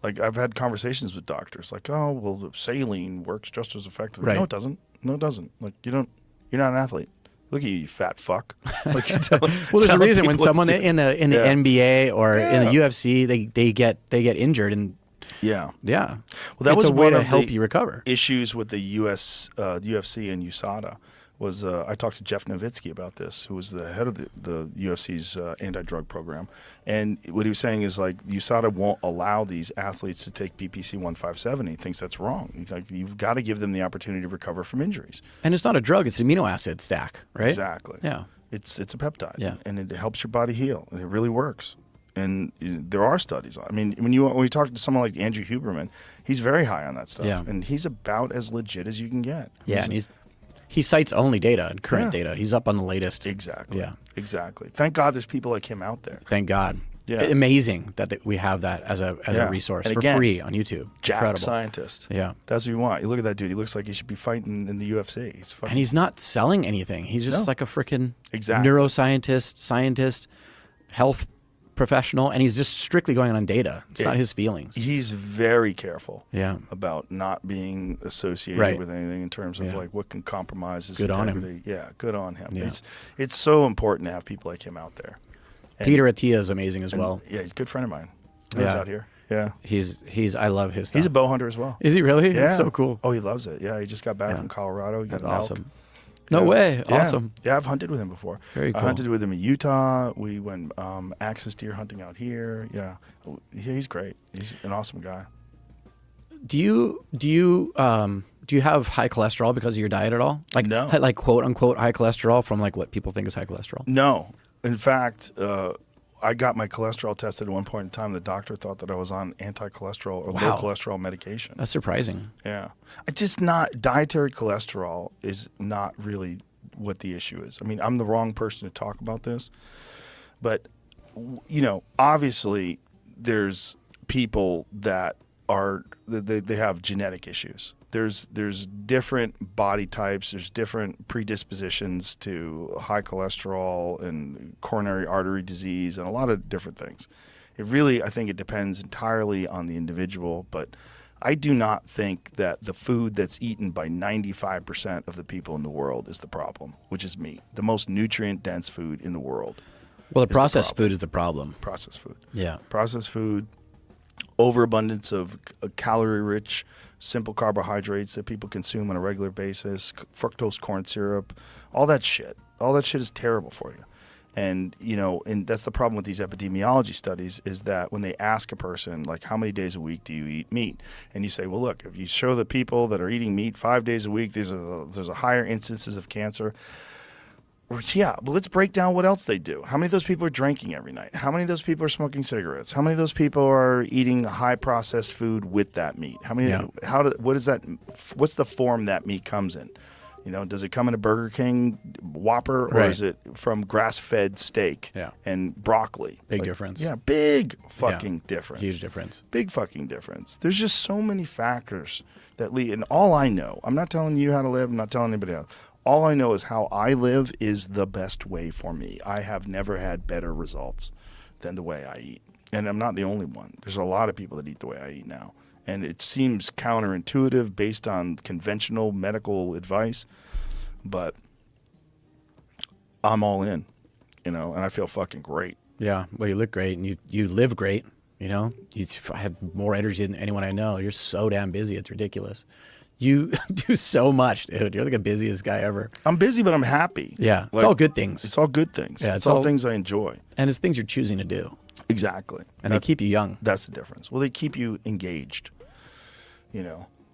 Like I've had conversations with doctors, like, oh well, saline works just as effectively. Right. No, it doesn't. No, it doesn't. Like you're not an athlete. Look at you fat fuck. Like well, there's a reason when someone in the NBA or in the UFC, they get injured, and yeah. Well, that was a way one to of help the you recover. Issues with the UFC and USADA was I talked to Jeff Nowitzki about this, who was the head of the UFC's anti-drug program, and what he was saying is like USADA won't allow these athletes to take BPC 157. He thinks that's wrong. He's like, you've got to give them the opportunity to recover from injuries. And it's not a drug; it's an amino acid stack, right? Exactly. Yeah. It's a peptide. Yeah. And it helps your body heal, and it really works. And there are studies. I mean, when we talk to someone like Andrew Huberman, he's very high on that stuff, Yeah. and he's about as legit as you can get. Yeah, and he cites only data and current data. He's up on the latest. Exactly. Yeah. Exactly. Thank God there's people like him out there. Thank God. Yeah. Amazing that we have that as a resource and for again, free on YouTube. Jacked Incredible. scientist. Yeah. That's what you want. You look at that dude. He looks like he should be fighting in the UFC. He's fucking, And he's not selling anything. He's just like a freaking Exactly. neuroscientist, scientist, health professional, and he's just strictly going on data. It's not his feelings. He's very careful. Yeah. About not being associated Right. with anything in terms of Yeah. like what can compromise his Good on him. integrity. Yeah. Good on him. Yeah. It's so important to have people like him out there. And- Peter Attia is amazing as well. Yeah, he's a good friend of mine. He lives Yeah. out here. Yeah. He's I love his stuff. He's a bow hunter as well. Is he really? Yeah. That's so cool. Oh, he loves it. Yeah, he just got back Yeah. from Colorado. He got That's an elk. awesome. No way. Yeah. Awesome. Yeah, I've hunted with him before. Very cool. I hunted with him in Utah. We went axis deer hunting out here. Yeah, he's great. He's an awesome guy. Do you have high cholesterol because of your diet at all? Like No. like quote unquote high cholesterol from like what people think is high cholesterol? No, in fact, I got my cholesterol tested at one point in time. The doctor thought that I was on anti-cholesterol or Wow. low cholesterol medication. That's surprising. Yeah, it's just not dietary cholesterol is not really what the issue is. I mean, I'm the wrong person to talk about this, but obviously there's people that are they have genetic issues. There's different body types. There's different predispositions to high cholesterol and coronary artery disease and a lot of different things. I think it depends entirely on the individual, but I do not think that the food that's eaten by 95% of the people in the world is the problem, which is meat, the most nutrient-dense food in the world. Well, the processed food is the problem. Processed food. Yeah. Processed food, overabundance of calorie-rich, simple carbohydrates that people consume on a regular basis, fructose corn syrup, all that shit. All that shit is terrible for you. And, and that's the problem with these epidemiology studies is that when they ask a person, like, how many days a week do you eat meat? And you say, well, look, if you show the people that are eating meat 5 days a week, there's a higher instances of cancer. Yeah, but let's break down what else they do. How many of those people are drinking every night? How many of those people are smoking cigarettes? How many of those people are eating high processed food with that meat? How many? Yeah. What is that? What's the form that meat comes in? Does it come in a Burger King Whopper, or Right. is it from grass-fed steak and broccoli? Big difference. Yeah, big fucking difference. Huge difference. Big fucking difference. There's just so many factors that lead. And all I know, I'm not telling you how to live. I'm not telling anybody else. All I know is how I live is the best way for me. I have never had better results than the way I eat. And I'm not the only one. There's a lot of people that eat the way I eat now. And it seems counterintuitive based on conventional medical advice. But I'm all in, and I feel fucking great. Yeah, well, you look great, and you live great. You have more energy than anyone I know. You're so damn busy; it's ridiculous. You do so much, dude. You're like the busiest guy ever. I'm busy, but I'm happy. Yeah, it's all good things. It's all good things. Yeah, it's all things I enjoy. And it's things you're choosing to do. Exactly. And they keep you young. That's the difference. Well, they keep you engaged,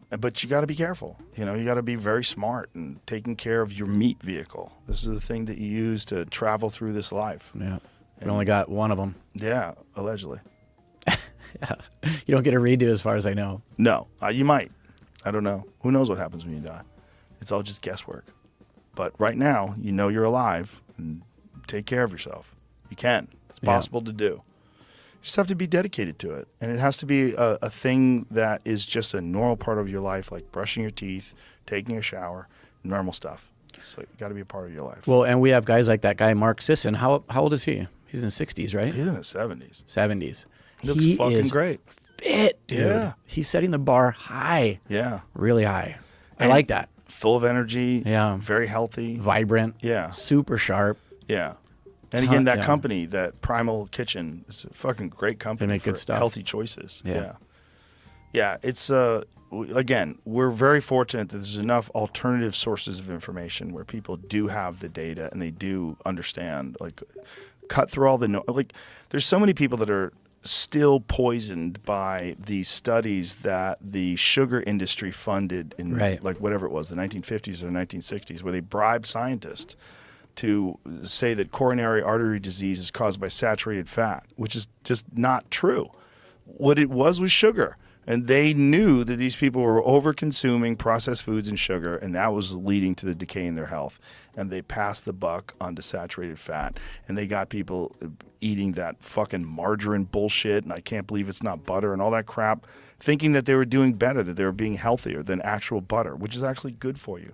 But you got to be careful. You got to be very smart and taking care of your meat vehicle. This is the thing that you use to travel through this life. Yeah. We only got one of them. Yeah, allegedly. Yeah. You don't get a redo as far as I know. No, you might. I don't know. Who knows what happens when you die? It's all just guesswork. But right now, you're alive and take care of yourself. You can. It's possible to do. You just have to be dedicated to it. And it has to be a thing that is just a normal part of your life, like brushing your teeth, taking a shower, normal stuff. So it got to be a part of your life. Well, and we have guys like that guy, Mark Sisson. How old is he? He's in his 60s, right? He's in his 70s. 70s. He looks fucking great. Fit, dude. Yeah. He's setting the bar high. Yeah. Really high. I And like that. Full of energy. Yeah. Very healthy. Vibrant. Yeah. Super sharp. Yeah. And again, that yeah. company, that Primal Kitchen, is a fucking great company. They make for good stuff. Healthy choices. Yeah. Yeah, it's again, we're very fortunate that there's enough alternative sources of information where people do have the data and they do understand. Like, cut through all the there's so many people that are still poisoned by the studies that the sugar industry funded in like whatever it was, the 1950s or 1960s, where they bribed scientists to say that coronary artery disease is caused by saturated fat, which is just not true. What it was sugar. And they knew that these people were over-consuming processed foods and sugar, and that was leading to the decay in their health. And they passed the buck onto saturated fat. And they got people eating that fucking margarine bullshit, and I can't believe it's not butter and all that crap, thinking that they were doing better, that they were being healthier than actual butter, which is actually good for you.